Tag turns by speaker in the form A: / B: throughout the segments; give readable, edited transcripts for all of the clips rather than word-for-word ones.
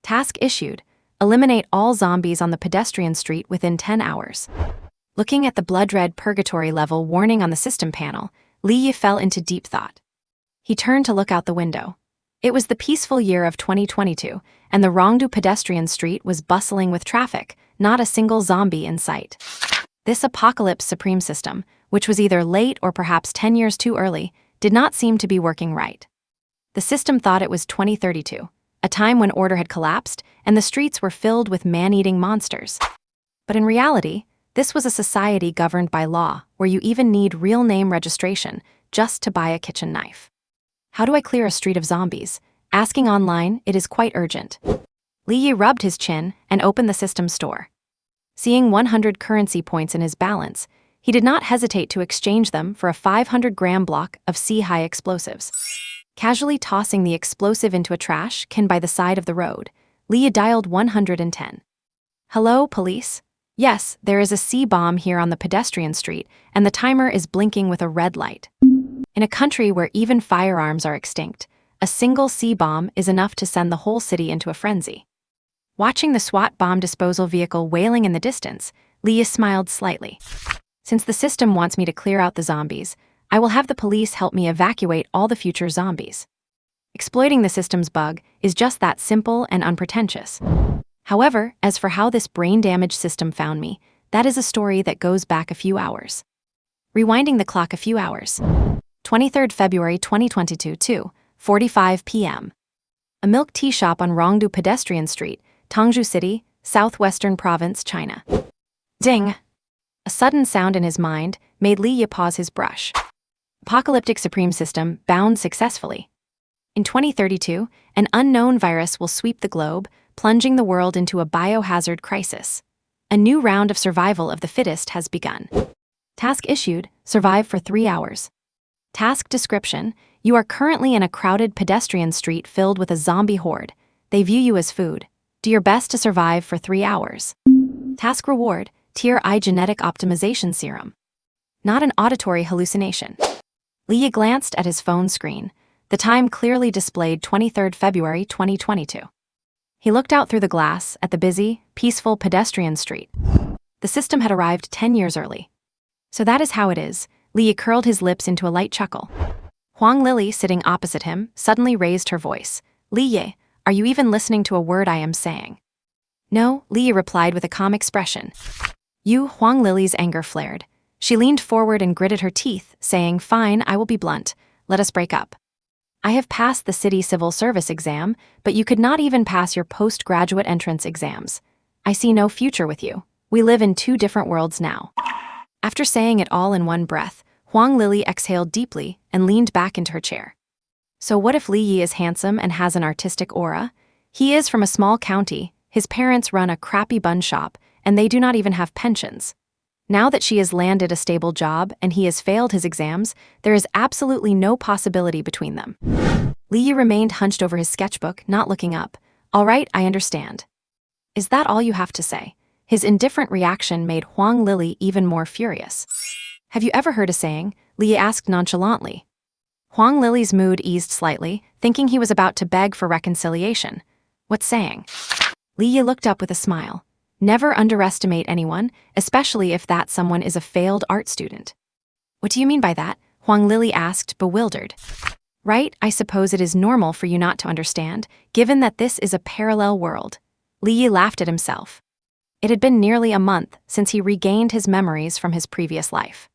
A: Task issued: eliminate all zombies on the pedestrian street within 10 hours. Looking at the blood-red purgatory level warning on the system panel, Li Yi fell into deep thought. He turned to look out the window. It was the peaceful year of 2022, and the Rongdu pedestrian street was bustling with traffic, not a single zombie in sight. This apocalypse supreme system, which was either late or perhaps 10 years too early, did not seem to be working right. The system thought it was 2032, a time when order had collapsed and the streets were filled with man-eating monsters. But in reality, this was a society governed by law, where you even need real name registration just to buy a kitchen knife. How do I clear a street of zombies? Asking online, it is quite urgent. Li Yi rubbed his chin and opened the system store. Seeing 100 currency points in his balance, he did not hesitate to exchange them for a 500-gram block of C-high explosives. Casually tossing the explosive into a trash can by the side of the road, Li Yi dialed 110. Hello, police? Yes, there is a C-bomb here on the pedestrian street, and the timer is blinking with a red light. In a country where even firearms are extinct, a single C-bomb is enough to send the whole city into a frenzy. Watching the SWAT bomb disposal vehicle wailing in the distance, Li Yi smiled slightly. Since the system wants me to clear out the zombies, I will have the police help me evacuate all the future zombies. Exploiting the system's bug is just that simple and unpretentious. However, as for how this brain-damaged system found me, that is a story that goes back a few hours. Rewinding the clock a few hours. 23rd February 2022, 2:45 p.m. A milk tea shop on Rongdu Pedestrian Street, Tongzhou City, Southwestern Province, China. Ding! A sudden sound in his mind made Li Yi pause his brush. Apocalyptic Supreme System bound successfully. In 2032, an unknown virus will sweep the globe, plunging the world into a biohazard crisis. A new round of survival of the fittest has begun. Task issued: survive for 3 hours. Task description: you are currently in a crowded pedestrian street filled with a zombie horde. They view you as food. Do your best to survive for 3 hours. Task reward: Tier I genetic optimization serum. Not an auditory hallucination. Li Yi glanced at his phone screen. The time clearly displayed 23rd February 2022. He looked out through the glass at the busy, peaceful pedestrian street. The system had arrived 10 years early. So that is how it is. Li Yi curled his lips into a light chuckle. Huang Lily, sitting opposite him, suddenly raised her voice. Li Yi, are you even listening to a word I am saying? No, Li Yi replied with a calm expression. Huang Lily's anger flared. She leaned forward and gritted her teeth, saying, fine, I will be blunt. Let us break up. I have passed the city civil service exam, but you could not even pass your postgraduate entrance exams. I see no future with you. We live in 2 different worlds now. After saying it all in one breath, Huang Lily exhaled deeply and leaned back into her chair. So what if Li Yi is handsome and has an artistic aura? He is from a small county, his parents run a crappy bun shop, and they do not even have pensions. Now that she has landed a stable job and he has failed his exams, there is absolutely no possibility between them. Li Yi remained hunched over his sketchbook, not looking up. All right, I understand. Is that all you have to say? His indifferent reaction made Huang Lily even more furious. Have you ever heard a saying? Li Yi asked nonchalantly. Huang Lily's mood eased slightly, thinking he was about to beg for reconciliation. What saying? Li Yi looked up with a smile. Never underestimate anyone, especially if that someone is a failed art student. What do you mean by that? Huang Lily asked, bewildered. Right, I suppose it is normal for you not to understand, given that this is a parallel world. Li Yi laughed at himself. It had been nearly a month since he regained his memories from his previous life.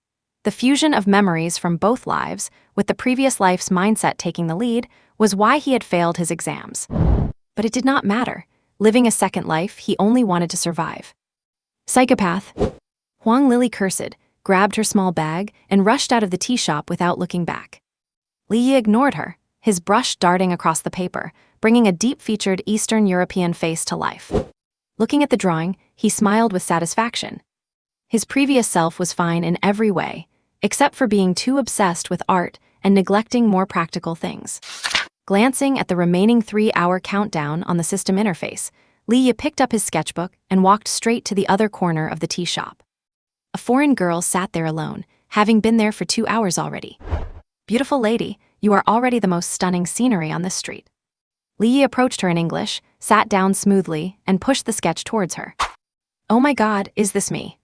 A: The fusion of memories from both lives, with the previous life's mindset taking the lead, was why he had failed his exams. But it did not matter. Living a second life, he only wanted to survive. Psychopath. Huang Lily cursed, grabbed her small bag, and rushed out of the tea shop without looking back. Li Yi ignored her, his brush darting across the paper, bringing a deep-featured Eastern European face to life. Looking at the drawing, he smiled with satisfaction. His previous self was fine in every way, except for being too obsessed with art and neglecting more practical things. Glancing at the remaining 3-hour countdown on the system interface, Li Yi picked up his sketchbook and walked straight to the other corner of the tea shop. A foreign girl sat there alone, having been there for 2 hours already. Beautiful lady, you are already the most stunning scenery on this street. Li approached her in English, sat down smoothly, and pushed the sketch towards her. "Oh my God, is this me?"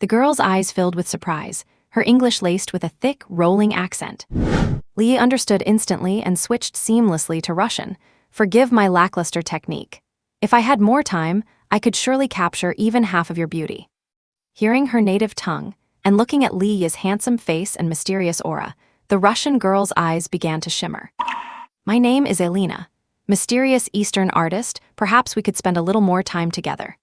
A: The girl's eyes filled with surprise, her English laced with a thick, rolling accent. Li understood instantly and switched seamlessly to Russian. "Forgive my lackluster technique. If I had more time, I could surely capture even half of your beauty." Hearing her native tongue, and looking at Li's handsome face and mysterious aura, the Russian girl's eyes began to shimmer. "My name is Elena. Mysterious Eastern artist, perhaps we could spend a little more time together.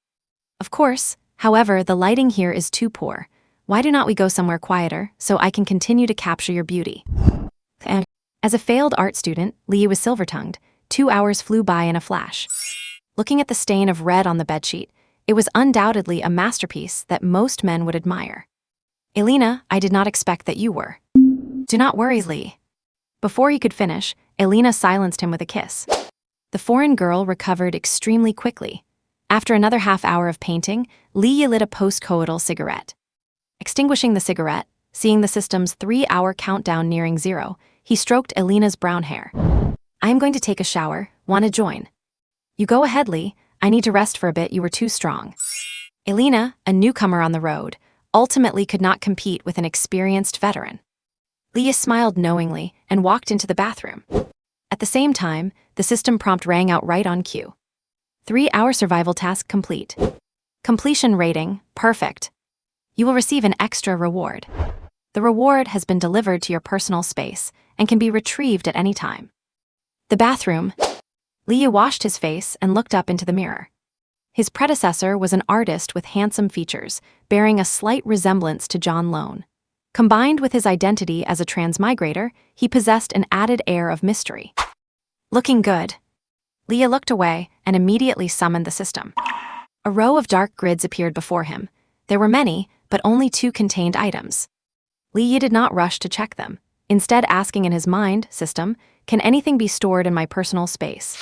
A: Of course, however, the lighting here is too poor. Why do not we go somewhere quieter, so I can continue to capture your beauty?" And as a failed art student, Li was silver-tongued. 2 hours flew by in a flash. Looking at the stain of red on the bedsheet, it was undoubtedly a masterpiece that most men would admire. "Elena, I did not expect that you were." "Do not worry, Li." Before he could finish, Elena silenced him with a kiss. The foreign girl recovered extremely quickly. After another half-hour of painting, Li lit a post-coital cigarette. Extinguishing the cigarette, seeing the system's 3-hour countdown nearing 0, he stroked Elena's brown hair. "I am going to take a shower. Want to join?" "You go ahead, Li. I need to rest for a bit, you were too strong." Elena, a newcomer on the road, ultimately could not compete with an experienced veteran. Li smiled knowingly and walked into the bathroom. At the same time, the system prompt rang out right on cue. 3-hour survival task complete. Completion rating, perfect. You will receive an extra reward. The reward has been delivered to your personal space and can be retrieved at any time. The bathroom. Li washed his face and looked up into the mirror. His predecessor was an artist with handsome features, bearing a slight resemblance to John Lone. Combined with his identity as a transmigrator, he possessed an added air of mystery. "Looking good." Li looked away and immediately summoned the system. A row of dark grids appeared before him. There were many, but only 2 contained items. Li did not rush to check them, instead asking in his mind, "System, can anything be stored in my personal space?"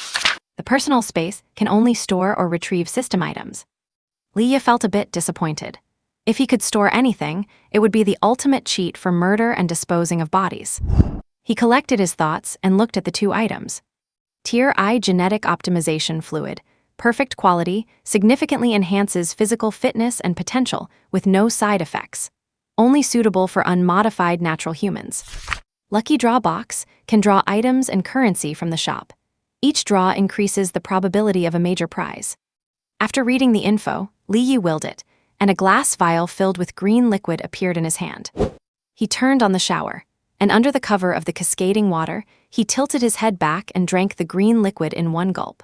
A: The personal space can only store or retrieve system items. Li felt a bit disappointed. If he could store anything, it would be the ultimate cheat for murder and disposing of bodies. He collected his thoughts and looked at the 2 items. Tier I Genetic Optimization Fluid, perfect quality, significantly enhances physical fitness and potential with no side effects. Only suitable for unmodified natural humans. Lucky Draw Box can draw items and currency from the shop. Each draw increases the probability of a major prize. After reading the info, Li willed it, and a glass vial filled with green liquid appeared in his hand. He turned on the shower, and under the cover of the cascading water, he tilted his head back and drank the green liquid in one gulp.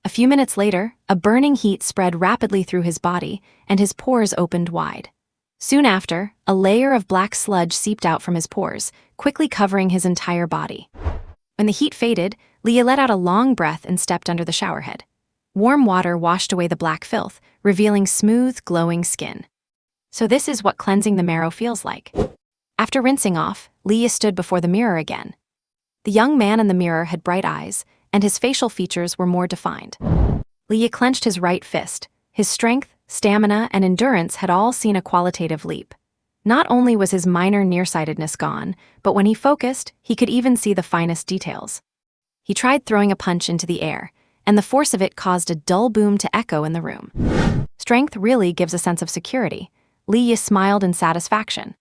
A: A few minutes later, a burning heat spread rapidly through his body, and his pores opened wide. Soon after, a layer of black sludge seeped out from his pores, quickly covering his entire body. When the heat faded, Li let out a long breath and stepped under the showerhead. Warm water washed away the black filth, revealing smooth, glowing skin. So this is what cleansing the marrow feels like. After rinsing off, Li stood before the mirror again. The young man in the mirror had bright eyes, and his facial features were more defined. Li clenched his right fist. His strength, stamina, and endurance had all seen a qualitative leap. Not only was his minor nearsightedness gone, but when he focused, he could even see the finest details. He tried throwing a punch into the air, and the force of it caused a dull boom to echo in the room. Strength really gives a sense of security. Li smiled in satisfaction.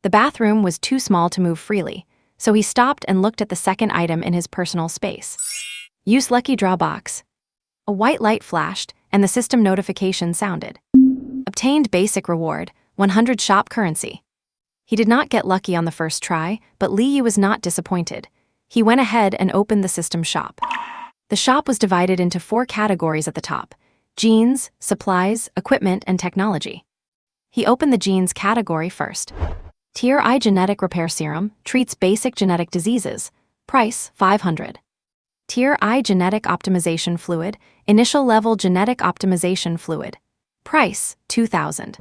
A: The bathroom was too small to move freely, so he stopped and looked at the second item in his personal space. Use Lucky Draw Box. A white light flashed, and the system notification sounded. Obtained basic reward, 100 shop currency. He did not get lucky on the first try, but Li was not disappointed. He went ahead and opened the system shop. The shop was divided into 4 categories at the top: jeans, supplies, equipment, and technology. He opened the jeans category first. Tier I Genetic Repair Serum treats basic genetic diseases. Price, 500. Tier I Genetic Optimization Fluid, initial level genetic optimization fluid. Price, 2,000.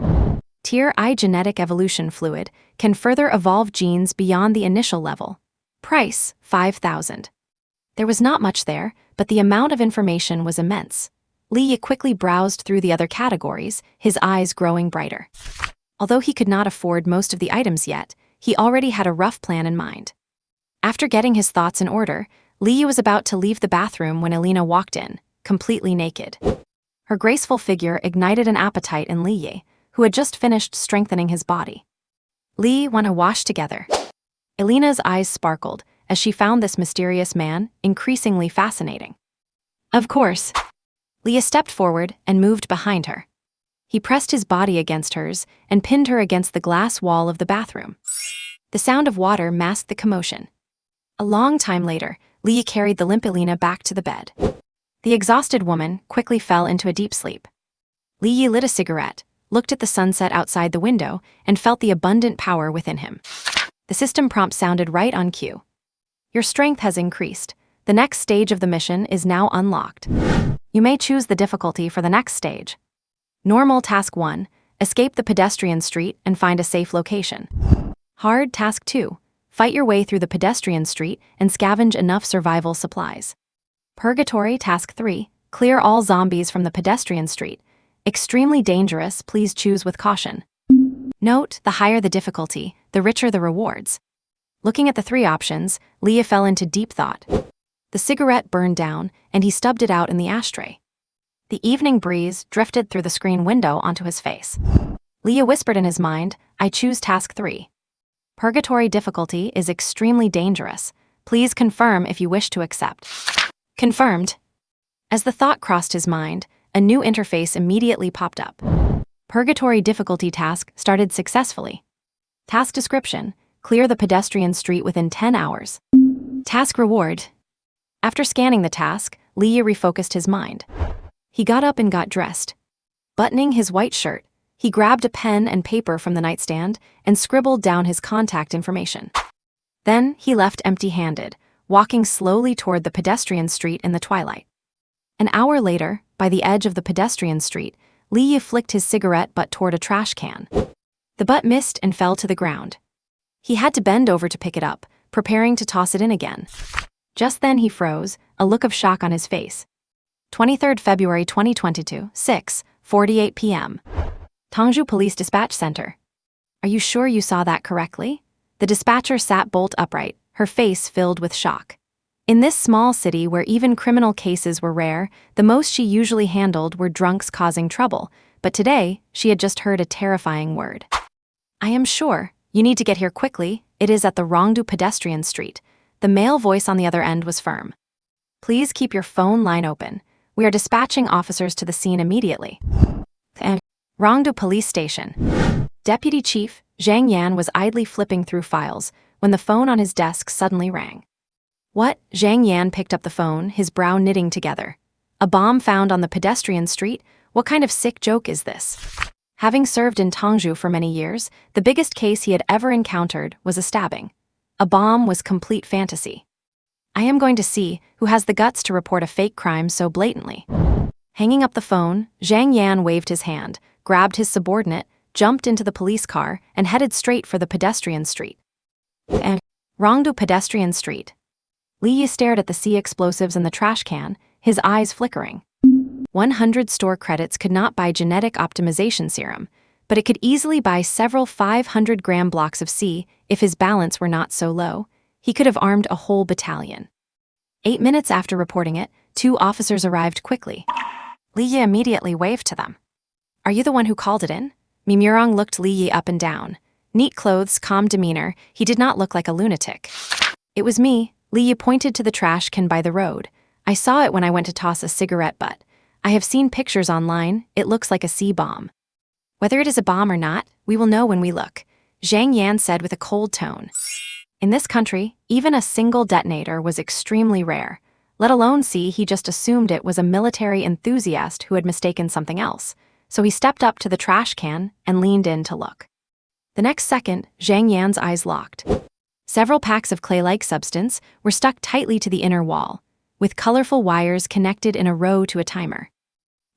A: Tier I Genetic Evolution Fluid can further evolve genes beyond the initial level. Price, 5,000. There was not much there, but the amount of information was immense. Li quickly browsed through the other categories, his eyes growing brighter. Although he could not afford most of the items yet, he already had a rough plan in mind. After getting his thoughts in order, Li was about to leave the bathroom when Elena walked in, completely naked. Her graceful figure ignited an appetite in Li, who had just finished strengthening his body. Li, want to wash together? Elena's eyes sparkled as she found this mysterious man increasingly fascinating. Of course. Leah stepped forward and moved behind her. He pressed his body against hers and pinned her against the glass wall of the bathroom. The sound of water masked the commotion. A long time later, Leah carried the limp Elena back to the bed. The exhausted woman quickly fell into a deep sleep. Leah lit a cigarette, looked at the sunset outside the window, and felt the abundant power within him. The system prompt sounded right on cue. Your strength has increased. The next stage of the mission is now unlocked. You may choose the difficulty for the next stage. Normal Task 1, escape the pedestrian street and find a safe location. Hard Task 2, fight your way through the pedestrian street and scavenge enough survival supplies. Purgatory Task 3, clear all zombies from the pedestrian street. Extremely dangerous, please choose with caution. Note, the higher the difficulty, the richer the rewards. Looking at the three options, Leah fell into deep thought. The cigarette burned down, and he stubbed it out in the ashtray. The evening breeze drifted through the screen window onto his face. Leah whispered in his mind, I choose Task 3. Purgatory difficulty is extremely dangerous. Please confirm if you wish to accept. Confirmed. As the thought crossed his mind, a new interface immediately popped up. Purgatory difficulty task started successfully. Task description, clear the pedestrian street within 10 hours. Task reward. After scanning the task, Leah refocused his mind. He got up and got dressed. Buttoning his white shirt, he grabbed a pen and paper from the nightstand and scribbled down his contact information. Then he left empty-handed, walking slowly toward the pedestrian street in the twilight. An hour later, by the edge of the pedestrian street, Leah flicked his cigarette butt toward a trash can. The butt missed and fell to the ground. He had to bend over to pick it up, preparing to toss it in again. Just then he froze, a look of shock on his face. 23rd February 2022, 6:48 p.m. Tongju Police Dispatch Center. Are you sure you saw that correctly? The dispatcher sat bolt upright, her face filled with shock. In this small city where even criminal cases were rare, the most she usually handled were drunks causing trouble, but today she had just heard a terrifying word. I am sure. You need to get here quickly. It is at the Rongdu pedestrian street. The male voice on the other end was firm. Please keep your phone line open. We are dispatching officers to the scene immediately. Rongdu Police Station. Deputy Chief Zhang Yan was idly flipping through files when the phone on his desk suddenly rang. What? Zhang Yan picked up the phone, his brow knitting together. A bomb found on the pedestrian street? What kind of sick joke is this? Having served in Tongju for many years, the biggest case he had ever encountered was a stabbing. A bomb was complete fantasy. I am going to see who has the guts to report a fake crime so blatantly. Hanging up the phone, Zhang Yan waved his hand, grabbed his subordinate, jumped into the police car, and headed straight for the pedestrian street. Rongdu pedestrian street. Li stared at the sea explosives in the trash can, his eyes flickering. 100 store credits could not buy genetic optimization serum, but it could easily buy several 500-gram blocks of C if his balance were not so low. He could have armed a whole battalion. 8 minutes after reporting it, 2 officers arrived quickly. Li immediately waved to them. Are you the one who called it in? Mimurong looked Li up and down. Neat clothes, calm demeanor, he did not look like a lunatic. It was me. Li pointed to the trash can by the road. I saw it when I went to toss a cigarette butt. I have seen pictures online, it looks like a C-bomb. Whether it is a bomb or not, we will know when we look, Zhang Yan said with a cold tone. In this country, even a single detonator was extremely rare, let alone see he just assumed it was a military enthusiast who had mistaken something else, so he stepped up to the trash can and leaned in to look. The next second, Zhang Yan's eyes locked. Several packs of clay-like substance were stuck tightly to the inner wall, with colorful wires connected in a row to a timer.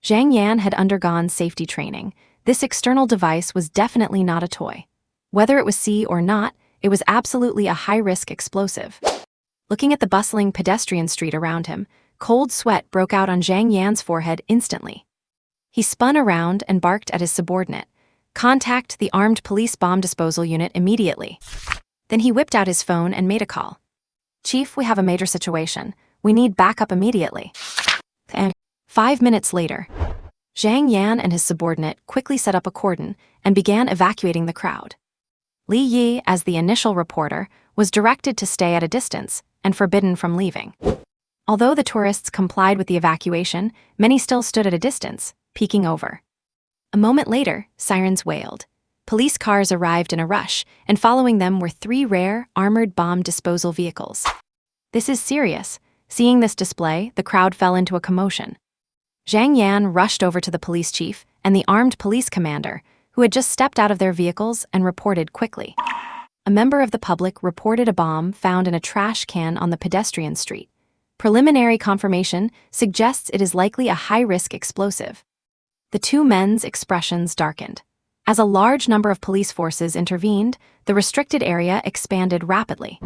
A: Zhang Yan had undergone safety training. This external device was definitely not a toy. Whether it was C or not, it was absolutely a high-risk explosive. Looking at the bustling pedestrian street around him, cold sweat broke out on Zhang Yan's forehead instantly. He spun around and barked at his subordinate. Contact the armed police bomb disposal unit immediately. Then he whipped out his phone and made a call. "Chief, we have a major situation. We need backup immediately." And 5 minutes later, Zhang Yan and his subordinate quickly set up a cordon and began evacuating the crowd. Li Yi, as the initial reporter, was directed to stay at a distance and forbidden from leaving. Although the tourists complied with the evacuation, many still stood at a distance, peeking over. A moment later, sirens wailed. Police cars arrived in a rush, and following them were 3 rare, armored bomb disposal vehicles. "This is serious." Seeing this display, the crowd fell into a commotion. Zhang Yan rushed over to the police chief and the armed police commander, who had just stepped out of their vehicles and reported quickly. A member of the public reported a bomb found in a trash can on the pedestrian street. Preliminary confirmation suggests it is likely a high-risk explosive. The two men's expressions darkened. As a large number of police forces intervened, the restricted area expanded rapidly.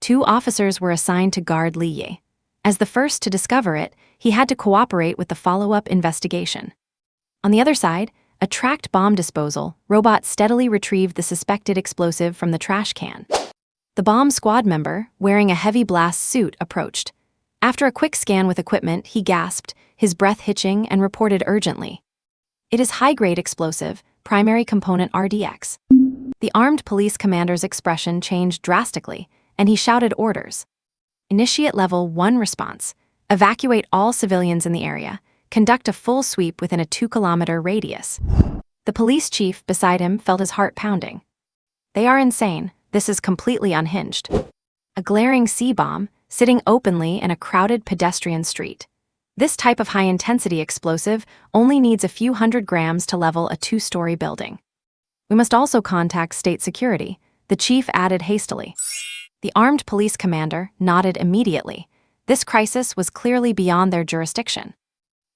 A: 2 officers were assigned to guard Li Yi. As the first to discover it, he had to cooperate with the follow-up investigation. On the other side, a tracked bomb disposal robot steadily retrieved the suspected explosive from the trash can. The bomb squad member, wearing a heavy blast suit, approached. After a quick scan with equipment, he gasped, his breath hitching, and reported urgently. "It is high-grade explosive, primary component RDX." The armed police commander's expression changed drastically, and he shouted orders. "Initiate Level 1 response. Evacuate all civilians in the area. Conduct a full sweep within a 2-kilometer radius." The police chief beside him felt his heart pounding. "They are insane. This is completely unhinged." A glaring C-bomb, sitting openly in a crowded pedestrian street. This type of high-intensity explosive only needs a few hundred grams to level a 2-story building. "We must also contact state security," the chief added hastily. The armed police commander nodded immediately. This crisis was clearly beyond their jurisdiction.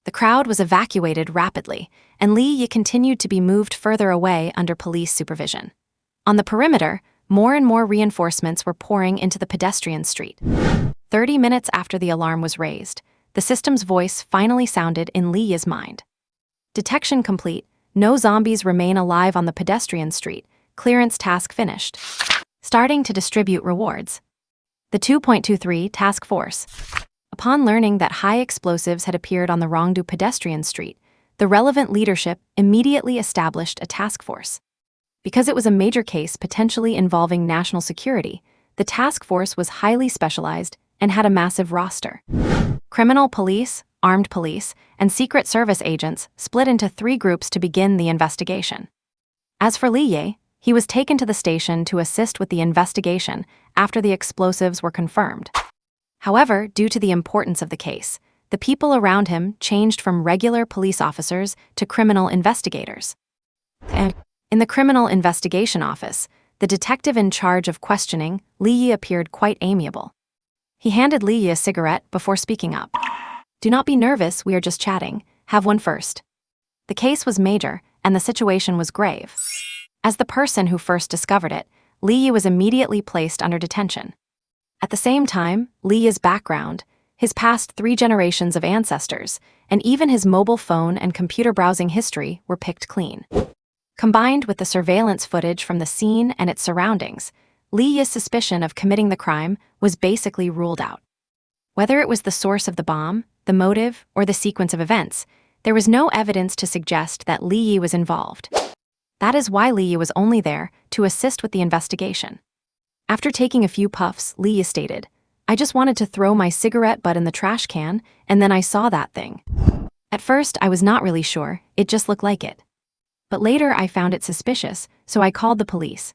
A: The crowd was evacuated rapidly, and Li Yi continued to be moved further away under police supervision. On the perimeter, more and more reinforcements were pouring into the pedestrian street. 30 minutes after the alarm was raised, the system's voice finally sounded in Li Yi's mind. "Detection complete. No zombies remain alive on the pedestrian street. Clearance task finished. Starting to distribute rewards." The 2.23 task force. Upon learning that high explosives had appeared on the Rongdu pedestrian street, the relevant leadership immediately established a task force. Because it was a major case potentially involving national security, the task force was highly specialized and had a massive roster. Criminal police, armed police, and Secret Service agents split into 3 groups to begin the investigation. As for Li Yi, he was taken to the station to assist with the investigation after the explosives were confirmed. However, due to the importance of the case, the people around him changed from regular police officers to criminal investigators. And in the Criminal Investigation Office, the detective in charge of questioning Li Yi appeared quite amiable. He handed Li Yi a cigarette before speaking up. "Do not be nervous, we are just chatting. Have one first." The case was major, and the situation was grave. As the person who first discovered it, Li Yi was immediately placed under detention. At the same time, Li Yi's background, his past 3 generations of ancestors, and even his mobile phone and computer browsing history were picked clean. Combined with the surveillance footage from the scene and its surroundings, Li Yi's suspicion of committing the crime was basically ruled out. Whether it was the source of the bomb, the motive, or the sequence of events, there was no evidence to suggest that Li Yi was involved. That is why Li Yi was only there to assist with the investigation. After taking a few puffs, Li Yi stated, "I just wanted to throw my cigarette butt in the trash can, and then I saw that thing. At first, I was not really sure, it just looked like it. But later I found it suspicious, so I called the police.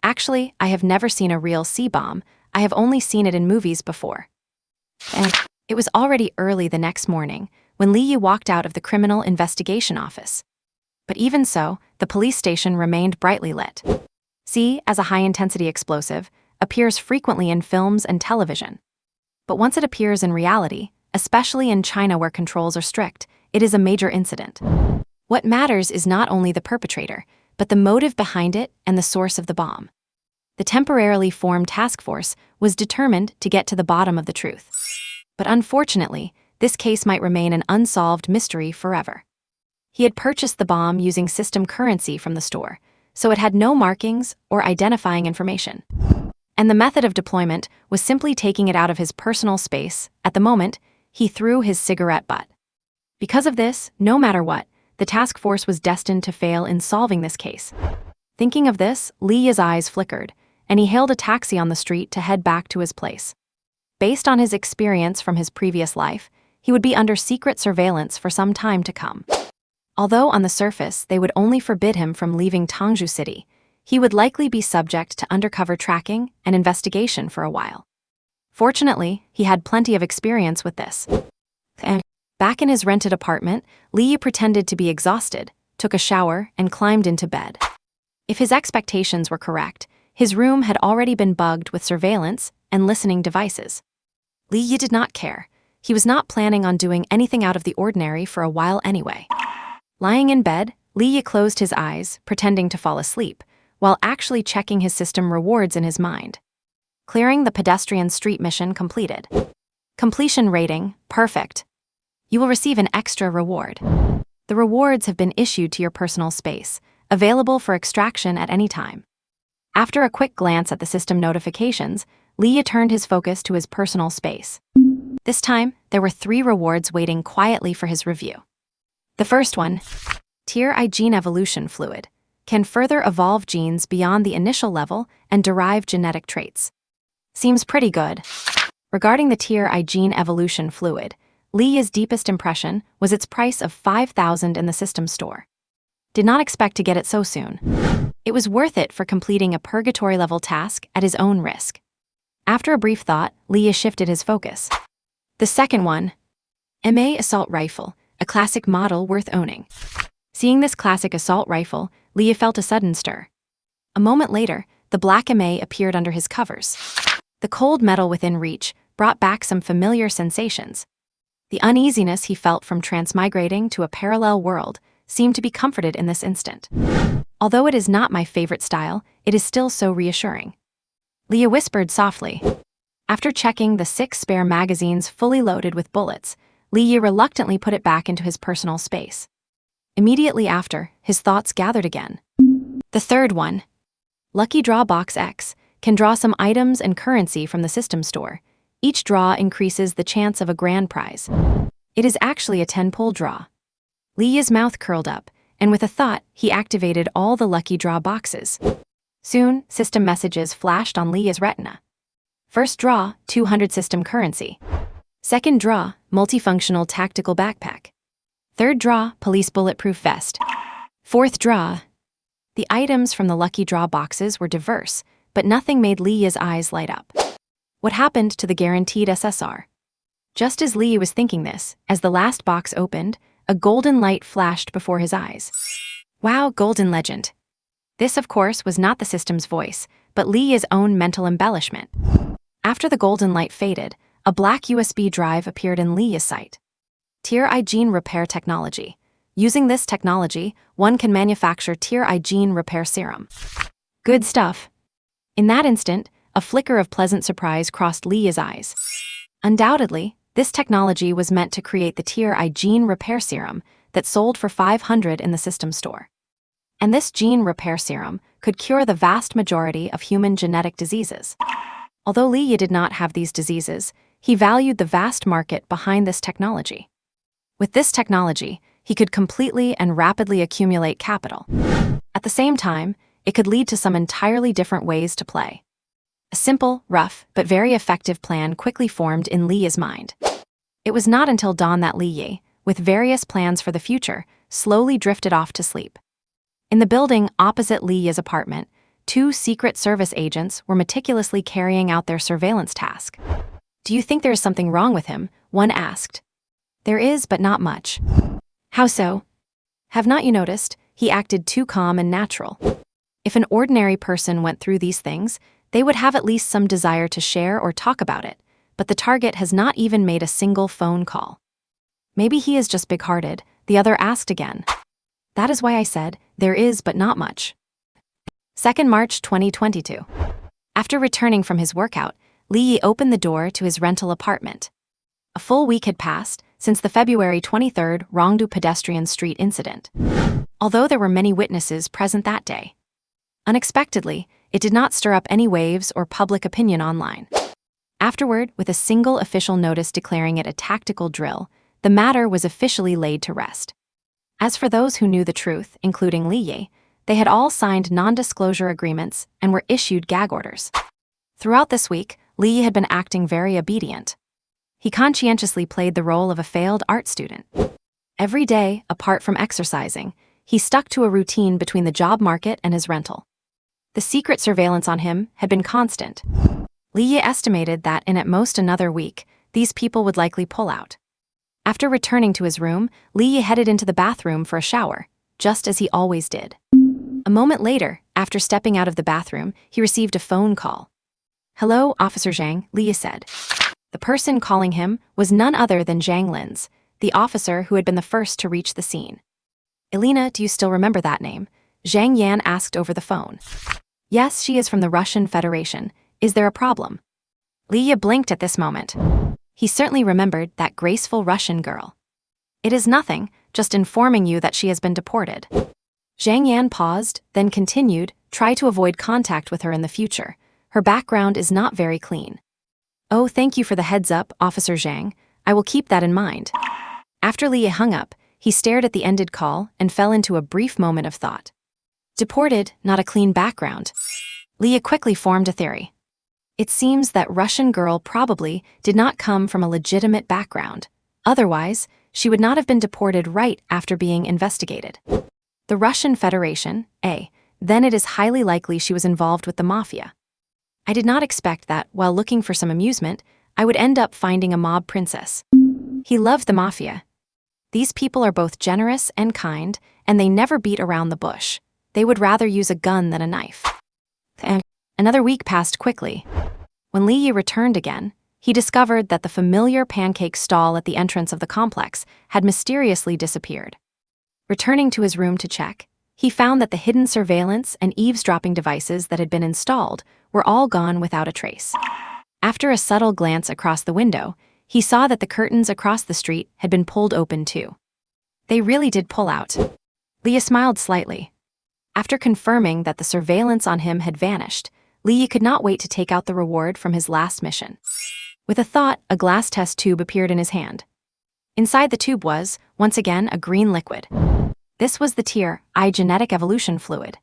A: Actually, I have never seen a real C-bomb, I have only seen it in movies before." And it was already early the next morning when Li Yi walked out of the Criminal Investigation Office. But even so, the police station remained brightly lit. C, as a high-intensity explosive, appears frequently in films and television. But once it appears in reality, especially in China where controls are strict, it is a major incident. What matters is not only the perpetrator, but the motive behind it and the source of the bomb. The temporarily formed task force was determined to get to the bottom of the truth. But unfortunately, this case might remain an unsolved mystery forever. He had purchased the bomb using system currency from the store, so it had no markings or identifying information. And the method of deployment was simply taking it out of his personal space. At the moment, he threw his cigarette butt. Because of this, no matter what, the task force was destined to fail in solving this case. Thinking of this, Lee's eyes flickered, and he hailed a taxi on the street to head back to his place. Based on his experience from his previous life, he would be under secret surveillance for some time to come. Although on the surface they would only forbid him from leaving Tangju City, he would likely be subject to undercover tracking and investigation for a while. Fortunately, he had plenty of experience with this. Back in his rented apartment, Lee pretended to be exhausted, took a shower, and climbed into bed. If his expectations were correct, his room had already been bugged with surveillance and listening devices. Lee did not care. He was not planning on doing anything out of the ordinary for a while anyway. Lying in bed, Lee closed his eyes, pretending to fall asleep, while actually checking his system rewards in his mind. Clearing the pedestrian street mission completed. Completion rating, perfect. You will receive an extra reward. The rewards have been issued to your personal space, available for extraction at any time. After a quick glance at the system notifications, Lee turned his focus to his personal space. This time, there were 3 rewards waiting quietly for his review. The first one, Tier I gene evolution fluid, can further evolve genes beyond the initial level and derive genetic traits. Seems pretty good. Regarding the Tier I gene evolution fluid, Lee's deepest impression was its price of 5,000 in the system store. Did not expect to get it so soon. It was worth it for completing a purgatory-level task at his own risk. After a brief thought, Lee shifted his focus. The second one, MA Assault Rifle, a classic model worth owning. Seeing this classic assault rifle, Lee felt a sudden stir. A moment later, the black MA appeared under his covers. The cold metal within reach brought back some familiar sensations. The uneasiness he felt from transmigrating to a parallel world seemed to be comforted in this instant. Although it is not my favorite style, it is still so reassuring. Leah whispered softly. After checking the 6 spare magazines fully loaded with bullets, Leah reluctantly put it back into his personal space. Immediately after, his thoughts gathered again. The third one, Lucky Draw Box X, can draw some items and currency from the system store. Each draw increases the chance of a grand prize. It is actually a 10-pull draw. Leah's mouth curled up, and with a thought, he activated all the lucky draw boxes. Soon, system messages flashed on Leah's retina. First draw, 200 system currency. Second draw, multifunctional tactical backpack. Third draw, police bulletproof vest. Fourth draw. The items from the lucky draw boxes were diverse, but nothing made Leah's eyes light up. What happened to the guaranteed SSR? Just as Lee was thinking this, as the last box opened, a golden light flashed before his eyes. Wow, golden legend. This, of course, was not the system's voice, but Lee's own mental embellishment. After the golden light faded, a black USB drive appeared in Lee's sight. Tier I gene repair technology. Using this technology, one can manufacture Tier I gene repair serum. Good stuff. In that instant, a flicker of pleasant surprise crossed Lee's eyes. Undoubtedly, this technology was meant to create the Tier I gene repair serum that sold for 500 in the system store. And this gene repair serum could cure the vast majority of human genetic diseases. Although Lee did not have these diseases, he valued the vast market behind this technology. With this technology, he could completely and rapidly accumulate capital. At the same time, it could lead to some entirely different ways to play. A simple, rough, but very effective plan quickly formed in Lee's mind. It was not until dawn that Lee, with various plans for the future, slowly drifted off to sleep. In the building opposite Lee's apartment, 2 Secret Service agents were meticulously carrying out their surveillance task. Do you think there is something wrong with him? One asked. There is, but not much. How so? Have not you noticed? He acted too calm and natural. If an ordinary person went through these things, they would have at least some desire to share or talk about it, but the target has not even made a single phone call. Maybe he is just big-hearted, the other asked again. That is why I said, there is but not much. 2nd March 2022. After returning from his workout, Lee opened the door to his rental apartment. A full week had passed since the February 23rd Rongdu pedestrian street incident. Although there were many witnesses present that day. Unexpectedly, it did not stir up any waves or public opinion online. Afterward, with a single official notice declaring it a tactical drill, the matter was officially laid to rest. As for those who knew the truth, including Li Yi, they had all signed non-disclosure agreements and were issued gag orders. Throughout this week, Li Yi had been acting very obedient. He conscientiously played the role of a failed art student. Every day, apart from exercising, he stuck to a routine between the job market and his rental. The secret surveillance on him had been constant. Li Yi estimated that in at most another week, these people would likely pull out. After returning to his room, Li Yi headed into the bathroom for a shower, just as he always did. A moment later, after stepping out of the bathroom, he received a phone call. "Hello, Officer Zhang," Li Yi said. The person calling him was none other than Zhang Lin's, the officer who had been the first to reach the scene. "Elena, do you still remember that name?" Zhang Yan asked over the phone. "Yes, she is from the Russian Federation. Is there a problem?" Li Yi blinked at this moment. He certainly remembered that graceful Russian girl. "It is nothing, just informing you that she has been deported." Zhang Yan paused, then continued, "Try to avoid contact with her in the future. Her background is not very clean." "Oh, thank you for the heads up, Officer Zhang. I will keep that in mind." After Li Yi hung up, he stared at the ended call and fell into a brief moment of thought. Deported, not a clean background. Li Yi quickly formed a theory. It seems that Russian girl probably did not come from a legitimate background. Otherwise, she would not have been deported right after being investigated. The Russian Federation, then it is highly likely she was involved with the mafia. I did not expect that, while looking for some amusement, I would end up finding a mob princess. He loved the mafia. These people are both generous and kind, and they never beat around the bush. They would rather use a gun than a knife. Another week passed quickly. When Li Yi returned again, he discovered that the familiar pancake stall at the entrance of the complex had mysteriously disappeared. Returning to his room to check, he found that the hidden surveillance and eavesdropping devices that had been installed were all gone without a trace. After a subtle glance across the window, he saw that the curtains across the street had been pulled open too. They really did pull out. Li Yi smiled slightly. After confirming that the surveillance on him had vanished, Li Yi could not wait to take out the reward from his last mission. With a thought, a glass test tube appeared in his hand. Inside the tube was, once again, a green liquid. This was the Tier I genetic evolution fluid.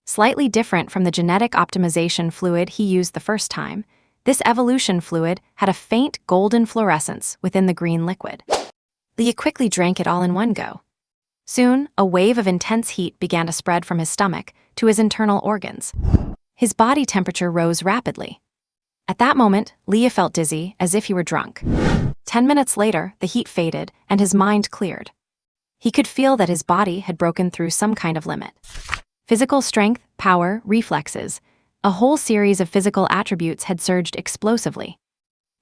A: Slightly different from the genetic optimization fluid he used the first time, this evolution fluid had a faint golden fluorescence within the green liquid. Li Yi quickly drank it all in one go. Soon, a wave of intense heat began to spread from his stomach to his internal organs. His body temperature rose rapidly. At that moment, Li Yi felt dizzy, as if he were drunk. 10 minutes later, the heat faded, and his mind cleared. He could feel that his body had broken through some kind of limit. Physical strength, power, reflexes, a whole series of physical attributes had surged explosively.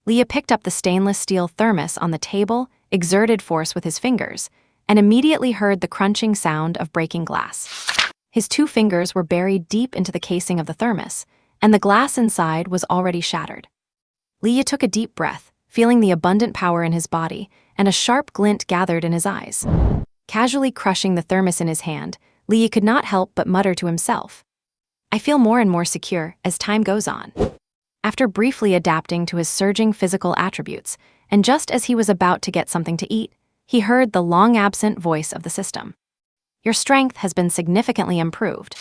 A: Li Yi picked up the stainless steel thermos on the table, exerted force with his fingers, and immediately heard the crunching sound of breaking glass. His 2 fingers were buried deep into the casing of the thermos, and the glass inside was already shattered. Li Yi took a deep breath, feeling the abundant power in his body, and a sharp glint gathered in his eyes. Casually crushing the thermos in his hand, Li Yi could not help but mutter to himself, "I feel more and more secure as time goes on." After briefly adapting to his surging physical attributes, and just as he was about to get something to eat, he heard the long-absent voice of the system. "Your strength has been significantly improved.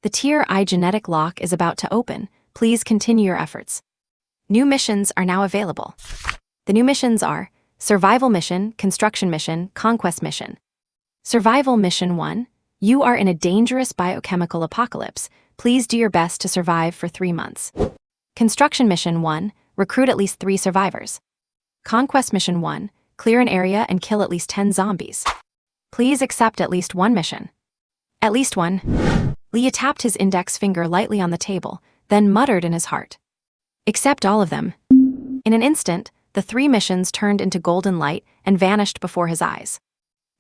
A: The Tier I genetic lock is about to open. Please continue your efforts. New missions are now available." The new missions are Survival Mission, Construction Mission, Conquest Mission. Survival Mission 1. You are in a dangerous biochemical apocalypse. Please do your best to survive for 3 months. Construction Mission 1. Recruit at least 3 survivors. Conquest Mission 1. Clear an area and kill at least 10 zombies. Please accept at least 1 mission. At least 1. Li Yi tapped his index finger lightly on the table, then muttered in his heart, "Accept all of them." In an instant, the 3 missions turned into golden light and vanished before his eyes.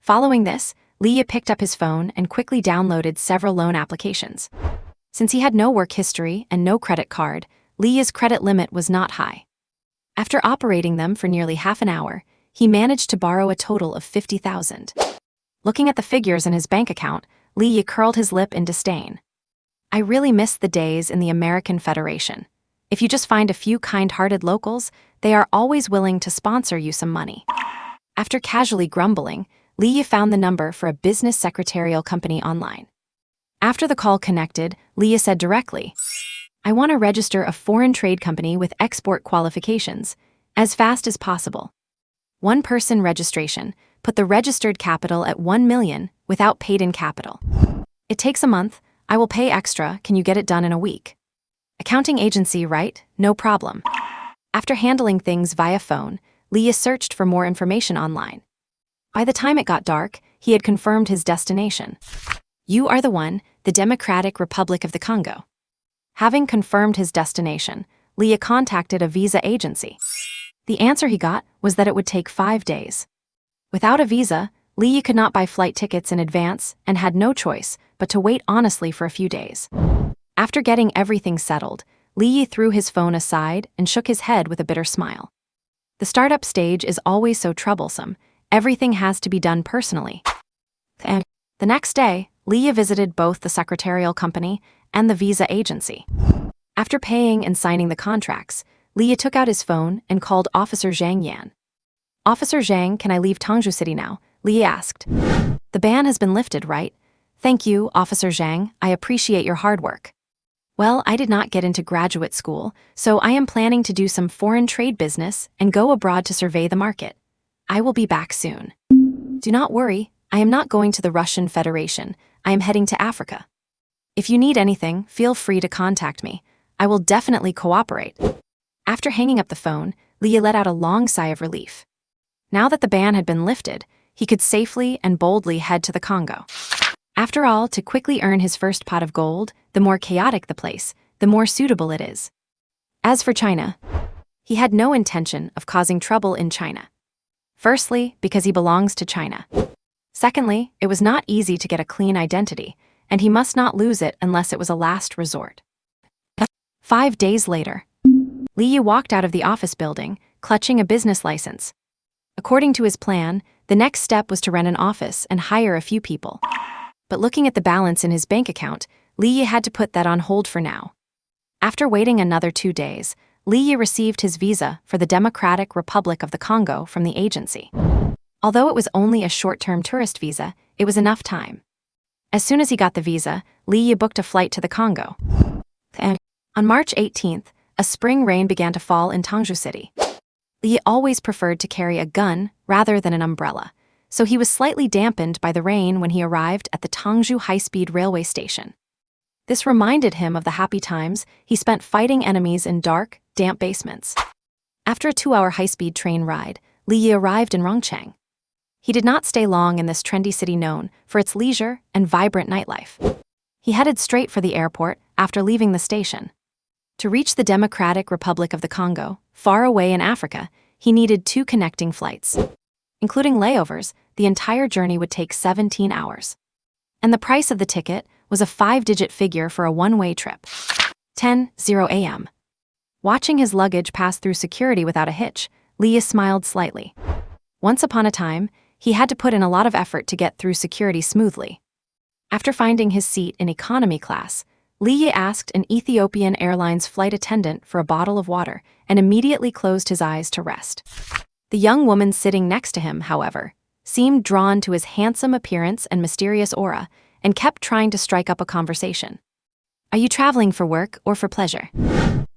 A: Following this, Li Yi picked up his phone and quickly downloaded several loan applications. Since he had no work history and no credit card, Li Yi's credit limit was not high. After operating them for nearly half an hour, he managed to borrow a total of 50,000. Looking at the figures in his bank account, Li Yi curled his lip in disdain. I really miss the days in the American Federation. If you just find a few kind-hearted locals, they are always willing to sponsor you some money. After casually grumbling, Li found the number for a business secretarial company online. After the call connected, Li said directly, "I want to register a foreign trade company with export qualifications, as fast as possible. One-person registration, put the registered capital at 1 million without paid-in capital. It takes a month, I will pay extra, can you get it done in a week? Accounting agency, right? No problem." After handling things via phone, Li searched for more information online. By the time it got dark, he had confirmed his destination. "You are the one, the Democratic Republic of the Congo." Having confirmed his destination, Li contacted a visa agency. The answer he got was that it would take 5 days. Without a visa, Li could not buy flight tickets in advance and had no choice but to wait honestly for a few days. After getting everything settled, Li threw his phone aside and shook his head with a bitter smile. The startup stage is always so troublesome. Everything has to be done personally. And the next day, Li visited both the secretarial company and the visa agency. After paying and signing the contracts, Li took out his phone and called Officer Zhang Yan. "Officer Zhang, can I leave Tangzhou City now?" Li asked. "The ban has been lifted, right?" "Thank you, Officer Zhang, I appreciate your hard work." "Well, I did not get into graduate school, so I am planning to do some foreign trade business and go abroad to survey the market. I will be back soon." "Do not worry, I am not going to the Russian Federation, I am heading to Africa. If you need anything, feel free to contact me. I will definitely cooperate." After hanging up the phone, Li let out a long sigh of relief. Now that the ban had been lifted, he could safely and boldly head to the Congo. After all, to quickly earn his first pot of gold, the more chaotic the place, the more suitable it is. As for China, he had no intention of causing trouble in China. Firstly, because he belongs to China. Secondly, it was not easy to get a clean identity, and he must not lose it unless it was a last resort. 5 days later, Li walked out of the office building, clutching a business license. According to his plan, the next step was to rent an office and hire a few people. But looking at the balance in his bank account, Li had to put that on hold for now. After waiting another 2 days, Li received his visa for the Democratic Republic of the Congo from the agency. Although it was only a short-term tourist visa, it was enough time. As soon as he got the visa, Li booked a flight to the Congo. And on March 18th, a spring rain began to fall in Tangzhou City. Li always preferred to carry a gun rather than an umbrella, so he was slightly dampened by the rain when he arrived at the Tangzhou high-speed railway station. This reminded him of the happy times he spent fighting enemies in dark, damp basements. After a 2-hour high-speed train ride, Li arrived in Rongcheng. He did not stay long in this trendy city known for its leisure and vibrant nightlife. He headed straight for the airport after leaving the station. To reach the Democratic Republic of the Congo, far away in Africa, he needed 2 connecting flights. Including layovers, the entire journey would take 17 hours. And the price of the ticket was a 5-digit figure for a one-way trip. 10:00 a.m. Watching his luggage pass through security without a hitch, Li smiled slightly. Once upon a time, he had to put in a lot of effort to get through security smoothly. After finding his seat in economy class, Li asked an Ethiopian Airlines flight attendant for a bottle of water and immediately closed his eyes to rest. The young woman sitting next to him, however, seemed drawn to his handsome appearance and mysterious aura and kept trying to strike up a conversation. "Are you traveling for work or for pleasure?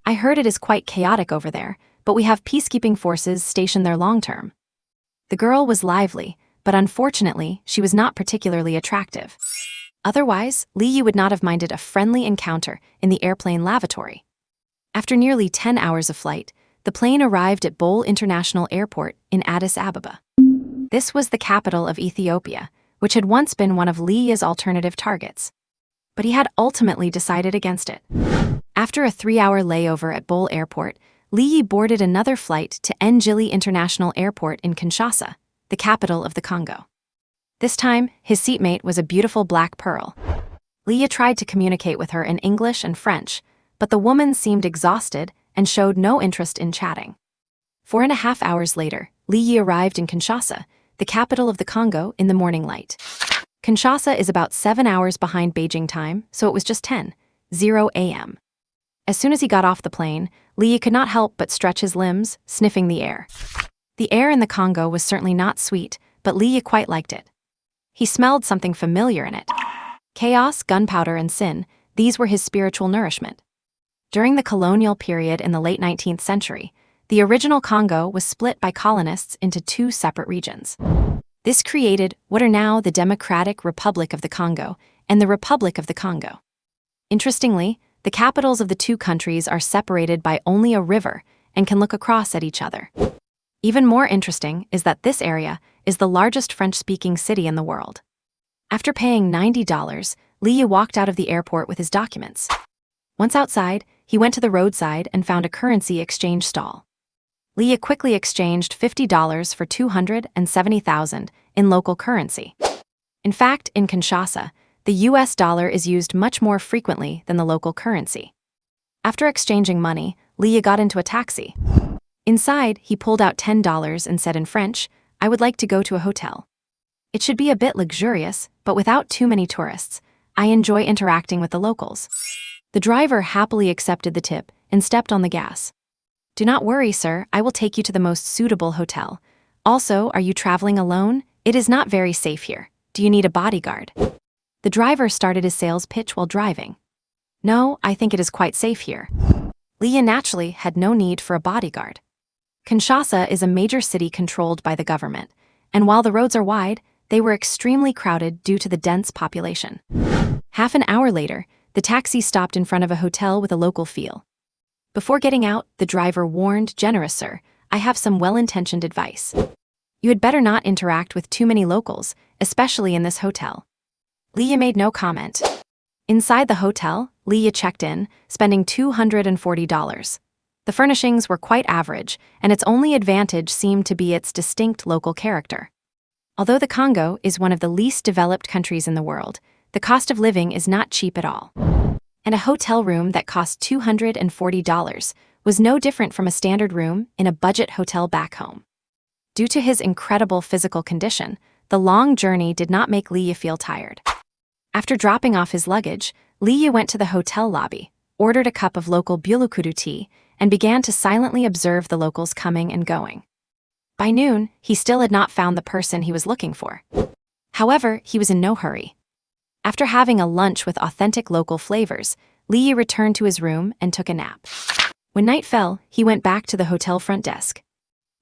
A: I heard it is quite chaotic over there, but we have peacekeeping forces stationed there long-term." The girl was lively, but unfortunately, she was not particularly attractive. Otherwise, Li would not have minded a friendly encounter in the airplane lavatory. After nearly 10 hours of flight, the plane arrived at Bole International Airport in Addis Ababa. This was the capital of Ethiopia, which had once been one of Li's alternative targets. But he had ultimately decided against it. After a 3-hour layover at Bole Airport, Li boarded another flight to Njili International Airport in Kinshasa, the capital of the Congo. This time, his seatmate was a beautiful black pearl. Li tried to communicate with her in English and French, but the woman seemed exhausted and showed no interest in chatting. 4.5 hours later, Li arrived in Kinshasa, the capital of the Congo, in the morning light. Kinshasa is about 7 hours behind Beijing time, so it was just 10:00 0 a.m. As soon as he got off the plane, Lee could not help but stretch his limbs, sniffing the air. The air in the Congo was certainly not sweet, but Lee quite liked it. He smelled something familiar in it. Chaos, gunpowder, and sin, these were his spiritual nourishment. During the colonial period in the late 19th century, the original Congo was split by colonists into two separate regions. This created what are now the Democratic Republic of the Congo and the Republic of the Congo. Interestingly, the capitals of the two countries are separated by only a river and can look across at each other. Even more interesting is that this area is the largest French-speaking city in the world. After paying $90, Lee walked out of the airport with his documents. Once outside, he went to the roadside and found a currency exchange stall. Lee quickly exchanged $50 for $270,000 in local currency. In fact, in Kinshasa, the US dollar is used much more frequently than the local currency. After exchanging money, Lee got into a taxi. Inside, he pulled out $10 and said in French, "I would like to go to a hotel. It should be a bit luxurious, but without too many tourists. I enjoy interacting with the locals." The driver happily accepted the tip and stepped on the gas. "Do not worry, sir, I will take you to the most suitable hotel. Also, are you traveling alone? It is not very safe here. Do you need a bodyguard?" The driver started his sales pitch while driving. "No, I think it is quite safe here." Lee naturally had no need for a bodyguard. Kinshasa is a major city controlled by the government, and while the roads are wide, they were extremely crowded due to the dense population. Half an hour later, the taxi stopped in front of a hotel with a local feel. Before getting out, the driver warned, "Generous sir, I have some well-intentioned advice. You had better not interact with too many locals, especially in this hotel." Lee made no comment. Inside the hotel, Lee checked in, spending $240. The furnishings were quite average, and its only advantage seemed to be its distinct local character. Although the Congo is one of the least developed countries in the world, the cost of living is not cheap at all. And a hotel room that cost $240 was no different from a standard room in a budget hotel back home. Due to his incredible physical condition, the long journey did not make Lee feel tired. After dropping off his luggage, Lee went to the hotel lobby, ordered a cup of local bulukudu tea, and began to silently observe the locals coming and going. By noon, he still had not found the person he was looking for. However, he was in no hurry. After having a lunch with authentic local flavors, Lee returned to his room and took a nap. When night fell, he went back to the hotel front desk.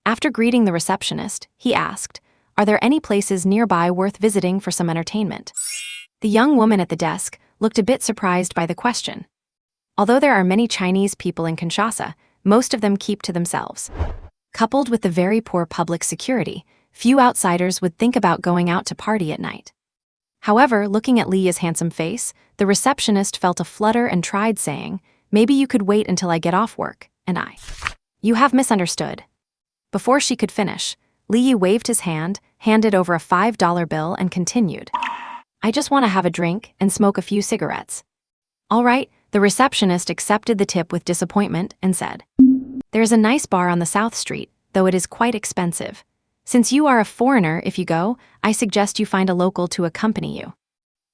A: After greeting the receptionist, he asked, "Are there any places nearby worth visiting for some entertainment?" The young woman at the desk looked a bit surprised by the question. Although there are many Chinese people in Kinshasa, most of them keep to themselves. Coupled with the very poor public security, few outsiders would think about going out to party at night. However, looking at Lee's handsome face, the receptionist felt a flutter and tried saying, "Maybe you could wait until I get off work, and I." "You have misunderstood." Before she could finish, Lee waved his hand, handed over a $5 bill, and continued, "I just want to have a drink and smoke a few cigarettes." "All right," the receptionist accepted the tip with disappointment and said, "There's a nice bar on the South Street, though it is quite expensive. Since you are a foreigner, if you go, I suggest you find a local to accompany you."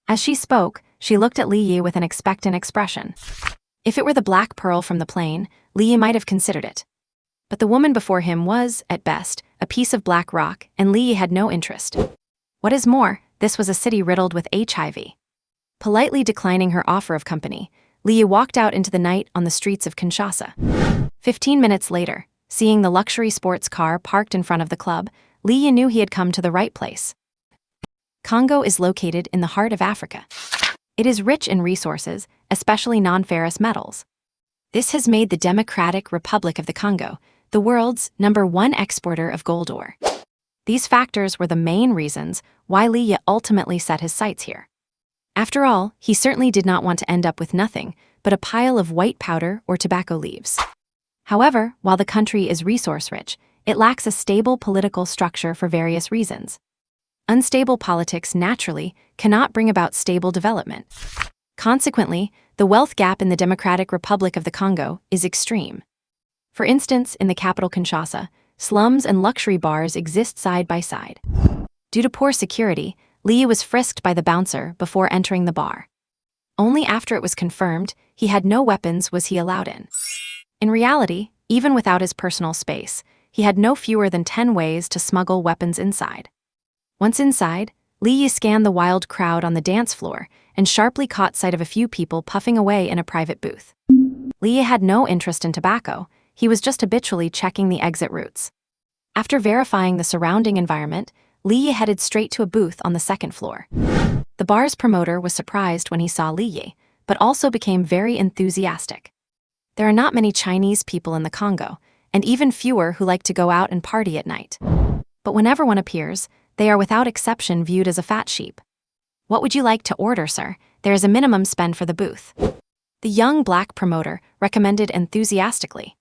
A: As she spoke, she looked at Lee with an expectant expression. If it were the black pearl from the plane, Lee might have considered it. But the woman before him was, at best, a piece of black rock, and Lee had no interest. What is more, this was a city riddled with HIV. Politely declining her offer of company, Lee walked out into the night on the streets of Kinshasa. 15 minutes later, seeing the luxury sports car parked in front of the club, Lee knew he had come to the right place. Congo is located in the heart of Africa. It is rich in resources, especially non-ferrous metals. This has made the Democratic Republic of the Congo the world's #1 exporter of gold ore. These factors were the main reasons why Lee ultimately set his sights here. After all, he certainly did not want to end up with nothing but a pile of white powder or tobacco leaves. However, while the country is resource-rich, it lacks a stable political structure for various reasons. Unstable politics naturally cannot bring about stable development. Consequently, the wealth gap in the Democratic Republic of the Congo is extreme. For instance, in the capital Kinshasa, slums and luxury bars exist side by side. Due to poor security, Lee was frisked by the bouncer before entering the bar. Only after it was confirmed, he had no weapons was he allowed in. In reality, even without his personal space, he had no fewer than 10 ways to smuggle weapons inside. Once inside, Li Yi scanned the wild crowd on the dance floor and sharply caught sight of a few people puffing away in a private booth. Li Yi had no interest in tobacco, he was just habitually checking the exit routes. After verifying the surrounding environment, Li Yi headed straight to a booth on the second floor. The bar's promoter was surprised when he saw Li Yi, but also became very enthusiastic. There are not many Chinese people in the Congo, and even fewer who like to go out and party at night. But whenever one appears, they are without exception viewed as a fat sheep. What would you like to order, sir? There is a minimum spend for the booth. The young black promoter recommended enthusiastically.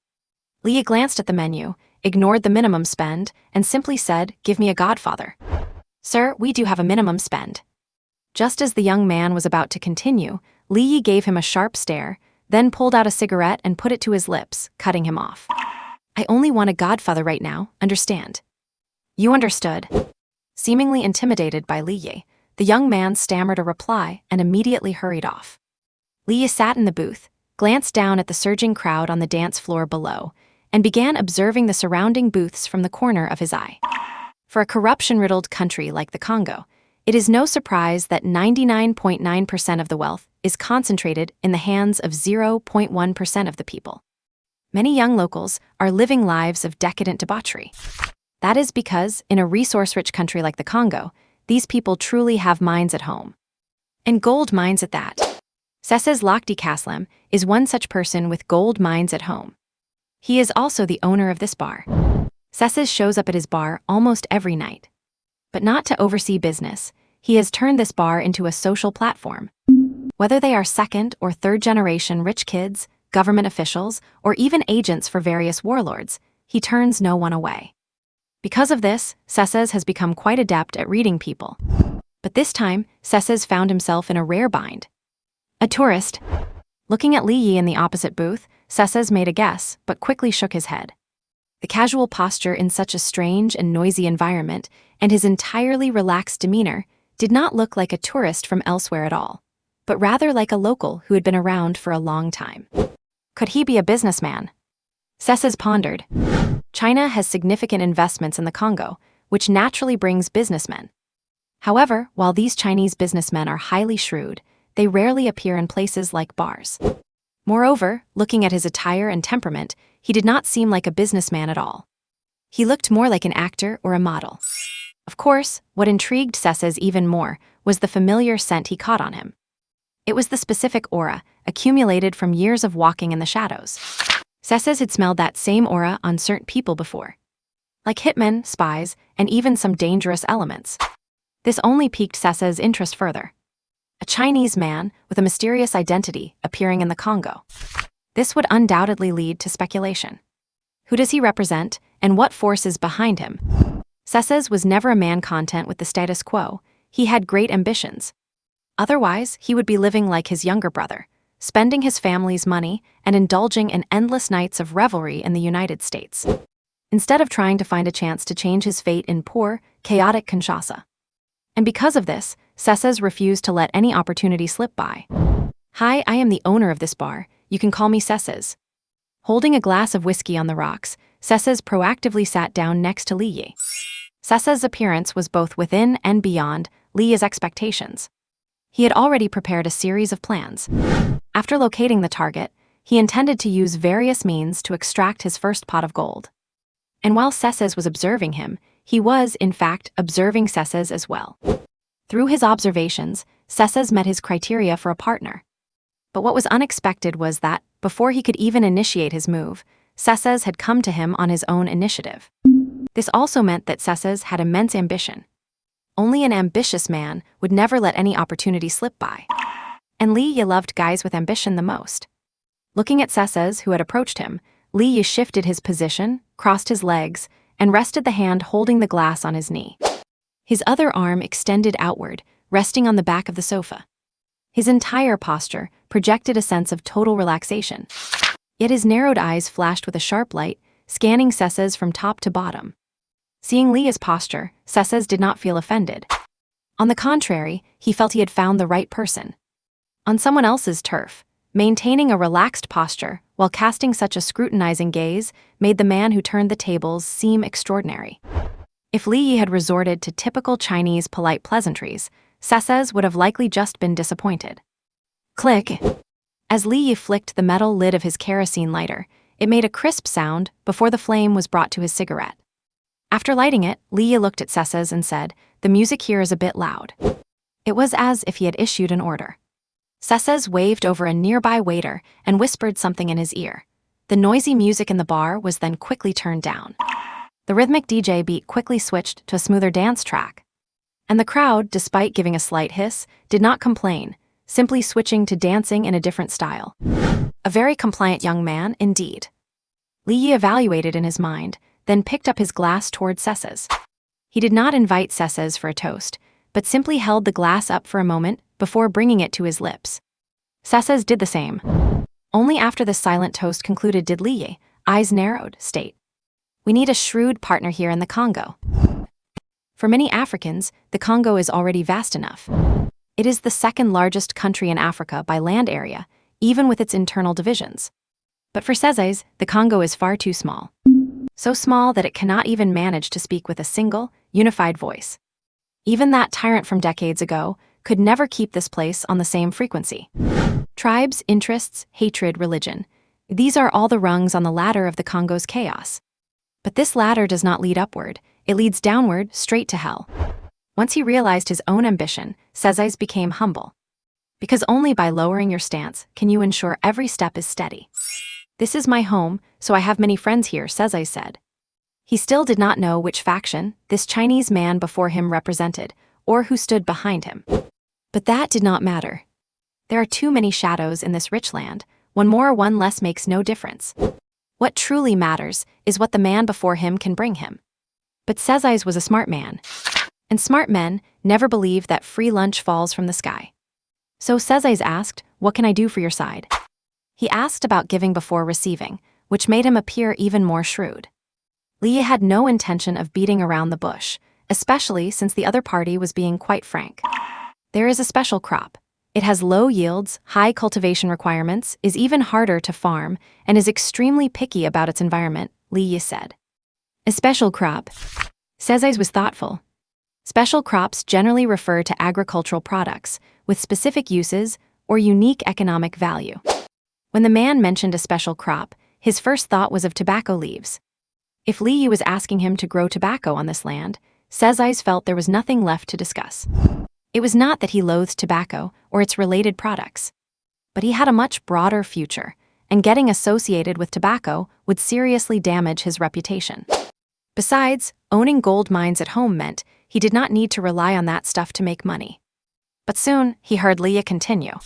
A: Li Yi glanced at the menu, ignored the minimum spend, and simply said, "Give me a Godfather." "Sir, we do have a minimum spend." Just as the young man was about to continue, Li Yi gave him a sharp stare, then pulled out a cigarette and put it to his lips, cutting him off. "I only want a Godfather right now, understand?" "You understood." Seemingly intimidated by Li Yi, the young man stammered a reply and immediately hurried off. Li Yi sat in the booth, glanced down at the surging crowd on the dance floor below, and began observing the surrounding booths from the corner of his eye. For a corruption-riddled country like the Congo, it is no surprise that 99.9% of the wealth is concentrated in the hands of 0.1% of the people. Many young locals are living lives of decadent debauchery. That is because, in a resource-rich country like the Congo, these people truly have mines at home. And gold mines at that. Sesez Lakdi Kaslem is one such person with gold mines at home. He is also the owner of this bar. Sesez shows up at his bar almost every night. But not to oversee business, he has turned this bar into a social platform. Whether they are second or third generation rich kids, government officials, or even agents for various warlords, he turns no one away. Because of this, Sesez has become quite adept at reading people. But this time, Sesez found himself in a rare bind. A tourist. Looking at Li Yi in the opposite booth, Sesez made a guess, but quickly shook his head. The casual posture in such a strange and noisy environment, and his entirely relaxed demeanor, did not look like a tourist from elsewhere at all, but rather like a local who had been around for a long time. Could he be a businessman? Sesez pondered. China has significant investments in the Congo, which naturally brings businessmen. However, while these Chinese businessmen are highly shrewd, they rarely appear in places like bars. Moreover, looking at his attire and temperament, he did not seem like a businessman at all. He looked more like an actor or a model. Of course, what intrigued Sesez even more was the familiar scent he caught on him. It was the specific aura, accumulated from years of walking in the shadows. Sesez had smelled that same aura on certain people before. Like hitmen, spies, and even some dangerous elements. This only piqued Sesez's interest further. A Chinese man with a mysterious identity appearing in the Congo. This would undoubtedly lead to speculation. Who does he represent, and what force is behind him? Sesez was never a man content with the status quo. He had great ambitions. Otherwise, he would be living like his younger brother, spending his family's money and indulging in endless nights of revelry in the United States, instead of trying to find a chance to change his fate in poor, chaotic Kinshasa. And because of this, Sesez refused to let any opportunity slip by. "Hi, I am the owner of this bar. You can call me Sesez." Holding a glass of whiskey on the rocks, Sesez proactively sat down next to Li Yi. Sesez's appearance was both within and beyond Li Yi's expectations. He had already prepared a series of plans. After locating the target, he intended to use various means to extract his first pot of gold. And while Sesez was observing him, he was, in fact, observing Sesez as well. Through his observations, Sesez met his criteria for a partner. But what was unexpected was that, before he could even initiate his move, Sesez had come to him on his own initiative. This also meant that Sesez had immense ambition. Only an ambitious man would never let any opportunity slip by. And Li Yi loved guys with ambition the most. Looking at Sesez, who had approached him, Li Yi shifted his position, crossed his legs, and rested the hand holding the glass on his knee. His other arm extended outward, resting on the back of the sofa. His entire posture projected a sense of total relaxation. Yet his narrowed eyes flashed with a sharp light, scanning Sesez from top to bottom. Seeing Li Yi's posture, Sesez did not feel offended. On the contrary, he felt he had found the right person. On someone else's turf, Maintaining a relaxed posture while casting such a scrutinizing gaze made the man who turned the tables seem extraordinary. If Li Yi had resorted to typical Chinese polite pleasantries, Sesez would have likely just been disappointed. Click! As Li Yi flicked the metal lid of his kerosene lighter, it made a crisp sound before the flame was brought to his cigarette. After lighting it, Li Yi looked at Sesez and said, "The music here is a bit loud." It was as if he had issued an order. Sesez waved over a nearby waiter and whispered something in his ear. The noisy music in the bar was then quickly turned down. The rhythmic DJ beat quickly switched to a smoother dance track. And the crowd, despite giving a slight hiss, did not complain, simply switching to dancing in a different style. A very compliant young man, indeed. Li Yi evaluated in his mind, then picked up his glass toward Sesez. He did not invite Sesez for a toast, but simply held the glass up for a moment before bringing it to his lips. Sesez did the same. Only after the silent toast concluded did Li Yi, eyes narrowed, state, "We need a shrewd partner here in the Congo." For many Africans, the Congo is already vast enough. It is the second largest country in Africa by land area, even with its internal divisions. But for Sesez, the Congo is far too small. So small that it cannot even manage to speak with a single, unified voice. Even that tyrant from decades ago could never keep this place on the same frequency. Tribes, interests, hatred, religion. These are all the rungs on the ladder of the Congo's chaos. But this ladder does not lead upward, it leads downward, straight to hell. Once he realized his own ambition, Sesez became humble. Because only by lowering your stance can you ensure every step is steady. "This is my home, so I have many friends here," Sesez said. He still did not know which faction this Chinese man before him represented, or who stood behind him. But that did not matter. There are too many shadows in this rich land, one more or one less makes no difference. What truly matters is what the man before him can bring him. But Sesez was a smart man. And smart men never believe that free lunch falls from the sky. So Sesez asked, "What can I do for your side?" He asked about giving before receiving, which made him appear even more shrewd. Li Yi had no intention of beating around the bush, especially since the other party was being quite frank. There is a special crop. It has low yields, high cultivation requirements, is even harder to farm, and is extremely picky about its environment, Li Yi said. A special crop. Sesez was thoughtful. Special crops generally refer to agricultural products with specific uses or unique economic value. When the man mentioned a special crop, his first thought was of tobacco leaves. If Li Yi was asking him to grow tobacco on this land, Sesez felt there was nothing left to discuss. It was not that he loathed tobacco or its related products. But he had a much broader future, and getting associated with tobacco would seriously damage his reputation. Besides, owning gold mines at home meant he did not need to rely on that stuff to make money. But soon, he heard Li Yi continue.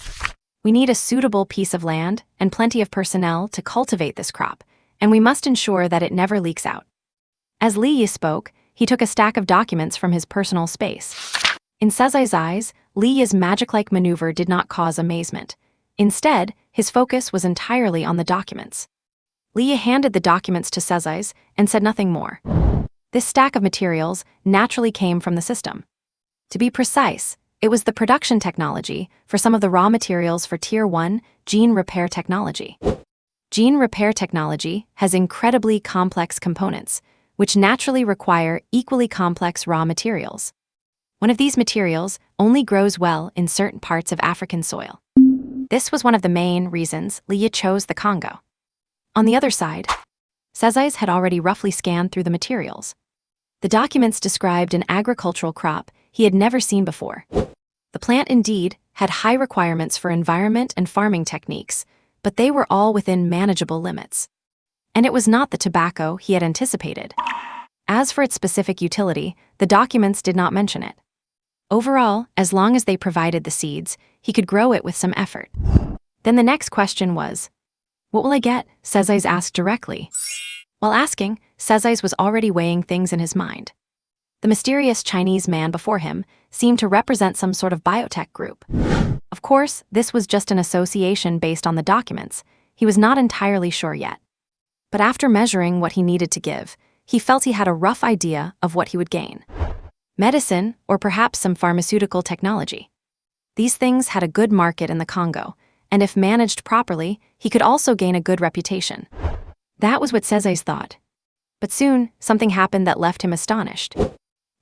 A: "We need a suitable piece of land and plenty of personnel to cultivate this crop, and we must ensure that it never leaks out." As Li Yi spoke, he took a stack of documents from his personal space. In Sesez's eyes, Li Yi's magic-like maneuver did not cause amazement. Instead, his focus was entirely on the documents. Li Yi handed the documents to Sesez and said nothing more. This stack of materials naturally came from the system. To be precise, it was the production technology for some of the raw materials for Tier 1 gene repair technology. Gene repair technology has incredibly complex components, which naturally require equally complex raw materials. One of these materials only grows well in certain parts of African soil. This was one of the main reasons Li Yi chose the Congo. On the other side, Sesez had already roughly scanned through the materials. The documents described an agricultural crop he had never seen before. The plant indeed had high requirements for environment and farming techniques, but they were all within manageable limits. And it was not the tobacco he had anticipated. As for its specific utility, the documents did not mention it. Overall, as long as they provided the seeds, he could grow it with some effort. Then the next question was, "What will I get?" Sesez asked directly. While asking, Sesez was already weighing things in his mind. The mysterious Chinese man before him seemed to represent some sort of biotech group. Of course, this was just an association based on the documents. He was not entirely sure yet. But after measuring what he needed to give, he felt he had a rough idea of what he would gain. Medicine, or perhaps some pharmaceutical technology. These things had a good market in the Congo, and if managed properly, he could also gain a good reputation. That was what Sezai's thought. But soon, something happened that left him astonished.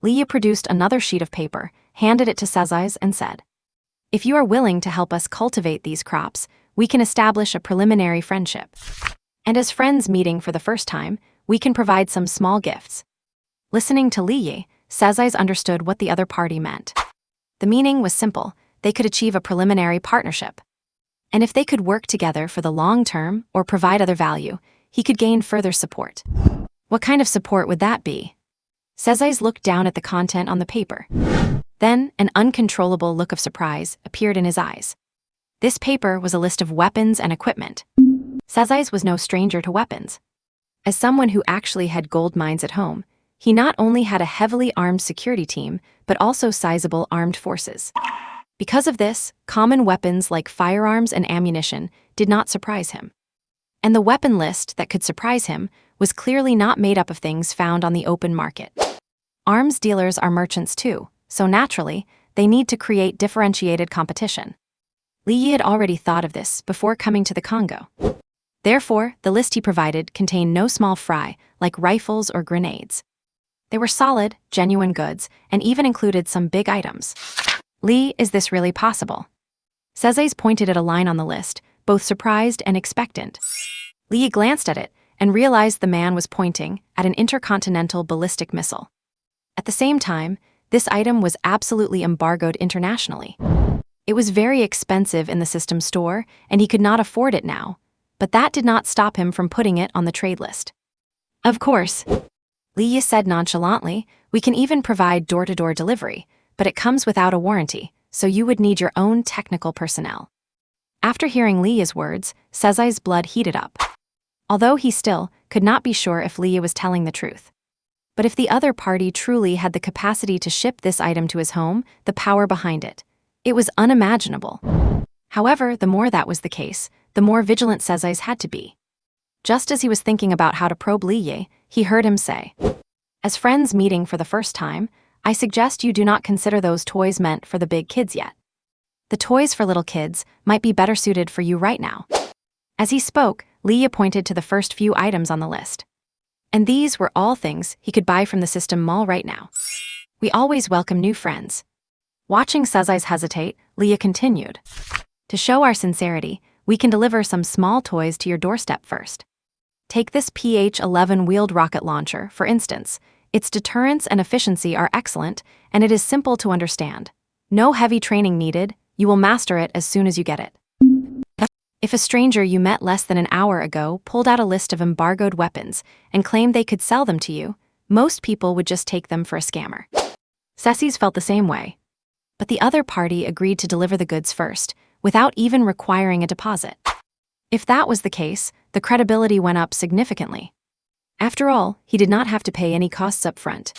A: Leah produced another sheet of paper, handed it to Sezai's, and said, "If you are willing to help us cultivate these crops, we can establish a preliminary friendship. And as friends meeting for the first time, we can provide some small gifts." Listening to Leah, Sezai's understood what the other party meant. The meaning was simple: they could achieve a preliminary partnership. And if they could work together for the long term or provide other value, he could gain further support. What kind of support would that be? Sezai's looked down at the content on the paper. Then, an uncontrollable look of surprise appeared in his eyes. This paper was a list of weapons and equipment. Sezai's was no stranger to weapons. As someone who actually had gold mines at home, he not only had a heavily armed security team, but also sizable armed forces. Because of this, common weapons like firearms and ammunition did not surprise him. And the weapon list that could surprise him was clearly not made up of things found on the open market. Arms dealers are merchants too, so naturally, they need to create differentiated competition. Li Yi had already thought of this before coming to the Congo. Therefore, the list he provided contained no small fry, like rifles or grenades. They were solid, genuine goods, and even included some big items. Li, is this really possible? Sezai's pointed at a line on the list, both surprised and expectant. Li glanced at it and realized the man was pointing at an intercontinental ballistic missile. At the same time, this item was absolutely embargoed internationally. It was very expensive in the system store, and he could not afford it now, but that did not stop him from putting it on the trade list. Of course, Li said nonchalantly, "We can even provide door-to-door delivery, but it comes without a warranty, so you would need your own technical personnel." After hearing Li's words, Sezai's blood heated up. Although he still could not be sure if Li was telling the truth. But if the other party truly had the capacity to ship this item to his home, the power behind it, it was unimaginable. However, the more that was the case, the more vigilant Sezai's had to be. Just as he was thinking about how to probe Li, he heard him say, "As friends meeting for the first time, I suggest you do not consider those toys meant for the big kids yet. The toys for little kids might be better suited for you right now." As he spoke, Li pointed to the first few items on the list. And these were all things he could buy from the system mall right now. "We always welcome new friends." Watching Sezai's hesitate, Li continued, "To show our sincerity, we can deliver some small toys to your doorstep first. Take this PH-11 wheeled rocket launcher, for instance. Its deterrence and efficiency are excellent, and it is simple to understand. No heavy training needed, you will master it as soon as you get it." If a stranger you met less than an hour ago pulled out a list of embargoed weapons and claimed they could sell them to you, most people would just take them for a scammer. Sezai's felt the same way. But the other party agreed to deliver the goods first, without even requiring a deposit. If that was the case, the credibility went up significantly. After all, he did not have to pay any costs up front.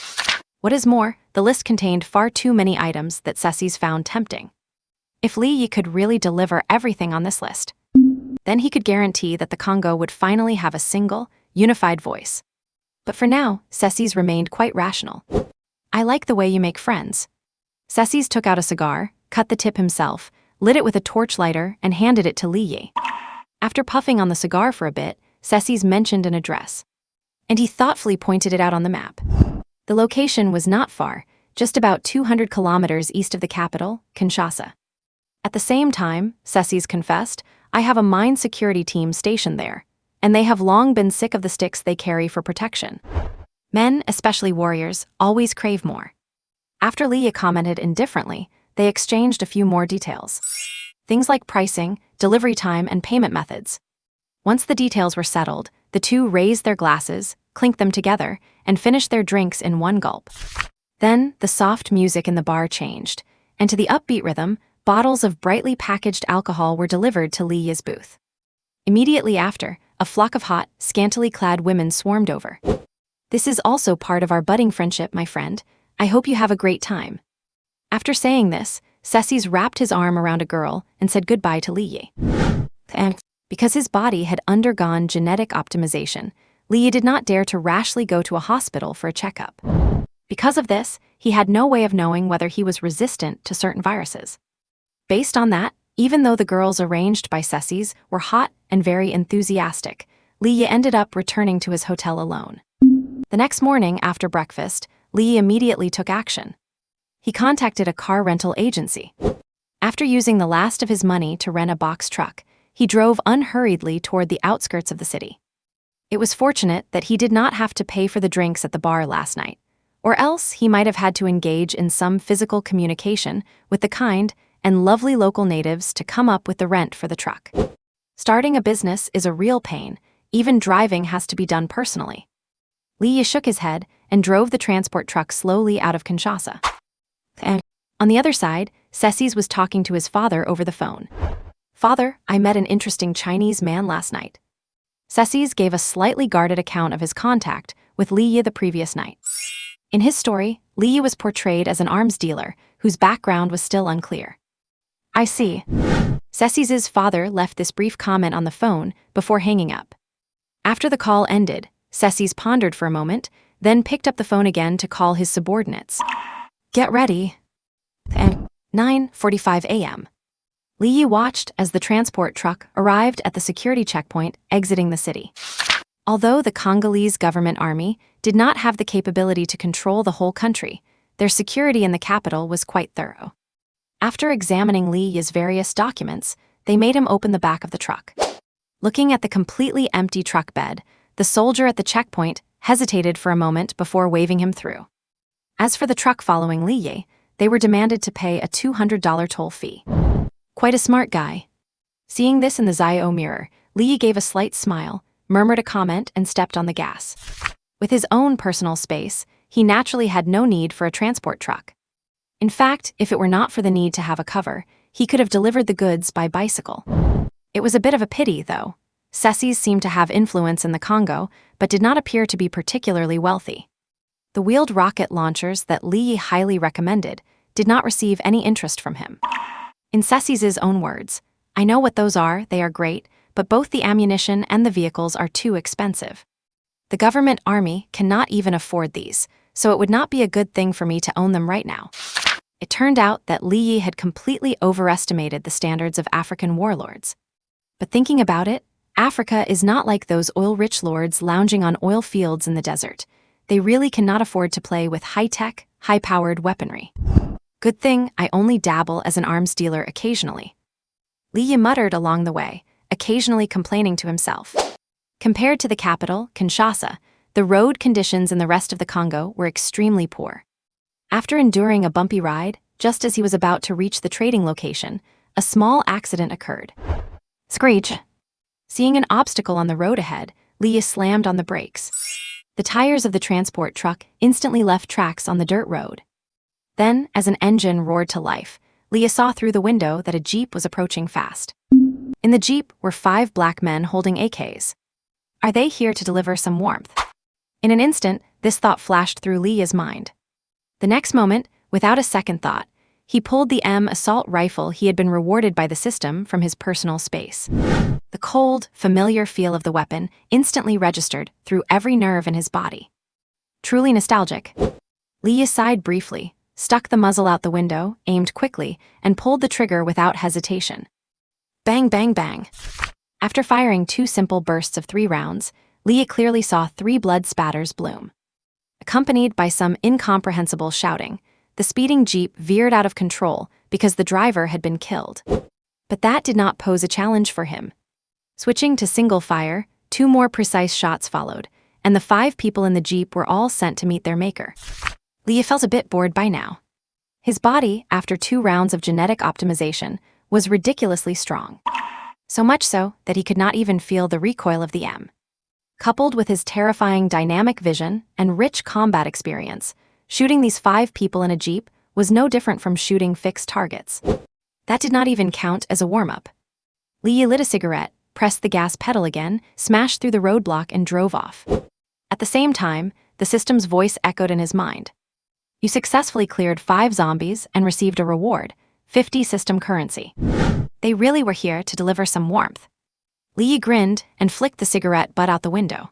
A: What is more, the list contained far too many items that Sezai's found tempting. If Li could really deliver everything on this list, then he could guarantee that the Congo would finally have a single, unified voice. But for now, Sezai's remained quite rational. "I like the way you make friends." Sezai's took out a cigar, cut the tip himself, lit it with a torch lighter, and handed it to Li. After puffing on the cigar for a bit, Sezai's mentioned an address. And he thoughtfully pointed it out on the map. The location was not far, just about 200 kilometers east of the capital, Kinshasa. At the same time, Sezai's confessed, "I have a mine security team stationed there, and they have long been sick of the sticks they carry for protection. Men, especially warriors, always crave more." After Li commented indifferently, they exchanged a few more details. Things like pricing, delivery time, and payment methods. Once the details were settled, the two raised their glasses, clinked them together, and finished their drinks in one gulp. Then, the soft music in the bar changed, and to the upbeat rhythm, bottles of brightly packaged alcohol were delivered to Li's booth. Immediately after, a flock of hot, scantily clad women swarmed over. "This is also part of our budding friendship, my friend. I hope you have a great time." After saying this, Sezai's wrapped his arm around a girl and said goodbye to Li. And because his body had undergone genetic optimization, Li did not dare to rashly go to a hospital for a checkup. Because of this, he had no way of knowing whether he was resistant to certain viruses. Based on that, Even though the girls arranged by Ceci's were hot and very enthusiastic, Lee ended up returning to his hotel alone. The next morning after breakfast, Lee immediately took action. He contacted a car rental agency. After using the last of his money to rent a box truck, he drove unhurriedly toward the outskirts of the city. It was fortunate that he did not have to pay for the drinks at the bar last night, or else he might have had to engage in some physical communication with the kind and lovely local natives to come up with the rent for the truck. Starting a business is a real pain. Even driving has to be done personally. Lee shook his head and drove the transport truck slowly out of Kinshasa. On the other side, Ceci's was talking to his father over the phone. "Father, I met an interesting Chinese man last night." Ceci's gave a slightly guarded account of his contact with Lee the previous night. In his story, Lee was portrayed as an arms dealer whose background was still unclear. "I see." Ceci's father left this brief comment on the phone before hanging up. After the call ended, Ceci's pondered for a moment, then picked up the phone again to call his subordinates. "Get ready." 9:45 a.m. Lee watched as the transport truck arrived at the security checkpoint exiting the city. Although the Congolese government army did not have the capability to control the whole country, their security in the capital was quite thorough. After examining Lee's various documents, they made him open the back of the truck. Looking at the completely empty truck bed, the soldier at the checkpoint hesitated for a moment before waving him through. As for the truck following Lee, they were demanded to pay a $200 toll fee. Quite a smart guy. Seeing this in the Zio mirror, Lee gave a slight smile, murmured a comment, and stepped on the gas. With his own personal space, he naturally had no need for a transport truck. In fact, if it were not for the need to have a cover, he could have delivered the goods by bicycle. It was a bit of a pity, though. Ceci's seemed to have influence in the Congo, but did not appear to be particularly wealthy. The wheeled rocket launchers that Lee highly recommended did not receive any interest from him. In Ceci's own words, "I know what those are, they are great, but both the ammunition and the vehicles are too expensive. The government army cannot even afford these, so it would not be a good thing for me to own them right now." It turned out that Lee had completely overestimated the standards of African warlords. But thinking about it, Africa is not like those oil-rich lords lounging on oil fields in the desert. They really cannot afford to play with high-tech, high-powered weaponry. "Good thing I only dabble as an arms dealer occasionally." Lee muttered along the way, occasionally complaining to himself. Compared to the capital, Kinshasa, the road conditions in the rest of the Congo were extremely poor. After enduring a bumpy ride, just as he was about to reach the trading location, a small accident occurred. Screech! Seeing an obstacle on the road ahead, Lee slammed on the brakes. The tires of the transport truck instantly left tracks on the dirt road. Then, as an engine roared to life, Lee saw through the window that a Jeep was approaching fast. In the Jeep were 5 black men holding AKs. Are they here to deliver some warmth? In an instant, this thought flashed through Lee's mind. The next moment, without a second thought, he pulled the M assault rifle he had been rewarded by the system from his personal space. The cold, familiar feel of the weapon instantly registered through every nerve in his body. Truly nostalgic. Lee sighed briefly, stuck the muzzle out the window, aimed quickly, and pulled the trigger without hesitation. Bang, bang, bang. After firing 2 simple bursts of 3 rounds, Lee clearly saw 3 blood spatters bloom. Accompanied by some incomprehensible shouting, the speeding Jeep veered out of control because the driver had been killed. But that did not pose a challenge for him. Switching to single fire, 2 more precise shots followed, and the 5 people in the Jeep were all sent to meet their maker. Lee felt a bit bored by now. His body, after 2 rounds of genetic optimization, was ridiculously strong. So much so that he could not even feel the recoil of the M. Coupled with his terrifying dynamic vision and rich combat experience, shooting these 5 people in a Jeep was no different from shooting fixed targets. That did not even count as a warm-up. Lee lit a cigarette, pressed the gas pedal again, smashed through the roadblock, and drove off. At the same time, the system's voice echoed in his mind. "You successfully cleared 5 zombies and received a reward, 50 system currency." They really were here to deliver some warmth. Lee grinned and flicked the cigarette butt out the window.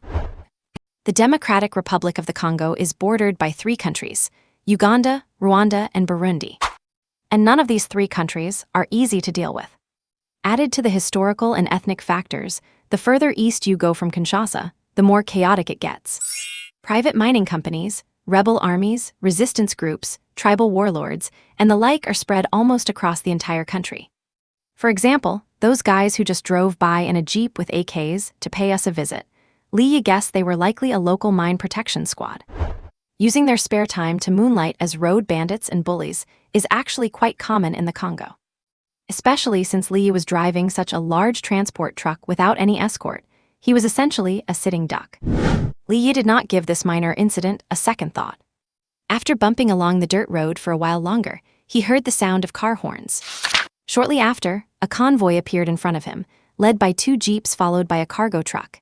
A: The Democratic Republic of the Congo is bordered by 3 countries, Uganda, Rwanda, and Burundi. And none of these 3 countries are easy to deal with. Added to the historical and ethnic factors, the further east you go from Kinshasa, the more chaotic it gets. Private mining companies, rebel armies, resistance groups, tribal warlords, and the like are spread almost across the entire country. For example, those guys who just drove by in a jeep with AKs to pay us a visit, Lee guessed they were likely a local mine protection squad. Using their spare time to moonlight as road bandits and bullies is actually quite common in the Congo. Especially since Lee was driving such a large transport truck without any escort, he was essentially a sitting duck. Lee did not give this minor incident a second thought. After bumping along the dirt road for a while longer, he heard the sound of car horns. Shortly after, a convoy appeared in front of him, led by 2 jeeps followed by a cargo truck.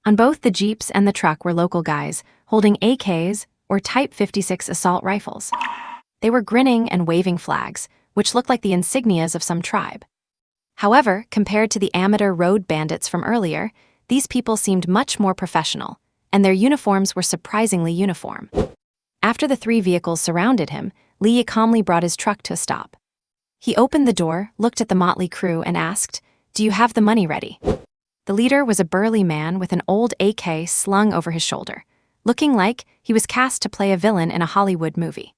A: On both the jeeps and the truck were local guys, holding AKs, or Type 56 assault rifles. They were grinning and waving flags, which looked like the insignias of some tribe. However, compared to the amateur road bandits from earlier, these people seemed much more professional, and their uniforms were surprisingly uniform. After the 3 vehicles surrounded him, Lee calmly brought his truck to a stop. He opened the door, looked at the motley crew, and asked, "Do you have the money ready?" The leader was a burly man with an old AK slung over his shoulder, looking like he was cast to play a villain in a Hollywood movie.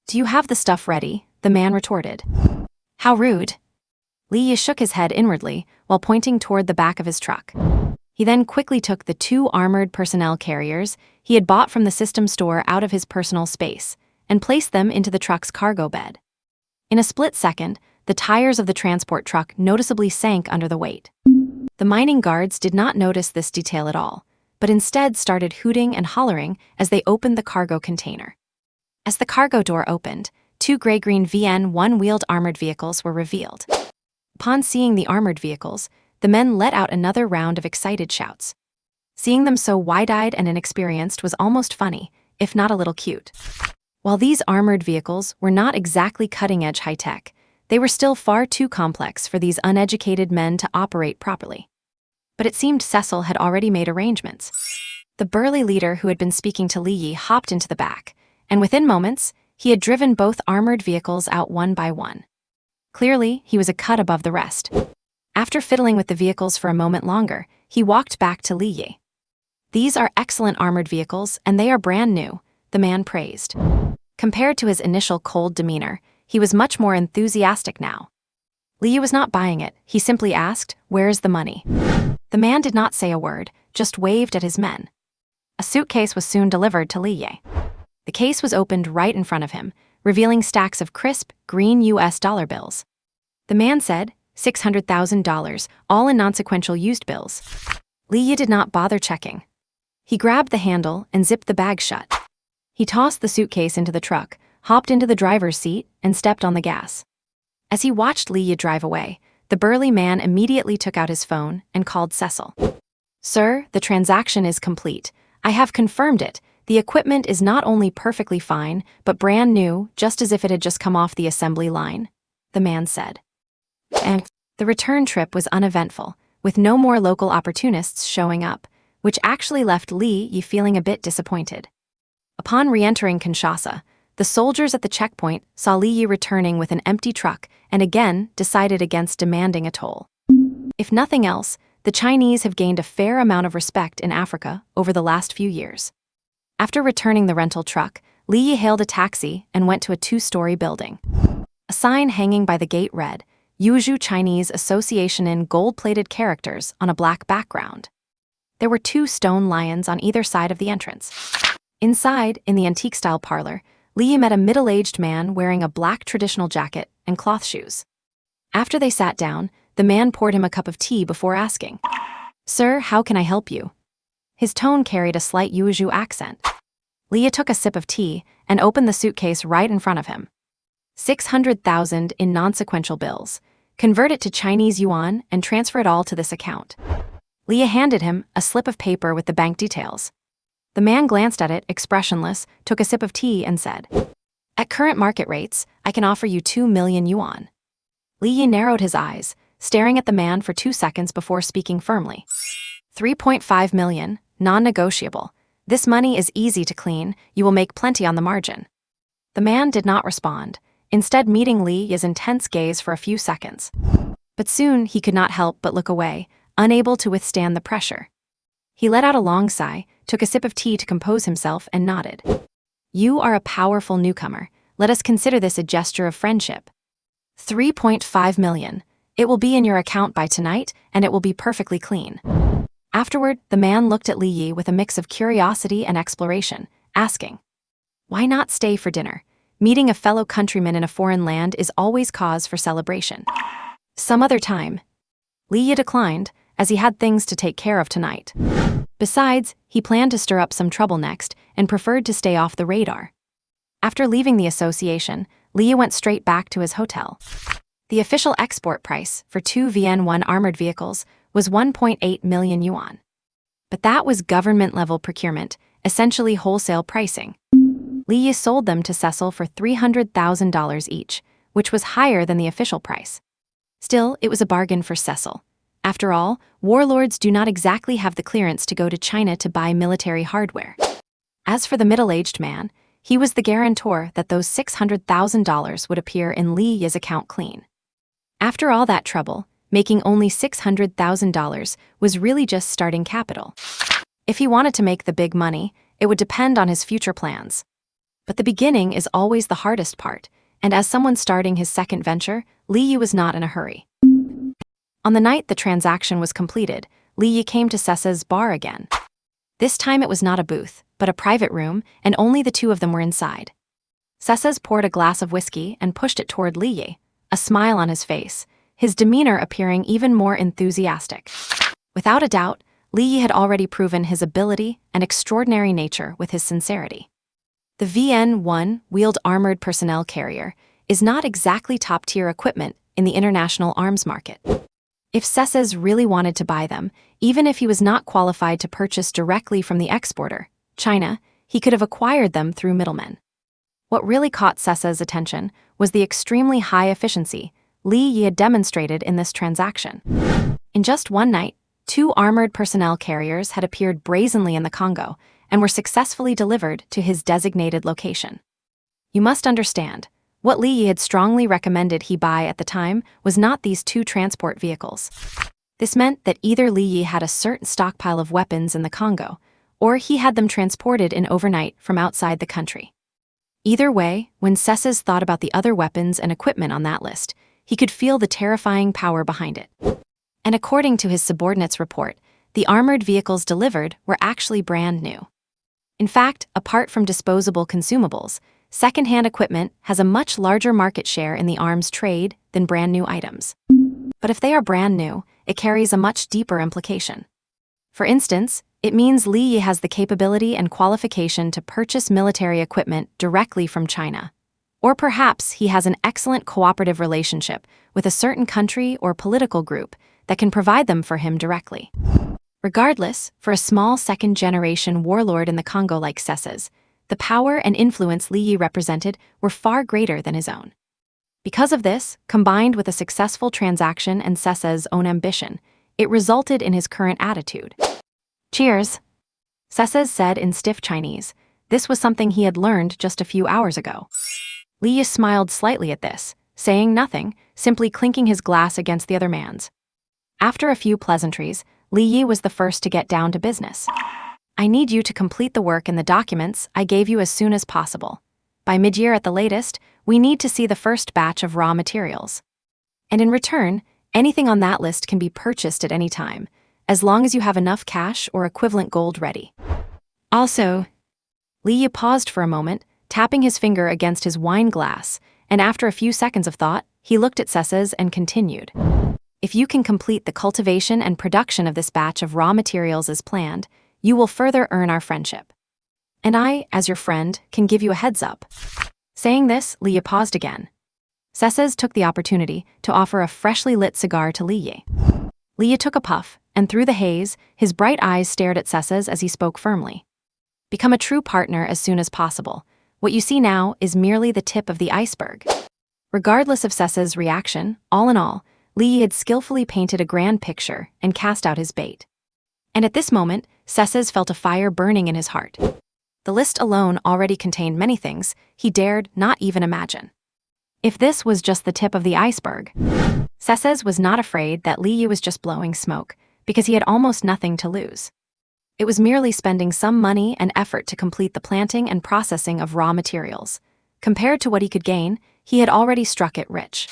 A: "Do you have the stuff ready?" the man retorted. "How rude." Lee shook his head inwardly while pointing toward the back of his truck. He then quickly took the 2 armored personnel carriers he had bought from the system store out of his personal space and placed them into the truck's cargo bed. In a split second, the tires of the transport truck noticeably sank under the weight. The mining guards did not notice this detail at all, but instead started hooting and hollering as they opened the cargo container. As the cargo door opened, 2 gray-green VN one-wheeled armored vehicles were revealed. Upon seeing the armored vehicles, the men let out another round of excited shouts. Seeing them so wide-eyed and inexperienced was almost funny, if not a little cute. While these armored vehicles were not exactly cutting-edge high-tech, they were still far too complex for these uneducated men to operate properly. But it seemed Cecil had already made arrangements. The burly leader who had been speaking to Lee hopped into the back, and within moments, he had driven both armored vehicles out one by one. Clearly, he was a cut above the rest. After fiddling with the vehicles for a moment longer, he walked back to Lee. "These are excellent armored vehicles, and they are brand new," the man praised. Compared to his initial cold demeanor, he was much more enthusiastic now. Lee was not buying it. He simply asked, "Where's the money?" The man did not say a word, just waved at his men. A suitcase was soon delivered to Lee. The case was opened right in front of him, revealing stacks of crisp, green US dollar bills. The man said, $600,000, all in non-sequential used bills. Lee did not bother checking. He grabbed the handle and zipped the bag shut. He tossed the suitcase into the truck, hopped into the driver's seat, and stepped on the gas. As he watched Lee drive away, the burly man immediately took out his phone and called Cecil. "Sir, the transaction is complete. I have confirmed it. The equipment is not only perfectly fine, but brand new, just as if it had just come off the assembly line," the man said. And the return trip was uneventful, with no more local opportunists showing up, which actually left Lee feeling a bit disappointed. Upon re-entering Kinshasa, the soldiers at the checkpoint saw Lee returning with an empty truck and again decided against demanding a toll. If nothing else, the Chinese have gained a fair amount of respect in Africa over the last few years. After returning the rental truck, Lee hailed a taxi and went to a 2-story building. A sign hanging by the gate read, "Yuzhou Chinese Association" in gold-plated characters on a black background. There were 2 stone lions on either side of the entrance. Inside, in the antique-style parlor, Lee met a middle-aged man wearing a black traditional jacket and cloth shoes. After they sat down, the man poured him a cup of tea before asking, "Sir, how can I help you?" His tone carried a slight Yuzhou accent. Lee took a sip of tea and opened the suitcase right in front of him. 600,000 in non-sequential bills. Convert it to Chinese yuan and transfer it all to this account. Lee handed him a slip of paper with the bank details. The man glanced at it, expressionless, took a sip of tea and said, "At current market rates, I can offer you 2 million yuan." Lee narrowed his eyes, staring at the man for 2 seconds before speaking firmly. 3.5 million, non-negotiable. This money is easy to clean, you will make plenty on the margin." The man did not respond, instead meeting Lee's intense gaze for a few seconds. But soon he could not help but look away, unable to withstand the pressure. He let out a long sigh, took a sip of tea to compose himself, and nodded. "You are a powerful newcomer. Let us consider this a gesture of friendship. 3.5 million. It will be in your account by tonight, and it will be perfectly clean." Afterward, the man looked at Li Yi with a mix of curiosity and exploration, asking, "Why not stay for dinner? Meeting a fellow countryman in a foreign land is always cause for celebration." "Some other time." Li Yi declined, as he had things to take care of tonight. Besides, he planned to stir up some trouble next and preferred to stay off the radar. After leaving the association, Li Yi went straight back to his hotel. The official export price for 2 VN1 armored vehicles was 1.8 million yuan. But that was government-level procurement, essentially wholesale pricing. Li Yi sold them to Cecil for $300,000 each, which was higher than the official price. Still, it was a bargain for Cecil. After all, warlords do not exactly have the clearance to go to China to buy military hardware. As for the middle-aged man, he was the guarantor that those $600,000 would appear in Li Yi's account clean. After all that trouble, making only $600,000 was really just starting capital. If he wanted to make the big money, it would depend on his future plans. But the beginning is always the hardest part, and as someone starting his second venture, Li Yi was not in a hurry. On the night the transaction was completed, Li Yi came to Cecil's bar again. This time it was not a booth, but a private room, and only the two of them were inside. Cecil poured a glass of whiskey and pushed it toward Li Yi, a smile on his face, his demeanor appearing even more enthusiastic. Without a doubt, Li Yi had already proven his ability and extraordinary nature with his sincerity. The VN-1 wheeled armored personnel carrier is not exactly top-tier equipment in the international arms market. If Cecil really wanted to buy them, even if he was not qualified to purchase directly from the exporter, China, he could have acquired them through middlemen. What really caught Cecil's attention was the extremely high efficiency Li Yi had demonstrated in this transaction. In just one night, 2 armored personnel carriers had appeared brazenly in the Congo and were successfully delivered to his designated location. You must understand, what Li Yi had strongly recommended he buy at the time was not these 2 transport vehicles. This meant that either Li Yi had a certain stockpile of weapons in the Congo, or he had them transported in overnight from outside the country. Either way, when Cecil thought about the other weapons and equipment on that list, he could feel the terrifying power behind it. And according to his subordinate's report, the armored vehicles delivered were actually brand new. In fact, apart from disposable consumables, second-hand equipment has a much larger market share in the arms trade than brand-new items. But if they are brand new, it carries a much deeper implication. For instance, it means Li Yi has the capability and qualification to purchase military equipment directly from China. Or perhaps he has an excellent cooperative relationship with a certain country or political group that can provide them for him directly. Regardless, for a small second-generation warlord in the Congo like Cecil's, the power and influence Li Yi represented were far greater than his own. Because of this, combined with a successful transaction and Cecil's own ambition, it resulted in his current attitude. "Cheers," Cecil said in stiff Chinese. This was something he had learned just a few hours ago. Li Yi smiled slightly at this, saying nothing, simply clinking his glass against the other man's. After a few pleasantries, Li Yi was the first to get down to business. "I need you to complete the work in the documents I gave you as soon as possible. By mid-year at the latest, we need to see the first batch of raw materials. And in return, anything on that list can be purchased at any time, as long as you have enough cash or equivalent gold ready. Also," Li Yi paused for a moment, tapping his finger against his wine glass, and after a few seconds of thought, he looked at Cecil and continued. "If you can complete the cultivation and production of this batch of raw materials as planned, you will further earn our friendship. And I, as your friend, can give you a heads up." Saying this, Li Yi paused again. Cecil took the opportunity to offer a freshly lit cigar to Li Yi. Li Yi took a puff, and through the haze, his bright eyes stared at Cecil as he spoke firmly. "Become a true partner as soon as possible. What you see now is merely the tip of the iceberg." Regardless of Cecil's reaction, all in all, Li Yi had skillfully painted a grand picture and cast out his bait. And at this moment, Cecil felt a fire burning in his heart. The list alone already contained many things he dared not even imagine. If this was just the tip of the iceberg, Sesses was not afraid that Li Yu was just blowing smoke, because he had almost nothing to lose. It was merely spending some money and effort to complete the planting and processing of raw materials. Compared to what he could gain, he had already struck it rich.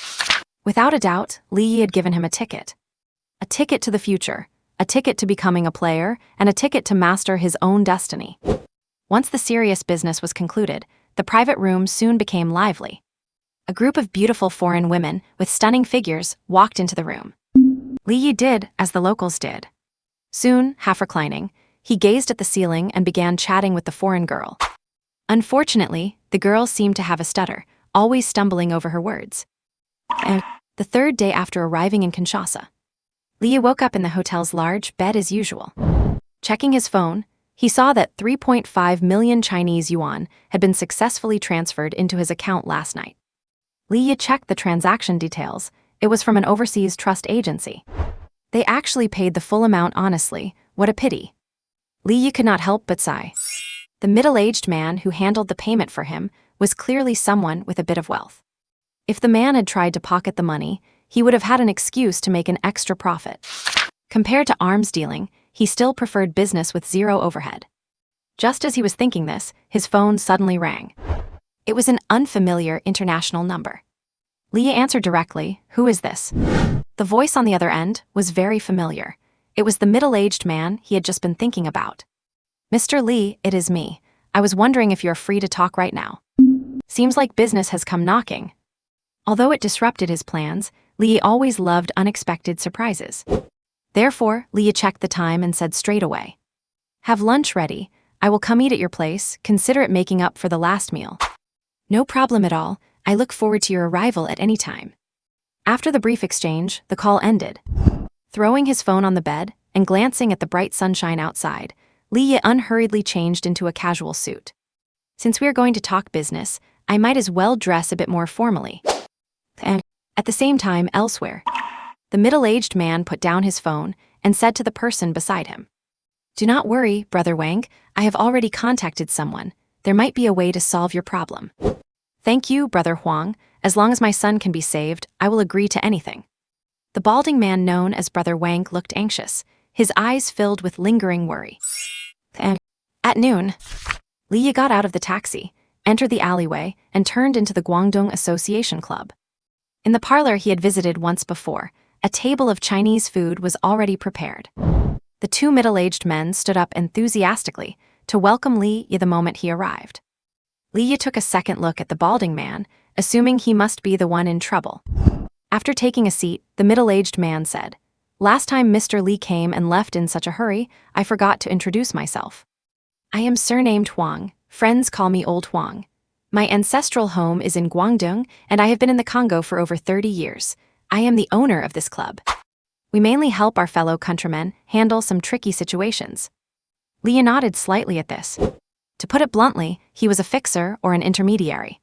A: Without a doubt, Li Yi had given him a ticket. A ticket to the future, a ticket to becoming a player, and a ticket to master his own destiny. Once the serious business was concluded, the private room soon became lively. A group of beautiful foreign women with stunning figures walked into the room. Li Yi did as the locals did. Soon, half reclining, he gazed at the ceiling and began chatting with the foreign girl. Unfortunately, the girl seemed to have a stutter, always stumbling over her words. And the third day after arriving in Kinshasa, Li Yi woke up in the hotel's large bed as usual. Checking his phone, he saw that 3.5 million Chinese yuan had been successfully transferred into his account last night. Li Yi checked the transaction details. It was from an overseas trust agency. They actually paid the full amount honestly. What a pity. Li Yi could not help but sigh. The middle-aged man who handled the payment for him was clearly someone with a bit of wealth. If the man had tried to pocket the money, he would have had an excuse to make an extra profit. Compared to arms dealing, he still preferred business with zero overhead. Just as he was thinking this, his phone suddenly rang. It was an unfamiliar international number. Li Yi answered directly, "Who is this?" The voice on the other end was very familiar. It was the middle-aged man he had just been thinking about. "Mr. Li, it is me. I was wondering if you're free to talk right now. Seems like business has come knocking." Although it disrupted his plans, Li Yi always loved unexpected surprises. Therefore, Li Yi checked the time and said straight away, "Have lunch ready. I will come eat at your place. Consider it making up for the last meal." "No problem at all. I look forward to your arrival at any time." After the brief exchange, the call ended. Throwing his phone on the bed and glancing at the bright sunshine outside, Li Yi unhurriedly changed into a casual suit. "Since we are going to talk business, I might as well dress a bit more formally." And at the same time, elsewhere, the middle-aged man put down his phone and said to the person beside him, "Do not worry, Brother Wang, I have already contacted someone. There might be a way to solve your problem." "Thank you, Brother Huang. As long as my son can be saved, I will agree to anything." The balding man known as Brother Wang looked anxious, his eyes filled with lingering worry. And at noon, Li Yi got out of the taxi, entered the alleyway, and turned into the Guangdong Association Club. In the parlor he had visited once before, a table of Chinese food was already prepared. The two middle-aged men stood up enthusiastically to welcome Li Yi the moment he arrived. Li Yi took a second look at the balding man, assuming he must be the one in trouble. After taking a seat, the middle-aged man said, "Last time Mr. Li came and left in such a hurry, I forgot to introduce myself. I am surnamed Huang. Friends call me Old Huang. My ancestral home is in Guangdong, and I have been in the Congo for over 30 years. I am the owner of this club. We mainly help our fellow countrymen handle some tricky situations." Li Yi nodded slightly at this. To put it bluntly, he was a fixer or an intermediary.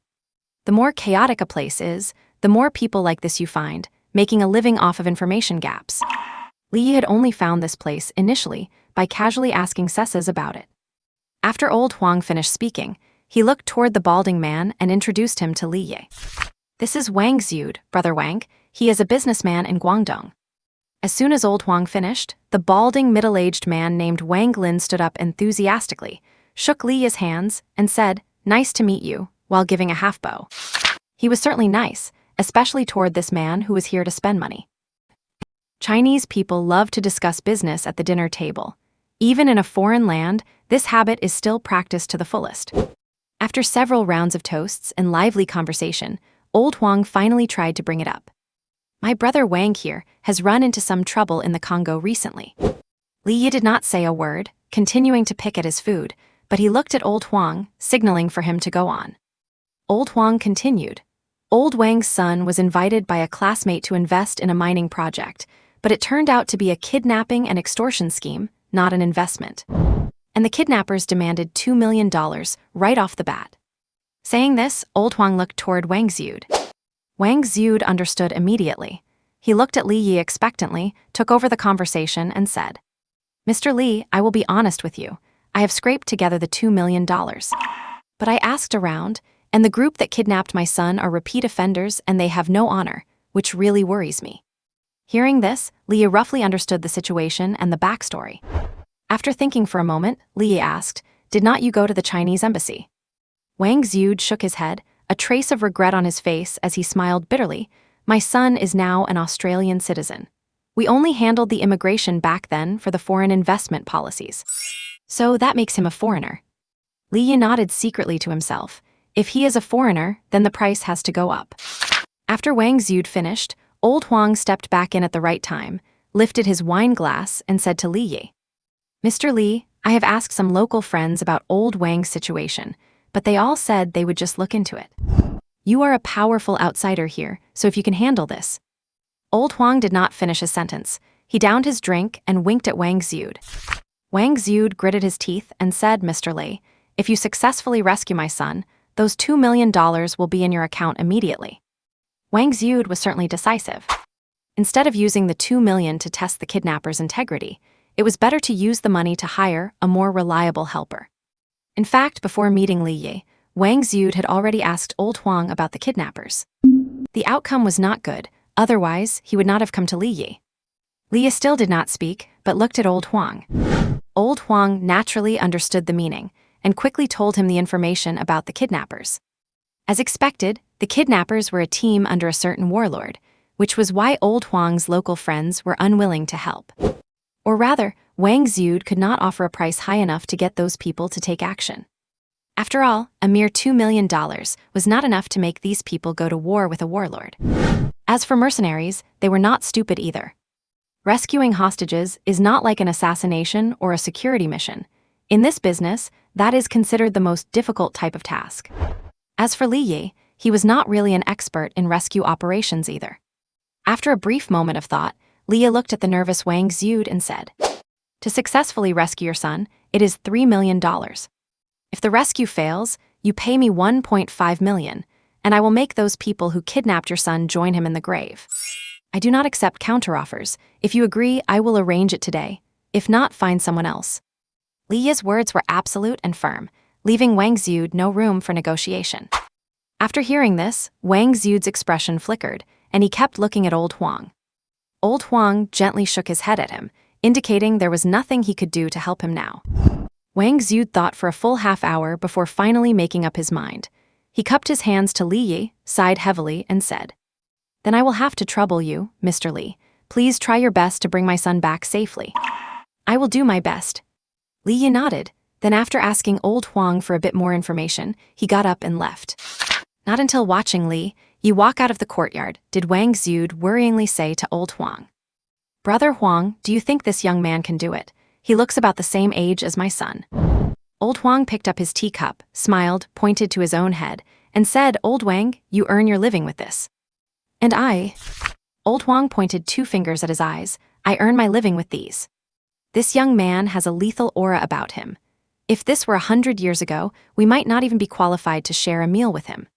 A: The more chaotic a place is, the more people like this you find, making a living off of information gaps. Li Yi had only found this place initially by casually asking Sesses about it. After Old Huang finished speaking, he looked toward the balding man and introduced him to Li Yi. "This is Wang Ziyud, Brother Wang. He is a businessman in Guangdong." As soon as Old Huang finished, the balding middle-aged man named Wang Lin stood up enthusiastically, shook Li Yi's hands, and said, "Nice to meet you," while giving a half bow. He was certainly nice, especially toward this man who was here to spend money. Chinese people love to discuss business at the dinner table. Even in a foreign land, this habit is still practiced to the fullest. After several rounds of toasts and lively conversation, Old Huang finally tried to bring it up. "My brother Wang here has run into some trouble in the Congo recently." Li Yi did not say a word, continuing to pick at his food, but he looked at Old Huang, signaling for him to go on. Old Huang continued. "Old Wang's son was invited by a classmate to invest in a mining project, but it turned out to be a kidnapping and extortion scheme, not an investment. And the kidnappers demanded $2 million right off the bat." Saying this, Old Huang looked toward Wang Ziyud. Wang Ziyud understood immediately. He looked at Li Yi expectantly, took over the conversation, and said, "Mr. Li, I will be honest with you. I have scraped together the $2 million. But I asked around, And the group that kidnapped my son are repeat offenders and they have no honor, which really worries me. Hearing this, Leah roughly understood the situation and the backstory. After thinking for a moment, Leah asked, "Did not you go to the Chinese embassy?" Wang Ziyud shook his head, a trace of regret on his face as he smiled bitterly. "My son is now an Australian citizen. We only handled the immigration back then for the foreign investment policies. So that makes him a foreigner." Leah nodded secretly to himself. If he is a foreigner, then the price has to go up. After Wang Ziyud finished, Old Huang stepped back in at the right time, lifted his wine glass, and said to Li Yi, "Mr. Li, I have asked some local friends about Old Wang's situation, but they all said they would just look into it. You are a powerful outsider here, so if you can handle this." Old Huang did not finish his sentence. He downed his drink and winked at Wang Ziyud. Wang Ziyud gritted his teeth and said, "Mr. Li, if you successfully rescue my son, those $2 million will be in your account immediately." Wang Ziyud was certainly decisive. Instead of using the $2 million to test the kidnapper's integrity, it was better to use the money to hire a more reliable helper. In fact, before meeting Li Yi, Wang Ziyud had already asked Old Huang about the kidnappers. The outcome was not good, otherwise he would not have come to Li Yi. Li Yi still did not speak, but looked at Old Huang. Old Huang naturally understood the meaning, and quickly told him the information about the kidnappers. As expected, the kidnappers were a team under a certain warlord, which was why Old Huang's local friends were unwilling to help. Or rather, Wang Ziyud could not offer a price high enough to get those people to take action. After all, a mere $2 million was not enough to make these people go to war with a warlord. As for mercenaries, they were not stupid either. Rescuing hostages is not like an assassination or a security mission. In this business, that is considered the most difficult type of task. As for Li Yi, he was not really an expert in rescue operations either. After a brief moment of thought, Leah looked at the nervous Wang Ziyud and said, "To successfully rescue your son, it is $3 million. If the rescue fails, you pay me $1.5 million, and I will make those people who kidnapped your son join him in the grave. I do not accept counteroffers. If you agree, I will arrange it today. If not, find someone else." Leah's words were absolute and firm, leaving Wang Ziyud no room for negotiation. After hearing this, Wang Ziyud's expression flickered, and he kept looking at Old Huang. Old Huang gently shook his head at him, indicating there was nothing he could do to help him now. Wang Ziyud thought for a full half-hour before finally making up his mind. He cupped his hands to Li Yi, sighed heavily, and said, "Then I will have to trouble you, Mr. Li. Please try your best to bring my son back safely." "I will do my best." Li Yi nodded. Then after asking Old Huang for a bit more information, he got up and left. Not until watching Li Yi walk out of the courtyard did Wang Ziyud worryingly say to Old Huang, "Brother Huang, do you think this young man can do it? He looks about the same age as my son." Old Huang picked up his teacup, smiled, pointed to his own head, and said, "Old Wang, you earn your living with this." "And I?" Old Huang pointed 2 fingers at his eyes. "I earn my living with these." This young man has a lethal aura about him. If this were 100 years ago, we might not even be qualified to share a meal with him.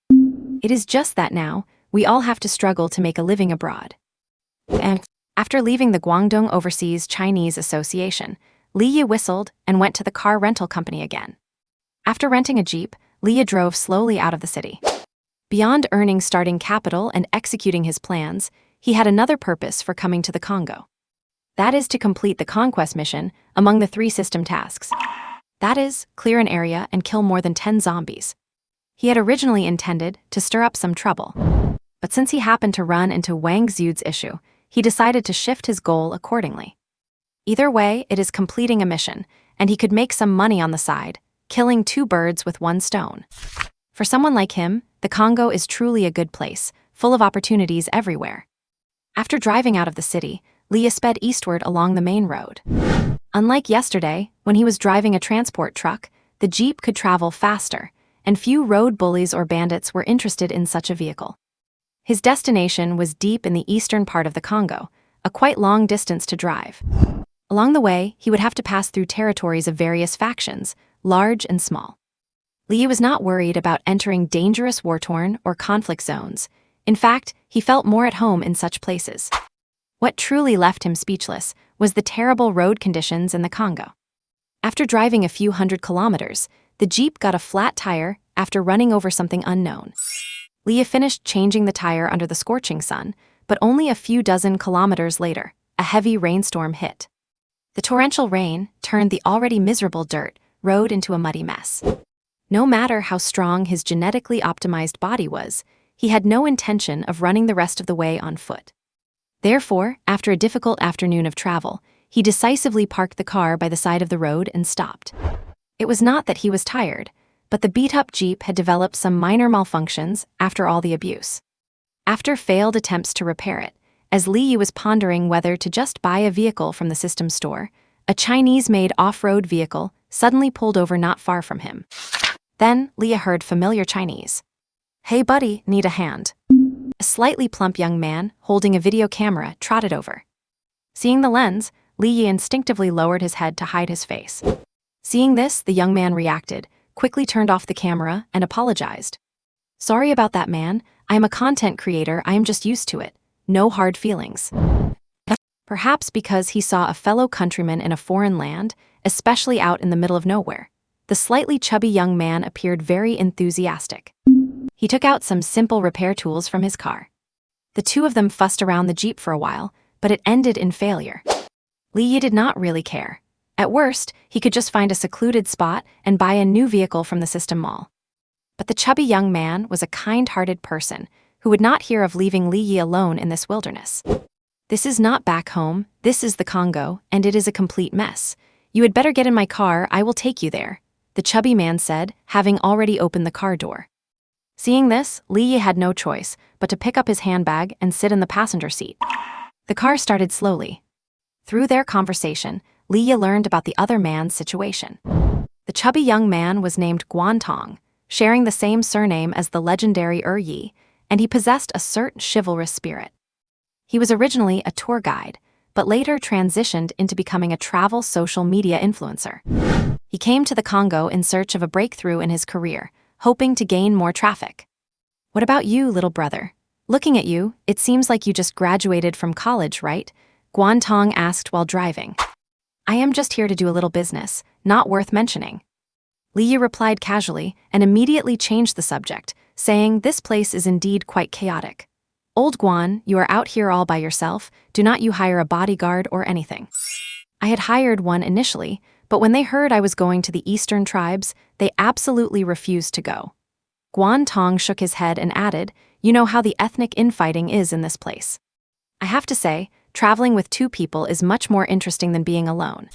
A: It is just that now, we all have to struggle to make a living abroad. And after leaving the Guangdong Overseas Chinese Association, Li Yi whistled and went to the car rental company again. After renting a Jeep, Li Yi drove slowly out of the city. Beyond earning starting capital and executing his plans, he had another purpose for coming to the Congo. That is to complete the conquest mission among the 3 system tasks. That is, clear an area and kill more than 10 zombies. He had originally intended to stir up some trouble, but since he happened to run into Wang Ziyud's issue, he decided to shift his goal accordingly. Either way, it is completing a mission, and he could make some money on the side, killing 2 birds with 1 stone. For someone like him, the Congo is truly a good place, full of opportunities everywhere. After driving out of the city, Leah sped eastward along the main road. Unlike yesterday, when he was driving a transport truck, the Jeep could travel faster, and few road bullies or bandits were interested in such a vehicle. His destination was deep in the eastern part of the Congo, a quite long distance to drive. Along the way, he would have to pass through territories of various factions, large and small. Li was not worried about entering dangerous war-torn or conflict zones. In fact, he felt more at home in such places. What truly left him speechless was the terrible road conditions in the Congo. After driving a few hundred kilometers, the Jeep got a flat tire after running over something unknown. Leah finished changing the tire under the scorching sun, but only a few dozen kilometers later, a heavy rainstorm hit. The torrential rain turned the already miserable dirt road into a muddy mess. No matter how strong his genetically optimized body was, he had no intention of running the rest of the way on foot. Therefore, after a difficult afternoon of travel, he decisively parked the car by the side of the road and stopped. It was not that he was tired, but the beat-up Jeep had developed some minor malfunctions after all the abuse. After failed attempts to repair it, as Li was pondering whether to just buy a vehicle from the system store, a Chinese-made off-road vehicle suddenly pulled over not far from him. Then, Leah heard familiar Chinese. "Hey buddy, need a hand?" A slightly plump young man, holding a video camera, trotted over. Seeing the lens, Li instinctively lowered his head to hide his face. Seeing this, the young man reacted, quickly turned off the camera, and apologized. "Sorry about that, man. I am a content creator, I am just used to it. No hard feelings." Perhaps because he saw a fellow countryman in a foreign land, especially out in the middle of nowhere, the slightly chubby young man appeared very enthusiastic. He took out some simple repair tools from his car. The two of them fussed around the Jeep for a while, but it ended in failure. Li did not really care. At worst, he could just find a secluded spot and buy a new vehicle from the system mall. But the chubby young man was a kind-hearted person who would not hear of leaving Li alone in this wilderness. "This is not back home, this is the Congo, and it is a complete mess. You had better get in my car, I will take you there," the chubby man said, having already opened the car door. Seeing this, Li had no choice but to pick up his handbag and sit in the passenger seat. The car started slowly. Through their conversation, Li learned about the other man's situation. The chubby young man was named Guantong, sharing the same surname as the legendary Yi, and he possessed a certain chivalrous spirit. He was originally a tour guide, but later transitioned into becoming a travel social media influencer. He came to the Congo in search of a breakthrough in his career, hoping to gain more traffic. "What about you, little brother? Looking at you, it seems like you just graduated from college, right?" Guantong asked while driving. "I am just here to do a little business, not worth mentioning." Li replied casually and immediately changed the subject, saying, "This place is indeed quite chaotic. Old Guan, you are out here all by yourself, do not you hire a bodyguard or anything." "I had hired one initially, but when they heard I was going to the eastern tribes, they absolutely refused to go." Guantong shook his head and added, "You know how the ethnic infighting is in this place. I have to say, traveling with two people is much more interesting than being alone."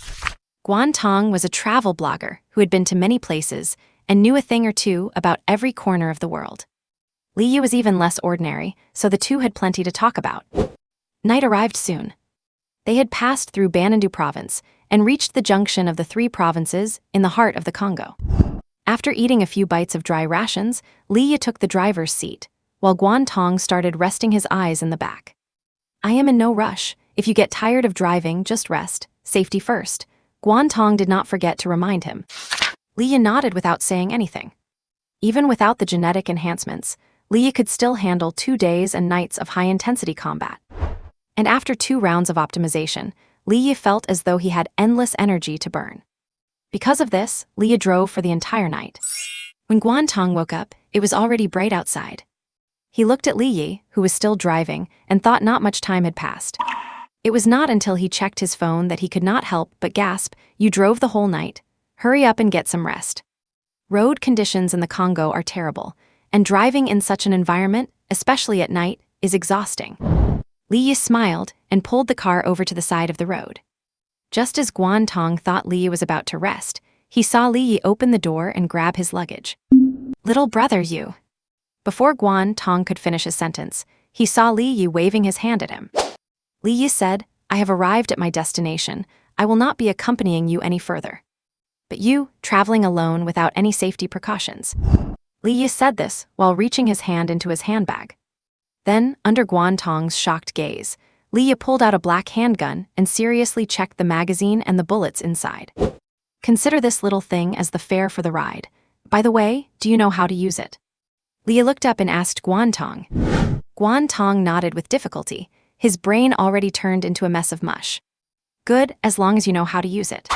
A: Guantong was a travel blogger who had been to many places and knew a thing or two about every corner of the world. Li was even less ordinary, so the two had plenty to talk about. Night arrived soon. They had passed through Banandu province and reached the junction of the three provinces in the heart of the Congo. After eating a few bites of dry rations, Li took the driver's seat, while Guantong started resting his eyes in the back. "I am in no rush. If you get tired of driving, just rest. Safety first," Guantong did not forget to remind him. Li nodded without saying anything. Even without the genetic enhancements, Li could still handle 2 days and nights of high-intensity combat. And after 2 rounds of optimization, Li felt as though he had endless energy to burn. Because of this, Li drove for the entire night. When Guantong woke up, it was already bright outside. He looked at Li, who was still driving, and thought not much time had passed. It was not until he checked his phone that he could not help but gasp, "You drove the whole night. Hurry up and get some rest." Road conditions in the Congo are terrible, and driving in such an environment, especially at night, is exhausting. Li smiled and pulled the car over to the side of the road. Just as Guantong thought Li was about to rest, he saw Li open the door and grab his luggage. "Little brother, you." Before Guantong could finish his sentence, he saw Li waving his hand at him. Li said, "I have arrived at my destination. I will not be accompanying you any further." "But you, traveling alone without any safety precautions." Li said this while reaching his hand into his handbag. Then, under Guantong's shocked gaze, Li pulled out a black handgun and seriously checked the magazine and the bullets inside. "Consider this little thing as the fare for the ride. By the way, do you know how to use it?" Li looked up and asked Guantong. Guantong nodded with difficulty, his brain already turned into a mess of mush. "Good, as long as you know how to use it."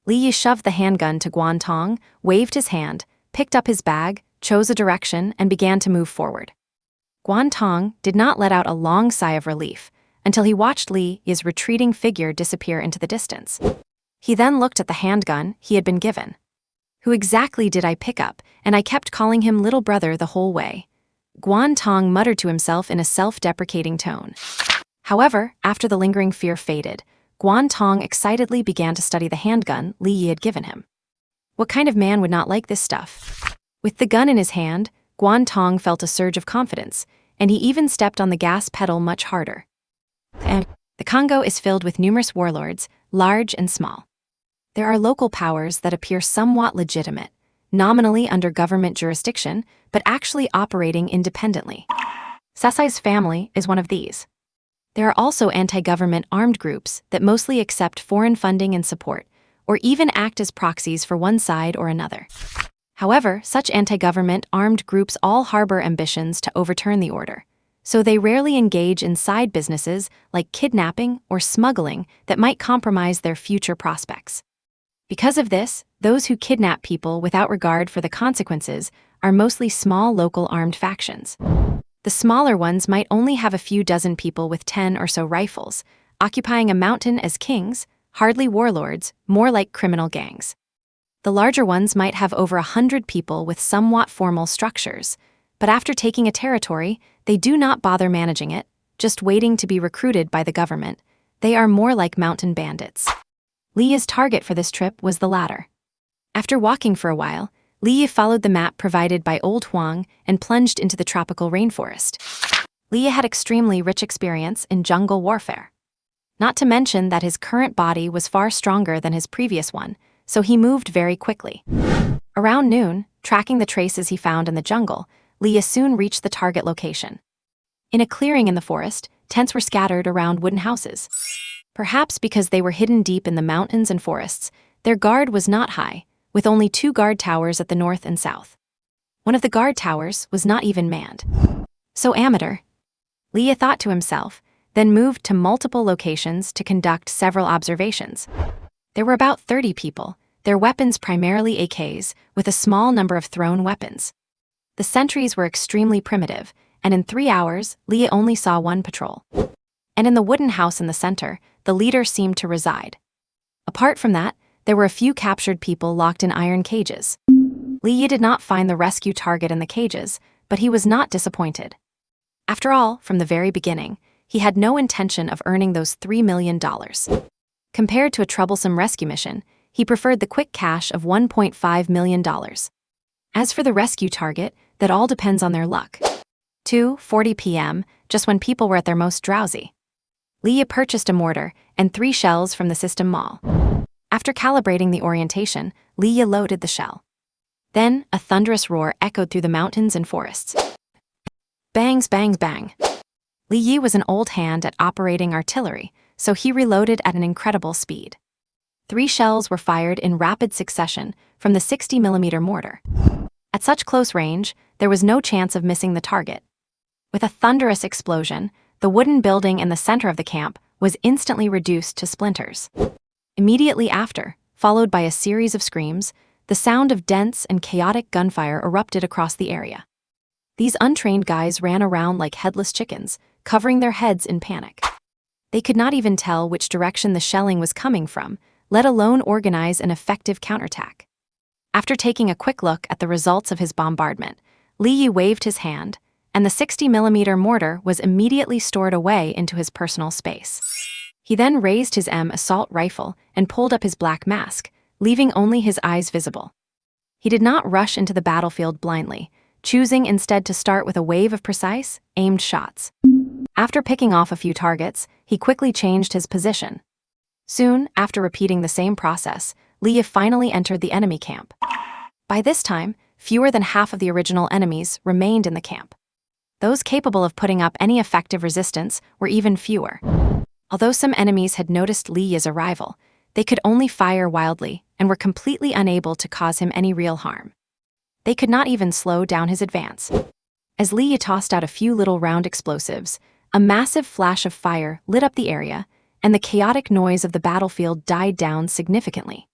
A: Li shoved the handgun to Guantong, waved his hand, picked up his bag, chose a direction, and began to move forward. Guan Tong did not let out a long sigh of relief until he watched Li Yi's retreating figure disappear into the distance. He then looked at the handgun he had been given. Who exactly did I pick up? And I kept calling him little brother the whole way. Guan Tong muttered to himself in a self-deprecating tone. However, after the lingering fear faded, Guan Tong excitedly began to study the handgun Li Yi had given him. What kind of man would not like this stuff? With the gun in his hand, Guan Tong felt a surge of confidence, and he even stepped on the gas pedal much harder. The Congo is filled with numerous warlords, large and small. There are local powers that appear somewhat legitimate, nominally under government jurisdiction, but actually operating independently. Sasai's family is one of these. There are also anti-government armed groups that mostly accept foreign funding and support, or even act as proxies for one side or another. However, such anti-government armed groups all harbor ambitions to overturn the order, so they rarely engage in side businesses like kidnapping or smuggling that might compromise their future prospects. Because of this, those who kidnap people without regard for the consequences are mostly small local armed factions. The smaller ones might only have a few dozen people with 10 or so rifles, occupying a mountain as kings, hardly warlords, more like criminal gangs. The larger ones might have over 100 people with somewhat formal structures, but after taking a territory, they do not bother managing it, just waiting to be recruited by the government. They are more like mountain bandits. Li Yi's target for this trip was the latter. After walking for a while, Li Yi followed the map provided by Old Huang and plunged into the tropical rainforest. Li Yi had extremely rich experience in jungle warfare. Not to mention that his current body was far stronger than his previous one, so he moved very quickly. Around noon, tracking the traces he found in the jungle, Li Yi soon reached the target location. In a clearing in the forest, tents were scattered around wooden houses. Perhaps because they were hidden deep in the mountains and forests, their guard was not high, with only 2 guard towers at the north and south. One of the guard towers was not even manned. So amateur, Li Yi thought to himself, then moved to multiple locations to conduct several observations. There were about 30 people, their weapons primarily AKs, with a small number of thrown weapons. The sentries were extremely primitive, and in 3 hours, Li Yi only saw 1 patrol. And in the wooden house in the center, the leader seemed to reside. Apart from that, there were a few captured people locked in iron cages. Li Yi did not find the rescue target in the cages, but he was not disappointed. After all, from the very beginning, he had no intention of earning those $3 million. Compared to a troublesome rescue mission, he preferred the quick cash of $1.5 million. As for the rescue target, that all depends on their luck. 2:40 p.m., just when people were at their most drowsy. Li Yi purchased a mortar and 3 shells from the System Mall. After calibrating the orientation, Li Yi loaded the shell. Then, a thunderous roar echoed through the mountains and forests. Bangs, bangs, bang. Li Yi was an old hand at operating artillery, so he reloaded at an incredible speed. 3 shells were fired in rapid succession from the 60mm mortar. At such close range, there was no chance of missing the target. With a thunderous explosion, the wooden building in the center of the camp was instantly reduced to splinters. Immediately after, followed by a series of screams, the sound of dense and chaotic gunfire erupted across the area. These untrained guys ran around like headless chickens, covering their heads in panic. They could not even tell which direction the shelling was coming from, let alone organize an effective counterattack. After taking a quick look at the results of his bombardment, Li Yi waved his hand, and the 60mm mortar was immediately stored away into his personal space. He then raised his M assault rifle and pulled up his black mask, leaving only his eyes visible. He did not rush into the battlefield blindly, choosing instead to start with a wave of precise, aimed shots. After picking off a few targets, he quickly changed his position. Soon, after repeating the same process, Li Yi finally entered the enemy camp. By this time, fewer than half of the original enemies remained in the camp. Those capable of putting up any effective resistance were even fewer. Although some enemies had noticed Li Yi's arrival, they could only fire wildly and were completely unable to cause him any real harm. They could not even slow down his advance. As Li Yi tossed out a few little round explosives, a massive flash of fire lit up the area, and the chaotic noise of the battlefield died down significantly.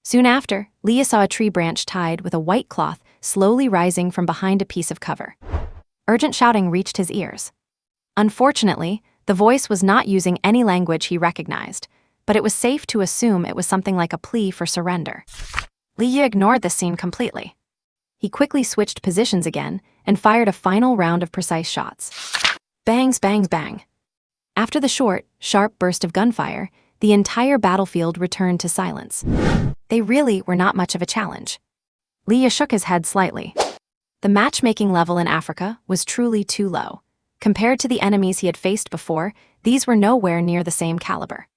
A: Soon after, Li Yi saw a tree branch tied with a white cloth slowly rising from behind a piece of cover. Urgent shouting reached his ears. Unfortunately, the voice was not using any language he recognized, but it was safe to assume it was something like a plea for surrender. Li Yi ignored this scene completely. He quickly switched positions again and fired a final round of precise shots. Bangs, bangs, bang. After the short, sharp burst of gunfire, the entire battlefield returned to silence. They really were not much of a challenge. Li Yi shook his head slightly. The matchmaking level in Africa was truly too low. Compared to the enemies he had faced before, these were nowhere near the same caliber.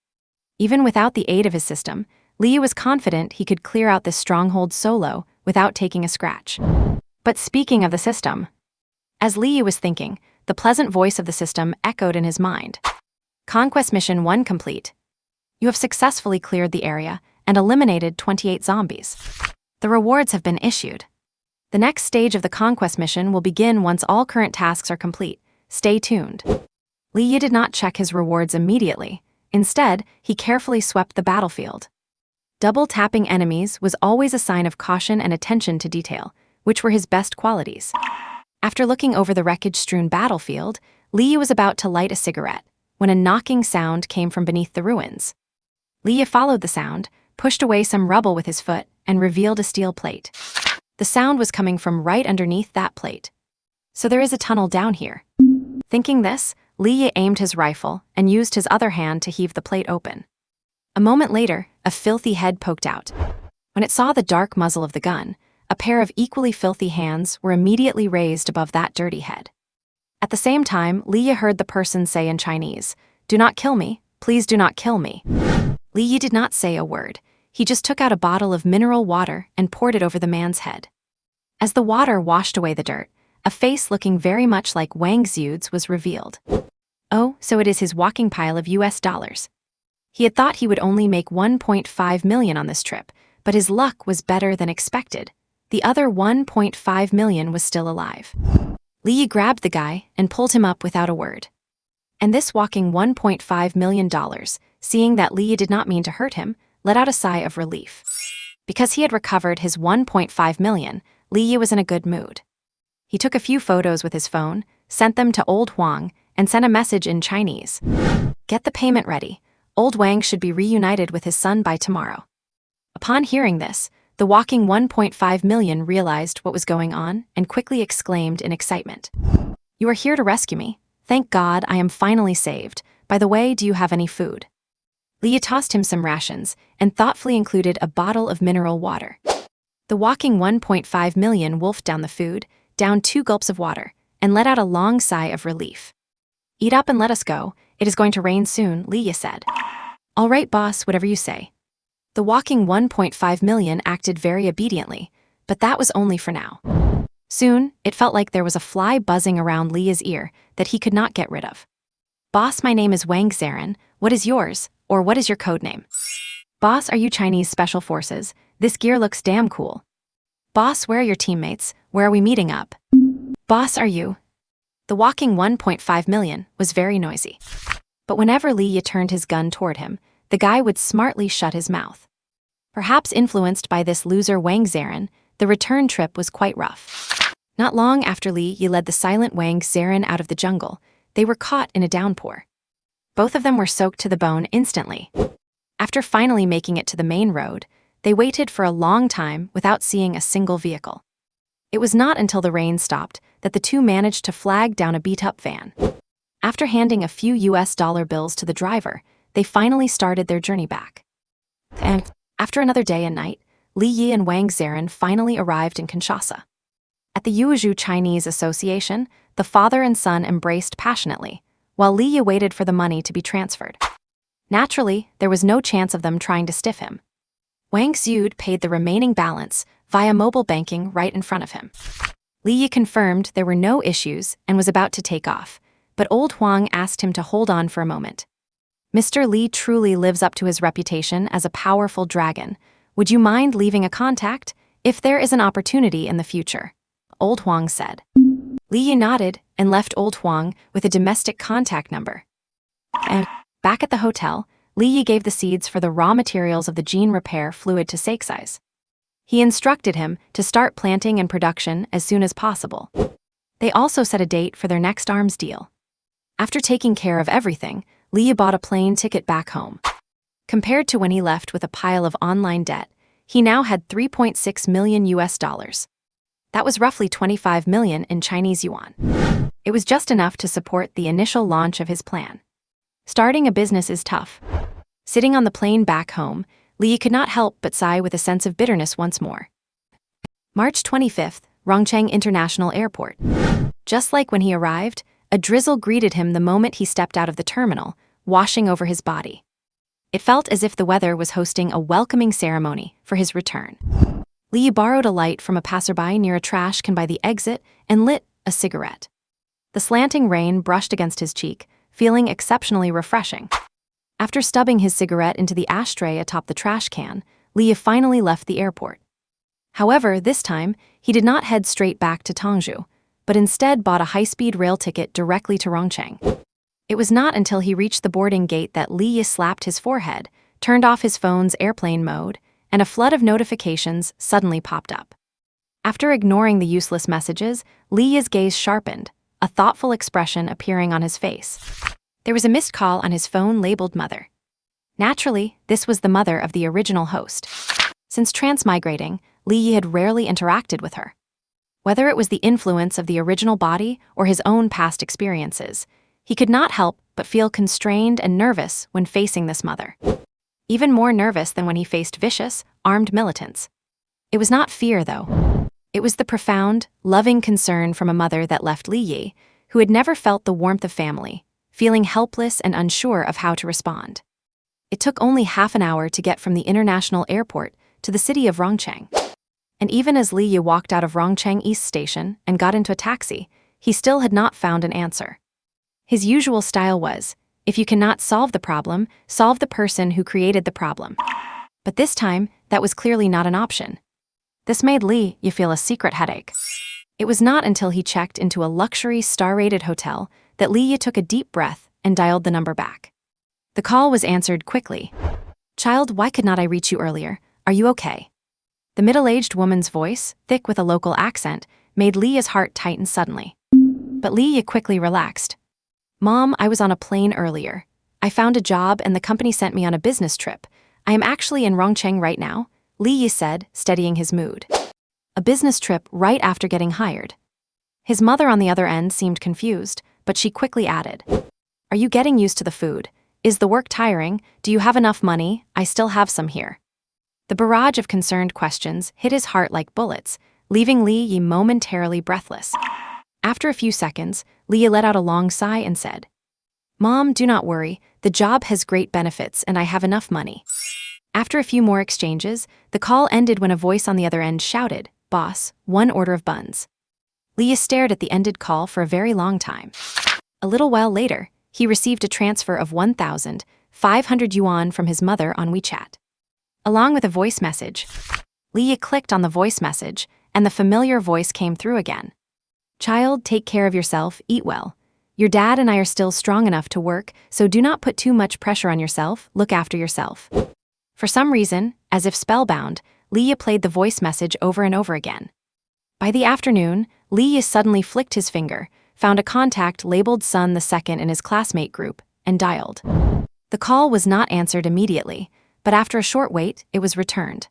A: Even without the aid of his system, Li Yi was confident he could clear out this stronghold solo without taking a scratch. But speaking of the system, as Li Yi was thinking, the pleasant voice of the system echoed in his mind. Conquest Mission 1 complete. You have successfully cleared the area and eliminated 28 zombies. The rewards have been issued. The next stage of the Conquest mission will begin once all current tasks are complete. Stay tuned. Li Yi did not check his rewards immediately. Instead, he carefully swept the battlefield. Double-tapping enemies was always a sign of caution and attention to detail, which were his best qualities. After looking over the wreckage-strewn battlefield, Li Yi was about to light a cigarette when a knocking sound came from beneath the ruins. Li Yi followed the sound, pushed away some rubble with his foot, and revealed a steel plate. The sound was coming from right underneath that plate. So there is a tunnel down here. Thinking this, Li Yi aimed his rifle and used his other hand to heave the plate open. A moment later, a filthy head poked out. When it saw the dark muzzle of the gun, a pair of equally filthy hands were immediately raised above that dirty head. At the same time, Li Yi heard the person say in Chinese, "Do not kill me, please do not kill me." Li Yi did not say a word. He just took out a bottle of mineral water and poured it over the man's head. As the water washed away the dirt, a face looking very much like Wang Xiu's was revealed. Oh, so it is his walking pile of US dollars. He had thought he would only make 1.5 million on this trip, but his luck was better than expected. The other 1.5 million was still alive. Li Yi grabbed the guy and pulled him up without a word. And this walking $1.5 million, seeing that Li Yi did not mean to hurt him, let out a sigh of relief. Because he had recovered his 1.5 million, Li Yi was in a good mood. He took a few photos with his phone, sent them to Old Huang, and sent a message in Chinese. Get the payment ready. Old Wang should be reunited with his son by tomorrow. Upon hearing this, the walking 1.5 million realized what was going on and quickly exclaimed in excitement. You are here to rescue me. Thank God I am finally saved. By the way, do you have any food? Li Yi tossed him some rations and thoughtfully included a bottle of mineral water. The walking 1.5 million wolfed down the food, downed 2 gulps of water, and let out a long sigh of relief. Eat up and let us go. It is going to rain soon, Li Yi said. All right, boss, whatever you say. The walking 1.5 million acted very obediently, but that was only for now. Soon, it felt like there was a fly buzzing around Li Yi's ear that he could not get rid of. Boss, my name is Wang Xiu. What is yours, or what is your code name? Boss, are you Chinese Special Forces? This gear looks damn cool. Boss, where are your teammates? Where are we meeting up? Boss, are you? The walking 1.5 million was very noisy. But whenever Li Yi turned his gun toward him, the guy would smartly shut his mouth. Perhaps influenced by this loser Wang Xiu, the return trip was quite rough. Not long after Li Yi led the silent Wang Xiu out of the jungle, they were caught in a downpour. Both of them were soaked to the bone instantly. After finally making it to the main road, they waited for a long time without seeing a single vehicle. It was not until the rain stopped that the two managed to flag down a beat-up van. After handing a few US dollar bills to the driver, they finally started their journey back. And after another day and night, Li Yi and Wang Xiu finally arrived in Kinshasa. At the Yuzhou Chinese Association, the father and son embraced passionately, while Li Yi waited for the money to be transferred. Naturally, there was no chance of them trying to stiff him. Wang Xiu paid the remaining balance via mobile banking right in front of him. Li Yi confirmed there were no issues and was about to take off, but Old Huang asked him to hold on for a moment. Mr. Li truly lives up to his reputation as a powerful dragon. Would you mind leaving a contact if there is an opportunity in the future? Old Huang said. Li Yi nodded and left Old Huang with a domestic contact number. And back at the hotel, Li Yi gave the seeds for the raw materials of the gene repair fluid to Seixai's. He instructed him to start planting and production as soon as possible. They also set a date for their next arms deal. After taking care of everything, Li bought a plane ticket back home. Compared to when he left with a pile of online debt, he now had 3.6 million US dollars. That was roughly 25 million in Chinese yuan. It was just enough to support the initial launch of his plan. Starting a business is tough. Sitting on the plane back home, Li could not help but sigh with a sense of bitterness once more. March 25th, Rongcheng International Airport. Just like when he arrived, a drizzle greeted him the moment he stepped out of the terminal, washing over his body. It felt as if the weather was hosting a welcoming ceremony for his return. Li borrowed a light from a passerby near a trash can by the exit and lit a cigarette. The slanting rain brushed against his cheek, feeling exceptionally refreshing. After stubbing his cigarette into the ashtray atop the trash can, Li finally left the airport. However, this time, he did not head straight back to Tongzhou, but instead bought a high-speed rail ticket directly to Rongcheng. It was not until he reached the boarding gate that Li slapped his forehead, turned off his phone's airplane mode, and a flood of notifications suddenly popped up. After ignoring the useless messages, Li's gaze sharpened, a thoughtful expression appearing on his face. There was a missed call on his phone labeled Mother. Naturally, this was the mother of the original host. Since transmigrating, Li had rarely interacted with her. Whether it was the influence of the original body or his own past experiences, he could not help but feel constrained and nervous when facing this mother. Even more nervous than when he faced vicious, armed militants. It was not fear, though. It was the profound, loving concern from a mother that left Li Yi, who had never felt the warmth of family, feeling helpless and unsure of how to respond. It took only half an hour to get from the international airport to the city of Rongcheng. And even as Li Yi walked out of Rongcheng East Station and got into a taxi, he still had not found an answer. His usual style was, if you cannot solve the problem, solve the person who created the problem. But this time, that was clearly not an option. This made Li Yi feel a secret headache. It was not until he checked into a luxury star-rated hotel that Li Yi took a deep breath and dialed the number back. The call was answered quickly. "Child, why could not I reach you earlier? Are you okay?" The middle-aged woman's voice, thick with a local accent, made Li Yi's heart tighten suddenly. But Li Yi quickly relaxed. "Mom, I was on a plane earlier. I found a job and the company sent me on a business trip. I am actually in Rongcheng right now," Li Yi said, steadying his mood. A business trip right after getting hired. His mother on the other end seemed confused, but she quickly added, "Are you getting used to the food? Is the work tiring? Do you have enough money? I still have some here." The barrage of concerned questions hit his heart like bullets, leaving Li Yi momentarily breathless. After a few seconds, Li Yi let out a long sigh and said, "Mom, do not worry, the job has great benefits and I have enough money." After a few more exchanges, the call ended when a voice on the other end shouted, "Boss, 1 order of buns." Li Yi stared at the ended call for a very long time. A little while later, he received a transfer of 1,500 yuan from his mother on WeChat. Along with a voice message, Li Yi clicked on the voice message, and the familiar voice came through again. "Child, take care of yourself, eat well. Your dad and I are still strong enough to work, so do not put too much pressure on yourself, look after yourself." For some reason, as if spellbound, Li Yi played the voice message over and over again. By the afternoon, Li Yi suddenly flicked his finger, found a contact labeled Sun II in his classmate group, and dialed. The call was not answered immediately, but after a short wait, it was returned.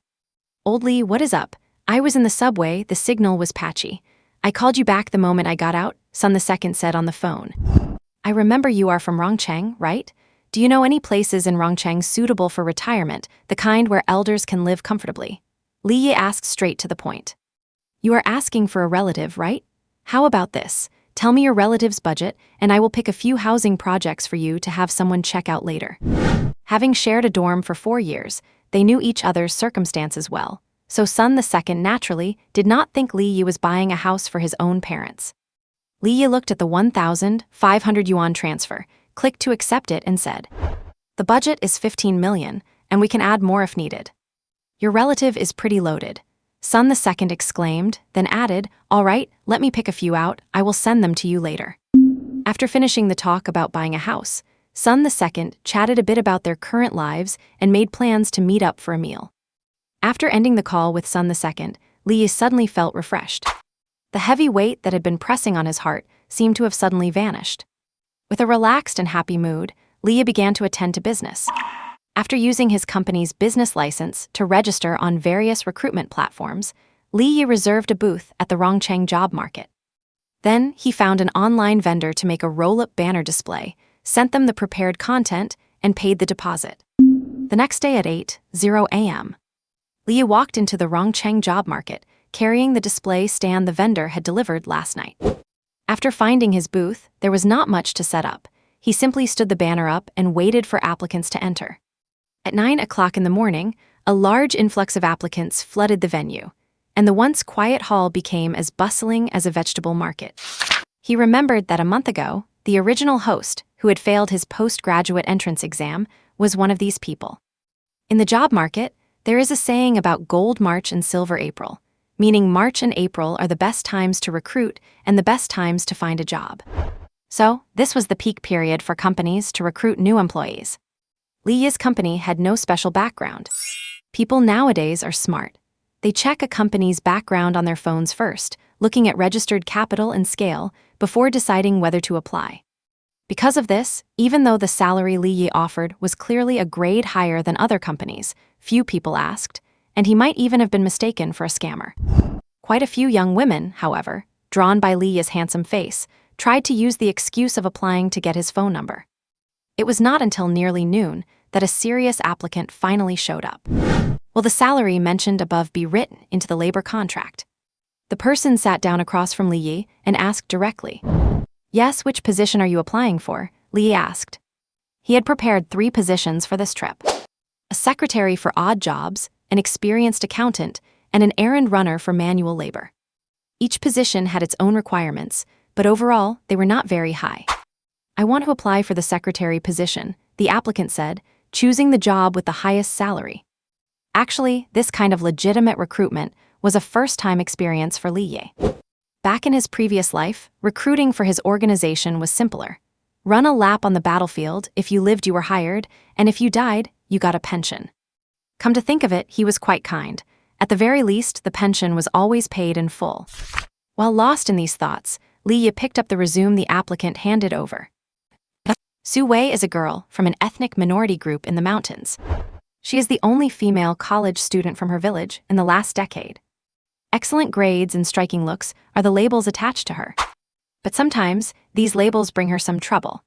A: "Old Li, what is up? I was in the subway, the signal was patchy. I called you back the moment I got out," Sun II said on the phone. "I remember you are from Rongcheng, right? Do you know any places in Rongcheng suitable for retirement, the kind where elders can live comfortably?" Li Yi asked straight to the point. "You are asking for a relative, right? How about this? Tell me your relative's budget, and I will pick a few housing projects for you to have someone check out later." Having shared a dorm for 4 years, they knew each other's circumstances well, so Sun II naturally did not think Li Yi was buying a house for his own parents. Li Yi looked at the 1,500 yuan transfer, clicked to accept it and said, "The budget is 15 million, and we can add more if needed." "Your relative is pretty loaded," Sun II exclaimed, then added, "All right, let me pick a few out, I will send them to you later." After finishing the talk about buying a house, Sun II chatted a bit about their current lives and made plans to meet up for a meal. After ending the call with Sun II, Li suddenly felt refreshed. The heavy weight that had been pressing on his heart seemed to have suddenly vanished. With a relaxed and happy mood, Li began to attend to business. After using his company's business license to register on various recruitment platforms, Li reserved a booth at the Rongcheng job market. Then he found an online vendor to make a roll-up banner display, sent them the prepared content, and paid the deposit. The next day at 8:00 a.m., Li walked into the Rongcheng job market, carrying the display stand the vendor had delivered last night. After finding his booth, there was not much to set up. He simply stood the banner up and waited for applicants to enter. At 9 o'clock in the morning, a large influx of applicants flooded the venue, and the once quiet hall became as bustling as a vegetable market. He remembered that a month ago, the original host, who had failed his postgraduate entrance exam, was one of these people. In the job market, there is a saying about gold March and silver April, meaning March and April are the best times to recruit and the best times to find a job. So, this was the peak period for companies to recruit new employees. Li's company had no special background. People nowadays are smart. They check a company's background on their phones first, looking at registered capital and scale, before deciding whether to apply. Because of this, even though the salary Li offered was clearly a grade higher than other companies, few people asked, and he might even have been mistaken for a scammer. Quite a few young women, however, drawn by Li's handsome face, tried to use the excuse of applying to get his phone number. It was not until nearly noon that a serious applicant finally showed up. Will the salary mentioned above be written into the labor contract? The person sat down across from Li and asked directly. Yes, which position are you applying for? Li asked. He had prepared 3 positions for this trip: a secretary for odd jobs, an experienced accountant, and an errand runner for manual labor. Each position had its own requirements, but overall, they were not very high. I want to apply for the secretary position, the applicant said, choosing the job with the highest salary. Actually, this kind of legitimate recruitment was a first-time experience for Li. Back in his previous life, recruiting for his organization was simpler. Run a lap on the battlefield. If you lived, you were hired, and if you died, you got a pension. Come to think of it, he was quite kind. At the very least, the pension was always paid in full. While lost in these thoughts, Li picked up the resume the applicant handed over. Su Wei is a girl from an ethnic minority group in the mountains. She is the only female college student from her village in the last decade. Excellent grades and striking looks are the labels attached to her. But sometimes, these labels bring her some trouble.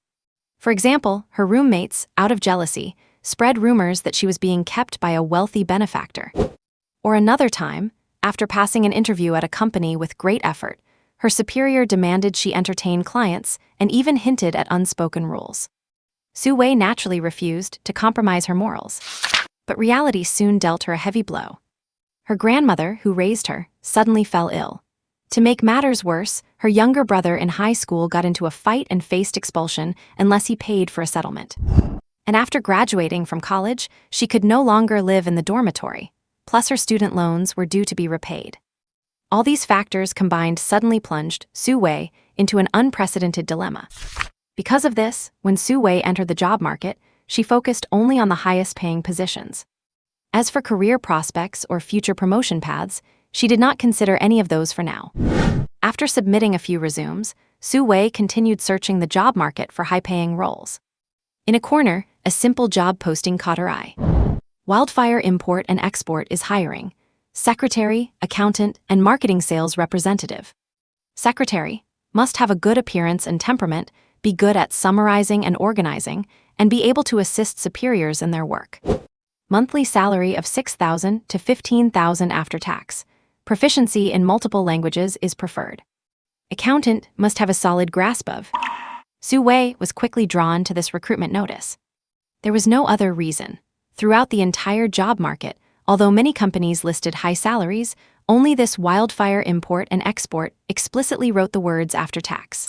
A: For example, her roommates, out of jealousy, spread rumors that she was being kept by a wealthy benefactor. Or another time, after passing an interview at a company with great effort, her superior demanded she entertain clients and even hinted at unspoken rules. Su Wei naturally refused to compromise her morals. But reality soon dealt her a heavy blow. Her grandmother, who raised her, suddenly fell ill. To make matters worse, her younger brother in high school got into a fight and faced expulsion unless he paid for a settlement. And after graduating from college, she could no longer live in the dormitory, plus her student loans were due to be repaid. All these factors combined suddenly plunged Su Wei into an unprecedented dilemma. Because of this, when Su Wei entered the job market, she focused only on the highest-paying positions. As for career prospects or future promotion paths, she did not consider any of those for now. After submitting a few resumes, Su Wei continued searching the job market for high-paying roles. In a corner, a simple job posting caught her eye. Wildfire Import and Export is hiring secretary, accountant, and marketing sales representative. Secretary must have a good appearance and temperament, be good at summarizing and organizing, and be able to assist superiors in their work. Monthly salary of $6,000 to $15,000 after tax. Proficiency in multiple languages is preferred. Accountant must have a solid grasp of. Su Wei was quickly drawn to this recruitment notice. There was no other reason. Throughout the entire job market, although many companies listed high salaries, only this Wildfire Import and Export explicitly wrote the words after tax.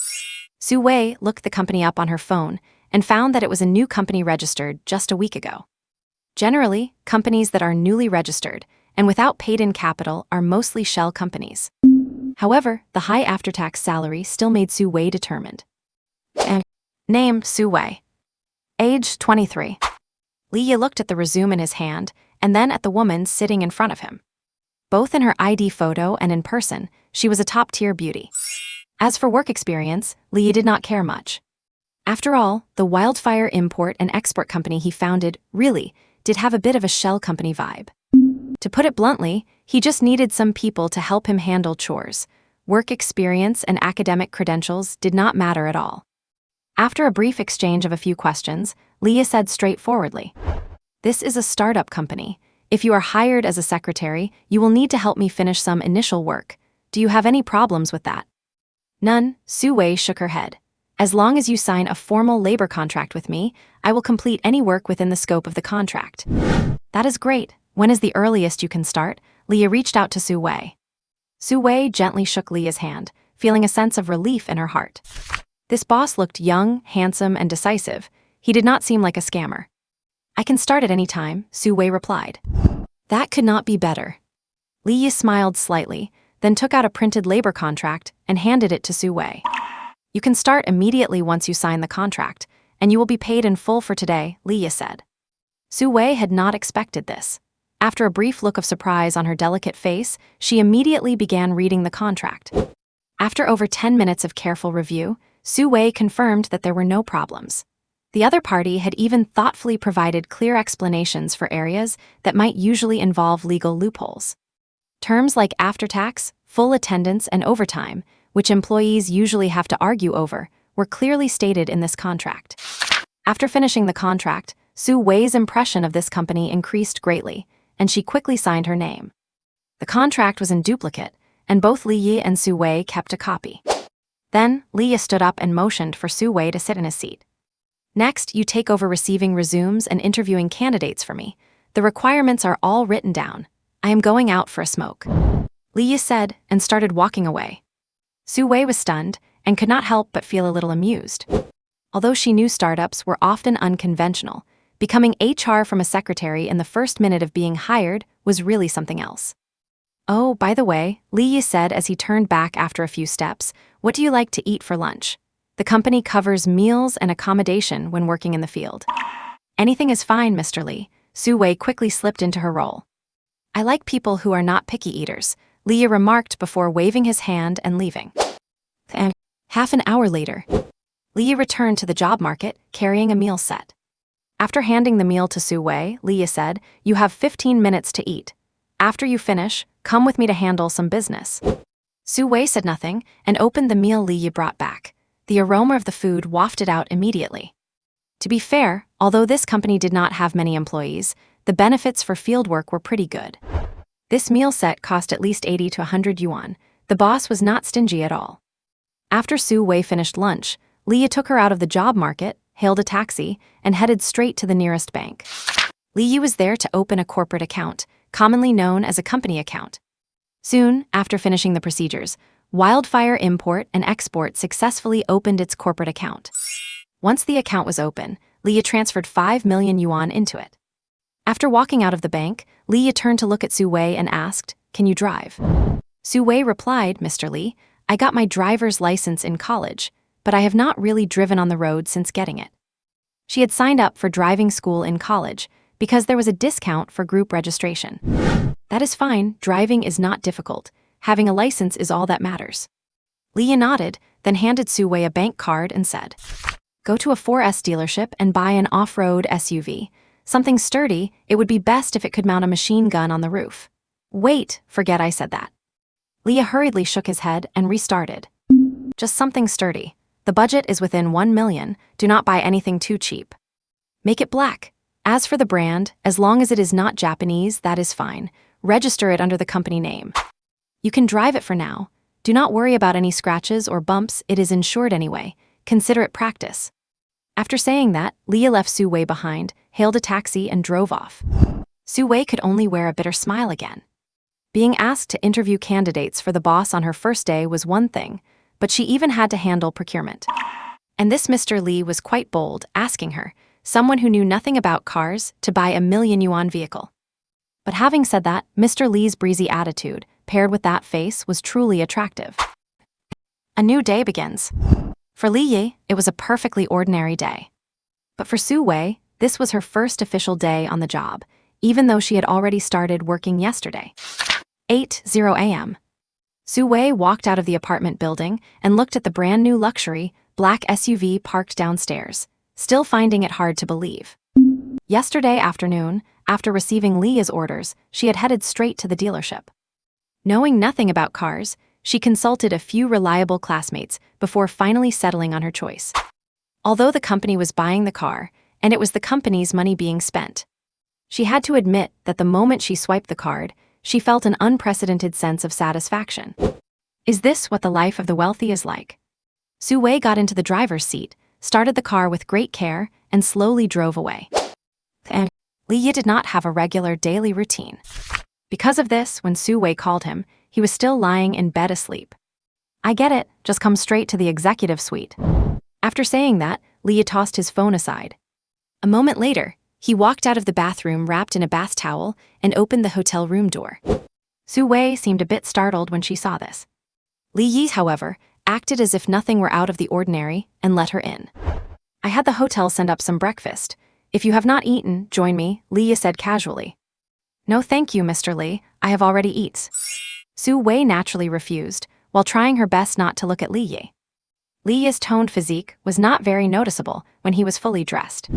A: Su Wei looked the company up on her phone and found that it was a new company registered just a week ago. Generally, companies that are newly registered and without paid-in capital are mostly shell companies. However, the high after-tax salary still made Su Wei determined. Name: Su Wei. Age: 23. Li looked at the resume in his hand and then at the woman sitting in front of him. Both in her ID photo and in person, she was a top-tier beauty. As for work experience, Lee did not care much. After all, the wildfire import and export company he founded really did have a bit of a shell company vibe. To put it bluntly, he just needed some people to help him handle chores. Work experience and academic credentials did not matter at all. After a brief exchange of a few questions, Leah said straightforwardly, "This is a startup company. If you are hired as a secretary, you will need to help me finish some initial work. Do you have any problems with that?" "None," Su Wei shook her head. "As long as you sign a formal labor contract with me, I will complete any work within the scope of the contract." "That is great. When is the earliest you can start?" Leah reached out to Su Wei. Su Wei gently shook Leah's hand, feeling a sense of relief in her heart. This boss looked young, handsome, and decisive. He did not seem like a scammer. "I can start at any time," Su Wei replied. "That could not be better." Leah smiled slightly, then took out a printed labor contract and handed it to Su Wei. "You can start immediately once you sign the contract, and you will be paid in full for today," Leah said. Su Wei had not expected this. After a brief look of surprise on her delicate face, she immediately began reading the contract. After over 10 minutes of careful review, Su Wei confirmed that there were no problems. The other party had even thoughtfully provided clear explanations for areas that might usually involve legal loopholes. Terms like after-tax, full attendance, and overtime, which employees usually have to argue over, were clearly stated in this contract. After finishing the contract, Su Wei's impression of this company increased greatly, and she quickly signed her name. The contract was in duplicate, and both Li Yi and Su Wei kept a copy. Then, Leah stood up and motioned for Su Wei to sit in his seat. "Next, you take over receiving resumes and interviewing candidates for me. The requirements are all written down. I am going out for a smoke," Leah said and started walking away. Su Wei was stunned and could not help but feel a little amused. Although she knew startups were often unconventional, becoming HR from a secretary in the first minute of being hired was really something else. "Oh, by the way," Leah said as he turned back after a few steps, "what do you like to eat for lunch? The company covers meals and accommodation when working in the field." "Anything is fine, Mr. Lee," Su Wei quickly slipped into her role. "I like people who are not picky eaters," Leah remarked before waving his hand and leaving. And half an hour later, Leah returned to the job market carrying a meal set. After handing the meal to Su Wei, Leah said, "You have 15 minutes to eat. After you finish, come with me to handle some business." Su Wei said nothing and opened the meal Leah brought back. The aroma of the food wafted out immediately. To be fair, although this company did not have many employees, the benefits for fieldwork were pretty good. This meal set cost at least 80 to 100 yuan. The boss was not stingy at all. After Su Wei finished lunch, Leah took her out of the job market, hailed a taxi, and headed straight to the nearest bank. Leah was there to open a corporate account, commonly known as a company account. Soon, after finishing the procedures, Wildfire Import and Export successfully opened its corporate account. Once the account was open, Leah transferred 5 million yuan into it. After walking out of the bank, Leah turned to look at Su Wei and asked, "Can you drive?" Su Wei replied, "Mr. Lee, I got my driver's license in college, but I have not really driven on the road since getting it." She had signed up for driving school in college because there was a discount for group registration. "That is fine, driving is not difficult. Having a license is all that matters." Leah nodded, then handed Su Wei a bank card and said, "Go to a 4S dealership and buy an off-road SUV. Something sturdy, it would be best if it could mount a machine gun on the roof." "Wait, forget I said that." Leah hurriedly shook his head and restarted. "Just something sturdy. The budget is within 1 million, do not buy anything too cheap. Make it black. As for the brand, as long as it is not Japanese, that is fine. Register it under the company name. You can drive it for now. Do not worry about any scratches or bumps, it is insured anyway. Consider it practice." After saying that, Leah left Su Wei behind, hailed a taxi, and drove off. Su Wei could only wear a bitter smile again. Being asked to interview candidates for the boss on her first day was one thing, but she even had to handle procurement. And this Mr. Lee was quite bold, asking her, someone who knew nothing about cars, to buy a 1 million yuan vehicle. But having said that, Mr. Lee's breezy attitude, paired with that face, was truly attractive. A new day begins. For Li Yi, it was a perfectly ordinary day. But for Su Wei, this was her first official day on the job. even though she had already started working yesterday. 8:00 a.m. Su Wei walked out of the apartment building and looked at the brand new luxury, black SUV parked downstairs, still finding it hard to believe. Yesterday afternoon, after receiving Leah's orders, she had headed straight to the dealership. Knowing nothing about cars, she consulted a few reliable classmates before finally settling on her choice. Although the company was buying the car, and it was the company's money being spent, she had to admit that the moment she swiped the card, she felt an unprecedented sense of satisfaction. Is this what the life of the wealthy is like? Su Wei got into the driver's seat, started the car with great care, and slowly drove away. And Li did not have a regular daily routine. Because of this, when Su Wei called him, he was still lying in bed asleep. I get it, just come straight to the executive suite. After saying that, Li tossed his phone aside. A moment later, he walked out of the bathroom wrapped in a bath towel and opened the hotel room door. Su Wei seemed a bit startled when she saw this. Li Yi, however, acted as if nothing were out of the ordinary and let her in. I had the hotel send up some breakfast. If you have not eaten, join me, Li Yi said casually. No thank you, Mr. Li, I have already eats. Su Wei naturally refused, while trying her best not to look at Li Yi. Li Yi's toned physique was not very noticeable when he was fully dressed.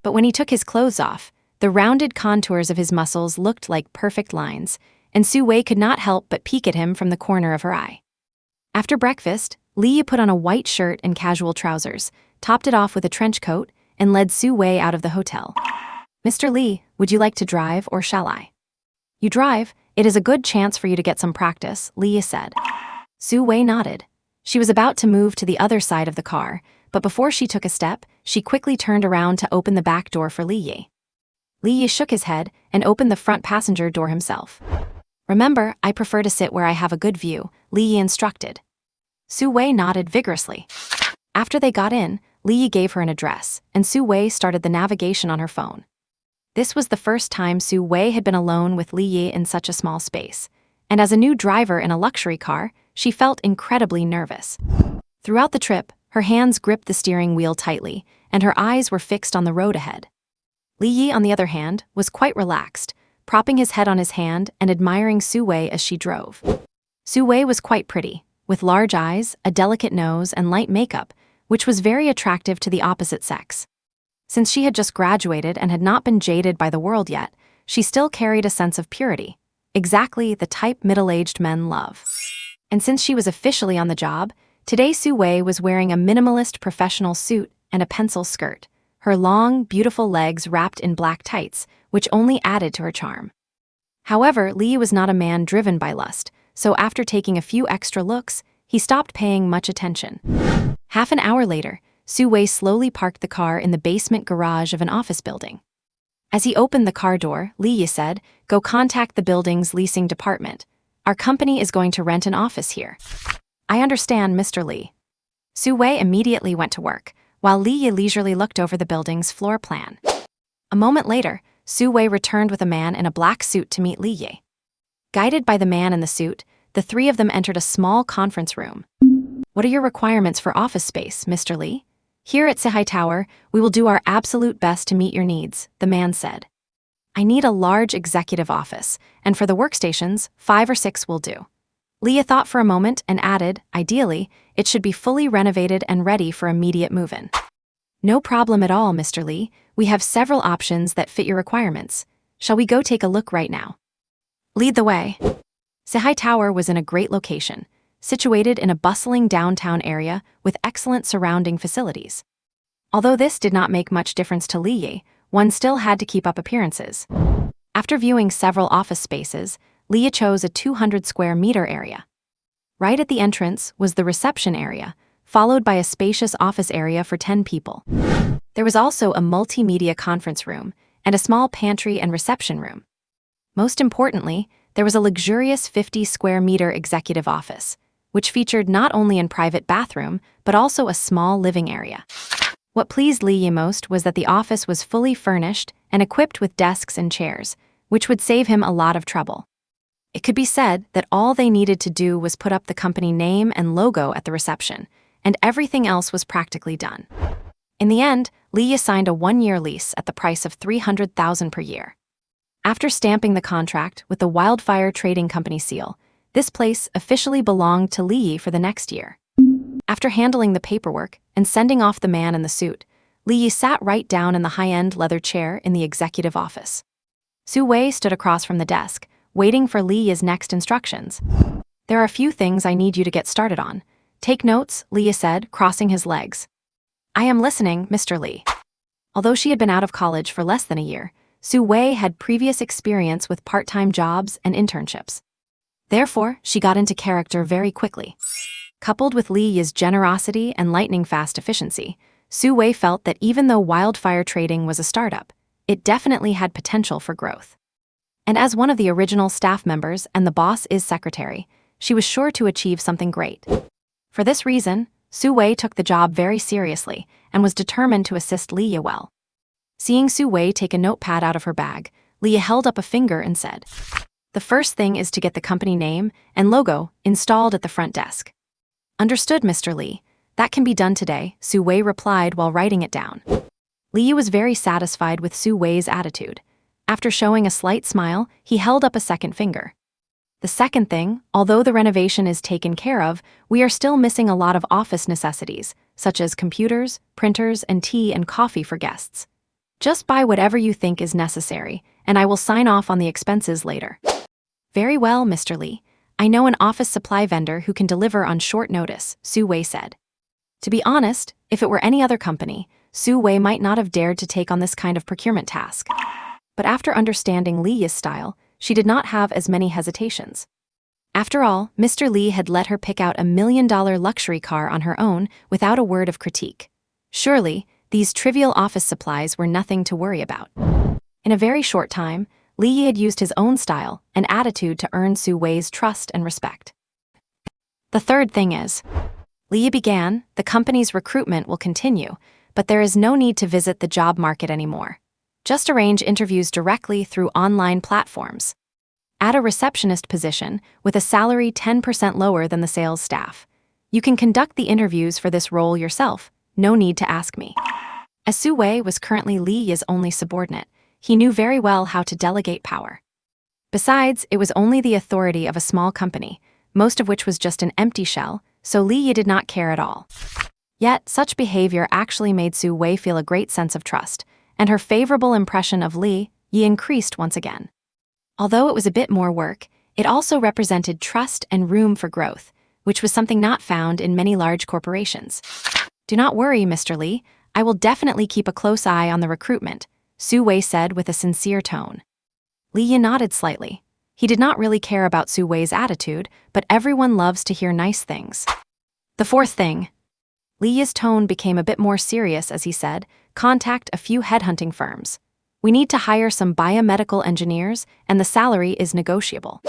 A: But when he took his clothes off, the rounded contours of his muscles looked like perfect lines, and Su Wei could not help but peek at him from the corner of her eye. After breakfast, Li Yi put on a white shirt and casual trousers, topped it off with a trench coat, and led Su Wei out of the hotel. Mr. Li, would you like to drive or shall I? You drive, it is a good chance for you to get some practice, Li Yi said. Su Wei nodded. She was about to move to the other side of the car, but before she took a step, she quickly turned around to open the back door for Li Yi. Li Yi shook his head and opened the front passenger door himself. Remember, I prefer to sit where I have a good view, Li Yi instructed. Su Wei nodded vigorously. After they got in, Li Yi gave her an address, and Su Wei started the navigation on her phone. This was the first time Su Wei had been alone with Li Yi in such a small space, and as a new driver in a luxury car, she felt incredibly nervous. Throughout the trip, her hands gripped the steering wheel tightly, and her eyes were fixed on the road ahead. Li Yi, on the other hand, was quite relaxed, propping his head on his hand and admiring Su Wei as she drove. Su Wei was quite pretty, with large eyes, a delicate nose, and light makeup, which was very attractive to the opposite sex. Since she had just graduated and had not been jaded by the world yet, she still carried a sense of purity, exactly the type middle-aged men love. And since she was officially on the job, today Su Wei was wearing a minimalist professional suit and a pencil skirt, her long, beautiful legs wrapped in black tights, which only added to her charm. However, Li was not a man driven by lust, so after taking a few extra looks, he stopped paying much attention. Half an hour later, Su Wei slowly parked the car in the basement garage of an office building. As he opened the car door, Li Yi said, "Go contact the building's leasing department. Our company is going to rent an office here." I understand, Mr. Li. Su Wei immediately went to work, while Li Yi leisurely looked over the building's floor plan. A moment later, Su Wei returned with a man in a black suit to meet Li Yi. Guided by the man in the suit, the three of them entered a small conference room. What are your requirements for office space, Mr. Li? Here at Sehai Tower, we will do our absolute best to meet your needs, the man said. I need a large executive office, and for the workstations, 5 or 6 will do. Leah thought for a moment and added, ideally, it should be fully renovated and ready for immediate move-in. No problem at all, Mr. Li. We have several options that fit your requirements. Shall we go take a look right now? Lead the way. Sehai Tower was in a great location, situated in a bustling downtown area with excellent surrounding facilities. Although this did not make much difference to Li Yi, one still had to keep up appearances. After viewing several office spaces, Leah chose a 200 square meter area. Right at the entrance was the reception area, followed by a spacious office area for 10 people. There was also a multimedia conference room and a small pantry and reception room. Most importantly, there was a luxurious 50 square meter executive office, which featured not only a private bathroom, but also a small living area. What pleased Li Yi most was that the office was fully furnished and equipped with desks and chairs, which would save him a lot of trouble. It could be said that all they needed to do was put up the company name and logo at the reception, and everything else was practically done. In the end, Li Yi signed a 1-year lease at the price of 300,000 per year. After stamping the contract with the Wildfire Trading Company seal, this place officially belonged to Lee for the next year. After handling the paperwork and sending off the man in the suit, Lee sat right down in the high-end leather chair in the executive office. Su Wei stood across from the desk, waiting for Lee's next instructions. "There are a few things I need you to get started on. Take notes," Lee said, crossing his legs. "I am listening, Mr. Lee." Although she had been out of college for less than a year, Su Wei had previous experience with part-time jobs and internships. Therefore, she got into character very quickly. Coupled with Lee's generosity and lightning-fast efficiency, Su Wei felt that even though Wildfire Trading was a startup, it definitely had potential for growth. And as one of the original staff members and the boss's secretary, she was sure to achieve something great. For this reason, Su Wei took the job very seriously and was determined to assist Lee well. Seeing Su Wei take a notepad out of her bag, Lee held up a finger and said, "The first thing is to get the company name and logo installed at the front desk." "Understood, Mr. Lee. That can be done today," Su Wei replied while writing it down. Lee was very satisfied with Su Wei's attitude. After showing a slight smile, he held up a second finger. "The second thing, although the renovation is taken care of, we are still missing a lot of office necessities, such as computers, printers, and tea and coffee for guests. Just buy whatever you think is necessary, and I will sign off on the expenses later." "Very well, Mr. Lee. I know an office supply vendor who can deliver on short notice," Su Wei said. To be honest, if it were any other company, Su Wei might not have dared to take on this kind of procurement task. But after understanding Lee's style, she did not have as many hesitations. After all, Mr. Lee had let her pick out a $1 million luxury car on her own without a word of critique. Surely, these trivial office supplies were nothing to worry about. In a very short time, Lee had used his own style and attitude to earn Su Wei's trust and respect. "The third thing is," Lee began, "the company's recruitment will continue, but there is no need to visit the job market anymore. Just arrange interviews directly through online platforms. Add a receptionist position with a salary 10% lower than the sales staff. You can conduct the interviews for this role yourself, no need to ask me." As Su Wei was currently Lee's only subordinate, he knew very well how to delegate power. Besides, it was only the authority of a small company, most of which was just an empty shell, so Lee did not care at all. Yet, such behavior actually made Su Wei feel a great sense of trust, and her favorable impression of Lee increased once again. Although it was a bit more work, it also represented trust and room for growth, which was something not found in many large corporations. "Do not worry, Mr. Lee. I will definitely keep a close eye on the recruitment," Su Wei said with a sincere tone. Lee nodded slightly. He did not really care about Su Wei's attitude, but everyone loves to hear nice things. "The fourth thing." Lee's tone became a bit more serious as he said, "Contact a few headhunting firms. We need to hire some biomedical engineers, and the salary is negotiable.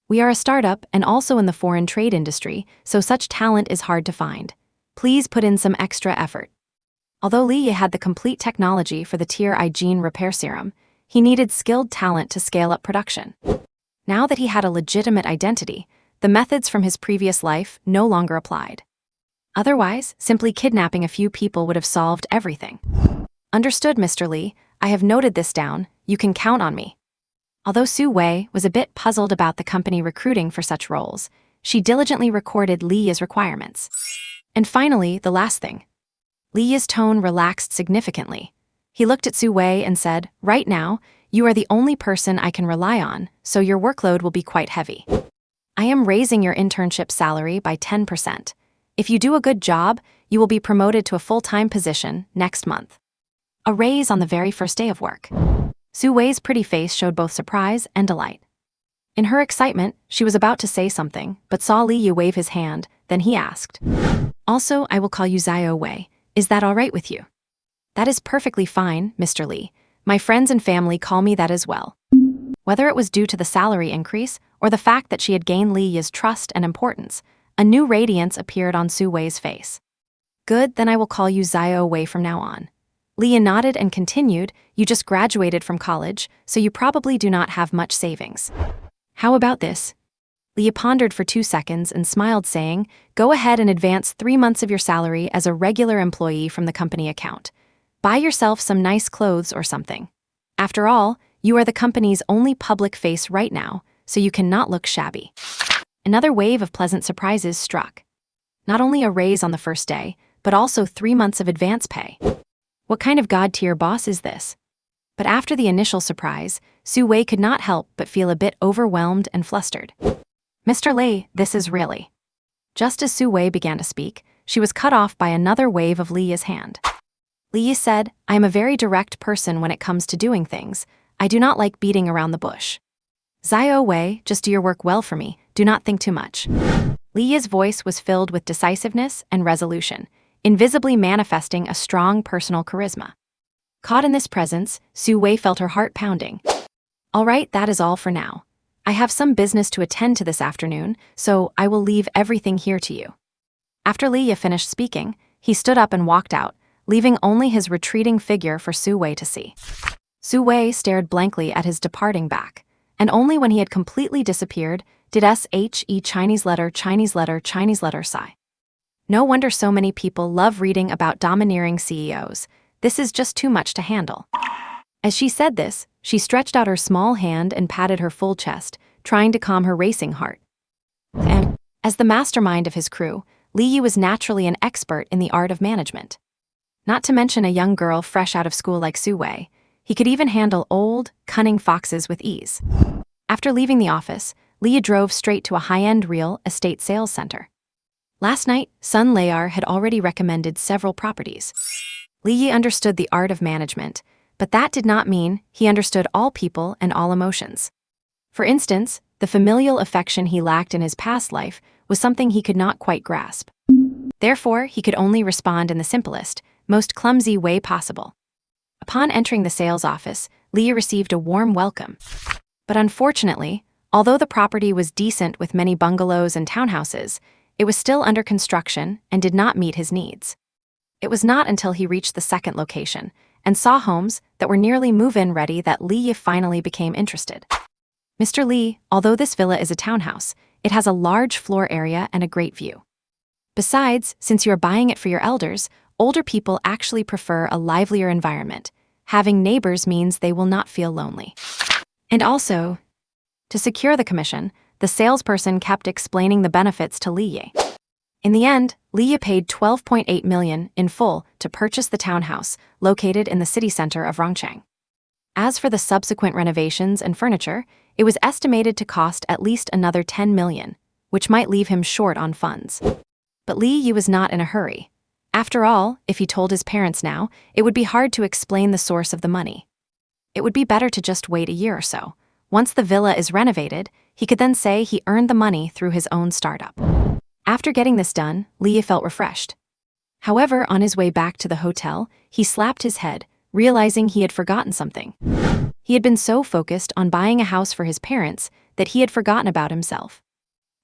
A: We are a startup and also in the foreign trade industry, so such talent is hard to find. Please put in some extra effort." Although Lee had the complete technology for the Tier I gene repair serum, he needed skilled talent to scale up production. Now that he had a legitimate identity, the methods from his previous life no longer applied. Otherwise, simply kidnapping a few people would have solved everything. "Understood, Mr. Lee. I have noted this down. You can count on me." Although Su Wei was a bit puzzled about the company recruiting for such roles, she diligently recorded Lee's requirements. And finally, the last thing. Lee's tone relaxed significantly. He looked at Su Wei and said, "Right now, you are the only person I can rely on, so your workload will be quite heavy. I am raising your internship salary by 10%. If you do a good job, you will be promoted to a full-time position next month." A raise on the very first day of work. Su Wei's pretty face showed both surprise and delight. In her excitement, she was about to say something, but saw Lee wave his hand, then he asked, "Also, I will call you Zio Wei. Is that all right with you?" "That is perfectly fine, Mr. Lee. My friends and family call me that as well." Whether it was due to the salary increase or the fact that she had gained Lee's trust and importance, a new radiance appeared on Su Wei's face. "Good, then I will call you Zio Wei from now on." Lee nodded and continued, "You just graduated from college, so you probably do not have much savings. How about this?" Lee pondered for 2 seconds and smiled, saying, "Go ahead and advance 3 months of your salary as a regular employee from the company account. Buy yourself some nice clothes or something. After all, You are the company's only public face right now, so you cannot look shabby. Another wave of pleasant surprises struck. Not only a raise on the first day, but also 3 months of advance pay. What kind of god-tier boss is this? But after the initial surprise, Su Wei could not help but feel a bit overwhelmed and flustered. Mr. Li, this is really... Just as Su Wei began to speak, she was cut off by another wave of Li Yi's hand. Li Yi said, I am a very direct person when it comes to doing things. I do not like beating around the bush. Xiao Wei, just do your work well for me, do not think too much. Li Yi's voice was filled with decisiveness and resolution, invisibly manifesting a strong personal charisma. Caught in this presence, Su Wei felt her heart pounding. All right, that is all for now. I have some business to attend to this afternoon, so I will leave everything here to you. After Li Yi finished speaking, he stood up and walked out, leaving only his retreating figure for Su Wei to see. Su Wei stared blankly at his departing back, and only when he had completely disappeared did SHE Chinese letter sigh. No wonder so many people love reading about domineering CEOs. This is just too much to handle. As she said this, she stretched out her small hand and patted her full chest, trying to calm her racing heart. And as the mastermind of his crew, Li Yi was naturally an expert in the art of management. Not to mention a young girl fresh out of school like Su Wei, he could even handle old, cunning foxes with ease. After leaving the office, Li Yi drove straight to a high-end real estate sales center. Last night, Sun Layar had already recommended several properties. Li Yi understood the art of management, but that did not mean he understood all people and all emotions. For instance, the familial affection he lacked in his past life was something he could not quite grasp. Therefore, he could only respond in the simplest, most clumsy way possible. Upon entering the sales office, Li Yi received a warm welcome. But unfortunately, although the property was decent with many bungalows and townhouses, it was still under construction and did not meet his needs. It was not until he reached the second location and saw homes that were nearly move-in ready that Li Yi finally became interested. Mr. Li, although this villa is a townhouse, it has a large floor area and a great view. Besides, since you are buying it for your elders, older people actually prefer a livelier environment. Having neighbors means they will not feel lonely. And also, to secure the commission, the salesperson kept explaining the benefits to Li Yi. In the end, Li Yi paid 12.8 million in full to purchase the townhouse located in the city center of Rongcheng. As for the subsequent renovations and furniture, it was estimated to cost at least another 10 million, which might leave him short on funds. But Li Yi was not in a hurry. After all, if he told his parents now, it would be hard to explain the source of the money. It would be better to just wait a year or so. Once the villa is renovated, he could then say he earned the money through his own startup. After getting this done, Li Yi felt refreshed. However, on his way back to the hotel, he slapped his head, realizing he had forgotten something. He had been so focused on buying a house for his parents that he had forgotten about himself.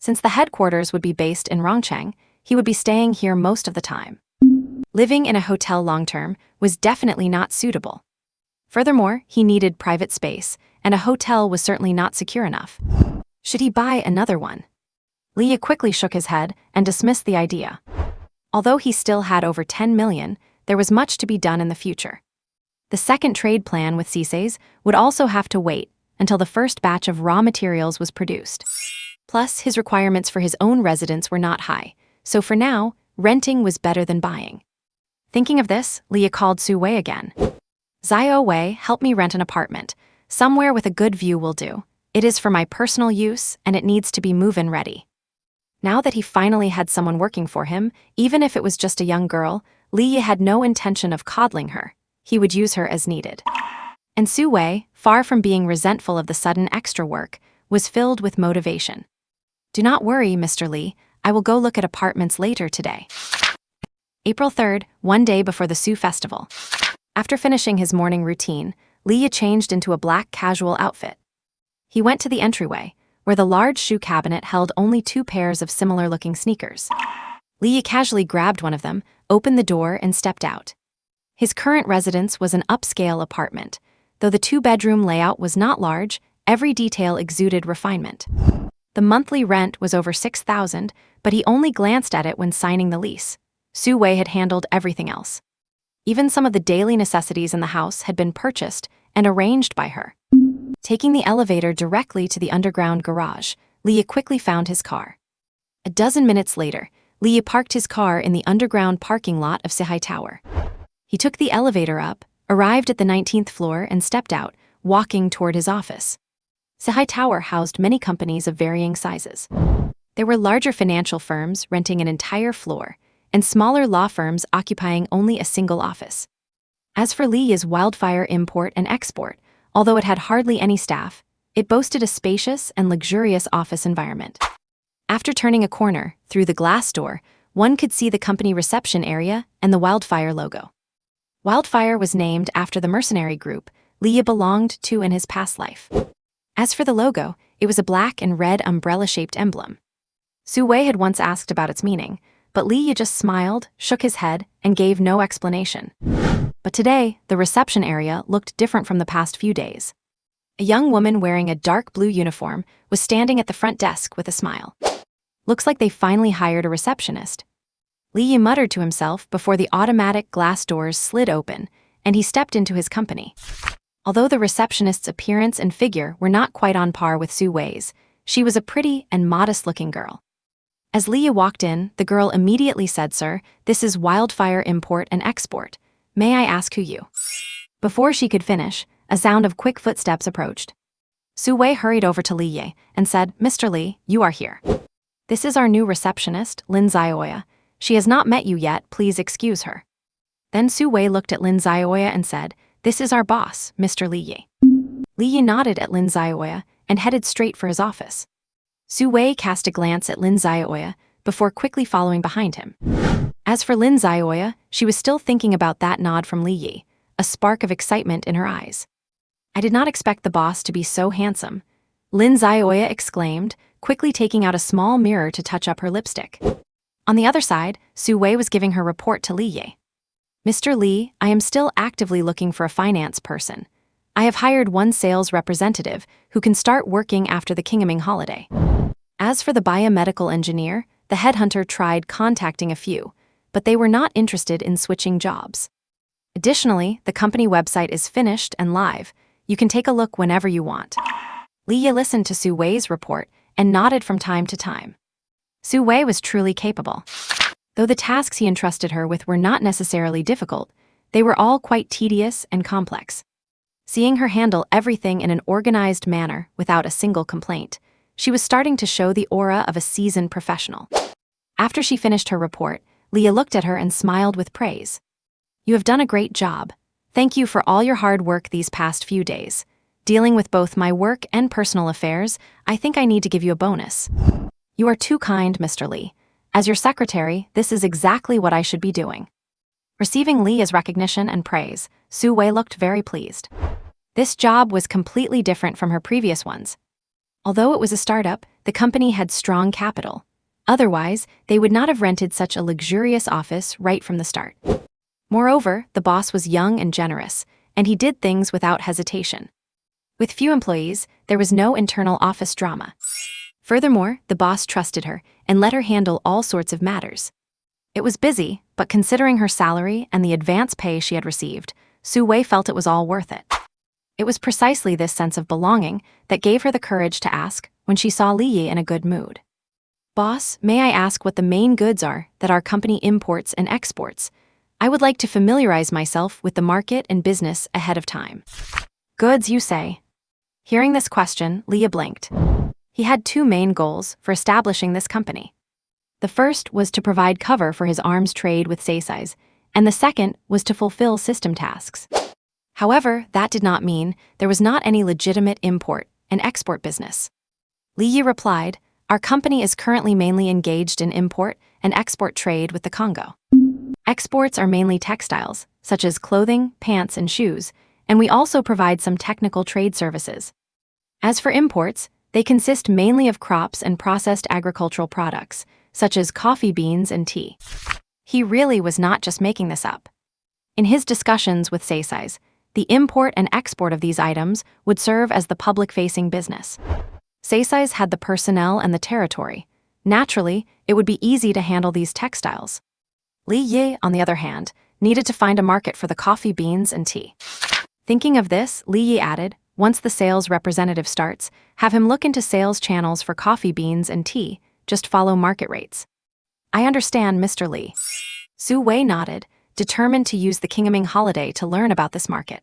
A: Since the headquarters would be based in Rongcheng, he would be staying here most of the time. Living in a hotel long-term was definitely not suitable. Furthermore, he needed private space, and a hotel was certainly not secure enough. Should he buy another one? Li Yi quickly shook his head and dismissed the idea. Although he still had over 10 million, there was much to be done in the future. The second trade plan with CISAs would also have to wait until the first batch of raw materials was produced. Plus, his requirements for his own residence were not high, so for now, renting was better than buying. Thinking of this, Li Yi called Su Wei again. Xiao Wei, help me rent an apartment. Somewhere with a good view will do. It is for my personal use, and it needs to be move-in ready. Now that he finally had someone working for him, even if it was just a young girl, Li Yi had no intention of coddling her. He would use her as needed. And Su Wei, far from being resentful of the sudden extra work, was filled with motivation. Do not worry, Mr. Li, I will go look at apartments later today. April 3rd, one day before the Su Festival. After finishing his morning routine, Li Yi changed into a black casual outfit. He went to the entryway, where the large shoe cabinet held only 2 pairs of similar-looking sneakers. Li Yi casually grabbed one of them, opened the door, and stepped out. His current residence was an upscale apartment. Though the 2-bedroom layout was not large, every detail exuded refinement. The monthly rent was over 6,000, but he only glanced at it when signing the lease. Su Wei had handled everything else. Even some of the daily necessities in the house had been purchased and arranged by her. Taking the elevator directly to the underground garage, Li quickly found his car. A dozen minutes later, Li parked his car in the underground parking lot of Sihai Tower. He took the elevator up, arrived at the 19th floor, and stepped out, walking toward his office. Sihai Tower housed many companies of varying sizes. There were larger financial firms renting an entire floor, and smaller law firms occupying only a single office. As for Li's Wildfire Import and Export, although it had hardly any staff, it boasted a spacious and luxurious office environment. After turning a corner, through the glass door, one could see the company reception area and the Wildfire logo. Wildfire was named after the mercenary group Li belonged to in his past life. As for the logo, it was a black and red umbrella-shaped emblem. Su Wei had once asked about its meaning, but Li just smiled, shook his head, and gave no explanation. But today, the reception area looked different from the past few days. A young woman wearing a dark blue uniform was standing at the front desk with a smile. Looks like they finally hired a receptionist. Li muttered to himself before the automatic glass doors slid open, and he stepped into his company. Although the receptionist's appearance and figure were not quite on par with Su Wei's, she was a pretty and modest-looking girl. As Li walked in, the girl immediately said, "Sir, this is Wildfire Import and Export. May I ask who you?" Before she could finish, a sound of quick footsteps approached. Su Wei hurried over to Li and said, "Mr. Li, you are here. This is our new receptionist, Lin Zioya. She has not met you yet, please excuse her." Then Su Wei looked at Lin Zioya and said, "This is our boss, Mr. Li Yi." Li Yi nodded at Lin Zioya and headed straight for his office. Su Wei cast a glance at Lin Zioya before quickly following behind him. As for Lin Zioya, she was still thinking about that nod from Li Yi, a spark of excitement in her eyes. "I did not expect the boss to be so handsome," Lin Zioya exclaimed, quickly taking out a small mirror to touch up her lipstick. On the other side, Su Wei was giving her report to Li Yi. "Mr. Li, I am still actively looking for a finance person. I have hired one sales representative who can start working after the Qingming holiday." As for the biomedical engineer, the headhunter tried contacting a few, but they were not interested in switching jobs. Additionally, the company website is finished and live. You can take a look whenever you want. Li Yi listened to Su Wei's report and nodded from time to time. Su Wei was truly capable. Though the tasks he entrusted her with were not necessarily difficult, they were all quite tedious and complex. Seeing her handle everything in an organized manner without a single complaint, she was starting to show the aura of a seasoned professional. After she finished her report, Leah looked at her and smiled with praise. "You have done a great job. Thank you for all your hard work these past few days. Dealing with both my work and personal affairs, I think I need to give you a bonus." "You are too kind, Mr. Li. As your secretary, this is exactly what I should be doing." Receiving Li's recognition and praise, Su Wei looked very pleased. This job was completely different from her previous ones. Although it was a startup, the company had strong capital. Otherwise, they would not have rented such a luxurious office right from the start. Moreover, the boss was young and generous, and he did things without hesitation. With few employees, there was no internal office drama. Furthermore, the boss trusted her and let her handle all sorts of matters. It was busy, but considering her salary and the advance pay she had received, Su Wei felt it was all worth it. It was precisely this sense of belonging that gave her the courage to ask when she saw Li Yi in a good mood. "Boss, may I ask what the main goods are that our company imports and exports? I would like to familiarize myself with the market and business ahead of time." "Goods, you say?" Hearing this question, Li Yi blinked. He had two main goals for establishing this company. The first was to provide cover for his arms trade with Seisai's, and the second was to fulfill system tasks. However, that did not mean there was not any legitimate import and export business. Li Yi replied, "Our company is currently mainly engaged in import and export trade with the Congo. Exports are mainly textiles, such as clothing, pants, and shoes, and we also provide some technical trade services. As for imports, they consist mainly of crops and processed agricultural products, such as coffee beans and tea." He really was not just making this up. In his discussions with Seisai's, the import and export of these items would serve as the public-facing business. Seisai's had the personnel and the territory. Naturally, it would be easy to handle these textiles. Li Yi, on the other hand, needed to find a market for the coffee beans and tea. Thinking of this, Li Yi added, Once the sales representative starts, have him look into sales channels for coffee beans and tea, just follow market rates. I understand, Mr. Lee. Su Wei nodded, determined to use the Qingming holiday to learn about this market.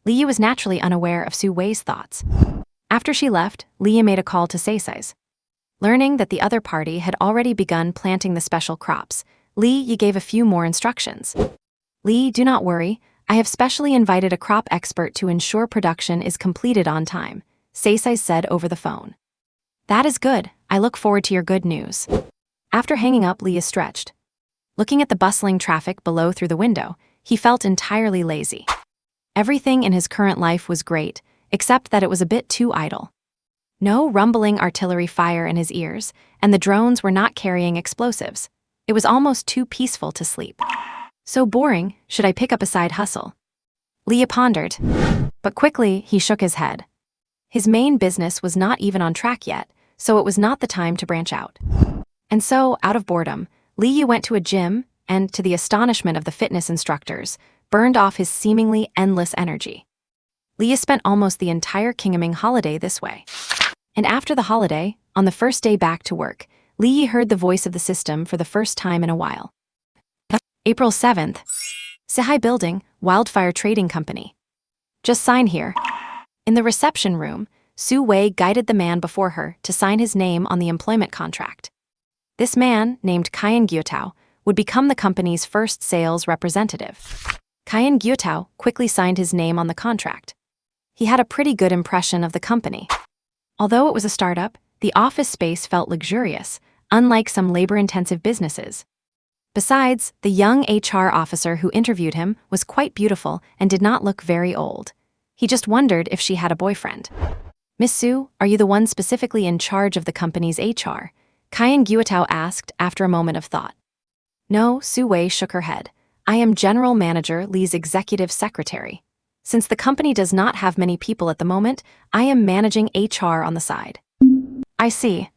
A: Li was naturally unaware of Su Wei's thoughts. After she left, Li made a call to Seisai's. Learning that the other party had already begun planting the special crops, Li gave a few more instructions. Li, do not worry, I have specially invited a crop expert to ensure production is completed on time, Seisai said over the phone. That is good, I look forward to your good news. After hanging up, Li stretched. Looking at the bustling traffic below through the window, he felt entirely lazy. Everything in his current life was great, except that it was a bit too idle. No rumbling artillery fire in his ears, and the drones were not carrying explosives. It was almost too peaceful to sleep. So boring, should I pick up a side hustle? Li pondered, but quickly he shook his head. His main business was not even on track yet, so it was not the time to branch out. And so, out of boredom, Li went to a gym and, to the astonishment of the fitness instructors, burned off his seemingly endless energy. Li spent almost the entire Qingming holiday this way. And after the holiday, on the first day back to work, Li heard the voice of the system for the first time in a while. April 7th. Sihai Building, Wildfire Trading Company. Just sign here. In the reception room, Su Wei guided the man before her to sign his name on the employment contract. This man, named Qian Guotao, would become the company's first sales representative. Qian Guotao quickly signed his name on the contract. He had a pretty good impression of the company. Although it was a startup, the office space felt luxurious, unlike some labor-intensive businesses. Besides, the young HR officer who interviewed him was quite beautiful and did not look very old. He just wondered if she had a boyfriend. Miss Su, are you the one specifically in charge of the company's HR? Qian Guotao asked after a moment of thought. No, Su Wei shook her head. I am General Manager Li's executive secretary. Since the company does not have many people at the moment, I am managing HR on the side. I see.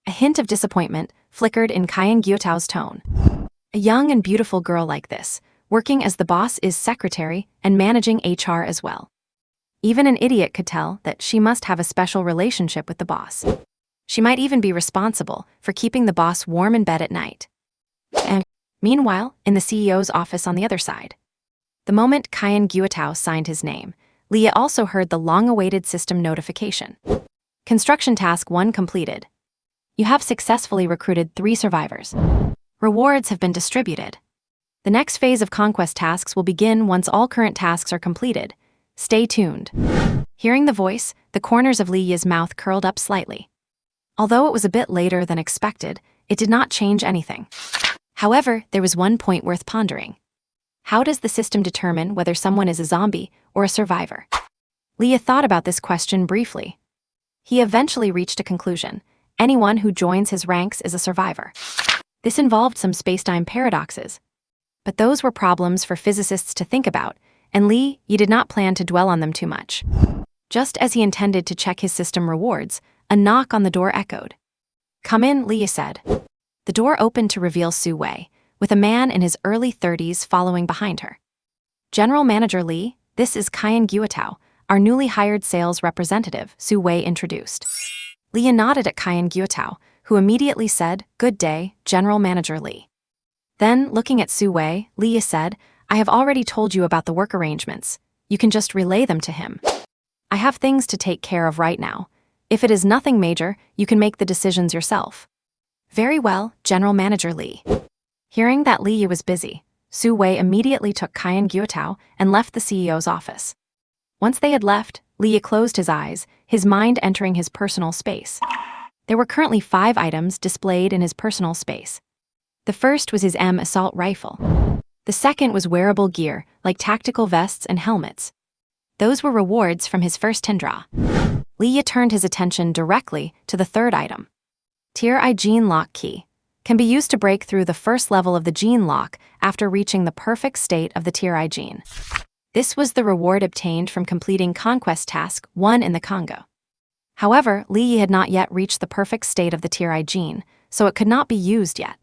A: A hint of disappointment flickered in Qian Guotao's tone. A young and beautiful girl like this, working as the boss is secretary and managing HR as well. Even an idiot could tell that she must have a special relationship with the boss. She might even be responsible for keeping the boss warm in bed at night. And meanwhile, in the CEO's office on the other side. The moment Qian Guotao signed his name, Li also heard the long-awaited system notification. Construction task 1 completed. You have successfully recruited 3 survivors. Rewards have been distributed. The next phase of conquest tasks will begin once all current tasks are completed. Stay tuned. Hearing the voice, the corners of Li's mouth curled up slightly. Although it was a bit later than expected, it did not change anything. However, there was one point worth pondering. How does the system determine whether someone is a zombie or a survivor? Li thought about this question briefly. He eventually reached a conclusion. Anyone who joins his ranks is a survivor. This involved some space-time paradoxes. But those were problems for physicists to think about, and Li did not plan to dwell on them too much. Just as he intended to check his system rewards, a knock on the door echoed. Come in, Li said. The door opened to reveal Su Wei, with a man in his early 30s following behind her. General Manager Li, this is Qian Guotao, our newly hired sales representative, Su Wei introduced. Li nodded at Qian Guotao, who immediately said, Good day, General Manager Li. Then, looking at Su Wei, Li said, I have already told you about the work arrangements. You can just relay them to him. I have things to take care of right now. If it is nothing major, you can make the decisions yourself. Very well, General Manager Li. Hearing that Li was busy, Su Wei immediately took Qian Guotao and left the CEO's office. Once they had left, Li closed his eyes, his mind entering his personal space. There were currently 5 items displayed in his personal space. The first was his M assault rifle. The second was wearable gear, like tactical vests and helmets. Those were rewards from his first Tendra. Li turned his attention directly to the third item. Tier I Gene Lock Key. Can be used to break through the first level of the gene lock after reaching the perfect state of the Tier I gene. This was the reward obtained from completing Conquest Task 1 in the Congo. However, Li had not yet reached the perfect state of the Tier I gene, so it could not be used yet.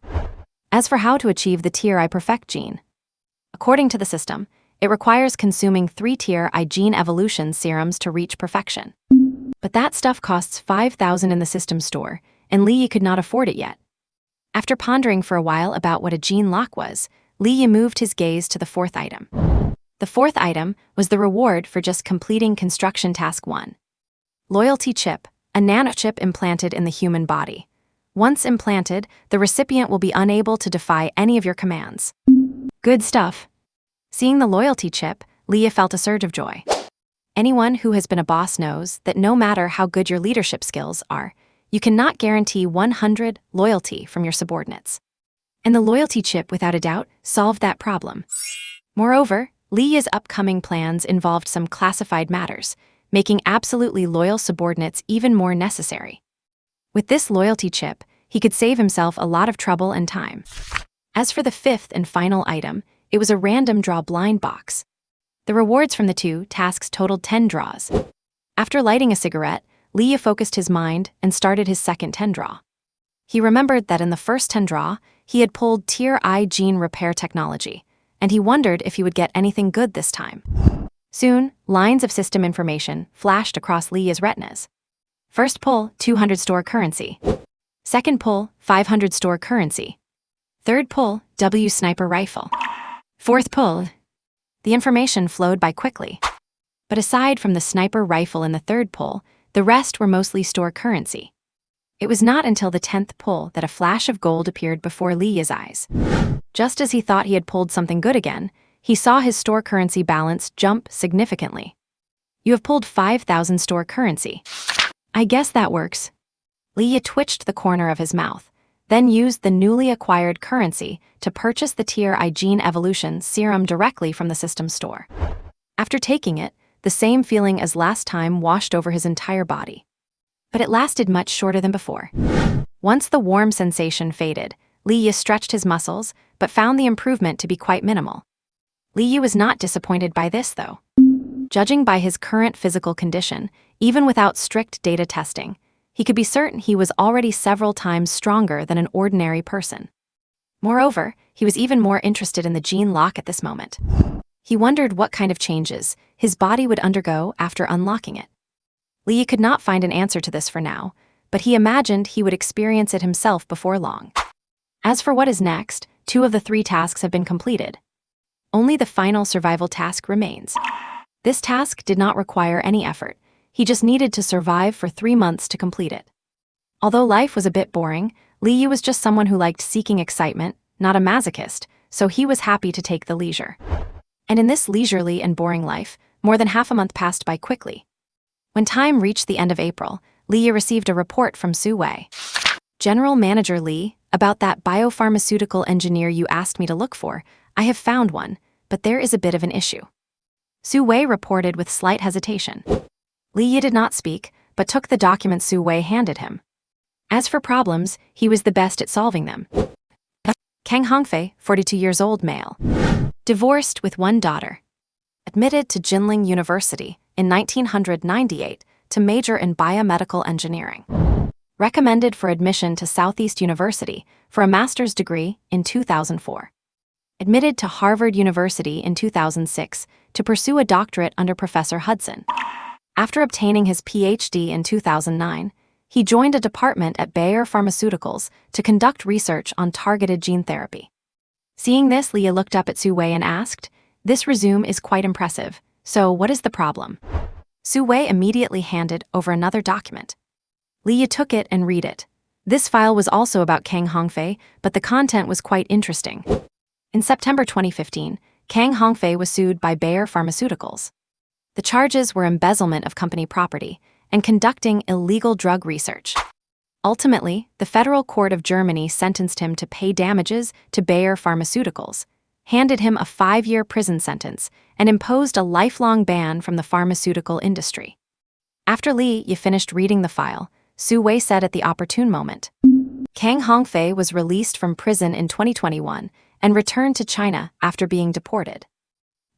A: As for how to achieve the Tier I Perfect gene, according to the system, It requires consuming 3-tier gene evolution serums to reach perfection. But that stuff costs $5,000 in the system store, and Li Yi could not afford it yet. After pondering for a while about what a gene lock was, Li Yi moved his gaze to the fourth item. The fourth item was the reward for just completing construction task 1. Loyalty chip, a nanochip implanted in the human body. Once implanted, the recipient will be unable to defy any of your commands. Good stuff. Seeing the loyalty chip, Li Yi felt a surge of joy. Anyone who has been a boss knows that no matter how good your leadership skills are, you cannot guarantee 100% loyalty from your subordinates. And the loyalty chip, without a doubt, solved that problem. Moreover, Li Yi's upcoming plans involved some classified matters, making absolutely loyal subordinates even more necessary. With this loyalty chip, he could save himself a lot of trouble and time. As for the fifth and final item, it was a random draw blind box. The rewards from the 2 tasks totaled 10 draws. After lighting a cigarette, Li Yi focused his mind and started his second 10 draw. He remembered that in the first 10 draw, he had pulled Tier I gene repair technology, and he wondered if he would get anything good this time. Soon, lines of system information flashed across Li Yi's retinas. First pull, 200 store currency. Second pull, 500 store currency. Third pull, W sniper rifle. Fourth pull. The information flowed by quickly. But aside from the sniper rifle in the third pull, the rest were mostly store currency. It was not until the 10th pull that a flash of gold appeared before Li Yi's eyes. Just as he thought he had pulled something good again, he saw his store currency balance jump significantly. You have pulled 5,000 store currency. I guess that works. Li Yi twitched the corner of his mouth, then used the newly acquired currency to purchase the Tier I gene evolution serum directly from the system store. After taking it, the same feeling as last time washed over his entire body. But it lasted much shorter than before. Once the warm sensation faded, Li Yi stretched his muscles, but found the improvement to be quite minimal. Li Yi was not disappointed by this, though. Judging by his current physical condition, even without strict data testing, he could be certain he was already several times stronger than an ordinary person. Moreover, he was even more interested in the gene lock at this moment. He wondered what kind of changes his body would undergo after unlocking it. Li Yi could not find an answer to this for now, but he imagined he would experience it himself before long. As for what is next, 2 of the 3 tasks have been completed. Only the final survival task remains. This task did not require any effort. He just needed to survive for 3 months to complete it. Although life was a bit boring, Li Yi was just someone who liked seeking excitement, not a masochist, so he was happy to take the leisure. And in this leisurely and boring life, more than half a month passed by quickly. When time reached the end of April, Li Yi received a report from Su Wei. General Manager Li, about that biopharmaceutical engineer you asked me to look for, I have found one, but there is a bit of an issue. Su Wei reported with slight hesitation. Li Yi did not speak, but took the document Su Wei handed him. As for problems, he was the best at solving them. Kang Hongfei, 42 years old, male. Divorced with 1 daughter. Admitted to Jinling University in 1998 to major in biomedical engineering. Recommended for admission to Southeast University for a master's degree in 2004. Admitted to Harvard University in 2006 to pursue a doctorate under Professor Hudson. After obtaining his PhD in 2009, he joined a department at Bayer Pharmaceuticals to conduct research on targeted gene therapy. Seeing this, Li Yi looked up at Su Wei and asked, "This resume is quite impressive, so what is the problem?" Su Wei immediately handed over another document. Li Yi took it and read it. This file was also about Kang Hongfei, but the content was quite interesting. In September 2015, Kang Hongfei was sued by Bayer Pharmaceuticals. The charges were embezzlement of company property and conducting illegal drug research. Ultimately, the Federal Court of Germany sentenced him to pay damages to Bayer Pharmaceuticals, handed him a 5-year prison sentence, and imposed a lifelong ban from the pharmaceutical industry. After Li Yi finished reading the file, Su Wei said at the opportune moment, Kang Hongfei was released from prison in 2021 and returned to China after being deported.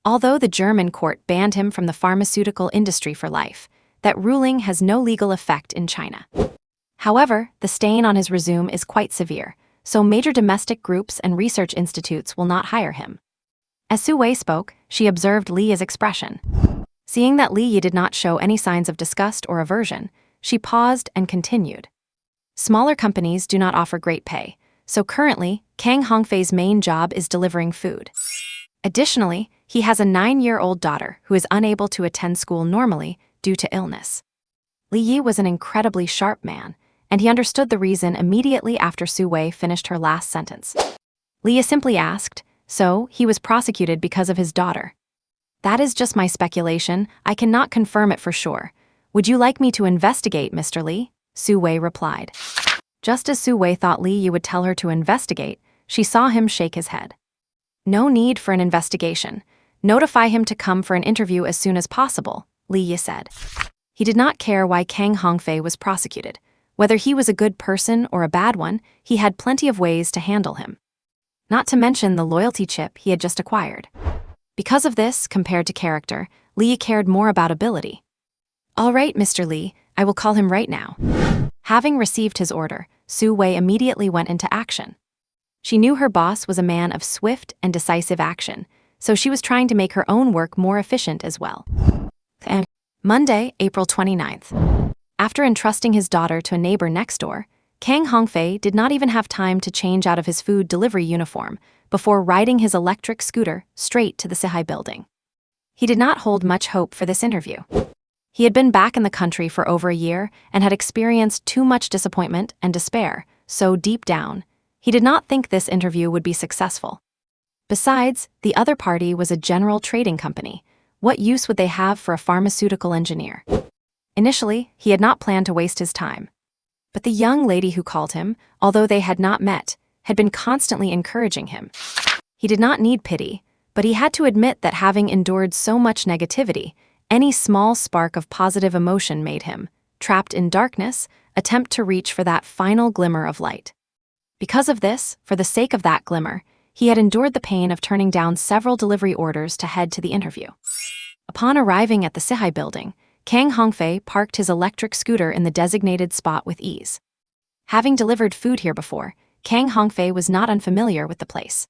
A: Although the German court banned him from the pharmaceutical industry for life, that ruling has no legal effect in China. However, the stain on his resume is quite severe, so major domestic groups and research institutes will not hire him. As Su Wei spoke, she observed Li's expression. Seeing that Li Yi did not show any signs of disgust or aversion, she paused and continued. Smaller companies do not offer great pay, so currently, Kang Hongfei's main job is delivering food. Additionally, he has a 9-year-old daughter who is unable to attend school normally due to illness. Li Yi was an incredibly sharp man, and he understood the reason immediately after Su Wei finished her last sentence. Li Yi simply asked, so he was prosecuted because of his daughter. That is just my speculation, I cannot confirm it for sure. Would you like me to investigate, Mr. Li? Su Wei replied. Just as Su Wei thought Li Yi would tell her to investigate, she saw him shake his head. No need for an investigation. Notify him to come for an interview as soon as possible, Li Yi said. He did not care why Kang Hongfei was prosecuted. Whether he was a good person or a bad one, he had plenty of ways to handle him. Not to mention the loyalty chip he had just acquired. Because of this, compared to character, Li cared more about ability. All right, Mr. Li, I will call him right now. Having received his order, Su Wei immediately went into action. She knew her boss was a man of swift and decisive action, so she was trying to make her own work more efficient as well. Monday, April 29th. After entrusting his daughter to a neighbor next door, Kang Hongfei did not even have time to change out of his food delivery uniform before riding his electric scooter straight to the Sihai building. He did not hold much hope for this interview. He had been back in the country for over a year and had experienced too much disappointment and despair, so deep down, he did not think this interview would be successful. Besides, the other party was a general trading company. What use would they have for a pharmaceutical engineer? Initially, he had not planned to waste his time. But the young lady who called him, although they had not met, had been constantly encouraging him. He did not need pity, but he had to admit that having endured so much negativity, any small spark of positive emotion made him, trapped in darkness, attempt to reach for that final glimmer of light. Because of this, for the sake of that glimmer, he had endured the pain of turning down several delivery orders to head to the interview. Upon arriving at the Sihai building, Kang Hongfei parked his electric scooter in the designated spot with ease. Having delivered food here before, Kang Hongfei was not unfamiliar with the place.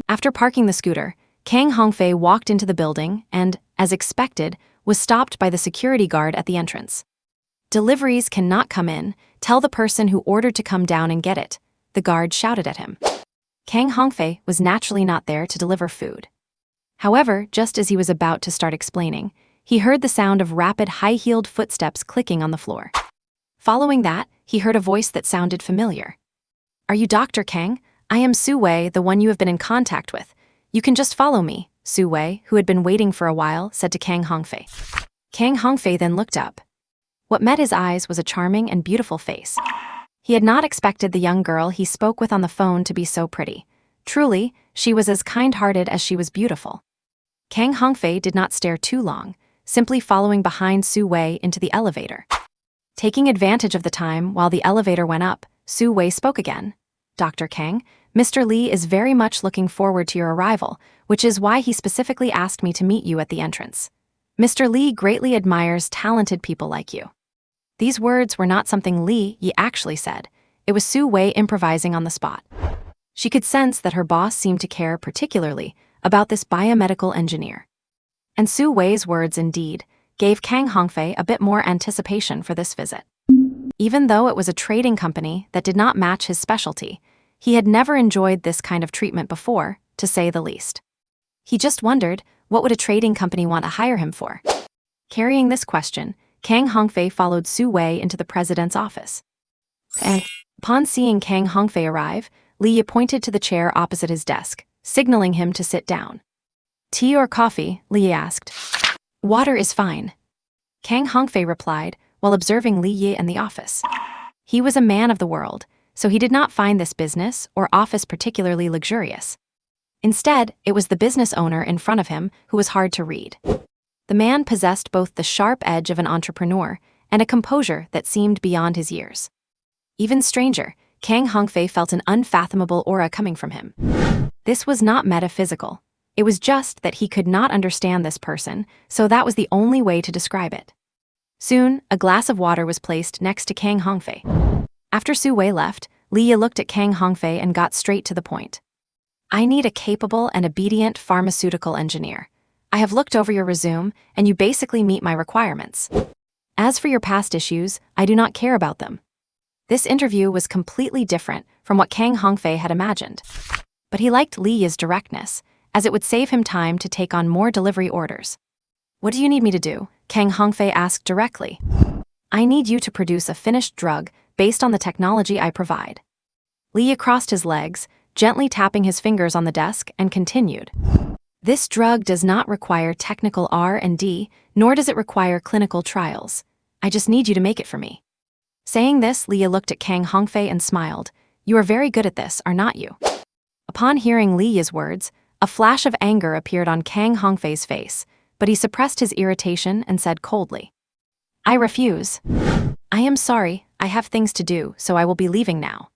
A: After parking the scooter, Kang Hongfei walked into the building and, as expected, was stopped by the security guard at the entrance. Deliveries cannot come in, tell the person who ordered to come down and get it, the guard shouted at him. Kang Hongfei was naturally not there to deliver food. However, just as he was about to start explaining, he heard the sound of rapid high-heeled footsteps clicking on the floor. Following that, he heard a voice that sounded familiar. Are you Dr. Kang? I am Su Wei, the one you have been in contact with. You can just follow me, Su Wei, who had been waiting for a while, said to Kang Hongfei. Kang Hongfei then looked up. What met his eyes was a charming and beautiful face. He had not expected the young girl he spoke with on the phone to be so pretty. Truly, she was as kind-hearted as she was beautiful. Kang Hongfei did not stare too long, simply following behind Su Wei into the elevator. Taking advantage of the time while the elevator went up, Su Wei spoke again. Dr. Kang, Mr. Li is very much looking forward to your arrival, which is why he specifically asked me to meet you at the entrance. Mr. Li greatly admires talented people like you. These words were not something Li Yi actually said. It was Su Wei improvising on the spot. She could sense that her boss seemed to care particularly about this biomedical engineer. And Su Wei's words indeed gave Kang Hongfei a bit more anticipation for this visit. Even though it was a trading company that did not match his specialty, he had never enjoyed this kind of treatment before, to say the least. He just wondered, what would a trading company want to hire him for? Carrying this question, Kang Hongfei followed Su Wei into the president's office. And, upon seeing Kang Hongfei arrive, Li Yi pointed to the chair opposite his desk, signaling him to sit down. Tea or coffee? Li Yi asked. Water is fine. Kang Hongfei replied, while observing Li Yi and the office. He was a man of the world, so he did not find this business or office particularly luxurious. Instead, it was the business owner in front of him who was hard to read. The man possessed both the sharp edge of an entrepreneur and a composure that seemed beyond his years. Even stranger, Kang Hongfei felt an unfathomable aura coming from him. This was not metaphysical. It was just that he could not understand this person, so that was the only way to describe it. Soon, a glass of water was placed next to Kang Hongfei. After Su Wei left, Li Yi looked at Kang Hongfei and got straight to the point. I need a capable and obedient pharmaceutical engineer. I have looked over your resume, and you basically meet my requirements. As for your past issues, I do not care about them. This interview was completely different from what Kang Hongfei had imagined. But he liked Li Yi's directness, as it would save him time to take on more delivery orders. What do you need me to do? Kang Hongfei asked directly. I need you to produce a finished drug based on the technology I provide. Li Yi crossed his legs, gently tapping his fingers on the desk, and continued. This drug does not require technical R&D, nor does it require clinical trials. I just need you to make it for me. Saying this, Li Yi looked at Kang Hongfei and smiled. You are very good at this, are not you? Upon hearing Li Yi's words, a flash of anger appeared on Kang Hongfei's face, but he suppressed his irritation and said coldly, I refuse. I am sorry, I have things to do, so I will be leaving now.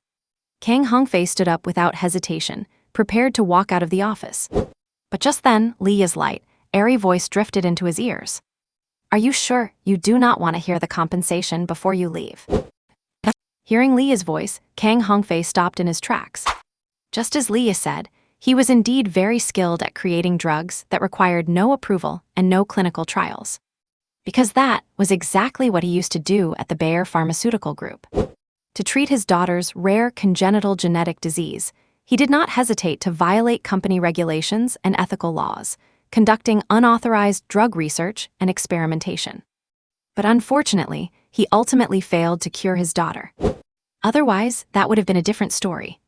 A: Kang Hongfei stood up without hesitation, prepared to walk out of the office. But just then, Li Yi's light, airy voice drifted into his ears. Are you sure you do not want to hear the compensation before you leave? Hearing Li Yi's voice, Kang Hongfei stopped in his tracks. Just as Li Yi said, he was indeed very skilled at creating drugs that required no approval and no clinical trials. Because that was exactly what he used to do at the Bayer Pharmaceutical Group. To treat his daughter's rare congenital genetic disease, he did not hesitate to violate company regulations and ethical laws, conducting unauthorized drug research and experimentation. But unfortunately, he ultimately failed to cure his daughter. Otherwise, that would have been a different story.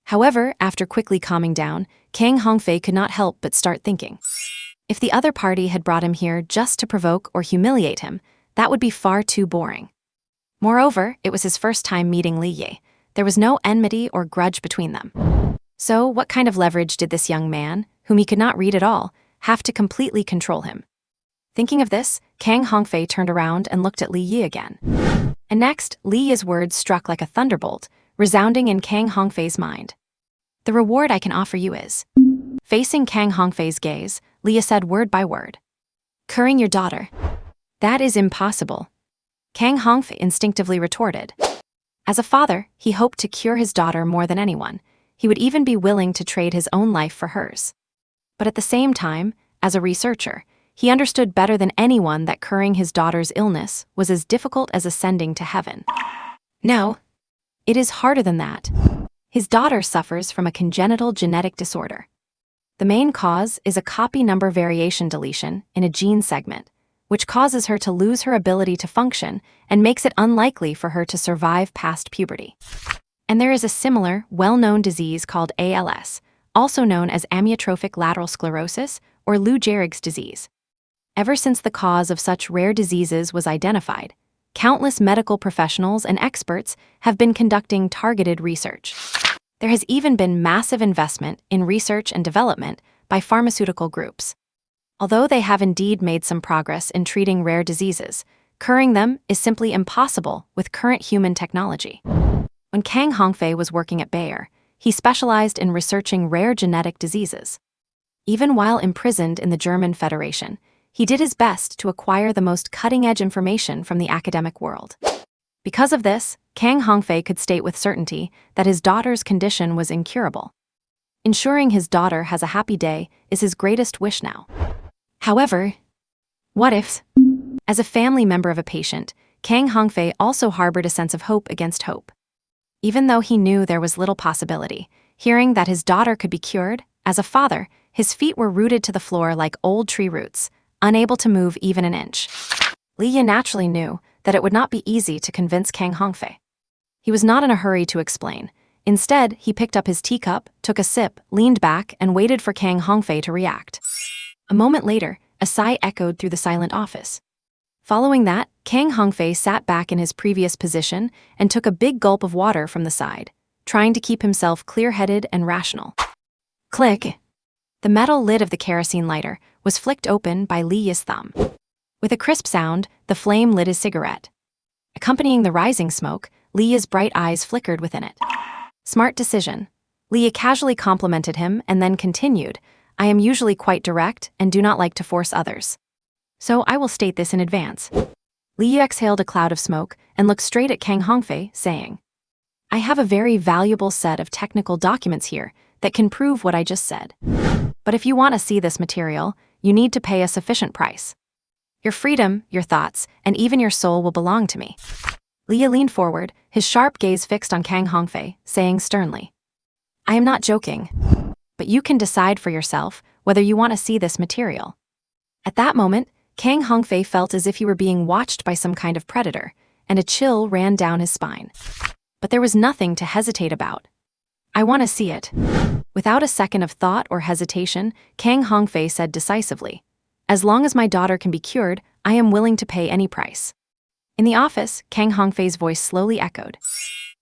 A: However, after quickly calming down, Kang Hongfei could not help but start thinking. If the other party had brought him here just to provoke or humiliate him, that would be far too boring. Moreover, it was his first time meeting Li Yi. There was no enmity or grudge between them. So, what kind of leverage did this young man, whom he could not read at all, have to completely control him? Thinking of this, Kang Hongfei turned around and looked at Li Yi again. And next, Li Yi's words struck like a thunderbolt, resounding in Kang Hongfei's mind. The reward I can offer you is... Facing Kang Hongfei's gaze, Li Yi said word by word. Curing your daughter. That is impossible. Kang Hongfei instinctively retorted. As a father, he hoped to cure his daughter more than anyone. He would even be willing to trade his own life for hers. But at the same time, as a researcher, he understood better than anyone that curing his daughter's illness was as difficult as ascending to heaven. No, it is harder than that. His daughter suffers from a congenital genetic disorder. The main cause is a copy number variation deletion in a gene segment, which causes her to lose her ability to function and makes it unlikely for her to survive past puberty. And there is a similar, well-known disease called ALS, also known as amyotrophic lateral sclerosis or Lou Gehrig's disease. Ever since the cause of such rare diseases was identified, countless medical professionals and experts have been conducting targeted research. There has even been massive investment in research and development by pharmaceutical groups. Although they have indeed made some progress in treating rare diseases, curing them is simply impossible with current human technology. When Kang Hongfei was working at Bayer, he specialized in researching rare genetic diseases. Even while imprisoned in the German Federation, he did his best to acquire the most cutting-edge information from the academic world. Because of this, Kang Hongfei could state with certainty that his daughter's condition was incurable. Ensuring his daughter has a happy day is his greatest wish now. However, what if? As a family member of a patient, Kang Hongfei also harbored a sense of hope against hope. Even though he knew there was little possibility, hearing that his daughter could be cured, as a father, his feet were rooted to the floor like old tree roots, unable to move even an inch. Li Yi naturally knew that it would not be easy to convince Kang Hongfei. He was not in a hurry to explain. Instead, he picked up his teacup, took a sip, leaned back, and waited for Kang Hongfei to react. A moment later, a sigh echoed through the silent office. Following that, Kang Hongfei sat back in his previous position and took a big gulp of water from the side, trying to keep himself clear-headed and rational. Click! The metal lid of the kerosene lighter was flicked open by Li Yi's thumb. With a crisp sound, the flame lit his cigarette. Accompanying the rising smoke, Li Yi's bright eyes flickered within it. Smart decision. Li Yi casually complimented him and then continued, I am usually quite direct and do not like to force others. So I will state this in advance. Li Yi exhaled a cloud of smoke and looked straight at Kang Hongfei, saying, I have a very valuable set of technical documents here that can prove what I just said. But if you want to see this material, you need to pay a sufficient price. Your freedom, your thoughts, and even your soul will belong to me." Li leaned forward, his sharp gaze fixed on Kang Hongfei, saying sternly, "I am not joking. But you can decide for yourself whether you want to see this material." At that moment, Kang Hongfei felt as if he were being watched by some kind of predator, and a chill ran down his spine. But there was nothing to hesitate about. "I want to see it." Without a second of thought or hesitation, Kang Hongfei said decisively, "As long as my daughter can be cured, I am willing to pay any price." In the office, Kang Hongfei's voice slowly echoed.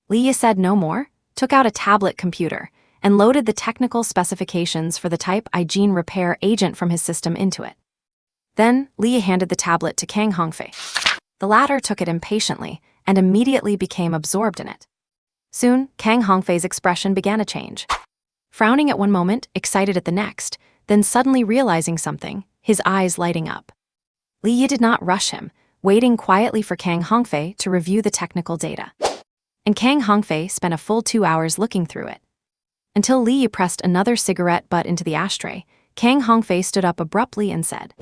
A: Li said no more, took out a tablet computer, and loaded the technical specifications for the type I gene repair agent from his system into it. Then, Li handed the tablet to Kang Hongfei. The latter took it impatiently and immediately became absorbed in it. Soon, Kang Hongfei's expression began to change. Frowning at one moment, excited at the next, then suddenly realizing something, his eyes lighting up. Li did not rush him, waiting quietly for Kang Hongfei to review the technical data. And Kang Hongfei spent a full 2 hours looking through it. Until Li pressed another cigarette butt into the ashtray, Kang Hongfei stood up abruptly and said,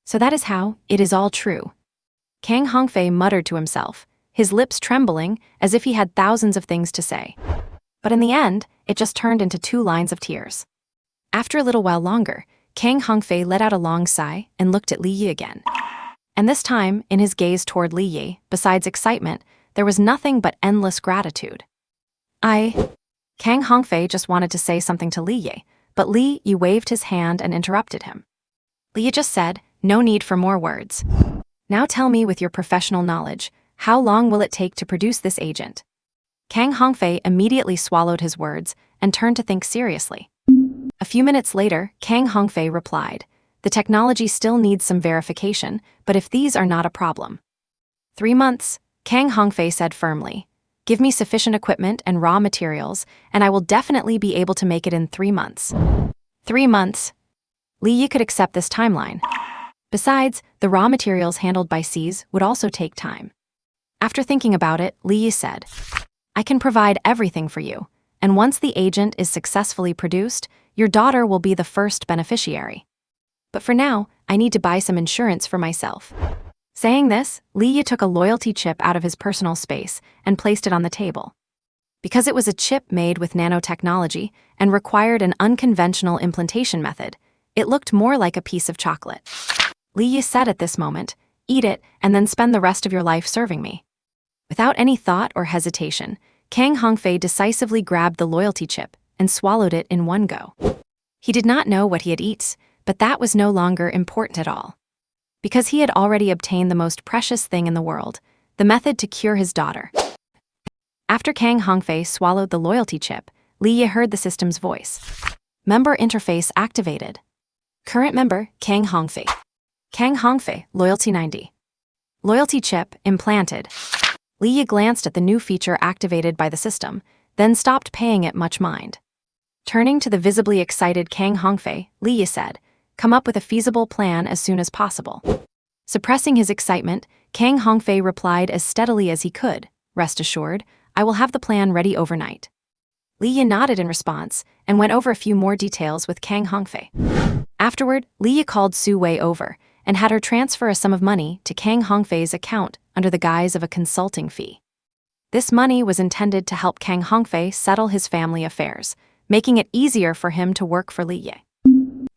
A: "So that is how it is all true." Kang Hongfei muttered to himself, his lips trembling as if he had thousands of things to say. But in the end, it just turned into 2 lines of tears. After a little while longer, Kang Hongfei let out a long sigh and looked at Li Yi again. And this time, in his gaze toward Li Yi, besides excitement, there was nothing but endless gratitude. Kang Hongfei just wanted to say something to Li Yi, but Li Yi waved his hand and interrupted him. Li Yi just said, "No need for more words. Now tell me with your professional knowledge, how long will it take to produce this agent?" Kang Hongfei immediately swallowed his words and turned to think seriously. A few minutes later, Kang Hongfei replied, "The technology still needs some verification, but if these are not a problem." 3 months, Kang Hongfei said firmly. "Give me sufficient equipment and raw materials, and I will definitely be able to make it in 3 months. 3 months. Li Yi could accept this timeline. Besides, the raw materials handled by C's would also take time. After thinking about it, Li Yi said, "I can provide everything for you, and once the agent is successfully produced, your daughter will be the first beneficiary. But for now, I need to buy some insurance for myself." Saying this, Li Yi took a loyalty chip out of his personal space and placed it on the table. Because it was a chip made with nanotechnology and required an unconventional implantation method, it looked more like a piece of chocolate. Li Yi said at this moment, "Eat it and then spend the rest of your life serving me." Without any thought or hesitation, Kang Hongfei decisively grabbed the loyalty chip and swallowed it in one go. He did not know what he had eaten, but that was no longer important at all. Because he had already obtained the most precious thing in the world, the method to cure his daughter. After Kang Hongfei swallowed the loyalty chip, Li Yi heard the system's voice. "Member interface activated. Current member, Kang Hongfei. Kang Hongfei, loyalty 90. Loyalty chip implanted." Li Yi glanced at the new feature activated by the system, then stopped paying it much mind. Turning to the visibly excited Kang Hongfei, Li Yi said, "Come up with a feasible plan as soon as possible." Suppressing his excitement, Kang Hongfei replied as steadily as he could, "Rest assured, I will have the plan ready overnight." Li Yi nodded in response and went over a few more details with Kang Hongfei. Afterward, Li Yi called Su Wei over and had her transfer a sum of money to Kang Hongfei's account under the guise of a consulting fee. This money was intended to help Kang Hongfei settle his family affairs, making it easier for him to work for Li Yi.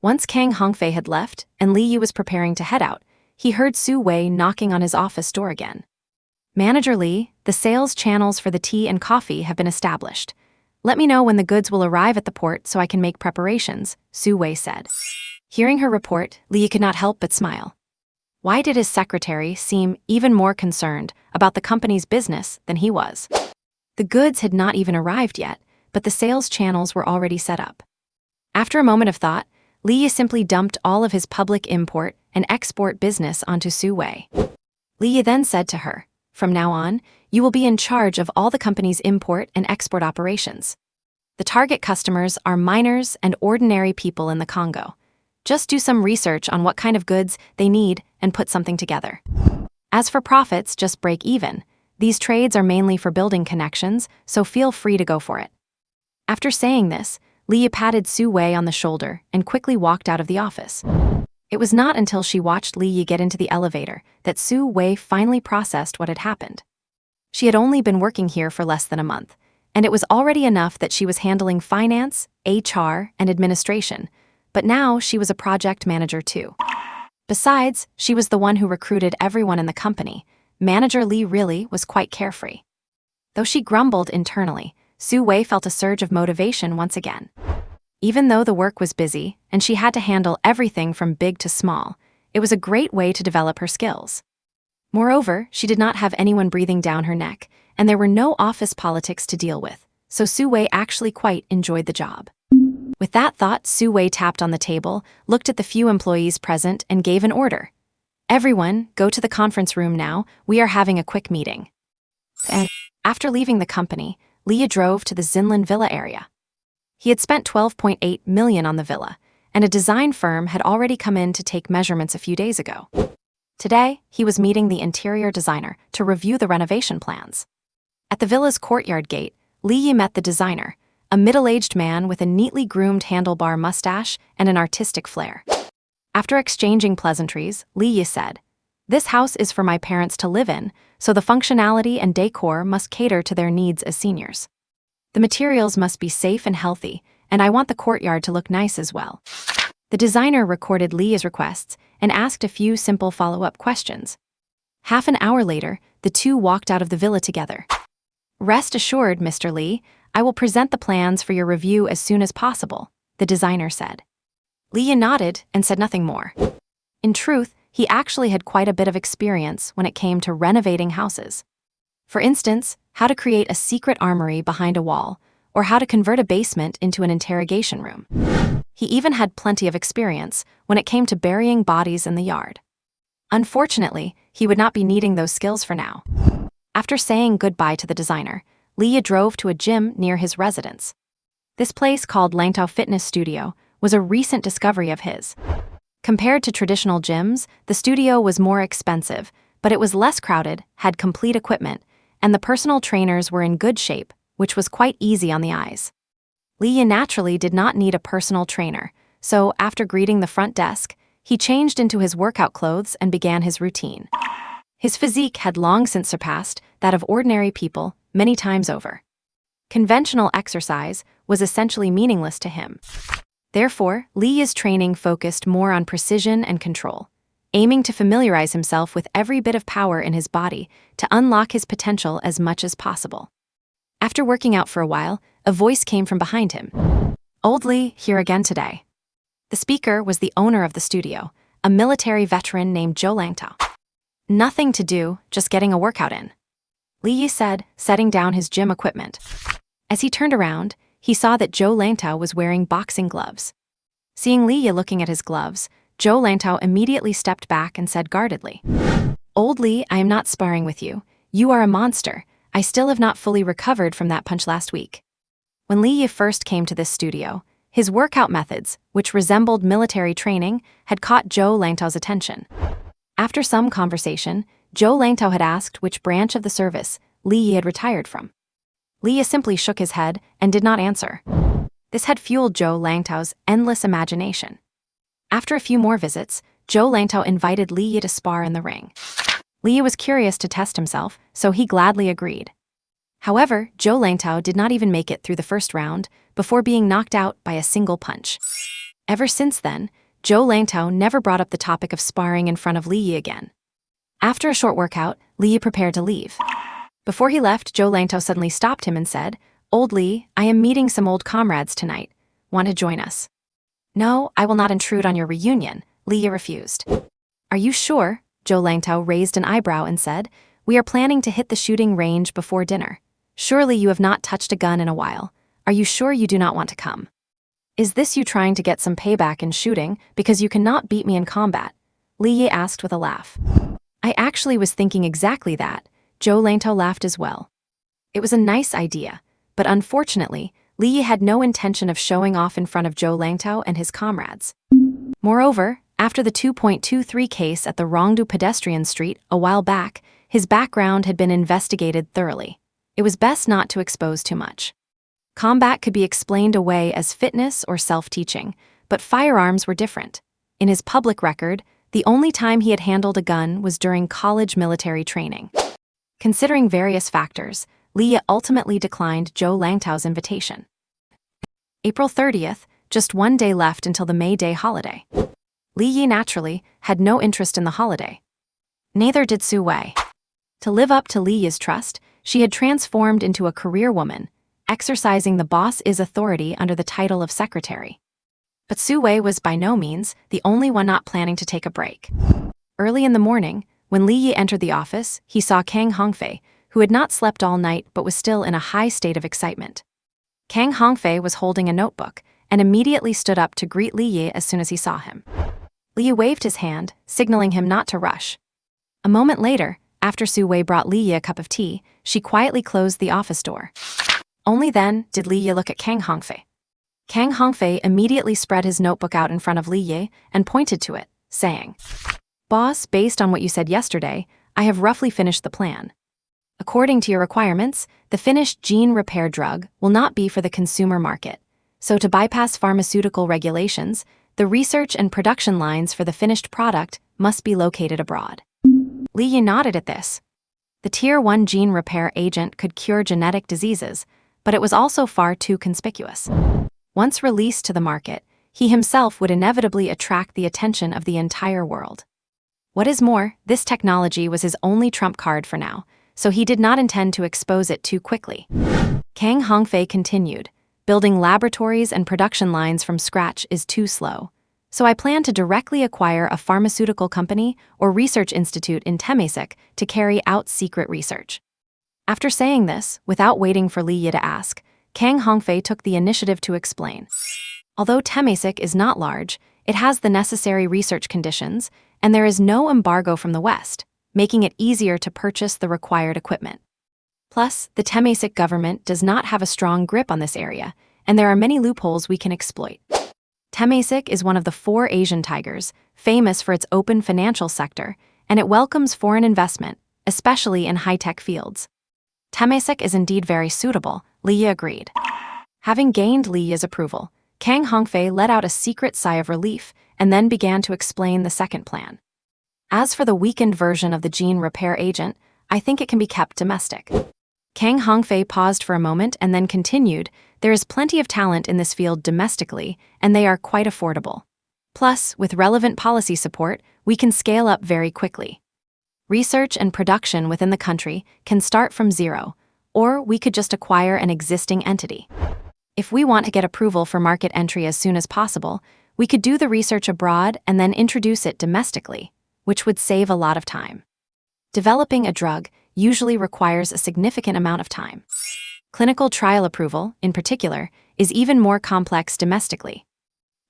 A: Once Kang Hongfei had left and Li Yi was preparing to head out, he heard Su Wei knocking on his office door again. "Manager Li, the sales channels for the tea and coffee have been established. Let me know when the goods will arrive at the port so I can make preparations," Su Wei said. Hearing her report, Li Yi could not help but smile. Why did his secretary seem even more concerned about the company's business than he was? The goods had not even arrived yet, but the sales channels were already set up. After a moment of thought, Li Yi simply dumped all of his public import and export business onto Su Wei. Li Yi then said to her, "From now on, you will be in charge of all the company's import and export operations. The target customers are miners and ordinary people in the Congo. Just do some research on what kind of goods they need and put something together. As for profits, just break even. These trades are mainly for building connections, so feel free to go for it." After saying this, Li patted Su Wei on the shoulder and quickly walked out of the office. It was not until she watched Li get into the elevator that Su Wei finally processed what had happened. She had only been working here for less than a month, and it was already enough that she was handling finance, HR, and administration, but now she was a project manager too. Besides, she was the one who recruited everyone in the company. Manager Li really was quite carefree. Though she grumbled internally, Su Wei felt a surge of motivation once again. Even though the work was busy and she had to handle everything from big to small, it was a great way to develop her skills. Moreover, she did not have anyone breathing down her neck, and there were no office politics to deal with, so Su Wei actually quite enjoyed the job. With that thought, Su Wei tapped on the table, looked at the few employees present, and gave an order. "Everyone, go to the conference room now, we are having a quick meeting." And after leaving the company, Leah drove to the Zinlan Villa area. He had spent $12.8 million on the villa, and a design firm had already come in to take measurements a few days ago. Today, he was meeting the interior designer to review the renovation plans. At the villa's courtyard gate, Li met the designer, a middle-aged man with a neatly groomed handlebar mustache and an artistic flair. After exchanging pleasantries, Li said, "This house is for my parents to live in, so the functionality and decor must cater to their needs as seniors. The materials must be safe and healthy, and I want the courtyard to look nice as well." The designer recorded Li's requests and asked a few simple follow-up questions. Half an hour later, the two walked out of the villa together. "Rest assured, Mr. Li, I will present the plans for your review as soon as possible," the designer said. Li nodded and said nothing more. In truth, he actually had quite a bit of experience when it came to renovating houses. For instance, how to create a secret armory behind a wall, or how to convert a basement into an interrogation room. He even had plenty of experience when it came to burying bodies in the yard. Unfortunately, he would not be needing those skills for now. After saying goodbye to the designer, Leah drove to a gym near his residence. This place, called Langtao Fitness Studio, was a recent discovery of his. Compared to traditional gyms, the studio was more expensive, but it was less crowded, had complete equipment, and the personal trainers were in good shape, which was quite easy on the eyes. Leah naturally did not need a personal trainer, so after greeting the front desk, he changed into his workout clothes and began his routine. His physique had long since surpassed that of ordinary people many times over. Conventional exercise was essentially meaningless to him. Therefore, Leah's training focused more on precision and control, aiming to familiarize himself with every bit of power in his body to unlock his potential as much as possible. After working out for a while, a voice came from behind him. "Old Li, here again today." The speaker was the owner of the studio, a military veteran named Zhou Langtao. "Nothing to do, just getting a workout in," Li said, setting down his gym equipment. As he turned around, he saw that Zhou Langtao was wearing boxing gloves. Seeing Li looking at his gloves, Zhou Langtao immediately stepped back and said guardedly, "Old Li, I am not sparring with you. You are a monster. I still have not fully recovered from that punch last week." When Li first came to this studio, his workout methods, which resembled military training, had caught Zhou Langtao's attention. After some conversation, Zhou Langtao had asked which branch of the service Li had retired from. Li simply shook his head and did not answer. This had fueled Zhou Langtao's endless imagination. After a few more visits, Zhou Langtao invited Li to spar in the ring. Li was curious to test himself, so he gladly agreed. However, Zhou Langtao did not even make it through the first round before being knocked out by a single punch. Ever since then, Zhou Langtao never brought up the topic of sparring in front of Li again. After a short workout, Li prepared to leave. Before he left, Zhou Langtao suddenly stopped him and said, "Old Li, I am meeting some old comrades tonight. Want to join us?" "No, I will not intrude on your reunion," Li refused. "Are you sure?" Zhou Langtao raised an eyebrow and said, "We are planning to hit the shooting range before dinner. Surely you have not touched a gun in a while. Are you sure you do not want to come? Is this you trying to get some payback in shooting because you cannot beat me in combat?" Li asked with a laugh. "I actually was thinking exactly that." Zhou Langtao laughed as well. It was a nice idea, but unfortunately, Li had no intention of showing off in front of Zhou Langtao and his comrades. Moreover, after the 2.23 case at the Rongdu pedestrian street a while back, his background had been investigated thoroughly. It was best not to expose too much. Combat could be explained away as fitness or self-teaching, but firearms were different. In his public record, the only time he had handled a gun was during college military training. Considering various factors, Li ultimately declined Zhou Langtao's invitation. April 30th, just one day left until the May Day holiday. Li Yi naturally had no interest in the holiday. Neither did Su Wei. To live up to Li Yi's trust, she had transformed into a career woman, exercising the boss' authority under the title of secretary. But Su Wei was by no means the only one not planning to take a break. Early in the morning, when Li Yi entered the office, he saw Kang Hongfei, who had not slept all night but was still in a high state of excitement. Kang Hongfei was holding a notebook and immediately stood up to greet Li Yi as soon as he saw him. Li Yi waved his hand, signaling him not to rush. A moment later, after Su Wei brought Li Yi a cup of tea, she quietly closed the office door. Only then did Li Yi look at Kang Hongfei. Kang Hongfei immediately spread his notebook out in front of Li Yi and pointed to it, saying, "Boss, based on what you said yesterday, I have roughly finished the plan. According to your requirements, the finished gene repair drug will not be for the consumer market. So to bypass pharmaceutical regulations, the research and production lines for the finished product must be located abroad." Li Yi nodded at this. The Tier 1 gene repair agent could cure genetic diseases, but it was also far too conspicuous. Once released to the market, he himself would inevitably attract the attention of the entire world. What is more, this technology was his only trump card for now, so he did not intend to expose it too quickly. Kang Hongfei continued, "Building laboratories and production lines from scratch is too slow, so I plan to directly acquire a pharmaceutical company or research institute in Temasek to carry out secret research." After saying this, without waiting for Li Yi to ask, Kang Hongfei took the initiative to explain. Although Temasek is not large, it has the necessary research conditions, and there is no embargo from the West, making it easier to purchase the required equipment. Plus, the Temasek government does not have a strong grip on this area, and there are many loopholes we can exploit. Temasek is one of the 4 Asian tigers, famous for its open financial sector, and it welcomes foreign investment, especially in high-tech fields. Temasek is indeed very suitable, Li Yi agreed. Having gained Li Yi's approval, Kang Hongfei let out a secret sigh of relief and then began to explain the second plan. "As for the weakened version of the gene repair agent, I think it can be kept domestic." Kang Hongfei paused for a moment and then continued, "There is plenty of talent in this field domestically, and they are quite affordable. Plus, with relevant policy support, we can scale up very quickly. Research and production within the country can start from zero, or we could just acquire an existing entity. If we want to get approval for market entry as soon as possible, we could do the research abroad and then introduce it domestically, which would save a lot of time. Developing a drug usually requires a significant amount of time. Clinical trial approval, in particular, is even more complex domestically.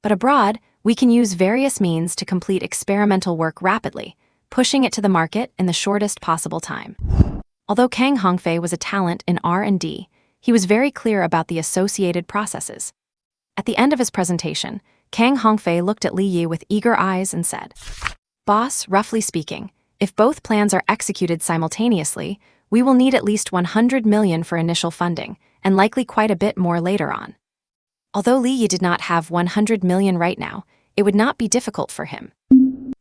A: But abroad, we can use various means to complete experimental work rapidly, pushing it to the market in the shortest possible time." Although Kang Hongfei was a talent in R&D, he was very clear about the associated processes. At the end of his presentation, Kang Hongfei looked at Li Yi with eager eyes and said, "Boss, roughly speaking, if both plans are executed simultaneously, we will need at least 100 million for initial funding, and likely quite a bit more later on." Although Li Yi did not have 100 million right now, it would not be difficult for him.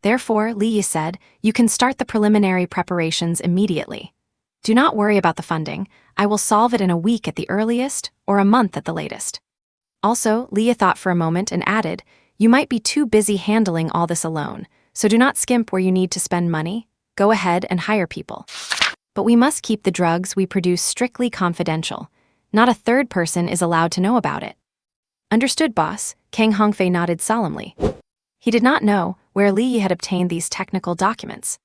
A: Therefore, Li Yi said, "You can start the preliminary preparations immediately. Do not worry about the funding. I will solve it in a week at the earliest, or a month at the latest." Also, Li Yi thought for a moment and added, "You might be too busy handling all this alone, so do not skimp where you need to spend money. Go ahead and hire people. But we must keep the drugs we produce strictly confidential. Not a third person is allowed to know about it." "Understood, boss," Kang Hongfei nodded solemnly. He did not know where Li Yi had obtained these technical documents.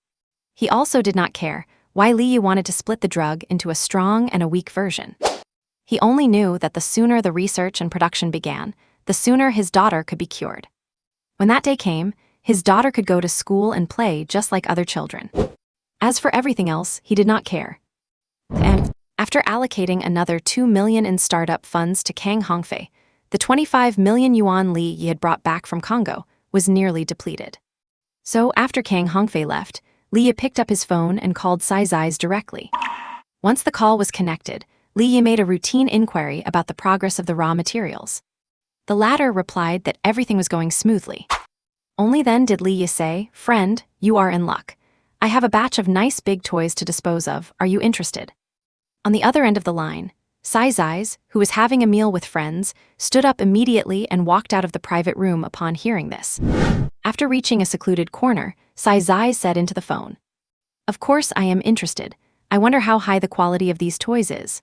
A: He also did not care why Li Yi wanted to split the drug into a strong and a weak version. He only knew that the sooner the research and production began, the sooner his daughter could be cured. When that day came, his daughter could go to school and play just like other children. As for everything else, he did not care. And after allocating another 2 million in startup funds to Kang Hongfei, the 25 million yuan Li Yi had brought back from Congo was nearly depleted. So after Kang Hongfei left, Li Yi picked up his phone and called Sai Zais directly. Once the call was connected, Li Yi made a routine inquiry about the progress of the raw materials. The latter replied that everything was going smoothly. Only then did Li Yi say, "Friend, you are in luck. I have a batch of nice big toys to dispose of. Are you interested?" On the other end of the line, Sai Zais, who was having a meal with friends, stood up immediately and walked out of the private room upon hearing this. After reaching a secluded corner, Sai Zais said into the phone, "Of course I am interested. I wonder how high the quality of these toys is."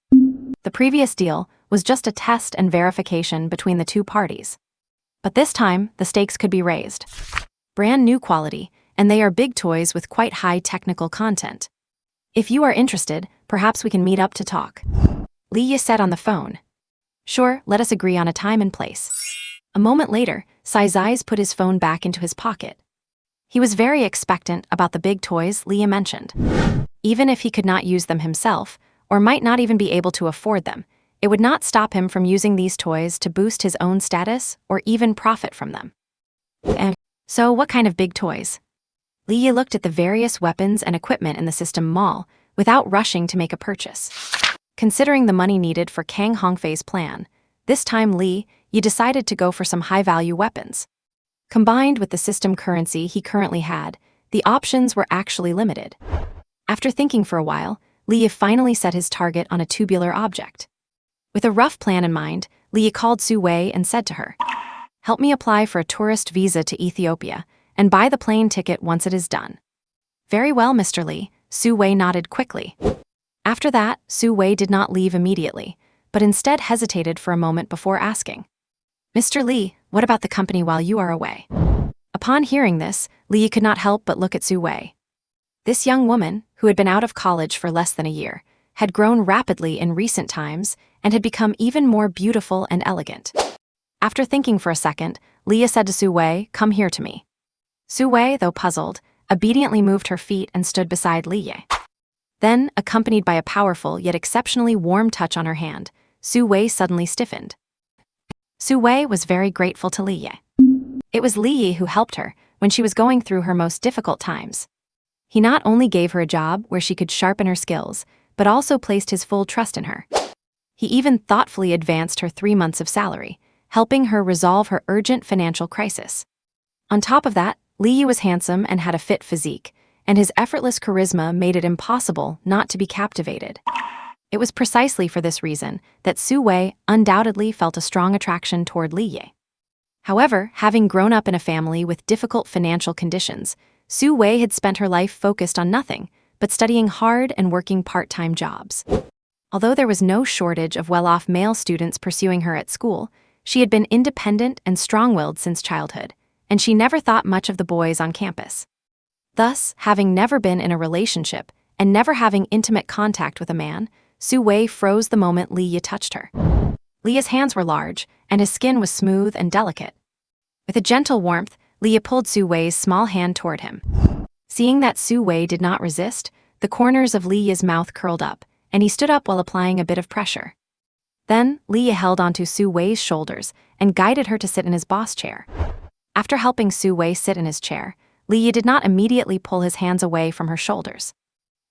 A: The previous deal was just a test and verification between the two parties. But this time, the stakes could be raised. Brand new quality, and they are big toys with quite high technical content. "If you are interested, perhaps we can meet up to talk," Li Yi said on the phone. "Sure, let us agree on a time and place." A moment later, Sai Zais put his phone back into his pocket. He was very expectant about the big toys Li Yi mentioned. Even if he could not use them himself, or might not even be able to afford them, it would not stop him from using these toys to boost his own status or even profit from them. And so, what kind of big toys? Li Yi looked at the various weapons and equipment in the system mall without rushing to make a purchase. Considering the money needed for Kang Hongfei's plan, this time Li Yi decided to go for some high-value weapons. Combined with the system currency he currently had, the options were actually limited. After thinking for a while, Li Yi finally set his target on a tubular object. With a rough plan in mind, Li Yi called Su Wei and said to her, "Help me apply for a tourist visa to Ethiopia and buy the plane ticket once it is done." "Very well, Mr. Li," Su Wei nodded quickly. After that, Su Wei did not leave immediately, but instead hesitated for a moment before asking, "Mr. Li, what about the company while you are away?" Upon hearing this, Li Yi could not help but look at Su Wei. This young woman, who had been out of college for less than a year, had grown rapidly in recent times and had become even more beautiful and elegant. After thinking for a second, Li Yi said to Su Wei, "Come here to me." Su Wei, though puzzled, obediently moved her feet and stood beside Li Yi. Then, accompanied by a powerful yet exceptionally warm touch on her hand, Su Wei suddenly stiffened. Su Wei was very grateful to Li Yi. It was Li Yi who helped her when she was going through her most difficult times. He not only gave her a job where she could sharpen her skills, but also placed his full trust in her. He even thoughtfully advanced her 3 months of salary, helping her resolve her urgent financial crisis. On top of that, Li Yi was handsome and had a fit physique, and his effortless charisma made it impossible not to be captivated. It was precisely for this reason that Su Wei undoubtedly felt a strong attraction toward Li Yi. However, having grown up in a family with difficult financial conditions, Su Wei had spent her life focused on nothing but studying hard and working part-time jobs. Although there was no shortage of well-off male students pursuing her at school, she had been independent and strong-willed since childhood, and she never thought much of the boys on campus. Thus, having never been in a relationship and never having intimate contact with a man, Su Wei froze the moment Li Yi touched her. Li Yi's hands were large, and his skin was smooth and delicate. With a gentle warmth, Li Yi pulled Su Wei's small hand toward him. Seeing that Su Wei did not resist, the corners of Li Yi's mouth curled up, and he stood up while applying a bit of pressure. Then, Li Yi held onto Su Wei's shoulders and guided her to sit in his boss chair. After helping Su Wei sit in his chair, Li Yi did not immediately pull his hands away from her shoulders.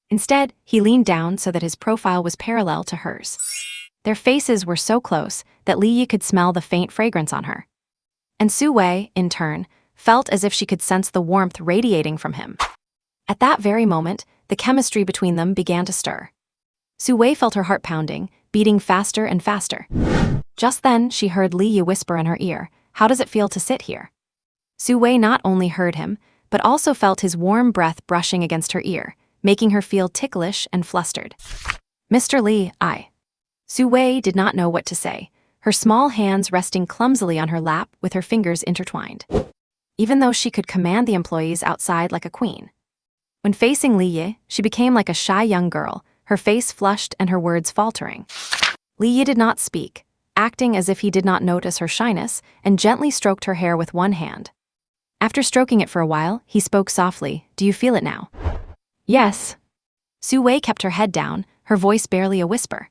A: Instead, he leaned down so that his profile was parallel to hers. Their faces were so close that Li Yi could smell the faint fragrance on her. And Su Wei, in turn, felt as if she could sense the warmth radiating from him. At that very moment, the chemistry between them began to stir. Su Wei felt her heart pounding, beating faster and faster. Just then, she heard Li Yi whisper in her ear, "How does it feel to sit here?" Su Wei not only heard him, but also felt his warm breath brushing against her ear, making her feel ticklish and flustered. "Mr. Li, Su Wei did not know what to say, her small hands resting clumsily on her lap with her fingers intertwined. Even though she could command the employees outside like a queen. When facing Li Yi, she became like a shy young girl, her face flushed and her words faltering. Li Yi did not speak, acting as if he did not notice her shyness, and gently stroked her hair with one hand. After stroking it for a while, he spoke softly, "Do you feel it now?" "Yes." Su Wei kept her head down, her voice barely a whisper.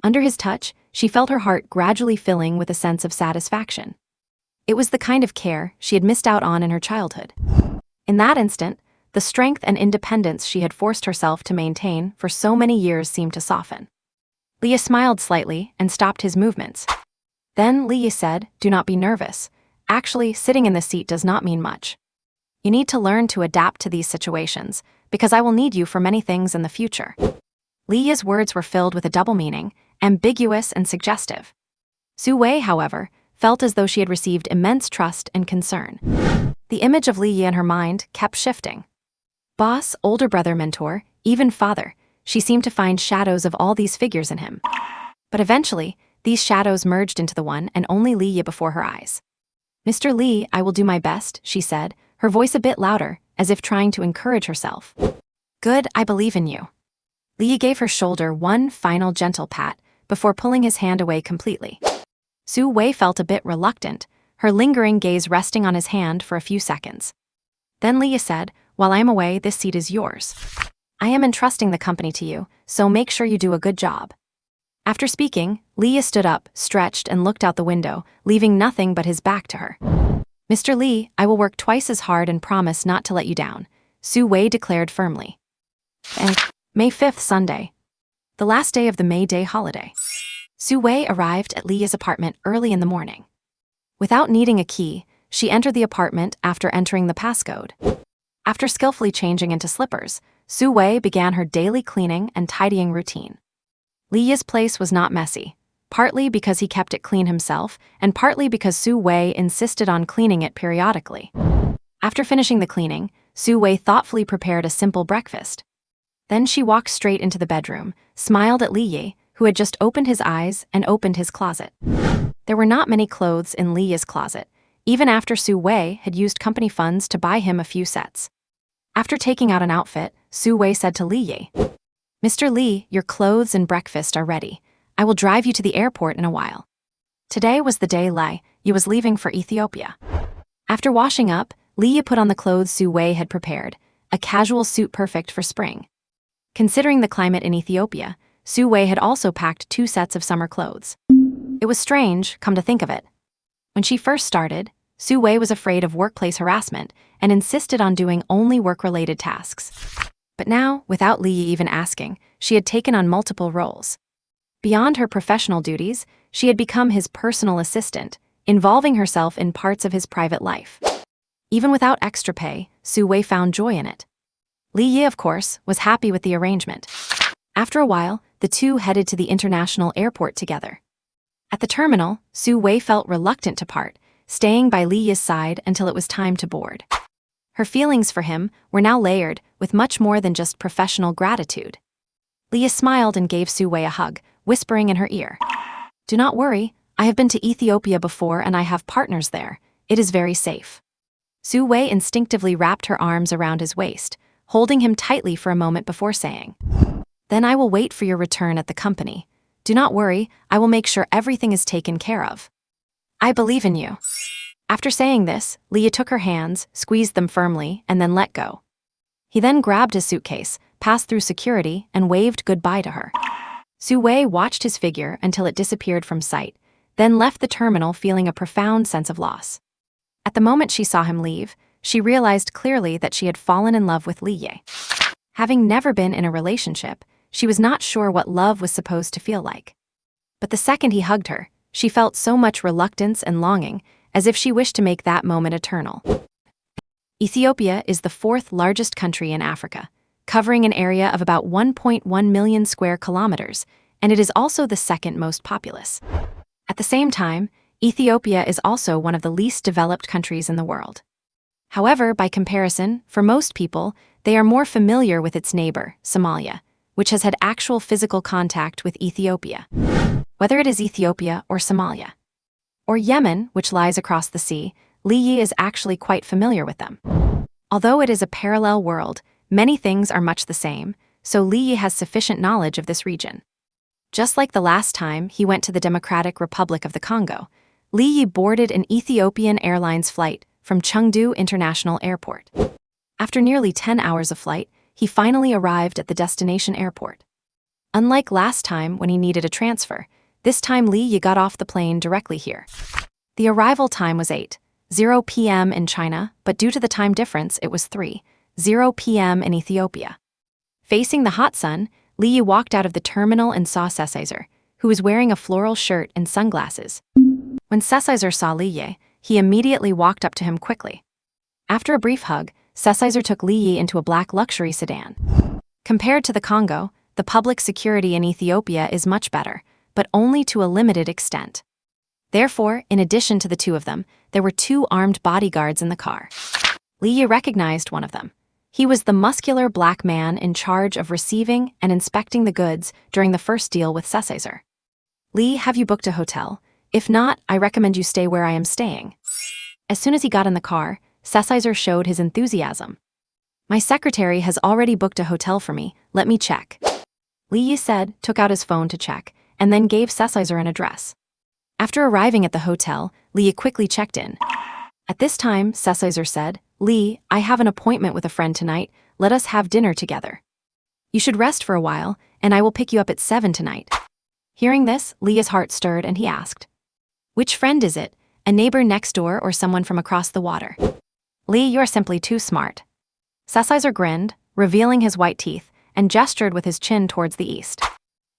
A: Under his touch, she felt her heart gradually filling with a sense of satisfaction. It was the kind of care she had missed out on in her childhood. In that instant, the strength and independence she had forced herself to maintain for so many years seemed to soften. Li smiled slightly and stopped his movements. Then Li said, "Do not be nervous. Actually, sitting in the seat does not mean much. You need to learn to adapt to these situations, because I will need you for many things in the future." Li's words were filled with a double meaning, ambiguous and suggestive. Su Wei, however, felt as though she had received immense trust and concern. The image of Li in her mind kept shifting. Boss, older brother, mentor, even father, she seemed to find shadows of all these figures in him. But eventually, these shadows merged into the one and only Li before her eyes. "Mr. Li, I will do my best," she said, her voice a bit louder, as if trying to encourage herself. "Good, I believe in you." Li gave her shoulder one final gentle pat before pulling his hand away completely. Su Wei felt a bit reluctant, her lingering gaze resting on his hand for a few seconds. Then Li said, "While I am away, this seat is yours. I am entrusting the company to you, so make sure you do a good job." After speaking, Li stood up, stretched, and looked out the window, leaving nothing but his back to her. "Mr. Li, I will work twice as hard and promise not to let you down," Su Wei declared firmly. And May 5th, Sunday, the last day of the May Day holiday. Su Wei arrived at Li's apartment early in the morning. Without needing a key, she entered the apartment after entering the passcode. After skillfully changing into slippers, Su Wei began her daily cleaning and tidying routine. Li's place was not messy, partly because he kept it clean himself, and partly because Su Wei insisted on cleaning it periodically. After finishing the cleaning, Su Wei thoughtfully prepared a simple breakfast. Then she walked straight into the bedroom, smiled at Li, who had just opened his eyes and opened his closet. There were not many clothes in Li's closet, even after Su Wei had used company funds to buy him a few sets. After taking out an outfit, Su Wei said to Li, "Mr. Li, your clothes and breakfast are ready. I will drive you to the airport in a while." Today was the day Li was leaving for Ethiopia. After washing up, Li put on the clothes Su Wei had prepared, a casual suit perfect for spring. Considering the climate in Ethiopia, Su Wei had also packed 2 sets of summer clothes. It was strange, come to think of it. When she first started, Su Wei was afraid of workplace harassment and insisted on doing only work-related tasks. But now, without Li even asking, she had taken on multiple roles. Beyond her professional duties, she had become his personal assistant, involving herself in parts of his private life. Even without extra pay, Su Wei found joy in it. Li, of course, was happy with the arrangement. After a while, the two headed to the international airport together. At the terminal, Su Wei felt reluctant to part, staying by Li's side until it was time to board. Her feelings for him were now layered with much more than just professional gratitude. Li smiled and gave Su Wei a hug, whispering in her ear, "Do not worry, I have been to Ethiopia before and I have partners there. It is very safe." Su Wei instinctively wrapped her arms around his waist, holding him tightly for a moment before saying, "Then I will wait for your return at the company. Do not worry, I will make sure everything is taken care of. I believe in you." After saying this, Li took her hands, squeezed them firmly, and then let go. He then grabbed his suitcase, passed through security, and waved goodbye to her. Su Wei watched his figure until it disappeared from sight, then left the terminal feeling a profound sense of loss. At the moment she saw him leave, she realized clearly that she had fallen in love with Li. Having never been in a relationship, she was not sure what love was supposed to feel like. But the second he hugged her, she felt so much reluctance and longing, as if she wished to make that moment eternal. Ethiopia is the 4th largest country in Africa, covering an area of about 1.1 million square kilometers, and it is also the 2nd most populous. At the same time, Ethiopia is also one of the least developed countries in the world. However, by comparison, for most people, they are more familiar with its neighbor, Somalia, which has had actual physical contact with Ethiopia. Whether it is Ethiopia or Somalia, or Yemen, which lies across the sea, Li is actually quite familiar with them. Although it is a parallel world, many things are much the same, so Li has sufficient knowledge of this region. Just like the last time he went to the Democratic Republic of the Congo, Li boarded an Ethiopian Airlines flight from Chengdu International Airport. After nearly 10 hours of flight, he finally arrived at the destination airport. Unlike last time when he needed a transfer, this time Li got off the plane directly here. The arrival time was 8:00 p.m. in China, but due to the time difference, it was 3:00 p.m. in Ethiopia. Facing the hot sun, Li Yi walked out of the terminal and saw Sessizor, who was wearing a floral shirt and sunglasses. When Sessizor saw Li Yi, he immediately walked up to him quickly. After a brief hug, Sessizor took Li Yi into a black luxury sedan. Compared to the Congo, the public security in Ethiopia is much better, but only to a limited extent. Therefore, in addition to the two of them, there were 2 armed bodyguards in the car. Li Yi recognized one of them. He was the muscular black man in charge of receiving and inspecting the goods during the first deal with Sessizor. "Li, have you booked a hotel? If not, I recommend you stay where I am staying." As soon as he got in the car, Sessizor showed his enthusiasm. "My secretary has already booked a hotel for me, let me check." Li Yi said, took out his phone to check, and then gave Sessizor an address. After arriving at the hotel, Li Yi quickly checked in. At this time, Sessizor said, "Li, I have an appointment with a friend tonight, let us have dinner together. You should rest for a while, and I will pick you up at 7 tonight." Hearing this, Li Yi's heart stirred and he asked, "Which friend is it, a neighbor next door or someone from across the water?" "Li, you're simply too smart." Sessizor grinned, revealing his white teeth, and gestured with his chin towards the east.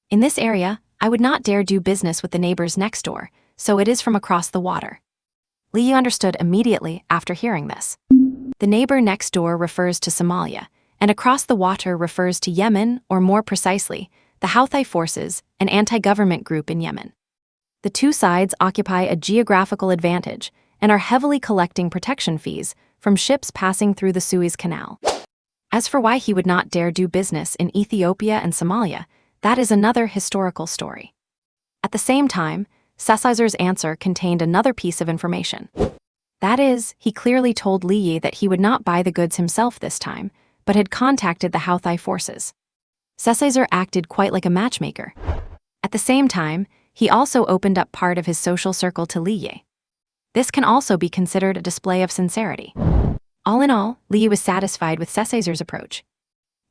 A: "In this area, I would not dare do business with the neighbors next door, so it is from across the water." Li Yi understood immediately after hearing this. The neighbor next door refers to Somalia, and across the water refers to Yemen, or more precisely, the Houthi forces, an anti-government group in Yemen. The two sides occupy a geographical advantage and are heavily collecting protection fees from ships passing through the Suez Canal. As for why he would not dare do business in Ethiopia and Somalia, that is another historical story. At the same time, Sessizor's answer contained another piece of information. That is, he clearly told Li Yi that he would not buy the goods himself this time, but had contacted the Houthi forces. Sessizor acted quite like a matchmaker. At the same time, he also opened up part of his social circle to Li Yi. This can also be considered a display of sincerity. All in all, Li Yi was satisfied with Sessizor's approach.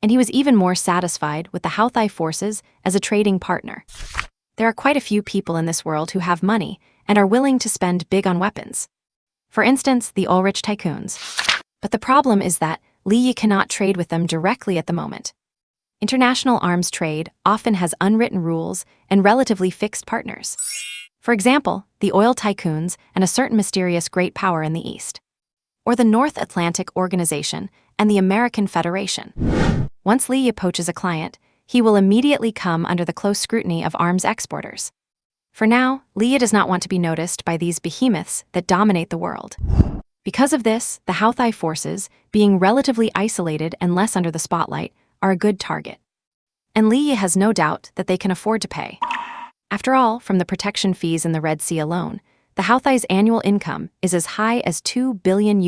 A: And he was even more satisfied with the Houthi forces as a trading partner. There are quite a few people in this world who have money and are willing to spend big on weapons. For instance, the oil-rich tycoons. But the problem is that Li Yi cannot trade with them directly at the moment. International arms trade often has unwritten rules and relatively fixed partners. For example, the oil tycoons and a certain mysterious great power in the East. Or the North Atlantic Organization and the American Federation. Once Li Yi poaches a client, he will immediately come under the close scrutiny of arms exporters. For now, Li Yi does not want to be noticed by these behemoths that dominate the world. Because of this, the Houthi forces, being relatively isolated and less under the spotlight, are a good target. And Li Yi has no doubt that they can afford to pay. After all, from the protection fees in the Red Sea alone, the Houthis' annual income is as high as $2 billion.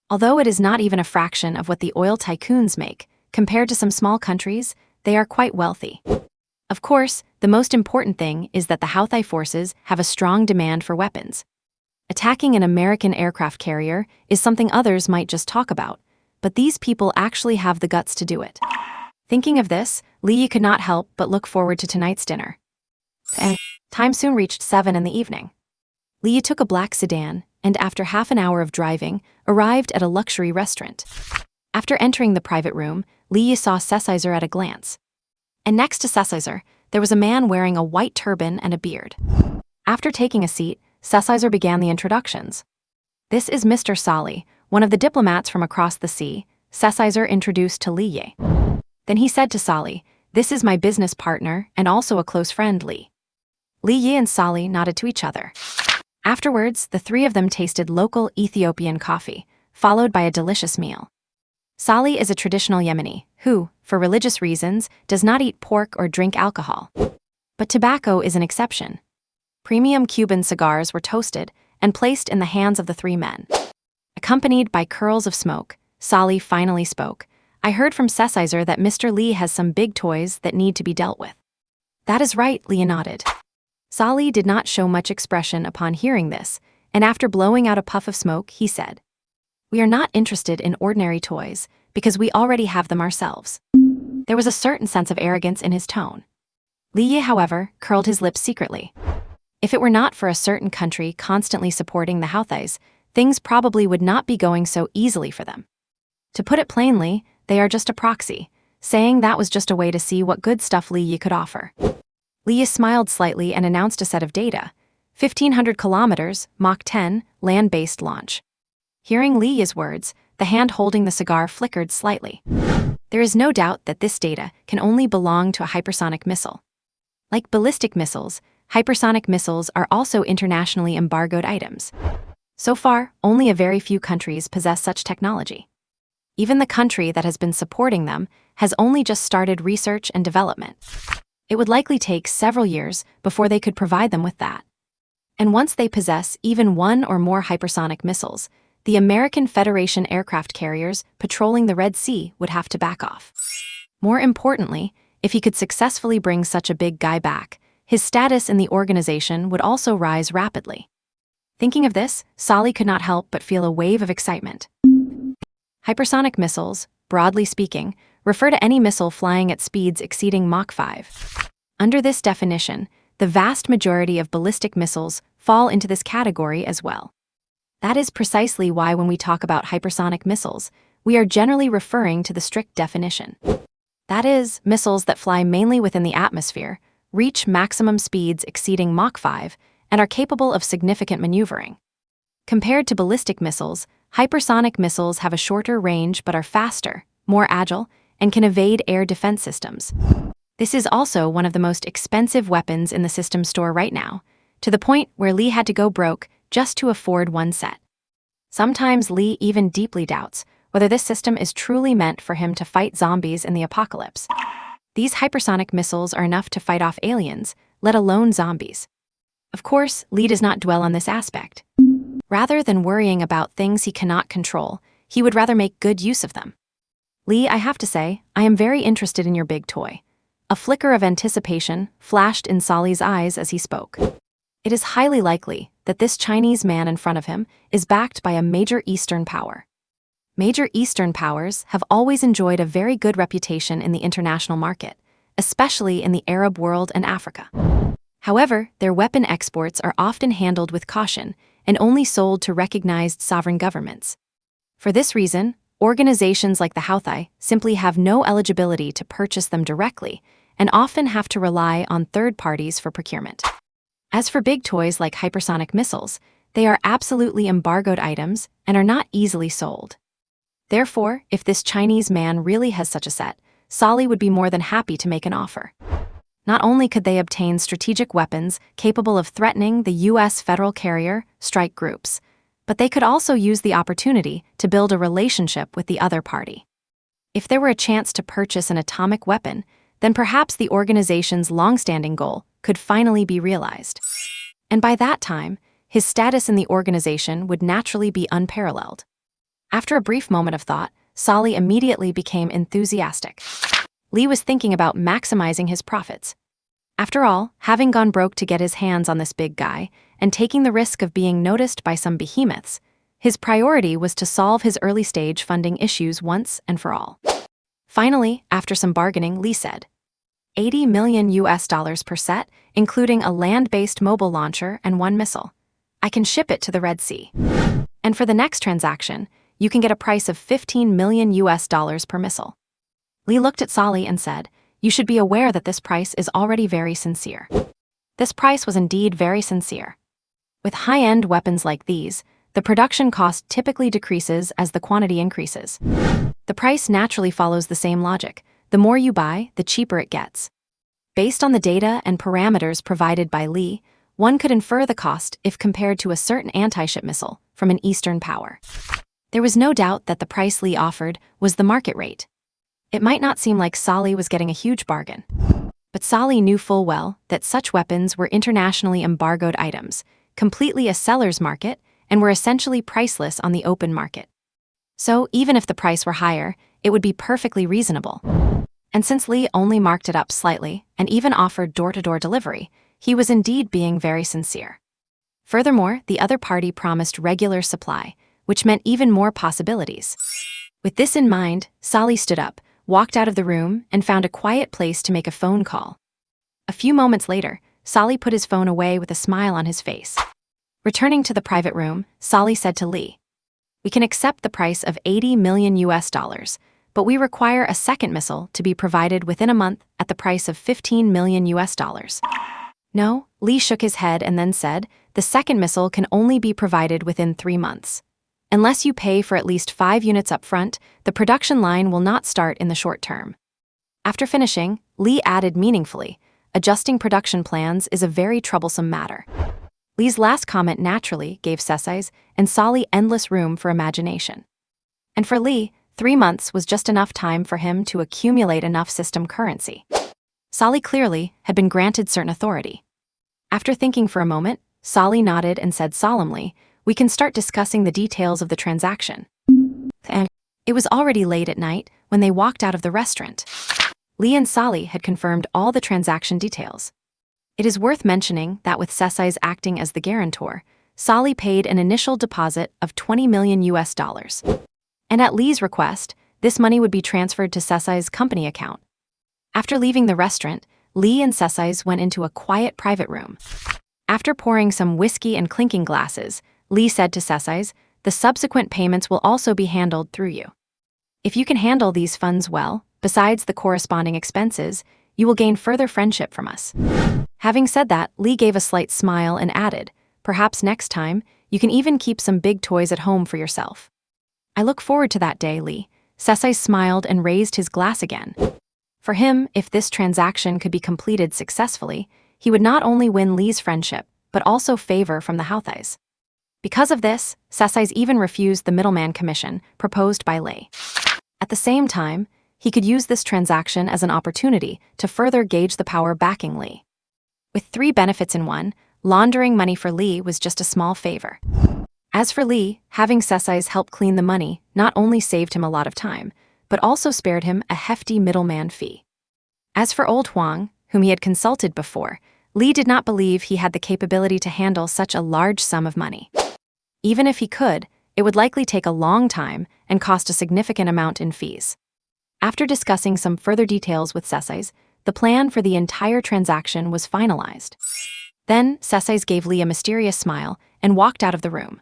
A: Although it is not even a fraction of what the oil tycoons make, compared to some small countries, they are quite wealthy. Of course, the most important thing is that the Houthi forces have a strong demand for weapons. Attacking an American aircraft carrier is something others might just talk about, but these people actually have the guts to do it. Thinking of this, Li Yi could not help but look forward to tonight's dinner. And time soon reached 7 in the evening. Li Yi took a black sedan, and after half an hour of driving, arrived at a luxury restaurant. After entering the private room, Li Yi saw Sessizor at a glance. And next to Sessizor, there was a man wearing a white turban and a beard. After taking a seat, Sessizor began the introductions. "This is Mr. Sali, one of the diplomats from across the sea," Sessizor introduced to Li Yi. Then he said to Sali, "This is my business partner and also a close friend, Li." Li Yi and Sali nodded to each other. Afterwards, the three of them tasted local Ethiopian coffee, followed by a delicious meal. Sali is a traditional Yemeni who, for religious reasons, does not eat pork or drink alcohol. But tobacco is an exception. Premium Cuban cigars were toasted and placed in the hands of the three men. Accompanied by curls of smoke, Sali finally spoke. "I heard from Sessizor that Mr. Li has some big toys that need to be dealt with." "That is right," Li nodded. Sali did not show much expression upon hearing this, and after blowing out a puff of smoke, he said, "We are not interested in ordinary toys, because we already have them ourselves." There was a certain sense of arrogance in his tone. Li Yi, however, curled his lips secretly. If it were not for a certain country constantly supporting the Houthis, things probably would not be going so easily for them. To put it plainly, they are just a proxy, saying that was just a way to see what good stuff Lee could offer. Lee smiled slightly and announced a set of data. 1,500 kilometers, Mach 10, land-based launch. Hearing Lee's words, the hand holding the cigar flickered slightly. There is no doubt that this data can only belong to a hypersonic missile. Like ballistic missiles, hypersonic missiles are also internationally embargoed items. So far, only a very few countries possess such technology. Even the country that has been supporting them has only just started research and development. It would likely take several years before they could provide them with that. And once they possess even one or more hypersonic missiles, the American Federation aircraft carriers patrolling the Red Sea would have to back off. More importantly, if he could successfully bring such a big guy back, his status in the organization would also rise rapidly. Thinking of this, Solly could not help but feel a wave of excitement. Hypersonic missiles, broadly speaking, refer to any missile flying at speeds exceeding Mach 5. Under this definition, the vast majority of ballistic missiles fall into this category as well. That is precisely why when we talk about hypersonic missiles, we are generally referring to the strict definition. That is, missiles that fly mainly within the atmosphere, reach maximum speeds exceeding Mach 5, and are capable of significant maneuvering. Compared to ballistic missiles, hypersonic missiles have a shorter range but are faster, more agile, and can evade air defense systems. This is also one of the most expensive weapons in the system store right now, to the point where Lee had to go broke just to afford one set. Sometimes Lee even deeply doubts whether this system is truly meant for him to fight zombies in the apocalypse. These hypersonic missiles are enough to fight off aliens, let alone zombies. Of course, Lee does not dwell on this aspect. Rather than worrying about things he cannot control, he would rather make good use of them. Lee, I have to say, I am very interested in your big toy. A flicker of anticipation flashed in Solly's eyes as he spoke. It is highly likely that this Chinese man in front of him is backed by a major Eastern power. Major Eastern powers have always enjoyed a very good reputation in the international market, especially in the Arab world and Africa. However, their weapon exports are often handled with caution and only sold to recognized sovereign governments. For this reason, organizations like the Houthi simply have no eligibility to purchase them directly and often have to rely on third parties for procurement. As for big toys like hypersonic missiles, they are absolutely embargoed items and are not easily sold. Therefore, if this Chinese man really has such a set, Solly would be more than happy to make an offer. Not only could they obtain strategic weapons capable of threatening the U.S. federal carrier strike groups, but they could also use the opportunity to build a relationship with the other party. If there were a chance to purchase an atomic weapon, then perhaps the organization's long-standing goal could finally be realized. And by that time, his status in the organization would naturally be unparalleled. After a brief moment of thought, Solly immediately became enthusiastic. Lee was thinking about maximizing his profits. After all, having gone broke to get his hands on this big guy and taking the risk of being noticed by some behemoths, his priority was to solve his early-stage funding issues once and for all. Finally, after some bargaining, Lee said, $80 million per set, including a land-based mobile launcher and one missile. I can ship it to the Red Sea. And for the next transaction, you can get a price of $15 million per missile. Lee looked at Solly and said, you should be aware that this price is already very sincere. This price was indeed very sincere. With high-end weapons like these, the production cost typically decreases as the quantity increases. The price naturally follows the same logic. The more you buy, the cheaper it gets. Based on the data and parameters provided by Lee, one could infer the cost if compared to a certain anti-ship missile from an Eastern power. There was no doubt that the price Lee offered was the market rate. It might not seem like Solly was getting a huge bargain, but Solly knew full well that such weapons were internationally embargoed items, completely a seller's market, and were essentially priceless on the open market. So even if the price were higher, it would be perfectly reasonable. And since Lee only marked it up slightly and even offered door-to-door delivery, he was indeed being very sincere. Furthermore, the other party promised regular supply, which meant even more possibilities. With this in mind, Solly stood up, walked out of the room, and found a quiet place to make a phone call. A few moments later, Solly put his phone away with a smile on his face. Returning to the private room, Solly said to Lee, "We can accept the price of $80 million, but we require a second missile to be provided within a month at the price of $15 million US. No, Lee shook his head and then said, the second missile can only be provided within 3 months. Unless you pay for at least 5 units up front, the production line will not start in the short term. After finishing, Lee added meaningfully, adjusting production plans is a very troublesome matter. Lee's last comment naturally gave Sesais and Solly endless room for imagination. And for Lee, 3 months was just enough time for him to accumulate enough system currency. Solly clearly had been granted certain authority. After thinking for a moment, Solly nodded and said solemnly, we can start discussing the details of the transaction. And it was already late at night when they walked out of the restaurant. Lee and Solly had confirmed all the transaction details. It is worth mentioning that with Sesais acting as the guarantor, Solly paid an initial deposit of $20 million US. And at Lee's request, this money would be transferred to Sesais' company account. After leaving the restaurant, Lee and Sesais went into a quiet private room. After pouring some whiskey and clinking glasses, Lee said to Sesais, the subsequent payments will also be handled through you. If you can handle these funds well, besides the corresponding expenses, you will gain further friendship from us. Having said that, Lee gave a slight smile and added, perhaps next time, you can even keep some big toys at home for yourself. I look forward to that day, Lee. Sesais smiled and raised his glass again. For him, if this transaction could be completed successfully, he would not only win Lee's friendship, but also favor from the Houthis. Because of this, Sesais even refused the middleman commission proposed by Lee. At the same time, he could use this transaction as an opportunity to further gauge the power backing Lee. With 3 benefits in one, laundering money for Lee was just a small favor. As for Lee, having Sesais help clean the money not only saved him a lot of time, but also spared him a hefty middleman fee. As for Old Huang, whom he had consulted before, Lee did not believe he had the capability to handle such a large sum of money. Even if he could, it would likely take a long time and cost a significant amount in fees. After discussing some further details with Sesais, the plan for the entire transaction was finalized. Then, Sesais gave Lee a mysterious smile and walked out of the room.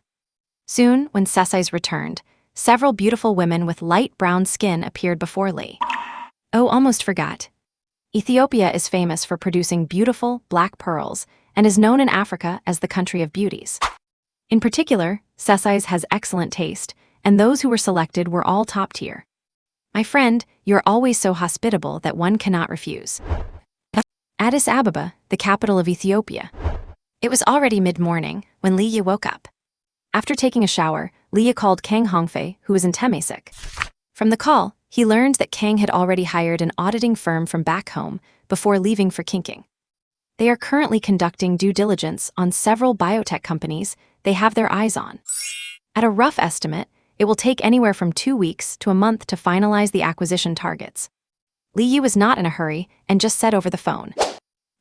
A: Soon, when Sesais returned, several beautiful women with light brown skin appeared before Lee. Oh, almost forgot. Ethiopia is famous for producing beautiful, black pearls and is known in Africa as the country of beauties. In particular, Sesais has excellent taste, and those who were selected were all top tier. My friend, you're always so hospitable that one cannot refuse. Addis Ababa, the capital of Ethiopia. It was already mid-morning when Li Yi woke up. After taking a shower, Li Yi called Kang Hongfei, who was in Temasek. From the call, he learned that Kang had already hired an auditing firm from back home before leaving for Kinking. They are currently conducting due diligence on several biotech companies they have their eyes on. At a rough estimate, it will take anywhere from 2 weeks to a month to finalize the acquisition targets. Li Yi was not in a hurry and just said over the phone,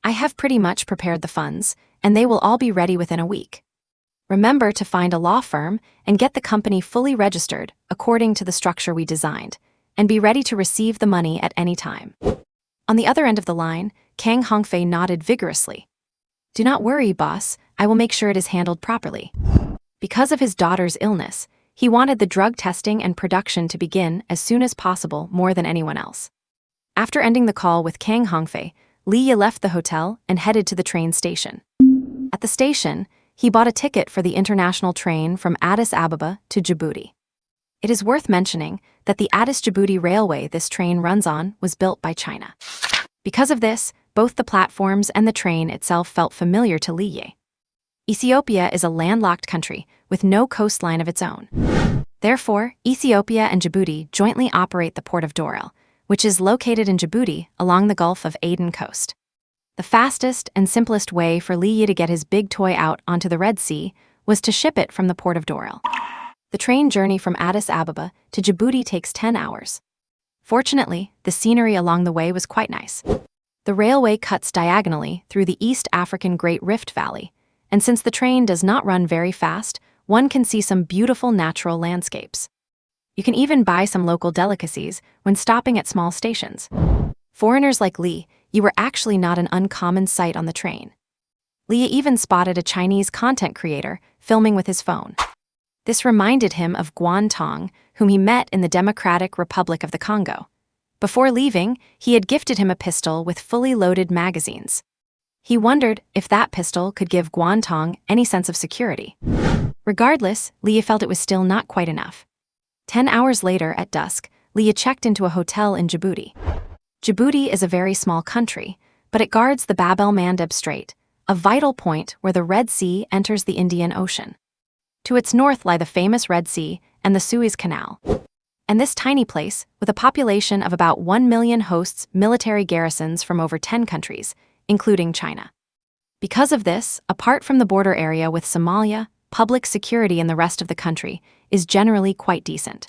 A: I have pretty much prepared the funds, and they will all be ready within a week. Remember to find a law firm and get the company fully registered according to the structure we designed, and be ready to receive the money at any time. On the other end of the line, Kang Hongfei nodded vigorously. Do not worry, boss, I will make sure it is handled properly. Because of his daughter's illness, he wanted the drug testing and production to begin as soon as possible more than anyone else. After ending the call with Kang Hongfei, Li Yi left the hotel and headed to the train station. At the station, he bought a ticket for the international train from Addis Ababa to Djibouti. It is worth mentioning that the Addis-Djibouti railway this train runs on was built by China. Because of this, both the platforms and the train itself felt familiar to Li Yi. Ethiopia is a landlocked country with no coastline of its own. Therefore, Ethiopia and Djibouti jointly operate the port of Dorel, which is located in Djibouti along the Gulf of Aden coast. The fastest and simplest way for Li Yi to get his big toy out onto the Red Sea was to ship it from the port of Dorel. The train journey from Addis Ababa to Djibouti takes 10 hours. Fortunately, the scenery along the way was quite nice. The railway cuts diagonally through the East African Great Rift Valley, and since the train does not run very fast, one can see some beautiful natural landscapes. You can even buy some local delicacies when stopping at small stations. Foreigners like Li, you were actually not an uncommon sight on the train. Li even spotted a Chinese content creator filming with his phone. This reminded him of Guantong, whom he met in the Democratic Republic of the Congo. Before leaving, he had gifted him a pistol with fully loaded magazines. He wondered if that pistol could give Guantong any sense of security. Regardless, Leah felt it was still not quite enough. 10 hours later, at dusk, Leah checked into a hotel in Djibouti. Djibouti is a very small country, but it guards the Bab el-Mandeb Strait, a vital point where the Red Sea enters the Indian Ocean. To its north lie the famous Red Sea and the Suez Canal. And this tiny place, with a population of about 1 million, hosts military garrisons from over 10 countries, including China. Because of this, apart from the border area with Somalia, public security in the rest of the country is generally quite decent.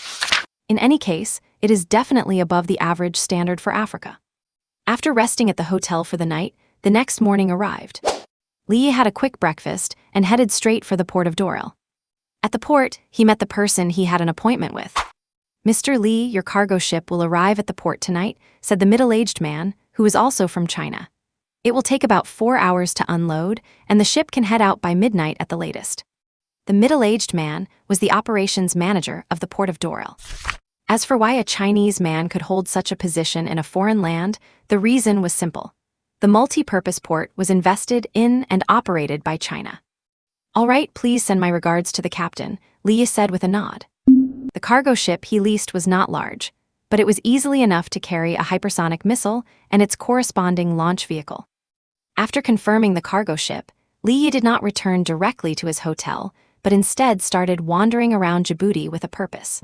A: In any case, it is definitely above the average standard for Africa. After resting at the hotel for the night, the next morning arrived. Leah had a quick breakfast and headed straight for the port of Dorel. At the port, he met the person he had an appointment with. "Mr. Lee, your cargo ship will arrive at the port tonight," said the middle-aged man, who was also from China. "It will take about 4 hours to unload, and the ship can head out by midnight at the latest." The middle-aged man was the operations manager of the port of Dorel. As for why a Chinese man could hold such a position in a foreign land, the reason was simple. The multi-purpose port was invested in and operated by China. "All right, please send my regards to the captain," Leah said with a nod. The cargo ship he leased was not large, but it was easily enough to carry a hypersonic missile and its corresponding launch vehicle. After confirming the cargo ship, Leah did not return directly to his hotel, but instead started wandering around Djibouti with a purpose.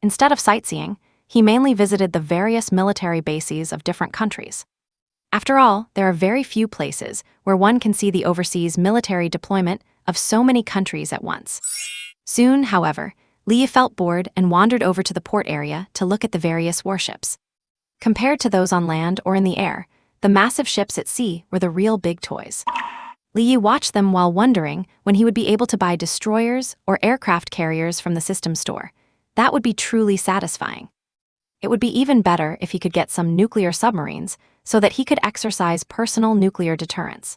A: Instead of sightseeing, he mainly visited the various military bases of different countries. After all, there are very few places where one can see the overseas military deployment of so many countries at once. Soon, however, Leah felt bored and wandered over to the port area to look at the various warships. Compared to those on land or in the air, the massive ships at sea were the real big toys. Leah watched them while wondering when he would be able to buy destroyers or aircraft carriers from the system store. That would be truly satisfying. It would be even better if he could get some nuclear submarines so that he could exercise personal nuclear deterrence.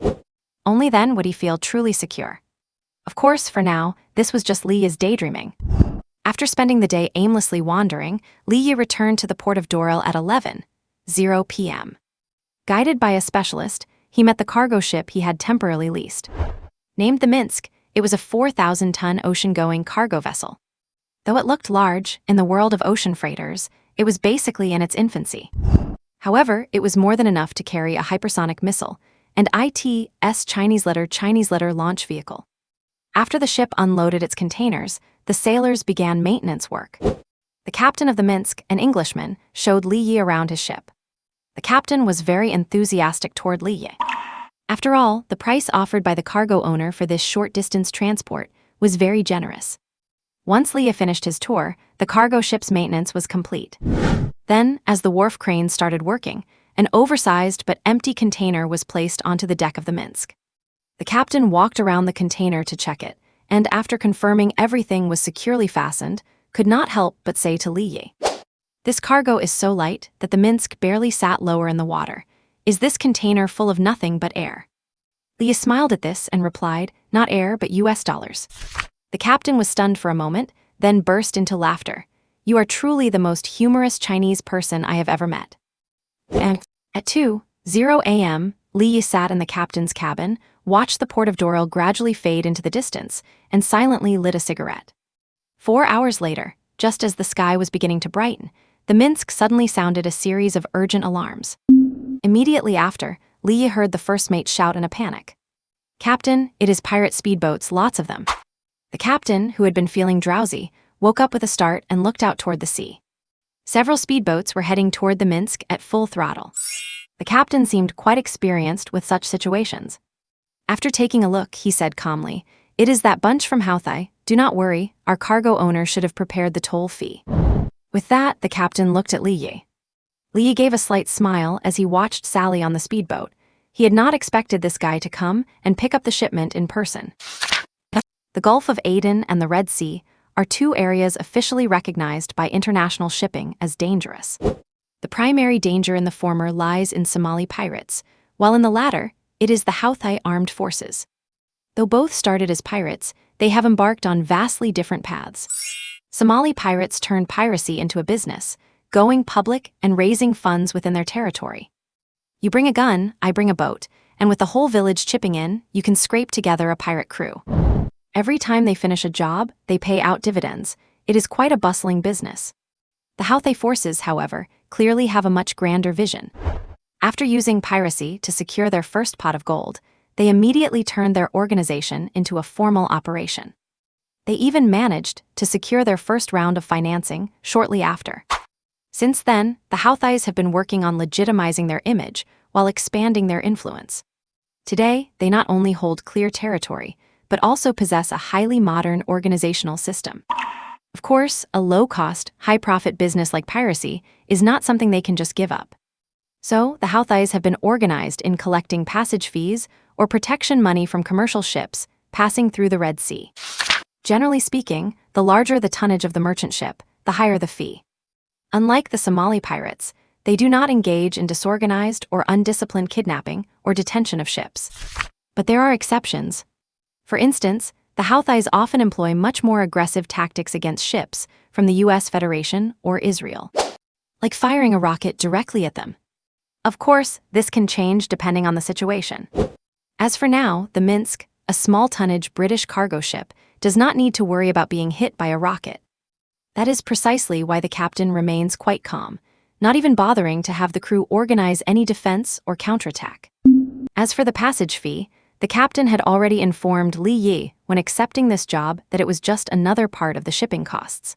A: Only then would he feel truly secure. Of course, for now, this was just Leah's daydreaming. After spending the day aimlessly wandering, Leah returned to the port of Dorel at 11:00 p.m. Guided by a specialist, he met the cargo ship he had temporarily leased. Named the Minsk, it was a 4,000-ton ocean-going cargo vessel. Though it looked large, in the world of ocean freighters, it was basically in its infancy. However, it was more than enough to carry a hypersonic missile and IT's Chinese letter launch vehicle. After the ship unloaded its containers, the sailors began maintenance work. The captain of the Minsk, an Englishman, showed Leah around his ship. The captain was very enthusiastic toward Leah. After all, the price offered by the cargo owner for this short-distance transport was very generous. Once Leah finished his tour, the cargo ship's maintenance was complete. Then, as the wharf cranes started working, an oversized but empty container was placed onto the deck of the Minsk. The captain walked around the container to check it, and after confirming everything was securely fastened, could not help but say to Leah, "This cargo is so light that the Minsk barely sat lower in the water. Is this container full of nothing but air?" Leah smiled at this and replied, "Not air, but US dollars." The captain was stunned for a moment, then burst into laughter. "You are truly the most humorous Chinese person I have ever met." At 2:00 a.m., Leah sat in the captain's cabin, watched the port of Dorel gradually fade into the distance, and silently lit a cigarette. 4 hours later, just as the sky was beginning to brighten, the Minsk suddenly sounded a series of urgent alarms. Immediately after, Leah heard the first mate shout in a panic, "Captain, it is pirate speedboats, lots of them." The captain, who had been feeling drowsy, woke up with a start and looked out toward the sea. Several speedboats were heading toward the Minsk at full throttle. The captain seemed quite experienced with such situations. After taking a look, he said calmly, "It is that bunch from Houthai. Do not worry, our cargo owner should have prepared the toll fee." With that, the captain looked at Leah. Leah gave a slight smile as he watched Sally on the speedboat. He had not expected this guy to come and pick up the shipment in person. The Gulf of Aden and the Red Sea are two areas officially recognized by international shipping as dangerous. The primary danger in the former lies in Somali pirates, while in the latter, it is the Houthi armed forces. Though both started as pirates, they have embarked on vastly different paths. Somali pirates turned piracy into a business, going public and raising funds within their territory. You bring a gun, I bring a boat, and with the whole village chipping in, you can scrape together a pirate crew. Every time they finish a job, they pay out dividends. It is quite a bustling business. The Houthi forces, however, clearly have a much grander vision. After using piracy to secure their first pot of gold, they immediately turned their organization into a formal operation. They even managed to secure their first round of financing shortly after. Since then, the Houthis have been working on legitimizing their image while expanding their influence. Today, they not only hold clear territory, but also possess a highly modern organizational system. Of course, a low-cost, high-profit business like piracy is not something they can just give up. So, the Houthis have been organized in collecting passage fees or protection money from commercial ships passing through the Red Sea. Generally speaking, the larger the tonnage of the merchant ship, the higher the fee. Unlike the Somali pirates, they do not engage in disorganized or undisciplined kidnapping or detention of ships. But there are exceptions. For instance, the Houthis often employ much more aggressive tactics against ships from the US Federation or Israel, like firing a rocket directly at them. Of course, this can change depending on the situation. As for now, the Minsk, a small-tonnage British cargo ship, does not need to worry about being hit by a rocket. That is precisely why the captain remains quite calm, not even bothering to have the crew organize any defense or counterattack. As for the passage fee, the captain had already informed Li Yi when accepting this job that it was just another part of the shipping costs.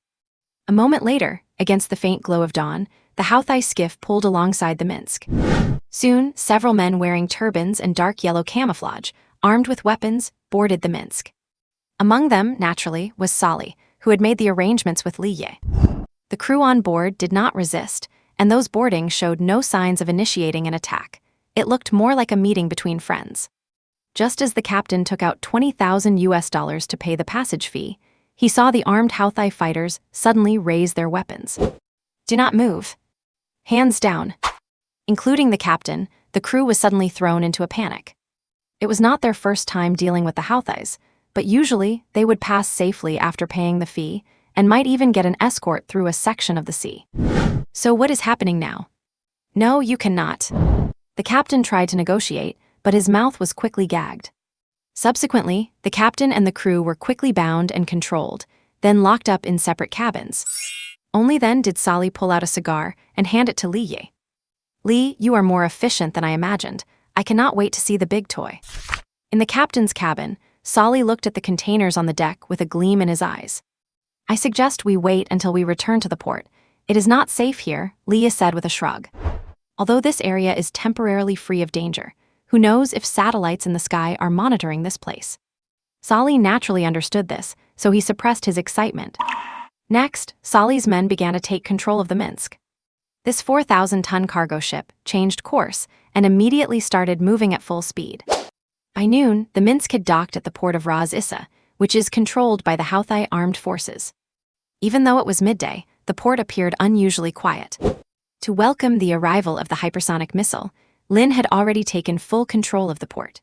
A: A moment later, against the faint glow of dawn, the Houthi skiff pulled alongside the Minsk. Soon, several men wearing turbans and dark yellow camouflage, armed with weapons, boarded the Minsk. Among them, naturally, was Sali, who had made the arrangements with Li Yi. The crew on board did not resist, and those boarding showed no signs of initiating an attack. It looked more like a meeting between friends. Just as the captain took out $20,000 to pay the passage fee, he saw the armed Houthi fighters suddenly raise their weapons. "Do not move. Hands down." Including the captain, the crew was suddenly thrown into a panic. It was not their first time dealing with the Houthis, but usually they would pass safely after paying the fee and might even get an escort through a section of the sea. So what is happening now? No, you cannot. The captain tried to negotiate, but his mouth was quickly gagged. Subsequently, the captain and the crew were quickly bound and controlled, then locked up in separate cabins. Only then did Sali pull out a cigar and hand it to Li Yi. "Li, you are more efficient than I imagined. I cannot wait to see the big toy." In the captain's cabin, Sali looked at the containers on the deck with a gleam in his eyes. "I suggest we wait until we return to the port. It is not safe here," Li Yi said with a shrug. "Although this area is temporarily free of danger, who knows if satellites in the sky are monitoring this place?" Sali naturally understood this, so he suppressed his excitement. Next, Sali's men began to take control of the Minsk. This 4,000-ton cargo ship changed course and immediately started moving at full speed. By noon, the Minsk had docked at the port of Ras Issa, which is controlled by the Houthi armed forces. Even though it was midday, the port appeared unusually quiet. To welcome the arrival of the hypersonic missile, Lin had already taken full control of the port.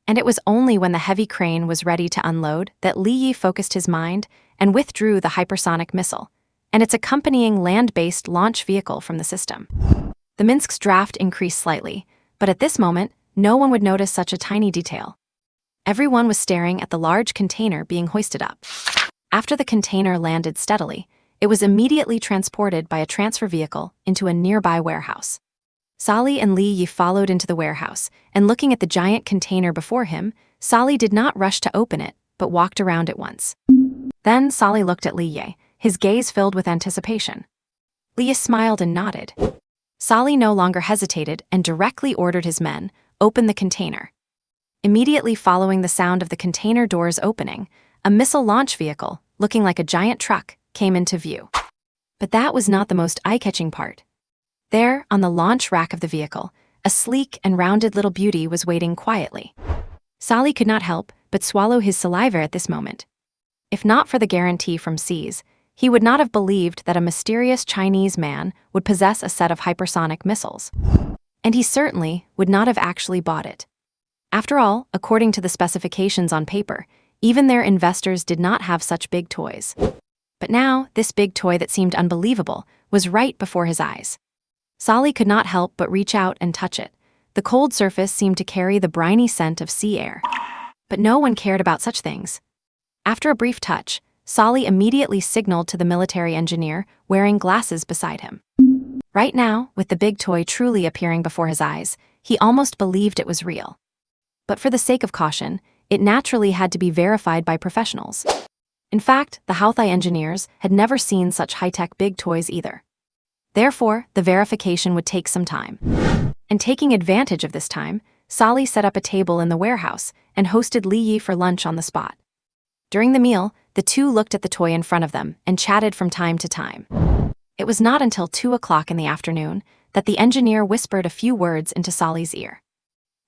A: And it was only when the heavy crane was ready to unload that Li Yi focused his mind and withdrew the hypersonic missile and its accompanying land-based launch vehicle from the system. The Minsk's draft increased slightly, but at this moment, no one would notice such a tiny detail. Everyone was staring at the large container being hoisted up. After the container landed steadily, it was immediately transported by a transfer vehicle into a nearby warehouse. Sali and Li Yi followed into the warehouse, and looking at the giant container before him, Sali did not rush to open it, but walked around it once. Then Sali looked at Li Yi, his gaze filled with anticipation. Li Yi smiled and nodded. Sali no longer hesitated and directly ordered his men, "Open the container." Immediately following the sound of the container doors opening, a missile launch vehicle, looking like a giant truck, came into view. But that was not the most eye-catching part. There, on the launch rack of the vehicle, a sleek and rounded little beauty was waiting quietly. Sali could not help but swallow his saliva at this moment. If not for the guarantee from Seas, he would not have believed that a mysterious Chinese man would possess a set of hypersonic missiles. And he certainly would not have actually bought it. After all, according to the specifications on paper, Even their investors did not have such big toys. But now, this big toy that seemed unbelievable was right before his eyes. Solly could not help but reach out and touch it. The cold surface seemed to carry the briny scent of sea air. But no one cared about such things. After a brief touch, Solly immediately signaled to the military engineer wearing glasses beside him. Right now, with the big toy truly appearing before his eyes, he almost believed it was real. But for the sake of caution, it naturally had to be verified by professionals. In fact, the Houthi engineers had never seen such high-tech big toys either. Therefore, the verification would take some time. And taking advantage of this time, Solly set up a table in the warehouse and hosted Li Yi for lunch on the spot. During the meal, the two looked at the toy in front of them and chatted from time to time. It was not until 2 o'clock in the afternoon that the engineer whispered a few words into Solly's ear.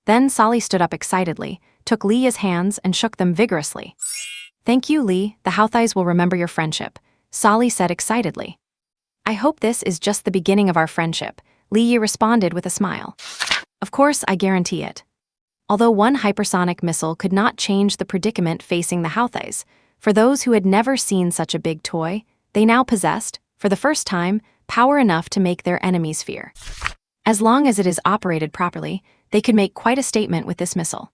A: Then Solly stood up excitedly, took Li Yi's hands and shook them vigorously. "Thank you, Li, the Houthis will remember your friendship," Solly said excitedly. "I hope this is just the beginning of our friendship," Li Yi responded with a smile. "Of course, I guarantee it." Although one hypersonic missile could not change the predicament facing the Houthis, for those who had never seen such a big toy, they now possessed, for the first time, power enough to make their enemies fear. As long as it is operated properly, they could make quite a statement with this missile.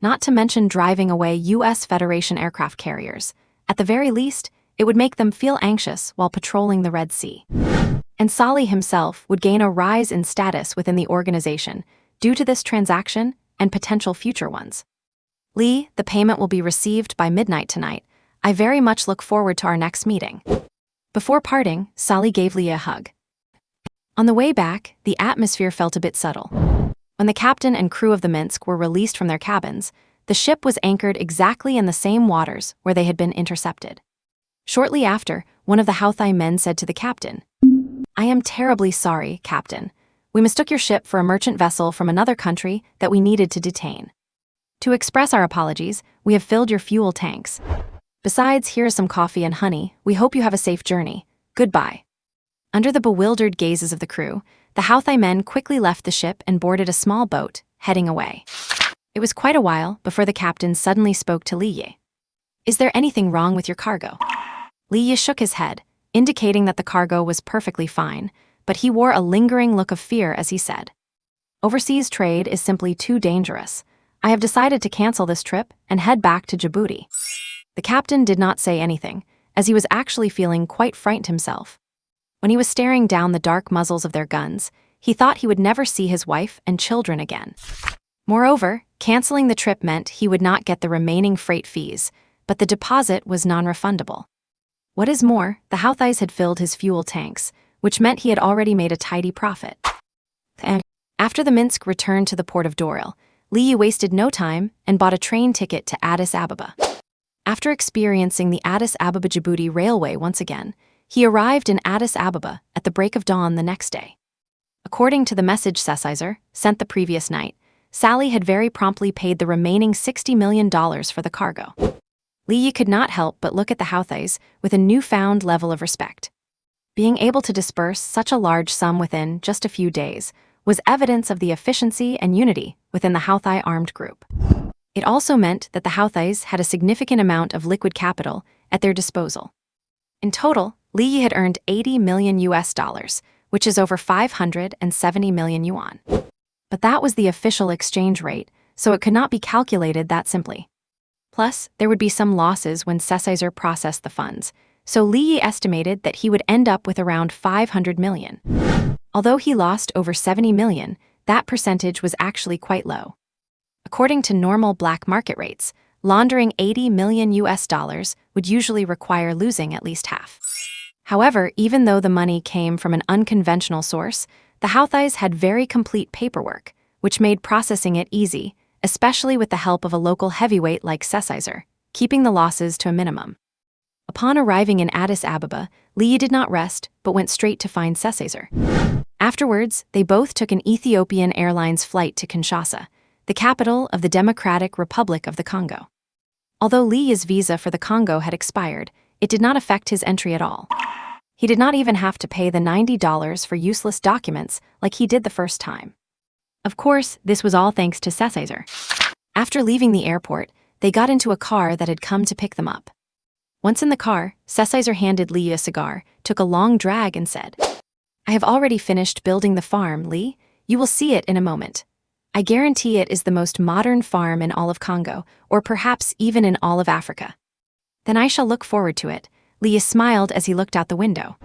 A: Not to mention driving away U.S. Federation aircraft carriers. At the very least, it would make them feel anxious while patrolling the Red Sea. And Solly himself would gain a rise in status within the organization due to this transaction and potential future ones. "Li, the payment will be received by midnight tonight. I very much look forward to our next meeting." Before parting, Solly gave Li a hug. On the way back, the atmosphere felt a bit subtle. When the captain and crew of the Minsk were released from their cabins, the ship was anchored exactly in the same waters where they had been intercepted. Shortly after, one of the Houthi men said to the captain, "I am terribly sorry, Captain. We mistook your ship for a merchant vessel from another country that we needed to detain. To express our apologies, we have filled your fuel tanks. Besides, here is some coffee and honey. We hope you have a safe journey. Goodbye." Under the bewildered gazes of the crew, the Houthi men quickly left the ship and boarded a small boat, heading away. It was quite a while before the captain suddenly spoke to Li Yi. "Is there anything wrong with your cargo?" Li Yi shook his head, indicating that the cargo was perfectly fine, but he wore a lingering look of fear as he said, "Overseas trade is simply too dangerous. I have decided to cancel this trip and head back to Djibouti." The captain did not say anything, as he was actually feeling quite frightened himself. When he was staring down the dark muzzles of their guns, he thought he would never see his wife and children again. Moreover, canceling the trip meant he would not get the remaining freight fees, but the deposit was non-refundable. What is more, the Houthis had filled his fuel tanks, which meant he had already made a tidy profit. After the Minsk returned to the port of Doril, Li Yi wasted no time and bought a train ticket to Addis Ababa. After experiencing the Addis Ababa-Djibouti railway once again, he arrived in Addis Ababa at the break of dawn the next day. According to the message Sessizer sent the previous night, Sally had very promptly paid the remaining $60 million for the cargo. Li Yi could not help but look at the Houthis with a newfound level of respect. Being able to disperse such a large sum within just a few days was evidence of the efficiency and unity within the Houthi armed group. It also meant that the Houthis had a significant amount of liquid capital at their disposal. In total, Li Yi had earned $80 million, which is over 570 million yuan. But that was the official exchange rate, so it could not be calculated that simply. Plus, there would be some losses when Sessizer processed the funds, so Li Yi estimated that he would end up with around 500 million. Although he lost over 70 million, that percentage was actually quite low. According to normal black market rates, laundering $80 million would usually require losing at least half. However, even though the money came from an unconventional source, the Houthis had very complete paperwork, which made processing it easy, especially with the help of a local heavyweight like Sessizer, keeping the losses to a minimum. Upon arriving in Addis Ababa, Li Yi did not rest, but went straight to find Sessizer. Afterwards, they both took an Ethiopian Airlines flight to Kinshasa, the capital of the Democratic Republic of the Congo. Although Li Yi's visa for the Congo had expired, it did not affect his entry at all. He did not even have to pay the $90 for useless documents like he did the first time. Of course, this was all thanks to Sessizer. After leaving the airport, they got into a car that had come to pick them up. Once in the car, Sessizor handed Lee a cigar, took a long drag and said, "I have already finished building the farm, Lee. You will see it in a moment. I guarantee it is the most modern farm in all of Congo, or perhaps even in all of Africa." "Then I shall look forward to it." Lee smiled as he looked out the window.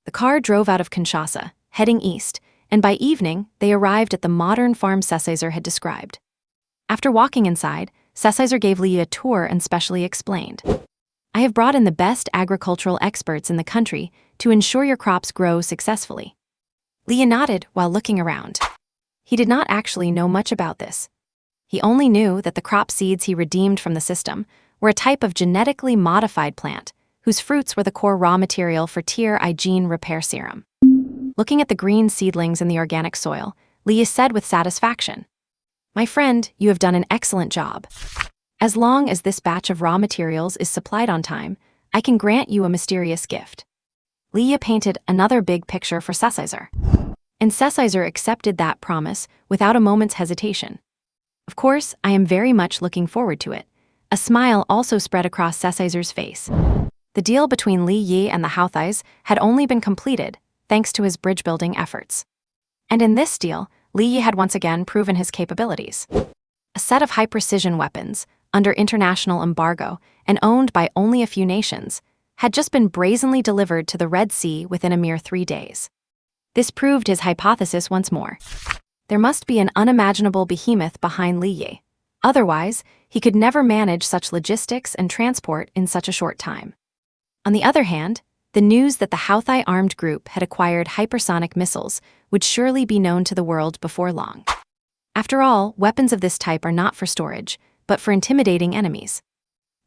A: The car drove out of Kinshasa, heading east, and by evening, they arrived at the modern farm Sessizor had described. After walking inside, Sessizor gave Lee a tour and specially explained, "I have brought in the best agricultural experts in the country to ensure your crops grow successfully." Lee nodded while looking around. He did not actually know much about this. He only knew that the crop seeds he redeemed from the system were a type of genetically modified plant, whose fruits were the core raw material for Tier I gene repair serum. Looking at the green seedlings in the organic soil, Lee said with satisfaction, "My friend, you have done an excellent job. As long as this batch of raw materials is supplied on time, I can grant you a mysterious gift." Lee painted another big picture for Sessizor, and Sessizor accepted that promise without a moment's hesitation. "Of course, I am very much looking forward to it." A smile also spread across Sessizor's face. The deal between Li Yi and the Houthis had only been completed thanks to his bridge-building efforts. And in this deal, Li Yi had once again proven his capabilities. A set of high-precision weapons, under international embargo and owned by only a few nations, had just been brazenly delivered to the Red Sea within a mere 3 days. This proved his hypothesis once more. There must be an unimaginable behemoth behind Li Yi. Otherwise, he could never manage such logistics and transport in such a short time. On the other hand, the news that the Houthi armed group had acquired hypersonic missiles would surely be known to the world before long. After all, weapons of this type are not for storage, but for intimidating enemies.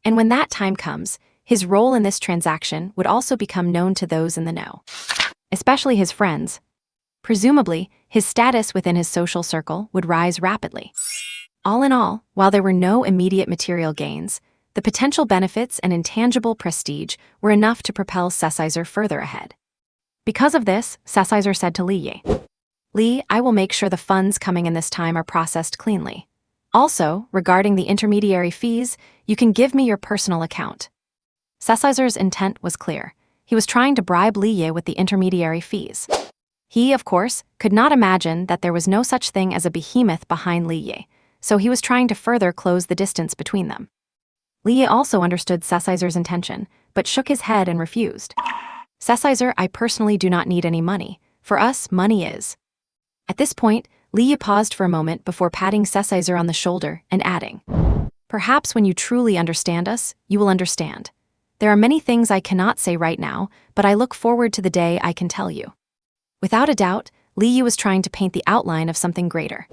A: And when that time comes, his role in this transaction would also become known to those in the know, especially his friends. Presumably, his status within his social circle would rise rapidly. All in all, while there were no immediate material gains, the potential benefits and intangible prestige were enough to propel Sessizor further ahead. Because of this, Sessizor said to Li Yi, "Li, I will make sure the funds coming in this time are processed cleanly. Also, regarding the intermediary fees, you can give me your personal account." Sessizor's intent was clear. He was trying to bribe Li Yi with the intermediary fees. He, of course, could not imagine that there was no such thing as a behemoth behind Li Yi, so he was trying to further close the distance between them. Li Yi also understood Sessizor's intention, but shook his head and refused. "Sessizor, I personally do not need any money. For us, money is." At this point, Li Yi paused for a moment before patting Sessizor on the shoulder and adding, "Perhaps when you truly understand us, you will understand. There are many things I cannot say right now, but I look forward to the day I can tell you." Without a doubt, Li Yi was trying to paint the outline of something greater.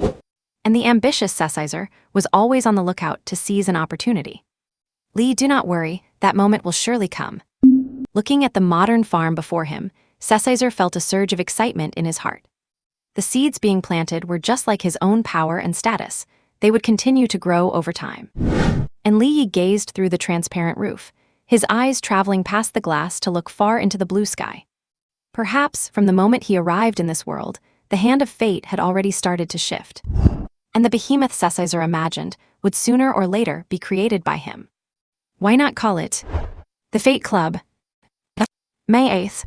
A: And the ambitious Sessizor was always on the lookout to seize an opportunity. "Li, do not worry, that moment will surely come." Looking at the modern farm before him, Sessizor felt a surge of excitement in his heart. The seeds being planted were just like his own power and status. They would continue to grow over time. And Li Yi gazed through the transparent roof, his eyes traveling past the glass to look far into the blue sky. Perhaps, from the moment he arrived in this world, the hand of fate had already started to shift. And the behemoth Sessizor imagined would sooner or later be created by him. Why not call it the Fate Club? May 8th.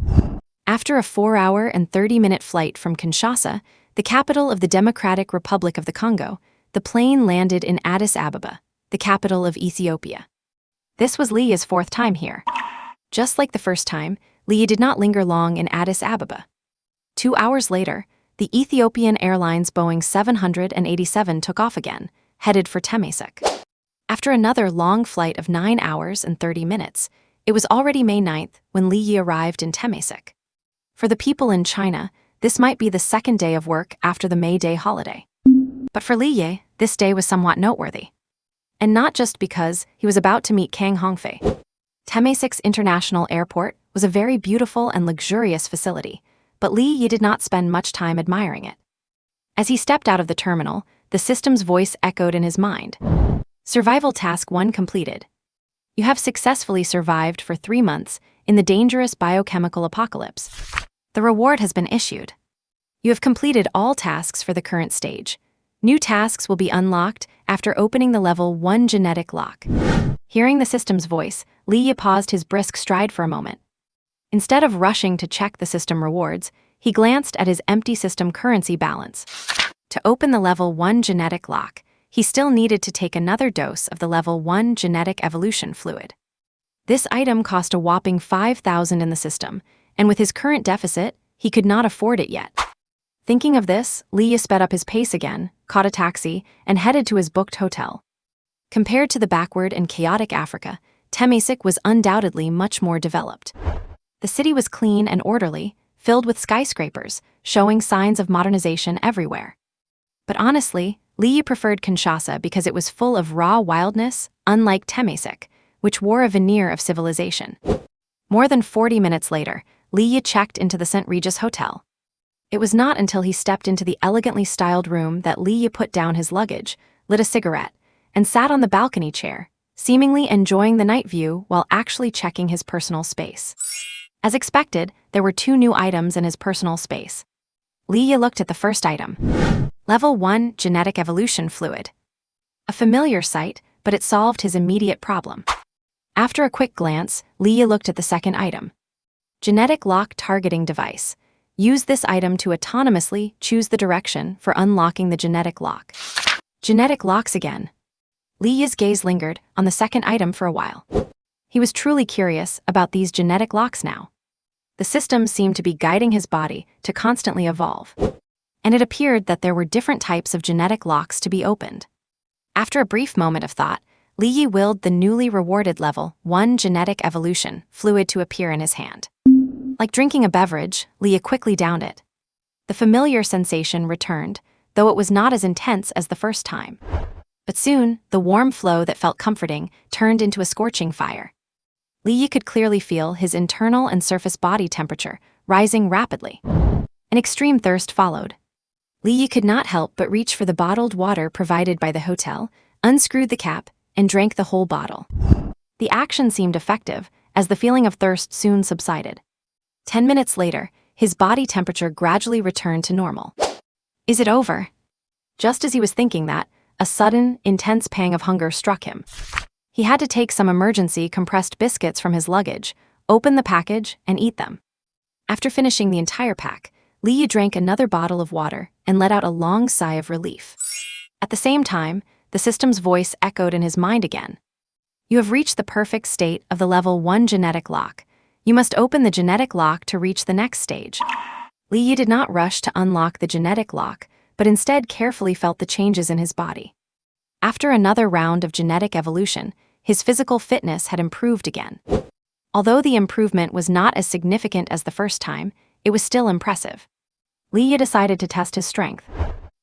A: After a 4-hour and 30-minute flight from Kinshasa, the capital of the Democratic Republic of the Congo, the plane landed in Addis Ababa, the capital of Ethiopia. This was Li Yi's 4th time here. Just like the first time, Li Yi did not linger long in Addis Ababa. 2 hours later, the Ethiopian Airlines Boeing 787 took off again, headed for Temasak. After another long flight of 9 hours and 30 minutes, it was already May 9th when Li Yi arrived in Temasak. For the people in China, this might be the second day of work after the May Day holiday. But for Li Yi, this day was somewhat noteworthy. And not just because he was about to meet Kang Hongfei. Temasak's International Airport was a very beautiful and luxurious facility, but Li Yi did not spend much time admiring it. As he stepped out of the terminal, the system's voice echoed in his mind. "Survival Task 1 completed. You have successfully survived for 3 months in the dangerous biochemical apocalypse. The reward has been issued. You have completed all tasks for the current stage. New tasks will be unlocked after opening the level 1 genetic lock. Hearing the system's voice, Lee paused his brisk stride for a moment. Instead of rushing to check the system rewards, he glanced at his empty system currency balance. To open the level 1 genetic lock, he still needed to take another dose of the level 1 genetic evolution fluid. This item cost a whopping 5,000 in the system, and with his current deficit, he could not afford it yet. Thinking of this, Lee sped up his pace again, caught a taxi, and headed to his booked hotel. Compared to the backward and chaotic Africa, Temesik was undoubtedly much more developed. The city was clean and orderly, filled with skyscrapers, showing signs of modernization everywhere. But honestly, Lee preferred Kinshasa because it was full of raw wildness, unlike Temesik, which wore a veneer of civilization. More than 40 minutes later, Lee checked into the St. Regis Hotel. It was not until he stepped into the elegantly styled room that Lee put down his luggage, lit a cigarette, and sat on the balcony chair, seemingly enjoying the night view while actually checking his personal space. As expected, there were 2 new items in his personal space. Lee looked at the first item. Level 1 Genetic Evolution Fluid. A familiar sight, but it solved his immediate problem. After a quick glance, Lee looked at the second item. Genetic Lock Targeting Device. Use this item to autonomously choose the direction for unlocking the genetic lock. Genetic locks again. Lee's gaze lingered on the second item for a while. He was truly curious about these genetic locks now. The system seemed to be guiding his body to constantly evolve. And it appeared that there were different types of genetic locks to be opened. After a brief moment of thought, Lee willed the newly rewarded level 1 Genetic Evolution fluid to appear in his hand. Like drinking a beverage, Lee quickly downed it. The familiar sensation returned, though it was not as intense as the first time. But soon, the warm flow that felt comforting turned into a scorching fire. Lee could clearly feel his internal and surface body temperature rising rapidly. An extreme thirst followed. Lee could not help but reach for the bottled water provided by the hotel, unscrewed the cap, and drank the whole bottle. The action seemed effective, as the feeling of thirst soon subsided. 10 minutes later, his body temperature gradually returned to normal. Is it over? Just as he was thinking that, a sudden, intense pang of hunger struck him. He had to take some emergency compressed biscuits from his luggage, open the package, and eat them. After finishing the entire pack, Lee drank another bottle of water and let out a long sigh of relief. At the same time, the system's voice echoed in his mind again. You have reached the perfect state of the level 1 genetic lock. You must open the genetic lock to reach the next stage. Lee did not rush to unlock the genetic lock, but instead carefully felt the changes in his body. After another round of genetic evolution, his physical fitness had improved again. Although the improvement was not as significant as the first time, it was still impressive. Lee decided to test his strength.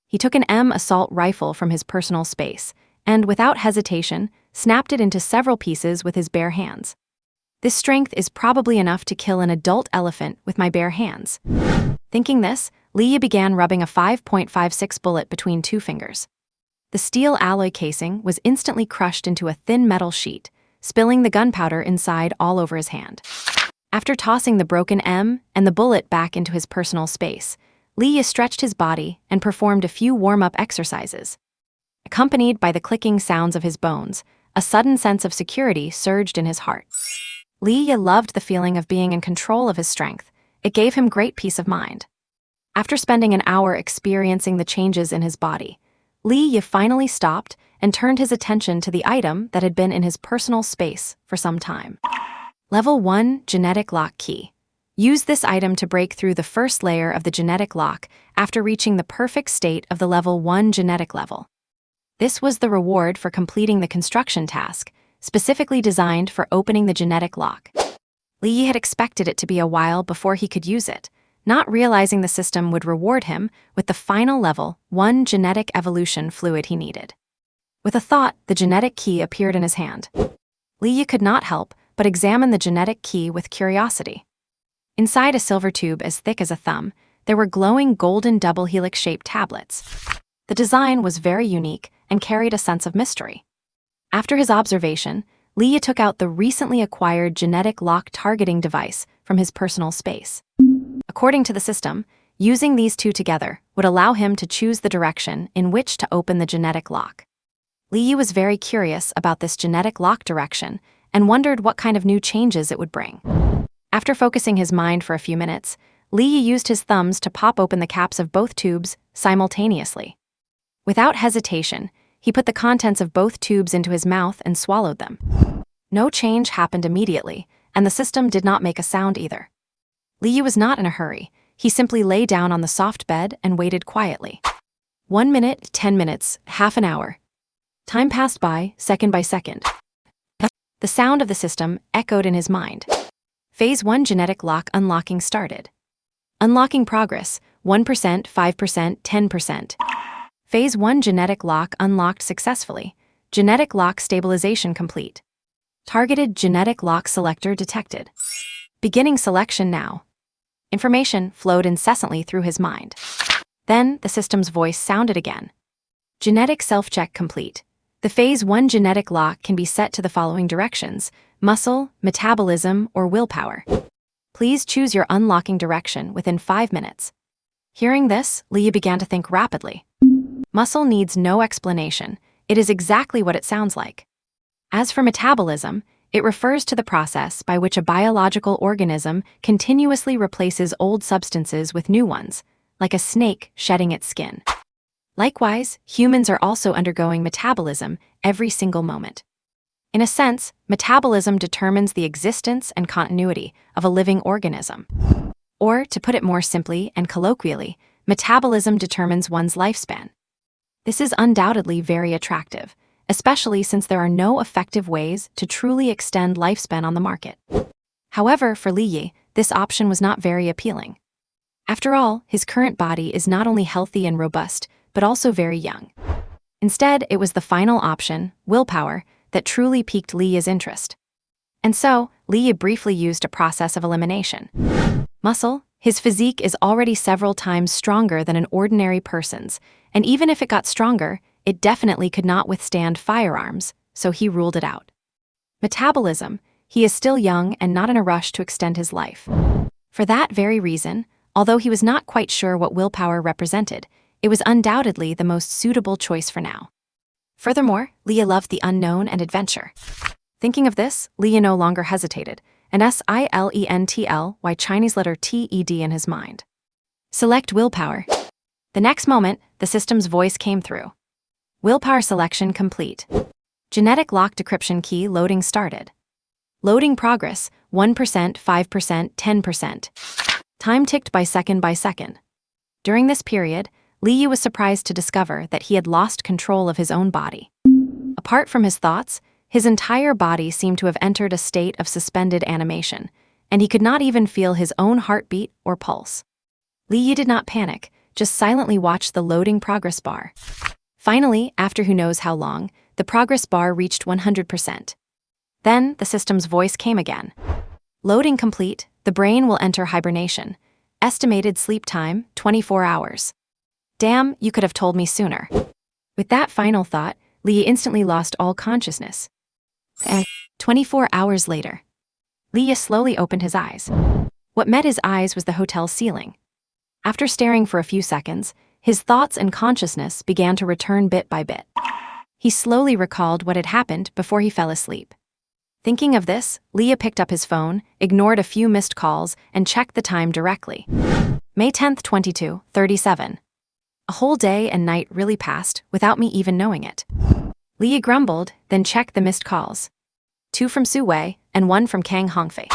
A: He took an M assault rifle from his personal space and, without hesitation, snapped it into several pieces with his bare hands. This strength is probably enough to kill an adult elephant with my bare hands. Thinking this, Lee began rubbing a 5.56 bullet between 2 fingers. The steel alloy casing was instantly crushed into a thin metal sheet, spilling the gunpowder inside all over his hand. After tossing the broken M and the bullet back into his personal space, Lee stretched his body and performed a few warm-up exercises. Accompanied by the clicking sounds of his bones, a sudden sense of security surged in his heart. Lee loved the feeling of being in control of his strength. It gave him great peace of mind. After spending an hour experiencing the changes in his body, Lee finally stopped and turned his attention to the item that had been in his personal space for some time. Level 1 Genetic Lock Key. Use this item to break through the first layer of the genetic lock after reaching the perfect state of the level 1 genetic level. This was the reward for completing the construction task, specifically designed for opening the genetic lock. Lee had expected it to be a while before he could use it, not realizing the system would reward him with the final level 1 genetic evolution fluid he needed. With a thought, the genetic key appeared in his hand. Lee could not help but examine the genetic key with curiosity. Inside a silver tube as thick as a thumb, there were glowing golden double helix-shaped tablets. The design was very unique and carried a sense of mystery. After his observation, Lee took out the recently acquired genetic lock targeting device from his personal space. According to the system, using these two together would allow him to choose the direction in which to open the genetic lock. Li Yi was very curious about this genetic lock direction and wondered what kind of new changes it would bring. After focusing his mind for a few minutes, Li Yi used his thumbs to pop open the caps of both tubes simultaneously. Without hesitation, he put the contents of both tubes into his mouth and swallowed them. No change happened immediately, and the system did not make a sound either. Li Yi was not in a hurry. He simply lay down on the soft bed and waited quietly. 1 minute, 10 minutes, half an hour. Time passed by second. The sound of the system echoed in his mind. Phase 1 genetic lock unlocking started. Unlocking progress, 1%, 5%, 10%. Phase 1 genetic lock unlocked successfully. Genetic lock stabilization complete. Targeted genetic lock selector detected. Beginning selection now. Information flowed incessantly through his mind. Then the system's voice sounded again. Genetic self-check complete. The Phase 1 genetic lock can be set to the following directions: muscle, metabolism, or willpower. Please choose your unlocking direction within 5 minutes. Hearing this, Li Yi began to think rapidly. Muscle needs no explanation. It is exactly what it sounds like. As for metabolism, it refers to the process by which a biological organism continuously replaces old substances with new ones, like a snake shedding its skin. Likewise, humans are also undergoing metabolism every single moment. In a sense, metabolism determines the existence and continuity of a living organism. Or, to put it more simply and colloquially, metabolism determines one's lifespan. This is undoubtedly very attractive, especially since there are no effective ways to truly extend lifespan on the market. However, for Li Yi, this option was not very appealing. After all, his current body is not only healthy and robust, but also very young. Instead, it was the final option, willpower, that truly piqued Li Yi's interest. And so, Li Yi briefly used a process of elimination. Muscle, his physique is already several times stronger than an ordinary person's, and even if it got stronger, it definitely could not withstand firearms, so he ruled it out. Metabolism, he is still young and not in a rush to extend his life. For that very reason, although he was not quite sure what willpower represented, it was undoubtedly the most suitable choice for now. Furthermore, Li Yi loved the unknown and adventure. Thinking of this, Li Yi no longer hesitated, an silently Chinese letter TED in his mind. Select willpower. The next moment, the system's voice came through. Willpower selection complete. Genetic lock decryption key loading started. Loading progress, 1%, 5%, 10%. Time ticked by second. During this period, Li Yi was surprised to discover that he had lost control of his own body. Apart from his thoughts, his entire body seemed to have entered a state of suspended animation, and he could not even feel his own heartbeat or pulse. Li Yi did not panic, just silently watched the loading progress bar. Finally, after who knows how long, the progress bar reached 100%. Then, the system's voice came again. Loading complete, the brain will enter hibernation. Estimated sleep time, 24 hours. Damn, you could have told me sooner. With that final thought, Li Yi instantly lost all consciousness. 24 hours later. Li Yi slowly opened his eyes. What met his eyes was the hotel ceiling. After staring for a few seconds, his thoughts and consciousness began to return bit by bit. He slowly recalled what had happened before he fell asleep. Thinking of this, Li Yi picked up his phone, ignored a few missed calls, and checked the time directly. May 10th, 22:37. A whole day and night really passed without me even knowing it. Li Yi grumbled, then checked the missed calls. 2 from Su Wei and 1 from Kang Hongfei.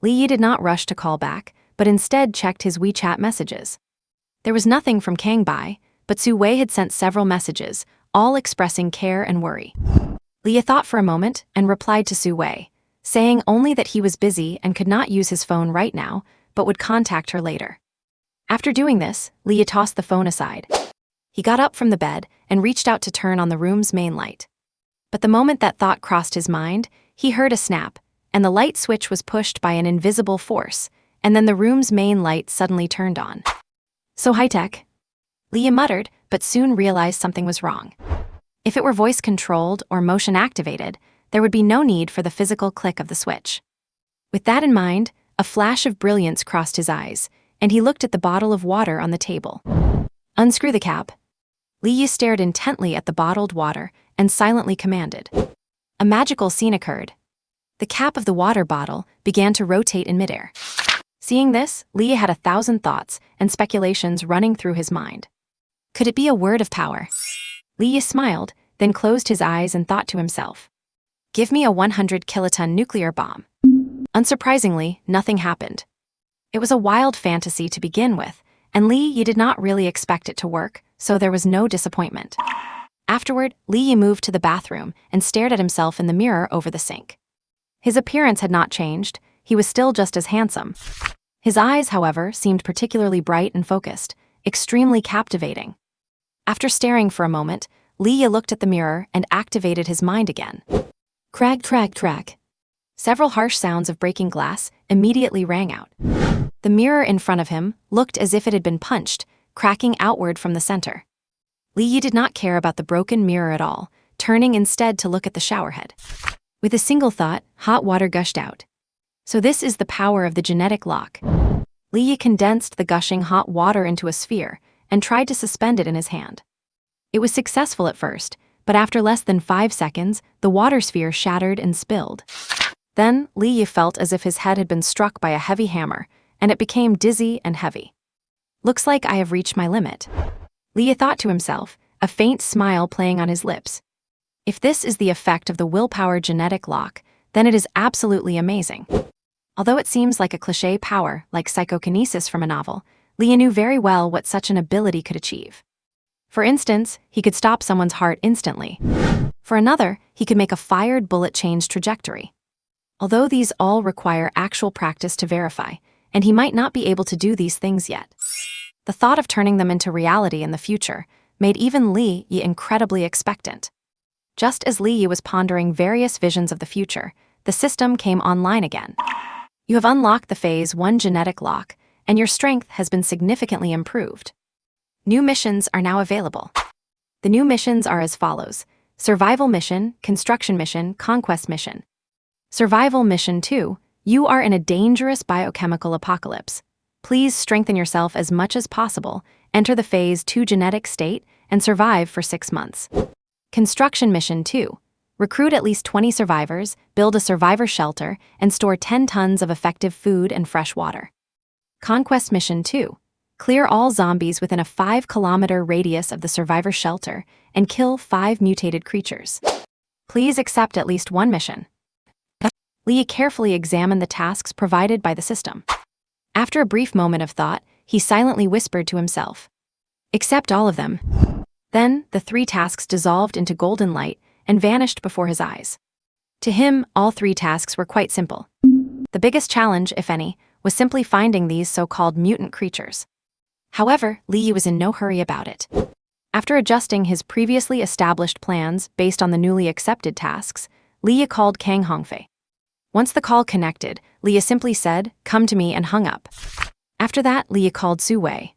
A: Li Yi did not rush to call back, but instead checked his WeChat messages. There was nothing from Kang Bai, but Su Wei had sent several messages, all expressing care and worry. Li Yi thought for a moment and replied to Su Wei, saying only that he was busy and could not use his phone right now, but would contact her later. After doing this, Li Yi tossed the phone aside. He got up from the bed and reached out to turn on the room's main light. But the moment that thought crossed his mind, he heard a snap, and the light switch was pushed by an invisible force, and then the room's main light suddenly turned on. So high-tech. Li Yi muttered, but soon realized something was wrong. If it were voice-controlled or motion-activated, there would be no need for the physical click of the switch. With that in mind, a flash of brilliance crossed his eyes, and he looked at the bottle of water on the table. Unscrew the cap. Li Yi stared intently at the bottled water and silently commanded. A magical scene occurred. The cap of the water bottle began to rotate in midair. Seeing this, Li Yi had 1,000 thoughts and speculations running through his mind. Could it be a word of power? Li Yi smiled, then closed his eyes and thought to himself. Give me a 100-kiloton nuclear bomb. Unsurprisingly, nothing happened. It was a wild fantasy to begin with, and Li Yi did not really expect it to work, so there was no disappointment. Afterward, Li Yi moved to the bathroom and stared at himself in the mirror over the sink. His appearance had not changed, he was still just as handsome. His eyes, however, seemed particularly bright and focused, extremely captivating. After staring for a moment, Li Yi looked at the mirror and activated his mind again. Crack, crack, crack. Several harsh sounds of breaking glass immediately rang out. The mirror in front of him looked as if it had been punched, cracking outward from the center. Li Yi did not care about the broken mirror at all, turning instead to look at the showerhead. With a single thought, hot water gushed out. So this is the power of the genetic lock. Li Yi condensed the gushing hot water into a sphere and tried to suspend it in his hand. It was successful at first, but after less than 5 seconds, the water sphere shattered and spilled. Then, Li Yi felt as if his head had been struck by a heavy hammer, and it became dizzy and heavy. Looks like I have reached my limit. Li Yi thought to himself, a faint smile playing on his lips. If this is the effect of the willpower genetic lock, then it is absolutely amazing. Although it seems like a cliché power, like psychokinesis from a novel, Li Yi knew very well what such an ability could achieve. For instance, he could stop someone's heart instantly. For another, he could make a fired bullet change trajectory. Although these all require actual practice to verify, and he might not be able to do these things yet. The thought of turning them into reality in the future made even Li Yi incredibly expectant. Just as Li Yi was pondering various visions of the future, the system came online again. You have unlocked the Phase 1 genetic lock, and your strength has been significantly improved. New missions are now available. The new missions are as follows: Survival Mission, Construction Mission, Conquest Mission. Survival Mission 2, you are in a dangerous biochemical apocalypse. Please strengthen yourself as much as possible, enter the Phase 2 genetic state, and survive for 6 months. Construction Mission 2, recruit at least 20 survivors, build a survivor shelter, and store 10 tons of effective food and fresh water. Conquest Mission 2, clear all zombies within a 5-kilometer radius of the survivor shelter and kill 5 mutated creatures. Please accept at least one mission. Li Yi carefully examined the tasks provided by the system. After a brief moment of thought, he silently whispered to himself, "Accept all of them." Then, the 3 tasks dissolved into golden light and vanished before his eyes. To him, all 3 tasks were quite simple. The biggest challenge, if any, was simply finding these so-called mutant creatures. However, Li Yi was in no hurry about it. After adjusting his previously established plans based on the newly accepted tasks, Li Yi called Kang Hongfei. Once the call connected, Li Yi simply said, "Come to me," and hung up. After that, Li Yi called Su Wei.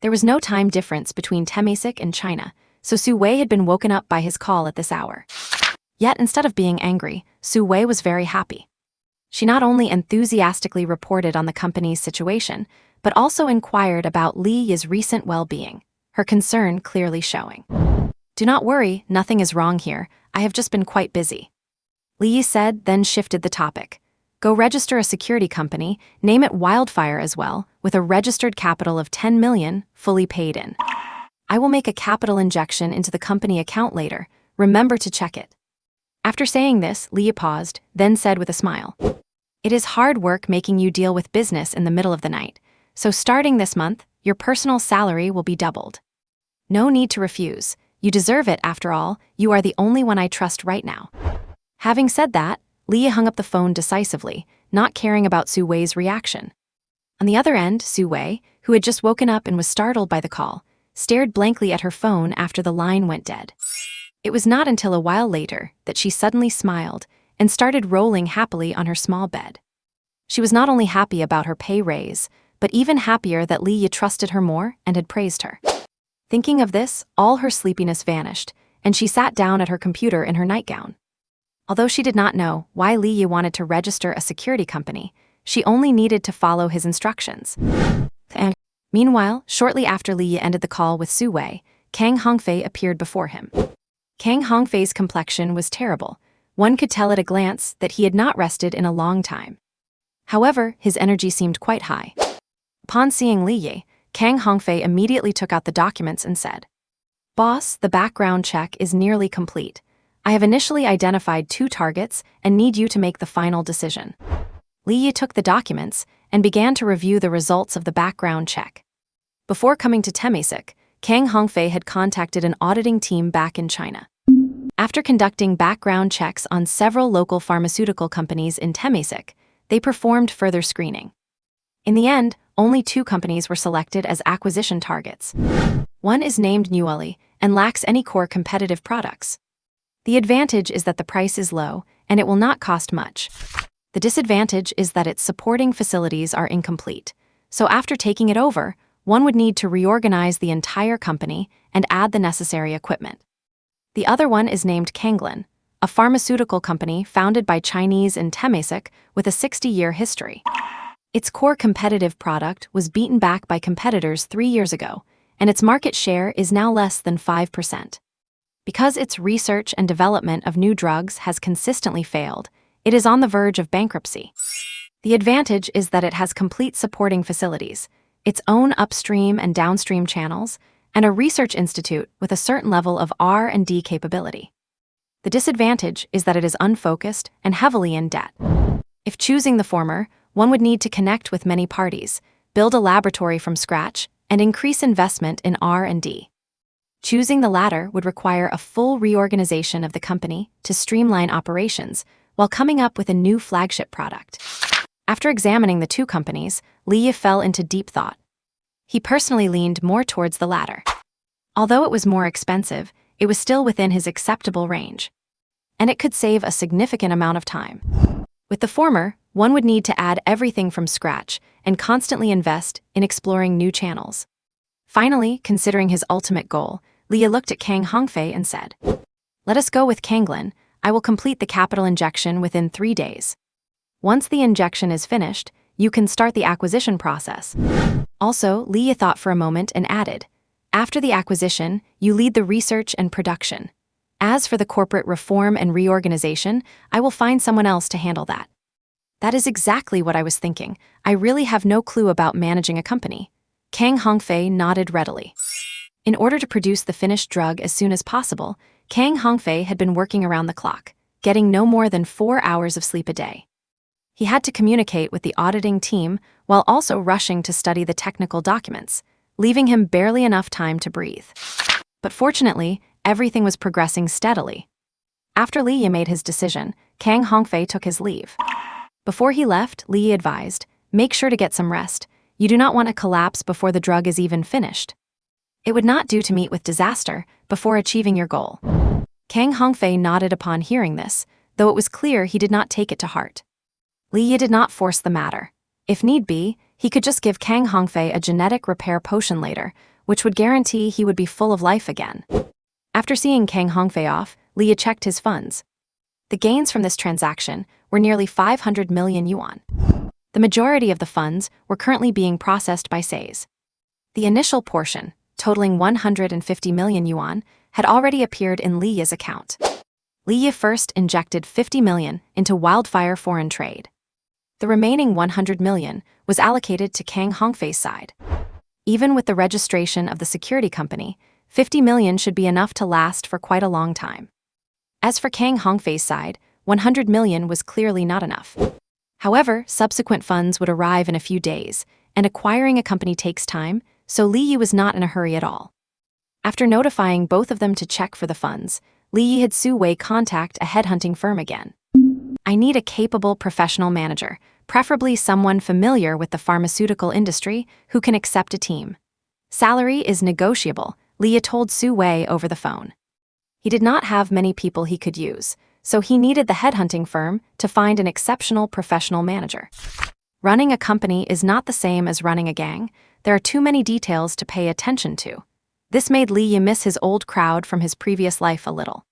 A: There was no time difference between Temasic and China, so Su Wei had been woken up by his call at this hour. Yet instead of being angry, Su Wei was very happy. She not only enthusiastically reported on the company's situation, but also inquired about Li Yi's recent well-being, her concern clearly showing. "Do not worry, nothing is wrong here, I have just been quite busy," Li Yi said, then shifted the topic. "Go register a security company, name it Wildfire as well, with a registered capital of 10 million, fully paid in. I will make a capital injection into the company account later, remember to check it." After saying this, Li Yi paused, then said with a smile, "It is hard work making you deal with business in the middle of the night, so starting this month, your personal salary will be doubled. No need to refuse, you deserve it after all, you are the only one I trust right now." Having said that, Li Yi hung up the phone decisively, not caring about Su Wei's reaction. On the other end, Su Wei, who had just woken up and was startled by the call, stared blankly at her phone after the line went dead. It was not until a while later that she suddenly smiled and started rolling happily on her small bed. She was not only happy about her pay raise, but even happier that Li Yi trusted her more and had praised her. Thinking of this, all her sleepiness vanished, and she sat down at her computer in her nightgown. Although she did not know why Li Yi wanted to register a security company, she only needed to follow his instructions. Meanwhile, shortly after Li Yi ended the call with Su Wei, Kang Hongfei appeared before him. Kang Hongfei's complexion was terrible. One could tell at a glance that he had not rested in a long time. However, his energy seemed quite high. Upon seeing Li Yi, Kang Hongfei immediately took out the documents and said, "Boss, the background check is nearly complete. I have initially identified 2 targets and need you to make the final decision." Li Yi took the documents and began to review the results of the background check. Before coming to Temasek, Kang Hongfei had contacted an auditing team back in China. After conducting background checks on several local pharmaceutical companies in Temasek, they performed further screening. In the end, only 2 companies were selected as acquisition targets. One is named Newelly and lacks any core competitive products. The advantage is that the price is low and it will not cost much. The disadvantage is that its supporting facilities are incomplete, so after taking it over, one would need to reorganize the entire company and add the necessary equipment. The other one is named Kanglin, a pharmaceutical company founded by Chinese in Temasek with a 60-year history. Its core competitive product was beaten back by competitors 3 years ago, and its market share is now less than 5%. Because its research and development of new drugs has consistently failed, it is on the verge of bankruptcy. The advantage is that it has complete supporting facilities, its own upstream and downstream channels, and a research institute with a certain level of R&D capability. The disadvantage is that it is unfocused and heavily in debt. If choosing the former, one would need to connect with many parties, build a laboratory from scratch, and increase investment in R&D. Choosing the latter would require a full reorganization of the company to streamline operations while coming up with a new flagship product. After examining the 2 companies, Li Yi fell into deep thought. He personally leaned more towards the latter. Although it was more expensive, it was still within his acceptable range. And it could save a significant amount of time. With the former, one would need to add everything from scratch and constantly invest in exploring new channels. Finally, considering his ultimate goal, Li Yi looked at Kang Hongfei and said, "Let us go with Kanglin. I will complete the capital injection within 3 days. Once the injection is finished, you can start the acquisition process." Also, Li Yi thought for a moment and added, "After the acquisition, you lead the research and production. As for the corporate reform and reorganization, I will find someone else to handle that." "That is exactly what I was thinking. I really have no clue about managing a company." Kang Hongfei nodded readily. In order to produce the finished drug as soon as possible, Kang Hongfei had been working around the clock, getting no more than 4 hours of sleep a day. He had to communicate with the auditing team while also rushing to study the technical documents, leaving him barely enough time to breathe. But fortunately, everything was progressing steadily. After Li Yi made his decision, Kang Hongfei took his leave. Before he left, Li Yi advised, "Make sure to get some rest. You do not want to collapse before the drug is even finished. It would not do to meet with disaster before achieving your goal." Kang Hongfei nodded upon hearing this, though it was clear he did not take it to heart. Li Yi did not force the matter. If need be, he could just give Kang Hongfei a genetic repair potion later, which would guarantee he would be full of life again. After seeing Kang Hongfei off, Li Yi checked his funds. The gains from this transaction were nearly 500 million yuan. The majority of the funds were currently being processed by SAYS. The initial portion, totaling 150 million yuan, had already appeared in Li Yi's account. Li Yi first injected 50 million into wildfire foreign trade. The remaining 100 million was allocated to Kang Hongfei's side. Even with the registration of the security company, 50 million should be enough to last for quite a long time. As for Kang Hongfei's side, 100 million was clearly not enough. However, subsequent funds would arrive in a few days, and acquiring a company takes time, so Li Yi was not in a hurry at all. After notifying both of them to check for the funds, Li Yi had Su Wei contact a headhunting firm again. "I need a capable professional manager, preferably someone familiar with the pharmaceutical industry who can accept a team. Salary is negotiable," Li Yi told Su Wei over the phone. He did not have many people he could use, so he needed the headhunting firm to find an exceptional professional manager. Running a company is not the same as running a gang. There are too many details to pay attention to. This made Li Yi miss his old crowd from his previous life a little.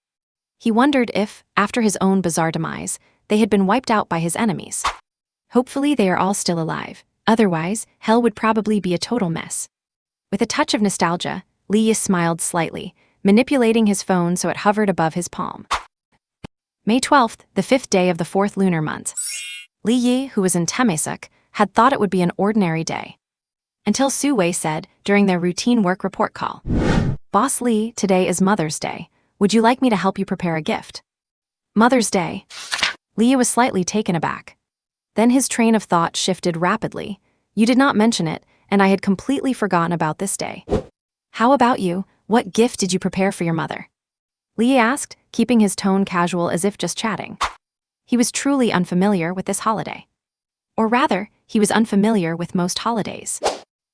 A: He wondered if, after his own bizarre demise, they had been wiped out by his enemies. "Hopefully they are all still alive. Otherwise, hell would probably be a total mess. With a touch of nostalgia, Li Yi smiled slightly, manipulating his phone so it hovered above his palm. May 12th, the 5th day of the 4th lunar month. Li Yi, who was in Temesuk, had thought it would be an ordinary day. Until Su Wei said, during their routine work report call, "Boss Li, today is Mother's Day. Would you like me to help you prepare a gift?" Mother's Day. Li Yi was slightly taken aback. Then his train of thought shifted rapidly. "You did not mention it, and I had completely forgotten about this day. How about you? What gift did you prepare for your mother?" Li Yi asked, keeping his tone casual as if just chatting. He was truly unfamiliar with this holiday. Or rather, he was unfamiliar with most holidays.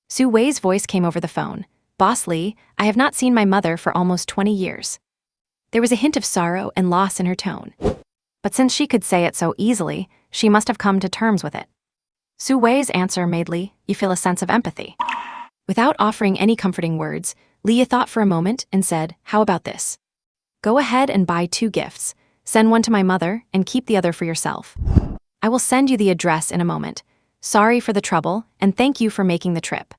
A: Su Wei's voice came over the phone. "Boss Li, I have not seen my mother for almost 20 years. There was a hint of sorrow and loss in her tone. But since she could say it so easily, she must have come to terms with it. Su Wei's answer made Li Yi feel a sense of empathy. Without offering any comforting words, Li Yi thought for a moment and said, "How about this? Go ahead and buy 2 gifts. Send one to my mother and keep the other for yourself. I will send you the address in a moment. Sorry for the trouble, and thank you for making the trip."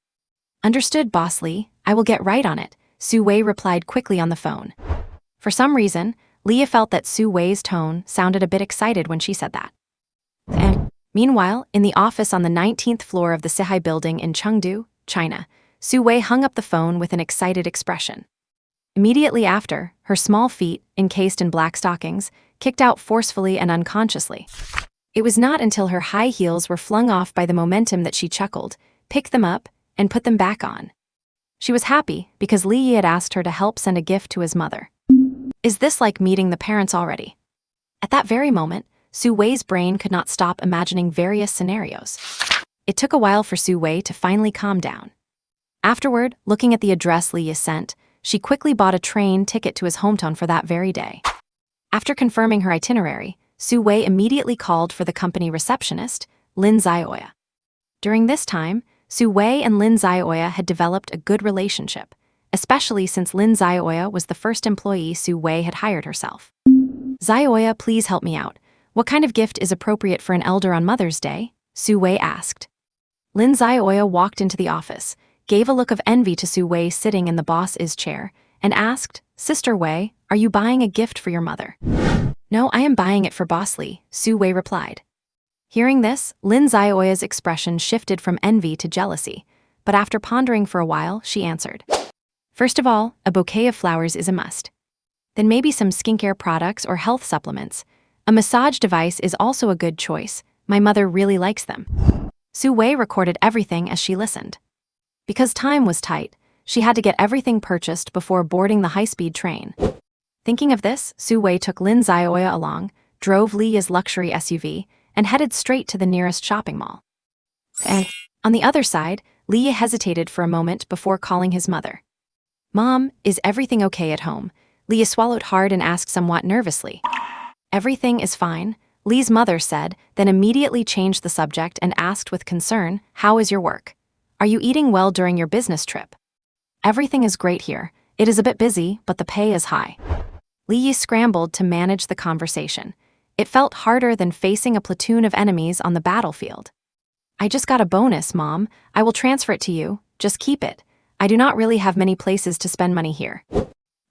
A: "Understood, Boss Li. I will get right on it," Su Wei replied quickly on the phone. For some reason, Li Yi felt that Su Wei's tone sounded a bit excited when she said that. And meanwhile, in the office on the 19th floor of the Sihai building in Chengdu, China, Su Wei hung up the phone with an excited expression. Immediately after, her small feet, encased in black stockings, kicked out forcefully and unconsciously. It was not until her high heels were flung off by the momentum that she chuckled, picked them up, and put them back on. She was happy because Li Yi had asked her to help send a gift to his mother. Is this like meeting the parents already? At that very moment, Su Wei's brain could not stop imagining various scenarios. It took a while for Su Wei to finally calm down. Afterward, looking at the address Li Yi sent, she quickly bought a train ticket to his hometown for that very day. After confirming her itinerary, Su Wei immediately called for the company receptionist, Lin Zioya. During this time, Su Wei and Lin Zioya had developed a good relationship, especially since Lin Zioya was the first employee Su Wei had hired herself. "Zioya, please help me out. What kind of gift is appropriate for an elder on Mother's Day?" Su Wei asked. Lin Zioya walked into the office, gave a look of envy to Su Wei sitting in the boss's chair, and asked, "Sister Wei, are you buying a gift for your mother?" "No, I am buying it for Boss Li," Su Wei replied. Hearing this, Lin Zioya's expression shifted from envy to jealousy, but after pondering for a while, she answered, "First of all, a bouquet of flowers is a must. Then maybe some skincare products or health supplements. A massage device is also a good choice. My mother really likes them." Su Wei recorded everything as she listened. Because time was tight, she had to get everything purchased before boarding the high-speed train. Thinking of this, Su Wei took Lin Zioya along, drove Li Yi's luxury SUV, and headed straight to the nearest shopping mall. And, on the other side, Li Yi hesitated for a moment before calling his mother. "Mom, is everything okay at home?" Li Yi swallowed hard and asked somewhat nervously. "Everything is fine," Li's mother said, then immediately changed the subject and asked with concern, "How is your work? Are you eating well during your business trip?" "Everything is great here. It is a bit busy, but the pay is high." Li Yi scrambled to manage the conversation. It felt harder than facing a platoon of enemies on the battlefield. "I just got a bonus, Mom. I will transfer it to you. Just keep it. I do not really have many places to spend money here.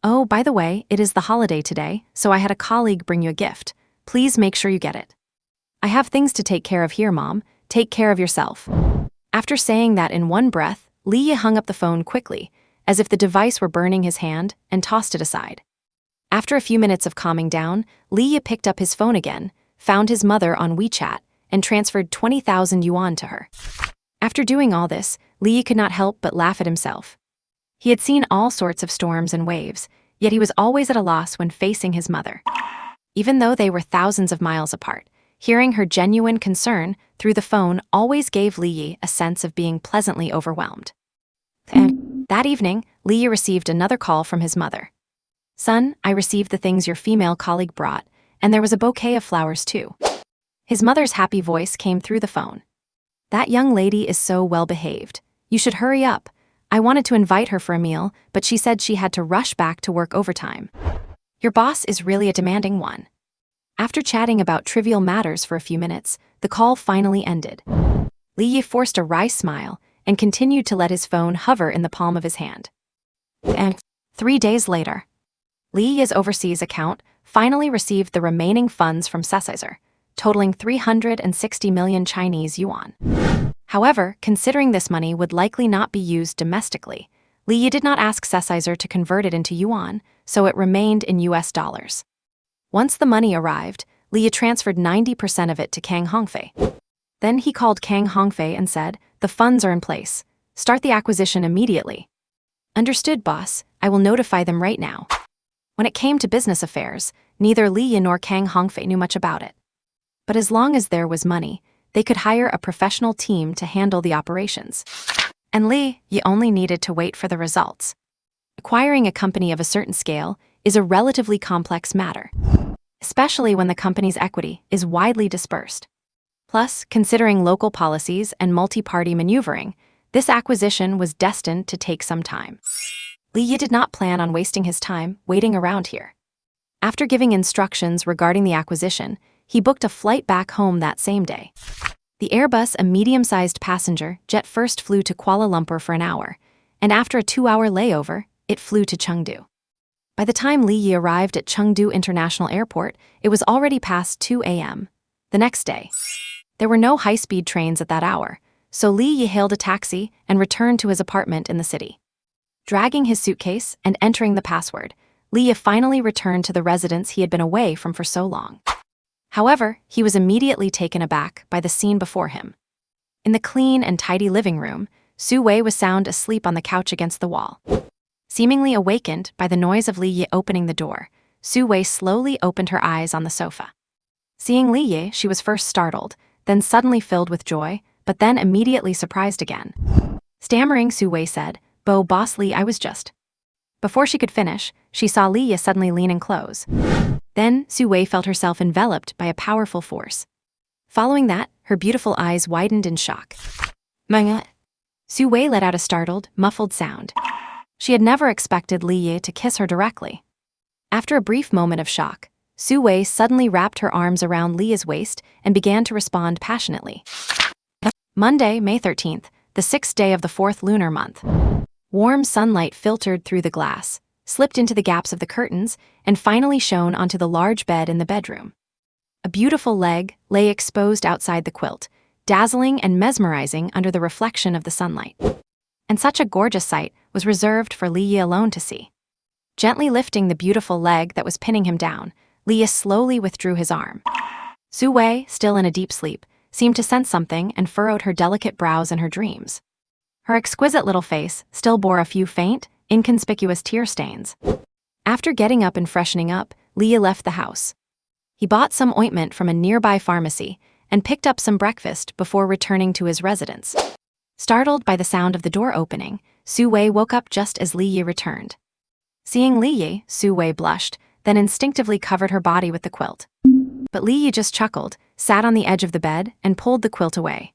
A: Oh, by the way, it is the holiday today, so I had a colleague bring you a gift. Please make sure you get it." "I have things to take care of here, Mom. Take care of yourself." After saying that in one breath, Li Yi hung up the phone quickly, as if the device were burning his hand, and tossed it aside. After a few minutes of calming down, Li Yi picked up his phone again, found his mother on WeChat, and transferred 20,000 yuan to her. After doing all this, Li Yi could not help but laugh at himself. He had seen all sorts of storms and waves, yet he was always at a loss when facing his mother. Even though they were thousands of miles apart, hearing her genuine concern through the phone always gave Li Yi a sense of being pleasantly overwhelmed. And that evening, Li Yi received another call from his mother. "Son, I received the things your female colleague brought, and there was a bouquet of flowers too." His mother's happy voice came through the phone. "That young lady is so well behaved. You should hurry up. I wanted to invite her for a meal, but she said she had to rush back to work overtime. Your boss is really a demanding one." After chatting about trivial matters for a few minutes, the call finally ended. Li Yi forced a wry smile and continued to let his phone hover in the palm of his hand. And 3 days later, Li Yi's overseas account finally received the remaining funds from Sesizer, totaling 360 million Chinese yuan. However, considering this money would likely not be used domestically, Li Yi did not ask Sesizer to convert it into yuan, so it remained in US dollars. Once the money arrived, Li Yi transferred 90% of it to Kang Hongfei. Then he called Kang Hongfei and said, "The funds are in place. Start the acquisition immediately." "Understood, boss. I will notify them right now." When it came to business affairs, neither Li Yi nor Kang Hongfei knew much about it. But as long as there was money, they could hire a professional team to handle the operations. And Li Yi only needed to wait for the results. Acquiring a company of a certain scale is a relatively complex matter, especially when the company's equity is widely dispersed. Plus, considering local policies and multi-party maneuvering, this acquisition was destined to take some time. Li Yi did not plan on wasting his time waiting around here. After giving instructions regarding the acquisition, he booked a flight back home that same day. The Airbus, a medium-sized passenger jet, first flew to Kuala Lumpur for an hour, and after a 2-hour layover, it flew to Chengdu. By the time Li Yi arrived at Chengdu International Airport, it was already past 2 a.m. the next day. There were no high-speed trains at that hour, so Li Yi hailed a taxi and returned to his apartment in the city. Dragging his suitcase and entering the password, Li Yi finally returned to the residence he had been away from for so long. However, he was immediately taken aback by the scene before him. In the clean and tidy living room, Su Wei was sound asleep on the couch against the wall. Seemingly awakened by the noise of Li Yi opening the door, Su Wei slowly opened her eyes on the sofa. Seeing Li Yi, she was first startled, then suddenly filled with joy, but then immediately surprised again. Stammering, Su Wei said, Boss Li, I was just..." Before she could finish, she saw Li Yi suddenly leaning close. Then, Su Wei felt herself enveloped by a powerful force. Following that, her beautiful eyes widened in shock. "Manga." Su Wei let out a startled, muffled sound. She had never expected Li Yi to kiss her directly. After a brief moment of shock, Su Wei suddenly wrapped her arms around Li Yi's waist and began to respond passionately. Monday, May 13th, the 6th day of the 4th lunar month. Warm sunlight filtered through the glass, slipped into the gaps of the curtains, and finally shone onto the large bed in the bedroom. A beautiful leg lay exposed outside the quilt, dazzling and mesmerizing under the reflection of the sunlight. And such a gorgeous sight was reserved for Li Yi alone to see. Gently lifting the beautiful leg that was pinning him down, Li Yi slowly withdrew his arm. Su Wei, still in a deep sleep, seemed to sense something and furrowed her delicate brows in her dreams. Her exquisite little face still bore a few faint, inconspicuous tear stains. After getting up and freshening up, Li Yi left the house. He bought some ointment from a nearby pharmacy and picked up some breakfast before returning to his residence. Startled by the sound of the door opening, Su Wei woke up just as Li Yi returned. Seeing Li Yi, Su Wei blushed, then instinctively covered her body with the quilt. But Li Yi just chuckled, sat on the edge of the bed, and pulled the quilt away.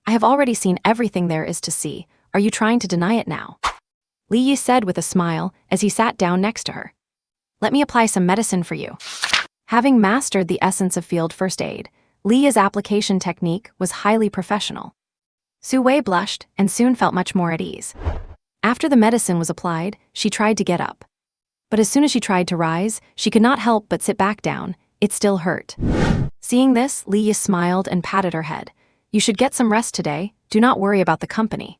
A: "I have already seen everything there is to see. Are you trying to deny it now?" Li Yi said with a smile as he sat down next to her. "Let me apply some medicine for you." Having mastered the essence of field first aid, Li Yi's application technique was highly professional. Su Wei blushed and soon felt much more at ease. After the medicine was applied, she tried to get up. But as soon as she tried to rise, she could not help but sit back down. It still hurt. Seeing this, Li Yi smiled and patted her head. "You should get some rest today. Do not worry about the company.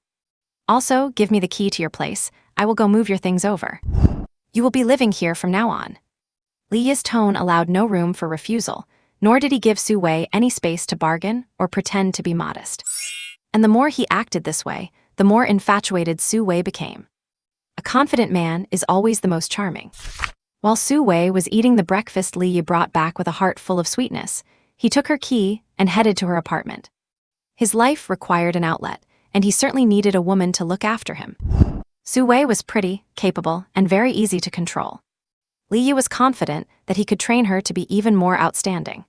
A: Also, give me the key to your place. I will go move your things over. You will be living here from now on." Li Yi's tone allowed no room for refusal, nor did he give Su Wei any space to bargain or pretend to be modest. And the more he acted this way, the more infatuated Su Wei became. A confident man is always the most charming. While Su Wei was eating the breakfast Li Yi brought back with a heart full of sweetness, he took her key and headed to her apartment. His life required an outlet, and he certainly needed a woman to look after him. Su Wei was pretty, capable, and very easy to control. Li Yi was confident that he could train her to be even more outstanding.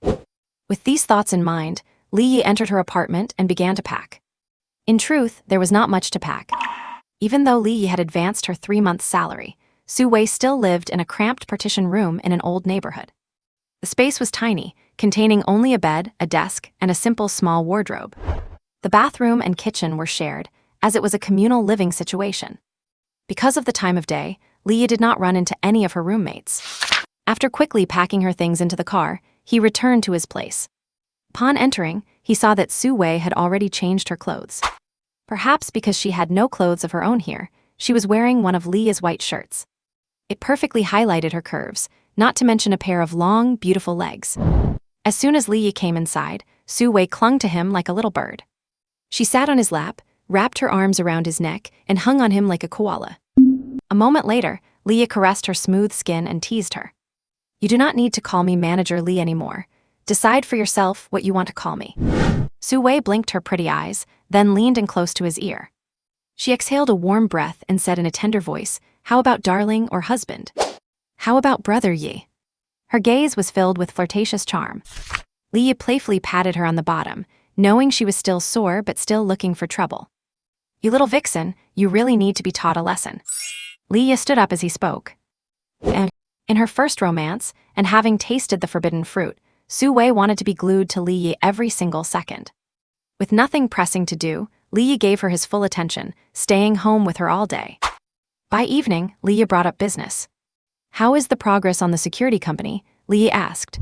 A: With these thoughts in mind, Li Yi entered her apartment and began to pack. In truth, there was not much to pack. Even though Li Yi had advanced her 3-month salary, Su Wei still lived in a cramped partition room in an old neighborhood. The space was tiny, containing only a bed, a desk, and a simple small wardrobe. The bathroom and kitchen were shared, as it was a communal living situation. Because of the time of day, Leah did not run into any of her roommates. After quickly packing her things into the car, he returned to his place. Upon entering, he saw that Su Wei had already changed her clothes. Perhaps because she had no clothes of her own here, she was wearing one of Leah's white shirts. It perfectly highlighted her curves, not to mention a pair of long, beautiful legs. As soon as Leah came inside, Su Wei clung to him like a little bird. She sat on his lap, wrapped her arms around his neck, and hung on him like a koala. A moment later, Leah caressed her smooth skin and teased her. "You do not need to call me Manager Lee anymore. Decide for yourself what you want to call me." Su Wei blinked her pretty eyes, then leaned in close to his ear. She exhaled a warm breath and said in a tender voice, "How about darling or husband? How about brother Yi?" Her gaze was filled with flirtatious charm. Leah playfully patted her on the bottom, knowing she was still sore but still looking for trouble. "You little vixen, you really need to be taught a lesson." Leah stood up as he spoke. And in her first romance, and having tasted the forbidden fruit, Su Wei wanted to be glued to Leah every single second. With nothing pressing to do, Leah gave her his full attention, staying home with her all day. By evening, Leah brought up business. "How is the progress on the security company?" Leah asked.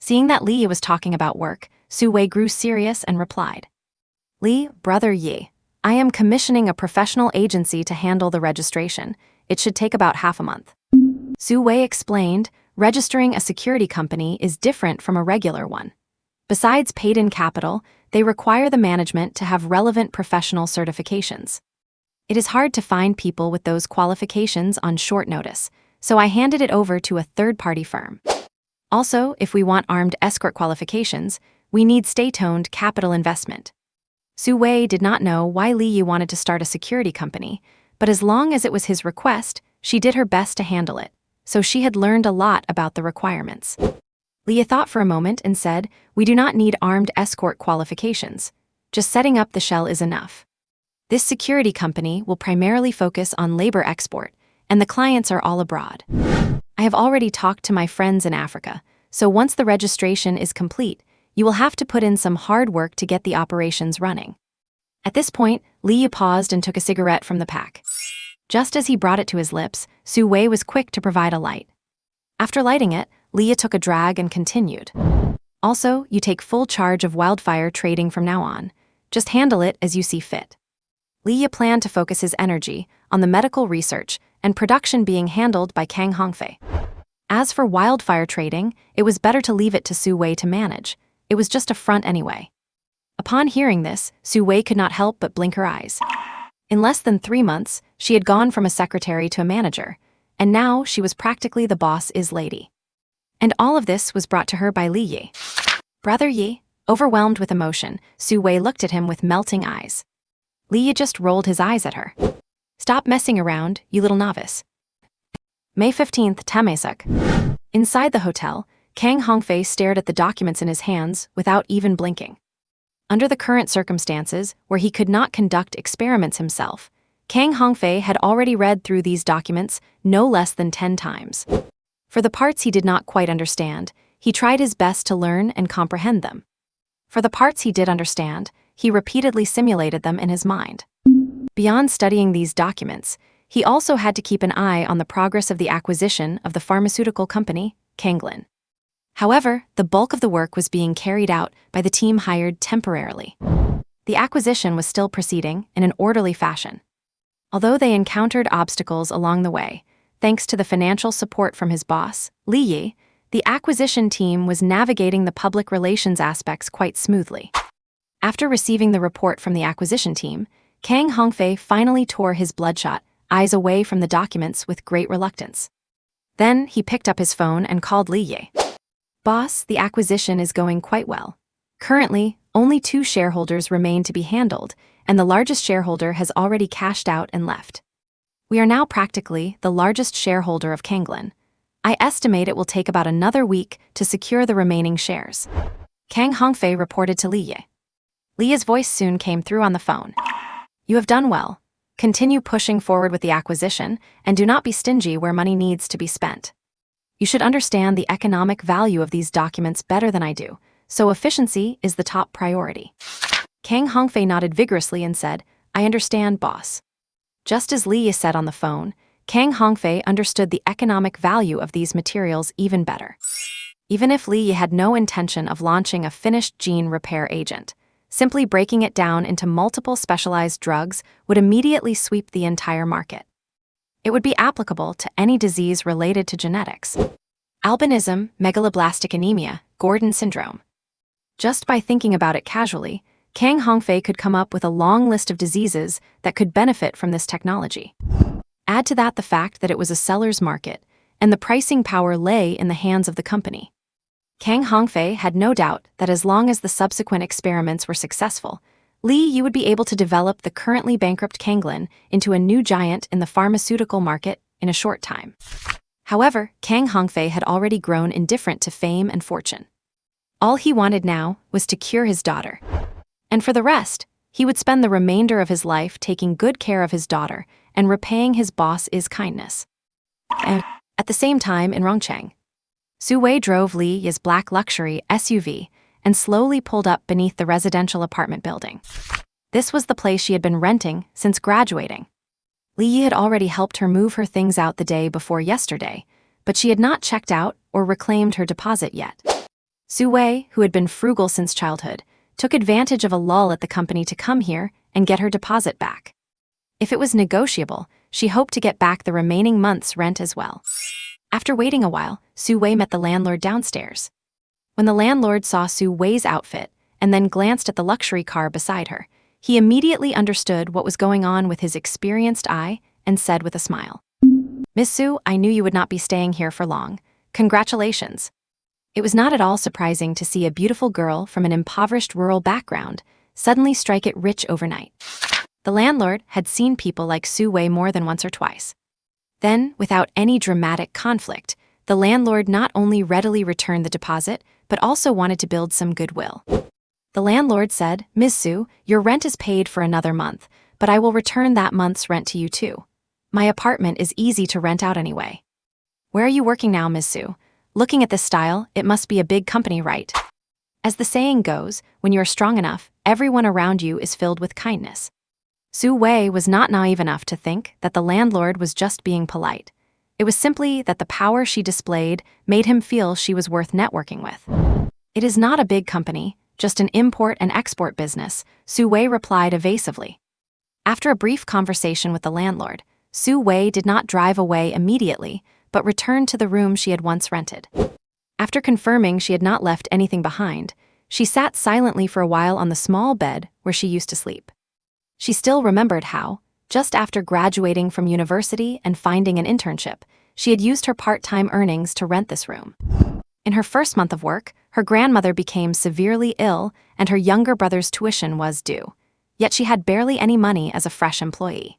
A: Seeing that Leah was talking about work, Su Wei grew serious and replied. "Lee, brother Yi, I am commissioning a professional agency to handle the registration. It should take about half a month." Su Wei explained, registering a security company is different from a regular one. Besides paid-in capital, they require the management to have relevant professional certifications. It is hard to find people with those qualifications on short notice, so I handed it over to a third-party firm. Also, if we want armed escort qualifications, we need state-owned capital investment. Su Wei did not know why Leah wanted to start a security company, but as long as it was his request, she did her best to handle it, so she had learned a lot about the requirements. Leah thought for a moment and said, "We do not need armed escort qualifications. Just setting up the shell is enough. This security company will primarily focus on labor export, and the clients are all abroad. I have already talked to my friends in Africa, so once the registration is complete, you will have to put in some hard work to get the operations running." At this point, Leah paused and took a cigarette from the pack. Just as he brought it to his lips, Su Wei was quick to provide a light. After lighting it, Leah took a drag and continued. "Also, you take full charge of wildfire trading from now on. Just handle it as you see fit." Leah planned to focus his energy on the medical research and production being handled by Kang Hongfei. As for wildfire trading, it was better to leave it to Su Wei to manage. It was just a front anyway. Upon hearing this, Su Wei could not help but blink her eyes. In less than 3 months, she had gone from a secretary to a manager, and now she was practically the boss's lady. And all of this was brought to her by Li Yi. "Brother Yi," overwhelmed with emotion, Su Wei looked at him with melting eyes. Li Yi just rolled his eyes at her. "Stop messing around, you little novice." May 15th, Tamesuk. Inside the hotel, Kang Hongfei stared at the documents in his hands without even blinking. Under the current circumstances, where he could not conduct experiments himself, Kang Hongfei had already read through these documents no less than 10 times. For the parts he did not quite understand, he tried his best to learn and comprehend them. For the parts he did understand, he repeatedly simulated them in his mind. Beyond studying these documents, he also had to keep an eye on the progress of the acquisition of the pharmaceutical company, Kanglin. However, the bulk of the work was being carried out by the team hired temporarily. The acquisition was still proceeding in an orderly fashion. Although they encountered obstacles along the way, thanks to the financial support from his boss, Li Yi, the acquisition team was navigating the public relations aspects quite smoothly. After receiving the report from the acquisition team, Kang Hongfei finally tore his bloodshot eyes away from the documents with great reluctance. Then he picked up his phone and called Li Yi. "Boss, the acquisition is going quite well. Currently, only 2 shareholders remain to be handled, and the largest shareholder has already cashed out and left. We are now practically the largest shareholder of Kanglin. I estimate it will take about another week to secure the remaining shares." Kang Hongfei reported to Li Yi. Li Yi's voice soon came through on the phone. "You have done well. Continue pushing forward with the acquisition, and do not be stingy where money needs to be spent. You should understand the economic value of these documents better than I do, so efficiency is the top priority." Kang Hongfei nodded vigorously and said, "I understand, boss." Just as Li Yi said on the phone, Kang Hongfei understood the economic value of these materials even better. Even if Li Yi had no intention of launching a finished gene repair agent, simply breaking it down into multiple specialized drugs would immediately sweep the entire market. It would be applicable to any disease related to genetics. Albinism, megaloblastic anemia, Gordon syndrome. Just by thinking about it casually, Kang Hongfei could come up with a long list of diseases that could benefit from this technology. Add to that the fact that it was a seller's market, and the pricing power lay in the hands of the company. Kang Hongfei had no doubt that as long as the subsequent experiments were successful, Li Yi would be able to develop the currently bankrupt Kanglin into a new giant in the pharmaceutical market in a short time. However, Kang Hongfei had already grown indifferent to fame and fortune. All he wanted now was to cure his daughter. And for the rest, he would spend the remainder of his life taking good care of his daughter and repaying his boss's kindness. And at the same time in Rongcheng, Su Wei drove Li Yi's black luxury SUV and slowly pulled up beneath the residential apartment building. This was the place she had been renting since graduating. Li Yi had already helped her move her things out the day before yesterday, but she had not checked out or reclaimed her deposit yet. Su Wei, who had been frugal since childhood, took advantage of a lull at the company to come here and get her deposit back. If it was negotiable, she hoped to get back the remaining month's rent as well. After waiting a while, Su Wei met the landlord downstairs. When the landlord saw Su Wei's outfit and then glanced at the luxury car beside her, he immediately understood what was going on with his experienced eye and said with a smile, "Miss Su, I knew you would not be staying here for long. Congratulations." It was not at all surprising to see a beautiful girl from an impoverished rural background suddenly strike it rich overnight. The landlord had seen people like Su Wei more than once or twice. Then, without any dramatic conflict, the landlord not only readily returned the deposit, but also wanted to build some goodwill. The landlord said, "Ms. Su, your rent is paid for another month, but I will return that month's rent to you too. My apartment is easy to rent out anyway." "Where are you working now, Ms. Su? Looking at this style, it must be a big company, right?" As the saying goes, when you are strong enough, everyone around you is filled with kindness. Su Wei was not naive enough to think that the landlord was just being polite. It was simply that the power she displayed made him feel she was worth networking with. "It is not a big company, just an import and export business," Su Wei replied evasively. After a brief conversation with the landlord, Su Wei did not drive away immediately, but returned to the room she had once rented. After confirming she had not left anything behind, she sat silently for a while on the small bed where she used to sleep. She still remembered how, just after graduating from university and finding an internship, she had used her part-time earnings to rent this room. In her first month of work, her grandmother became severely ill and her younger brother's tuition was due, yet she had barely any money as a fresh employee.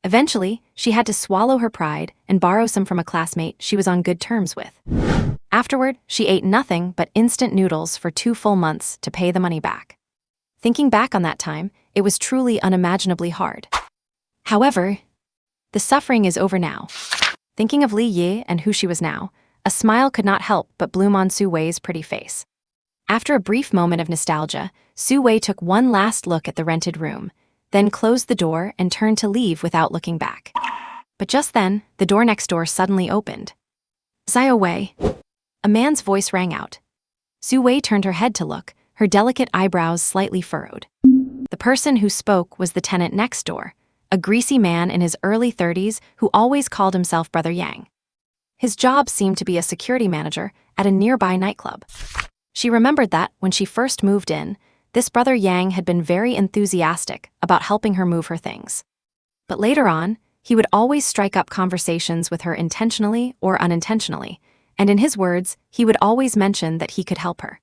A: Eventually, she had to swallow her pride and borrow some from a classmate she was on good terms with. Afterward, she ate nothing but instant noodles for 2 full months to pay the money back. Thinking back on that time, it was truly unimaginably hard. However, the suffering is over now. Thinking of Li Yi and who she was now, a smile could not help but bloom on Su Wei's pretty face. After a brief moment of nostalgia, Su Wei took one last look at the rented room, then closed the door and turned to leave without looking back. But just then, the door next door suddenly opened. "Xiao Wei." A man's voice rang out. Su Wei turned her head to look, her delicate eyebrows slightly furrowed. The person who spoke was the tenant next door, a greasy man in his early 30s who always called himself Brother Yang. His job seemed to be a security manager at a nearby nightclub. She remembered that, when she first moved in, this Brother Yang had been very enthusiastic about helping her move her things. But later on, he would always strike up conversations with her intentionally or unintentionally, and in his words, he would always mention that he could help her,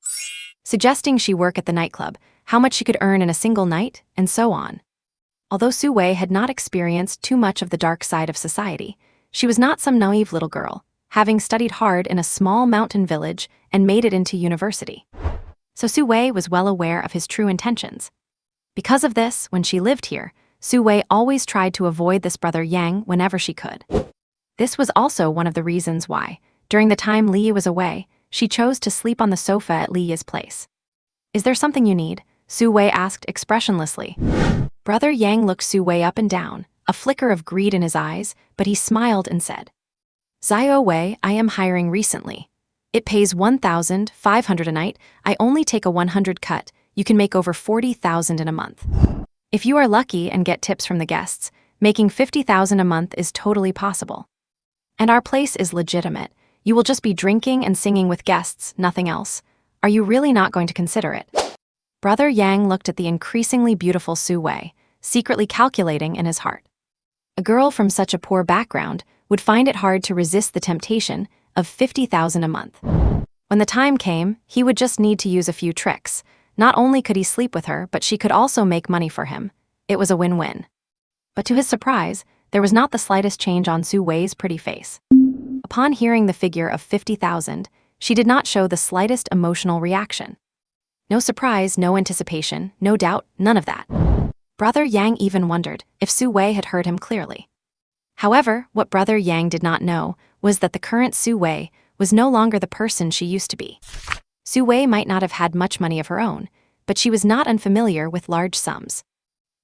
A: suggesting she work at the nightclub, how much she could earn in a single night, and so on. Although Su Wei had not experienced too much of the dark side of society, she was not some naive little girl, having studied hard in a small mountain village and made it into university. So Su Wei was well aware of his true intentions. Because of this, when she lived here, Su Wei always tried to avoid this Brother Yang whenever she could. This was also one of the reasons why, during the time Li Yi was away, she chose to sleep on the sofa at Li Yi's place. "Is there something you need?" Su Wei asked expressionlessly. Brother Yang looked Su Wei up and down, a flicker of greed in his eyes, but he smiled and said, Zio Wei, I am hiring recently. It pays 1,500 a night. I only take a 100 cut. You can make over 40,000 in a month. If you are lucky and get tips from the guests, making 50,000 a month is totally possible. And our place is legitimate. You will just be drinking and singing with guests, nothing else. Are you really not going to consider it? Brother Yang looked at the increasingly beautiful Su Wei, secretly calculating in his heart. A girl from such a poor background would find it hard to resist the temptation of 50,000 a month. When the time came, he would just need to use a few tricks. Not only could he sleep with her, but she could also make money for him. It was a win-win. But to his surprise, there was not the slightest change on Su Wei's pretty face. Upon hearing the figure of 50,000, she did not show the slightest emotional reaction. No surprise, no anticipation, no doubt, none of that. Brother Yang even wondered if Su Wei had heard him clearly. However, what Brother Yang did not know was that the current Su Wei was no longer the person she used to be. Su Wei might not have had much money of her own, but she was not unfamiliar with large sums.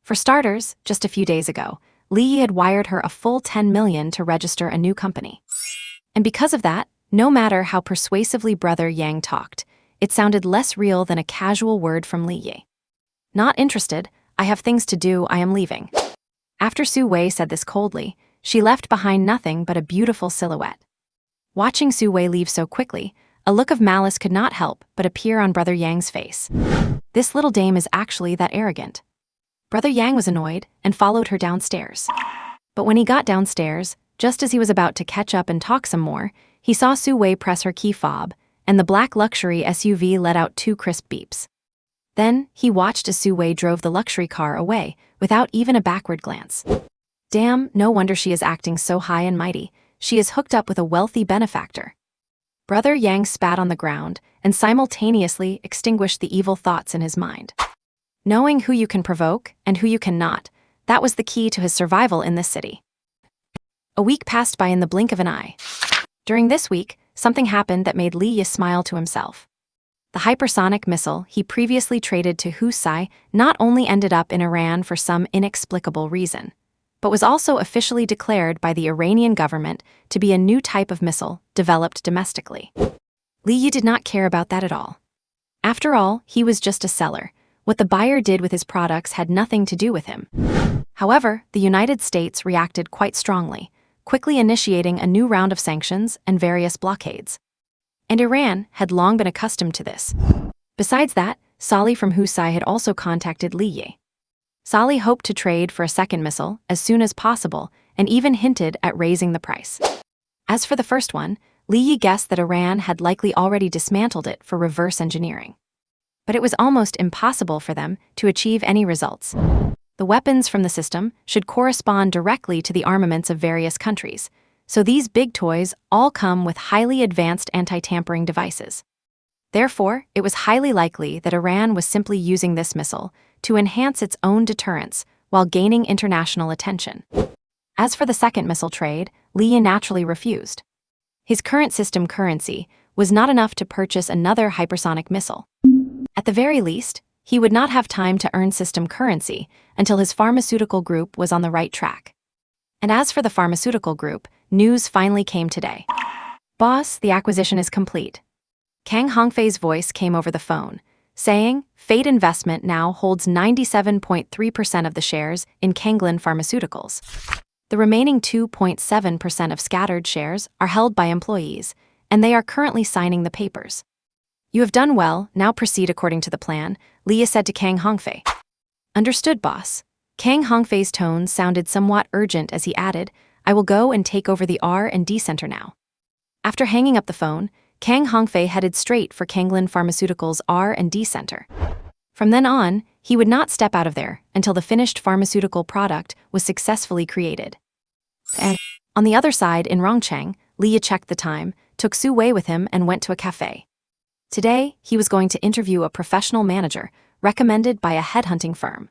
A: For starters, just a few days ago, Li Yi had wired her a full 10 million to register a new company. And because of that, no matter how persuasively Brother Yang talked, it sounded less real than a casual word from Li Yi. Not interested, I have things to do, I am leaving. After Su Wei said this coldly, she left behind nothing but a beautiful silhouette. Watching Su Wei leave so quickly, a look of malice could not help but appear on Brother Yang's face. This little dame is actually that arrogant. Brother Yang was annoyed and followed her downstairs. But when he got downstairs, just as he was about to catch up and talk some more, he saw Su Wei press her key fob, and the black luxury SUV let out 2 crisp beeps. Then, he watched as Su Wei drove the luxury car away, without even a backward glance. Damn, no wonder she is acting so high and mighty. She is hooked up with a wealthy benefactor. Brother Yang spat on the ground and simultaneously extinguished the evil thoughts in his mind. Knowing who you can provoke and who you cannot, that was the key to his survival in this city. A week passed by in the blink of an eye. During this week, something happened that made Li Yi smile to himself. The hypersonic missile he previously traded to Husai not only ended up in Iran for some inexplicable reason, but was also officially declared by the Iranian government to be a new type of missile developed domestically. Li Yi did not care about that at all. After all, he was just a seller. What the buyer did with his products had nothing to do with him. However, the United States reacted quite strongly, quickly initiating a new round of sanctions and various blockades. And Iran had long been accustomed to this. Besides that, Sali from Husai had also contacted Li Yi. Sali hoped to trade for a second missile as soon as possible and even hinted at raising the price. As for the first one, Li Yi guessed that Iran had likely already dismantled it for reverse engineering. But it was almost impossible for them to achieve any results. The weapons from the system should correspond directly to the armaments of various countries, so these big toys all come with highly advanced anti-tampering devices. Therefore, it was highly likely that Iran was simply using this missile to enhance its own deterrence while gaining international attention. As for the second missile trade, Li Yi naturally refused. His current system currency was not enough to purchase another hypersonic missile. At the very least, he would not have time to earn system currency until his pharmaceutical group was on the right track. And as for the pharmaceutical group, news finally came today. Boss, the acquisition is complete. Kang Hongfei's voice came over the phone, saying, Fate Investment now holds 97.3% of the shares in Kanglin Pharmaceuticals. The remaining 2.7% of scattered shares are held by employees, and they are currently signing the papers. You have done well, now proceed according to the plan, Li Yi said to Kang Hongfei. Understood, boss. Kang Hongfei's tone sounded somewhat urgent as he added, I will go and take over the R&D center now. After hanging up the phone, Kang Hongfei headed straight for Kanglin Pharmaceuticals' R&D center. From then on, he would not step out of there until the finished pharmaceutical product was successfully created. And on the other side in Rongcheng, Li Yi checked the time, took Su Wei with him and went to a cafe. Today, he was going to interview a professional manager recommended by a headhunting firm.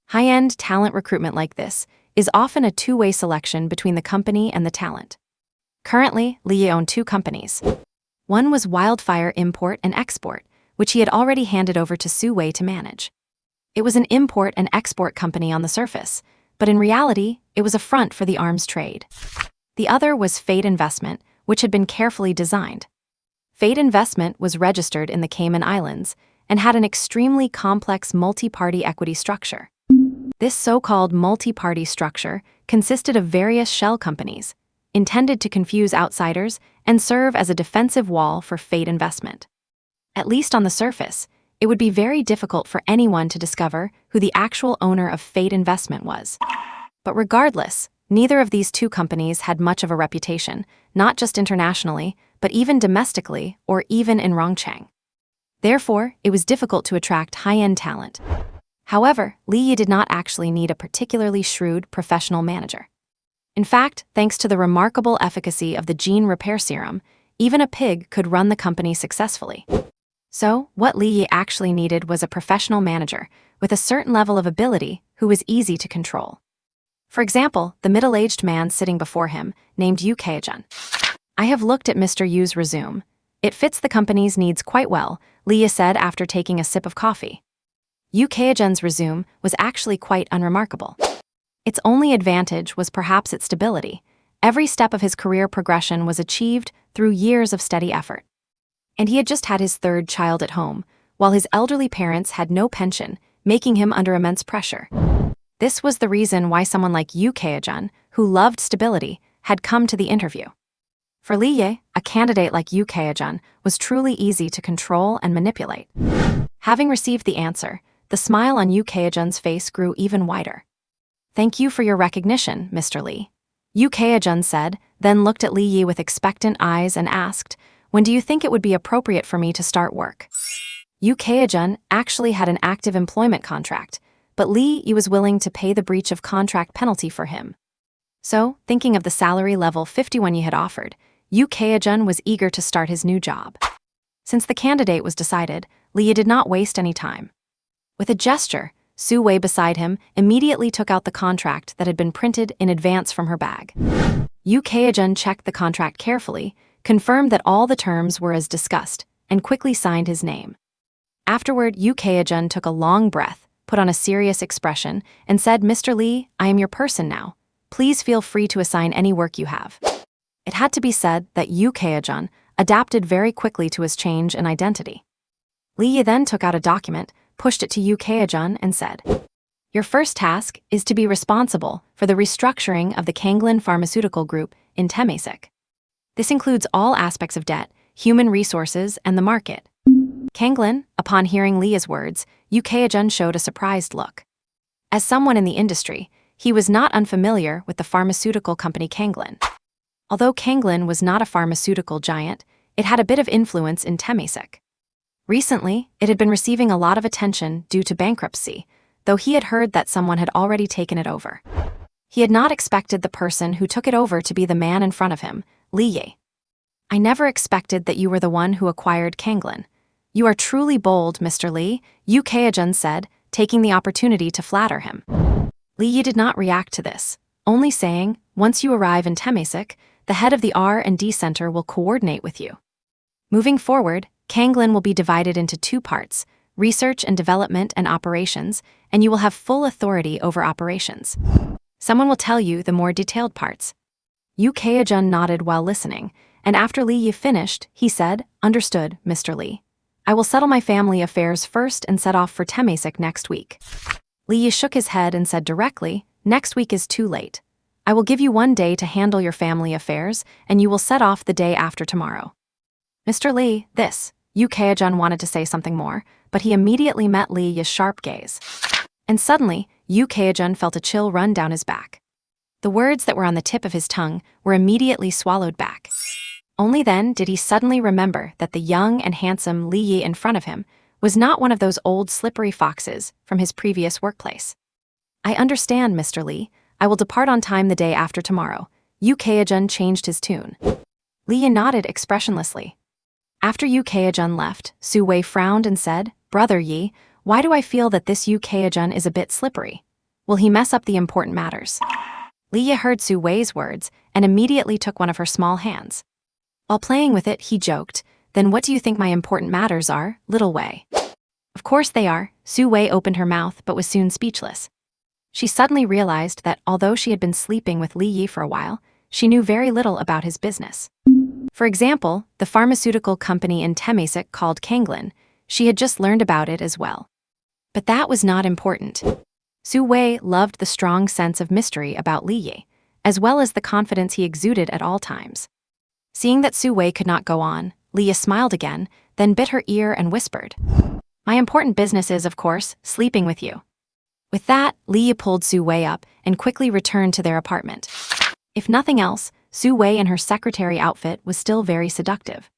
A: High-end talent recruitment like this is often a two-way selection between the company and the talent. Currently, Li Yi owned 2 companies. One was Wildfire Import and Export, which he had already handed over to Su Wei to manage. It was an import and export company on the surface, but in reality, it was a front for the arms trade. The other was Fate Investment, which had been carefully designed. Fate Investment was registered in the Cayman Islands and had an extremely complex multi-party equity structure. This so-called multi-party structure consisted of various shell companies, intended to confuse outsiders and serve as a defensive wall for Fate Investment. At least on the surface, it would be very difficult for anyone to discover who the actual owner of Fate Investment was. But regardless, neither of these two companies had much of a reputation, not just internationally, but even domestically or even in Rongcheng. Therefore, it was difficult to attract high-end talent. However, Li Yi did not actually need a particularly shrewd professional manager. In fact, thanks to the remarkable efficacy of the gene repair serum, even a pig could run the company successfully. So, what Li Yi actually needed was a professional manager with a certain level of ability who was easy to control. For example, the middle-aged man sitting before him, named Yu Keijun. I have looked at Mr. Yu's resume. It fits the company's needs quite well, Li Yi said after taking a sip of coffee. Yu Keijun's resume was actually quite unremarkable. Its only advantage was perhaps its stability. Every step of his career progression was achieved through years of steady effort. And he had just had his third child at home, while his elderly parents had no pension, making him under immense pressure. This was the reason why someone like Yu Keijun, who loved stability, had come to the interview. For Li Yi, a candidate like Yu Keijun was truly easy to control and manipulate. Having received the answer, the smile on Yu Keijun's face grew even wider. "Thank you for your recognition, Mr. Li," Yu Keijun said, then looked at Li Yi with expectant eyes and asked, "When do you think it would be appropriate for me to start work?" Yu Keijun actually had an active employment contract, but Li Yi was willing to pay the breach of contract penalty for him. So, thinking of the salary level 51 Yi had offered, Yu Keijun was eager to start his new job. Since the candidate was decided, Li Yi did not waste any time. With a gesture, Su Wei beside him immediately took out the contract that had been printed in advance from her bag. Yu Keijun checked the contract carefully, confirmed that all the terms were as discussed, and quickly signed his name. Afterward, Yu Keijun took a long breath, put on a serious expression, and said, "Mr. Li, I am your person now. Please feel free to assign any work you have." It had to be said that Yu Keijun adapted very quickly to his change in identity. Li Yi then took out a document, pushed it to Yu Keijun, and said, "Your first task is to be responsible for the restructuring of the Kanglin Pharmaceutical Group in Temasek. This includes all aspects of debt, human resources, and the market." Kanglin, upon hearing Li Yi's words, Yu Keijun showed a surprised look. As someone in the industry, he was not unfamiliar with the pharmaceutical company Kanglin. Although Kanglin was not a pharmaceutical giant, it had a bit of influence in Temasek. Recently, it had been receiving a lot of attention due to bankruptcy, though he had heard that someone had already taken it over. He had not expected the person who took it over to be the man in front of him, Li Yi. "I never expected that you were the one who acquired Kanglin. You are truly bold, Mr. Li," Yu Keijun said, taking the opportunity to flatter him. Li Yi did not react to this, only saying, "Once you arrive in Temasek, the head of the R&D Center will coordinate with you. Moving forward, Kanglin will be divided into two parts, research and development and operations, and you will have full authority over operations. Someone will tell you the more detailed parts." Yu Keijun nodded while listening, and after Li Yi finished, he said, "Understood, Mr. Li. I will settle my family affairs first and set off for Temasek next week." Li Yi shook his head and said directly, "Next week is too late. I will give you 1 day to handle your family affairs, and you will set off the day after tomorrow." "Mr. Li, this," Yu Keijun wanted to say something more, but he immediately met Li Yi's sharp gaze. And suddenly, Yu Keijun felt a chill run down his back. The words that were on the tip of his tongue were immediately swallowed back. Only then did he suddenly remember that the young and handsome Li Yi in front of him was not one of those old slippery foxes from his previous workplace. "I understand, Mr. Li. I will depart on time the day after tomorrow." Yu Keijun changed his tune. Li Yi nodded expressionlessly. After Yu Keijun left, Su Wei frowned and said, "Brother Yi, why do I feel that this Yu Keijun is a bit slippery? Will he mess up the important matters?" Li Yi heard Su Wei's words and immediately took one of her small hands. While playing with it, he joked, "Then what do you think my important matters are, little Wei?" Of course they are. Su Wei opened her mouth but was soon speechless. She suddenly realized that although she had been sleeping with Li Yi for a while, she knew very little about his business. For example, the pharmaceutical company in Temasek called Kanglin, she had just learned about it as well. But that was not important. Su Wei loved the strong sense of mystery about Li Yi, as well as the confidence he exuded at all times. Seeing that Su Wei could not go on, Li Yi smiled again, then bit her ear and whispered, "My important business is, of course, sleeping with you." With that, Li Yi pulled Su Wei up and quickly returned to their apartment. If nothing else, Su Wei in her secretary outfit was still very seductive.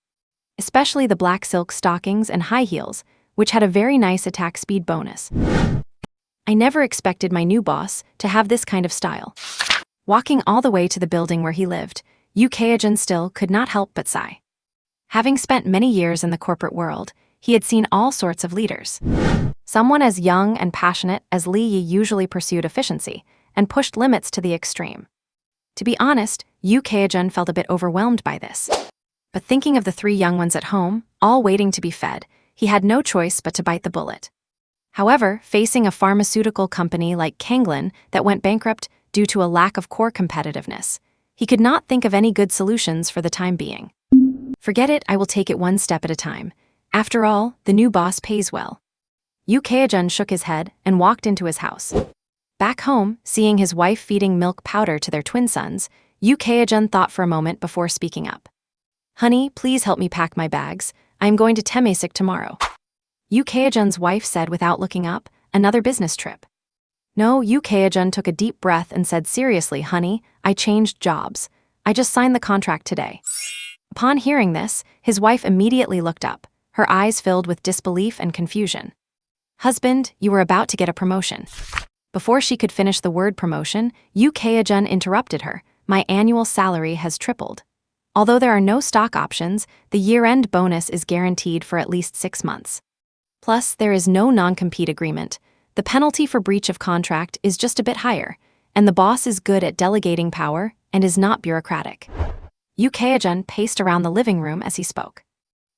A: Especially the black silk stockings and high heels, which had a very nice attack speed bonus. I never expected my new boss to have this kind of style. Walking all the way to the building where he lived, Yu Kaijun still could not help but sigh. Having spent many years in the corporate world, he had seen all sorts of leaders. Someone as young and passionate as Li Yi usually pursued efficiency and pushed limits to the extreme. To be honest, Yu Kaijun felt a bit overwhelmed by this. But thinking of the 3 young ones at home, all waiting to be fed, he had no choice but to bite the bullet. However, facing a pharmaceutical company like Kanglin that went bankrupt due to a lack of core competitiveness, he could not think of any good solutions for the time being. Forget it, I will take it one step at a time. After all, the new boss pays well. Yu Kaijun shook his head and walked into his house. Back home, seeing his wife feeding milk powder to their twin sons, Yu Kaijun thought for a moment before speaking up. "Honey, please help me pack my bags. I am going to Temasek tomorrow." Yu Kaijun's wife said without looking up, "Another business trip?" No, Yu Kaijun took a deep breath and said, "Seriously, honey, I changed jobs. I just signed the contract today." Upon hearing this, his wife immediately looked up, her eyes filled with disbelief and confusion. "Husband, you were about to get a promotion." Before she could finish the word promotion, Yu Kaijun interrupted her, "My annual salary has tripled. Although there are no stock options, the year-end bonus is guaranteed for at least 6 months. Plus, there is no non-compete agreement. The penalty for breach of contract is just a bit higher, and the boss is good at delegating power and is not bureaucratic." Yu Kaijun paced around the living room as he spoke.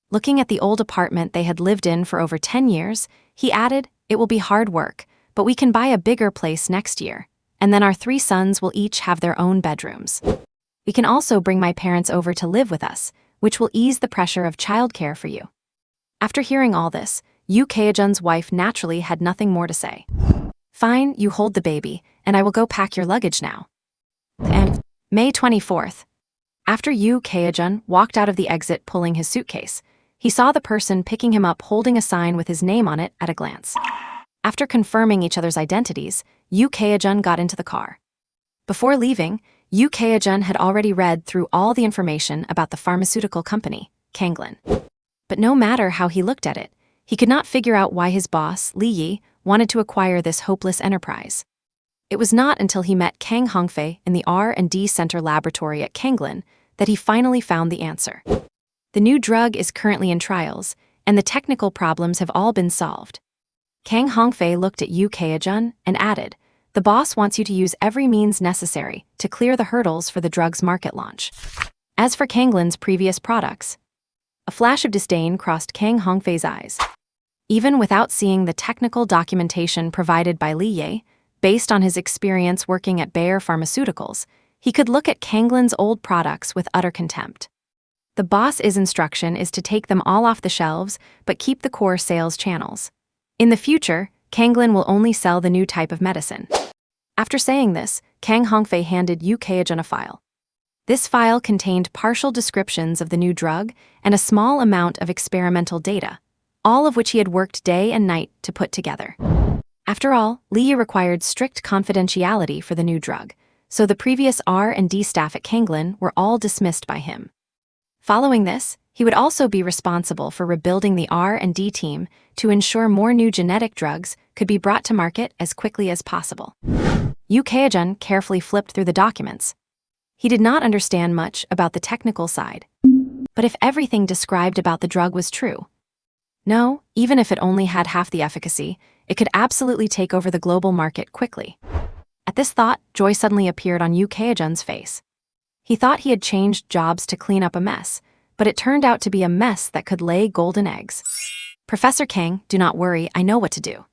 A: Looking at the old apartment they had lived in for over 10 years, he added, "It will be hard work, but we can buy a bigger place next year, and then our 3 sons will each have their own bedrooms. We can also bring my parents over to live with us, which will ease the pressure of childcare for you." After hearing all this, Yu Kaijun's wife naturally had nothing more to say. "Fine, you hold the baby, and I will go pack your luggage now." And May 24th. After Yu Kaijun walked out of the exit pulling his suitcase, he saw the person picking him up holding a sign with his name on it at a glance. After confirming each other's identities, Yu Kaijun got into the car. Before leaving, Yu Kaijun had already read through all the information about the pharmaceutical company, Kanglin. But no matter how he looked at it, he could not figure out why his boss, Li Yi, wanted to acquire this hopeless enterprise. It was not until he met Kang Hongfei in the R&D Center laboratory at Kanglin that he finally found the answer. The new drug is currently in trials, and the technical problems have all been solved. Kang Hongfei looked at Yu Kaijun and added, "The boss wants you to use every means necessary to clear the hurdles for the drug's market launch." As for Kanglin's previous products, a flash of disdain crossed Kang Hongfei's eyes. Even without seeing the technical documentation provided by Li Yi, based on his experience working at Bayer Pharmaceuticals, he could look at Kanglin's old products with utter contempt. The boss's instruction is to take them all off the shelves, but keep the core sales channels. In the future, Kanglin will only sell the new type of medicine. After saying this, Kang Hongfei handed Yu Kaijun a file. This file contained partial descriptions of the new drug and a small amount of experimental data, all of which he had worked day and night to put together. After all, Li Yi required strict confidentiality for the new drug, so the previous R&D staff at Kanglin were all dismissed by him. Following this, he would also be responsible for rebuilding the R&D team to ensure more new genetic drugs could be brought to market as quickly as possible. Yu Kaijun carefully flipped through the documents. He did not understand much about the technical side. But if everything described about the drug was true, no, even if it only had half the efficacy, it could absolutely take over the global market quickly. At this thought, joy suddenly appeared on Yu Kaijun's face. He thought he had changed jobs to clean up a mess, but it turned out to be a mess that could lay golden eggs. Professor Kang, do not worry, I know what to do.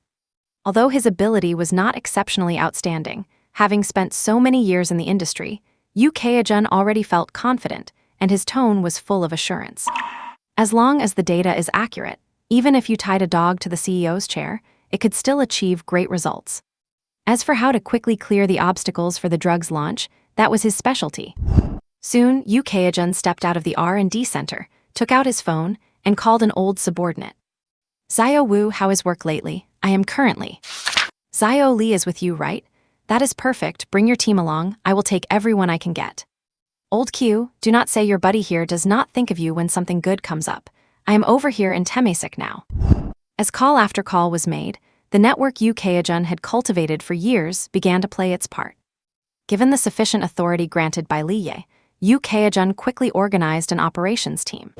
A: Although his ability was not exceptionally outstanding, having spent so many years in the industry, Yu Keijun already felt confident, and his tone was full of assurance. As long as the data is accurate, even if you tied a dog to the CEO's chair, it could still achieve great results. As for how to quickly clear the obstacles for the drug's launch, that was his specialty. Soon, Yu Keijun stepped out of the R&D center, took out his phone, and called an old subordinate. Zio Wu, how is work lately? I am currently. Zio Li is with you, right? That is perfect, bring your team along, I will take everyone I can get. Old Q, do not say your buddy here does not think of you when something good comes up. I am over here in Temasek now. As call after call was made, the network Yu Keijun had cultivated for years began to play its part. Given the sufficient authority granted by Li Ye, Yu Keijun quickly organized an operations team.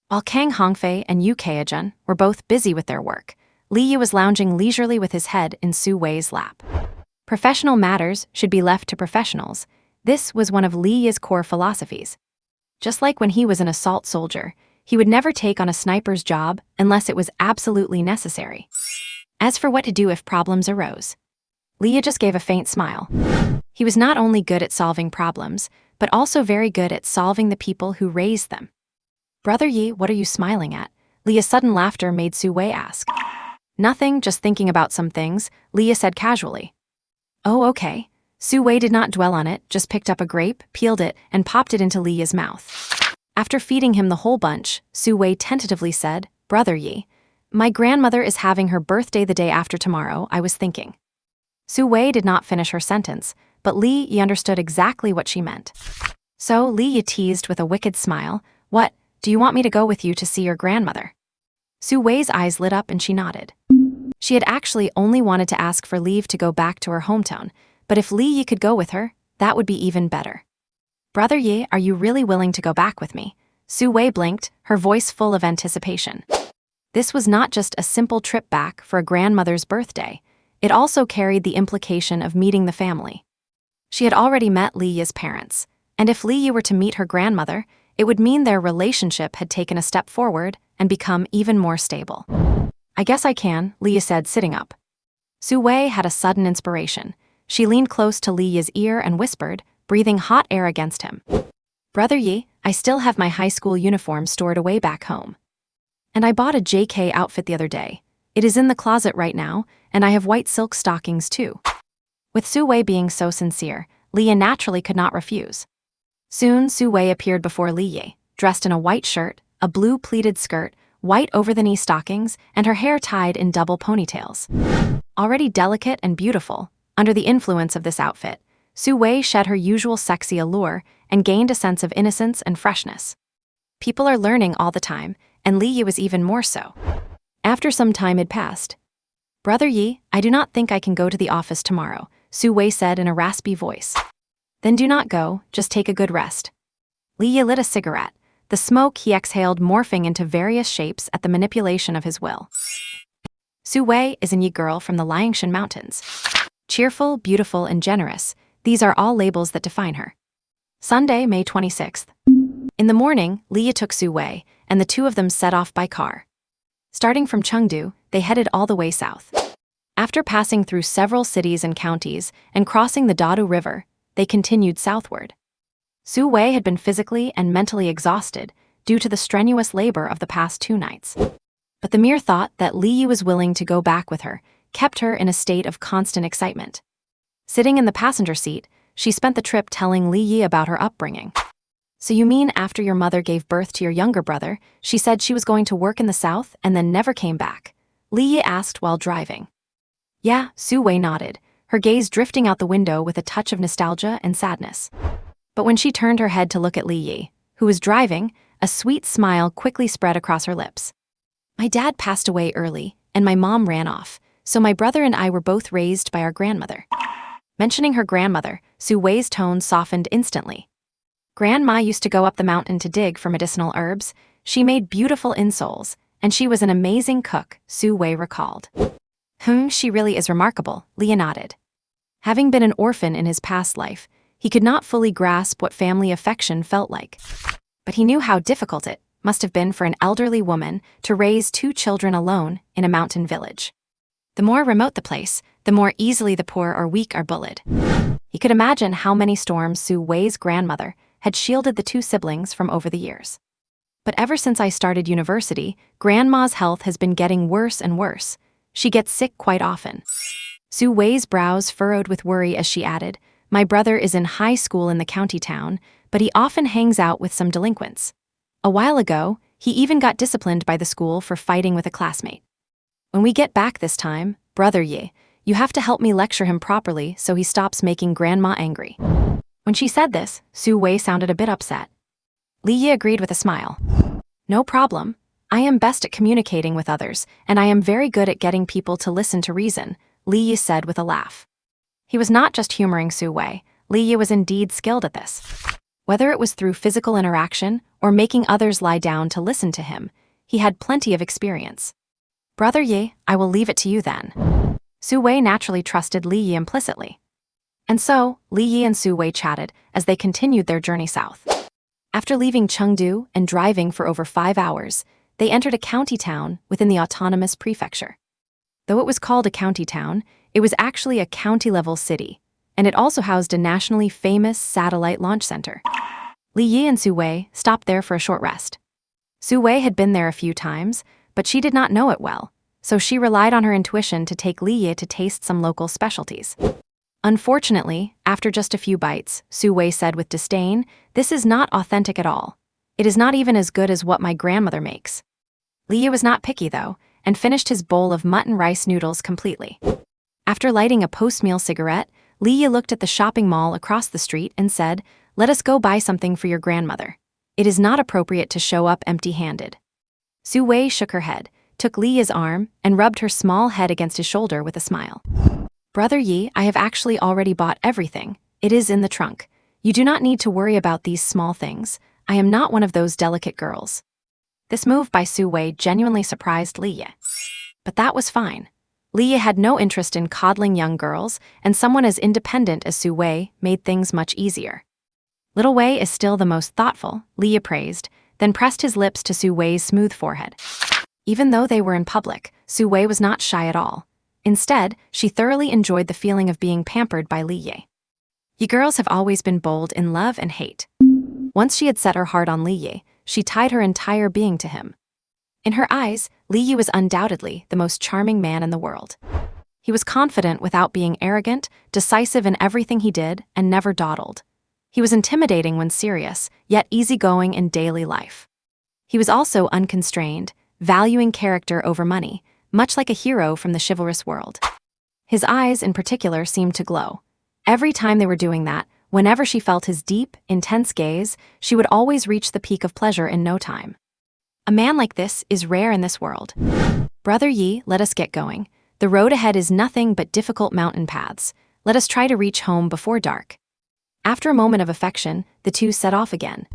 A: While Kang Hongfei and Yu Keijun were both busy with their work, Li Ye was lounging leisurely with his head in Su Wei's lap. Professional matters should be left to professionals. This was one of Li Ye's core philosophies. Just like when he was an assault soldier, he would never take on a sniper's job unless it was absolutely necessary. As for what to do if problems arose, Li Ye just gave a faint smile. He was not only good at solving problems, but also very good at solving the people who raised them. Brother Yi, what are you smiling at? Li Ye's sudden laughter made Su Wei ask. Nothing, just thinking about some things, Li Ye said casually. Oh, okay. Su Wei did not dwell on it, just picked up a grape, peeled it, and popped it into Li Ye's mouth. After feeding him the whole bunch, Su Wei tentatively said, Brother Yi, my grandmother is having her birthday the day after tomorrow, I was thinking. Su Wei did not finish her sentence, but Li Ye understood exactly what she meant. So Li Ye teased with a wicked smile, What, do you want me to go with you to see your grandmother? Su Wei's eyes lit up and she nodded. She had actually only wanted to ask for leave to go back to her hometown, but if Li Ye could go with her, that would be even better. Brother Yi, are you really willing to go back with me? Su Wei blinked, her voice full of anticipation. This was not just a simple trip back for a grandmother's birthday. It also carried the implication of meeting the family. She had already met Li Ye's parents, and if Li Ye were to meet her grandmother, it would mean their relationship had taken a step forward and become even more stable. I guess I can, Li Ye said, sitting up. Su Wei had a sudden inspiration. She leaned close to Li Ye's ear and whispered, breathing hot air against him. Brother Yi, I still have my high school uniform stored away back home. And I bought a JK outfit the other day. It is in the closet right now, and I have white silk stockings too. With Su Wei being so sincere, Li Ye naturally could not refuse. Soon Su Wei appeared before Li Ye, dressed in a white shirt, a blue pleated skirt, white over-the-knee stockings, and her hair tied in double ponytails. Already delicate and beautiful, under the influence of this outfit, Su Wei shed her usual sexy allure and gained a sense of innocence and freshness. People are learning all the time, and Li Ye was even more so. After some time had passed, Brother Yi, I do not think I can go to the office tomorrow, Su Wei said in a raspy voice. Then do not go, just take a good rest. Li Ye lit a cigarette, the smoke he exhaled morphing into various shapes at the manipulation of his will. Su Wei is a Yi girl from the Liangshan Mountains. Cheerful, beautiful, and generous, these are all labels that define her. Sunday, May 26th. In the morning, Li Ye took Su Wei, and the two of them set off by car. Starting from Chengdu, they headed all the way south. After passing through several cities and counties and crossing the Dadu River, they continued southward. Su Wei had been physically and mentally exhausted due to the strenuous labor of the past 2 nights. But the mere thought that Li Ye was willing to go back with her kept her in a state of constant excitement. Sitting in the passenger seat, she spent the trip telling Li Ye about her upbringing. So you mean after your mother gave birth to your younger brother, she said she was going to work in the south and then never came back? Li Ye asked while driving. Yeah, Su Wei nodded, her gaze drifting out the window with a touch of nostalgia and sadness. But when she turned her head to look at Li Ye, who was driving, a sweet smile quickly spread across her lips. My dad passed away early, and my mom ran off, so my brother and I were both raised by our grandmother. Mentioning her grandmother, Su Wei's tone softened instantly. Grandma used to go up the mountain to dig for medicinal herbs. She made beautiful insoles, and she was an amazing cook, Su Wei recalled. She really is remarkable, Li Ye nodded. Having been an orphan in his past life, he could not fully grasp what family affection felt like. But he knew how difficult it must have been for an elderly woman to raise 2 children alone in a mountain village. The more remote the place, the more easily the poor or weak are bullied. He could imagine how many storms Su Wei's grandmother had shielded the 2 siblings from over the years. But ever since I started university, Grandma's health has been getting worse and worse. She gets sick quite often. Su Wei's brows furrowed with worry as she added, "My brother is in high school in the county town, but he often hangs out with some delinquents. A while ago, he even got disciplined by the school for fighting with a classmate. When we get back this time, Brother Ye, you have to help me lecture him properly so he stops making Grandma angry." When she said this, Su Wei sounded a bit upset. Li Yi agreed with a smile. "No problem. I am best at communicating with others, and I am very good at getting people to listen to reason," Li Yi said with a laugh. He was not just humoring Su Wei. Li Yi was indeed skilled at this. Whether it was through physical interaction or making others lie down to listen to him, he had plenty of experience. "Brother Yi, I will leave it to you then." Su Wei naturally trusted Li Yi implicitly. And so, Li Yi and Su Wei chatted as they continued their journey south. After leaving Chengdu and driving for over 5 hours, they entered a county town within the autonomous prefecture. Though it was called a county town, it was actually a county-level city, and it also housed a nationally famous satellite launch center. Li Yi and Su Wei stopped there for a short rest. Su Wei had been there a few times, but she did not know it well, so she relied on her intuition to take Li Yi to taste some local specialties. Unfortunately, after just a few bites, Su Wei said with disdain, "This is not authentic at all. It is not even as good as what my grandmother makes." Li Yi was not picky, though, and finished his bowl of mutton rice noodles completely. After lighting a post-meal cigarette, Li Yi looked at the shopping mall across the street and said, "Let us go buy something for your grandmother. It is not appropriate to show up empty-handed." Su Wei shook her head, took Li Yi's arm, and rubbed her small head against his shoulder with a smile. "Brother Yi, I have actually already bought everything. It is in the trunk. You do not need to worry about these small things. I am not one of those delicate girls." This move by Su Wei genuinely surprised Li Yi. But that was fine. Li Yi had no interest in coddling young girls, and someone as independent as Su Wei made things much easier. "Little Wei is still the most thoughtful," Li Yi praised, then pressed his lips to Su Wei's smooth forehead. Even though they were in public, Su Wei was not shy at all. Instead, she thoroughly enjoyed the feeling of being pampered by Li Yi. Yi girls have always been bold in love and hate. Once she had set her heart on Li Yi, she tied her entire being to him. In her eyes, Li Yi was undoubtedly the most charming man in the world. He was confident without being arrogant, decisive in everything he did, and never dawdled. He was intimidating when serious, yet easygoing in daily life. He was also unconstrained, valuing character over money, much like a hero from the chivalrous world. His eyes, in particular, seemed to glow. Every time they were doing that, whenever she felt his deep, intense gaze, she would always reach the peak of pleasure in no time. A man like this is rare in this world. "Brother Yi, let us get going. The road ahead is nothing but difficult mountain paths. Let us try to reach home before dark." After a moment of affection, the two set off again.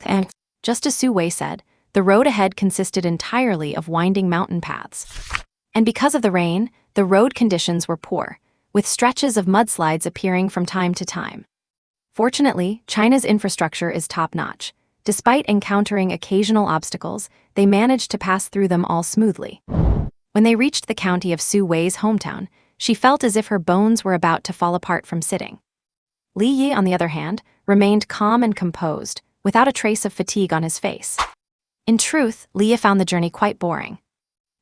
A: And, just as Su Wei said, the road ahead consisted entirely of winding mountain paths. And because of the rain, the road conditions were poor, with stretches of mudslides appearing from time to time. Fortunately, China's infrastructure is top-notch. Despite encountering occasional obstacles, they managed to pass through them all smoothly. When they reached the county of Su Wei's hometown, she felt as if her bones were about to fall apart from sitting. Li Yi, on the other hand, remained calm and composed, without a trace of fatigue on his face. In truth, Li Yi found the journey quite boring.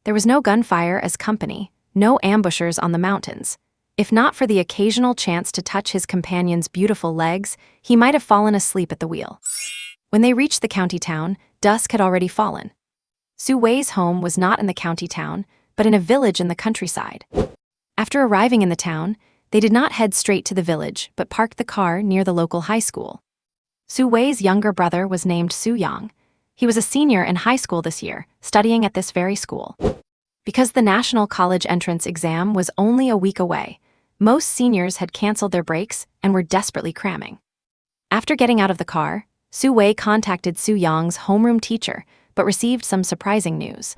A: There was no gunfire as company, no ambushers on the mountains. If not for the occasional chance to touch his companion's beautiful legs, he might have fallen asleep at the wheel. When they reached the county town, dusk had already fallen. Su Wei's home was not in the county town, but in a village in the countryside. After arriving in the town, they did not head straight to the village, but parked the car near the local high school. Su Wei's younger brother was named Su Yang. He was a senior in high school this year, studying at this very school. Because the national college entrance exam was only a week away, most seniors had canceled their breaks and were desperately cramming. After getting out of the car, Su Wei contacted Su Yang's homeroom teacher, but received some surprising news.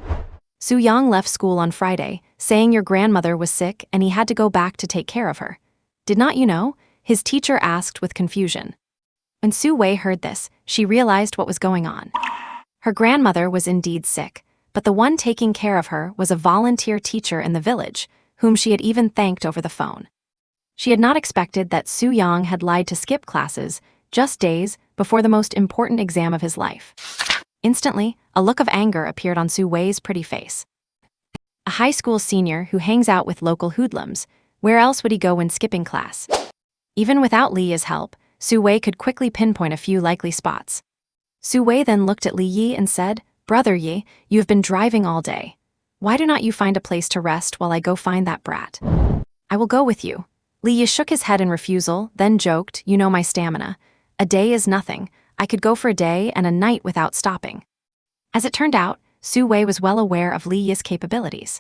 A: Su Yang left school on Friday, saying your grandmother was sick and he had to go back to take care of her. "Did not you know?" his teacher asked with confusion. When Su Wei heard this, she realized what was going on. Her grandmother was indeed sick, but the one taking care of her was a volunteer teacher in the village, whom she had even thanked over the phone. She had not expected that Su Yang had lied to skip classes just days before the most important exam of his life. Instantly, a look of anger appeared on Su Wei's pretty face. A high school senior who hangs out with local hoodlums, where else would he go when skipping class? Even without Li Yi's help, Su Wei could quickly pinpoint a few likely spots. Su Wei then looked at Li Yi and said, "Brother Yi, you have been driving all day. Why do not you find a place to rest while I go find that brat?" "I will go with you." Li Yi shook his head in refusal, then joked, "You know my stamina. A day is nothing. I could go for a day and a night without stopping." As it turned out, Su Wei was well aware of Li Yi's capabilities.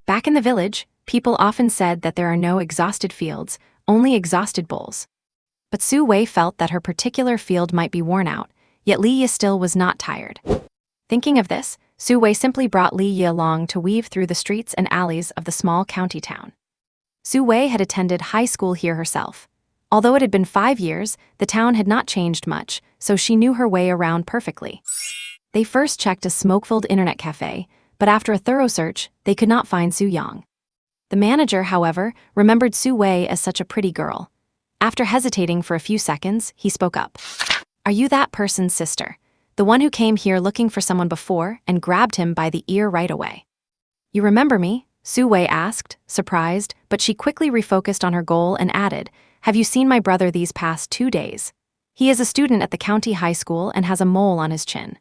A: Back in the village, people often said that there are no exhausted fields, only exhausted bulls. But Su Wei felt that her particular field might be worn out, yet Li Yi still was not tired. Thinking of this, Su Wei simply brought Li Yi along to weave through the streets and alleys of the small county town. Su Wei had attended high school here herself. Although it had been 5 years, the town had not changed much, so she knew her way around perfectly. They first checked a smoke-filled internet cafe, but after a thorough search, they could not find Su Yang. The manager, however, remembered Su Wei as such a pretty girl. After hesitating for a few seconds, he spoke up. "Are you that person's sister? The one who came here looking for someone before and grabbed him by the ear right away?" "You remember me?" Su Wei asked, surprised, but she quickly refocused on her goal and added, "Have you seen my brother these past 2 days? He is a student at the county high school and has a mole on his chin."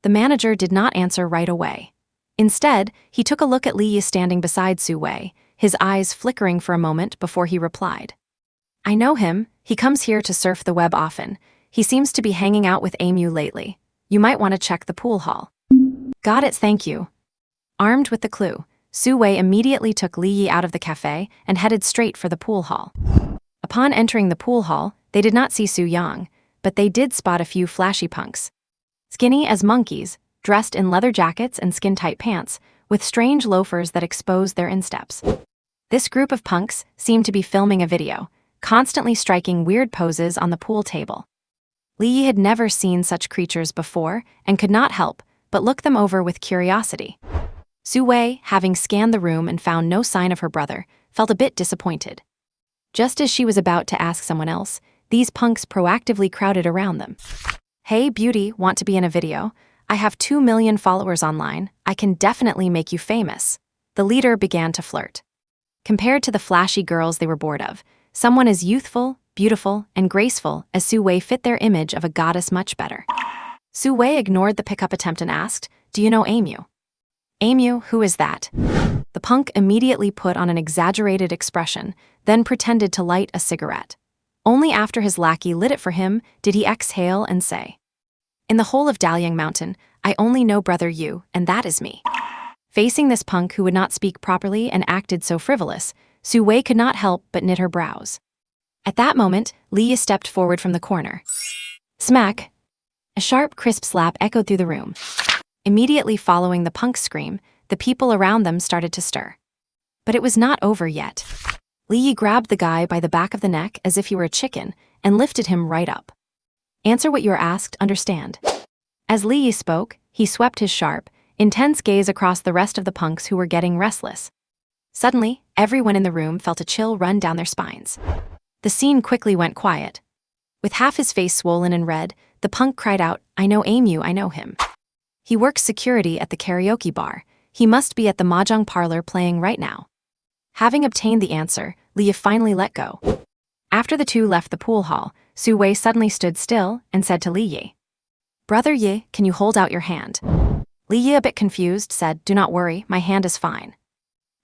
A: The manager did not answer right away. Instead, he took a look at Li Yi standing beside Su Wei, his eyes flickering for a moment before he replied. "I know him. He comes here to surf the web often. He seems to be hanging out with Amu lately. You might want to check the pool hall." "Got it, thank you." Armed with the clue, Su Wei immediately took Li Yi out of the cafe and headed straight for the pool hall. Upon entering the pool hall, they did not see Su Yang, but they did spot a few flashy punks. Skinny as monkeys, dressed in leather jackets and skin-tight pants, with strange loafers that exposed their insteps. This group of punks seemed to be filming a video, constantly striking weird poses on the pool table. Li Yi had never seen such creatures before and could not help but look them over with curiosity. Su Wei, having scanned the room and found no sign of her brother, felt a bit disappointed. Just as she was about to ask someone else, these punks proactively crowded around them. "Hey, beauty, want to be in a video? I have 2 million followers online. I can definitely make you famous." The leader began to flirt. Compared to the flashy girls they were bored of, someone as youthful, beautiful, and graceful as Su Wei fit their image of a goddess much better. Su Wei ignored the pickup attempt and asked, "Do you know Amu?" "Amu, who is that?" The punk immediately put on an exaggerated expression, then pretended to light a cigarette. Only after his lackey lit it for him did he exhale and say, "In the whole of Daliang Mountain, I only know Brother Yu, and that is me." Facing this punk who would not speak properly and acted so frivolous, Su Wei could not help but knit her brows. At that moment, Li Yi stepped forward from the corner. Smack! A sharp, crisp slap echoed through the room. Immediately following the punk's scream, the people around them started to stir. But it was not over yet. Li Yi grabbed the guy by the back of the neck as if he were a chicken and lifted him right up. "Answer what you are asked, understand?" As Li Yi spoke, he swept his sharp, intense gaze across the rest of the punks who were getting restless. Suddenly, everyone in the room felt a chill run down their spines. The scene quickly went quiet. With half his face swollen and red, the punk cried out, "I know Amu, I know him. He works security at the karaoke bar. He must be at the mahjong parlor playing right now." Having obtained the answer, Li Yi finally let go. After the two left the pool hall, Su Wei suddenly stood still and said to Li Yi, "Brother Yi, can you hold out your hand?" Li Yi, a bit confused, said, "Do not worry, my hand is fine."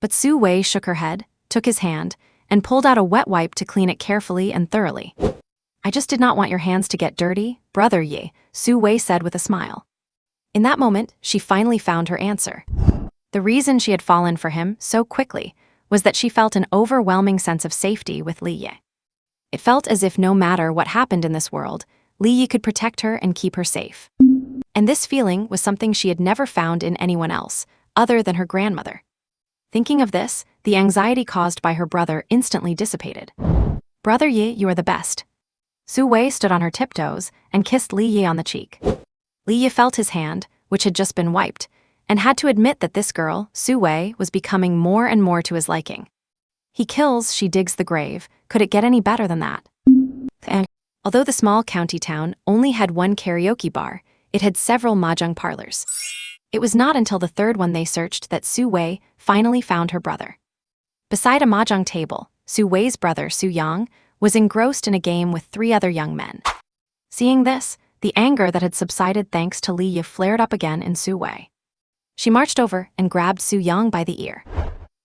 A: But Su Wei shook her head, took his hand, and pulled out a wet wipe to clean it carefully and thoroughly. "I just did not want your hands to get dirty, Brother Yi," Su Wei said with a smile. In that moment, she finally found her answer. The reason she had fallen for him so quickly was that she felt an overwhelming sense of safety with Li Yi. It felt as if no matter what happened in this world, Li Yi could protect her and keep her safe. And this feeling was something she had never found in anyone else, other than her grandmother. Thinking of this, the anxiety caused by her brother instantly dissipated. "Brother Yi, you are the best." Su Wei stood on her tiptoes and kissed Li Yi on the cheek. Li Yi felt his hand, which had just been wiped, and had to admit that this girl, Su Wei, was becoming more and more to his liking. He kills, she digs the grave. Could it get any better than that? And although the small county town only had one karaoke bar, it had several mahjong parlors. It was not until the third one they searched that Su Wei finally found her brother. Beside a mahjong table, Su Wei's brother, Su Yang, was engrossed in a game with 3 other young men. Seeing this, the anger that had subsided thanks to Li Yi flared up again in Su Wei. She marched over and grabbed Su Yang by the ear.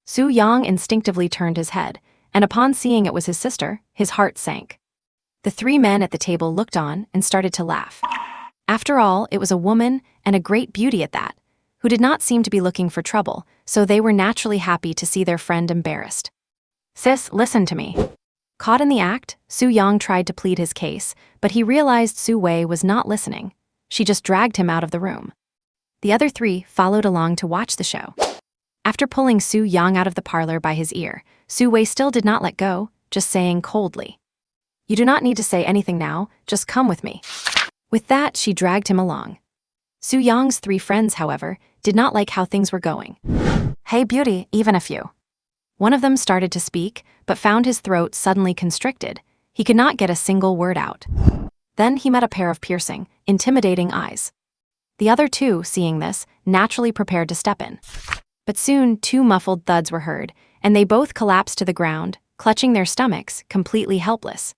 A: Su Yang instinctively turned his head, and upon seeing it was his sister, his heart sank. The 3 men at the table looked on and started to laugh. After all, it was a woman, and a great beauty at that, who did not seem to be looking for trouble, so they were naturally happy to see their friend embarrassed. "Sis, listen to me." Caught in the act, Su Yang tried to plead his case, but he realized Su Wei was not listening. She just dragged him out of the room. The other 3 followed along to watch the show. After pulling Su Yang out of the parlor by his ear, Su Wei still did not let go, just saying coldly, "You do not need to say anything now, just come with me." With that, she dragged him along. Su Yang's 3 friends, however, did not like how things were going. "Hey beauty, even if you..." One of them started to speak, but found his throat suddenly constricted. He could not get a single word out. Then he met a pair of piercing, intimidating eyes. The other 2, seeing this, naturally prepared to step in. But soon 2 muffled thuds were heard, and they both collapsed to the ground, clutching their stomachs, completely helpless.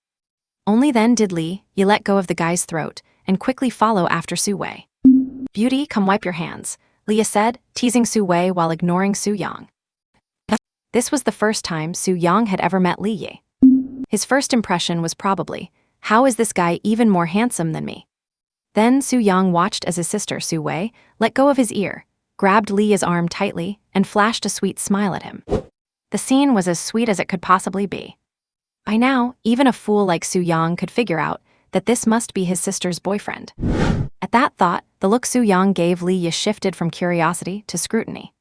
A: Only then did Li Yi let go of the guy's throat and quickly follow after Su Wei. "Beauty, come wipe your hands," Li Yi said, teasing Su Wei while ignoring Su Yang. This was the first time Su Yang had ever met Li Yi. His first impression was probably, "How is this guy even more handsome than me?" Then Su Yang watched as his sister, Su Wei, let go of his ear, grabbed Li Yi's arm tightly, and flashed a sweet smile at him. The scene was as sweet as it could possibly be. By now, even a fool like Su Yang could figure out that this must be his sister's boyfriend. At that thought, the look Su Yang gave Li Yi shifted from curiosity to scrutiny.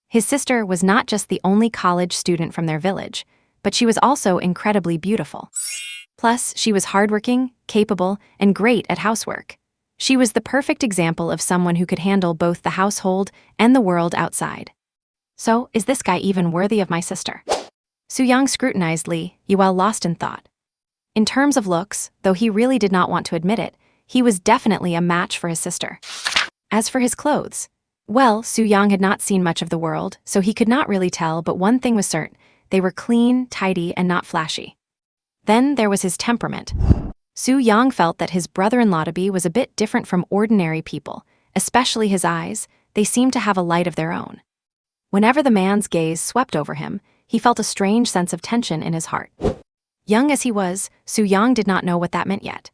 A: His sister was not just the only college student from their village, but she was also incredibly beautiful. Plus, she was hardworking, capable, and great at housework. She was the perfect example of someone who could handle both the household and the world outside. So, is this guy even worthy of my sister? Su Yang scrutinized Li Yi while lost in thought. In terms of looks, though he really did not want to admit it, he was definitely a match for his sister. As for his clothes, well, Su Yang had not seen much of the world, so he could not really tell, but one thing was certain: they were clean, tidy, and not flashy. Then there was his temperament. Su Yang felt that his brother-in-law to be was a bit different from ordinary people, especially his eyes. They seemed to have a light of their own. Whenever the man's gaze swept over him, he felt a strange sense of tension in his heart. Young as he was, Su Yang did not know what that meant yet.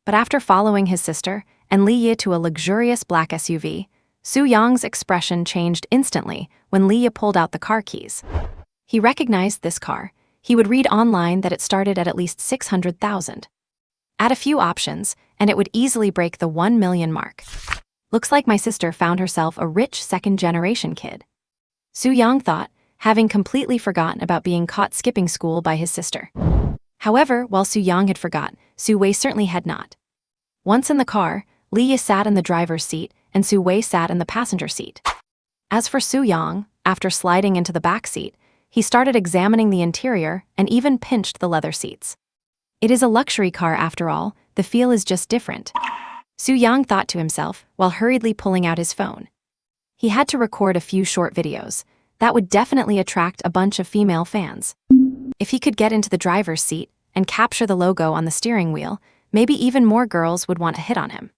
A: But after following his sister and Li Yi to a luxurious black SUV, Su Yang's expression changed instantly when Li Yi pulled out the car keys. He recognized this car. He would read online that it started at least 600,000. Add a few options, and it would easily break the 1 million mark. Looks like my sister found herself a rich second-generation kid. Su Yang thought, having completely forgotten about being caught skipping school by his sister. However, while Su Yang had forgotten, Su Wei certainly had not. Once in the car, Li Yi sat in the driver's seat and Su Wei sat in the passenger seat. As for Su Yang, after sliding into the back seat, he started examining the interior and even pinched the leather seats. It is a luxury car after all, the feel is just different. Su Yang thought to himself while hurriedly pulling out his phone. He had to record a few short videos. That would definitely attract a bunch of female fans. If he could get into the driver's seat and capture the logo on the steering wheel, maybe even more girls would want to hit on him.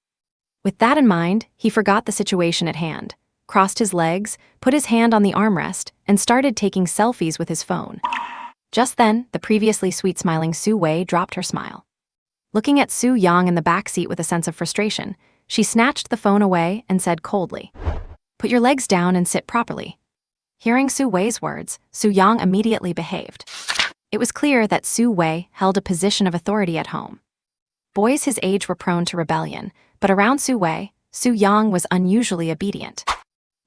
A: With that in mind, he forgot the situation at hand, crossed his legs, put his hand on the armrest, and started taking selfies with his phone. Just then, the previously sweet-smiling Su Wei dropped her smile. Looking at Su Yang in the back seat with a sense of frustration, she snatched the phone away and said coldly, "Put your legs down and sit properly." Hearing Su Wei's words, Su Yang immediately behaved. It was clear that Su Wei held a position of authority at home. Boys his age were prone to rebellion, but around Su Wei, Su Yang was unusually obedient.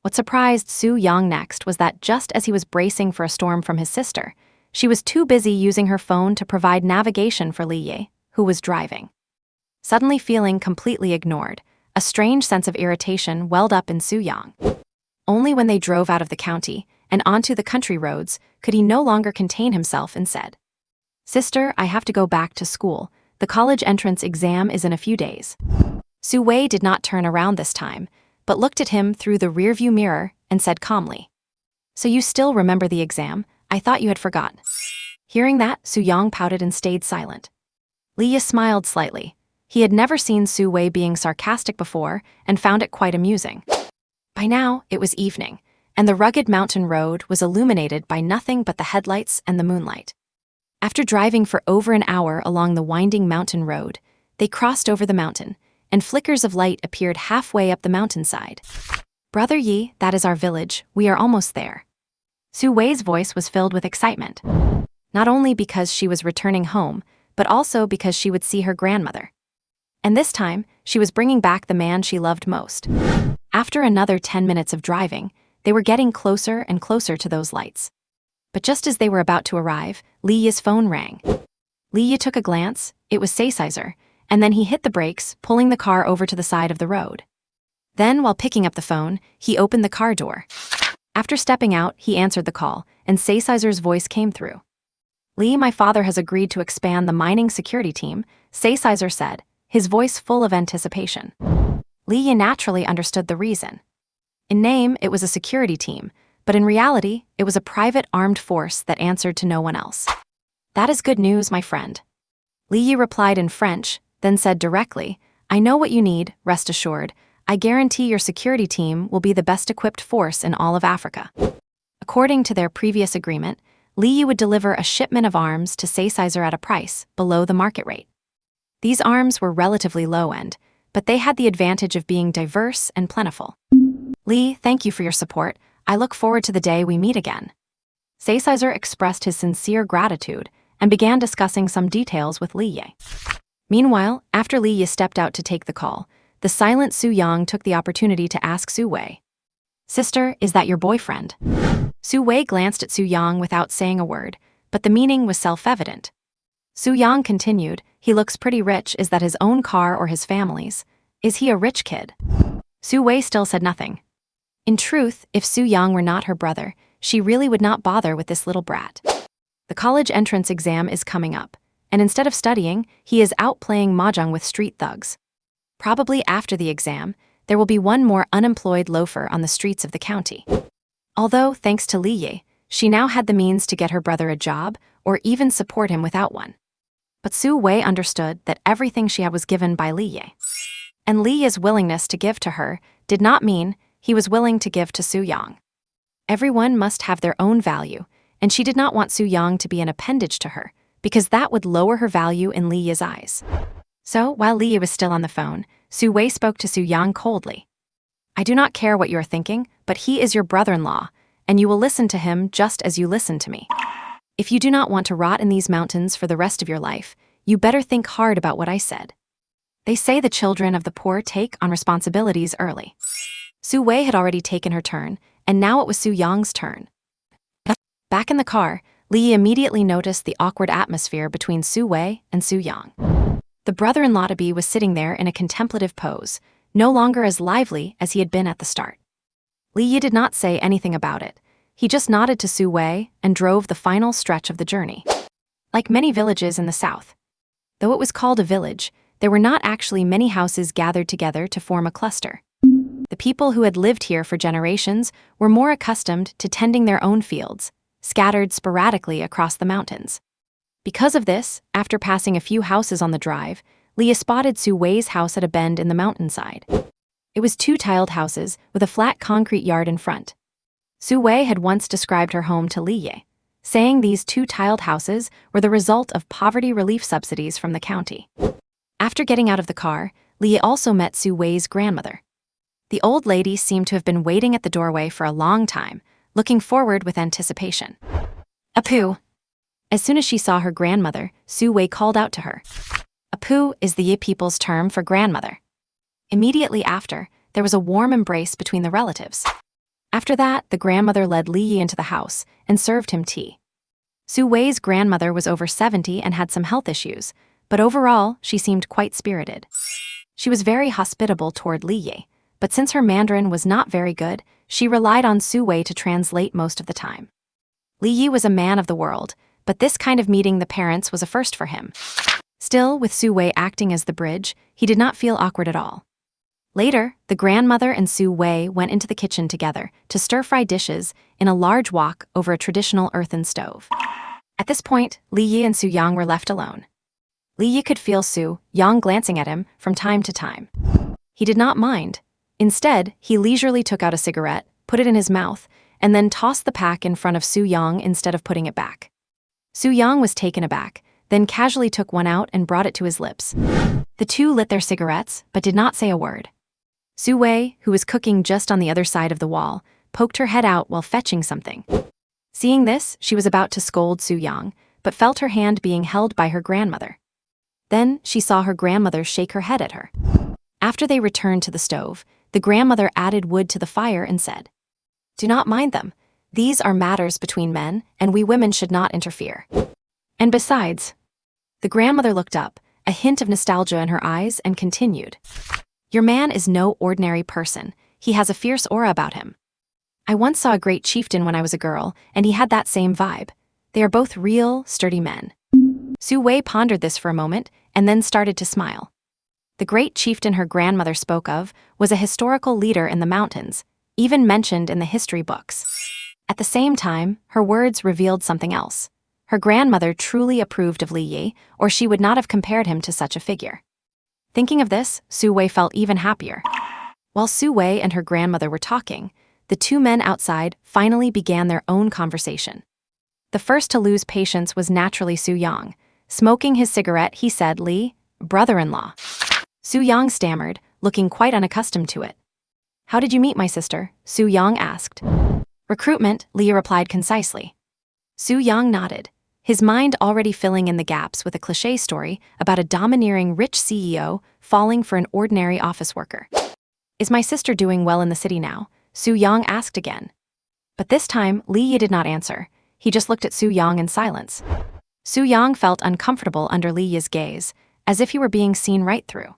A: What surprised Su Yang next was that just as he was bracing for a storm from his sister, she was too busy using her phone to provide navigation for Li Yi, who was driving. Suddenly feeling completely ignored, A strange sense of irritation welled up in Su-young. Only when they drove out of the county and onto the country roads could he no longer contain himself and said, "Sister, I have to go back to school. The college entrance exam is in a few days." Su-wei did not turn around this time, but looked at him through the rearview mirror and said calmly, "So you still remember the exam? I thought you had forgotten." Hearing that, Su-young pouted and stayed silent. Lee smiled slightly. He had never seen Su-wei being sarcastic before and found it quite amusing. By now, it was evening, and the rugged mountain road was illuminated by nothing but the headlights and the moonlight. After driving for over an hour along the winding mountain road, they crossed over the mountain, and flickers of light appeared halfway up the mountainside. "Brother Yi, that is our village. We are almost there." Su-wei's voice was filled with excitement, not only because she was returning home, but also because she would see her grandmother. And this time, she was bringing back the man she loved most. After another 10 minutes of driving, they were getting closer and closer to those lights. But just as they were about to arrive, Lee Yi's phone rang. Lee Yi took a glance. It was Saesizer, and then he hit the brakes, pulling the car over to the side of the road. Then, while picking up the phone, he opened the car door. After stepping out, he answered the call, and Saesizer's voice came through. "Lee, my father has agreed to expand the mining security team," Saesizer said, his voice full of anticipation. Lee Yi naturally understood the reason. In name, it was a security team, but in reality, it was a private armed force that answered to no one else. "That is good news, my friend." Lee Yi replied in French, then said directly, "I know what you need, rest assured. I guarantee your security team will be the best equipped force in all of Africa." According to their previous agreement, Lee Yi would deliver a shipment of arms to Saesizer at a price below the market rate. These arms were relatively low-end, but they had the advantage of being diverse and plentiful. "Lee, thank you for your support. I look forward to the day we meet again." Saesizer expressed his sincere gratitude and began discussing some details with Lee Yi. Meanwhile, after Lee Yi stepped out to take the call, the silent Su-young took the opportunity to ask Su-wei, "Sister, is that your boyfriend?" Su-wei glanced at Su-young without saying a word, but the meaning was self-evident. Su-young continued, "He looks pretty rich. Is that his own car or his family's? Is he a rich kid?" Su-wei still said nothing. In truth, if Su-young were not her brother, she really would not bother with this little brat. The college entrance exam is coming up, and instead of studying, he is out playing mahjong with street thugs. Probably after the exam, there will be one more unemployed loafer on the streets of the county. Although, thanks to Lee Yi, she now had the means to get her brother a job or even support him without one. But Su-wei understood that everything she had was given by Lee Yi. And Lee Yi's willingness to give to her did not mean he was willing to give to Su-young. Everyone must have their own value, and she did not want Su-young to be an appendage to her, because that would lower her value in Lee Yi's eyes. So, while Lee Yi was still on the phone, Su-wei spoke to Su-young coldly. "I do not care what you are thinking, but he is your brother-in-law, and you will listen to him just as you listen to me. If you do not want to rot in these mountains for the rest of your life, you better think hard about what I said." They say the children of the poor take on responsibilities early. Su-wei had already taken her turn, and now it was Su-young's turn. Back in the car, Lee Yi immediately noticed the awkward atmosphere between Su-wei and Su-young. The brother-in-law-to-be was sitting there in a contemplative pose, no longer as lively as he had been at the start. Lee Yi did not say anything about it. He just nodded to Su-wei and drove the final stretch of the journey. Like many villages in the south, though it was called a village, there were not actually many houses gathered together to form a cluster. The people who had lived here for generations were more accustomed to tending their own fields, scattered sporadically across the mountains. Because of this, after passing a few houses on the drive, Leah spotted Su-wei's house at a bend in the mountainside. It was two tiled houses with a flat concrete yard in front. Su-wei had once described her home to Lee Yi, saying these two tiled houses were the result of poverty relief subsidies from the county. After getting out of the car, Lee Yi also met Su-wei's grandmother. The old lady seemed to have been waiting at the doorway for a long time, looking forward with anticipation. "Apu!" As soon as she saw her grandmother, Su-wei called out to her. Apu is the Yi people's term for grandmother. Immediately after, there was a warm embrace between the relatives. After that, the grandmother led Lee Yi into the house and served him tea. Su-wei's grandmother was over 70 and had some health issues, but overall, she seemed quite spirited. She was very hospitable toward Li Yi, but since her Mandarin was not very good, she relied on Su Wei to translate most of the time. Li Yi was a man of the world, but this kind of meeting the parents was a first for him. Still, with Su Wei acting as the bridge, he did not feel awkward at all. Later, the grandmother and Su Wei went into the kitchen together to stir-fry dishes in a large wok over a traditional earthen stove. At this point, Li Yi and Su Yang were left alone. Li Yi could feel Su Yang glancing at him from time to time. He did not mind. Instead, he leisurely took out a cigarette, put it in his mouth, and then tossed the pack in front of Su Yang instead of putting it back. Su Yang was taken aback, then casually took one out and brought it to his lips. The two lit their cigarettes, but did not say a word. Su Wei, who was cooking just on the other side of the wall, poked her head out while fetching something. Seeing this, she was about to scold Su Yang, but felt her hand being held by her grandmother. Then she saw her grandmother shake her head at her. After they returned to the stove, the grandmother added wood to the fire and said, "Do not mind them. These are matters between men, and we women should not interfere. And besides..." The grandmother looked up, a hint of nostalgia in her eyes, and continued, "Your man is no ordinary person. He has a fierce aura about him. I once saw a great chieftain when I was a girl, and he had that same vibe. They are both real, sturdy men." Su Wei pondered this for a moment, and then started to smile. The great chieftain her grandmother spoke of was a historical leader in the mountains, even mentioned in the history books. At the same time, her words revealed something else. Her grandmother truly approved of Li Yi, or she would not have compared him to such a figure. Thinking of this, Su Wei felt even happier. While Su Wei and her grandmother were talking, the two men outside finally began their own conversation. The first to lose patience was naturally Su Yang. Smoking his cigarette, he said, "Li, brother-in-law." Su Yang stammered, looking quite unaccustomed to it. "How did you meet my sister?" Su Yang asked. "Recruitment," Li replied concisely. Su Yang nodded, his mind already filling in the gaps with a cliché story about a domineering rich CEO falling for an ordinary office worker. "Is my sister doing well in the city now?" Su Yang asked again. But this time, Li Yi did not answer. He just looked at Su Yang in silence. Su Yang felt uncomfortable under Li Yi's gaze, as if he were being seen right through.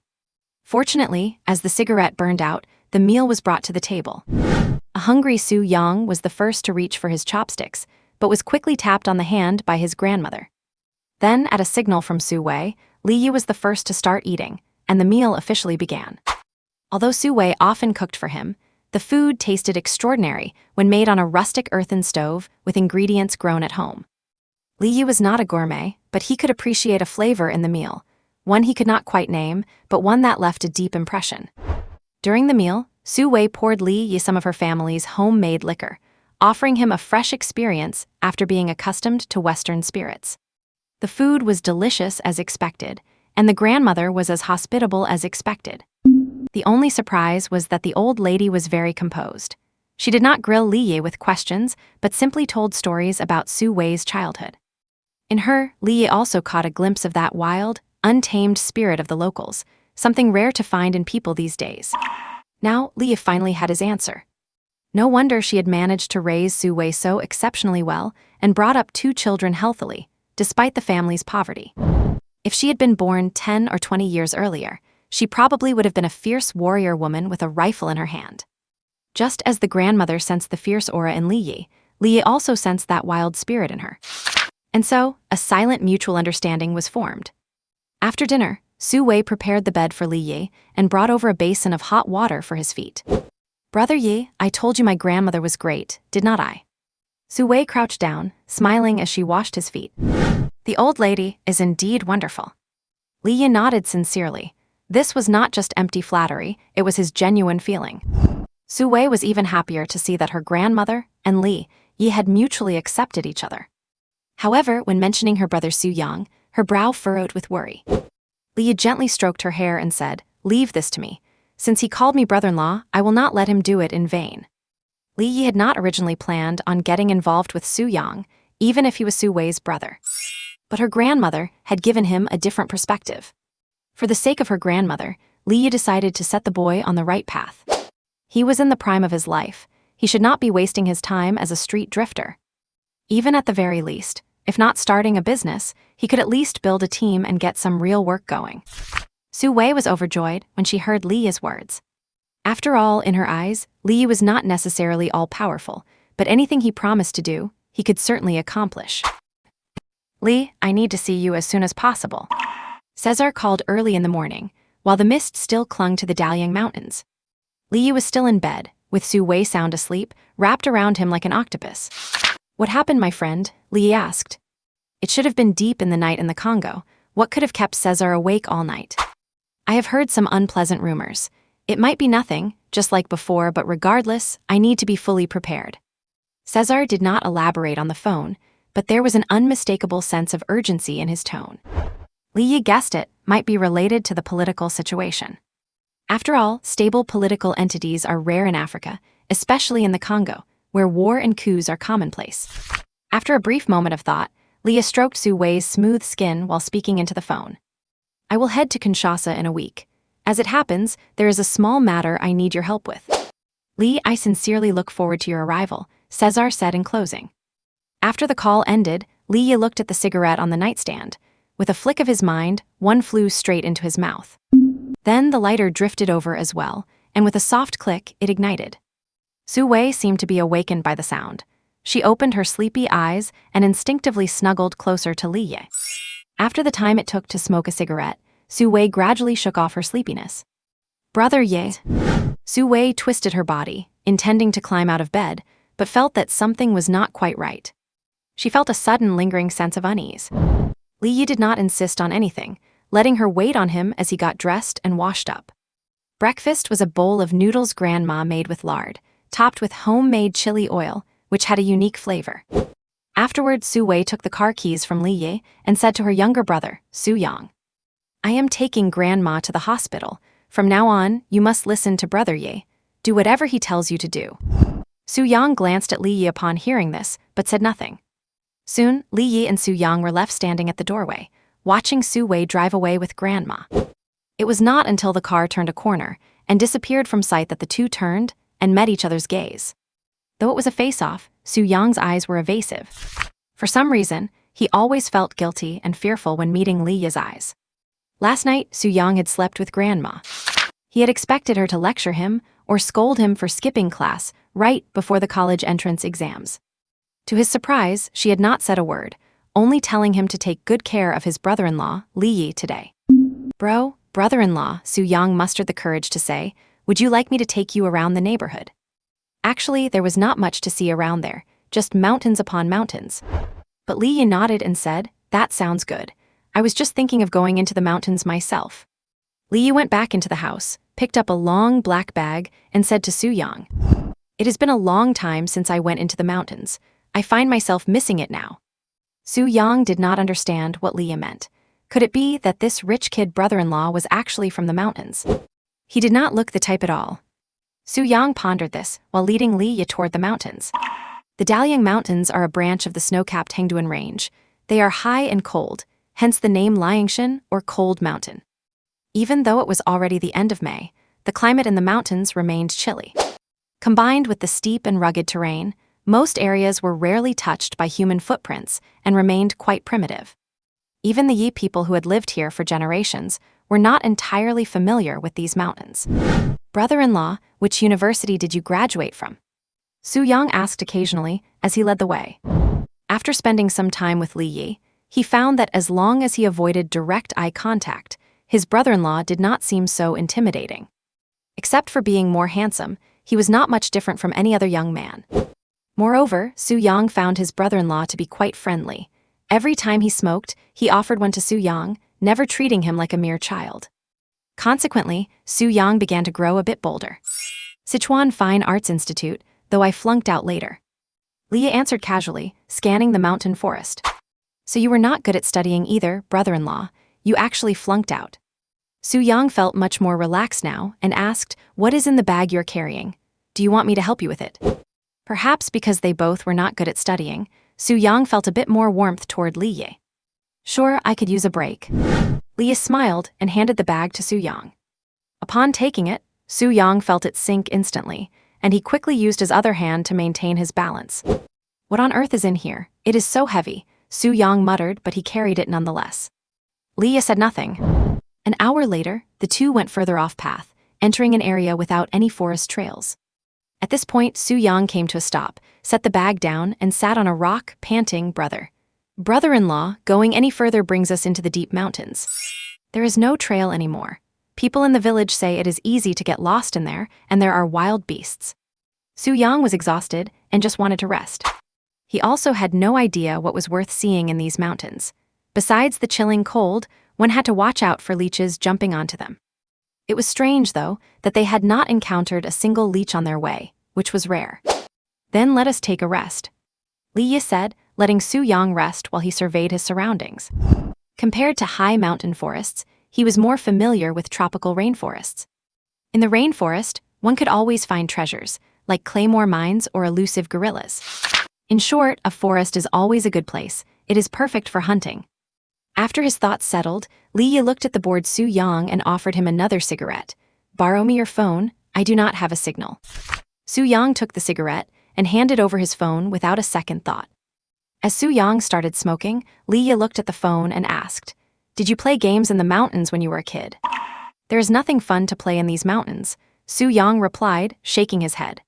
A: Fortunately, as the cigarette burned out, the meal was brought to the table. A hungry Su Yang was the first to reach for his chopsticks, but was quickly tapped on the hand by his grandmother. Then, at a signal from Su Wei, Li Yi was the first to start eating, and the meal officially began. Although Su Wei often cooked for him, the food tasted extraordinary when made on a rustic earthen stove with ingredients grown at home. Li Yi was not a gourmet, but he could appreciate a flavor in the meal, one he could not quite name, but one that left a deep impression. During the meal, Su Wei poured Li Yi some of her family's homemade liquor, offering him a fresh experience after being accustomed to Western spirits. The food was delicious as expected, and the grandmother was as hospitable as expected. The only surprise was that the old lady was very composed. She did not grill Li Yi with questions, but simply told stories about Su Wei's childhood. In her, Li Yi also caught a glimpse of that wild, untamed spirit of the locals, something rare to find in people these days. Now, Li Yi finally had his answer. No wonder she had managed to raise Su Wei so exceptionally well and brought up two children healthily, despite the family's poverty. If she had been born 10 or 20 years earlier, she probably would have been a fierce warrior woman with a rifle in her hand. Just as the grandmother sensed the fierce aura in Li Yi also sensed that wild spirit in her. And so, a silent mutual understanding was formed. After dinner, Su Wei prepared the bed for Li Yi and brought over a basin of hot water for his feet. "Brother Yi, I told you my grandmother was great, did not I?" Su Wei crouched down, smiling as she washed his feet. "The old lady is indeed wonderful." Li Yi nodded sincerely. This was not just empty flattery, it was his genuine feeling. Su Wei was even happier to see that her grandmother and Li Yi had mutually accepted each other. However, when mentioning her brother Su Yang, her brow furrowed with worry. Li Yi gently stroked her hair and said, "Leave this to me. Since he called me brother-in-law, I will not let him do it in vain." Li Yi had not originally planned on getting involved with Su Yang, even if he was Su Wei's brother. But her grandmother had given him a different perspective. For the sake of her grandmother, Li Yi decided to set the boy on the right path. He was in the prime of his life. He should not be wasting his time as a street drifter. Even at the very least, if not starting a business, he could at least build a team and get some real work going. Su Wei was overjoyed when she heard Li's words. After all, in her eyes, Li was not necessarily all-powerful, but anything he promised to do, he could certainly accomplish. Li, I need to see you as soon as possible. Cesar called early in the morning, while the mist still clung to the Dalian Mountains. Li was still in bed, with Su Wei sound asleep, wrapped around him like an octopus. What happened, my friend? Li asked. It should have been deep in the night in the Congo. What could have kept Cesar awake all night? I have heard some unpleasant rumors. It might be nothing, just like before, but regardless, I need to be fully prepared. Cesar did not elaborate on the phone, but there was an unmistakable sense of urgency in his tone. Li guessed it might be related to the political situation. After all, stable political entities are rare in Africa, especially in the Congo, where war and coups are commonplace. After a brief moment of thought, Li stroked Su Wei's smooth skin while speaking into the phone. I will head to Kinshasa in a week. As it happens, there is a small matter I need your help with. Li, I sincerely look forward to your arrival, Cesar said in closing. After the call ended, Li looked at the cigarette on the nightstand. With a flick of his mind, one flew straight into his mouth. Then the lighter drifted over as well, and with a soft click, it ignited. Su Wei seemed to be awakened by the sound. She opened her sleepy eyes and instinctively snuggled closer to Li. After the time it took to smoke a cigarette, Su Wei gradually shook off her sleepiness. Brother Ye. Su Wei twisted her body, intending to climb out of bed, but felt that something was not quite right. She felt a sudden lingering sense of unease. Li did not insist on anything, letting her wait on him as he got dressed and washed up. Breakfast was a bowl of noodles grandma made with lard, topped with homemade chili oil, which had a unique flavor. Afterwards, Su Wei took the car keys from Li and said to her younger brother, Su Yang, I am taking grandma to the hospital. From now on, you must listen to brother Ye. Do whatever he tells you to do. Su Yang glanced at Li upon hearing this, but said nothing. Soon, Li and Su Yang were left standing at the doorway, watching Su Wei drive away with grandma. It was not until the car turned a corner and disappeared from sight that the two turned and met each other's gaze. Though it was a face-off, Su Yang's eyes were evasive. For some reason, he always felt guilty and fearful when meeting Li's eyes. Last night, Su Yang had slept with grandma. He had expected her to lecture him or scold him for skipping class right before the college entrance exams. To his surprise, she had not said a word, only telling him to take good care of his brother-in-law, Li, today. Brother-in-law, Su Yang mustered the courage to say, would you like me to take you around the neighborhood? Actually, there was not much to see around there, just mountains upon mountains. But Li nodded and said, that sounds good. I was just thinking of going into the mountains myself. Li went back into the house, picked up a long black bag, and said to Su Yang, it has been a long time since I went into the mountains. I find myself missing it now. Su Yang did not understand what Li meant. Could it be that this rich kid brother-in-law was actually from the mountains? He did not look the type at all. Su Yang pondered this while leading Li toward the mountains. The Dalian Mountains are a branch of the snow-capped Hengduan Range. They are high and cold, hence the name Liangshan, or Cold Mountain. Even though it was already the end of May, the climate in the mountains remained chilly. Combined with the steep and rugged terrain, most areas were rarely touched by human footprints and remained quite primitive. Even the Yi people who had lived here for generations were not entirely familiar with these mountains. Brother-in-law, which university did you graduate from? Su Yang asked occasionally as he led the way. After spending some time with Li Yi, he found that as long as he avoided direct eye contact, his brother-in-law did not seem so intimidating. Except for being more handsome, he was not much different from any other young man. Moreover, Su Yang found his brother-in-law to be quite friendly. Every time he smoked, he offered one to Su Yang, never treating him like a mere child. Consequently, Su Yang began to grow a bit bolder. Sichuan Fine Arts Institute, though I flunked out later. Li answered casually, scanning the mountain forest. So you were not good at studying either, brother-in-law. You actually flunked out. Su Yang felt much more relaxed now and asked, what is in the bag you're carrying? Do you want me to help you with it? Perhaps because they both were not good at studying, Su Yang felt a bit more warmth toward Li Yi. Sure, I could use a break. Li smiled and handed the bag to Su Yang. Upon taking it, Su Yang felt it sink instantly, and he quickly used his other hand to maintain his balance. What on earth is in here? It is so heavy, Su Yang muttered, but he carried it nonetheless. Li said nothing. An hour later, the two went further off path, entering an area without any forest trails. At this point, Su-young came to a stop, set the bag down, and sat on a rock, panting, Brother-in-law, going any further brings us into the deep mountains. There is no trail anymore. People in the village say it is easy to get lost in there, and there are wild beasts. Su-young was exhausted and just wanted to rest. He also had no idea what was worth seeing in these mountains. Besides the chilling cold, one had to watch out for leeches jumping onto them. It was strange, though, that they had not encountered a single leech on their way, which was rare. Then let us take a rest, Li Yi said, letting Su-young rest while he surveyed his surroundings. Compared to high mountain forests, he was more familiar with tropical rainforests. In the rainforest, one could always find treasures, like claymore mines or elusive gorillas. In short, a forest is always a good place. It is perfect for hunting. After his thoughts settled, Li Yi looked at the bored Su-young and offered him another cigarette. Borrow me your phone, I do not have a signal. Su-young took the cigarette and handed over his phone without a second thought. As Su-young started smoking, Li Yi looked at the phone and asked, "Did you play games in the mountains when you were a kid?" "There is nothing fun to play in these mountains," Su-young replied, shaking his head.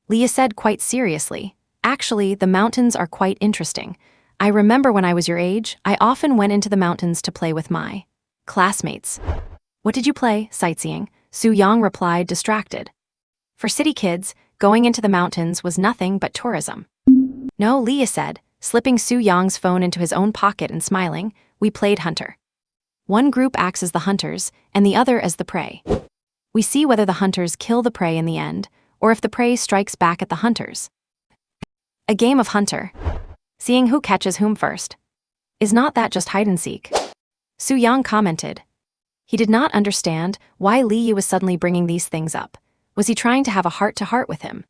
A: Li Yi said quite seriously, "Actually, the mountains are quite interesting. I remember when I was your age, I often went into the mountains to play with my classmates." "What did you play?" "Sightseeing," Su-young replied, distracted. For city kids, going into the mountains was nothing but tourism. "No," Li Yi said, slipping Su-young's phone into his own pocket and smiling, "we played hunter. One group acts as the hunters, and the other as the prey. We see whether the hunters kill the prey in the end, or if the prey strikes back at the hunters. A game of hunter. Seeing who catches whom first. Is not that just hide-and-seek?" Su-young commented. He did not understand why Li Yi was suddenly bringing these things up. Was he trying to have a heart-to-heart with him?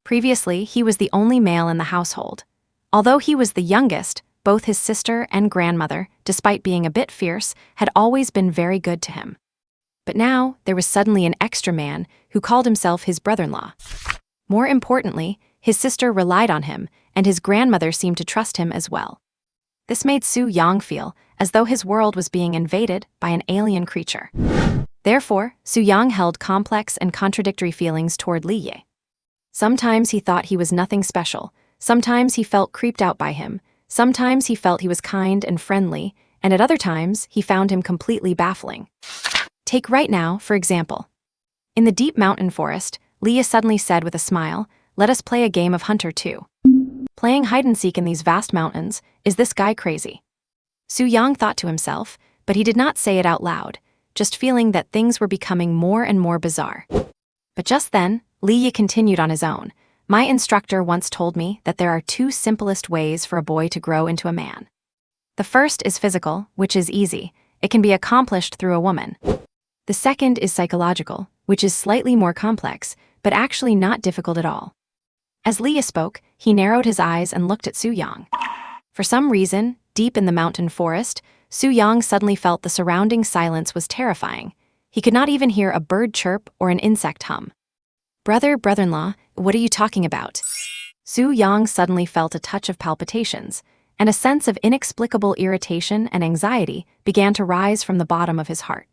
A: Previously, he was the only male in the household. Although he was the youngest, both his sister and grandmother, despite being a bit fierce, had always been very good to him. But now, there was suddenly an extra man who called himself his brother-in-law. More importantly, his sister relied on him, and his grandmother seemed to trust him as well. This made Su-young feel as though his world was being invaded by an alien creature. Therefore, Su-young held complex and contradictory feelings toward Li Yi. Sometimes he thought he was nothing special, sometimes he felt creeped out by him, sometimes he felt he was kind and friendly, and at other times he found him completely baffling. Take right now, for example. In the deep mountain forest, Li Yi suddenly said with a smile, "Let us play a game of hunter too. Playing hide-and-seek in these vast mountains, is this guy crazy?" Su-young thought to himself, but he did not say it out loud, just feeling that things were becoming more and more bizarre. But just then, Li Yi continued on his own. "My instructor once told me that there are two simplest ways for a boy to grow into a man. The first is physical, which is easy. It can be accomplished through a woman. The second is psychological, which is slightly more complex, but actually not difficult at all." As Li Yi spoke, he narrowed his eyes and looked at Su-young. For some reason, deep in the mountain forest, Su-young suddenly felt the surrounding silence was terrifying. He could not even hear a bird chirp or an insect hum. Brother-in-law, what are you talking about?" Su-young suddenly felt a touch of palpitations, and a sense of inexplicable irritation and anxiety began to rise from the bottom of his heart.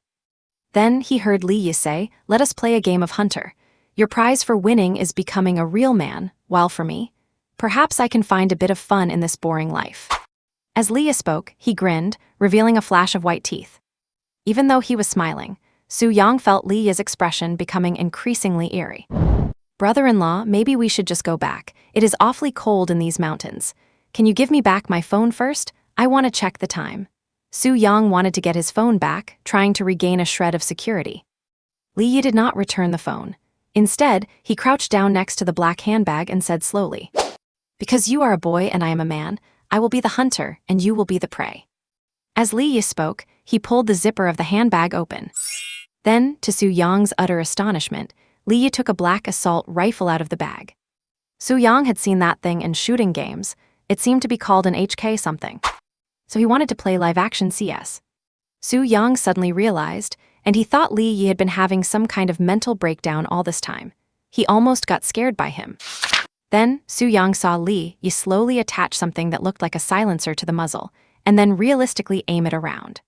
A: Then he heard Li Yi say, "Let us play a game of hunter. Your prize for winning is becoming a real man, while for me, perhaps I can find a bit of fun in this boring life." As Li Yi spoke, he grinned, revealing a flash of white teeth. Even though he was smiling, Su-young felt Li Yi's expression becoming increasingly eerie. "Brother-in-law, maybe we should just go back. It is awfully cold in these mountains. Can you give me back my phone first? I want to check the time." Su-young wanted to get his phone back, trying to regain a shred of security. Li Yi did not return the phone. Instead, he crouched down next to the black handbag and said slowly, "Because you are a boy and I am a man, I will be the hunter and you will be the prey." As Li Yi spoke, he pulled the zipper of the handbag open. Then, to Su-young's utter astonishment, Li Yi took a black assault rifle out of the bag. Su-young had seen that thing in shooting games. It seemed to be called an HK something. So he wanted to play live-action CS. Su-young suddenly realized, and he thought Li Yi had been having some kind of mental breakdown all this time. He almost got scared by him. Then, Su-young saw Li Yi slowly attach something that looked like a silencer to the muzzle, and then realistically aim it around.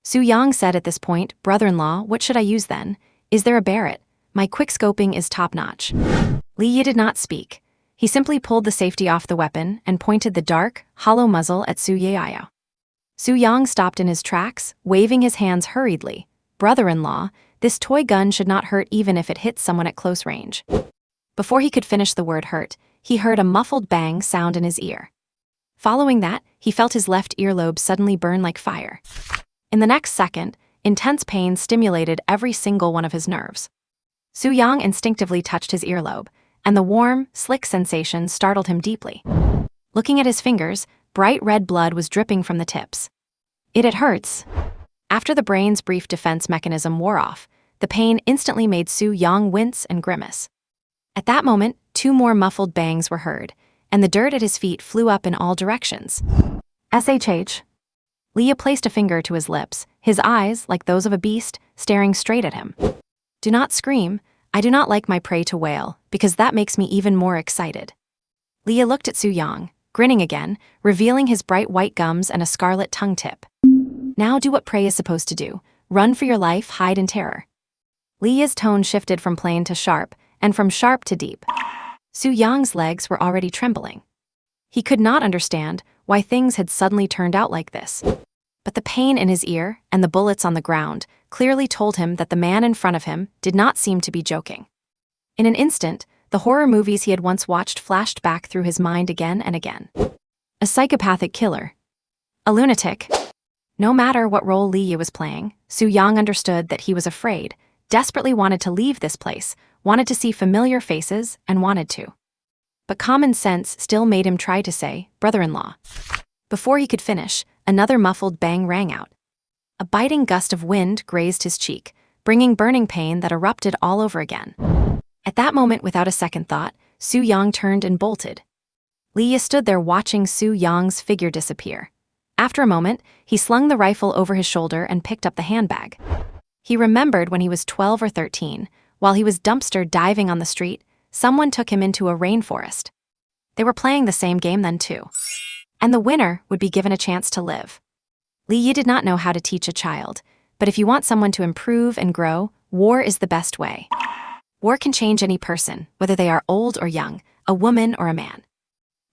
A: Su Yang said at this point, "Brother-in-law, what should I use then? Is there a Barrett? My quick-scoping is top-notch." Li Yi did not speak. He simply pulled the safety off the weapon and pointed the dark, hollow muzzle at Su Yaoyao. Su Yang stopped in his tracks, waving his hands hurriedly. "Brother-in-law, this toy gun should not hurt even if it hits someone at close range." Before he could finish the word hurt, he heard a muffled bang sound in his ear. Following that, he felt his left earlobe suddenly burn like fire. In the next second, intense pain stimulated every single one of his nerves. Su Yang instinctively touched his earlobe, and the warm, slick sensation startled him deeply. Looking at his fingers, bright red blood was dripping from the tips. It hurts. After the brain's brief defense mechanism wore off, the pain instantly made Su Yang wince and grimace. At that moment, 2 more muffled bangs were heard, and the dirt at his feet flew up in all directions. SHH. Leah placed a finger to his lips, his eyes, like those of a beast, staring straight at him. "Do not scream. I do not like my prey to wail, because that makes me even more excited." Leah looked at Su Yang, grinning again, revealing his bright white gums and a scarlet tongue tip. "Now do what prey is supposed to do. Run for your life, hide in terror." Leah's tone shifted from plain to sharp, and from sharp to deep. Su Yang's legs were already trembling. He could not understand why things had suddenly turned out like this. But the pain in his ear and the bullets on the ground clearly told him that the man in front of him did not seem to be joking. In an instant, the horror movies he had once watched flashed back through his mind again and again. A psychopathic killer. A lunatic. No matter what role Li Yi was playing, Su Yang understood that he was afraid, desperately wanted to leave this place, wanted to see familiar faces, and wanted to. But common sense still made him try to say, "Brother-in-law." Before he could finish, another muffled bang rang out. A biting gust of wind grazed his cheek, bringing burning pain that erupted all over again. At that moment, without a second thought, Su Yang turned and bolted. Li Yi stood there watching Su Yang's figure disappear. After a moment, he slung the rifle over his shoulder and picked up the handbag. He remembered when he was 12 or 13, while he was dumpster diving on the street, someone took him into a rainforest. They were playing the same game then too. And the winner would be given a chance to live. Li Yi did not know how to teach a child, but if you want someone to improve and grow, war is the best way. War can change any person, whether they are old or young, a woman or a man.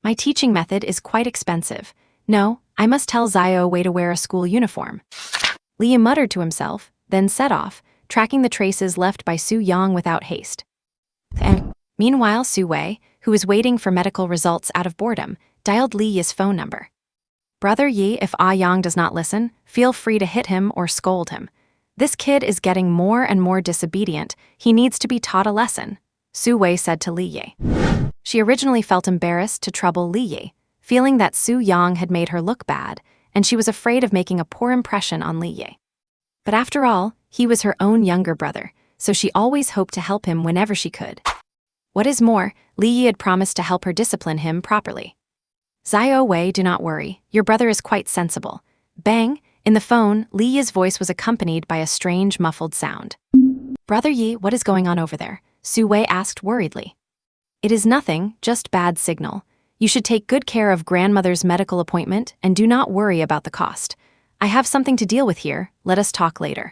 A: "My teaching method is quite expensive. No, I must tell Xiao Wei to wear a school uniform." Li Yi muttered to himself, then set off, tracking the traces left by Su Yang without haste. And meanwhile, Su Wei, who was waiting for medical results out of boredom, dialed Li Yi's phone number. "Brother Yi, if Ah Yang does not listen, feel free to hit him or scold him. This kid is getting more and more disobedient. He needs to be taught a lesson," Su Wei said to Li Yi. She originally felt embarrassed to trouble Li Yi, feeling that Su Yang had made her look bad, and she was afraid of making a poor impression on Li Yi. But after all, he was her own younger brother, so she always hoped to help him whenever she could. What is more, Li Yi had promised to help her discipline him properly. "Xiao Wei, do not worry. Your brother is quite sensible." Bang! In the phone, Li Yi's voice was accompanied by a strange muffled sound. "Brother Yi, what is going on over there?" Su Wei asked worriedly. "It is nothing, just bad signal. You should take good care of grandmother's medical appointment and do not worry about the cost. I have something to deal with here, let us talk later."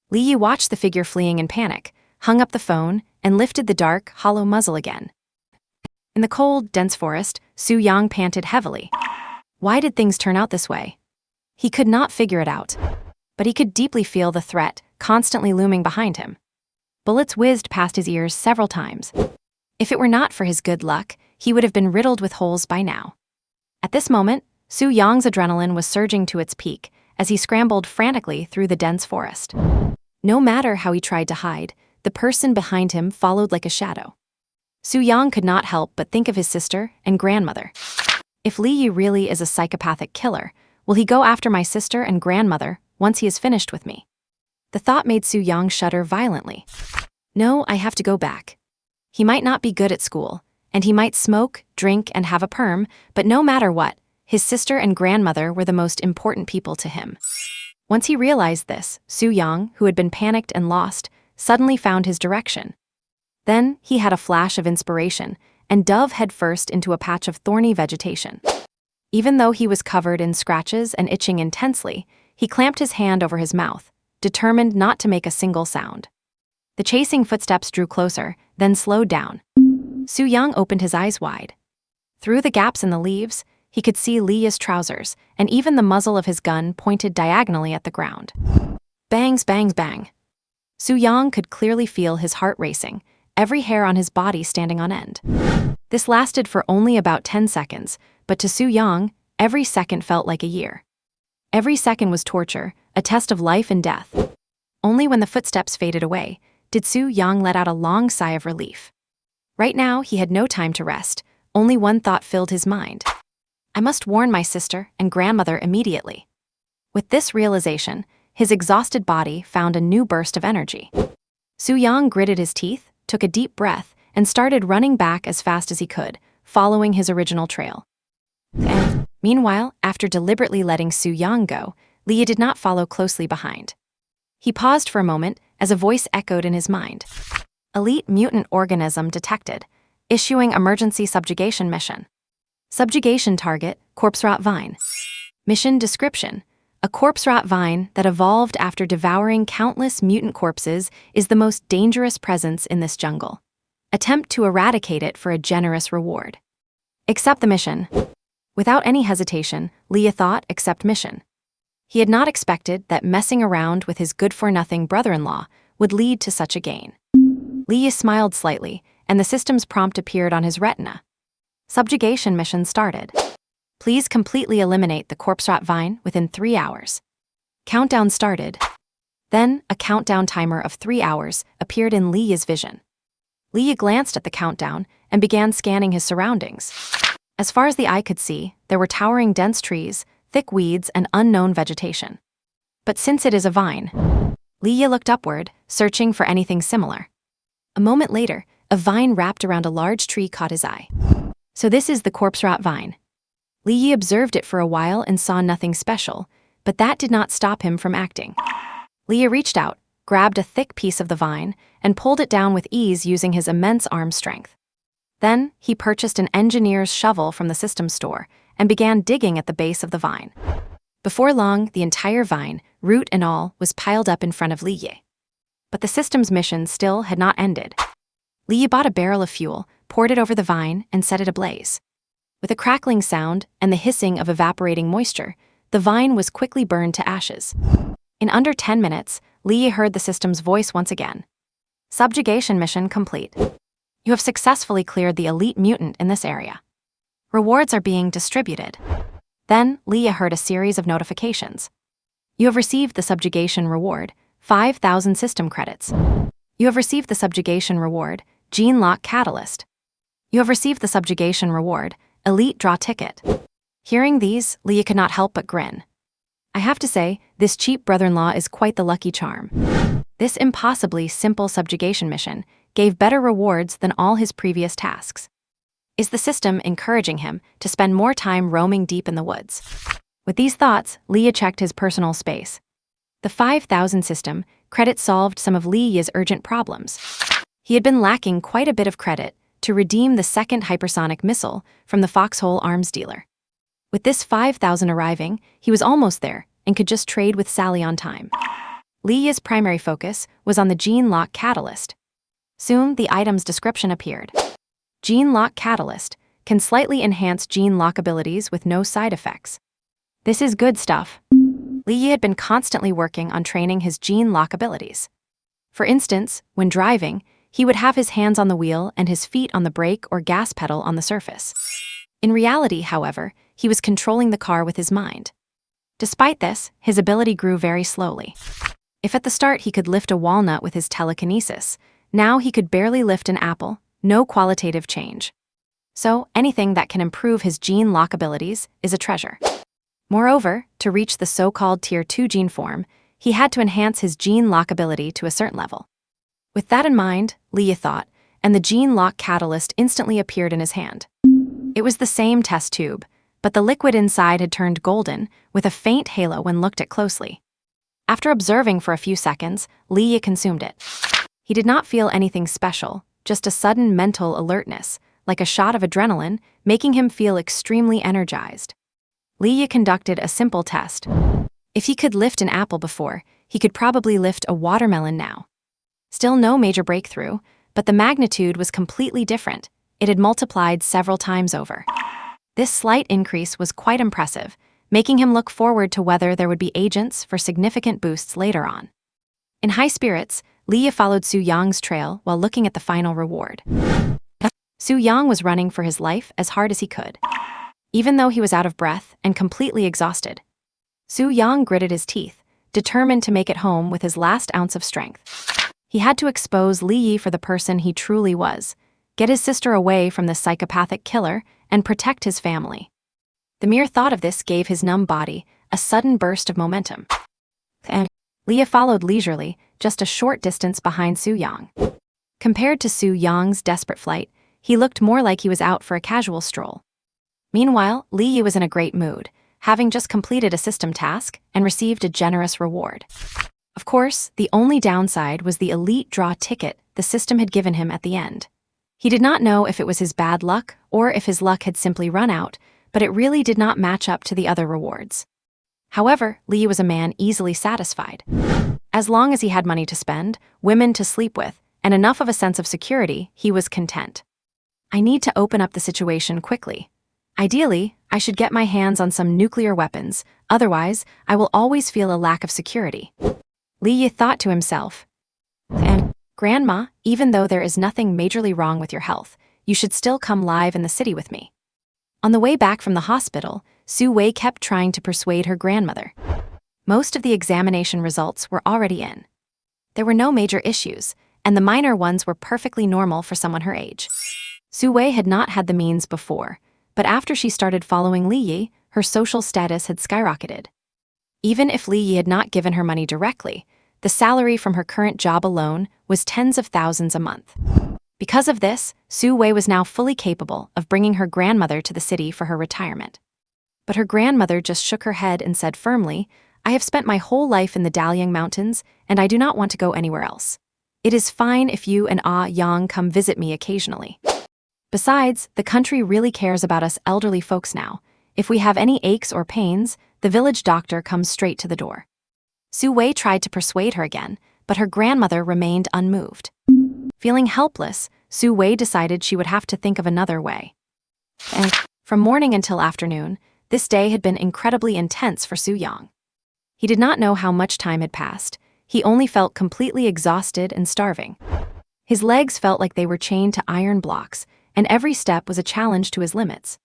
A: Li Yi watched the figure fleeing in panic, hung up the phone, and lifted the dark, hollow muzzle again. In the cold, dense forest, Su Yang panted heavily. Why did things turn out this way? He could not figure it out, but he could deeply feel the threat constantly looming behind him. Bullets whizzed past his ears several times. If it were not for his good luck, he would have been riddled with holes by now. At this moment, Su Yang's adrenaline was surging to its peak as he scrambled frantically through the dense forest. No matter how he tried to hide, the person behind him followed like a shadow. Su Yang could not help but think of his sister and grandmother. If Li Yi really is a psychopathic killer, will he go after my sister and grandmother once he is finished with me? The thought made Su Yang shudder violently. No, I have to go back. He might not be good at school, and he might smoke, drink, and have a perm, but no matter what, his sister and grandmother were the most important people to him. Once he realized this, Su Yang, who had been panicked and lost, suddenly found his direction. Then he had a flash of inspiration and dove headfirst into a patch of thorny vegetation. Even though he was covered in scratches and itching intensely, He clamped his hand over his mouth, determined not to make a single sound. The chasing footsteps drew closer, then slowed down. Su-young opened his eyes wide. Through the gaps in the leaves, he could see Lee's trousers, and even the muzzle of his gun pointed diagonally at the ground. Bangs, bangs, bang. Su-young could clearly feel his heart racing, every hair on his body standing on end. This lasted for only about 10 seconds, but to Su-young, every second felt like a year. Every second was torture, a test of life and death. Only when the footsteps faded away did Su-young let out a long sigh of relief. Right now, he had no time to rest. Only one thought filled his mind. I must warn my sister and grandmother immediately. With this realization, his exhausted body found a new burst of energy. Su-young gritted his teeth, took a deep breath, and started running back as fast as he could, following his original trail. And, meanwhile, after deliberately letting Su-young go, Lee did not follow closely behind. He paused for a moment as a voice echoed in his mind. Elite mutant organism detected, issuing emergency subjugation mission. Subjugation target, corpse rot vine. Mission description: a corpse rot vine that evolved after devouring countless mutant corpses is the most dangerous presence in this jungle. Attempt to eradicate it for a generous reward. Accept the mission. Without any hesitation, Lee thought, accept mission. He had not expected that messing around with his good-for-nothing brother-in-law would lead to such a gain. Lee smiled slightly, and the system's prompt appeared on his retina. Subjugation mission started. Please completely eliminate the corpse rot vine within 3 hours. Countdown started. Then, a countdown timer of 3 hours appeared in Lee's vision. Lee glanced at the countdown and began scanning his surroundings. As far as the eye could see, there were towering dense trees, thick weeds, and unknown vegetation. But since it is a vine, Lee looked upward, searching for anything similar. A moment later, a vine wrapped around a large tree caught his eye. So this is the corpse rot vine. Lee observed it for a while and saw nothing special, but that did not stop him from acting. Lee reached out, grabbed a thick piece of the vine, and pulled it down with ease using his immense arm strength. Then, he purchased an engineer's shovel from the system store and began digging at the base of the vine. Before long, the entire vine, root and all, was piled up in front of Lee. But the system's mission still had not ended. Lee bought a barrel of fuel, poured it over the vine, and set it ablaze. With a crackling sound and the hissing of evaporating moisture, the vine was quickly burned to ashes. In under 10 minutes, Lee heard the system's voice once again. Subjugation mission complete. You have successfully cleared the elite mutant in this area. Rewards are being distributed. Then, Lee heard a series of notifications. You have received the subjugation reward, 5,000 system credits. You have received the subjugation reward, Gene Lock Catalyst. You have received the subjugation reward, Elite Draw Ticket. Hearing these, Lee could not help but grin. I have to say, this cheap brother-in-law is quite the lucky charm. This impossibly simple subjugation mission gave better rewards than all his previous tasks. Is the system encouraging him to spend more time roaming deep in the woods? With these thoughts, Lee checked his personal space. The 5,000 system credit solved some of Lee's urgent problems. He had been lacking quite a bit of credit to redeem the second hypersonic missile from the Foxhole arms dealer. With this 5,000 arriving, he was almost there and could just trade with Sally on time. Lee's primary focus was on the Gene Lock Catalyst. Soon, the item's description appeared. Gene Lock Catalyst can slightly enhance gene lock abilities with no side effects. This is good stuff. Lee had been constantly working on training his gene lock abilities. For instance, when driving, he would have his hands on the wheel and his feet on the brake or gas pedal on the surface. In reality, however, he was controlling the car with his mind. Despite this, his ability grew very slowly. If at the start he could lift a walnut with his telekinesis, now he could barely lift an apple, no qualitative change. So, anything that can improve his gene lock abilities is a treasure. Moreover, to reach the so-called Tier 2 gene form, he had to enhance his gene lock ability to a certain level. With that in mind, Lee thought, and the gene lock catalyst instantly appeared in his hand. It was the same test tube, but the liquid inside had turned golden, with a faint halo when looked at closely. After observing for a few seconds, Lee consumed it. He did not feel anything special, just a sudden mental alertness, like a shot of adrenaline, making him feel extremely energized. Lee conducted a simple test. If he could lift an apple before, he could probably lift a watermelon now. Still no major breakthrough, but the magnitude was completely different. It had multiplied several times over. This slight increase was quite impressive, making him look forward to whether there would be agents for significant boosts later on. In high spirits, Leah followed Su Yang's trail while looking at the final reward. Su Yang was running for his life as hard as he could. Even though he was out of breath and completely exhausted, Su Yang gritted his teeth, determined to make it home with his last ounce of strength. He had to expose Li Yi for the person he truly was, get his sister away from this psychopathic killer, and protect his family. The mere thought of this gave his numb body a sudden burst of momentum. And Leah followed leisurely, just a short distance behind Su Yang. Compared to Su Yang's desperate flight, he looked more like he was out for a casual stroll. Meanwhile, Li Yi was in a great mood, having just completed a system task and received a generous reward. Of course, the only downside was the elite draw ticket the system had given him at the end. He did not know if it was his bad luck or if his luck had simply run out, but it really did not match up to the other rewards. However, Li was a man easily satisfied. As long as he had money to spend, women to sleep with, and enough of a sense of security, he was content. I need to open up the situation quickly. Ideally, I should get my hands on some nuclear weapons, otherwise, I will always feel a lack of security. Li thought to himself. And, Grandma, even though there is nothing majorly wrong with your health, you should still come live in the city with me. On the way back from the hospital, Su Wei kept trying to persuade her grandmother. Most of the examination results were already in. There were no major issues, and the minor ones were perfectly normal for someone her age. Su Wei had not had the means before, but after she started following Li Yi, her social status had skyrocketed. Even if Li Yi had not given her money directly, the salary from her current job alone was tens of thousands a month. Because of this, Su Wei was now fully capable of bringing her grandmother to the city for her retirement. But her grandmother just shook her head and said firmly, I have spent my whole life in the Dalian Mountains, and I do not want to go anywhere else. It is fine if you and Yang come visit me occasionally. Besides, the country really cares about us elderly folks now. If we have any aches or pains, the village doctor comes straight to the door. Su Wei tried to persuade her again, but her grandmother remained unmoved. Feeling helpless, Su Wei decided she would have to think of another way. And from morning until afternoon, this day had been incredibly intense for Su Yang. He did not know how much time had passed. He only felt completely exhausted and starving. His legs felt like they were chained to iron blocks, and every step was a challenge to his limits.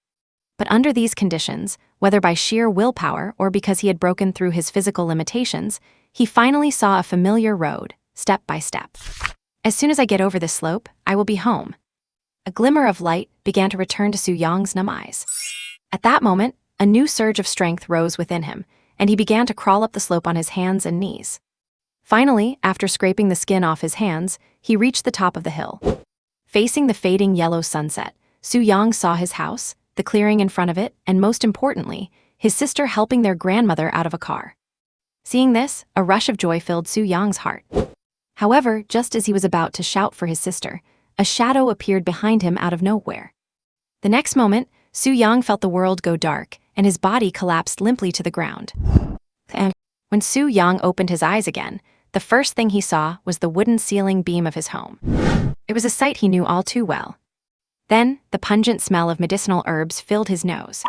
A: But under these conditions, whether by sheer willpower or because he had broken through his physical limitations, he finally saw a familiar road, step by step. As soon as I get over this slope, I will be home. A glimmer of light began to return to Su Yang's numb eyes. At that moment, a new surge of strength rose within him, and he began to crawl up the slope on his hands and knees. Finally, after scraping the skin off his hands, he reached the top of the hill. Facing the fading yellow sunset, Su Yang saw his house, the clearing in front of it, and most importantly, his sister helping their grandmother out of a car. Seeing this, a rush of joy filled Su Yang's heart. However, just as he was about to shout for his sister, a shadow appeared behind him out of nowhere. The next moment, Su Yang felt the world go dark, and his body collapsed limply to the ground. And when Su Yang opened his eyes again, the first thing he saw was the wooden ceiling beam of his home. It was a sight he knew all too well. Then, the pungent smell of medicinal herbs filled his nose.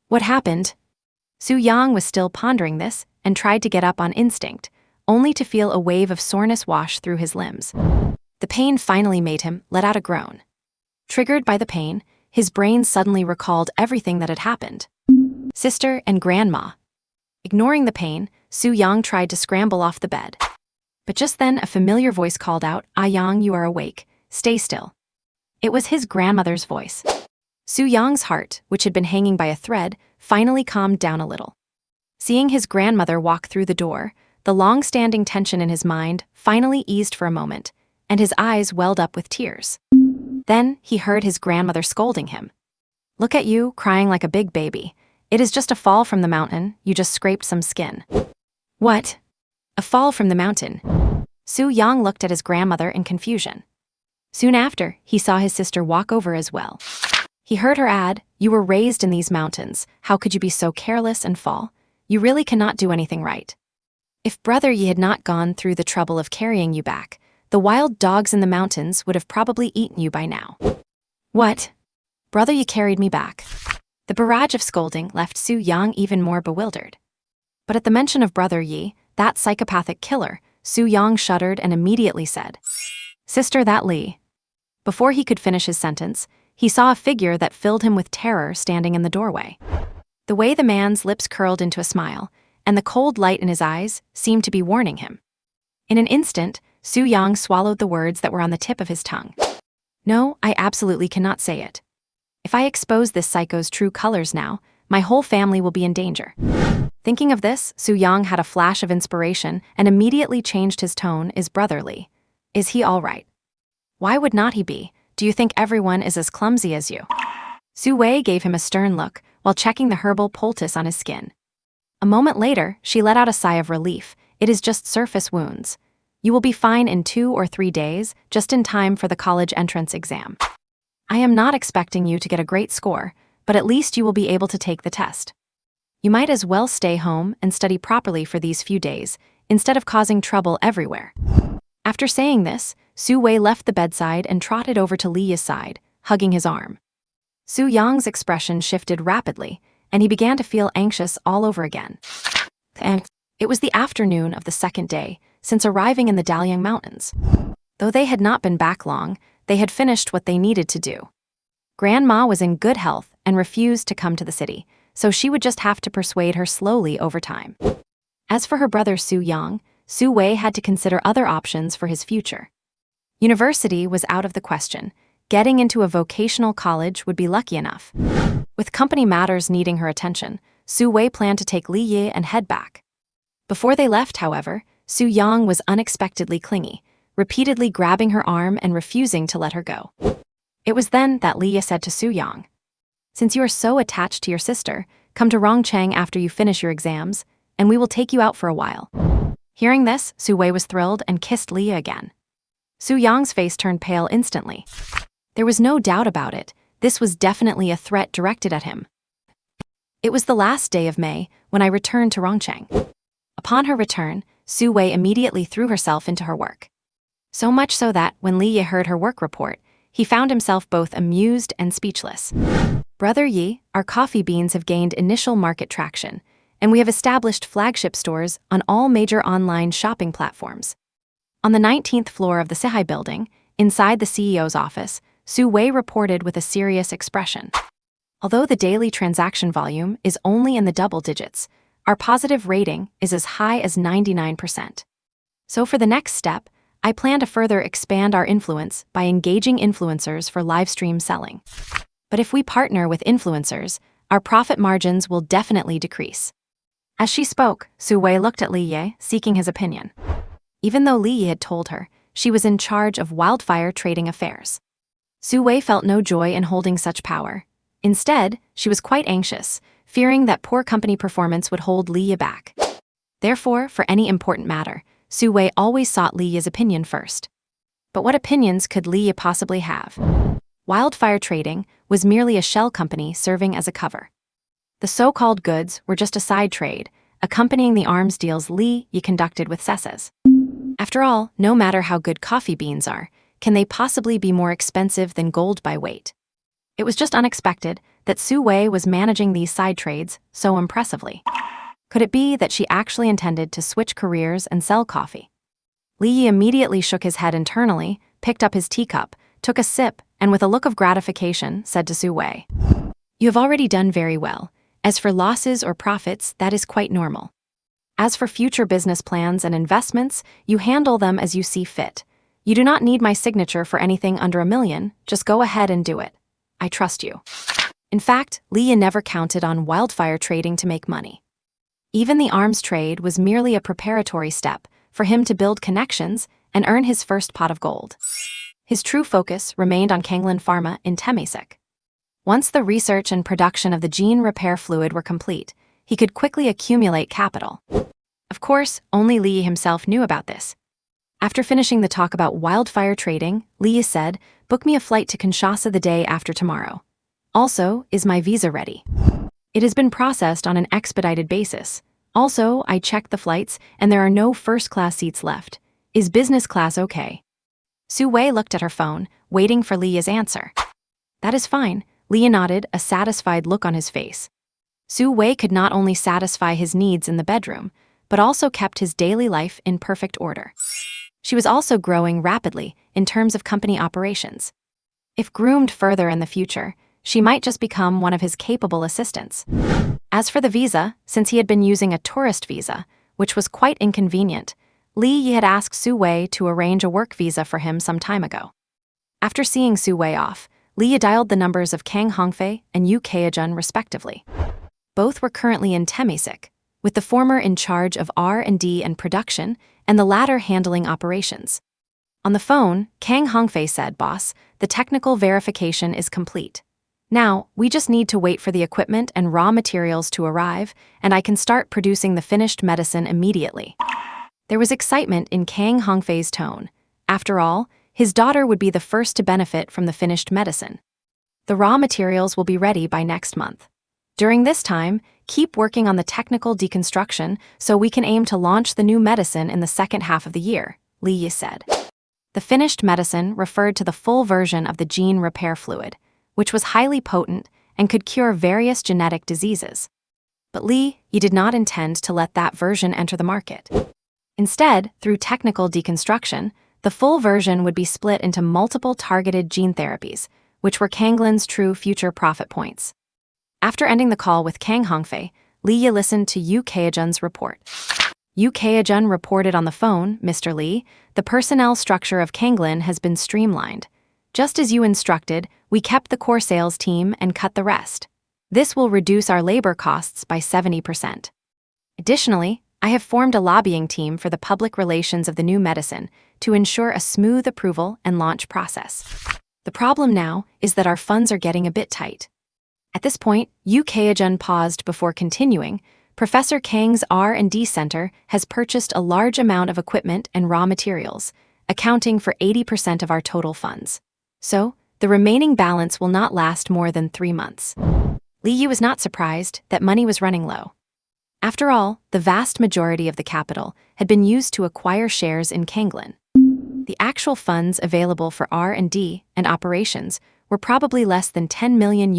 A: What happened? Su Yang was still pondering this and tried to get up on instinct, only to feel a wave of soreness wash through his limbs. The pain finally made him let out a groan. Triggered by the pain, his brain suddenly recalled everything that had happened. Sister and grandma. Ignoring the pain, Su Yang tried to scramble off the bed. But just then a familiar voice called out, Yang, you are awake, stay still. It was his grandmother's voice. Su Yang's heart, which had been hanging by a thread, finally calmed down a little. Seeing his grandmother walk through the door, the long-standing tension in his mind finally eased for a moment, and his eyes welled up with tears. Then he heard his grandmother scolding him. Look at you, crying like a big baby. It is just a fall from the mountain, you just scraped some skin. What? A fall from the mountain? Su Yang looked at his grandmother in confusion. Soon after, he saw his sister walk over as well. He heard her add, you were raised in these mountains, how could you be so careless and fall? You really cannot do anything right. If Brother Yi had not gone through the trouble of carrying you back, the wild dogs in the mountains would have probably eaten you by now. What? Brother Yi carried me back. The barrage of scolding left Su Yang even more bewildered. But at the mention of Brother Yi, that psychopathic killer, Su Yang shuddered and immediately said, "Sister, that Li." Before he could finish his sentence, he saw a figure that filled him with terror standing in the doorway. The way the man's lips curled into a smile, and the cold light in his eyes seemed to be warning him. In an instant, Su Yang swallowed the words that were on the tip of his tongue. "No, I absolutely cannot say it. If I expose this psycho's true colors now, my whole family will be in danger." Thinking of this, Su Yang had a flash of inspiration and immediately changed his tone. "Is Brother Li? Is he all right? Why would not he be? Do you think everyone is as clumsy as you?" Su Wei gave him a stern look while checking the herbal poultice on his skin. A moment later, she let out a sigh of relief. "It is just surface wounds. You will be fine in 2 or 3 days, just in time for the college entrance exam. I am not expecting you to get a great score, but at least you will be able to take the test. You might as well stay home and study properly for these few days, instead of causing trouble everywhere." After saying this, Su Wei left the bedside and trotted over to Li Yi's side, hugging his arm. Su Yang's expression shifted rapidly, and he began to feel anxious all over again. It was the afternoon of the second day since arriving in the Daliang Mountains. Though they had not been back long, they had finished what they needed to do. Grandma was in good health and refused to come to the city, so she would just have to persuade her slowly over time. As for her brother Su Yang, Su Wei had to consider other options for his future. University was out of the question. Getting into a vocational college would be lucky enough. With company matters needing her attention, Su Wei planned to take Li Yi and head back. Before they left, however, Su Yang was unexpectedly clingy, repeatedly grabbing her arm and refusing to let her go. It was then that Li Yi said to Su Yang, "Since you are so attached to your sister, come to Rongcheng after you finish your exams, and we will take you out for a while." Hearing this, Su Wei was thrilled and kissed Li Yi again. Su Yang's face turned pale instantly. There was no doubt about it, this was definitely a threat directed at him. It was the last day of May when I returned to Rongcheng. Upon her return, Su Wei immediately threw herself into her work. So much so that, when Li Yi heard her work report, he found himself both amused and speechless. "Brother Yi, our coffee beans have gained initial market traction, and we have established flagship stores on all major online shopping platforms." On the 19th floor of the Sihai building, inside the CEO's office, Su Wei reported with a serious expression. "Although the daily transaction volume is only in the double digits, our positive rating is as high as 99%. So for the next step, I plan to further expand our influence by engaging influencers for livestream selling. But if we partner with influencers, our profit margins will definitely decrease." As she spoke, Su Wei looked at Li Yi, seeking his opinion. Even though Li Yi had told her she was in charge of wildfire trading affairs, Su Wei felt no joy in holding such power. Instead, she was quite anxious, fearing that poor company performance would hold Li Yi back. Therefore, for any important matter, Su Wei always sought Li Yi's opinion first. But what opinions could Li Yi possibly have? Wildfire trading was merely a shell company serving as a cover. The so-called goods were just a side trade, accompanying the arms deals Li Yi conducted with Sesses. After all, no matter how good coffee beans are, can they possibly be more expensive than gold by weight? It was just unexpected that Su Wei was managing these side trades so impressively. Could it be that she actually intended to switch careers and sell coffee? Li Yi immediately shook his head internally, picked up his teacup, took a sip, and with a look of gratification, said to Su Wei, "You have already done very well. As for losses or profits, that is quite normal. As for future business plans and investments, you handle them as you see fit. You do not need my signature for anything under $1 million, just go ahead and do it. I trust you." In fact, Li Yi never counted on wildfire trading to make money. Even the arms trade was merely a preparatory step for him to build connections and earn his first pot of gold. His true focus remained on Kanglin Pharma in Temasek. Once the research and production of the gene repair fluid were complete, he could quickly accumulate capital. Of course, only Li Yi himself knew about this. After finishing the talk about wildfire trading, Li Yi said, "Book me a flight to Kinshasa the day after tomorrow. Also, is my visa ready?" "It has been processed on an expedited basis. Also, I checked the flights, and there are no first-class seats left. Is business class okay? Su Wei looked at her phone, waiting for Lia's answer. That is fine, Lia nodded, a satisfied look on his face. Su Wei could not only satisfy his needs in the bedroom, but also kept his daily life in perfect order. She was also growing rapidly in terms of company operations. If groomed further in the future, she might just become one of his capable assistants. As for the visa, since he had been using a tourist visa, which was quite inconvenient, Li Yi had asked Su Wei to arrange a work visa for him some time ago. After seeing Su Wei off, Li Yi dialed the numbers of Kang Hongfei and Yu Keijun respectively. Both were currently in Temisik, with the former in charge of R&D and production, and the latter handling operations. On the phone, Kang Hongfei said, "Boss, the technical verification is complete. Now, we just need to wait for the equipment and raw materials to arrive, and I can start producing the finished medicine immediately." There was excitement in Kang Hongfei's tone. After all, his daughter would be the first to benefit from the finished medicine. The raw materials will be ready by next month. During this time, keep working on the technical deconstruction so we can aim to launch the new medicine in the second half of the year, Li Yi said. The finished medicine referred to the full version of the gene repair fluid, which was highly potent and could cure various genetic diseases. But Li Yi did not intend to let that version enter the market. Instead, through technical deconstruction, the full version would be split into multiple targeted gene therapies, which were Kanglin's true future profit points. After ending the call with Kang Hongfei, Li Yi listened to Yu Keijun's report. Yu Keijun reported on the phone, "Mr. Li, the personnel structure of Kanglin has been streamlined. Just as you instructed, we kept the core sales team and cut the rest. This will reduce our labor costs by 70%. Additionally, I have formed a lobbying team for the public relations of the new medicine to ensure a smooth approval and launch process. The problem now is that our funds are getting a bit tight." At this point, Yu Keijun paused before continuing. "Professor Kang's R&D Center has purchased a large amount of equipment and raw materials, accounting for 80% of our total funds. So, the remaining balance will not last more than 3 months. Li Yi was not surprised that money was running low. After all, the vast majority of the capital had been used to acquire shares in Kanglin. The actual funds available for R&D and operations were probably less than $10 million.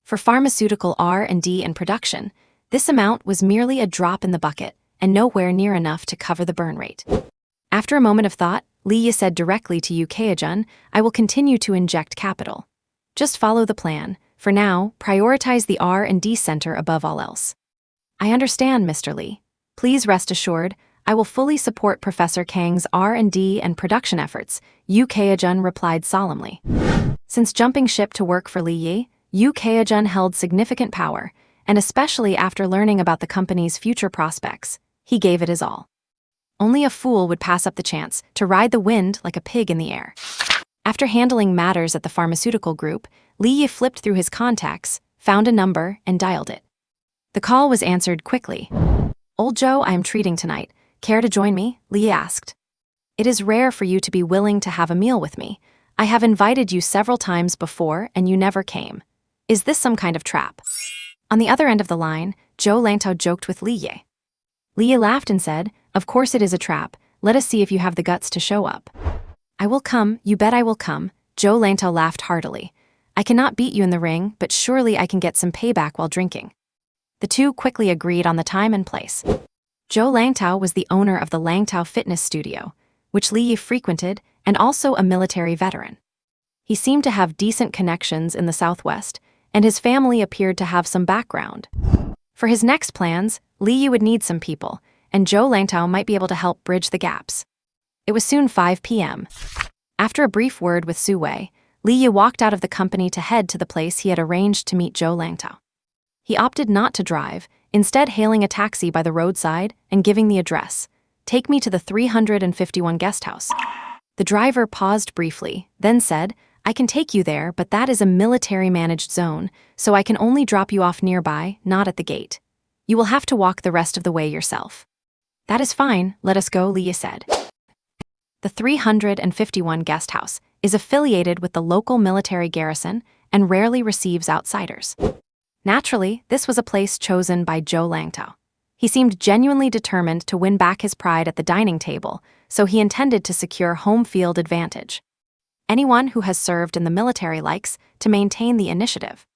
A: For pharmaceutical R&D and production, this amount was merely a drop in the bucket and nowhere near enough to cover the burn rate. After a moment of thought, Li Yi said directly to Yu Keijun, "I will continue to inject capital. Just follow the plan. For now, prioritize the R&D center above all else." "I understand, Mr. Li. Please rest assured, I will fully support Professor Kang's R&D and production efforts," Yu Keijun replied solemnly. Since jumping ship to work for Li Yi, Yu Keijun held significant power, and especially after learning about the company's future prospects, he gave it his all. Only a fool would pass up the chance to ride the wind like a pig in the air. After handling matters at the pharmaceutical group, Li Yi flipped through his contacts, found a number, and dialed it. The call was answered quickly. "Old Joe, I am treating tonight. Care to join me?" Li Yi asked. "It is rare for you to be willing to have a meal with me. I have invited you several times before and you never came. Is this some kind of trap?" On the other end of the line, Zhou Langtao joked with Li Yi. Li Yi laughed and said, "Of course it is a trap. Let us see if you have the guts to show up." "I will come, you bet I will come," Zhou Langtao laughed heartily. "I cannot beat you in the ring, but surely I can get some payback while drinking." The two quickly agreed on the time and place. Zhou Langtao was the owner of the Langtao Fitness Studio, which Li Yi frequented, and also a military veteran. He seemed to have decent connections in the Southwest, and his family appeared to have some background. For his next plans, Li Yi would need some people, and Zhou Langtao might be able to help bridge the gaps. It was soon 5 p.m. After a brief word with Su Wei, Li Yi walked out of the company to head to the place he had arranged to meet Zhou Langtao. He opted not to drive, instead hailing a taxi by the roadside and giving the address. "Take me to the 351 guest house." The driver paused briefly, then said, "I can take you there, but that is a military-managed zone, so I can only drop you off nearby, not at the gate. You will have to walk the rest of the way yourself." "That is fine, let us go," Li Yi said. The 351 guest house is affiliated with the local military garrison and rarely receives outsiders. Naturally, this was a place chosen by Zhou Langtao. He seemed genuinely determined to win back his pride at the dining table, so he intended to secure home field advantage. Anyone who has served in the military likes to maintain the initiative.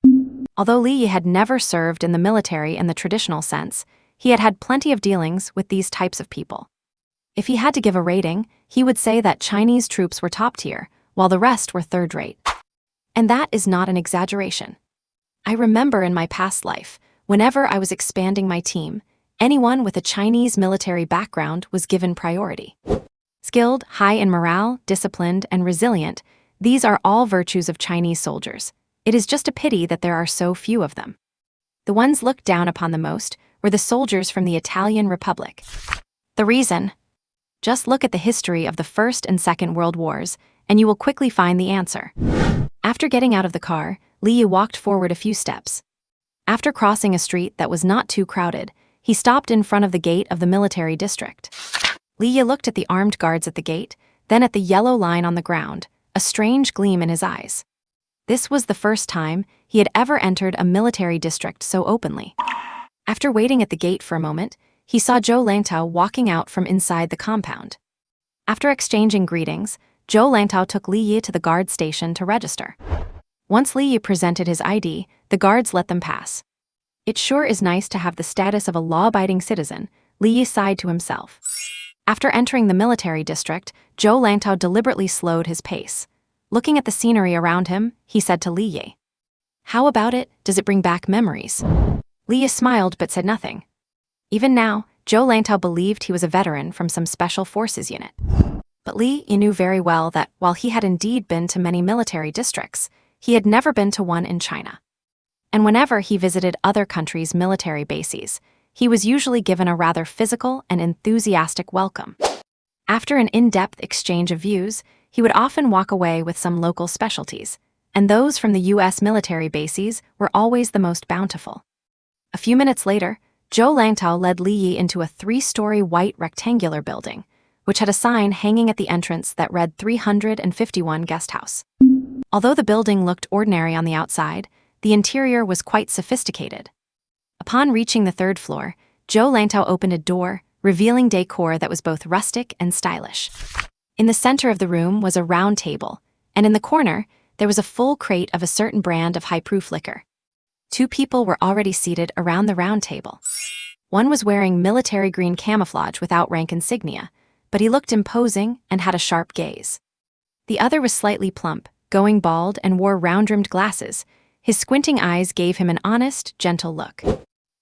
A: Although Li Yi had never served in the military in the traditional sense, he had had plenty of dealings with these types of people. If he had to give a rating, he would say that Chinese troops were top tier, while the rest were third-rate. And that is not an exaggeration. I remember in my past life, whenever I was expanding my team, anyone with a Chinese military background was given priority. Skilled, high in morale, disciplined, and resilient, these are all virtues of Chinese soldiers. It is just a pity that there are so few of them. The ones looked down upon the most were the soldiers from the Italian Republic. The reason? Just look at the history of the First and Second World Wars, and you will quickly find the answer. After getting out of the car, Li Yi walked forward a few steps. After crossing a street that was not too crowded, he stopped in front of the gate of the military district. Li Yi looked at the armed guards at the gate, then at the yellow line on the ground, a strange gleam in his eyes. This was the first time he had ever entered a military district so openly. After waiting at the gate for a moment, he saw Zhou Langtao walking out from inside the compound. After exchanging greetings, Zhou Langtao took Li Yi to the guard station to register. Once Li Yi presented his ID, the guards let them pass. It sure is nice to have the status of a law-abiding citizen, Li Yi sighed to himself. After entering the military district, Zhou Langtao deliberately slowed his pace. Looking at the scenery around him, he said to Li Yi, "How about it? Does it bring back memories?" Li Yi smiled but said nothing. Even now, Zhou Langtao believed he was a veteran from some special forces unit. But Li Yi knew very well that while he had indeed been to many military districts, he had never been to one in China. And whenever he visited other countries' military bases, he was usually given a rather physical and enthusiastic welcome. After an in-depth exchange of views, he would often walk away with some local specialties, and those from the US military bases were always the most bountiful. A few minutes later, Zhou Langtao led Li Yi into a 3-story white rectangular building, which had a sign hanging at the entrance that read 351 Guest House. Although the building looked ordinary on the outside, the interior was quite sophisticated. Upon reaching the 3rd floor, Zhou Langtao opened a door, revealing decor that was both rustic and stylish. In the center of the room was a round table, and in the corner, there was a full crate of a certain brand of high-proof liquor. 2 people were already seated around the round table. One was wearing military green camouflage without rank insignia, but he looked imposing and had a sharp gaze. The other was slightly plump, going bald, and wore round-rimmed glasses. His squinting eyes gave him an honest, gentle look.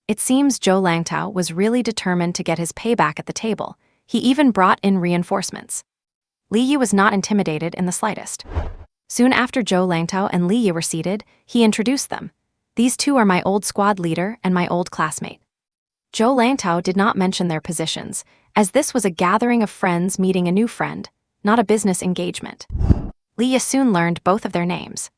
A: It seems Zhou Langtao was really determined to get his payback at the table. He even brought in reinforcements. Li Yi was not intimidated in the slightest. Soon after Zhou Langtao and Li Yi were seated, he introduced them. "These 2 are my old squad leader and my old classmate." Zhou Langtao did not mention their positions, as this was a gathering of friends meeting a new friend, not a business engagement. Li Yi soon learned both of their names.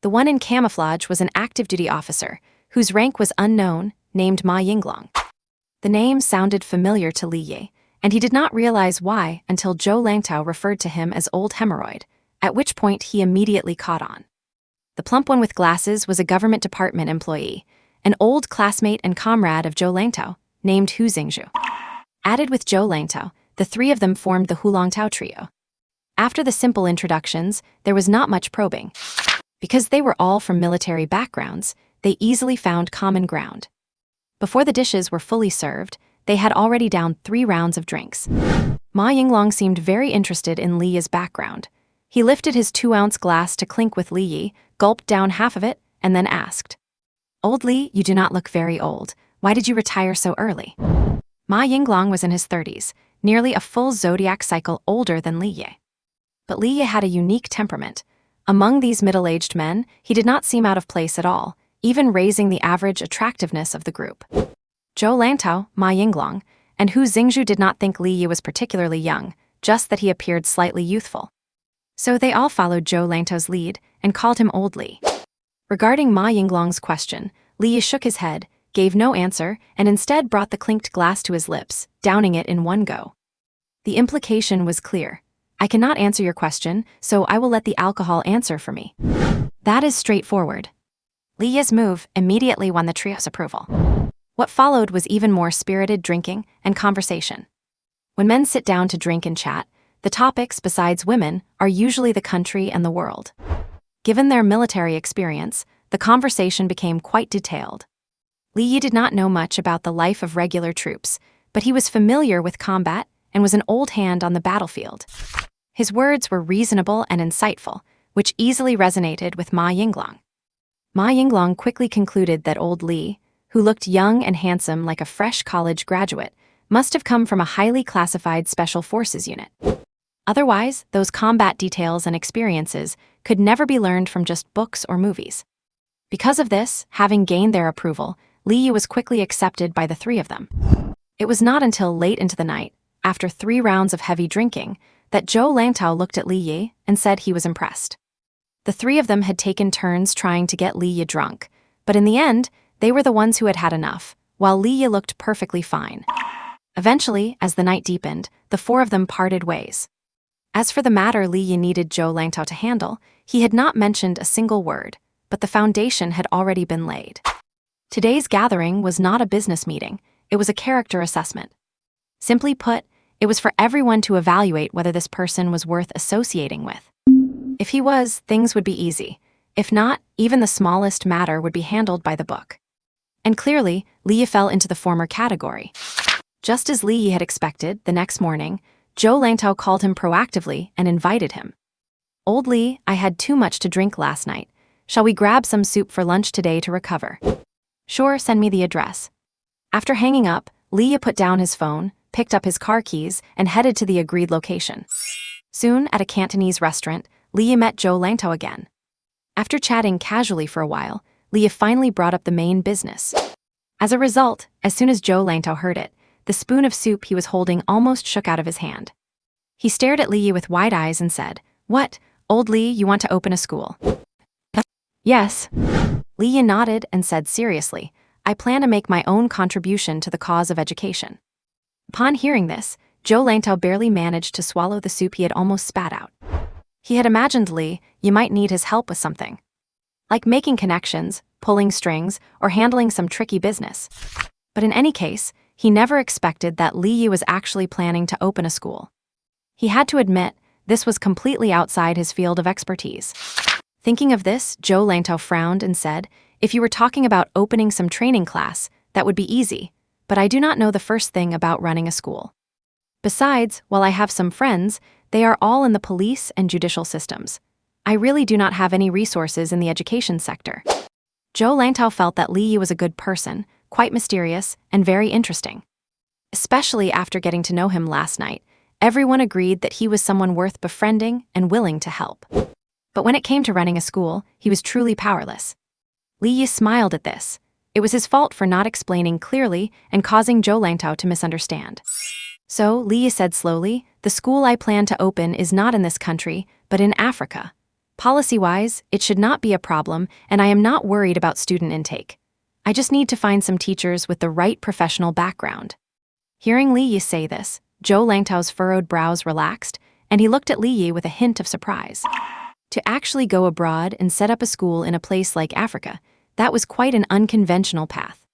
A: The one in camouflage was an active duty officer, whose rank was unknown, named Ma Yinglong. The name sounded familiar to Li Yi, and he did not realize why until Zhou Langtao referred to him as Old Hemorrhoid, at which point he immediately caught on. The plump one with glasses was a government department employee, an old classmate and comrade of Zhou Langtao, named Hu Xingzhu. Added with Zhou Langtao, the 3 of them formed the Hulongtao trio. After the simple introductions, there was not much probing. Because they were all from military backgrounds, they easily found common ground. Before the dishes were fully served, they had already downed 3 rounds of drinks. Ma Yinglong seemed very interested in Li Yi's background. He lifted his 2-ounce glass to clink with Li Yi, gulped down half of it, and then asked, "Old Li, you do not look very old. Why did you retire so early?" Ma Yinglong was in his 30s, nearly a full zodiac cycle older than Li Yi. But Li Yi had a unique temperament. Among these middle-aged men, he did not seem out of place at all, even raising the average attractiveness of the group. Zhou Langtao, Ma Yinglong, and Hu Xingzhu did not think Li Yi was particularly young, just that he appeared slightly youthful. So they all followed Zhou Langtao's lead and called him Old Li. Regarding Ma Yinglong's question, Li Yi shook his head, gave no answer, and instead brought the clinked glass to his lips, downing it in one go. The implication was clear. "I cannot answer your question, so I will let the alcohol answer for me." That is straightforward. Li Yi's move immediately won the trio's approval. What followed was even more spirited drinking and conversation. When men sit down to drink and chat, the topics, besides women, are usually the country and the world. Given their military experience, the conversation became quite detailed. Li Yi did not know much about the life of regular troops, but he was familiar with combat and was an old hand on the battlefield. His words were reasonable and insightful, which easily resonated with Ma Yinglong. Ma Yinglong quickly concluded that old Li, who looked young and handsome like a fresh college graduate, must have come from a highly classified special forces unit. Otherwise, those combat details and experiences could never be learned from just books or movies. Because of this, having gained their approval, Li Yi was quickly accepted by the three of them. It was not until late into the night, after 3 rounds of heavy drinking, that Zhou Langtao looked at Li Yi and said he was impressed. The 3 of them had taken turns trying to get Li Yi drunk, but in the end, they were the ones who had had enough, while Li Yi looked perfectly fine. Eventually, as the night deepened, the 4 of them parted ways. As for the matter Li Yi needed Zhou Langtao to handle, he had not mentioned a single word, but the foundation had already been laid. Today's gathering was not a business meeting, it was a character assessment. Simply put, it was for everyone to evaluate whether this person was worth associating with. If he was, things would be easy. If not, even the smallest matter would be handled by the book. And clearly, Li Yi fell into the former category. Just as Li Yi had expected, the next morning, Zhou Langtao called him proactively and invited him. "Old Li, I had too much to drink last night. Shall we grab some soup for lunch today to recover?" "Sure, send me the address." After hanging up, Li Yi put down his phone, picked up his car keys, and headed to the agreed location. Soon, at a Cantonese restaurant, Li Yi met Zhou Langtao again. After chatting casually for a while, Li Yi finally brought up the main business. As a result, as soon as Zhou Langtao heard it, the spoon of soup he was holding almost shook out of his hand. He stared at Li Yi with wide eyes and said, "What, old Li, you want to open a school?" "Yes." Li Yi nodded and said seriously, "I plan to make my own contribution to the cause of education." Upon hearing this, Zhou Langtao barely managed to swallow the soup he had almost spat out. He had imagined Li Yi might need his help with something, like making connections, pulling strings, or handling some tricky business. But in any case, he never expected that Li Yi was actually planning to open a school. He had to admit, this was completely outside his field of expertise. Thinking of this, Zhou Langtao frowned and said, "If you were talking about opening some training class, that would be easy, but I do not know the first thing about running a school. Besides, while I have some friends, they are all in the police and judicial systems. I really do not have any resources in the education sector." Zhou Langtao felt that Li Yi was a good person, quite mysterious, and very interesting. Especially after getting to know him last night, everyone agreed that he was someone worth befriending and willing to help. But when it came to running a school, he was truly powerless. Li Yi smiled at this. It was his fault for not explaining clearly and causing Zhou Langtao to misunderstand. So, Li Yi said slowly, "The school I plan to open is not in this country, but in Africa. Policy-wise, it should not be a problem, and I am not worried about student intake. I just need to find some teachers with the right professional background." Hearing Li Yi say this, Zhou Langtao's furrowed brows relaxed, and he looked at Li Yi with a hint of surprise. To actually go abroad and set up a school in a place like Africa, that was quite an unconventional path.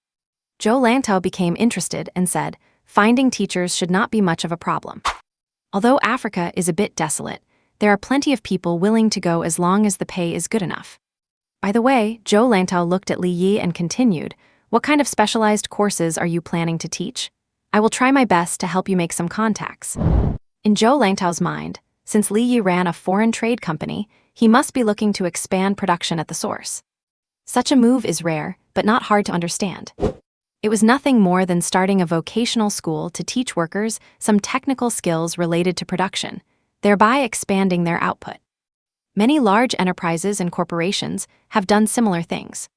A: Zhou Langtao became interested and said, "Finding teachers should not be much of a problem. Although Africa is a bit desolate, there are plenty of people willing to go as long as the pay is good enough." By the way, Zhou Langtao looked at Li Yi and continued, "What kind of specialized courses are you planning to teach? I will try my best to help you make some contacts." In Zhou Langtao's mind, since Li Yi ran a foreign trade company, he must be looking to expand production at the source. Such a move is rare, but not hard to understand. It was nothing more than starting a vocational school to teach workers some technical skills related to production, thereby expanding their output. Many large enterprises and corporations have done similar things.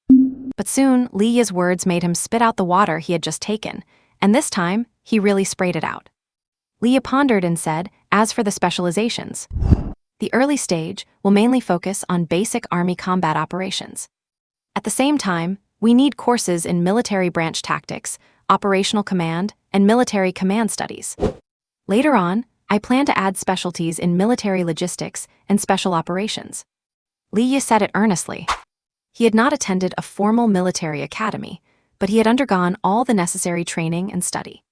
A: But soon, Li Yi's words made him spit out the water he had just taken, and this time, he really sprayed it out. Li Yi pondered and said, "As for the specializations, the early stage will mainly focus on basic army combat operations. At the same time, we need courses in military branch tactics, operational command, and military command studies. Later on, I plan to add specialties in military logistics and special operations." Li Yi said it earnestly. He had not attended a formal military academy, but he had undergone all the necessary training and study.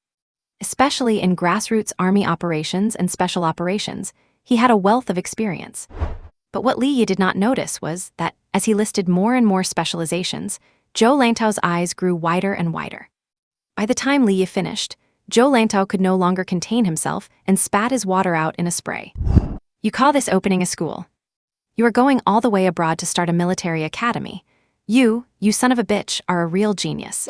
A: Especially in grassroots army operations and special operations, he had a wealth of experience. But what Li Yi did not notice was that, as he listed more and more specializations, Zhou Langtao's eyes grew wider and wider. By the time Li Yi finished, Zhou Langtao could no longer contain himself and spat his water out in a spray. "You call this opening a school? You are going all the way abroad to start a military academy. You son of a bitch, are a real genius."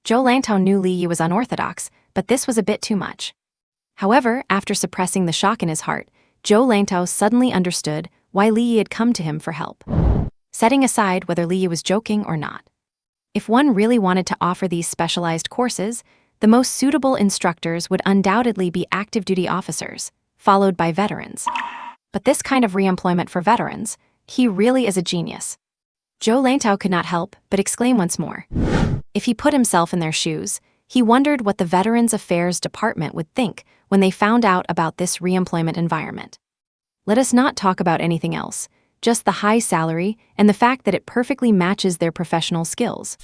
A: Zhou Langtao knew Li Yi was unorthodox, but this was a bit too much. However, after suppressing the shock in his heart, Zhou Langtao suddenly understood why Li Yi had come to him for help. Setting aside whether Li Yi was joking or not, if one really wanted to offer these specialized courses, the most suitable instructors would undoubtedly be active duty officers, followed by veterans. But this kind of reemployment for veterans, he really is a genius. Zhou Langtao could not help but exclaim once more. If he put himself in their shoes, he wondered what the Veterans Affairs Department would think when they found out about this reemployment environment. Let us not talk about anything else, just the high salary and the fact that it perfectly matches their professional skills.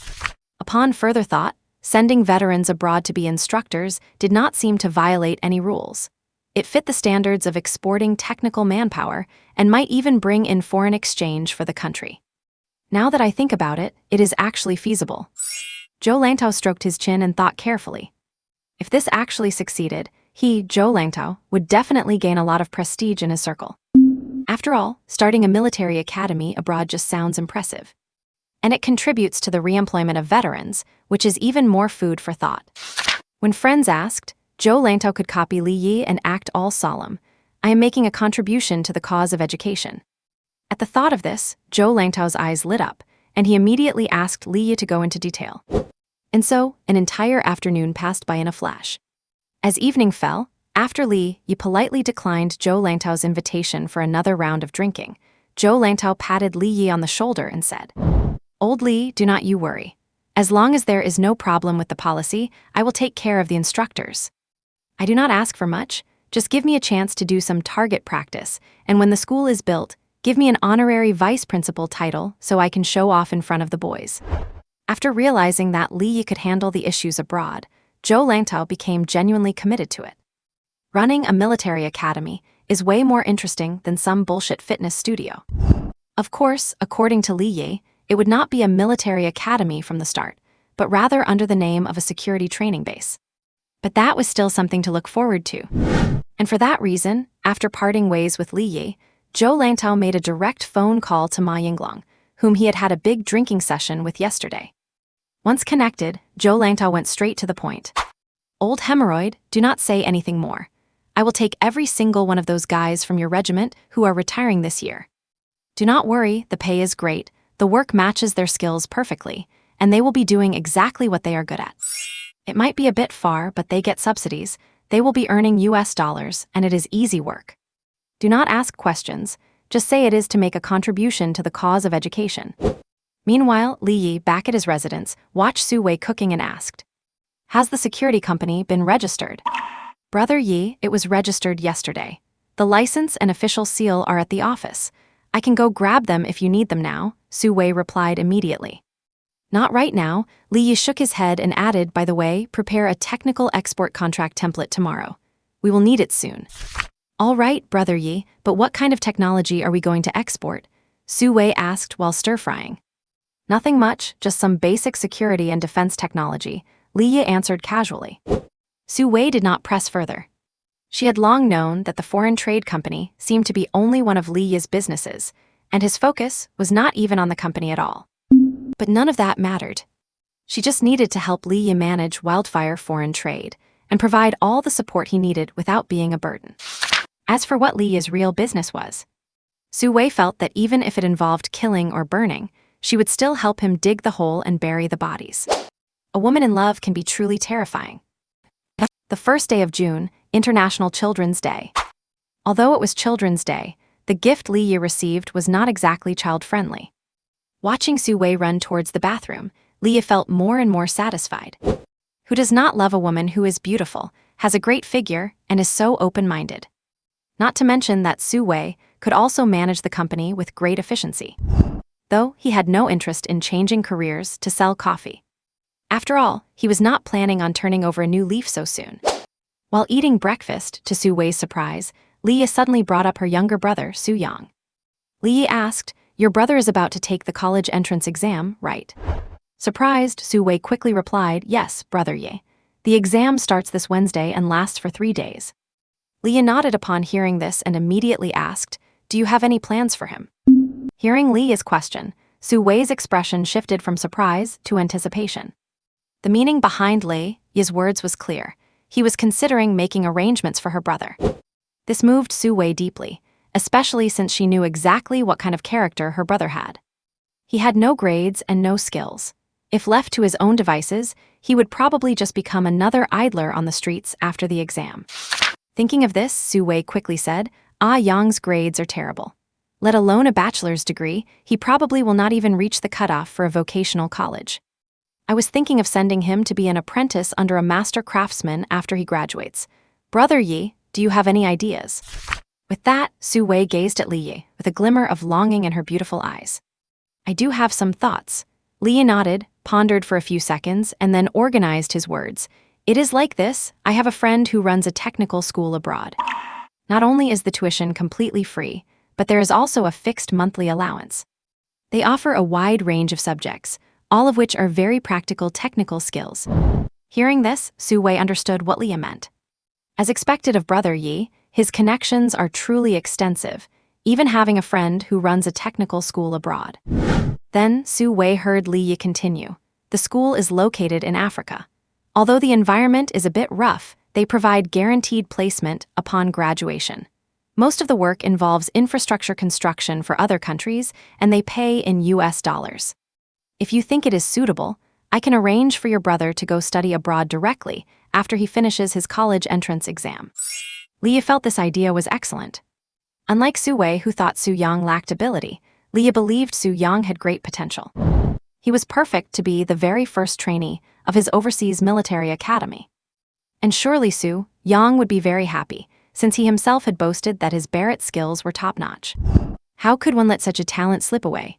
A: Upon further thought, sending veterans abroad to be instructors did not seem to violate any rules. It fit the standards of exporting technical manpower and might even bring in foreign exchange for the country. Now that I think about it, it is actually feasible. Zhou Langtao stroked his chin and thought carefully. If this actually succeeded, he, Zhou Langtao, would definitely gain a lot of prestige in his circle. After all, starting a military academy abroad just sounds impressive. And it contributes to the reemployment of veterans, which is even more food for thought. When friends asked, Zhou Langtao could copy Li Yi and act all solemn. "I am making a contribution to the cause of education." At the thought of this, Zhou Langtao's eyes lit up, and he immediately asked Li Yi to go into detail. And so, an entire afternoon passed by in a flash. As evening fell, after Li Yi politely declined Zhou Langtao's invitation for another round of drinking, Zhou Langtao patted Li Yi on the shoulder and said, "Old Li, do not you worry. As long as there is no problem with the policy, I will take care of the instructors. I do not ask for much, just give me a chance to do some target practice, and when the school is built, give me an honorary vice principal title so I can show off in front of the boys." After realizing that Li Yi could handle the issues abroad, Zhou Langtao became genuinely committed to it. Running a military academy is way more interesting than some bullshit fitness studio. Of course, according to Li Yi, it would not be a military academy from the start, but rather under the name of a security training base. But that was still something to look forward to. And for that reason, after parting ways with Li Yi, Zhou Langtao made a direct phone call to Ma Yinglong, whom he had had a big drinking session with yesterday. Once connected, Zhou Langtao went straight to the point. "Old hemorrhoid, do not say anything more. I will take every single one of those guys from your regiment who are retiring this year. Do not worry, the pay is great, the work matches their skills perfectly, and they will be doing exactly what they are good at. It might be a bit far, but they get subsidies, they will be earning US dollars, and it is easy work. Do not ask questions, just say it is to make a contribution to the cause of education." Meanwhile, Li Yi, back at his residence, watched Su Wei cooking and asked, "Has the security company been registered?" "Brother Yi, it was registered yesterday. The license and official seal are at the office. I can go grab them if you need them now," Su Wei replied immediately. "Not right now," Li Yi shook his head and added, "By the way, prepare a technical export contract template tomorrow. We will need it soon." "All right, Brother Yi, but what kind of technology are we going to export?" Su Wei asked while stir-frying. "Nothing much, just some basic security and defense technology," Li Yi answered casually. Su Wei did not press further. She had long known that the foreign trade company seemed to be only one of Li Yi's businesses, and his focus was not even on the company at all. But none of that mattered. She just needed to help Li Yi manage wildfire foreign trade and provide all the support he needed without being a burden. As for what Li Yi's real business was, Su Wei felt that even if it involved killing or burning, she would still help him dig the hole and bury the bodies. A woman in love can be truly terrifying. The first day of June, International Children's Day. Although it was Children's Day, the gift Li Yi received was not exactly child-friendly. Watching Su Wei run towards the bathroom, Li Yi felt more and more satisfied. Who does not love a woman who is beautiful, has a great figure, and is so open-minded? Not to mention that Su Wei could also manage the company with great efficiency. Though he had no interest in changing careers to sell coffee. After all, he was not planning on turning over a new leaf so soon. While eating breakfast, to Su Wei's surprise, Li suddenly brought up her younger brother, Su Yang. Li asked, "Your brother is about to take the college entrance exam, right?" Surprised, Su Wei quickly replied, "Yes, brother Ye. The exam starts this Wednesday and lasts for 3 days." Li nodded upon hearing this and immediately asked, "Do you have any plans for him?" Hearing Li's question, Su Wei's expression shifted from surprise to anticipation. The meaning behind Li's words was clear. He was considering making arrangements for her brother. This moved Su Wei deeply, especially since she knew exactly what kind of character her brother had. He had no grades and no skills. If left to his own devices, he would probably just become another idler on the streets after the exam. Thinking of this, Su Wei quickly said, Yang's grades are terrible. Let alone a bachelor's degree, he probably will not even reach the cutoff for a vocational college. I was thinking of sending him to be an apprentice under a master craftsman after he graduates. Brother Yi, do you have any ideas? With that, Su Wei gazed at Li Yi with a glimmer of longing in her beautiful eyes. I do have some thoughts. Li Yi nodded, pondered for a few seconds, and then organized his words. It is like this, I have a friend who runs a technical school abroad. Not only is the tuition completely free, but there is also a fixed monthly allowance. They offer a wide range of subjects, all of which are very practical technical skills. Hearing this, Su Wei understood what Li Yi meant. As expected of brother Yi, his connections are truly extensive, even having a friend who runs a technical school abroad. Then, Su Wei heard Li Yi continue. The school is located in Africa. Although the environment is a bit rough, they provide guaranteed placement upon graduation. Most of the work involves infrastructure construction for other countries, and they pay in US dollars. If you think it is suitable, I can arrange for your brother to go study abroad directly after he finishes his college entrance exam. Li Yi felt this idea was excellent. Unlike Su Wei, who thought Su Yang lacked ability, Li Yi believed Su Yang had great potential. He was perfect to be the very first trainee of his overseas military academy. And surely Su Yang would be very happy, since he himself had boasted that his Barrett skills were top-notch. How could one let such a talent slip away?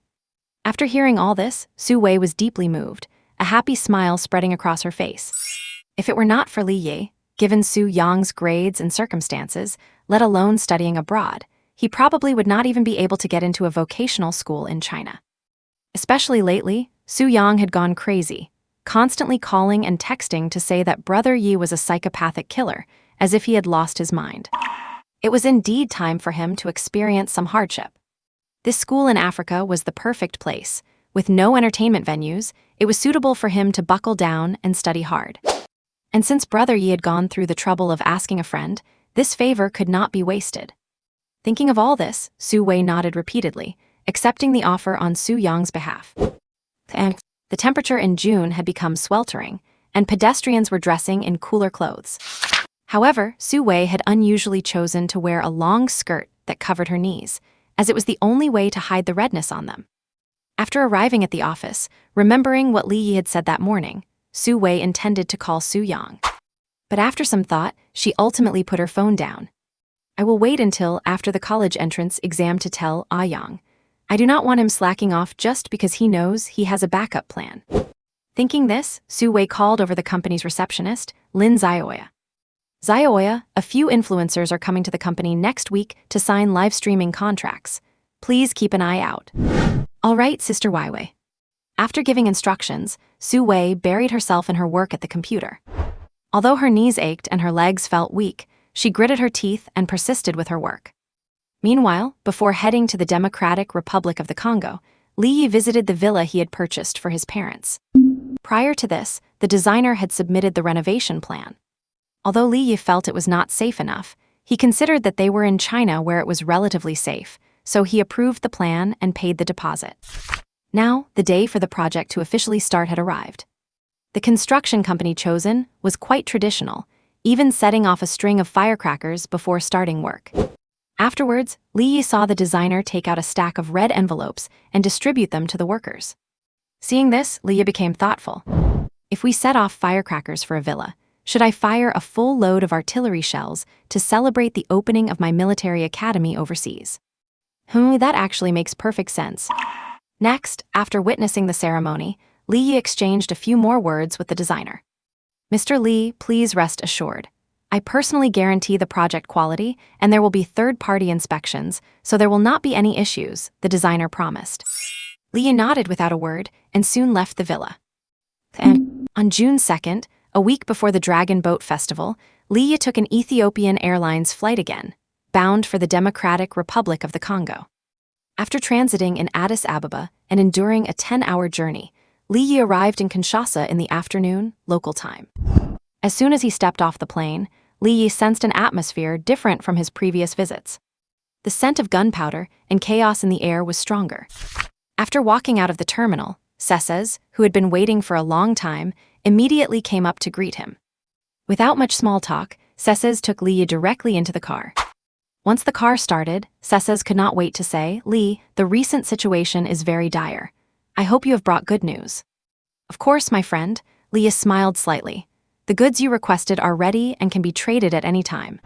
A: After hearing all this, Su Wei was deeply moved, a happy smile spreading across her face. If it were not for Li Yi, given Su Yang's grades and circumstances, let alone studying abroad, he probably would not even be able to get into a vocational school in China. Especially lately, Su Yang had gone crazy, constantly calling and texting to say that brother Yi was a psychopathic killer, as if he had lost his mind. It was indeed time for him to experience some hardship. This school in Africa was the perfect place. With no entertainment venues, it was suitable for him to buckle down and study hard. And since brother Yi had gone through the trouble of asking a friend, this favor could not be wasted. Thinking of all this, Su Wei nodded repeatedly, accepting the offer on Su Yang's behalf. The temperature in June had become sweltering, and pedestrians were dressing in cooler clothes. However, Su Wei had unusually chosen to wear a long skirt that covered her knees, as it was the only way to hide the redness on them. After arriving at the office, remembering what Li Yi had said that morning, Su Wei intended to call Su Yang. But after some thought, she ultimately put her phone down. I will wait until after the college entrance exam to tell Yang. I do not want him slacking off just because he knows he has a backup plan. Thinking this, Su Wei called over the company's receptionist, Lin Zioya. Zioya, a few influencers are coming to the company next week to sign live streaming contracts. Please keep an eye out. All right, Sister Weiwei. After giving instructions, Su Wei buried herself in her work at the computer. Although her knees ached and her legs felt weak, she gritted her teeth and persisted with her work. Meanwhile, before heading to the Democratic Republic of the Congo, Li Yi visited the villa he had purchased for his parents. Prior to this, the designer had submitted the renovation plan. Although Li Yi felt it was not safe enough, he considered that they were in China where it was relatively safe, so he approved the plan and paid the deposit. Now, the day for the project to officially start had arrived. The construction company chosen was quite traditional, even setting off a string of firecrackers before starting work. Afterwards, Li Yi saw the designer take out a stack of red envelopes and distribute them to the workers. Seeing this, Li Yi became thoughtful. If we set off firecrackers for a villa, should I fire a full load of artillery shells to celebrate the opening of my military academy overseas? That actually makes perfect sense. Next, after witnessing the ceremony, Li exchanged a few more words with the designer. "Mr. Li, please rest assured. I personally guarantee the project quality, and there will be third-party inspections, so there will not be any issues," the designer promised. Li nodded without a word and soon left the villa. And on June 2nd, a week before the Dragon Boat Festival, Li took an Ethiopian Airlines flight again, bound for the Democratic Republic of the Congo. After transiting in Addis Ababa and enduring a 10-hour journey, Li arrived in Kinshasa in the afternoon, local time. As soon as he stepped off the plane, Li sensed an atmosphere different from his previous visits. The scent of gunpowder and chaos in the air was stronger. After walking out of the terminal, Sesses, who had been waiting for a long time, immediately came up to greet him. Without much small talk, Sesses took Li directly into the car. Once the car started, Sesses could not wait to say, "Li, the recent situation is very dire. I hope you have brought good news." "Of course, my friend," Li smiled slightly. "The goods you requested are ready and can be traded at any time.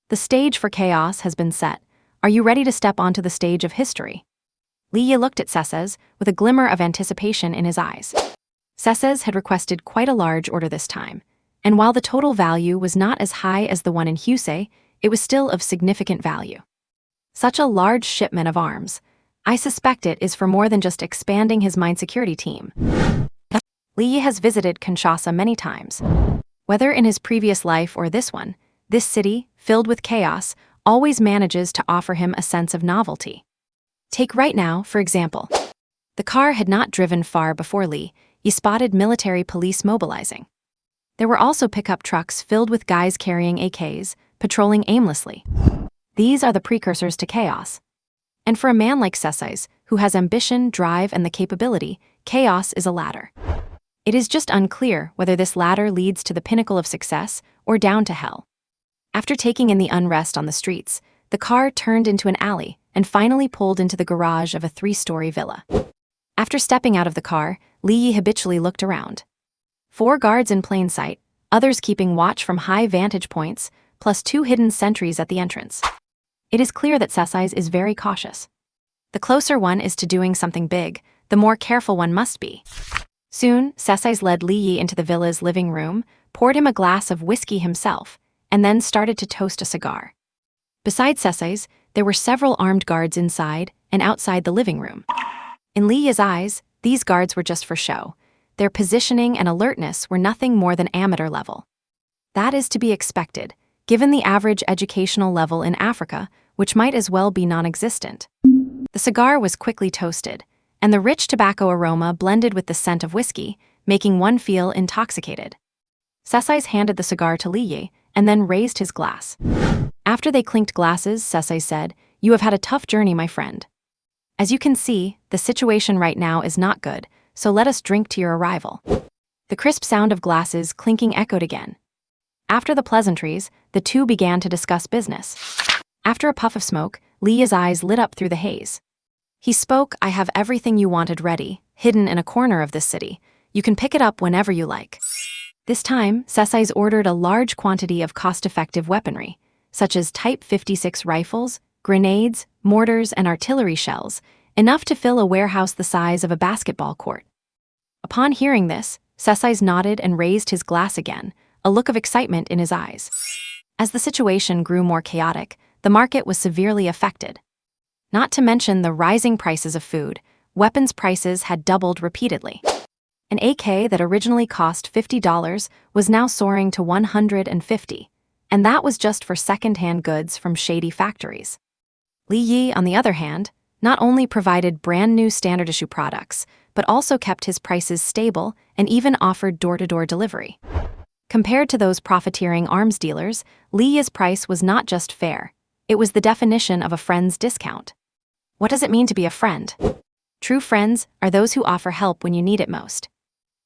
A: The stage for chaos has been set. Are you ready to step onto the stage of history?" Li looked at Sesses with a glimmer of anticipation in his eyes. Sesses had requested quite a large order this time, and while the total value was not as high as the one in Husei, it was still of significant value. Such a large shipment of arms. I suspect it is for more than just expanding his mine security team. Li has visited Kinshasa many times. Whether in his previous life or this one, this city, filled with chaos, always manages to offer him a sense of novelty. Take right now, for example. The car had not driven far before Li spotted military police mobilizing. There were also pickup trucks filled with guys carrying AKs, patrolling aimlessly. These are the precursors to chaos. And for a man like Sesses, who has ambition, drive, and the capability, chaos is a ladder. It is just unclear whether this ladder leads to the pinnacle of success or down to hell. After taking in the unrest on the streets, the car turned into an alley and finally pulled into the garage of a 3-story villa. After stepping out of the car, Li habitually looked around. 4 guards in plain sight, others keeping watch from high vantage points, plus 2 hidden sentries at the entrance. It is clear that Sesses is very cautious. The closer one is to doing something big, the more careful one must be. Soon, Sesses led Li into the villa's living room, poured him a glass of whiskey himself, and then started to toast a cigar. Besides Sesses, there were several armed guards inside and outside the living room. In Li's eyes, these guards were just for show. Their positioning and alertness were nothing more than amateur level. That is to be expected, given the average educational level in Africa, which might as well be non-existent. The cigar was quickly toasted, and the rich tobacco aroma blended with the scent of whiskey, making one feel intoxicated. Sesses handed the cigar to Li and then raised his glass. After they clinked glasses, Sesses said, "You have had a tough journey, my friend. As you can see, the situation right now is not good, so let us drink to your arrival." The crisp sound of glasses clinking echoed again. After the pleasantries, the two began to discuss business. After a puff of smoke, Li's eyes lit up through the haze. He spoke, "I have everything you wanted ready, hidden in a corner of this city. You can pick it up whenever you like." This time, Sesses ordered a large quantity of cost-effective weaponry, such as Type 56 rifles, grenades, mortars, and artillery shells, enough to fill a warehouse the size of a basketball court. Upon hearing this, Sesses nodded and raised his glass again, a look of excitement in his eyes. As the situation grew more chaotic, the market was severely affected. Not to mention the rising prices of food, weapons prices had doubled repeatedly. An AK that originally cost $50 was now soaring to $150, and that was just for second-hand goods from shady factories. Li, on the other hand, not only provided brand-new standard-issue products, but also kept his prices stable and even offered door-to-door delivery. Compared to those profiteering arms dealers, Li's price was not just fair, it was the definition of a friend's discount. What does it mean to be a friend? True friends are those who offer help when you need it most.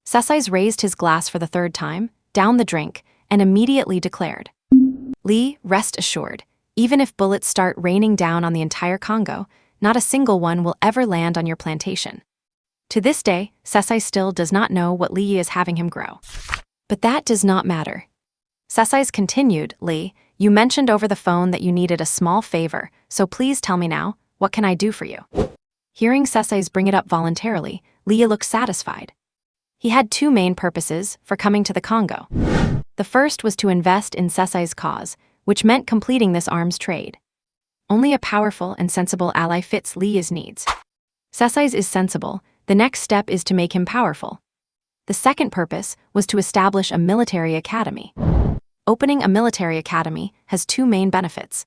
A: Sesses raised his glass for the 3rd time, downed the drink, and immediately declared, "Li, rest assured, even if bullets start raining down on the entire Congo, not a single one will ever land on your plantation." To this day, Sesses still does not know what Li is having him grow. But that does not matter. Sesses continued, "Li, you mentioned over the phone that you needed a small favor, so please tell me now, what can I do for you?" Hearing Sesses bring it up voluntarily, Li looked satisfied. He had two main purposes for coming to the Congo. The first was to invest in Sesai's cause, which meant completing this arms trade. Only a powerful and sensible ally fits Li's needs. Sesai's is sensible, the next step is to make him powerful. The second purpose was to establish a military academy. Opening a military academy has two main benefits.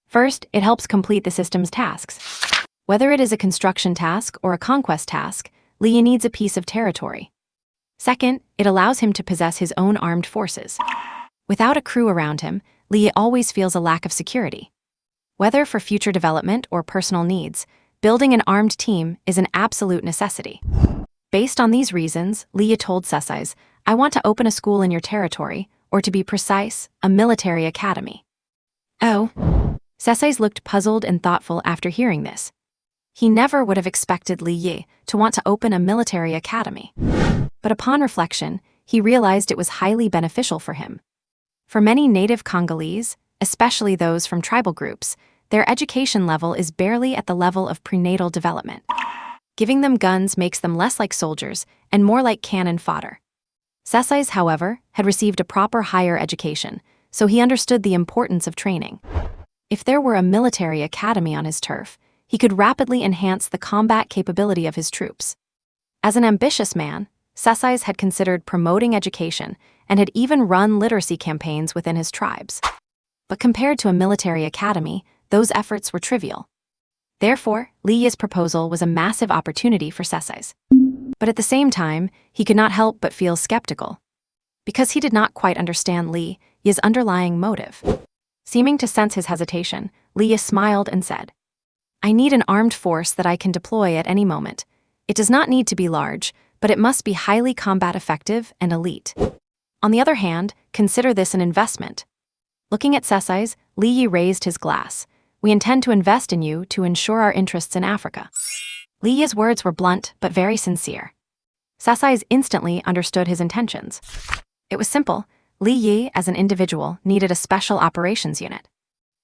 A: First, it helps complete the system's tasks. Whether it is a construction task or a conquest task, Li needs a piece of territory. Second, it allows him to possess his own armed forces. Without a crew around him, Li always feels a lack of security. Whether for future development or personal needs, building an armed team is an absolute necessity. Based on these reasons, Li told Sesai's, "I want to open a school in your territory, or to be precise, a military academy." Oh. Sesai's looked puzzled and thoughtful after hearing this. He never would have expected Li to want to open a military academy. But upon reflection, he realized it was highly beneficial for him. For many native Congolese, especially those from tribal groups, their education level is barely at the level of prenatal development. Giving them guns makes them less like soldiers and more like cannon fodder. Sesai's, however, had received a proper higher education, so he understood the importance of training. If there were a military academy on his turf, he could rapidly enhance the combat capability of his troops. As an ambitious man, Sesai's had considered promoting education and had even run literacy campaigns within his tribes. But compared to a military academy, those efforts were trivial. Therefore, Li's proposal was a massive opportunity for Sesai's. But at the same time, he could not help but feel skeptical. Because he did not quite understand Li's underlying motive. Seeming to sense his hesitation, Li smiled and said, "I need an armed force that I can deploy at any moment. It does not need to be large, but it must be highly combat effective and elite. On the other hand, consider this an investment." Looking at Sesai's, Li raised his glass. "We intend to invest in you to ensure our interests in Africa." Li's words were blunt but very sincere. Sesai's instantly understood his intentions. It was simple. Li, as an individual, needed a special operations unit.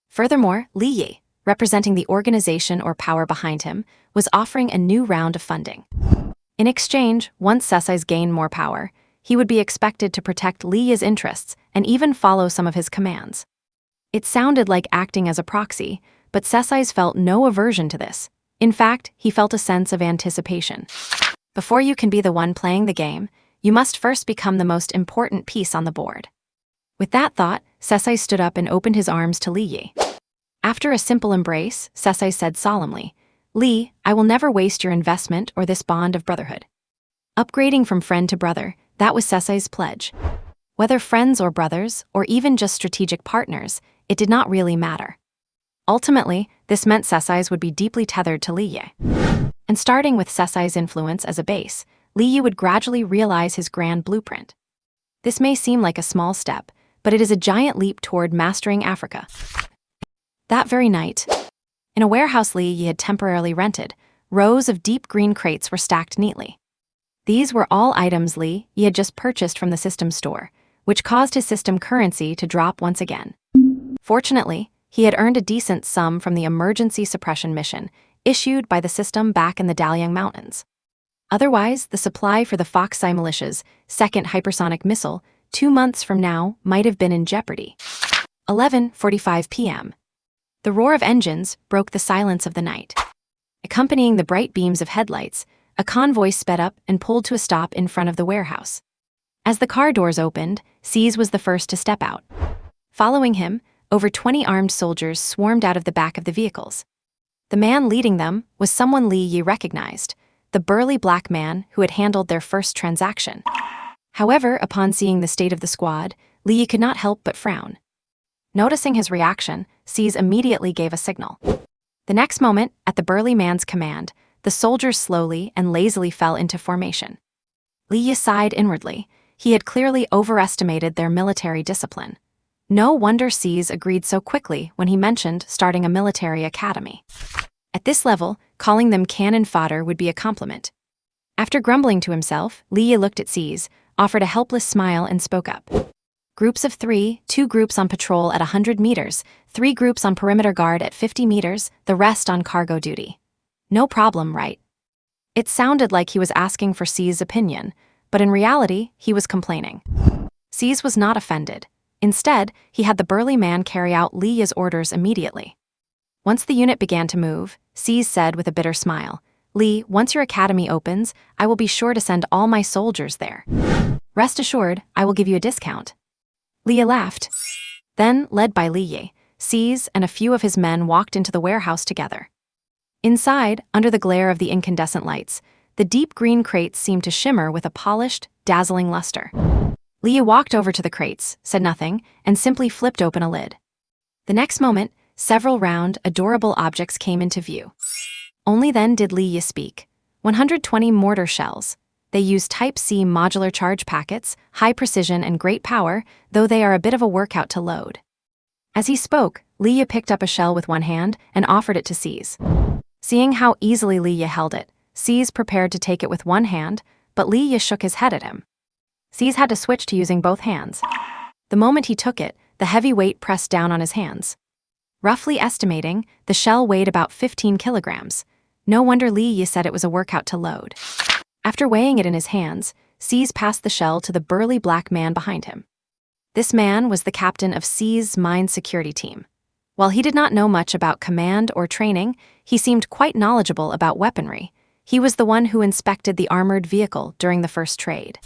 A: Furthermore, Li, representing the organization or power behind him, was offering a new round of funding. In exchange, once Sesai's gained more power, he would be expected to protect Li's interests and even follow some of his commands. It sounded like acting as a proxy, but Sesai's felt no aversion to this. In fact, he felt a sense of anticipation. Before you can be the one playing the game, you must first become the most important piece on the board. With that thought, Sesai stood up and opened his arms to Li. After a simple embrace, Sesai said solemnly, "Li, I will never waste your investment or this bond of brotherhood." Upgrading from friend to brother, that was Sesai's pledge. Whether friends or brothers, or even just strategic partners, it did not really matter. Ultimately, this meant Sesai's would be deeply tethered to Li. And starting with Sesai's influence as a base, Li would gradually realize his grand blueprint. This may seem like a small step, but it is a giant leap toward mastering Africa. That very night, in a warehouse Li had temporarily rented, rows of deep green crates were stacked neatly. These were all items Li had just purchased from the system store, which caused his system currency to drop once again. Fortunately, he had earned a decent sum from the emergency suppression mission issued by the system back in the Dalian Mountains. Otherwise, the supply for the Foxi militia's second hypersonic missile 2 months from now might have been in jeopardy. 11:45 p.m. The roar of engines broke the silence of the night. Accompanying the bright beams of headlights, a convoy sped up and pulled to a stop in front of the warehouse. As the car doors opened, Seize was the first to step out. Following him, over 20 armed soldiers swarmed out of the back of the vehicles. The man leading them was someone Li recognized, the burly black man who had handled their first transaction. However, upon seeing the state of the squad, Li could not help but frown. Noticing his reaction, Seize immediately gave a signal. The next moment, at the burly man's command, the soldiers slowly and lazily fell into formation. Li sighed inwardly. He had clearly overestimated their military discipline. No wonder Seize agreed so quickly when he mentioned starting a military academy. At this level, calling them cannon fodder would be a compliment. After grumbling to himself, Li looked at Seize, offered a helpless smile and spoke up. "Groups of 3, 2 groups on patrol at 100 meters, 3 groups on perimeter guard at 50 meters, the rest on cargo duty. No problem, right?" It sounded like he was asking for Seize's opinion, but in reality, he was complaining. Sees was not offended. Instead, he had the burly man carry out Li Yi's orders immediately. Once the unit began to move, Sees said with a bitter smile, "Li, once your academy opens, I will be sure to send all my soldiers there. Rest assured, I will give you a discount." Li Yi laughed. Then, led by Li Yi, Sees and a few of his men walked into the warehouse together. Inside, under the glare of the incandescent lights, the deep green crates seemed to shimmer with a polished, dazzling luster. Li Yi walked over to the crates, said nothing, and simply flipped open a lid. The next moment, several round, adorable objects came into view. Only then did Li Yi speak. 120 mortar shells. They use Type C modular charge packets, high precision and great power, though they are a bit of a workout to load. As he spoke, Li Yi picked up a shell with one hand and offered it to Sees. Seeing how easily Li Yi held it, Sees prepared to take it with one hand, but Li Yi shook his head at him. Sees had to switch to using both hands. The moment he took it, the heavy weight pressed down on his hands. Roughly estimating, the shell weighed about 15 kilograms. No wonder Li Yi said it was a workout to load. After weighing it in his hands, Sees passed the shell to the burly black man behind him. This man was the captain of Sees' mine security team. While he did not know much about command or training, he seemed quite knowledgeable about weaponry. He was the one who inspected the armored vehicle during the first trade.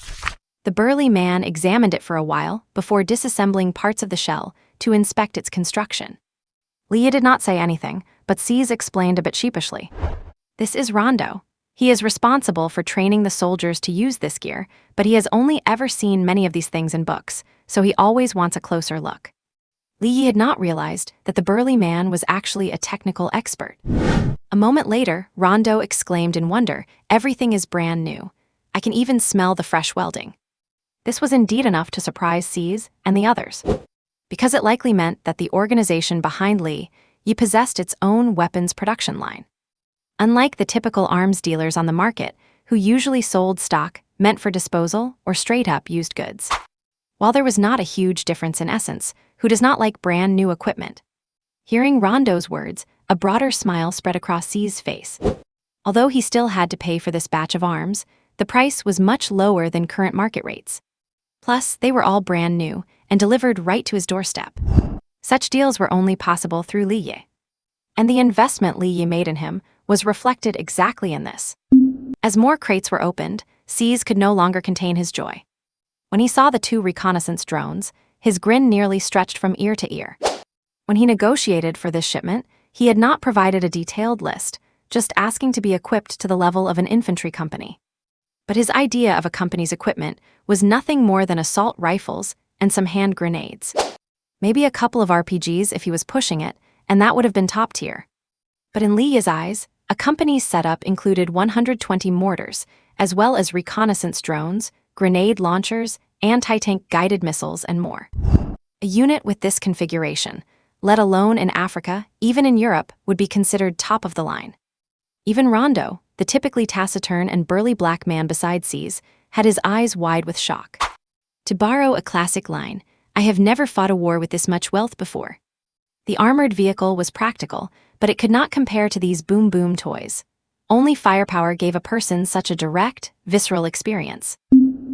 A: The burly man examined it for a while before disassembling parts of the shell to inspect its construction. Li Yi did not say anything, but Sees explained a bit sheepishly. "This is Rondo. He is responsible for training the soldiers to use this gear, but he has only ever seen many of these things in books, so he always wants a closer look." Li Yi had not realized that the burly man was actually a technical expert. A moment later, Rondo exclaimed in wonder, "Everything is brand new. I can even smell the fresh welding." This was indeed enough to surprise Sees and the others, because it likely meant that the organization behind Li Yi possessed its own weapons production line. Unlike the typical arms dealers on the market, who usually sold stock meant for disposal or straight-up used goods. While there was not a huge difference in essence, who does not like brand new equipment? Hearing Rondo's words, a broader smile spread across Sees' face. Although he still had to pay for this batch of arms, the price was much lower than current market rates. Plus, they were all brand new and delivered right to his doorstep. Such deals were only possible through Li Yi. And the investment Li Yi made in him was reflected exactly in this. As more crates were opened, Sees could no longer contain his joy. When he saw the 2 reconnaissance drones, his grin nearly stretched from ear to ear. When he negotiated for this shipment, he had not provided a detailed list, just asking to be equipped to the level of an infantry company. But his idea of a company's equipment was nothing more than assault rifles and some hand grenades. Maybe a couple of RPGs if he was pushing it, and that would have been top tier. But in Li Yi's eyes, a company's setup included 120 mortars, as well as reconnaissance drones, grenade launchers, anti-tank guided missiles, and more. A unit with this configuration, let alone in Africa, even in Europe, would be considered top of the line. Even Rondo, the typically taciturn and burly black man beside Sees, had his eyes wide with shock. To borrow a classic line, "I have never fought a war with this much wealth before." The armored vehicle was practical, but it could not compare to these boom-boom toys. Only firepower gave a person such a direct, visceral experience.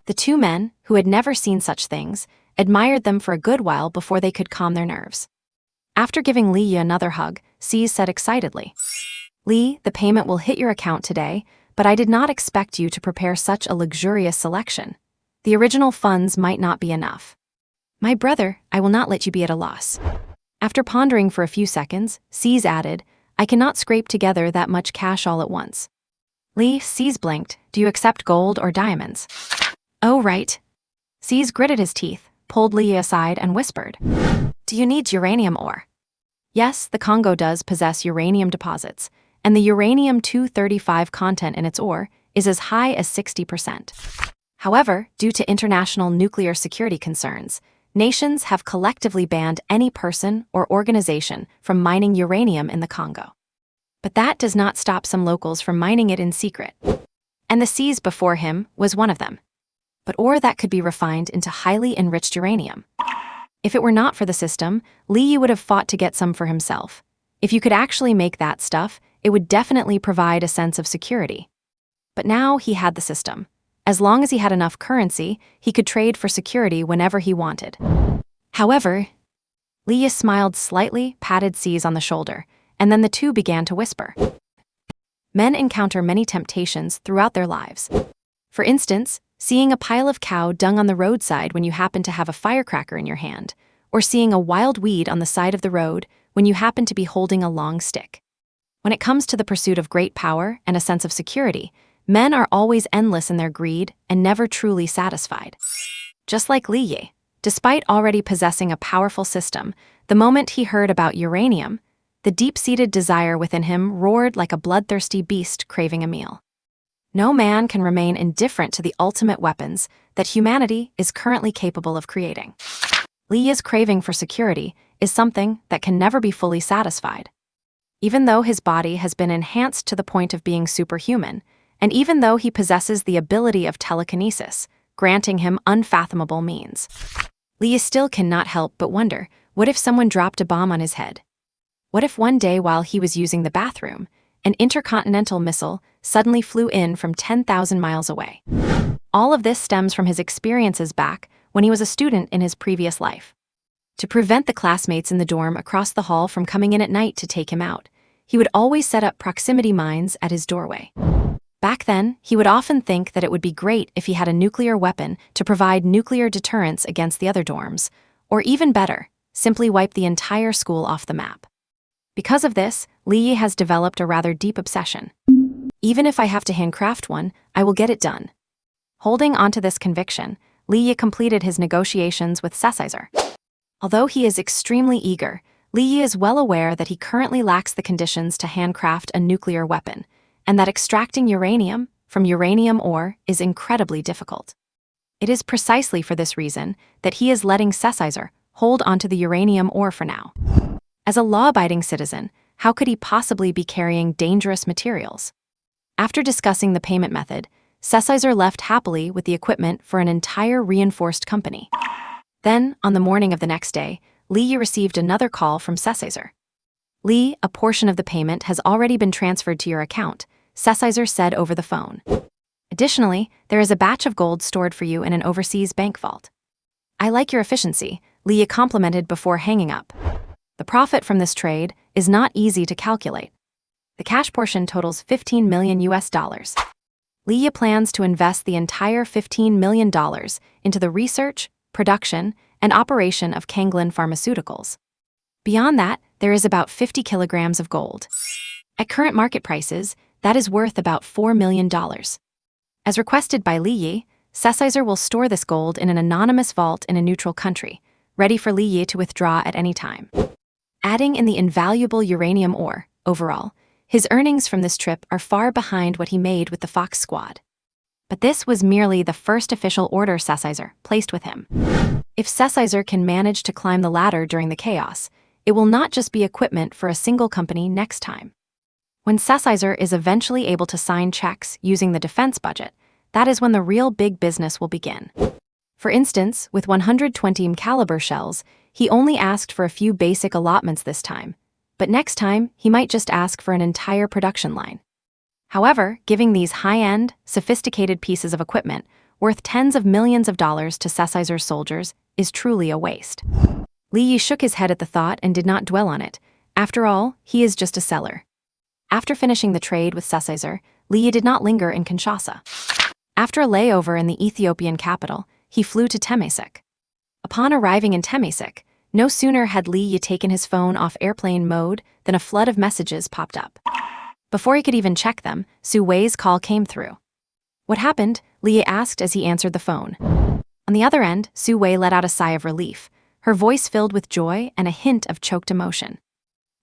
A: The 2 men, who had never seen such things, admired them for a good while before they could calm their nerves. After giving Li Yi another hug, Sees said excitedly, "Li, the payment will hit your account today, but I did not expect you to prepare such a luxurious selection. The original funds might not be enough." "My brother, I will not let you be at a loss." After pondering for a few seconds, Sees added, "I cannot scrape together that much cash all at once." Sees blinked. "Do you accept gold or diamonds?" "Oh, right." Sees gritted his teeth, pulled Li Yi aside and whispered, "Do you need uranium ore?" Yes, the Congo does possess uranium deposits, and the uranium-235 content in its ore is as high as 60%. However, due to international nuclear security concerns, nations have collectively banned any person or organization from mining uranium in the Congo. But that does not stop some locals from mining it in secret. And the Sees before him was one of them. But ore that could be refined into highly enriched uranium. If it were not for the system, Li Yi would have fought to get some for himself. If you could actually make that stuff, it would definitely provide a sense of security. But now he had the system. As long as he had enough currency, he could trade for security whenever he wanted. However, Lee smiled slightly, patted C's on the shoulder, and then the two began to whisper. Men encounter many temptations throughout their lives. For instance, seeing a pile of cow dung on the roadside when you happen to have a firecracker in your hand, or seeing a wild weed on the side of the road when you happen to be holding a long stick. When it comes to the pursuit of great power and a sense of security, men are always endless in their greed and never truly satisfied. Just like Li Yi, despite already possessing a powerful system, the moment he heard about uranium, the deep-seated desire within him roared like a bloodthirsty beast craving a meal. No man can remain indifferent to the ultimate weapons that humanity is currently capable of creating. Li Yi's craving for security is something that can never be fully satisfied. Even though his body has been enhanced to the point of being superhuman, and even though he possesses the ability of telekinesis, granting him unfathomable means, Li Yi still cannot help but wonder, what if someone dropped a bomb on his head? What if one day while he was using the bathroom, an intercontinental missile suddenly flew in from 10,000 miles away? All of this stems from his experiences back when he was a student in his previous life. To prevent the classmates in the dorm across the hall from coming in at night to take him out, he would always set up proximity mines at his doorway. Back then, he would often think that it would be great if he had a nuclear weapon to provide nuclear deterrence against the other dorms, or even better, simply wipe the entire school off the map. Because of this, Li Yi has developed a rather deep obsession. Even if I have to handcraft one, I will get it done. Holding onto this conviction, Li Yi completed his negotiations with Sesizer. Although he is extremely eager, Li Yi is well aware that he currently lacks the conditions to handcraft a nuclear weapon, and that extracting uranium from uranium ore is incredibly difficult. It is precisely for this reason that he is letting Sesizer hold onto the uranium ore for now. As a law-abiding citizen, how could he possibly be carrying dangerous materials? After discussing the payment method, Sesizer left happily with the equipment for an entire reinforced company. Then, on the morning of the next day, Li Yi received another call from Sesizer. Li, a portion of the payment has already been transferred to your account, Sesizer said over the phone. Additionally, there is a batch of gold stored for you in an overseas bank vault. I like your efficiency, Li Yi complimented before hanging up. The profit from this trade is not easy to calculate. The cash portion totals $15 million. Li Yi plans to invest the entire $15 million into the research, production, and operation of Kanglin Pharmaceuticals. Beyond that, there is about 50 kilograms of gold. At current market prices, that is worth about $4 million. As requested by Li Yi, Sesizer will store this gold in an anonymous vault in a neutral country, ready for Li Yi to withdraw at any time. Adding in the invaluable uranium ore, overall, his earnings from this trip are far behind what he made with the Fox Squad. But this was merely the first official order Sesizer placed with him. If Sesizer can manage to climb the ladder during the chaos, it will not just be equipment for a single company next time. When Sesizer is eventually able to sign checks using the defense budget, that is when the real big business will begin. For instance, with 120 caliber shells, he only asked for a few basic allotments this time, but next time he might just ask for an entire production line. However, giving these high-end, sophisticated pieces of equipment worth tens of millions of dollars to Sesizer's soldiers is truly a waste. Li Yi shook his head at the thought and did not dwell on it. After all, he is just a seller. After finishing the trade with Sesizer, Li Yi did not linger in Kinshasa. After a layover in the Ethiopian capital, he flew to Temesek. Upon arriving in Temesek, no sooner had Li Yi taken his phone off airplane mode than a flood of messages popped up. Before he could even check them, Su Wei's call came through. What happened? Li Yi asked as he answered the phone. On the other end, Su Wei let out a sigh of relief, her voice filled with joy and a hint of choked emotion.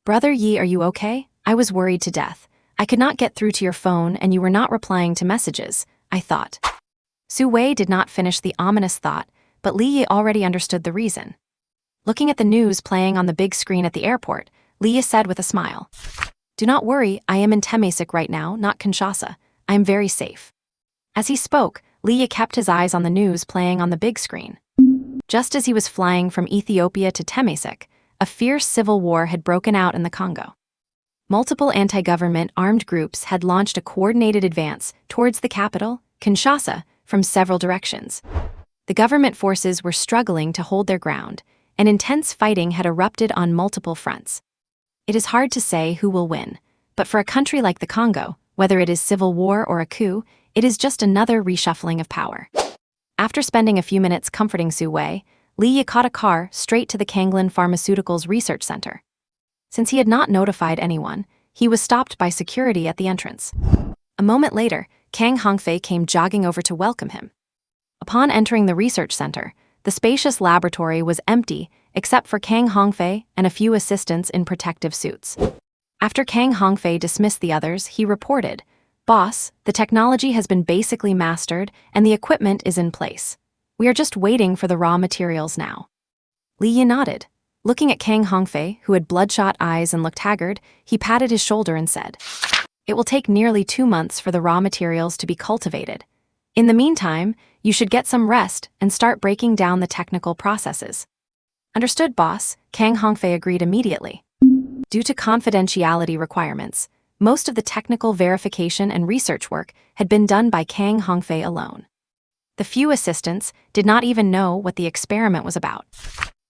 A: Brother Yi, are you okay? I was worried to death. I could not get through to your phone and you were not replying to messages, I thought. Su Wei did not finish the ominous thought, but Li Yi already understood the reason. Looking at the news playing on the big screen at the airport, Li Yi said with a smile, Do not worry, I am in Temesek right now, not Kinshasa. I am very safe. As he spoke, Li Yi kept his eyes on the news playing on the big screen. Just as he was flying from Ethiopia to Temesek, a fierce civil war had broken out in the Congo. Multiple anti-government armed groups had launched a coordinated advance towards the capital, Kinshasa, from several directions. The government forces were struggling to hold their ground, and intense fighting had erupted on multiple fronts. It is hard to say who will win, but for a country like the Congo, whether it is civil war or a coup, it is just another reshuffling of power. After spending a few minutes comforting Su Wei, Li Yi caught a car straight to the Kanglin Pharmaceuticals Research Center. Since he had not notified anyone, he was stopped by security at the entrance. A moment later, Kang Hongfei came jogging over to welcome him. Upon entering the research center, the spacious laboratory was empty except for Kang Hongfei and a few assistants in protective suits. After Kang Hongfei dismissed the others, he reported, "Boss, the technology has been basically mastered and the equipment is in place. We are just waiting for the raw materials now." Li Yi nodded. Looking at Kang Hongfei, who had bloodshot eyes and looked haggard, he patted his shoulder and said, "It will take nearly 2 months for the raw materials to be cultivated. In the meantime, you should get some rest and start breaking down the technical processes." "Understood, boss," Kang Hongfei agreed immediately. Due to confidentiality requirements, most of the technical verification and research work had been done by Kang Hongfei alone. The few assistants did not even know what the experiment was about.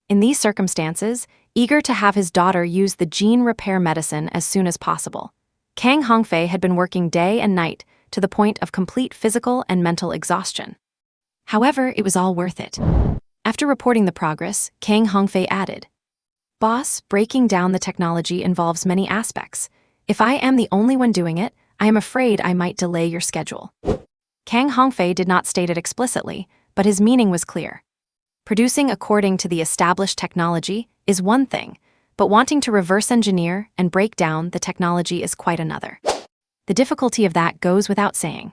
A: In these circumstances, eager to have his daughter use the gene repair medicine as soon as possible, Kang Hongfei had been working day and night to the point of complete physical and mental exhaustion. However, it was all worth it. After reporting the progress, Kang Hongfei added, "Boss, breaking down the technology involves many aspects. If I am the only one doing it, I am afraid I might delay your schedule." Kang Hongfei did not state it explicitly, but his meaning was clear. Producing according to the established technology is one thing, but wanting to reverse engineer and break down the technology is quite another. The difficulty of that goes without saying.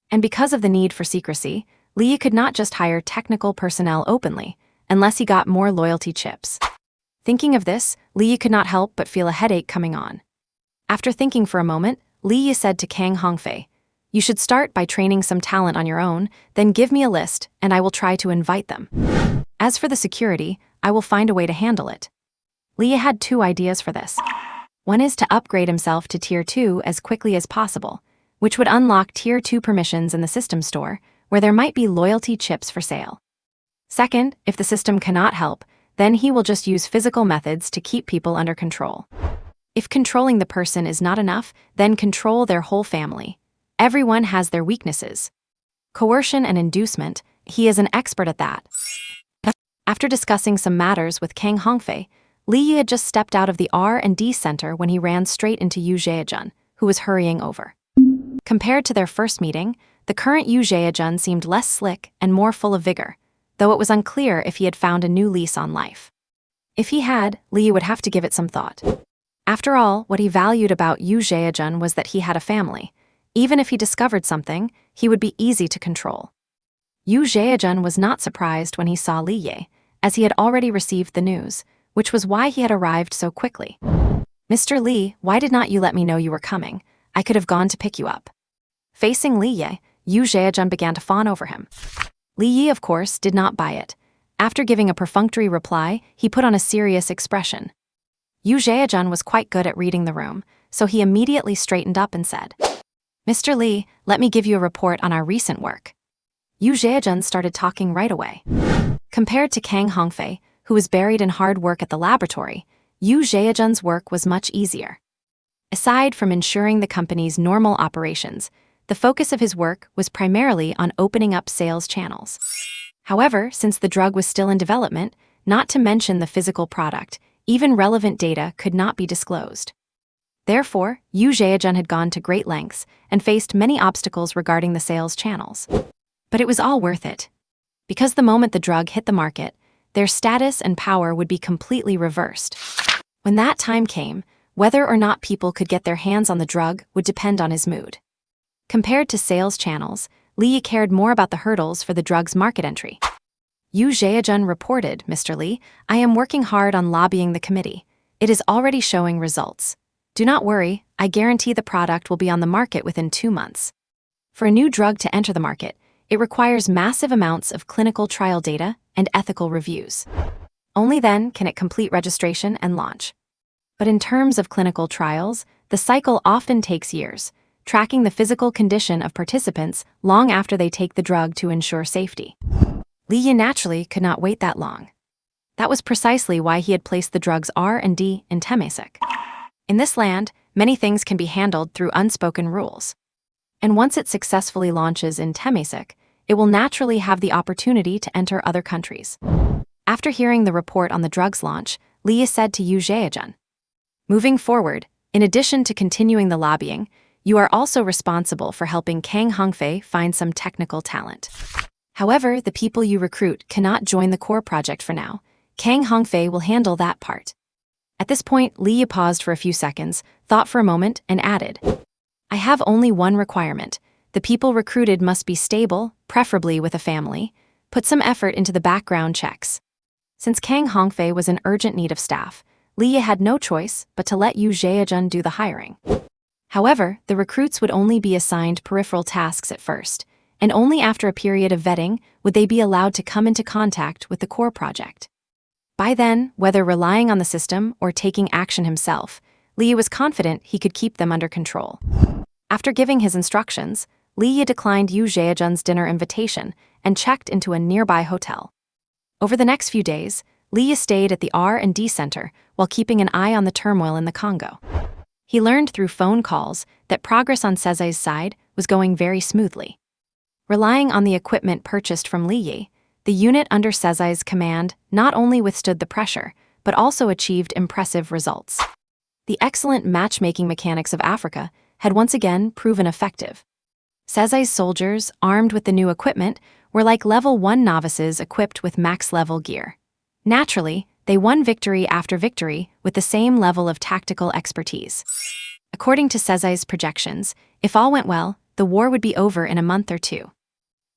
A: And because of the need for secrecy, Li Yi could not just hire technical personnel openly, unless he got more loyalty chips. Thinking of this, Li Yi could not help but feel a headache coming on. After thinking for a moment, Li Yi said to Kang Hongfei, "You should start by training some talent on your own, then give me a list and I will try to invite them. As for the security, I will find a way to handle it." Li Yi had 2 ideas for this. One is to upgrade himself to Tier 2 as quickly as possible, which would unlock Tier 2 permissions in the system store, where there might be loyalty chips for sale. Second, if the system cannot help, then he will just use physical methods to keep people under control. If controlling the person is not enough, then control their whole family. Everyone has their weaknesses. Coercion and inducement, he is an expert at that. After discussing some matters with Kang Hongfei, Li Yi had just stepped out of the R&D center when he ran straight into Yu Zheajun, who was hurrying over. Compared to their first meeting, the current Yu Zheajun seemed less slick and more full of vigor, though it was unclear if he had found a new lease on life. If he had, Li Yi would have to give it some thought. After all, what he valued about Yu Zheajun was that he had a family. Even if he discovered something, he would be easy to control. Yu Zheajun was not surprised when he saw Li Yi, as he had already received the news, which was why he had arrived so quickly. "Mr. Li, why did not you let me know you were coming? I could have gone to pick you up." Facing Li Yi, Yu Zheajun began to fawn over him. Li Yi, of course, did not buy it. After giving a perfunctory reply, he put on a serious expression. Yu Zheajun was quite good at reading the room, so he immediately straightened up and said, "Mr. Li, let me give you a report on our recent work." Yu Zheajun started talking right away. Compared to Kang Hongfei, who was buried in hard work at the laboratory, Yu Zheajun's work was much easier. Aside from ensuring the company's normal operations, the focus of his work was primarily on opening up sales channels. However, since the drug was still in development, not to mention the physical product, even relevant data could not be disclosed. Therefore, Yu Zheajun had gone to great lengths and faced many obstacles regarding the sales channels. But it was all worth it. Because the moment the drug hit the market, their status and power would be completely reversed. When that time came, whether or not people could get their hands on the drug would depend on his mood. Compared to sales channels, Li Yi cared more about the hurdles for the drug's market entry. Yu Zheajun reported, "Mr. Li, I am working hard on lobbying the committee. It is already showing results. Do not worry, I guarantee the product will be on the market within 2 months. For a new drug to enter the market, it requires massive amounts of clinical trial data and ethical reviews. Only then can it complete registration and launch. But in terms of clinical trials, the cycle often takes years. tracking the physical condition of participants long after they take the drug to ensure safety. Li Yi naturally could not wait that long. That was precisely why he had placed the drugs R&D in Temasic. In this land, many things can be handled through unspoken rules. And once it successfully launches in Temasic, it will naturally have the opportunity to enter other countries. After hearing the report on the drugs launch, Li Yi said to Yu Zheajun, "Moving forward, in addition to continuing the lobbying, you are also responsible for helping Kang Hongfei find some technical talent. However, the people you recruit cannot join the core project for now. Kang Hongfei will handle that part." At this point, Li Yi paused for a few seconds, thought for a moment, and added, "I have only one requirement. The people recruited must be stable, preferably with a family. Put some effort into the background checks." Since Kang Hongfei was in urgent need of staff, Li Yi had no choice but to let Yu Zheajun do the hiring. However, the recruits would only be assigned peripheral tasks at first, and only after a period of vetting would they be allowed to come into contact with the core project. By then, whether relying on the system or taking action himself, Li Yi was confident he could keep them under control. After giving his instructions, Li Yi declined Yu Zheajun's dinner invitation and checked into a nearby hotel. Over the next few days, Li Yi stayed at the R&D center while keeping an eye on the turmoil in the Congo. He learned through phone calls that progress on Sezai's side was going very smoothly. Relying on the equipment purchased from Li Yi, the unit under Sezai's command not only withstood the pressure, but also achieved impressive results. The excellent matchmaking mechanics of Africa had once again proven effective. Sezai's soldiers, armed with the new equipment, were like level 1 novices equipped with max-level gear. Naturally, they won victory after victory with the same level of tactical expertise. According to Sezai's projections, if all went well, the war would be over in a month or two.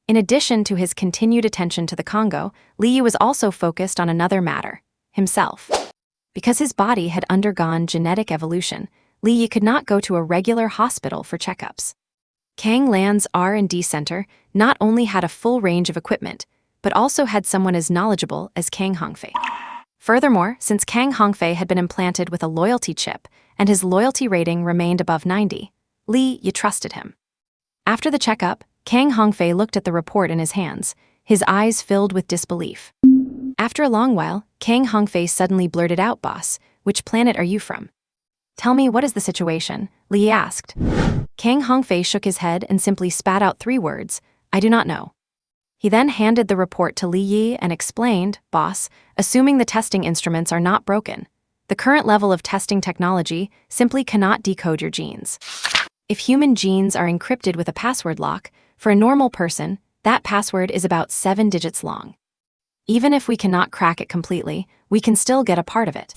A: In addition to his continued attention to the Congo, Li Yi was also focused on another matter, himself. Because his body had undergone genetic evolution, Li Yi could not go to a regular hospital for checkups. Kang Land's R&D center not only had a full range of equipment, but also had someone as knowledgeable as Kang Hongfei. Furthermore, since Kang Hongfei had been implanted with a loyalty chip and his loyalty rating remained above 90, Li Yi trusted him. After the checkup, Kang Hongfei looked at the report in his hands, his eyes filled with disbelief. After a long while, Kang Hongfei suddenly blurted out, "Boss, which planet are you from? Tell me, what is the situation?" Li Yi asked. Kang Hongfei shook his head and simply spat out 3 words, "I do not know." He then handed the report to Li Yi and explained, "Boss, assuming the testing instruments are not broken, the current level of testing technology simply cannot decode your genes. If human genes are encrypted with a password lock, for a normal person, that password is about 7 digits long. Even if we cannot crack it completely, we can still get a part of it.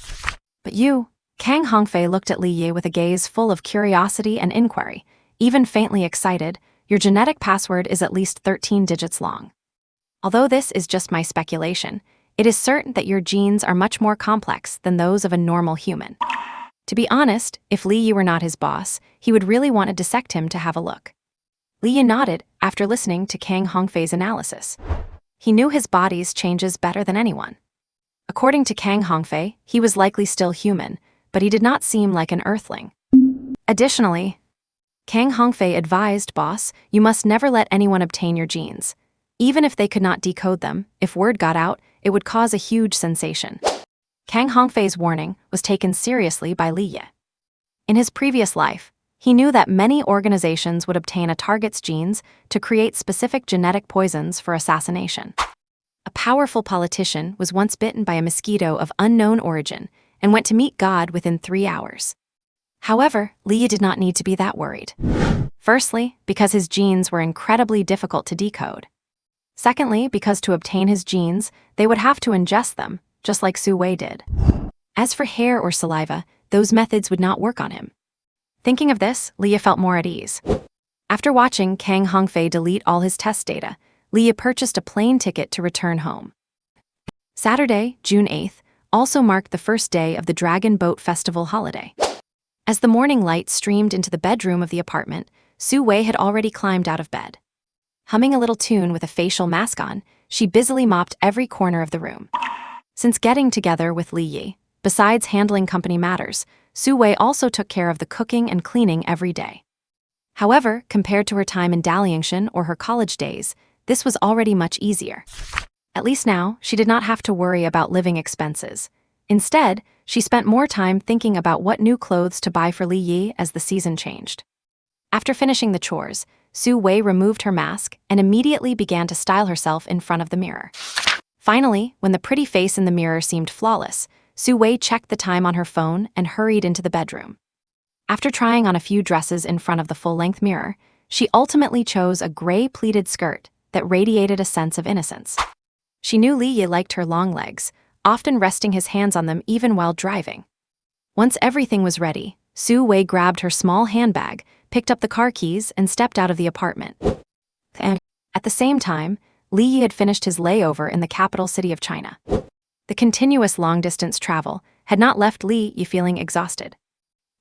A: But you..." Kang Hongfei looked at Li Yi with a gaze full of curiosity and inquiry, even faintly excited. "Your genetic password is at least 13 digits long. Although this is just my speculation, it is certain that your genes are much more complex than those of a normal human." To be honest, if Li Yi were not his boss, he would really want to dissect him to have a look. Li Yi nodded after listening to Kang Hongfei's analysis. He knew his body's changes better than anyone. According to Kang Hongfei, he was likely still human, but he did not seem like an earthling. Additionally, Kang Hongfei advised, "Boss, you must never let anyone obtain your genes. Even if they could not decode them, if word got out, it would cause a huge sensation." Kang Hongfei's warning was taken seriously by Li Yi. In his previous life, he knew that many organizations would obtain a target's genes to create specific genetic poisons for assassination. A powerful politician was once bitten by a mosquito of unknown origin and went to meet God within 3 hours. However, Li Yi did not need to be that worried. Firstly, because his genes were incredibly difficult to decode. Secondly, because to obtain his genes, they would have to ingest them, just like Su Wei did. As for hair or saliva, those methods would not work on him. Thinking of this, Li Yi felt more at ease. After watching Kang Hongfei delete all his test data, Li Yi purchased a plane ticket to return home. Saturday, June 8th, also marked the first day of the Dragon Boat Festival holiday. As the morning light streamed into the bedroom of the apartment, Su Wei had already climbed out of bed. Humming a little tune with a facial mask on, she busily mopped every corner of the room. Since getting together with Li Yi, besides handling company matters, Su Wei also took care of the cooking and cleaning every day. However, compared to her time in Daliangshan or her college days, this was already much easier. At least now, she did not have to worry about living expenses. Instead, she spent more time thinking about what new clothes to buy for Li Yi as the season changed. After finishing the chores, Su Wei removed her mask and immediately began to style herself in front of the mirror. Finally, when the pretty face in the mirror seemed flawless, Su Wei checked the time on her phone and hurried into the bedroom. After trying on a few dresses in front of the full-length mirror, she ultimately chose a gray pleated skirt that radiated a sense of innocence. She knew Li Yi liked her long legs, often resting his hands on them even while driving. Once everything was ready, Su Wei grabbed her small handbag, picked up the car keys, and stepped out of the apartment. And at the same time, Li Yi had finished his layover in the capital city of China. The continuous long-distance travel had not left Li Yi feeling exhausted.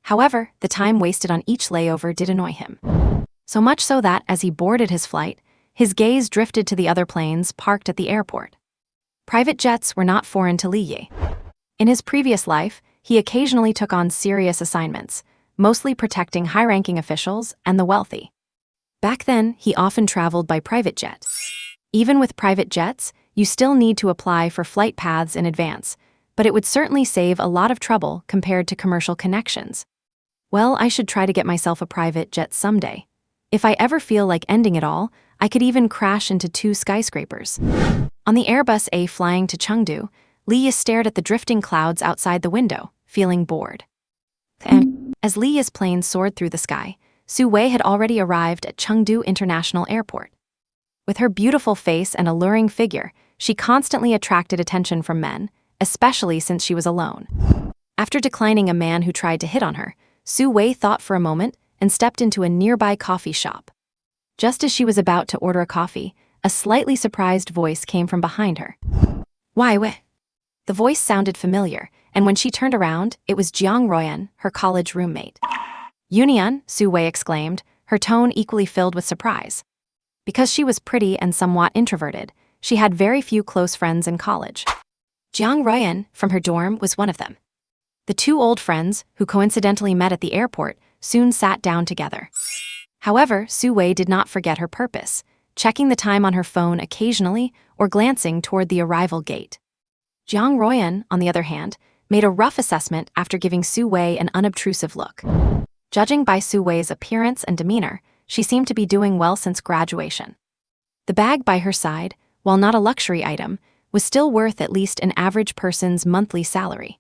A: However, the time wasted on each layover did annoy him. So much so that, as he boarded his flight, his gaze drifted to the other planes parked at the airport. Private jets were not foreign to Li Yi. In his previous life, he occasionally took on serious assignments, mostly protecting high-ranking officials and the wealthy. Back then, he often traveled by private jet. Even with private jets, you still need to apply for flight paths in advance, but it would certainly save a lot of trouble compared to commercial connections. Well, I should try to get myself a private jet someday. If I ever feel like ending it all, I could even crash into 2 skyscrapers. On the Airbus A flying to Chengdu, Li Yi stared at the drifting clouds outside the window, feeling bored. And as Li Yi's plane soared through the sky, Su Wei had already arrived at Chengdu International Airport. With her beautiful face and alluring figure, she constantly attracted attention from men, especially since she was alone. After declining a man who tried to hit on her, Su Wei thought for a moment and stepped into a nearby coffee shop. Just as she was about to order a coffee, a slightly surprised voice came from behind her. "Why, Wei?" The voice sounded familiar, and when she turned around, it was Jiang Ruoyan, her college roommate. "Yunian," Su Wei exclaimed, her tone equally filled with surprise. Because she was pretty and somewhat introverted, she had very few close friends in college. Jiang Ruoyan, from her dorm, was one of them. The 2 old friends, who coincidentally met at the airport, soon sat down together. However, Su Wei did not forget her purpose, checking the time on her phone occasionally or glancing toward the arrival gate. Jiang Ruoyan, on the other hand, made a rough assessment after giving Su Wei an unobtrusive look. Judging by Su Wei's appearance and demeanor, she seemed to be doing well since graduation. The bag by her side, while not a luxury item, was still worth at least an average person's monthly salary.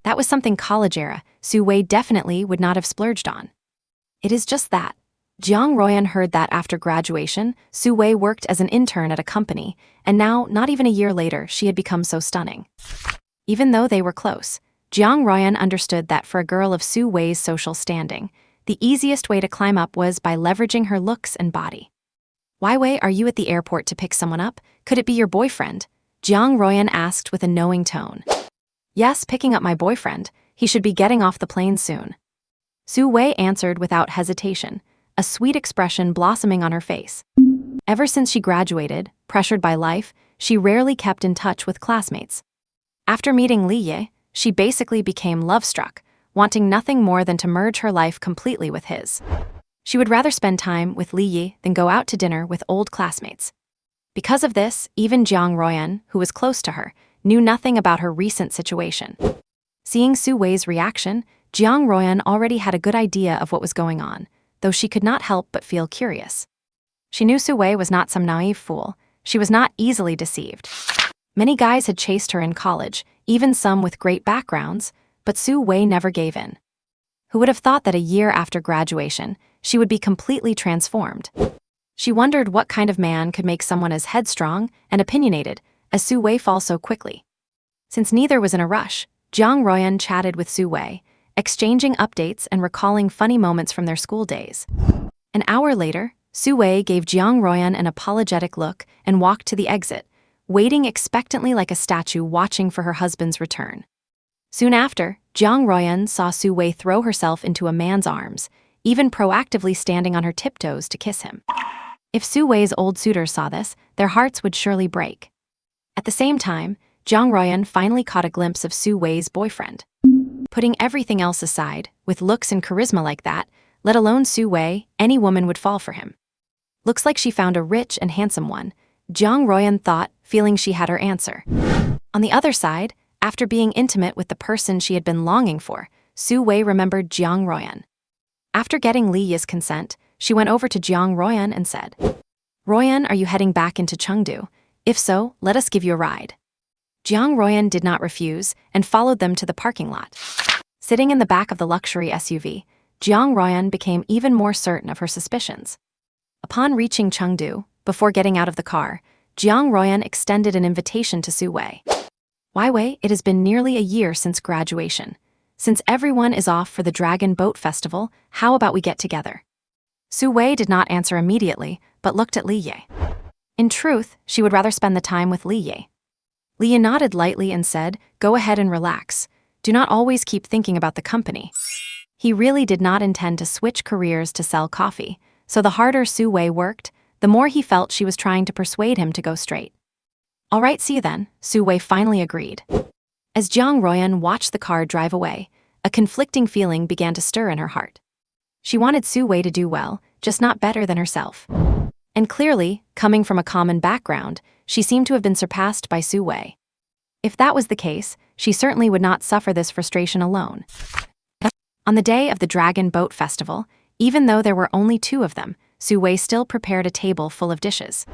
A: That was something college-era Su Wei definitely would not have splurged on. It is just that. Jiang Ruoyan heard that after graduation, Su Wei worked as an intern at a company, and now, not even a year later, she had become so stunning. Even though they were close, Jiang Ruoyan understood that for a girl of Su Wei's social standing, the easiest way to climb up was by leveraging her looks and body. "Why, Wei, are you at the airport to pick someone up? Could it be your boyfriend?" Jiang Ruoyan asked with a knowing tone. "Yes, picking up my boyfriend. He should be getting off the plane soon." Su Wei answered without hesitation, a sweet expression blossoming on her face. Ever since she graduated, pressured by life, she rarely kept in touch with classmates. After meeting Li Yi, she basically became love-struck, wanting nothing more than to merge her life completely with his. She would rather spend time with Li Yi than go out to dinner with old classmates. Because of this, even Jiang Ruoyan, who was close to her, knew nothing about her recent situation. Seeing Su Wei's reaction, Jiang Ruoyan already had a good idea of what was going on, though she could not help but feel curious. She knew Su Wei was not some naive fool. She was not easily deceived. Many guys had chased her in college, even some with great backgrounds, but Su Wei never gave in. Who would have thought that a year after graduation, she would be completely transformed? She wondered what kind of man could make someone as headstrong and opinionated as Su Wei fall so quickly. Since neither was in a rush, Jiang Ruoyan chatted with Su Wei, exchanging updates and recalling funny moments from their school days. An hour later, Su Wei gave Jiang Ruoyan an apologetic look and walked to the exit, waiting expectantly like a statue watching for her husband's return. Soon after, Jiang Ruoyan saw Su Wei throw herself into a man's arms, even proactively standing on her tiptoes to kiss him. If Su Wei's old suitors saw this, their hearts would surely break. At the same time, Jiang Ruoyan finally caught a glimpse of Su Wei's boyfriend. Putting everything else aside, with looks and charisma like that, let alone Su Wei, any woman would fall for him. Looks like she found a rich and handsome one, Jiang Royan thought, feeling she had her answer. On the other side, after being intimate with the person she had been longing for, Su Wei remembered Jiang Royan. After getting Li Yi's consent, she went over to Jiang Royan and said, "Royan, are you heading back into Chengdu? If so, let us give you a ride." Jiang Royan did not refuse and followed them to the parking lot. Sitting in the back of the luxury SUV, Jiang Royan became even more certain of her suspicions. Upon reaching Chengdu, before getting out of the car, Jiang Royan extended an invitation to Su Wei. "Wai Wei, it has been nearly a year since graduation. Since everyone is off for the Dragon Boat Festival, how about we get together?" Su Wei did not answer immediately, but looked at Li Yi. In truth, she would rather spend the time with Li Yi. Li Yi nodded lightly and said, "Go ahead and relax. Do not always keep thinking about the company." He really did not intend to switch careers to sell coffee, so the harder Su Wei worked, the more he felt she was trying to persuade him to go straight. "All right, see you then," Su Wei finally agreed. As Jiang Royan watched the car drive away, a conflicting feeling began to stir in her heart. She wanted Su Wei to do well, just not better than herself. And clearly, coming from a common background, she seemed to have been surpassed by Su Wei. If that was the case, she certainly would not suffer this frustration alone. On the day of the Dragon Boat Festival, even though there were only 2 of them, Su Wei still prepared a table full of dishes.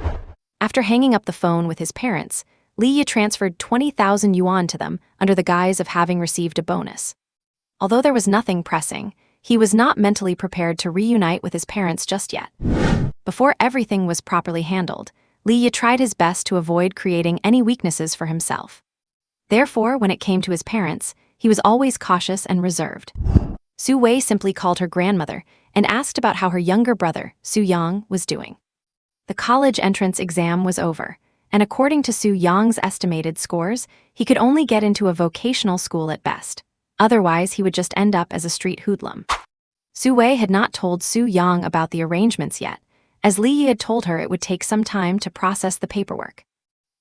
A: After hanging up the phone with his parents, Li Yi transferred 20,000 yuan to them under the guise of having received a bonus. Although there was nothing pressing, he was not mentally prepared to reunite with his parents just yet. Before everything was properly handled, Li Yi tried his best to avoid creating any weaknesses for himself. Therefore, when it came to his parents, he was always cautious and reserved. Su Wei simply called her grandmother and asked about how her younger brother, Su Yang, was doing. The college entrance exam was over, and according to Su Yang's estimated scores, he could only get into a vocational school at best. Otherwise, he would just end up as a street hoodlum. Su Wei had not told Su Yang about the arrangements yet, as Li Yi had told her it would take some time to process the paperwork.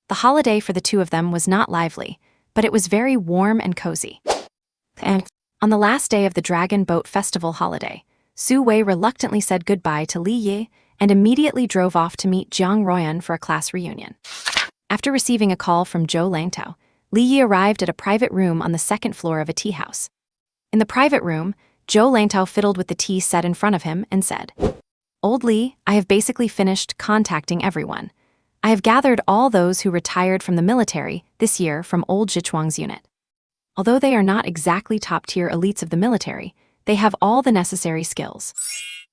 A: The holiday for the 2 of them was not lively, but it was very warm and cozy. And on the last day of the Dragon Boat Festival holiday, Su Wei reluctantly said goodbye to Li Yi and immediately drove off to meet Jiang Royan for a class reunion. After receiving a call from Zhou Langtao, Li Yi arrived at a private room on the 2nd floor of a tea house. In the private room, Zhou Langtao fiddled with the tea set in front of him and said, "Old Li, I have basically finished contacting everyone. I have gathered all those who retired from the military this year from old Zhichuang's unit. Although they are not exactly top-tier elites of the military, they have all the necessary skills."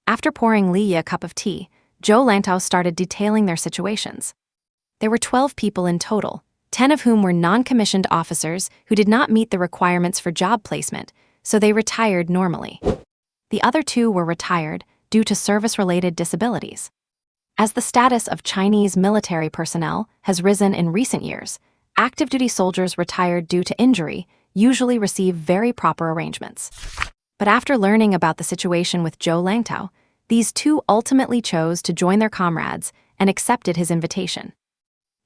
A: After pouring Li Yi a cup of tea, Zhou Langtao started detailing their situations. There were 12 people in total, 10 of whom were non-commissioned officers who did not meet the requirements for job placement, so they retired normally. The other 2 were retired due to service-related disabilities. As the status of Chinese military personnel has risen in recent years, active-duty soldiers retired due to injury usually receive very proper arrangements. But after learning about the situation with Zhou Langtao, these 2 ultimately chose to join their comrades and accepted his invitation.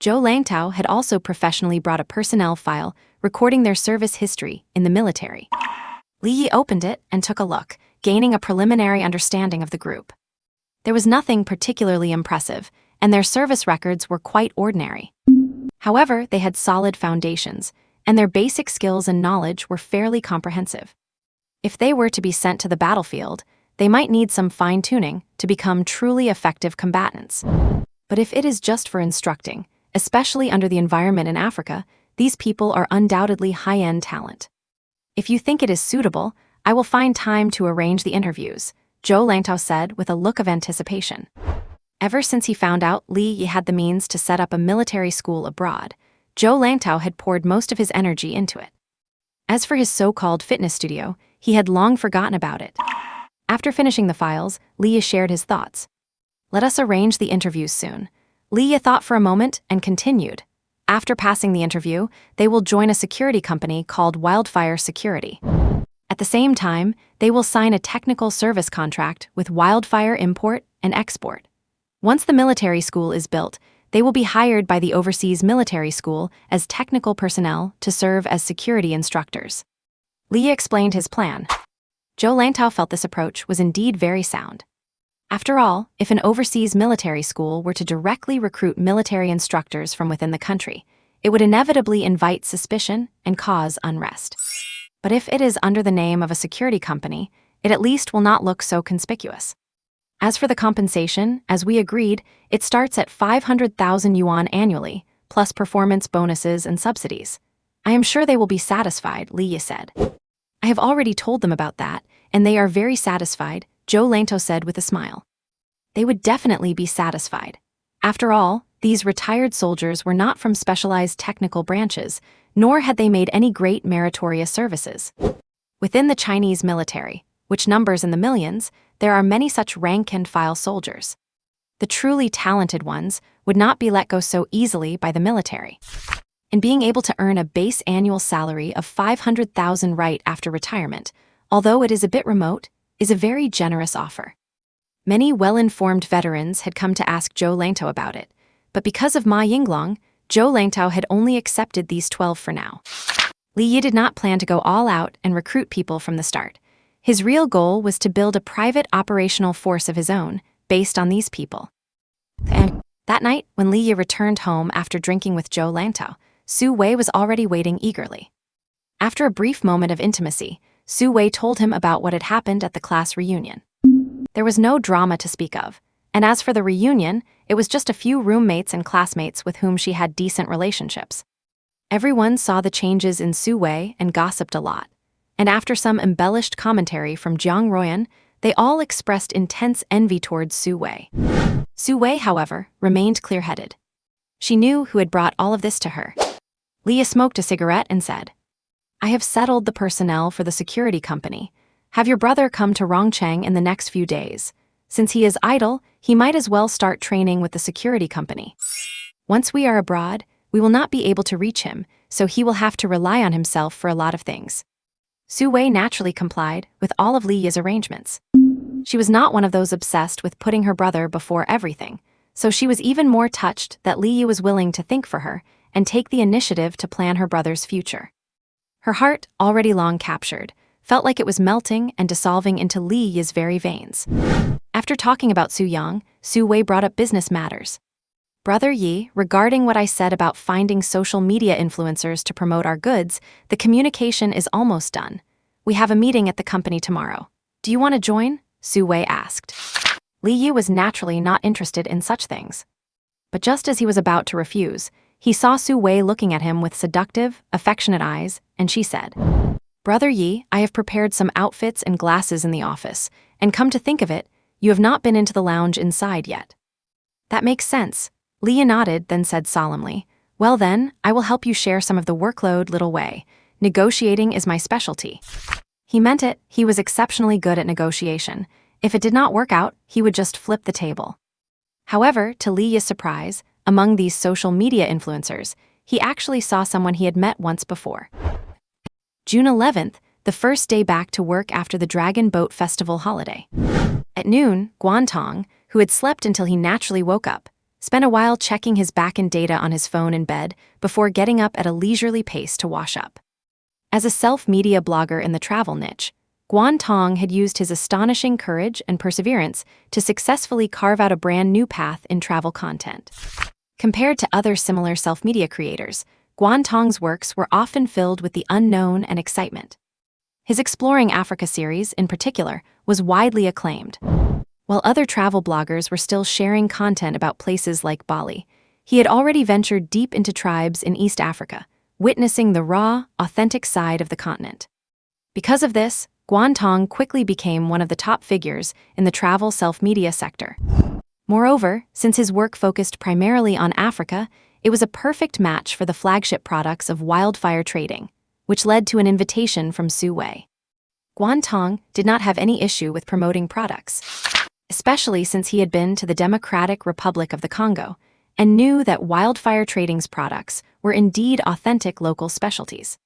A: Zhou Langtao had also professionally brought a personnel file recording their service history in the military. Li Yi opened it and took a look, gaining a preliminary understanding of the group. There was nothing particularly impressive, and their service records were quite ordinary. However, they had solid foundations, and their basic skills and knowledge were fairly comprehensive. If they were to be sent to the battlefield, they might need some fine-tuning to become truly effective combatants. But if it is just for instructing, especially under the environment in Africa, these people are undoubtedly high-end talent. "If you think it is suitable, I will find time to arrange the interviews," Zhou Langtao said with a look of anticipation. Ever since he found out Li Yi had the means to set up a military school abroad, Zhou Langtao had poured most of his energy into it. As for his so-called fitness studio, he had long forgotten about it. After finishing the files, Li Yi shared his thoughts. "Let us arrange the interviews soon." Li Yi thought for a moment and continued. After passing the interview, they will join a security company called Wildfire Security. At the same time, they will sign a technical service contract with Wildfire Import and Export. Once the military school is built, they will be hired by the overseas military school as technical personnel to serve as security instructors. Li explained his plan. Zhou Langtao felt this approach was indeed very sound. After all, if an overseas military school were to directly recruit military instructors from within the country, it would inevitably invite suspicion and cause unrest. But if it is under the name of a security company, it at least will not look so conspicuous. As for the compensation, as we agreed, it starts at 500,000 yuan annually, plus performance bonuses and subsidies. I am sure they will be satisfied, Li Yi said. I have already told them about that, and they are very satisfied, Zhou Langtao said with a smile. They would definitely be satisfied. After all, these retired soldiers were not from specialized technical branches, nor had they made any great meritorious services. Within the Chinese military, which numbers in the millions, there are many such rank-and-file soldiers. The truly talented ones would not be let go so easily by the military. And being able to earn a base annual salary of 500,000 right after retirement, although it is a bit remote, is a very generous offer. Many well-informed veterans had come to ask Zhou Langtao about it, but because of Ma Yinglong, Zhou Langtao had only accepted these 12 for now. Li Yi did not plan to go all out and recruit people from the start. His real goal was to build a private operational force of his own, based on these people. And that night, when Li Yi returned home after drinking with Zhou Langtao, Su Wei was already waiting eagerly. After a brief moment of intimacy, Su Wei told him about what had happened at the class reunion. There was no drama to speak of, and as for the reunion, it was just a few roommates and classmates with whom she had decent relationships. Everyone saw the changes in Su Wei and gossiped a lot, and after some embellished commentary from Jiang Ruoyan, they all expressed intense envy towards Su Wei. Su Wei, however, remained clear-headed. She knew who had brought all of this to her. Li Yi smoked a cigarette and said, I have settled the personnel for the security company. Have your brother come to Rongcheng in the next few days. Since he is idle, he might as well start training with the security company. Once we are abroad, we will not be able to reach him, so he will have to rely on himself for a lot of things. Su Wei naturally complied with all of Li Yi's arrangements. She was not one of those obsessed with putting her brother before everything, so she was even more touched that Li Yi was willing to think for her and take the initiative to plan her brother's future. Her heart, already long captured, felt like it was melting and dissolving into Li Yi's very veins. After talking about Su Yang, Su Wei brought up business matters. Brother Yi, regarding what I said about finding social media influencers to promote our goods, the communication is almost done. We have a meeting at the company tomorrow. Do you want to join? Su Wei asked. Li Yi was naturally not interested in such things. But just as he was about to refuse, he saw Su Wei looking at him with seductive, affectionate eyes, and she said, Brother Yi, I have prepared some outfits and glasses in the office, and come to think of it, you have not been into the lounge inside yet. That makes sense. Li Yi nodded, then said solemnly, Well then, I will help you share some of the workload, little Wei. Negotiating is my specialty. He meant it, he was exceptionally good at negotiation. If it did not work out, he would just flip the table. However, to Li Yi's surprise, among these social media influencers, he actually saw someone he had met once before. June 11th, the first day back to work after the Dragon Boat Festival holiday. At noon, Guantong, who had slept until he naturally woke up, spent a while checking his back-end data on his phone in bed before getting up at a leisurely pace to wash up. As a self-media blogger in the travel niche, Guantong had used his astonishing courage and perseverance to successfully carve out a brand new path in travel content. Compared to other similar self-media creators, Guantong's works were often filled with the unknown and excitement. His Exploring Africa series, in particular, was widely acclaimed. While other travel bloggers were still sharing content about places like Bali, he had already ventured deep into tribes in East Africa, witnessing the raw, authentic side of the continent. Because of this, Guantong quickly became one of the top figures in the travel self-media sector. Moreover, since his work focused primarily on Africa, it was a perfect match for the flagship products of Wildfire Trading, which led to an invitation from Su Wei. Guantong did not have any issue with promoting products, especially since he had been to the Democratic Republic of the Congo and knew that Wildfire Trading's products were indeed authentic local specialties.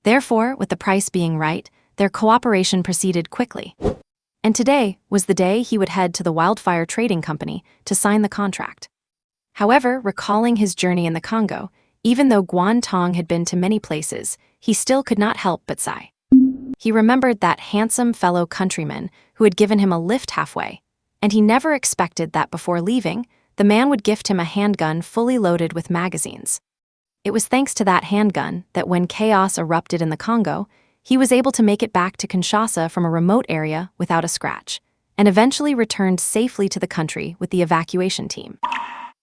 A: Therefore, with the price being right, their cooperation proceeded quickly. And today was the day he would head to the Wildfire Trading Company to sign the contract. However, recalling his journey in the Congo, even though Guantong had been to many places, he still could not help but sigh. He remembered that handsome fellow countryman who had given him a lift halfway, and he never expected that before leaving, the man would gift him a handgun fully loaded with magazines. It was thanks to that handgun that when chaos erupted in the Congo, he was able to make it back to Kinshasa from a remote area without a scratch, and eventually returned safely to the country with the evacuation team.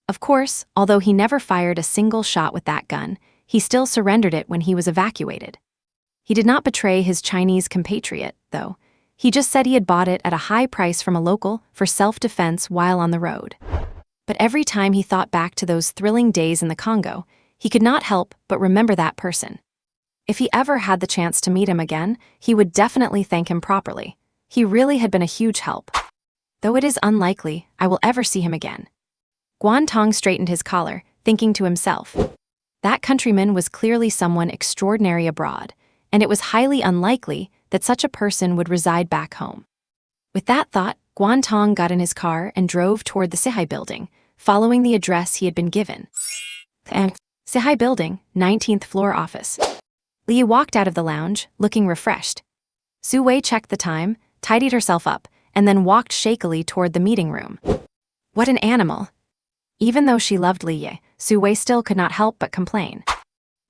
A: Of course, although he never fired a single shot with that gun, he still surrendered it when he was evacuated. He did not betray his Chinese compatriot, though. He just said he had bought it at a high price from a local for self-defense while on the road. But every time he thought back to those thrilling days in the Congo, he could not help but remember that person. If he ever had the chance to meet him again, he would definitely thank him properly. He really had been a huge help. Though it is unlikely I will ever see him again. Guantong straightened his collar, thinking to himself. That countryman was clearly someone extraordinary abroad, and it was highly unlikely that such a person would reside back home. With that thought, Guantong got in his car and drove toward the Sihai building, following the address he had been given. Sihai building, 19th floor office. Li walked out of the lounge, looking refreshed. Su Wei checked the time, tidied herself up, and then walked shakily toward the meeting room. What an animal! Even though she loved Li Ye, Su Wei still could not help but complain.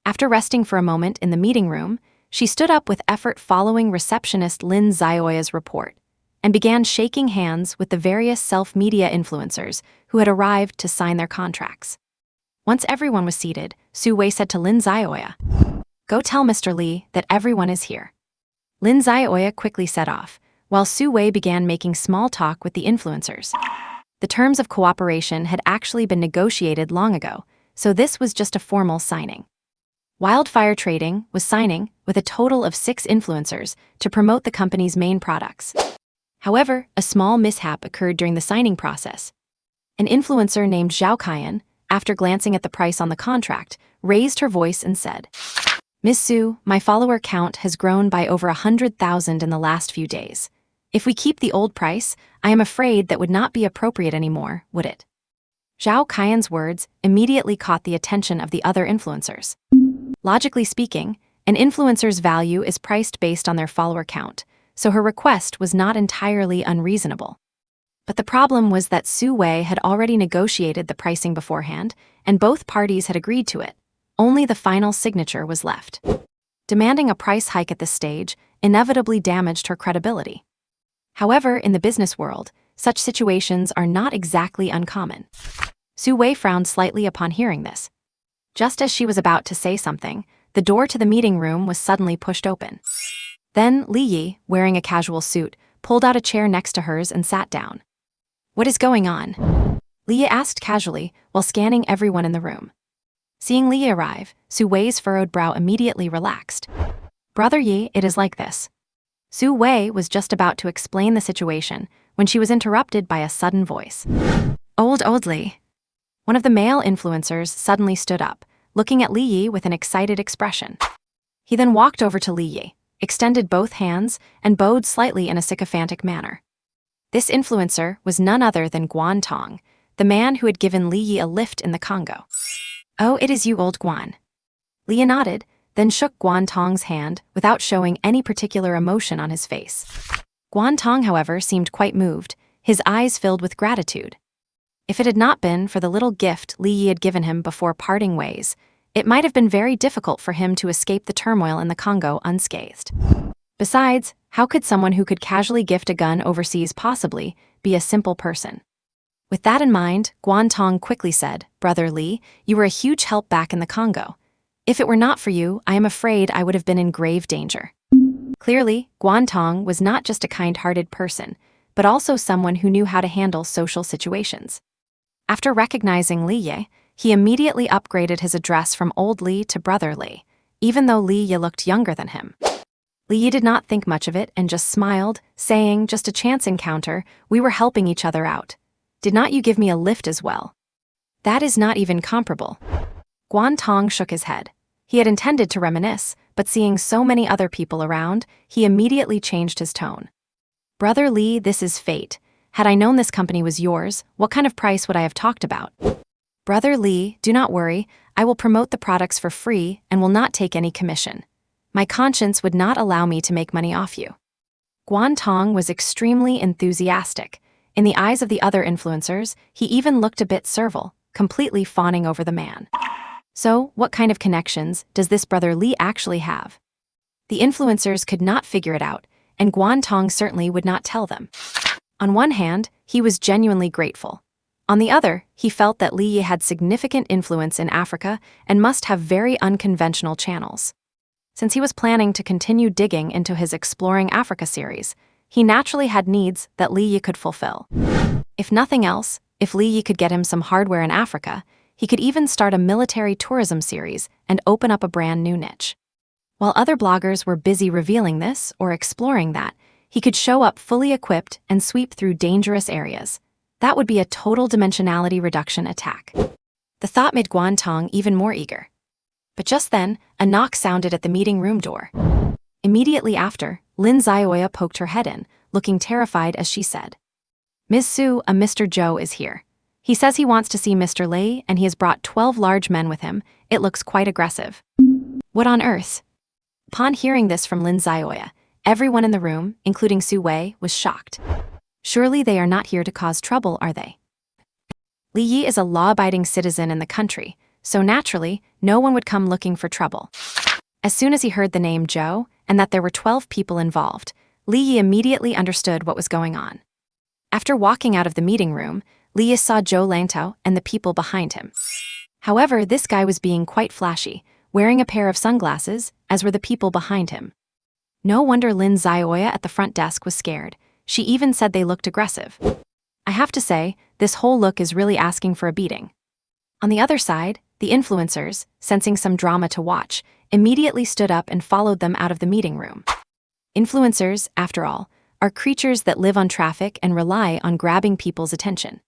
A: After resting for a moment in the meeting room, she stood up with effort following receptionist Lin Zioya's report, and began shaking hands with the various self-media influencers who had arrived to sign their contracts. Once everyone was seated, Su Wei said to Lin Zioya, "Go tell Mr. Li that everyone is here." Lin Zioya quickly set off, while Su Wei began making small talk with the influencers. The terms of cooperation had actually been negotiated long ago, so this was just a formal signing. Wildfire Trading was signing with a total of 6 influencers to promote the company's main products. However, a small mishap occurred during the signing process. An influencer named Zhao Kaiyan, after glancing at the price on the contract, raised her voice and said, "Miss Su, my follower count has grown by over 100,000 in the last few days. If we keep the old price, I am afraid that would not be appropriate anymore, would it?" Zhao Kaiyan's words immediately caught the attention of the other influencers. Logically speaking, an influencer's value is priced based on their follower count, so her request was not entirely unreasonable. But the problem was that Su Wei had already negotiated the pricing beforehand, and both parties had agreed to it. Only the final signature was left. Demanding a price hike at this stage inevitably damaged her credibility. However, in the business world, such situations are not exactly uncommon. Su Wei frowned slightly upon hearing this. Just as she was about to say something, the door to the meeting room was suddenly pushed open. Then Li Yi, wearing a casual suit, pulled out a chair next to hers and sat down. "What is going on?" Li Yi asked casually while scanning everyone in the room. Seeing Li Yi arrive, Su Wei's furrowed brow immediately relaxed. "Brother Yi, it is like this." Su Wei was just about to explain the situation when she was interrupted by a sudden voice. Old Li." One of the male influencers suddenly stood up, looking at Li Yi with an excited expression. He then walked over to Li Yi, extended both hands, and bowed slightly in a sycophantic manner. This influencer was none other than Guantong, the man who had given Li Yi a lift in the Congo. "Oh, it is you, old Guan." Li Yi nodded, then shook Guantong's hand without showing any particular emotion on his face. Guantong, however, seemed quite moved, his eyes filled with gratitude. If it had not been for the little gift Li Yi had given him before parting ways, it might have been very difficult for him to escape the turmoil in the Congo unscathed. Besides, how could someone who could casually gift a gun overseas possibly be a simple person? With that in mind, Guantong quickly said, "Brother Li, you were a huge help back in the Congo. If it were not for you, I am afraid I would have been in grave danger." Clearly, Guantong was not just a kind-hearted person, but also someone who knew how to handle social situations. After recognizing Li Ye, he immediately upgraded his address from Old Li to Brother Li, even though Li Ye looked younger than him. Li Ye did not think much of it and just smiled, saying, "Just a chance encounter, we were helping each other out. Did not you give me a lift as well?" "That is not even comparable." Guantong shook his head. He had intended to reminisce, but seeing so many other people around, he immediately changed his tone. "Brother Li, this is fate. Had I known this company was yours, what kind of price would I have talked about?" "Brother Li, do not worry, I will promote the products for free and will not take any commission. My conscience would not allow me to make money off you. Guan Tong was extremely enthusiastic. In the eyes of the other influencers, he even looked a bit servile, completely fawning over the man. So, what kind of connections does this brother Li actually have? The influencers could not figure it out, and Guan Tong certainly would not tell them. On one hand, he was genuinely grateful. On the other, he felt that Li Yi had significant influence in Africa and must have very unconventional channels. Since he was planning to continue digging into his Exploring Africa series, he naturally had needs that Li Yi could fulfill. If nothing else, if Li Yi could get him some hardware in Africa, he could even start a military tourism series and open up a brand new niche. While other bloggers were busy revealing this or exploring that, he could show up fully equipped and sweep through dangerous areas. That would be a total dimensionality reduction attack. The thought made Guan Tong even more eager. But just then, a knock sounded at the meeting room door. Immediately after, Lin Zioya poked her head in, looking terrified as she said, "Ms. Su, a Mr. Zhou is here. He says he wants to see Mr. Lei and he has brought 12 large men with him. It looks quite aggressive." What on earth? Upon hearing this from Lin Zioya, everyone in the room, including Su Wei, was shocked. Surely they are not here to cause trouble, are they? Li Yi is a law-abiding citizen in the country, so naturally, no one would come looking for trouble. As soon as he heard the name Zhou, and that there were 12 people involved, Li Yi immediately understood what was going on. After walking out of the meeting room, Li Yi saw Zhou Langtao and the people behind him. However, this guy was being quite flashy, wearing a pair of sunglasses, as were the people behind him. No wonder Lin Zioya at the front desk was scared. She even said they looked aggressive. I have to say, this whole look is really asking for a beating. On the other side, the influencers, sensing some drama to watch, immediately stood up and followed them out of the meeting room. Influencers, after all, are creatures that live on traffic and rely on grabbing people's attention.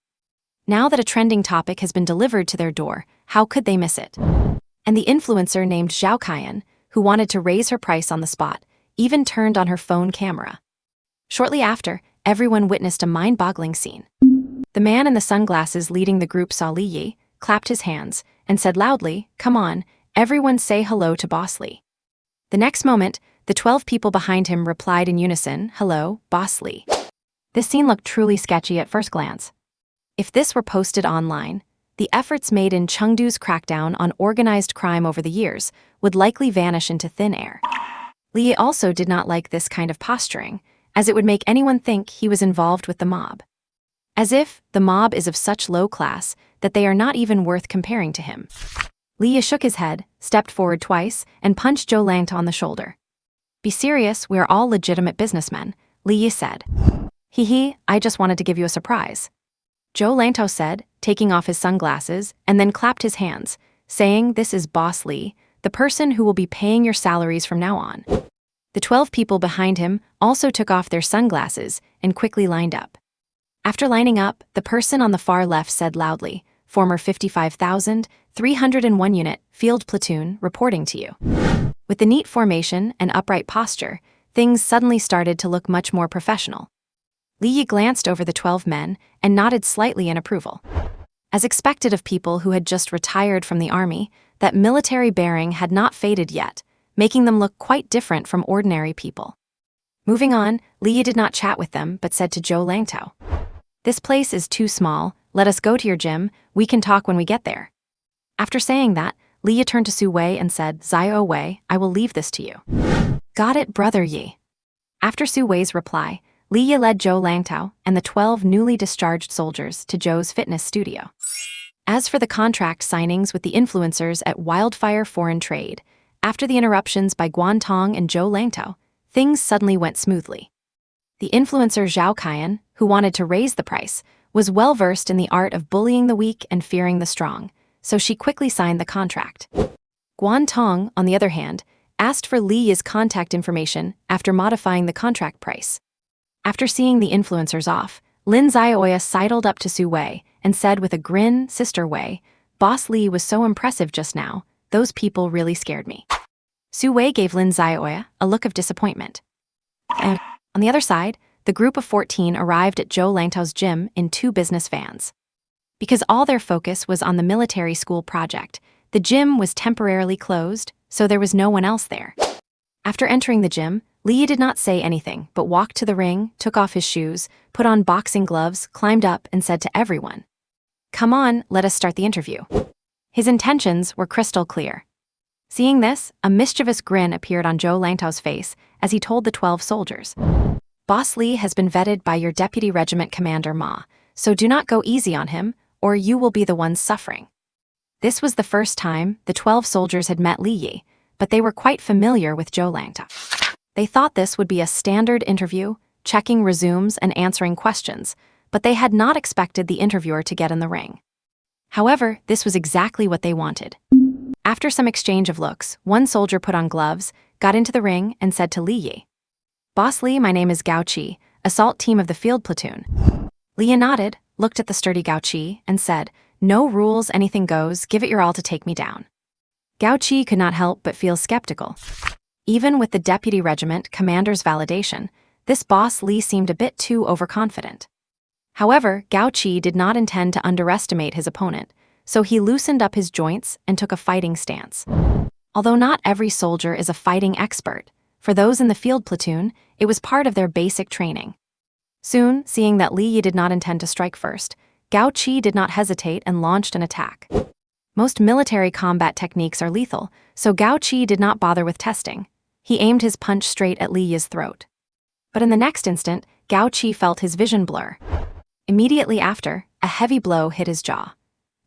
A: Now that a trending topic has been delivered to their door, how could they miss it? And the influencer named Zhao Kaiyan, who wanted to raise her price on the spot, even turned on her phone camera. Shortly after, everyone witnessed a mind-boggling scene. The man in the sunglasses leading the group saw Li Yi, clapped his hands, and said loudly, "Come on, everyone say hello to Boss Li." The next moment, the 12 people behind him replied in unison, "Hello, Boss Li." This scene looked truly sketchy at first glance. If this were posted online, the efforts made in Chengdu's crackdown on organized crime over the years would likely vanish into thin air. Li Yi also did not like this kind of posturing, as it would make anyone think he was involved with the mob. As if the mob is of such low class that they are not even worth comparing to him. Li Yi shook his head, stepped forward twice, and punched Zhou Langtao on the shoulder. "Be serious, we're all legitimate businessmen," Li Yi said. "Hee, I just wanted to give you a surprise," Zhou Langtao said, taking off his sunglasses, and then clapped his hands, saying, "This is Boss Li, the person who will be paying your salaries from now on." The 12 people behind him also took off their sunglasses and quickly lined up. After lining up, the person on the far left said loudly, "Former 55,301 unit, field platoon, reporting to you." With the neat formation and upright posture, things suddenly started to look much more professional. Li Yi glanced over the 12 men and nodded slightly in approval. As expected of people who had just retired from the army, that military bearing had not faded yet, making them look quite different from ordinary people. Moving on, Li Yi did not chat with them but said to Zhou Langtao, "This place is too small, let us go to your gym, we can talk when we get there." After saying that, Li Yi turned to Su Wei and said, "Zio Wei, I will leave this to you." "Got it, brother Yi." After Su Wei's reply, Li Yi led Zhou Langtao and the 12 newly discharged soldiers to Zhou's fitness studio. As for the contract signings with the influencers at Wildfire Foreign Trade, after the interruptions by Guan Tong and Zhou Langtao, things suddenly went smoothly. The influencer Zhao Kaiyan, who wanted to raise the price, was well-versed in the art of bullying the weak and fearing the strong, so she quickly signed the contract. Guan Tong, on the other hand, asked for Li Yi's contact information after modifying the contract price. After seeing the influencers off, Lin Zioya sidled up to Su Wei and said with a grin, "Sister Wei, Boss Li was so impressive just now, those people really scared me." Su Wei gave Lin Zioya a look of disappointment. And on the other side, the group of 14 arrived at Zhou Langtao's gym in 2 business vans. Because all their focus was on the military school project, the gym was temporarily closed, so there was no one else there. After entering the gym, Li did not say anything but walked to the ring, took off his shoes, put on boxing gloves, climbed up, and said to everyone, "Come on, let us start the interview." His intentions were crystal clear. Seeing this, a mischievous grin appeared on Zhou Langtao's face as he told the 12 soldiers, "Boss Li has been vetted by your deputy regiment commander Ma, so do not go easy on him, or you will be the ones suffering." This was the first time the 12 soldiers had met Li Yi, but they were quite familiar with Zhou Langtao. They thought this would be a standard interview, checking resumes and answering questions, but they had not expected the interviewer to get in the ring. However, this was exactly what they wanted. After some exchange of looks, one soldier put on gloves, got into the ring, and said to Li Yi, "Boss Li, my name is Gao Qi, assault team of the field platoon." Li Yi nodded, looked at the sturdy Gao Qi, and said, "No rules, anything goes, give it your all to take me down." Gao Qi could not help but feel skeptical. Even with the deputy regiment commander's validation, this boss Li seemed a bit too overconfident. However, Gao Qi did not intend to underestimate his opponent, so he loosened up his joints and took a fighting stance. Although not every soldier is a fighting expert, for those in the field platoon, it was part of their basic training. Soon, seeing that Li Yi did not intend to strike first, Gao Qi did not hesitate and launched an attack. Most military combat techniques are lethal, so Gao Qi did not bother with testing. He aimed his punch straight at Li Yi's throat. But in the next instant, Gao Qi felt his vision blur. Immediately after, a heavy blow hit his jaw.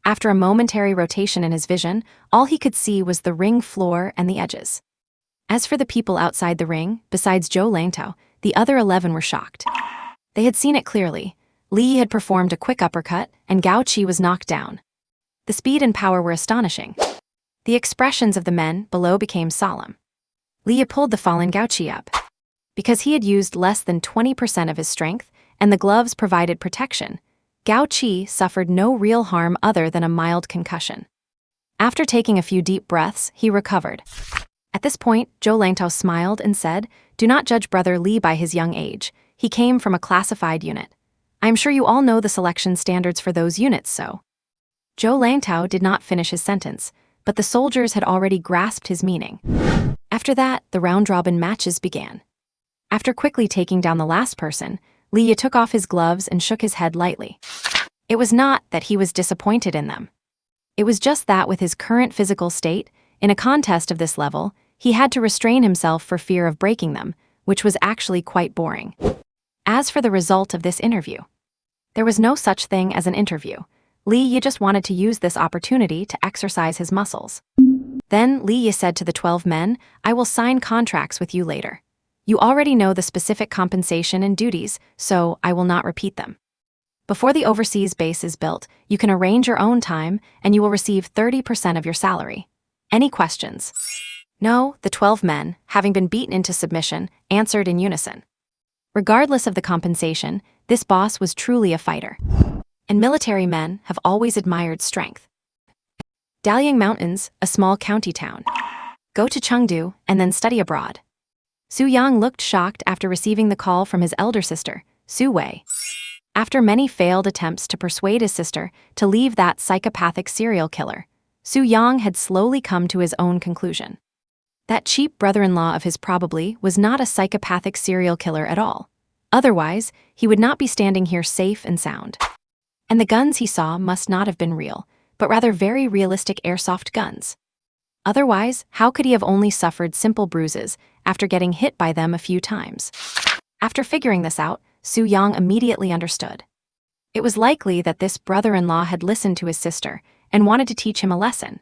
A: After a momentary rotation in his vision, all he could see was the ring floor and the edges. As for the people outside the ring, besides Zhou Langtao, the other 11 were shocked. They had seen it clearly. Li had performed a quick uppercut, and Gao Qi was knocked down. The speed and power were astonishing. The expressions of the men below became solemn. Li pulled the fallen Gao Qi up. Because he had used less than 20% of his strength, and the gloves provided protection, Gao Qi suffered no real harm other than a mild concussion. After taking a few deep breaths, he recovered. At this point, Zhou Langtao smiled and said, "Do not judge Brother Li by his young age. He came from a classified unit. I am sure you all know the selection standards for those units, so." Zhou Langtao did not finish his sentence, but the soldiers had already grasped his meaning. After that, the round-robin matches began. After quickly taking down the last person, Li Yi took off his gloves and shook his head lightly. It was not that he was disappointed in them. It was just that with his current physical state, in a contest of this level, he had to restrain himself for fear of breaking them, which was actually quite boring. As for the result of this interview, there was no such thing as an interview. Li Yi just wanted to use this opportunity to exercise his muscles. Then Li Yi said to the 12 men, "I will sign contracts with you later. You already know the specific compensation and duties, so I will not repeat them. Before the overseas base is built, you can arrange your own time, and you will receive 30% of your salary. Any questions?" No, the 12 men, having been beaten into submission, answered in unison. Regardless of the compensation, this boss was truly a fighter. And military men have always admired strength. Dalian Mountains, a small county town. Go to Chengdu and then study abroad. Su Yang looked shocked after receiving the call from his elder sister, Su Wei. After many failed attempts to persuade his sister to leave that psychopathic serial killer, Su Yang had slowly come to his own conclusion. That cheap brother-in-law of his probably was not a psychopathic serial killer at all. Otherwise, he would not be standing here safe and sound. And the guns he saw must not have been real, but rather very realistic airsoft guns. Otherwise, how could he have only suffered simple bruises after getting hit by them a few times? After figuring this out, Su Yang immediately understood. It was likely that this brother-in-law had listened to his sister and wanted to teach him a lesson.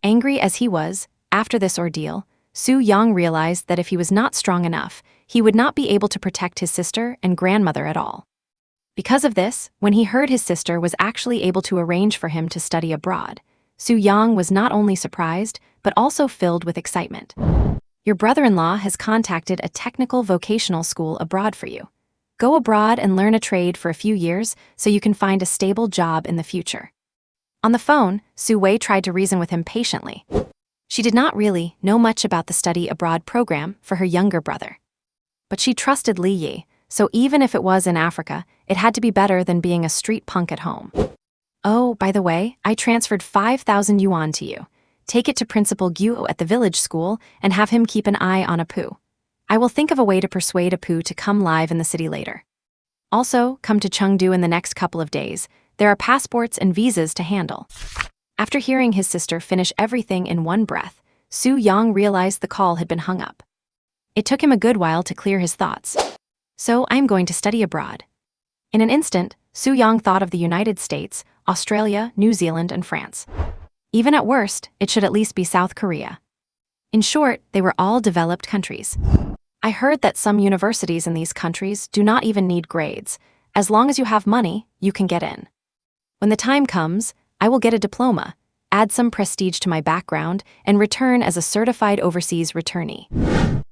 A: Angry as he was, after this ordeal, Su Yang realized that if he was not strong enough, he would not be able to protect his sister and grandmother at all. Because of this, when he heard his sister was actually able to arrange for him to study abroad, Su Yang was not only surprised, but also filled with excitement. Your brother-in-law has contacted a technical vocational school abroad for you. Go abroad and learn a trade for a few years so you can find a stable job in the future. On the phone, Su Wei tried to reason with him patiently. She did not really know much about the study abroad program for her younger brother. But she trusted Li Yi, so even if it was in Africa, it had to be better than being a street punk at home. "Oh, by the way, I transferred 5,000 yuan to you. Take it to Principal Guo at the village school and have him keep an eye on Apu. I will think of a way to persuade Apu to come live in the city later. Also, come to Chengdu in the next couple of days. There are passports and visas to handle. After hearing his sister finish everything in one breath, Su Yang realized the call had been hung up. It took him a good while to clear his thoughts. So, I'm going to study abroad. In an instant, Su Yang thought of the United States, Australia, New Zealand, and France. Even at worst, it should at least be South Korea. In short, they were all developed countries. I heard that some universities in these countries do not even need grades. As long as you have money, you can get in. When the time comes, I will get a diploma, add some prestige to my background, and return as a certified overseas returnee.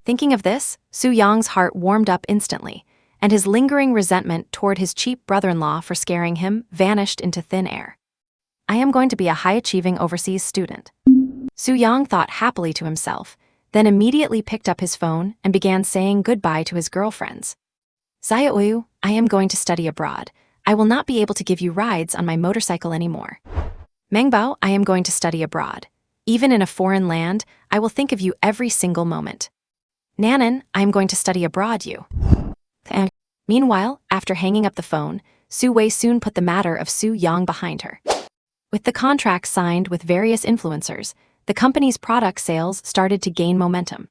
A: Thinking of this, Su Yang's heart warmed up instantly, and his lingering resentment toward his cheap brother-in-law for scaring him vanished into thin air. I am going to be a high-achieving overseas student. Su Yang thought happily to himself, then immediately picked up his phone and began saying goodbye to his girlfriends. Xiaoyu, I am going to study abroad. I will not be able to give you rides on my motorcycle anymore. Mengbao, I am going to study abroad. Even in a foreign land, I will think of you every single moment. Nanan, I am going to study abroad you. Meanwhile, after hanging up the phone, Su Wei soon put the matter of Su Yang behind her. With the contracts signed with various influencers, the company's product sales started to gain momentum.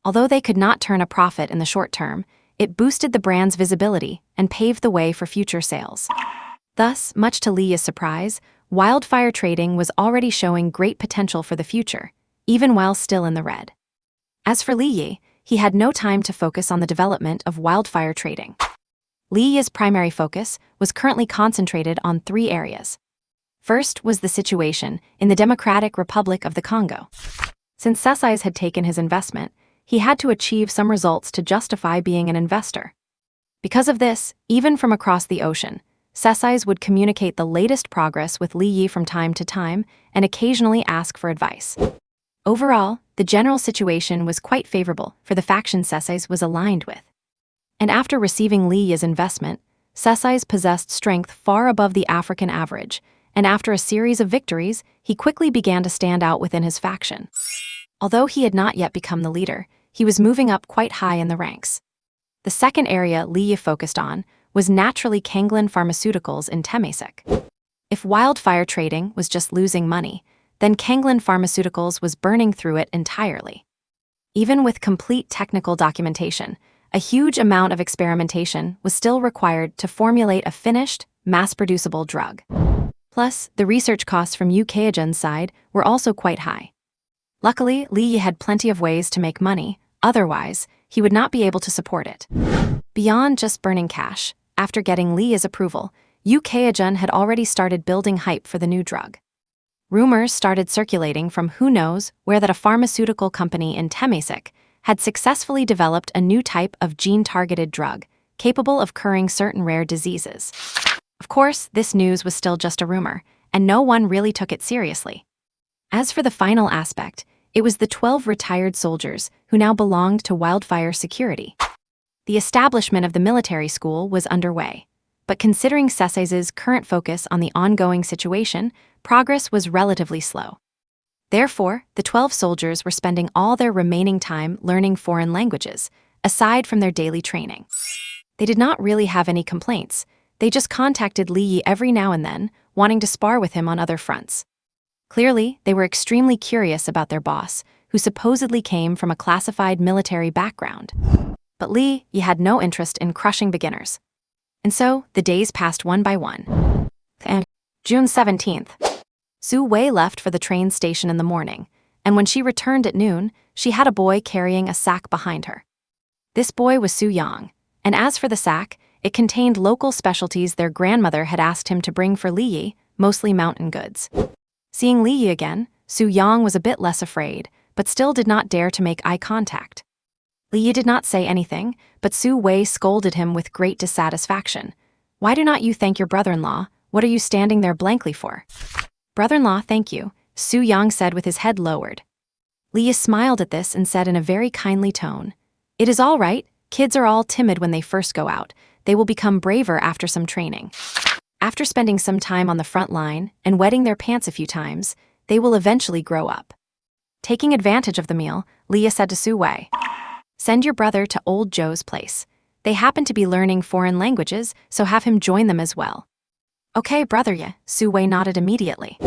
A: Although they could not turn a profit in the short term, it boosted the brand's visibility and paved the way for future sales. Thus, much to Li's surprise, wildfire trading was already showing great potential for the future, even while still in the red. As for Li, he had no time to focus on the development of wildfire trading. Li's primary focus was currently concentrated on 3 areas. First was the situation in the Democratic Republic of the Congo. Since Sesai's had taken his investment, he had to achieve some results to justify being an investor. Because of this, even from across the ocean, Sesai's would communicate the latest progress with Li from time to time and occasionally ask for advice. Overall, the general situation was quite favorable for the faction Sesai's was aligned with. And after receiving Li's investment, Sesai's possessed strength far above the African average, and after a series of victories, he quickly began to stand out within his faction. Although he had not yet become the leader, he was moving up quite high in the ranks. The second area Li focused on was naturally Kanglin Pharmaceuticals in Temasek. If wildfire trading was just losing money, then Kanglin Pharmaceuticals was burning through it entirely. Even with complete technical documentation, a huge amount of experimentation was still required to formulate a finished, mass-producible drug. Plus, the research costs from Ukajan's side were also quite high. Luckily, Li had plenty of ways to make money, otherwise, he would not be able to support it. Beyond just burning cash, after getting Li's approval, Ukajan had already started building hype for the new drug. Rumors started circulating from who knows where that a pharmaceutical company in Temasek had successfully developed a new type of gene-targeted drug capable of curing certain rare diseases. Of course, this news was still just a rumor, and no one really took it seriously. As for the final aspect, it was the 12 retired soldiers who now belonged to Wildfire Security. The establishment of the military school was underway, but considering Sesai's current focus on the ongoing situation, progress was relatively slow. Therefore, the 12 soldiers were spending all their remaining time learning foreign languages, aside from their daily training. They did not really have any complaints. They just contacted Li every now and then, wanting to spar with him on other fronts. Clearly, they were extremely curious about their boss, who supposedly came from a classified military background. But Li had no interest in crushing beginners. And so, the days passed one by one. June 17th. Su Wei left for the train station in the morning, and when she returned at noon, she had a boy carrying a sack behind her. This boy was Su Yang, and as for the sack, it contained local specialties their grandmother had asked him to bring for Li, mostly mountain goods. Seeing Li again, Su Yang was a bit less afraid, but still did not dare to make eye contact. Li did not say anything, but Su Wei scolded him with great dissatisfaction. "Why do not you thank your brother-in-law? What are you standing there blankly for?" "Brother-in-law, thank you," Su Yang said with his head lowered. Li smiled at this and said in a very kindly tone, "It is all right, kids are all timid when they first go out. They will become braver after some training." After spending some time on the front line and wetting their pants a few times, they will eventually grow up. Taking advantage of the meal, Leah said to Su Wei, "Send your brother to old Joe's place. They happen to be learning foreign languages, so have him join them as well." "Okay, brother, yeah," Su Wei nodded immediately.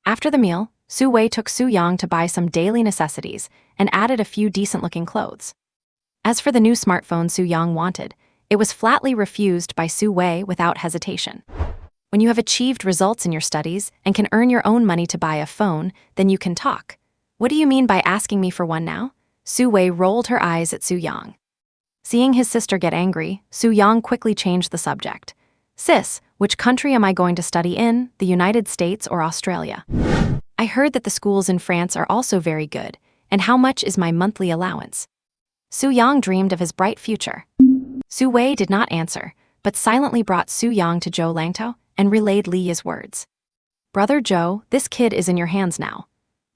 A: After the meal, Su Wei took Su Yang to buy some daily necessities and added a few decent-looking clothes. As for the new smartphone Su Yang wanted, it was flatly refused by Su Wei without hesitation. When you have achieved results in your studies and can earn your own money to buy a phone, then you can talk. "What do you mean by asking me for one now?" Su Wei rolled her eyes at Su Yang. Seeing his sister get angry, Su Yang quickly changed the subject. "Sis, which country am I going to study in, the United States or Australia? I heard that the schools in France are also very good, and how much is my monthly allowance?" Su Yang dreamed of his bright future. Su Wei did not answer, but silently brought Su Yang to Zhou Langtao and relayed Li Yi's words. "Brother Zhou, this kid is in your hands now.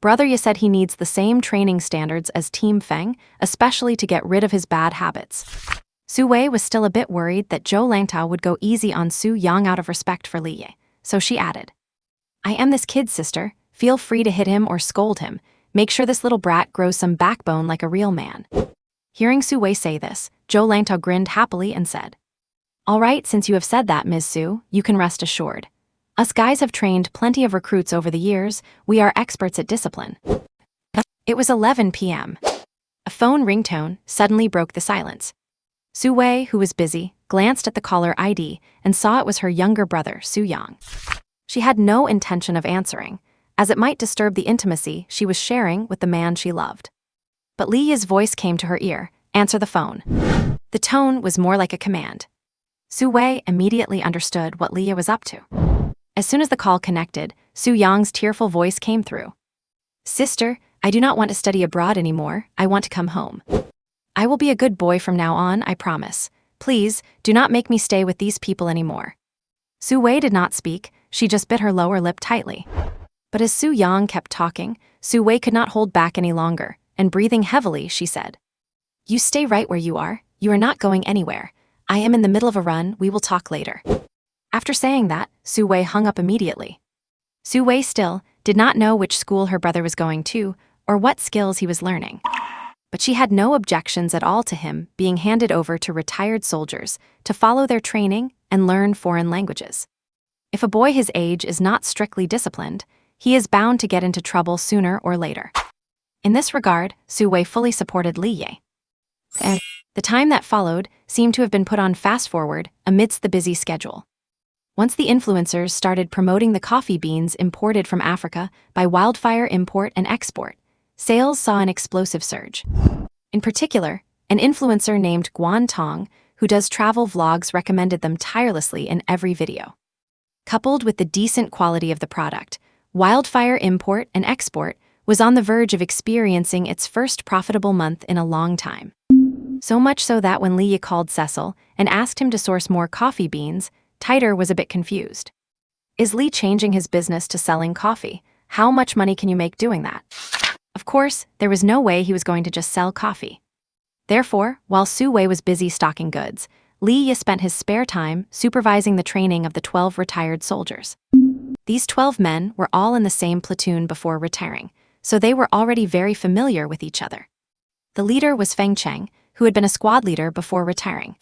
A: Brother Yi said he needs the same training standards as Team Feng, especially to get rid of his bad habits." Su Wei was still a bit worried that Zhou Langtao would go easy on Su Yang out of respect for Li Yi, so she added, "I am this kid's sister. Feel free to hit him or scold him. Make sure this little brat grows some backbone like a real man." Hearing Su Wei say this, Zhou Langtao grinned happily and said, "All right, since you have said that, Ms. Su, you can rest assured. Us guys have trained plenty of recruits over the years. We are experts at discipline." It was 11 p.m. A phone ringtone suddenly broke the silence. Su Wei, who was busy, glanced at the caller ID and saw it was her younger brother, Su Yang. She had no intention of answering, as it might disturb the intimacy she was sharing with the man she loved. But Li Yi's voice came to her ear, "Answer the phone." The tone was more like a command. Su Wei immediately understood what Li Yi was up to. As soon as the call connected, Su Yang's tearful voice came through. "Sister, I do not want to study abroad anymore. I want to come home. I will be a good boy from now on, I promise. Please, do not make me stay with these people anymore." Su Wei did not speak, she just bit her lower lip tightly. But as Su Yang kept talking, Su Wei could not hold back any longer, and breathing heavily, she said, "You stay right where you are. You are not going anywhere. I am in the middle of a run, we will talk later." After saying that, Su Wei hung up immediately. Su Wei still did not know which school her brother was going to, or what skills he was learning. But she had no objections at all to him being handed over to retired soldiers to follow their training and learn foreign languages. If a boy his age is not strictly disciplined, he is bound to get into trouble sooner or later. In this regard, Su Wei fully supported Li Yi. The time that followed seemed to have been put on fast-forward amidst the busy schedule. Once the influencers started promoting the coffee beans imported from Africa by Wildfire Import and Export, sales saw an explosive surge. In particular, an influencer named Guan Tong, who does travel vlogs, recommended them tirelessly in every video. Coupled with the decent quality of the product, Wildfire Import and Export was on the verge of experiencing its first profitable month in a long time. So much so that when Li Yi called Cecil and asked him to source more coffee beans, Titer was a bit confused. Is Li changing his business to selling coffee? How much money can you make doing that? Of course, there was no way he was going to just sell coffee. Therefore, while Su Wei was busy stocking goods, Li Yi spent his spare time supervising the training of the 12 retired soldiers. These 12 men were all in the same platoon before retiring, so they were already very familiar with each other. The leader was Feng Cheng, who had been a squad leader before retiring.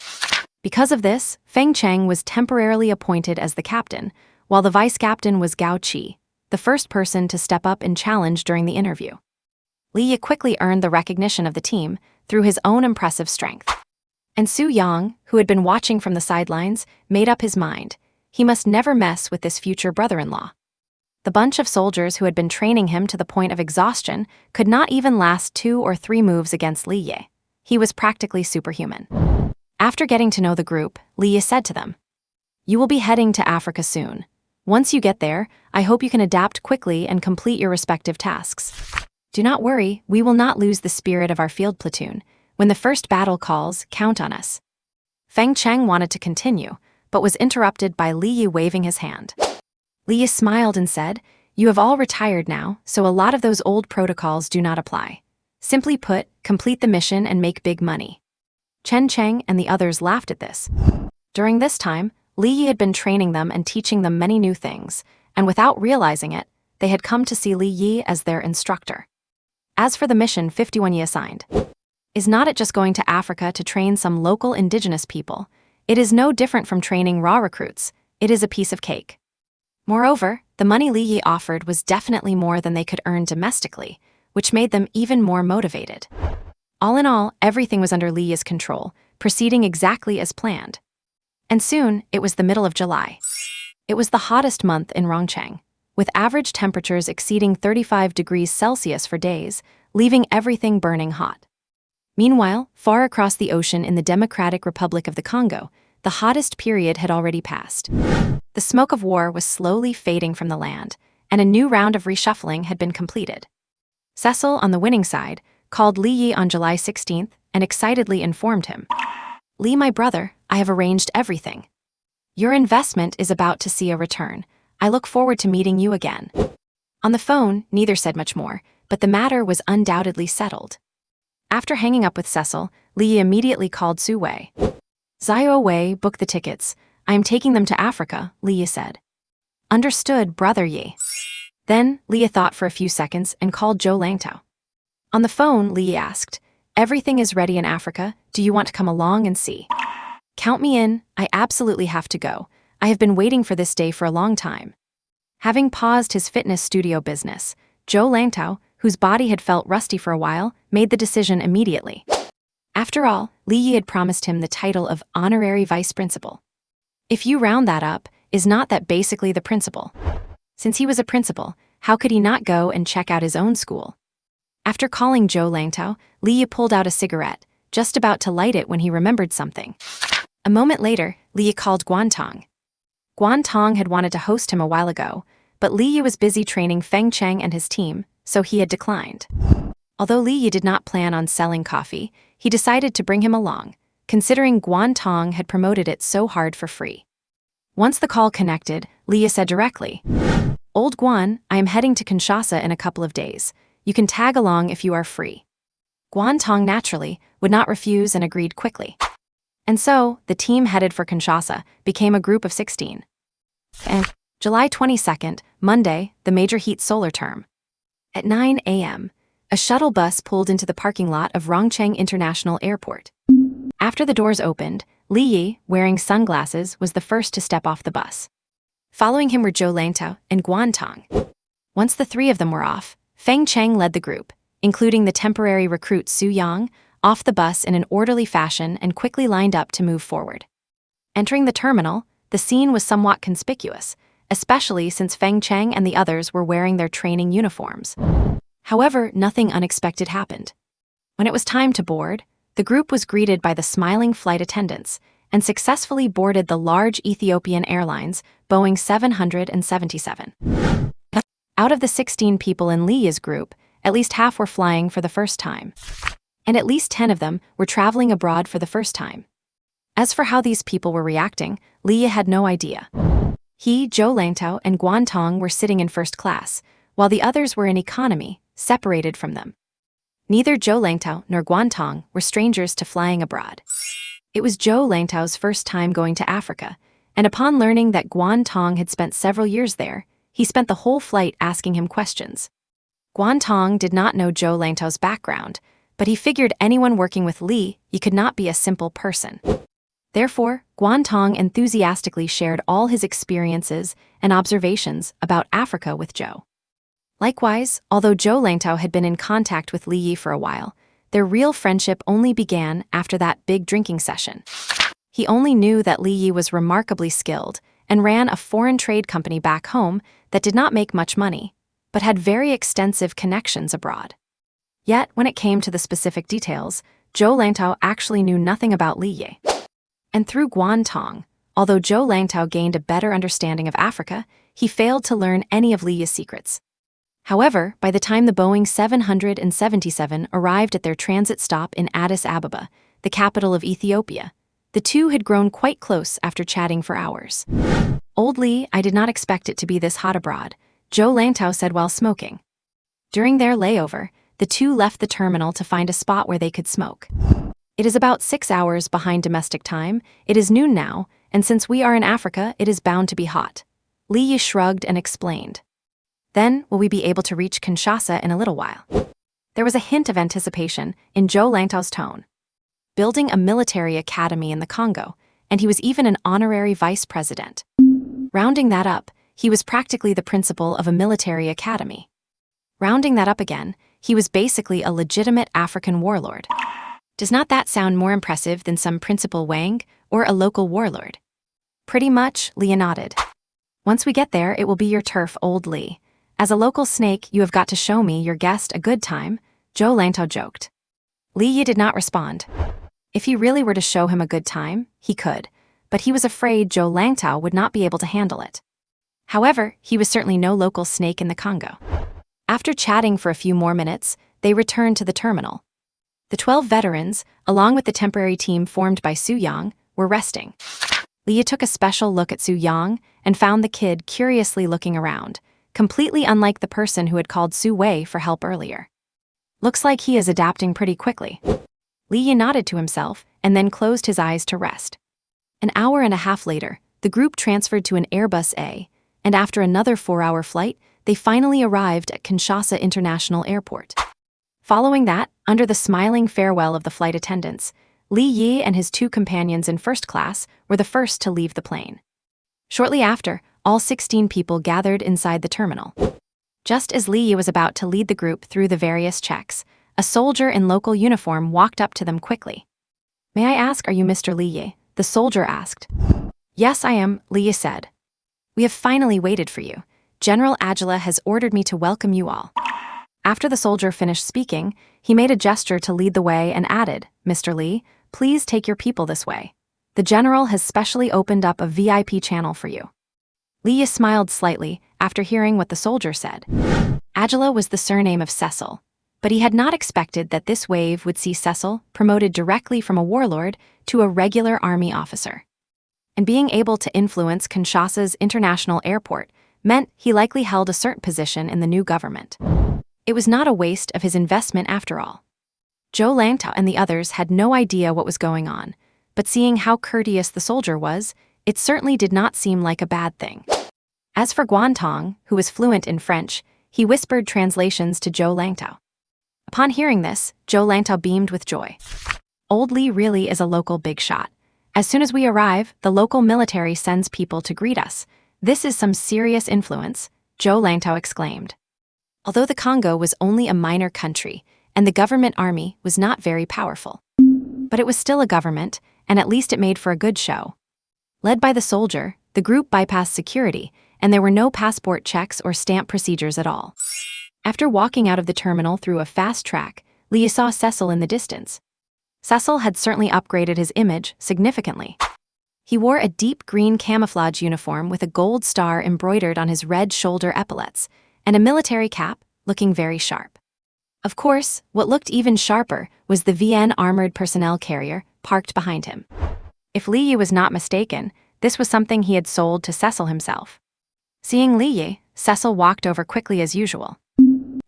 A: Because of this, Feng Cheng was temporarily appointed as the captain, while the vice-captain was Gao Qi, the first person to step up and challenge during the interview. Li Yi quickly earned the recognition of the team through his own impressive strength. And Su Yang, who had been watching from the sidelines, made up his mind. He must never mess with this future brother-in-law. The bunch of soldiers who had been training him to the point of exhaustion could not even last 2 or 3 moves against Li Yi. He was practically superhuman. After getting to know the group, Li Yi said to them, "You will be heading to Africa soon. Once you get there, I hope you can adapt quickly and complete your respective tasks. Do not worry, we will not lose the spirit of our field platoon. When the first battle calls, count on us." Feng Cheng wanted to continue, but was interrupted by Li Yi waving his hand. Li Yi smiled and said, "You have all retired now, so a lot of those old protocols do not apply. Simply put, complete the mission and make big money." Chen Cheng and the others laughed at this. During this time, Li Yi had been training them and teaching them many new things, and without realizing it, they had come to see Li Yi as their instructor. As for the mission 51 Yi assigned, is not it just going to Africa to train some local indigenous people? It is no different from training raw recruits. It is a piece of cake. Moreover, the money Li Yi offered was definitely more than they could earn domestically, which made them even more motivated. All in all, everything was under Li Yi's control, proceeding exactly as planned. And soon, it was the middle of July. It was the hottest month in Rongcheng, with average temperatures exceeding 35 degrees Celsius for days, leaving everything burning hot. Meanwhile, far across the ocean in the Democratic Republic of the Congo, the hottest period had already passed. The smoke of war was slowly fading from the land, and a new round of reshuffling had been completed. Cecil, on the winning side, called Li Yi on July 16th and excitedly informed him, "Li, my brother, I have arranged everything. Your investment is about to see a return. I look forward to meeting you again." On the phone, neither said much more, but the matter was undoubtedly settled. After hanging up with Cecil, Li Yi immediately called Su Wei. "Zhao Wei, book the tickets. I am taking them to Africa," Li Yi said. "Understood, brother Yi." Then, Li Yi thought for a few seconds and called Zhou Langtao. On the phone, Li Yi asked, "Everything is ready in Africa. Do you want to come along and see?" "Count me in. I absolutely have to go. I have been waiting for this day for a long time." Having paused his fitness studio business, Zhou Langtao, whose body had felt rusty for a while, made the decision immediately. After all, Li Yi had promised him the title of honorary vice principal. If you round that up, is not that basically the principal? Since he was a principal, how could he not go and check out his own school? After calling Zhou Langtao, Li Yi pulled out a cigarette, just about to light it when he remembered something. A moment later, Li Yi called Guantong. Guantong had wanted to host him a while ago, but Li Yi was busy training Feng Cheng and his team, so he had declined. Although Li Yi did not plan on selling coffee, he decided to bring him along, considering Guantong had promoted it so hard for free. Once the call connected, Li Yi said directly, "Old Guan, I am heading to Kinshasa in a couple of days. You can tag along if you are free." Guantong naturally would not refuse and agreed quickly. And so, the team headed for Kinshasa became a group of 16. And July 22nd, Monday, the major heat solar term. At 9 a.m., a shuttle bus pulled into the parking lot of Rongcheng International Airport. After the doors opened, Li Yi, wearing sunglasses, was the first to step off the bus. Following him were Zhou Langtao and Guantong. Once the three of them were off, Feng Cheng led the group, including the temporary recruit Su Yang, off the bus in an orderly fashion and quickly lined up to move forward. Entering the terminal, the scene was somewhat conspicuous, especially since Feng Cheng and the others were wearing their training uniforms. However, nothing unexpected happened. When it was time to board, the group was greeted by the smiling flight attendants and successfully boarded the large Ethiopian Airlines Boeing 777. Out of the 16 people in Li Yi's group, at least half were flying for the first time. And at least 10 of them were traveling abroad for the first time. As for how these people were reacting, Li Yi had no idea. He, Zhou Langtao, and Guantong were sitting in first class, while the others were in economy, separated from them. Neither Zhou Langtao nor Guantong were strangers to flying abroad. It was Zhou Langtao's first time going to Africa, and upon learning that Guantong had spent several years there, he spent the whole flight asking him questions. Guantong did not know Zhou Langtao's background, but he figured anyone working with Li Yi could not be a simple person. Therefore, Guantong enthusiastically shared all his experiences and observations about Africa with Zhou. Likewise, although Zhou Langtao had been in contact with Li Yi for a while, their real friendship only began after that big drinking session. He only knew that Li Yi was remarkably skilled and ran a foreign trade company back home that did not make much money, but had very extensive connections abroad. Yet, when it came to the specific details, Zhou Langtao actually knew nothing about Li Yi. And through Guantong, although Zhou Langtao gained a better understanding of Africa, he failed to learn any of Li Yi's secrets. However, by the time the Boeing 777 arrived at their transit stop in Addis Ababa, the capital of Ethiopia, the two had grown quite close after chatting for hours. "Old Li, I did not expect it to be this hot abroad," Zhou Langtao said while smoking. During their layover, the two left the terminal to find a spot where they could smoke. "It is about 6 hours behind domestic time. It is noon now, and since we are in Africa, it is bound to be hot." Li Yi shrugged and explained. Then will we be able to reach Kinshasa in a little while? There was a hint of anticipation in Zhou Langtao's tone. Building a military academy in the Congo, and he was even an honorary vice president. Rounding that up, he was practically the principal of a military academy. Rounding that up again, he was basically a legitimate African warlord. Does not that sound more impressive than some Principal Wang or a local warlord? Pretty much, Li nodded. Once we get there, it will be your turf, old Li. As a local snake, you have got to show me, your guest, a good time, Zhou Langtao joked. Li Yi did not respond. If he really were to show him a good time, he could, but he was afraid Zhou Langtao would not be able to handle it. However, he was certainly no local snake in the Congo. After chatting for a few more minutes, they returned to the terminal. The 12 veterans, along with the temporary team formed by Su Yang, were resting. Li Yi took a special look at Su Yang and found the kid curiously looking around, completely unlike the person who had called Su Wei for help earlier. Looks like he is adapting pretty quickly. Li Yi nodded to himself and then closed his eyes to rest. An hour and a half later, the group transferred to an Airbus A, and after another 4-hour flight, they finally arrived at Kinshasa International Airport. Following that, under the smiling farewell of the flight attendants, Li Yi and his 2 companions in first class were the first to leave the plane. Shortly after, all 16 people gathered inside the terminal. Just as Li Yi was about to lead the group through the various checks, a soldier in local uniform walked up to them quickly. "May I ask, are you Mr. Li Yi?" the soldier asked. "Yes, I am," Li Yi said. "We have finally waited for you. General Agila has ordered me to welcome you all." After the soldier finished speaking, he made a gesture to lead the way and added, "Mr. Li, please take your people this way. The general has specially opened up a VIP channel for you." Li Yi smiled slightly after hearing what the soldier said. Agila was the surname of Cecil, but he had not expected that this wave would see Cecil promoted directly from a warlord to a regular army officer. And being able to influence Kinshasa's international airport meant he likely held a certain position in the new government. It was not a waste of his investment after all. Zhou Langtao and the others had no idea what was going on, but seeing how courteous the soldier was, it certainly did not seem like a bad thing. As for Guantong, who was fluent in French, he whispered translations to Zhou Langtao. Upon hearing this, Zhou Langtao beamed with joy. Old Li really is a local big shot. As soon as we arrive, the local military sends people to greet us. This is some serious influence, Zhou Langtao exclaimed. Although the Congo was only a minor country, and the government army was not very powerful. But it was still a government, and at least it made for a good show. Led by the soldier, the group bypassed security, and there were no passport checks or stamp procedures at all. After walking out of the terminal through a fast track, Li saw Cecil in the distance. Cecil had certainly upgraded his image significantly. He wore a deep green camouflage uniform with a gold star embroidered on his red shoulder epaulets, and a military cap, looking very sharp. Of course, what looked even sharper was the VN armored personnel carrier parked behind him. If Li Yi was not mistaken, this was something he had sold to Cecil himself. Seeing Li Yi, Cecil walked over quickly as usual.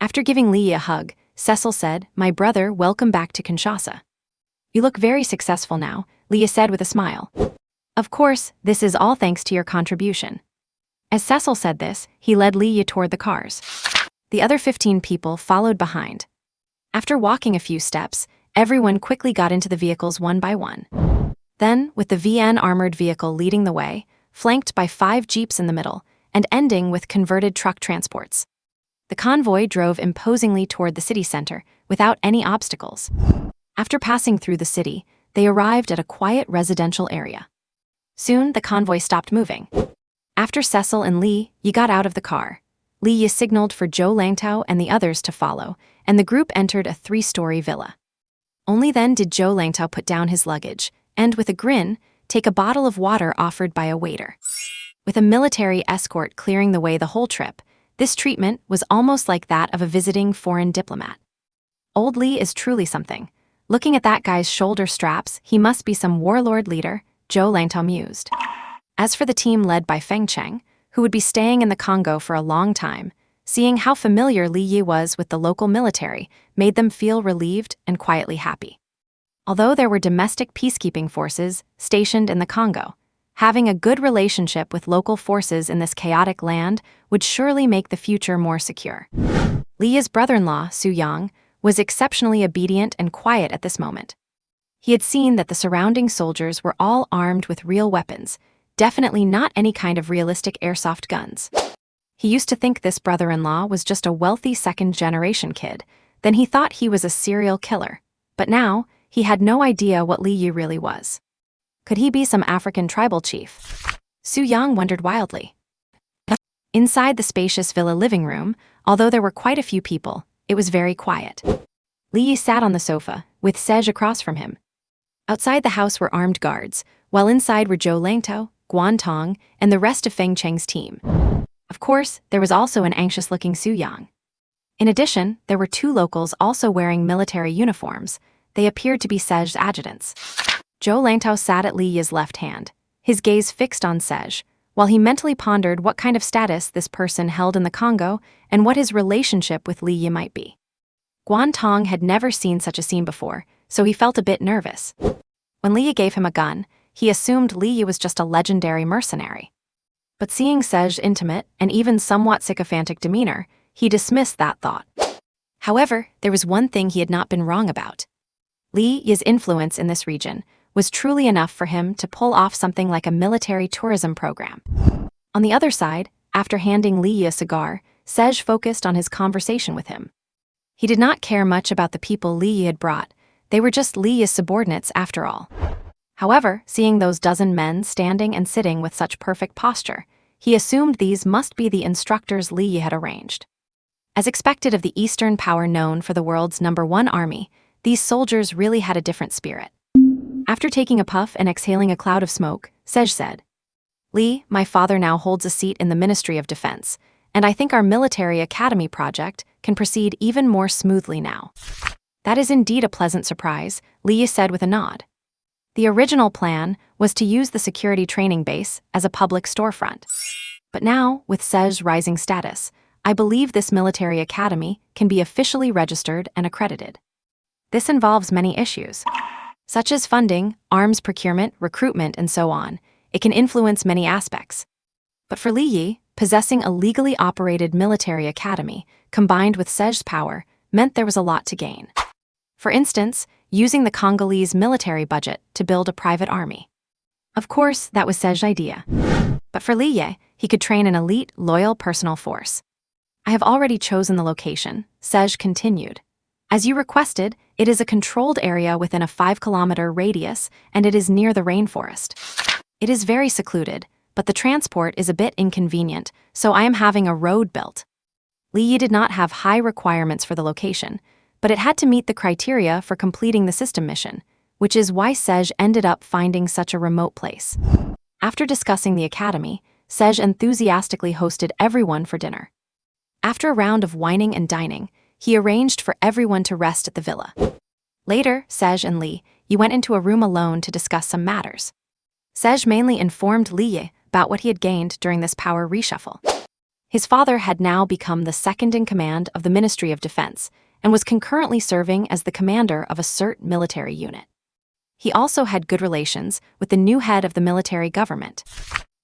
A: After giving Li Yi a hug, Cecil said, "My brother, welcome back to Kinshasa. You look very successful now," Li Yi said with a smile. "Of course, this is all thanks to your contribution." As Cecil said this, he led Li Yi toward the cars. The other 15 people followed behind. After walking a few steps, everyone quickly got into the vehicles one by one. Then, with the VN armored vehicle leading the way, flanked by 5 jeeps in the middle, and ending with converted truck transports. The convoy drove imposingly toward the city center without any obstacles. After passing through the city, they arrived at a quiet residential area. Soon, the convoy stopped moving. After Cecil and Li Yi got out of the car, Li Yi signaled for Zhou Langtao and the others to follow, and the group entered a 3-story villa. Only then did Zhou Langtao put down his luggage and, with a grin, take a bottle of water offered by a waiter. With a military escort clearing the way the whole trip, this treatment was almost like that of a visiting foreign diplomat. Old Li is truly something. Looking at that guy's shoulder straps, he must be some warlord leader, Zhou Langtao mused. As for the team led by Feng Cheng, who would be staying in the Congo for a long time, seeing how familiar Li Yi was with the local military made them feel relieved and quietly happy. Although there were domestic peacekeeping forces stationed in the Congo, Having a good relationship with local forces in this chaotic land would surely make the future more secure. Li's brother-in-law, Su Yang, was exceptionally obedient and quiet at this moment. He had seen that the surrounding soldiers were all armed with real weapons, definitely not any kind of realistic airsoft guns. He used to think this brother-in-law was just a wealthy second-generation kid, then he thought he was a serial killer. But now, he had no idea what Li Yi really was. Could he be some African tribal chief? Su Yang wondered wildly. Inside the spacious villa living room, although there were quite a few people, it was very quiet. Li Yi sat on the sofa, with Sej across from him. Outside the house were armed guards, while inside were Zhou Langtao, Guan Tong, and the rest of Feng Cheng's team. Of course, there was also an anxious-looking Su Yang. In addition, there were two locals also wearing military uniforms. They appeared to be Sej's adjutants. Zhou Langtao sat at Li Yi's left hand, his gaze fixed on Sej, while he mentally pondered what kind of status this person held in the Congo and what his relationship with Li Yi might be. Guan Tong had never seen such a scene before, so he felt a bit nervous. When Li Yi gave him a gun, he assumed Li Yi was just a legendary mercenary. But seeing Sej's intimate and even somewhat sycophantic demeanor, he dismissed that thought. However, there was one thing he had not been wrong about. Li Yi's influence in this region was truly enough for him to pull off something like a military tourism program. On the other side, after handing Li Yi a cigar, Sej focused on his conversation with him. He did not care much about the people Li Yi had brought. They were just Li Yi's subordinates after all. However, seeing those dozen men standing and sitting with such perfect posture, he assumed these must be the instructors Li Yi had arranged. As expected of the Eastern power known for the world's #1 army, these soldiers really had a different spirit. After taking a puff and exhaling a cloud of smoke, Sej said, "Li, my father now holds a seat in the Ministry of Defense, and I think our military academy project can proceed even more smoothly now." "That is indeed a pleasant surprise," Li Yi said with a nod. The original plan was to use the security training base as a public storefront. But now, with Sej's rising status, I believe this military academy can be officially registered and accredited. This involves many issues, such as funding, arms procurement, recruitment, and so on. It can influence many aspects. But for Li Yi, possessing a legally operated military academy, combined with Sej's power, meant there was a lot to gain. For instance, using the Congolese military budget to build a private army. Of course, that was Sej's idea. But for Li Yi, he could train an elite, loyal personal force. "I have already chosen the location," Sej continued. "As you requested, it is a controlled area within a 5-kilometer radius, and it is near the rainforest. It is very secluded, but the transport is a bit inconvenient, so I am having a road built." Li Yi did not have high requirements for the location, but it had to meet the criteria for completing the system mission, which is why Sej ended up finding such a remote place. After discussing the academy, Sej enthusiastically hosted everyone for dinner. After a round of wining and dining, he arranged for everyone to rest at the villa. Later, Sej and Li Yi went into a room alone to discuss some matters. Sej mainly informed Li Yi about what he had gained during this power reshuffle. His father had now become the second-in-command of the Ministry of Defense and was concurrently serving as the commander of a CERT military unit. He also had good relations with the new head of the military government.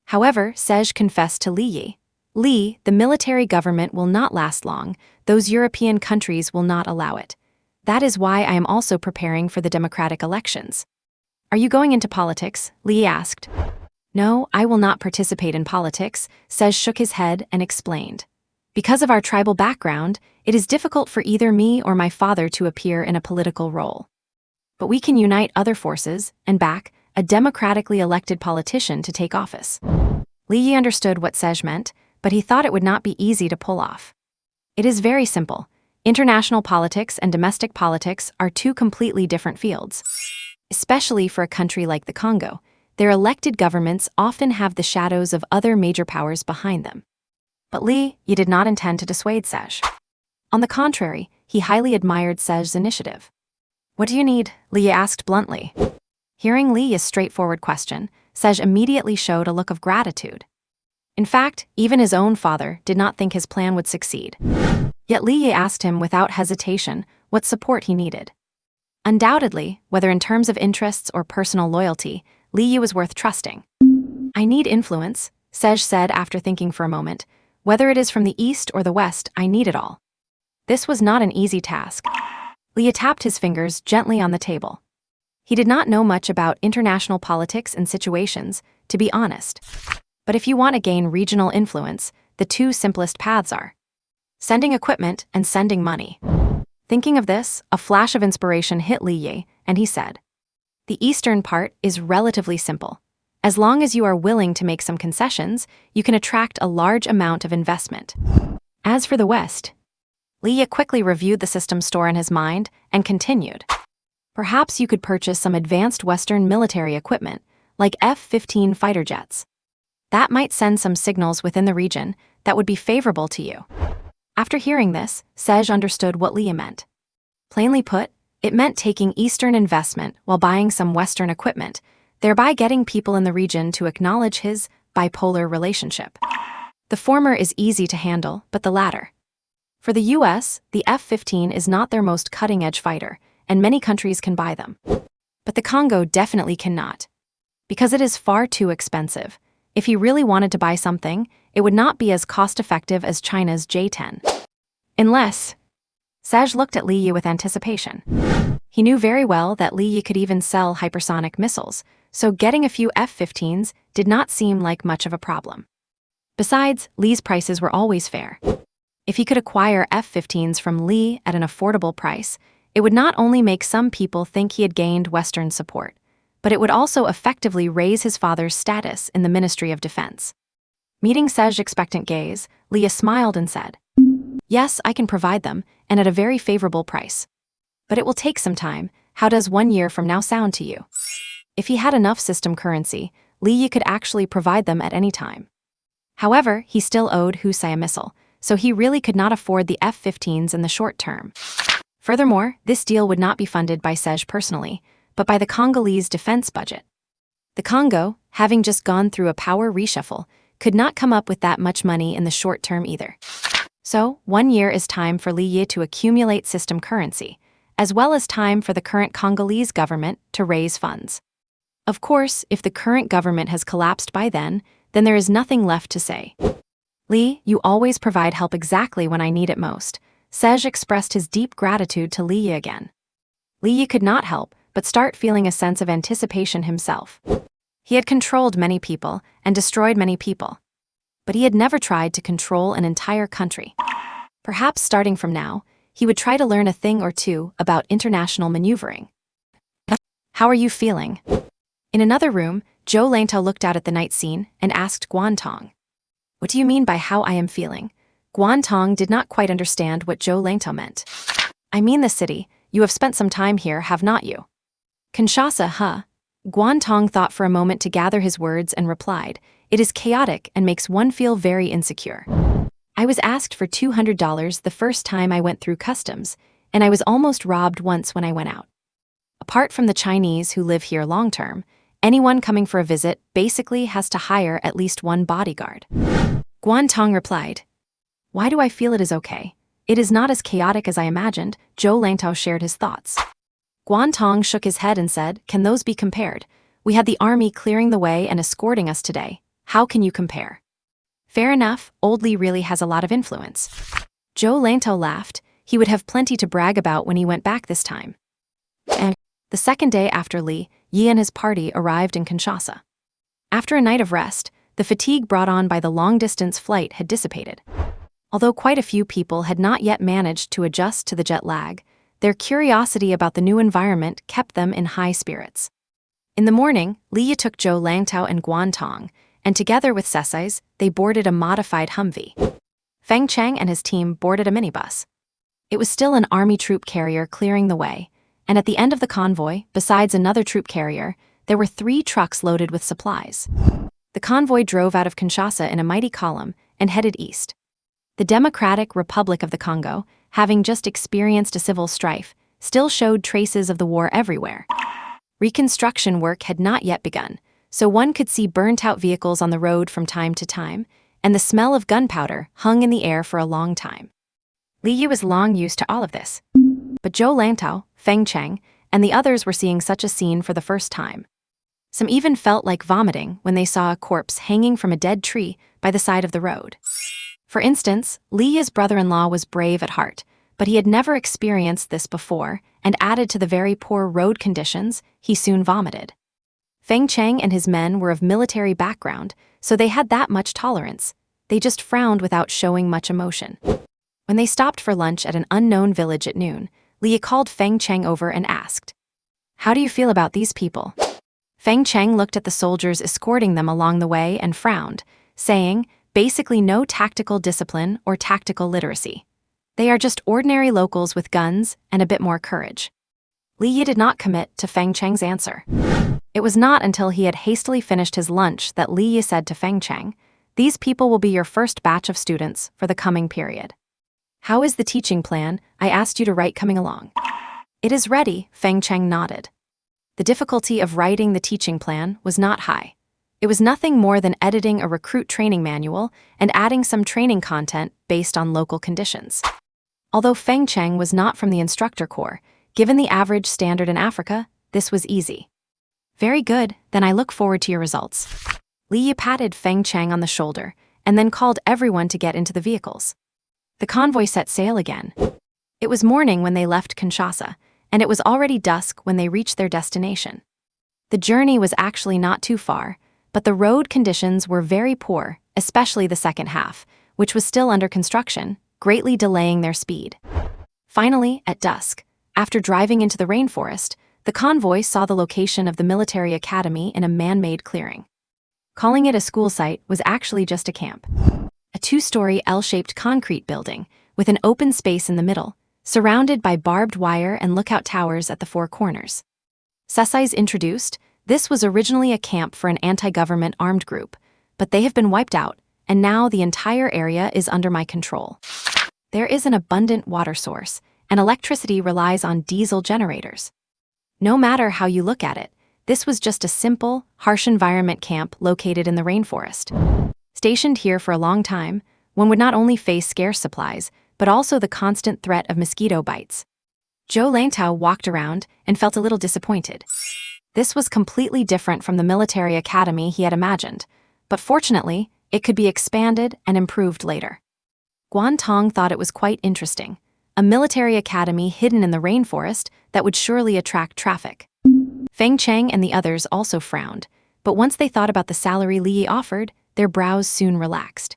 A: However, Sej confessed to Li Yi, "Li, the military government will not last long. Those European countries will not allow it. That is why I am also preparing for the democratic elections." "Are you going into politics?" Li asked. "No, I will not participate in politics," Sej shook his head and explained. "Because of our tribal background, it is difficult for either me or my father to appear in a political role. But we can unite other forces and back a democratically elected politician to take office." Li Yi understood what Sej meant, but he thought it would not be easy to pull off. It is very simple. International politics and domestic politics are two completely different fields. Especially for a country like the Congo, their elected governments often have the shadows of other major powers behind them. But Li Yi did not intend to dissuade Sej. On the contrary, he highly admired Sej's initiative. "What do you need?" Li Yi asked bluntly. Hearing Li Yi's straightforward question, Sej immediately showed a look of gratitude. In fact, even his own father did not think his plan would succeed. Yet Li Yi asked him without hesitation what support he needed. Undoubtedly, whether in terms of interests or personal loyalty, Li Yi was worth trusting. I need influence, Sej said after thinking for a moment. Whether it is from the east or the west, I need it all. This was not an easy task. Leah tapped his fingers gently on the table. He did not know much about international politics and situations, to be honest. But if you want to gain regional influence, the two simplest paths are sending equipment and sending money. Thinking of this, a flash of inspiration hit Li Yi, and he said, "The eastern part is relatively simple. As long as you are willing to make some concessions, you can attract a large amount of investment. As for the west," Li Yi quickly reviewed the system store in his mind and continued, "Perhaps you could purchase some advanced Western military equipment, like F-15 fighter jets. That might send some signals within the region that would be favorable to you." After hearing this, Sej understood what Li Yi meant. Plainly put, it meant taking Eastern investment while buying some Western equipment, thereby getting people in the region to acknowledge his bipolar relationship. The former is easy to handle, but the latter. For the US, the F-15 is not their most cutting-edge fighter, and many countries can buy them. But the Congo definitely cannot. Because it is far too expensive. If he really wanted to buy something, it would not be as cost-effective as China's J-10. Unless... Sej looked at Li Yi with anticipation. He knew very well that Li Yi could even sell hypersonic missiles, so getting a few F-15s did not seem like much of a problem. Besides, Li's prices were always fair. If he could acquire F-15s from Li at an affordable price, it would not only make some people think he had gained Western support, but it would also effectively raise his father's status in the Ministry of Defense. Meeting Sej's expectant gaze, Leah smiled and said, "Yes, I can provide them, and at a very favorable price. But it will take some time. How does 1 year from now sound to you?" If he had enough system currency, Li Yi could actually provide them at any time. However, he still owed Husai a missile, so he really could not afford the F-15s in the short term. Furthermore, this deal would not be funded by Sej personally, but by the Congolese defense budget. The Congo, having just gone through a power reshuffle, could not come up with that much money in the short term either. So, 1 year is time for Li Yi to accumulate system currency, as well as time for the current Congolese government to raise funds. Of course, if the current government has collapsed by then there is nothing left to say. "Li, you always provide help exactly when I need it most." Sej expressed his deep gratitude to Li Yi again. Li Yi could not help but start feeling a sense of anticipation himself. He had controlled many people and destroyed many people, but he had never tried to control an entire country. Perhaps starting from now, he would try to learn a thing or two about international maneuvering. "How are you feeling?" In another room, Zhou Langtao looked out at the night scene and asked Guantong, "What do you mean by how I am feeling?" Guantong did not quite understand what Zhou Langtao meant. "I mean the city. You have spent some time here, have not you?" "Kinshasa, huh?" Guantong thought for a moment to gather his words and replied, "It is chaotic and makes one feel very insecure. I was asked for $200 the first time I went through customs, and I was almost robbed once when I went out. Apart from the Chinese who live here long-term, anyone coming for a visit basically has to hire at least one bodyguard." Guantong replied, "Why do I feel it is okay? It is not as chaotic as I imagined." Zhou Langtao shared his thoughts. Guantong shook his head and said, "Can those be compared? We had the army clearing the way and escorting us today. How can you compare?" "Fair enough, old Li really has a lot of influence." Zhou Langtao laughed. He would have plenty to brag about when he went back this time. And the second day after Li, Yi and his party arrived in Kinshasa. After a night of rest, the fatigue brought on by the long-distance flight had dissipated. Although quite a few people had not yet managed to adjust to the jet lag, their curiosity about the new environment kept them in high spirits. In the morning, Li Yi took Zhou Langtao and Guantong, and together with Sesais, they boarded a modified Humvee. Feng Cheng and his team boarded a minibus. It was still an army troop carrier clearing the way, and at the end of the convoy, besides another troop carrier, there were 3 trucks loaded with supplies. The convoy drove out of Kinshasa in a mighty column and headed east. The Democratic Republic of the Congo, having just experienced a civil strife, still showed traces of the war everywhere. Reconstruction work had not yet begun, so one could see burnt-out vehicles on the road from time to time, and the smell of gunpowder hung in the air for a long time. Li Yi was long used to all of this. But Zhou Langtao, Feng Cheng, and the others were seeing such a scene for the first time. Some even felt like vomiting when they saw a corpse hanging from a dead tree by the side of the road. For instance, Li's brother-in-law was brave at heart, but he had never experienced this before, and added to the very poor road conditions, he soon vomited. Feng Cheng and his men were of military background, so they had that much tolerance. They just frowned without showing much emotion. When they stopped for lunch at an unknown village at noon, Li called Feng Cheng over and asked, "How do you feel about these people?" Feng Cheng looked at the soldiers escorting them along the way and frowned, saying, basically no tactical discipline or tactical literacy. They are just ordinary locals with guns and a bit more courage. Li did not commit to Feng Cheng's answer. It was not until he had hastily finished his lunch that Li said to Feng Cheng, "These people will be your first batch of students for the coming period. How is the teaching plan I asked you to write coming along?" "It is ready," Feng Cheng nodded. The difficulty of writing the teaching plan was not high. It was nothing more than editing a recruit training manual and adding some training content based on local conditions. Although Feng Cheng was not from the instructor corps, given the average standard in Africa, this was easy. "Very good, then I look forward to your results." Li patted Feng Cheng on the shoulder and then called everyone to get into the vehicles. The convoy set sail again. It was morning when they left Kinshasa, and it was already dusk when they reached their destination. The journey was actually not too far, but the road conditions were very poor, especially the second half, which was still under construction, greatly delaying their speed. Finally, at dusk, after driving into the rainforest, the convoy saw the location of the military academy in a man-made clearing. Calling it a school site was actually just a camp. A two-story L-shaped concrete building, with an open space in the middle, surrounded by barbed wire and lookout towers at the four corners. Sesai's introduced, this was originally a camp for an anti-government armed group, but they have been wiped out, and now the entire area is under my control. There is an abundant water source, and electricity relies on diesel generators. No matter how you look at it, this was just a simple, harsh environment camp located in the rainforest. Stationed here for a long time, one would not only face scarce supplies, but also the constant threat of mosquito bites. Zhou Langtao walked around and felt a little disappointed. This was completely different from the military academy he had imagined, but fortunately, it could be expanded and improved later. Guan Tong thought it was quite interesting, a military academy hidden in the rainforest that would surely attract traffic. Feng Cheng and the others also frowned, but once they thought about the salary Li offered, their brows soon relaxed.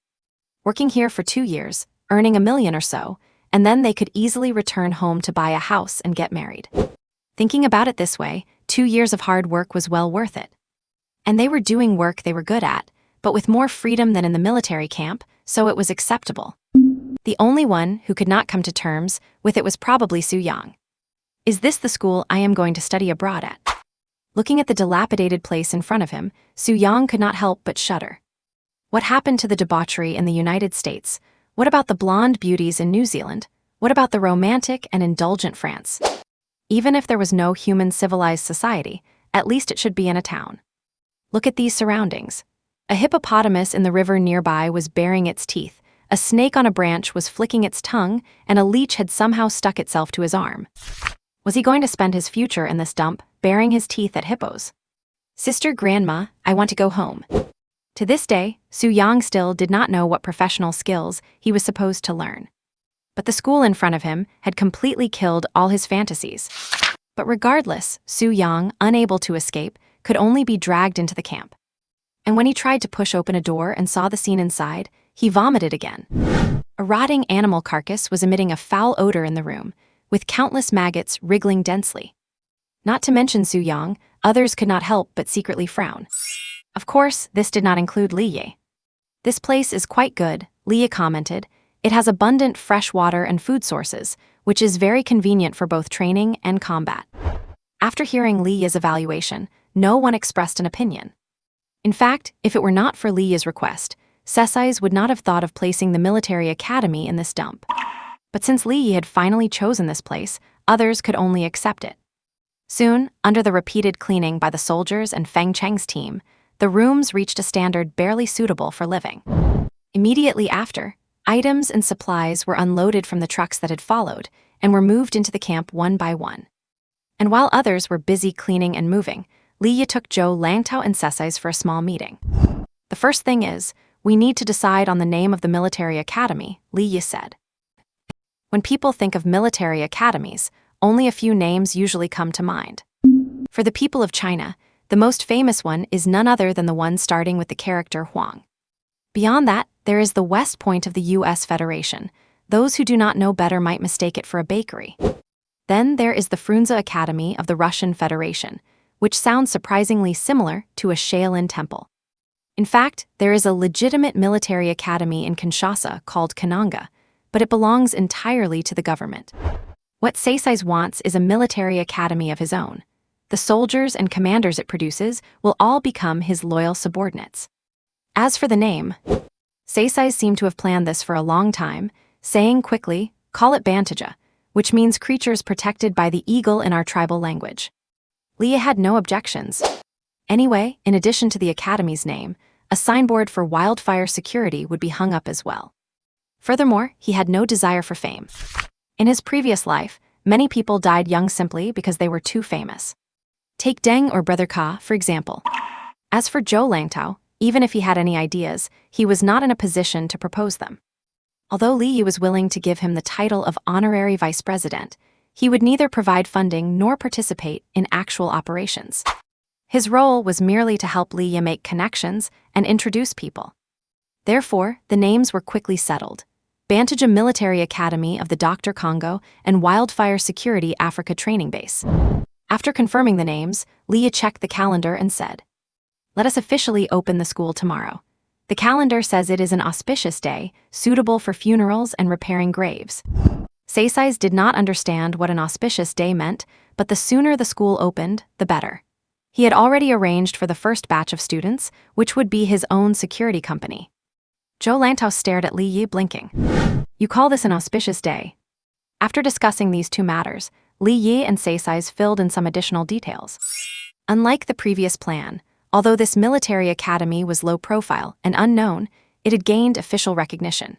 A: Working here for 2 years, earning $1 million or so, and then they could easily return home to buy a house and get married. Thinking about it this way, 2 years of hard work was well worth it. And they were doing work they were good at, but with more freedom than in the military camp, so it was acceptable. The only one who could not come to terms with it was probably Su Yang. "Is this the school I am going to study abroad at?" Looking at the dilapidated place in front of him, Su Yang could not help but shudder. What happened to the debauchery in the United States? What about the blonde beauties in New Zealand? What about the romantic and indulgent France? Even if there was no human civilized society, at least it should be in a town. Look at these surroundings. A hippopotamus in the river nearby was baring its teeth, a snake on a branch was flicking its tongue, and a leech had somehow stuck itself to his arm. Was he going to spend his future in this dump, baring his teeth at hippos? "Sister Grandma, I want to go home." To this day, Su Yang still did not know what professional skills he was supposed to learn. But the school in front of him had completely killed all his fantasies. But regardless, Su Yang, unable to escape, could only be dragged into the camp. And when he tried to push open a door and saw the scene inside, he vomited again. A rotting animal carcass was emitting a foul odor in the room, with countless maggots wriggling densely. Not to mention Su Yang, others could not help but secretly frown. Of course, this did not include Li Ye. "This place is quite good," Li commented. "It has abundant fresh water and food sources, which is very convenient for both training and combat." After hearing Li Ye's evaluation, no one expressed an opinion. In fact, if it were not for Li Ye's request, Sesai's would not have thought of placing the military academy in this dump. But since Li Ye had finally chosen this place, others could only accept it. Soon, under the repeated cleaning by the soldiers and Feng Cheng's team, the rooms reached a standard barely suitable for living. Immediately after, items and supplies were unloaded from the trucks that had followed and were moved into the camp one by one. And while others were busy cleaning and moving, Li Yi took Zhou Langtao and Sesais for a small meeting. The first thing is, we need to decide on the name of the military academy, Li Yi said. When people think of military academies, only a few names usually come to mind. For the people of China, the most famous one is none other than the one starting with the character Huang. Beyond that, there is the West Point of the U.S. Federation. Those who do not know better might mistake it for a bakery. Then there is the Frunze Academy of the Russian Federation, which sounds surprisingly similar to a Shaolin temple. In fact, there is a legitimate military academy in Kinshasa called Kananga, but it belongs entirely to the government. What Sesais wants is a military academy of his own. The soldiers and commanders it produces will all become his loyal subordinates. As for the name, Sesais seemed to have planned this for a long time, saying quickly, "Call it Bantaja," which means creatures protected by the eagle in our tribal language. Li Yi had no objections. Anyway, in addition to the academy's name, a signboard for wildfire security would be hung up as well. Furthermore, he had no desire for fame. In his previous life, many people died young simply because they were too famous. Take Deng or Brother Ka, for example. As for Zhou Langtao, even if he had any ideas, he was not in a position to propose them. Although Li Yi was willing to give him the title of honorary vice president, he would neither provide funding nor participate in actual operations. His role was merely to help Li Yi make connections and introduce people. Therefore, the names were quickly settled: Bantaja Military Academy of the Dr. Congo and Wildfire Security Africa Training Base. After confirming the names, Li Yi checked the calendar and said, "Let us officially open the school tomorrow. The calendar says it is an auspicious day, suitable for funerals and repairing graves." Sesais did not understand what an auspicious day meant, but the sooner the school opened, the better. He had already arranged for the first batch of students, which would be his own security company. Zhou Langtao stared at Li Yi, blinking. "You call this an auspicious day?" After discussing these two matters, Li Yi and Sesais filled in some additional details. Unlike the previous plan, although this military academy was low profile and unknown, it had gained official recognition.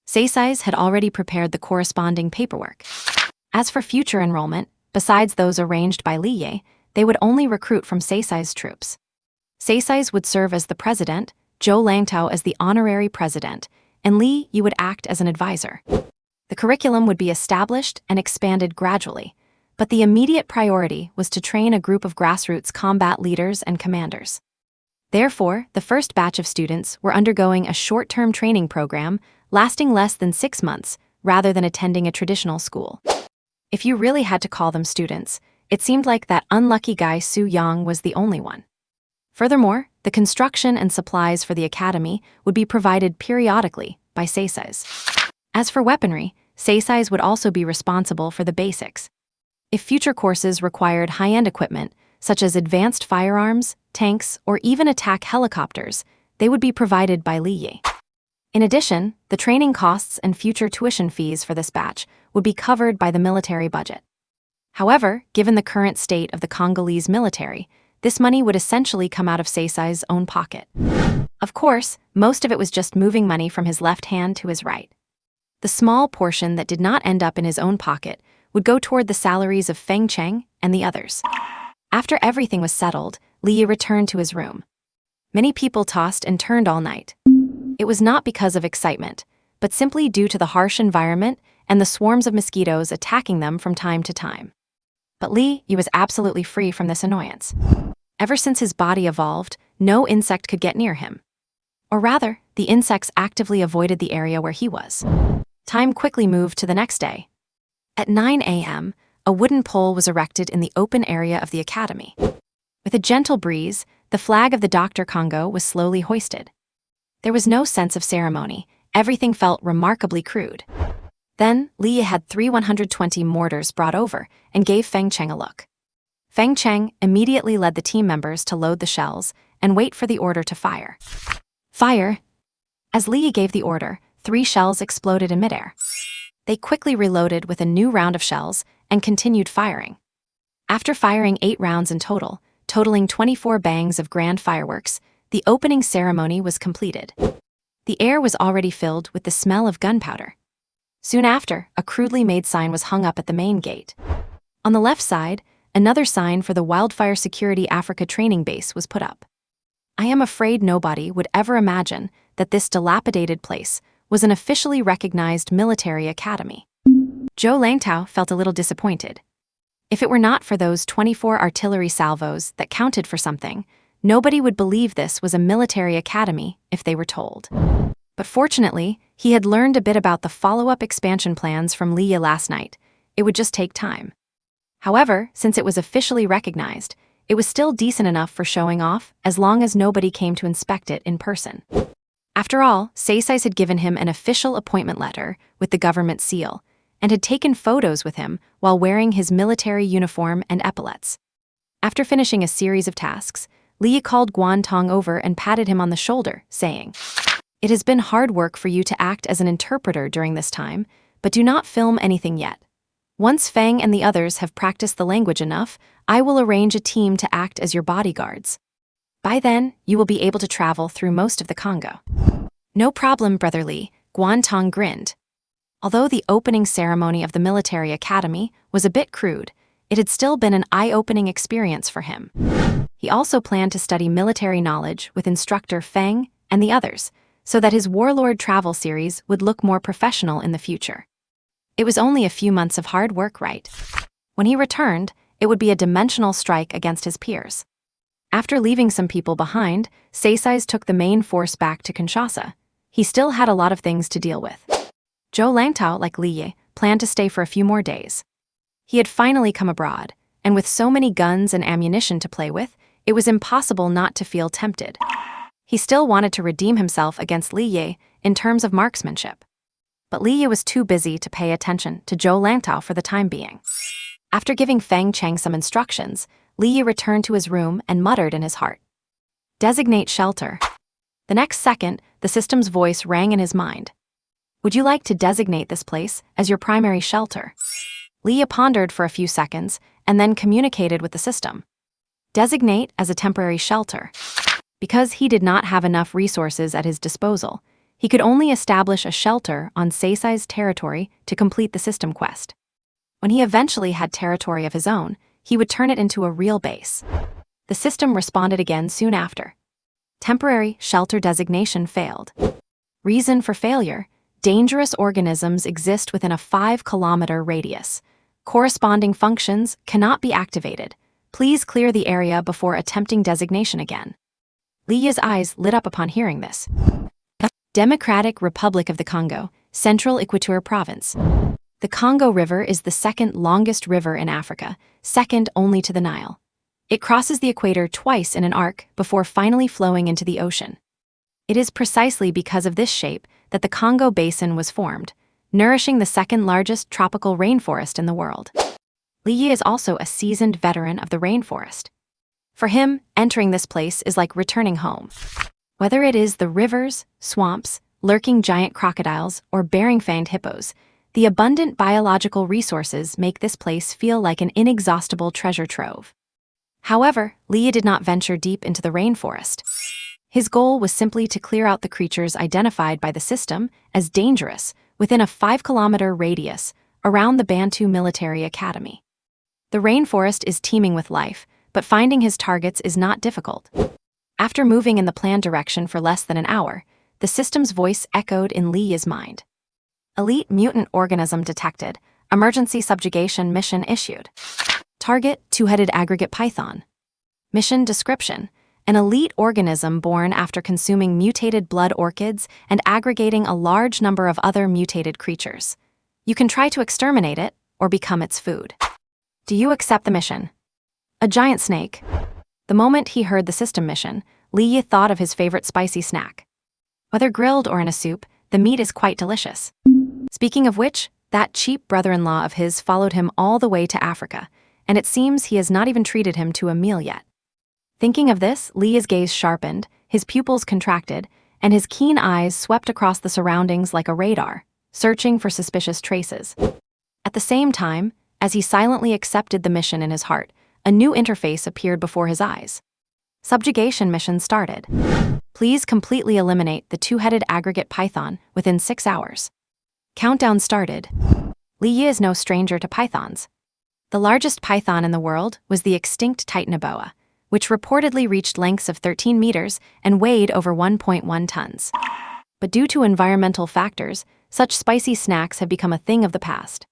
A: Sesais had already prepared the corresponding paperwork. As for future enrollment, besides those arranged by Li Yi, they would only recruit from Sesais' troops. Sesais would serve as the president, Zhou Langtao as the honorary president, and Li Yi would act as an advisor. The curriculum would be established and expanded gradually, but the immediate priority was to train a group of grassroots combat leaders and commanders. Therefore, the first batch of students were undergoing a short-term training program lasting less than 6 months, rather than attending a traditional school. If you really had to call them students, it seemed like that unlucky guy Su Yang was the only one. Furthermore, the construction and supplies for the academy would be provided periodically by Sesais. As for weaponry, Sesais would also be responsible for the basics. If future courses required high-end equipment, such as advanced firearms, tanks, or even attack helicopters, they would be provided by Li Yi. In addition, the training costs and future tuition fees for this batch would be covered by the military budget. However, given the current state of the Congolese military, this money would essentially come out of Sesais' own pocket. Of course, most of it was just moving money from his left hand to his right. The small portion that did not end up in his own pocket would go toward the salaries of Feng Cheng and the others. After everything was settled, Li Yi returned to his room. Many people tossed and turned all night. It was not because of excitement, but simply due to the harsh environment and the swarms of mosquitoes attacking them from time to time. But Li Yi was absolutely free from this annoyance. Ever since his body evolved, no insect could get near him. Or rather, the insects actively avoided the area where he was. Time quickly moved to the next day. At 9 a.m., a wooden pole was erected in the open area of the academy. With a gentle breeze, the flag of the Dr. Congo was slowly hoisted. There was no sense of ceremony. Everything felt remarkably crude. Then, Li Yi had 3 120 mortars brought over and gave Feng Cheng a look. Feng Cheng immediately led the team members to load the shells and wait for the order to fire. Fire! As Li Yi gave the order, 3 shells exploded in midair. They quickly reloaded with a new round of shells and continued firing. After firing 8 rounds in total, totaling 24 bangs of grand fireworks, the opening ceremony was completed. The air was already filled with the smell of gunpowder. Soon after, a crudely made sign was hung up at the main gate. On the left side, another sign for the Wildfire Security Africa training base was put up. I am afraid nobody would ever imagine that this dilapidated place was an officially recognized military academy. Zhou Langtao felt a little disappointed. If it were not for those 24 artillery salvos that counted for something, nobody would believe this was a military academy if they were told. But fortunately, he had learned a bit about the follow-up expansion plans from Li Yi last night. It would just take time. However, since it was officially recognized, it was still decent enough for showing off as long as nobody came to inspect it in person. After all, Seisai's had given him an official appointment letter with the government seal and had taken photos with him while wearing his military uniform and epaulets. After finishing a series of tasks, Li Yi called Guan Tong over and patted him on the shoulder, saying, "It has been hard work for you to act as an interpreter during this time, but do not film anything yet. Once Feng and the others have practiced the language enough, I will arrange a team to act as your bodyguards. By then, you will be able to travel through most of the Congo." "No problem, Brother Li," Guan Tong grinned. Although the opening ceremony of the military academy was a bit crude, it had still been an eye-opening experience for him. He also planned to study military knowledge with instructor Feng and the others, so that his Warlord travel series would look more professional in the future. It was only a few months of hard work, right? When he returned, it would be a dimensional strike against his peers. After leaving some people behind, Seisai's took the main force back to Kinshasa. He still had a lot of things to deal with. Zhou Langtao, like Li Yi, planned to stay for a few more days. He had finally come abroad, and with so many guns and ammunition to play with, it was impossible not to feel tempted. He still wanted to redeem himself against Li Yi in terms of marksmanship. But Li Yi was too busy to pay attention to Zhou Langtao for the time being. After giving Feng Cheng some instructions, Li Yi returned to his room and muttered in his heart, "Designate shelter." The next second, the system's voice rang in his mind. "Would you like to designate this place as your primary shelter?" Li Yi pondered for a few seconds and then communicated with the system. Designate as a temporary shelter. Because he did not have enough resources at his disposal, he could only establish a shelter on Seisai's territory to complete the system quest. When he eventually had territory of his own, he would turn it into a real base. The system responded again soon after. Temporary shelter designation failed. Reason for failure: dangerous organisms exist within a 5-kilometer radius. Corresponding functions cannot be activated. Please clear the area before attempting designation again. Li Yi's eyes lit up upon hearing this. Democratic Republic of the Congo, Central Equateur Province. The Congo River is the second longest river in Africa, second only to the Nile. It crosses the equator twice in an arc before finally flowing into the ocean. It is precisely because of this shape that the Congo Basin was formed, nourishing the second largest tropical rainforest in the world. Li Yi is also a seasoned veteran of the rainforest. For him, entering this place is like returning home. Whether it is the rivers, swamps, lurking giant crocodiles, or bearing-fanged hippos, the abundant biological resources make this place feel like an inexhaustible treasure trove. However, Li Yi did not venture deep into the rainforest. His goal was simply to clear out the creatures identified by the system as dangerous within a 5-kilometer radius around the Bantu Military Academy. The rainforest is teeming with life, but finding his targets is not difficult. After moving in the planned direction for less than an hour, the system's voice echoed in Li Yi's mind. Elite mutant organism detected. Emergency subjugation mission issued. Target: two-headed aggregate python. Mission description: an elite organism born after consuming mutated blood orchids and aggregating a large number of other mutated creatures. You can try to exterminate it or become its food. Do you accept the mission? A giant snake. The moment he heard the system mission, Li Yi thought of his favorite spicy snack. Whether grilled or in a soup, the meat is quite delicious. Speaking of which, that cheap brother-in-law of his followed him all the way to Africa, and it seems he has not even treated him to a meal yet. Thinking of this, Li Yi's gaze sharpened, his pupils contracted, and his keen eyes swept across the surroundings like a radar, searching for suspicious traces. At the same time, as he silently accepted the mission in his heart, a new interface appeared before his eyes. Subjugation mission started. Please completely eliminate the two-headed aggregate python within 6 hours. Countdown started. Li Yi is no stranger to pythons. The largest python in the world was the extinct titanoboa, which reportedly reached lengths of 13 meters and weighed over 1.1 tons. But due to environmental factors, such spicy snacks have become a thing of the past.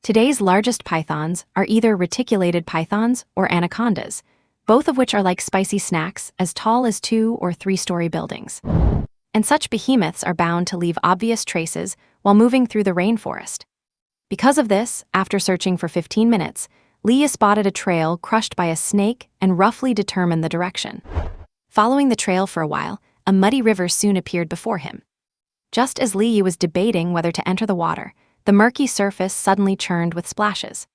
A: Today's largest pythons are either reticulated pythons or anacondas, both of which are like spicy snacks as tall as 2- or 3-story buildings. And such behemoths are bound to leave obvious traces while moving through the rainforest. Because of this, after searching for 15 minutes, Leah spotted a trail crushed by a snake and roughly determined the direction. Following the trail for a while, a muddy river soon appeared before him. Just as Leah was debating whether to enter the water, the murky surface suddenly churned with splashes.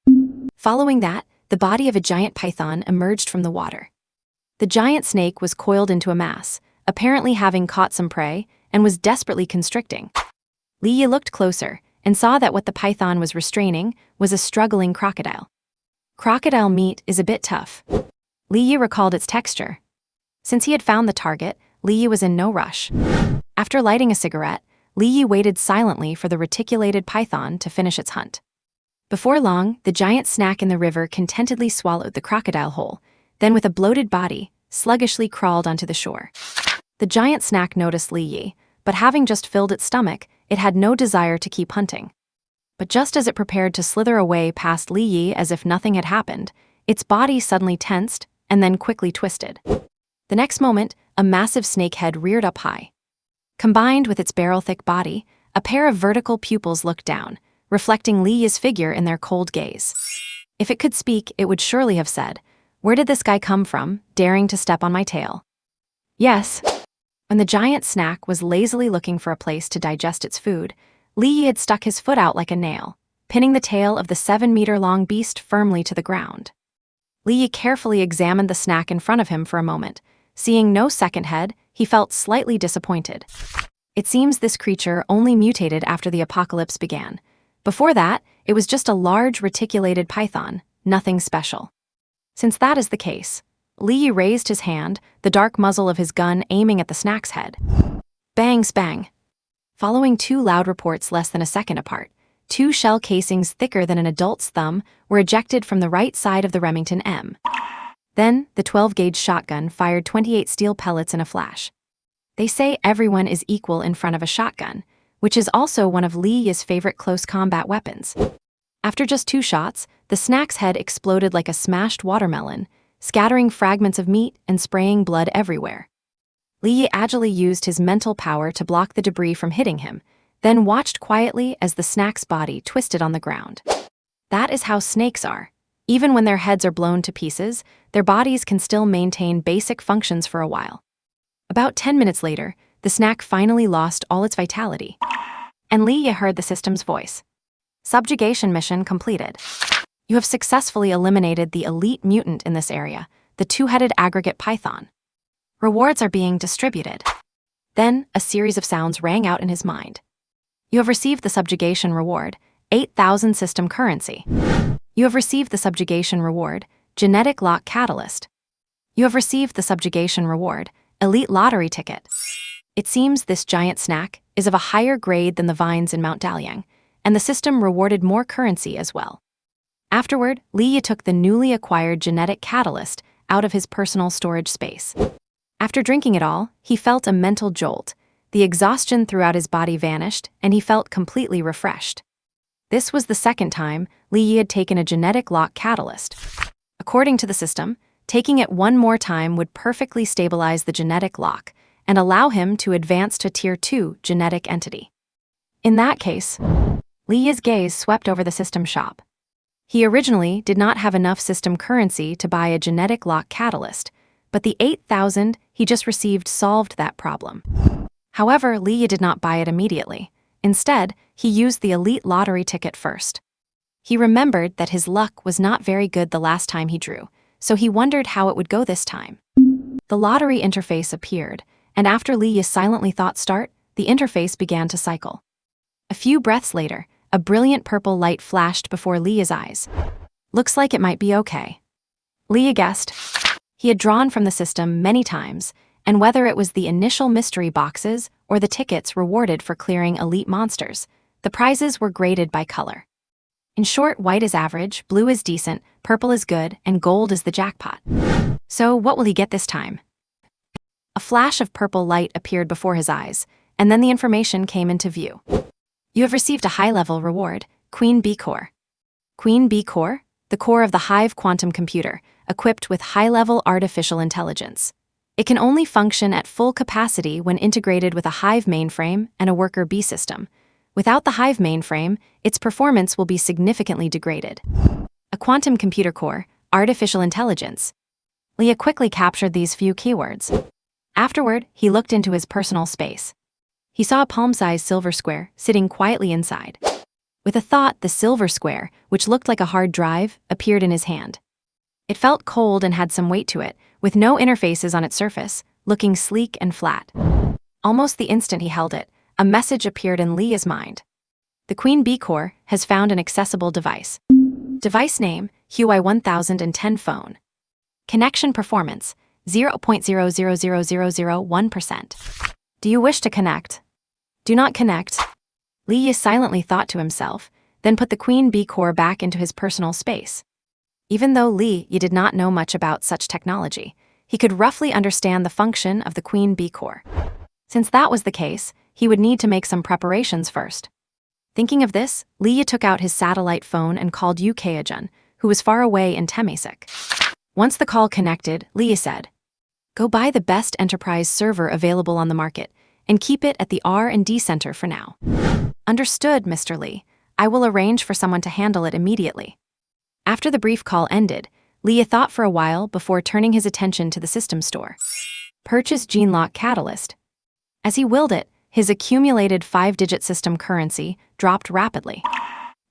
A: Following that, the body of a giant python emerged from the water. The giant snake was coiled into a mass, apparently having caught some prey, and was desperately constricting. Leah looked closer and saw that what the python was restraining was a struggling crocodile. Crocodile meat is a bit tough. Leah recalled its texture. Since he had found the target, Leah was in no rush. After lighting a cigarette, Leah waited silently for the reticulated python to finish its hunt. Before long, the giant snack in the river contentedly swallowed the crocodile whole, then with a bloated body, sluggishly crawled onto the shore. The giant snack noticed Leah, but having just filled its stomach, it had no desire to keep hunting. But just as it prepared to slither away past Leah as if nothing had happened, its body suddenly tensed and then quickly twisted. The next moment, a massive snake head reared up high. Combined with its barrel-thick body, a pair of vertical pupils looked down, reflecting Leah's figure in their cold gaze. If it could speak, it would surely have said, "Where did this guy come from, daring to step on my tail?" Yes. When the giant snack was lazily looking for a place to digest its food, Leah had stuck his foot out like a nail, pinning the tail of the 7-meter-long beast firmly to the ground. Leah carefully examined the snack in front of him for a moment. Seeing no second head, he felt slightly disappointed. It seems this creature only mutated after the apocalypse began. Before that, it was just a large reticulated python, nothing special. Since that is the case, Leah raised his hand, the dark muzzle of his gun aiming at the snack's head. Bang, spang. Following 2 loud reports less than a second apart, 2 shell casings thicker than an adult's thumb were ejected from the right side of the Remington M. Then, the 12-gauge shotgun fired 28 steel pellets in a flash. They say everyone is equal in front of a shotgun, which is also one of Leah's favorite close combat weapons. After just 2 shots, the snack's head exploded like a smashed watermelon, scattering fragments of meat and spraying blood everywhere. Leah agilely used his mental power to block the debris from hitting him, then watched quietly as the snack's body twisted on the ground. That is how snakes are. Even when their heads are blown to pieces, their bodies can still maintain basic functions for a while. About 10 minutes later, the snack finally lost all its vitality. And Leah heard the system's voice. Subjugation mission completed. You have successfully eliminated the elite mutant in this area, the 2-headed aggregate python. Rewards are being distributed. Then, a series of sounds rang out in his mind. You have received the subjugation reward, 8,000 system currency. You have received the subjugation reward, genetic lock catalyst. You have received the subjugation reward, elite lottery ticket. It seems this giant snack is of a higher grade than the vines in Mount Daliang, and the system rewarded more currency as well. Afterward, Leah took the newly acquired genetic catalyst out of his personal storage space. After drinking it all, he felt a mental jolt. The exhaustion throughout his body vanished, and he felt completely refreshed. This was the second time Leah had taken a genetic lock catalyst. According to the system, taking it one more time would perfectly stabilize the genetic lock and allow him to advance to Tier 2 genetic entity. In that case, Leah's gaze swept over the system shop. He originally did not have enough system currency to buy a genetic lock catalyst, but the 8,000 he just received solved that problem. However, Leah did not buy it immediately. Instead, he used the elite lottery ticket first. He remembered that his luck was not very good the last time he drew, so he wondered how it would go this time. The lottery interface appeared, and after Leah silently thought start, the interface began to cycle. A few breaths later, a brilliant purple light flashed before Leah's eyes. Looks like it might be okay. Leah guessed. He had drawn from the system many times, and whether it was the initial mystery boxes or the tickets rewarded for clearing elite monsters, the prizes were graded by color. In short, white is average, blue is decent, purple is good, and gold is the jackpot. So what will he get this time? A flash of purple light appeared before his eyes, and then the information came into view. You have received a high-level reward, Queen Bee Core. Queen Bee Core? The core of the Hive quantum computer, equipped with high-level artificial intelligence. It can only function at full capacity when integrated with a Hive mainframe and a worker bee system. Without the Hive mainframe, its performance will be significantly degraded. A quantum computer core, artificial intelligence. Leah quickly captured these few keywords. Afterward, he looked into his personal space. He saw a palm-sized silver square sitting quietly inside. With a thought, the silver square, which looked like a hard drive, appeared in his hand. It felt cold and had some weight to it, with no interfaces on its surface, looking sleek and flat. Almost the instant he held it, a message appeared in Leah's mind. The Queen Bee Core has found an accessible device. Device name, Huawei 1010 phone. Connection performance, 0.000001%. Do you wish to connect? Do not connect. Leah silently thought to himself, then put the Queen Bee Core back into his personal space. Even though Leah did not know much about such technology, he could roughly understand the function of the Queen Bee Core. Since that was the case, he would need to make some preparations first. Thinking of this, Leah took out his satellite phone and called Ukajun, who was far away in Temasek. Once the call connected, Leah said, "Go buy the best enterprise server available on the market, and keep it at the R&D center for now." "Understood, Mr. Lee. I will arrange for someone to handle it immediately." After the brief call ended, Leah thought for a while before turning his attention to the system store. Purchase Gene Lock Catalyst. As he willed it, his accumulated 5-digit system currency dropped rapidly.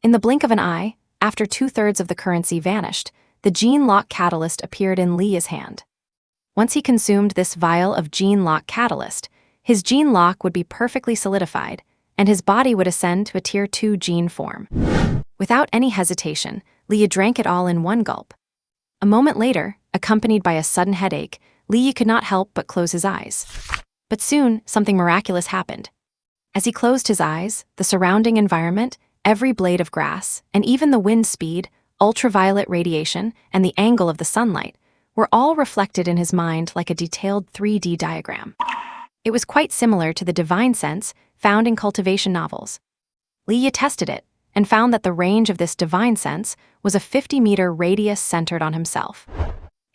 A: In the blink of an eye, after 2/3 of the currency vanished, the Gene Lock Catalyst appeared in Leah's hand. Once he consumed this vial of Gene Lock Catalyst, his gene lock would be perfectly solidified, and his body would ascend to a Tier 2 gene form. Without any hesitation, Leah drank it all in one gulp. A moment later, accompanied by a sudden headache, Leah could not help but close his eyes. But soon, something miraculous happened. As he closed his eyes, the surrounding environment, every blade of grass, and even the wind speed, ultraviolet radiation, and the angle of the sunlight, were all reflected in his mind like a detailed 3D diagram. It was quite similar to the divine sense found in cultivation novels. Leah tested it, and found that the range of this divine sense was a 50-meter radius centered on himself.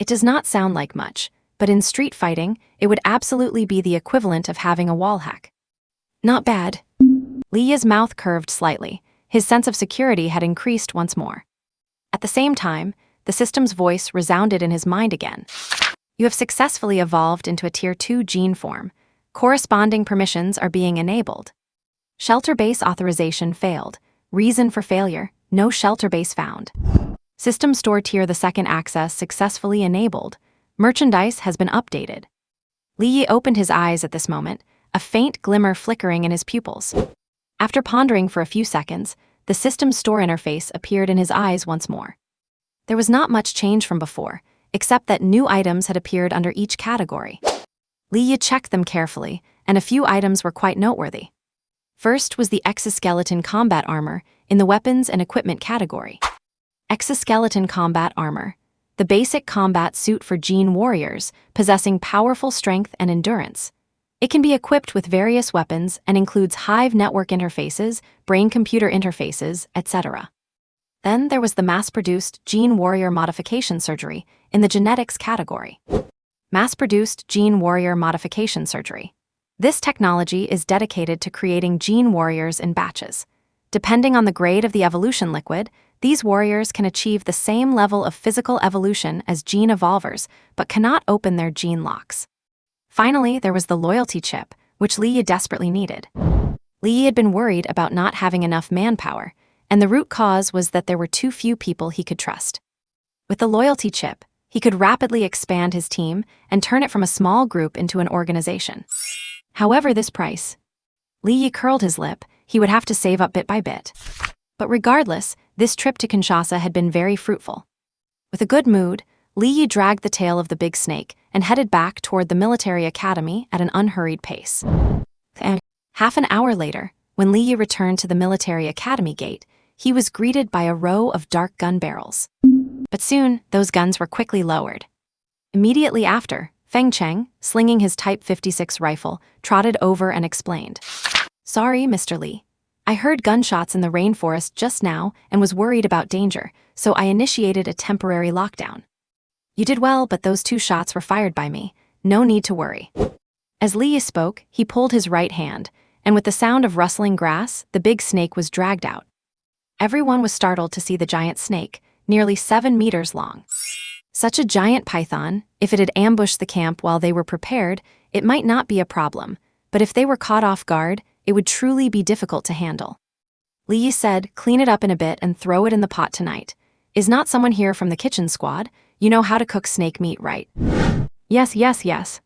A: It does not sound like much, but in street fighting, it would absolutely be the equivalent of having a wall hack. Not bad. Leah's mouth curved slightly. His sense of security had increased once more. At the same time, the system's voice resounded in his mind again. You have successfully evolved into a Tier 2 gene form. Corresponding permissions are being enabled. Shelter base authorization failed. Reason for failure, no shelter base found. System store Tier 2 access successfully enabled. Merchandise has been updated. Leah opened his eyes at this moment, a faint glimmer flickering in his pupils. After pondering for a few seconds, the system store interface appeared in his eyes once more. There was not much change from before, except that new items had appeared under each category. Leah checked them carefully, and a few items were quite noteworthy. First was the exoskeleton combat armor in the weapons and equipment category. Exoskeleton combat armor, the basic combat suit for gene warriors possessing powerful strength and endurance. It can be equipped with various weapons and includes Hive network interfaces, brain-computer interfaces, etc. Then there was the mass-produced gene warrior modification surgery in the genetics category. Mass-produced gene warrior modification surgery. This technology is dedicated to creating gene warriors in batches. Depending on the grade of the evolution liquid, these warriors can achieve the same level of physical evolution as gene evolvers, but cannot open their gene locks. Finally, there was the loyalty chip, which Leah desperately needed. Leah had been worried about not having enough manpower, and the root cause was that there were too few people he could trust. With the loyalty chip, he could rapidly expand his team and turn it from a small group into an organization. However, this price. Leah curled his lip, he would have to save up bit by bit. But regardless, this trip to Kinshasa had been very fruitful. With a good mood, Leah dragged the tail of the big snake and headed back toward the military academy at an unhurried pace. And half an hour later, when Leah returned to the military academy gate, he was greeted by a row of dark gun barrels. But soon, those guns were quickly lowered. Immediately after, Feng Cheng, slinging his Type 56 rifle, trotted over and explained. "Sorry, Mr. Li. I heard gunshots in the rainforest just now and was worried about danger, so I initiated a temporary lockdown. You did well, but those 2 shots were fired by me. No need to worry." As Li spoke, he pulled his right hand, and with the sound of rustling grass, the big snake was dragged out. Everyone was startled to see the giant snake, nearly 7 meters long. Such a giant python, if it had ambushed the camp while they were prepared, it might not be a problem, but if they were caught off guard, it would truly be difficult to handle. Li said, "Clean it up in a bit and throw it in the pot tonight. Is not someone here from the kitchen squad? You know how to cook snake meat, right?" Yes.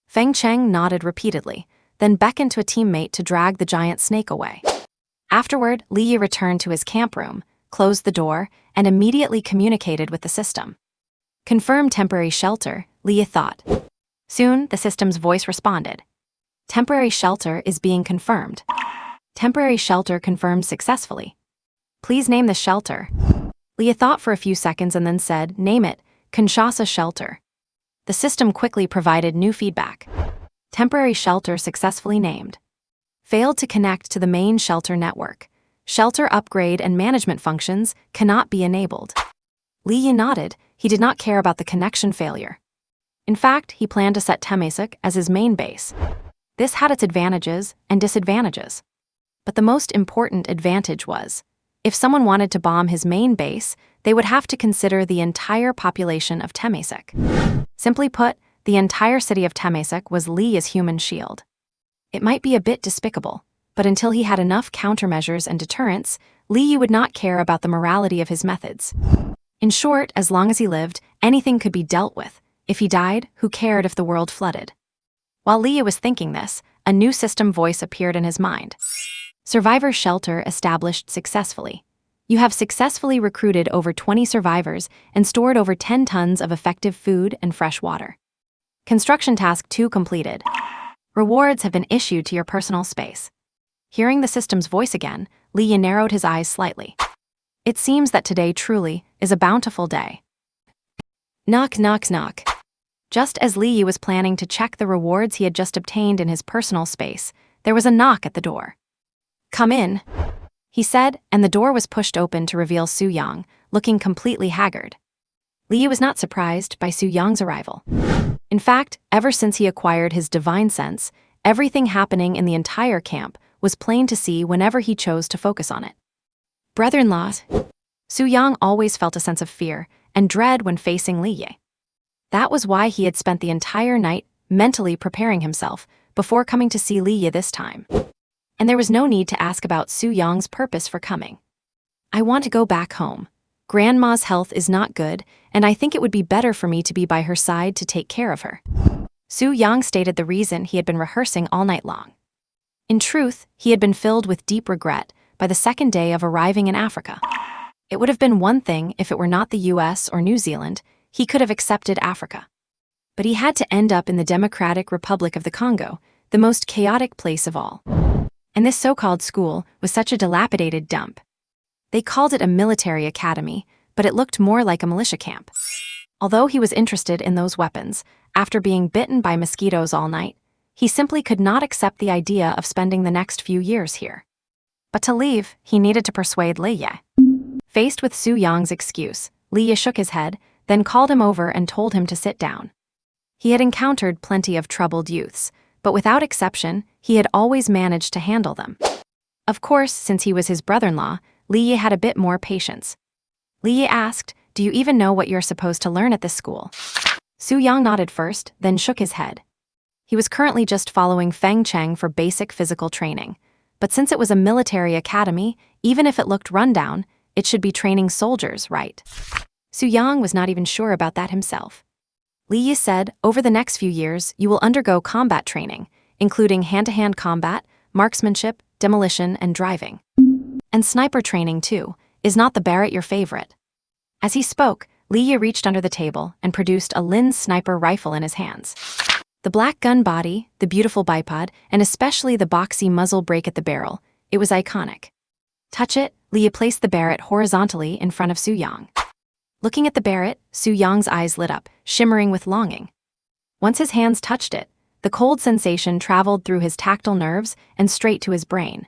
A: Feng Cheng nodded repeatedly, then beckoned to a teammate to drag the giant snake away. Afterward, Li returned to his camp room, closed the door, and immediately communicated with the system. "Confirm temporary shelter," Li thought. Soon, the system's voice responded. "Temporary shelter is being confirmed. Temporary shelter confirmed successfully. Please name the shelter." Li thought for a few seconds and then said, "Name it, Kinshasa Shelter." The system quickly provided new feedback. Temporary shelter successfully named. Failed to connect to the main shelter network. Shelter upgrade and management functions cannot be enabled. Li nodded. He did not care about the connection failure. In fact, he planned to set Temesek as his main base. This had its advantages and disadvantages. But the most important advantage was, if someone wanted to bomb his main base, they would have to consider the entire population of Temesek. Simply put, the entire city of Temesek was Li's human shield. It might be a bit despicable, but until he had enough countermeasures and deterrents, Li would not care about the morality of his methods. In short, as long as he lived, anything could be dealt with. If he died, who cared if the world flooded? While Li was thinking this, a new system voice appeared in his mind. Survivor shelter established successfully. You have successfully recruited over 20 survivors and stored over 10 tons of effective food and fresh water. Construction task 2 completed. Rewards have been issued to your personal space. Hearing the system's voice again, Li narrowed his eyes slightly. It seems that today truly is a bountiful day. Knock, knock, knock. Just as Li was planning to check the rewards he had just obtained in his personal space, there was a knock at the door. "Come in," he said, and the door was pushed open to reveal Su Yang, looking completely haggard. Li was not surprised by Su Yang's arrival. In fact, ever since he acquired his divine sense, everything happening in the entire camp was plain to see whenever he chose to focus on it. Brother-in-law, Su Yang always felt a sense of fear and dread when facing Li. That was why he had spent the entire night mentally preparing himself before coming to see Li this time. And there was no need to ask about Su Yang's purpose for coming. "I want to go back home. Grandma's health is not good, and I think it would be better for me to be by her side to take care of her." Su Yang stated the reason he had been rehearsing all night long. In truth, he had been filled with deep regret by the second day of arriving in Africa. It would have been one thing if it were not the US or New Zealand, he could have accepted Africa. But he had to end up in the Democratic Republic of the Congo, the most chaotic place of all. And this so-called school was such a dilapidated dump. They called it a military academy, but it looked more like a militia camp. Although he was interested in those weapons, after being bitten by mosquitoes all night, he simply could not accept the idea of spending the next few years here. But to leave, he needed to persuade Li. Faced with Su Yang's excuse, Li shook his head, then called him over and told him to sit down. He had encountered plenty of troubled youths, but without exception, he had always managed to handle them. Of course, since he was his brother-in-law, Li had a bit more patience. Li asked, "Do you even know what you're supposed to learn at this school?" Su Yang nodded first, then shook his head. He was currently just following Feng Cheng for basic physical training, but since it was a military academy, even if it looked rundown, it should be training soldiers, right? Su Yang was not even sure about that himself. Li said, "Over the next few years, you will undergo combat training, including hand-to-hand combat, marksmanship, demolition, and driving. And sniper training, too. Is not the Barrett your favorite?" As he spoke, Li reached under the table and produced a Lin sniper rifle in his hands. The black gun body, the beautiful bipod, and especially the boxy muzzle break at the barrel, it was iconic. "Touch it," Leah placed the Barrett horizontally in front of Su Yang. Looking at the Barrett, Su Yang's eyes lit up, shimmering with longing. Once his hands touched it, the cold sensation traveled through his tactile nerves and straight to his brain.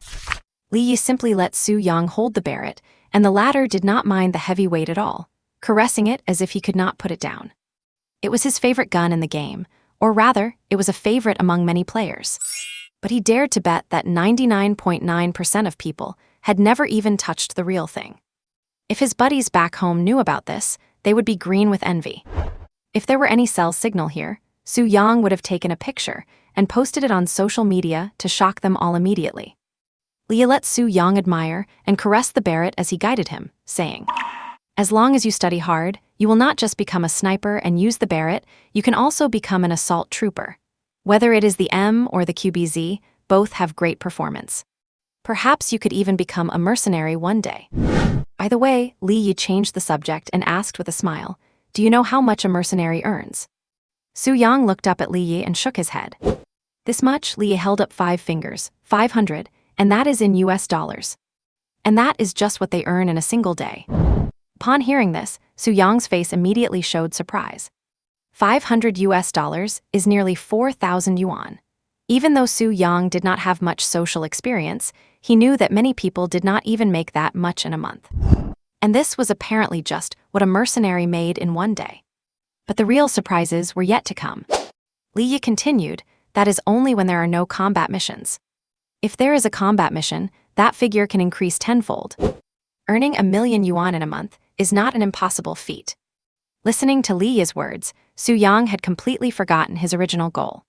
A: Leah simply let Su Yang hold the Barrett, and the latter did not mind the heavy weight at all, caressing it as if he could not put it down. It was his favorite gun in the game, or rather, it was a favorite among many players. But he dared to bet that 99.9% of people had never even touched the real thing. If his buddies back home knew about this, they would be green with envy. If there were any cell signal here, Su Yang would have taken a picture and posted it on social media to shock them all immediately. Leah let Su Yang admire and caress the Barrett as he guided him, saying, "As long as you study hard, you will not just become a sniper and use the Barrett, you can also become an assault trooper. Whether it is the M or the QBZ, both have great performance. Perhaps you could even become a mercenary one day." By the way, Leah changed the subject and asked with a smile, "Do you know how much a mercenary earns?" Su Yang looked up at Leah and shook his head. "This much," Leah held up 5 fingers, 500, and that is in US dollars. And that is just what they earn in a single day. Upon hearing this, Su Yang's face immediately showed surprise. 500 US dollars is nearly 4,000 yuan. Even though Su Yang did not have much social experience, he knew that many people did not even make that much in a month. And this was apparently just what a mercenary made in one day. But the real surprises were yet to come. Leah continued, "That is only when there are no combat missions. If there is a combat mission, that figure can increase tenfold. Earning 1,000,000 yuan in a month is not an impossible feat." Listening to Leah's words, Su Yang had completely forgotten his original goal.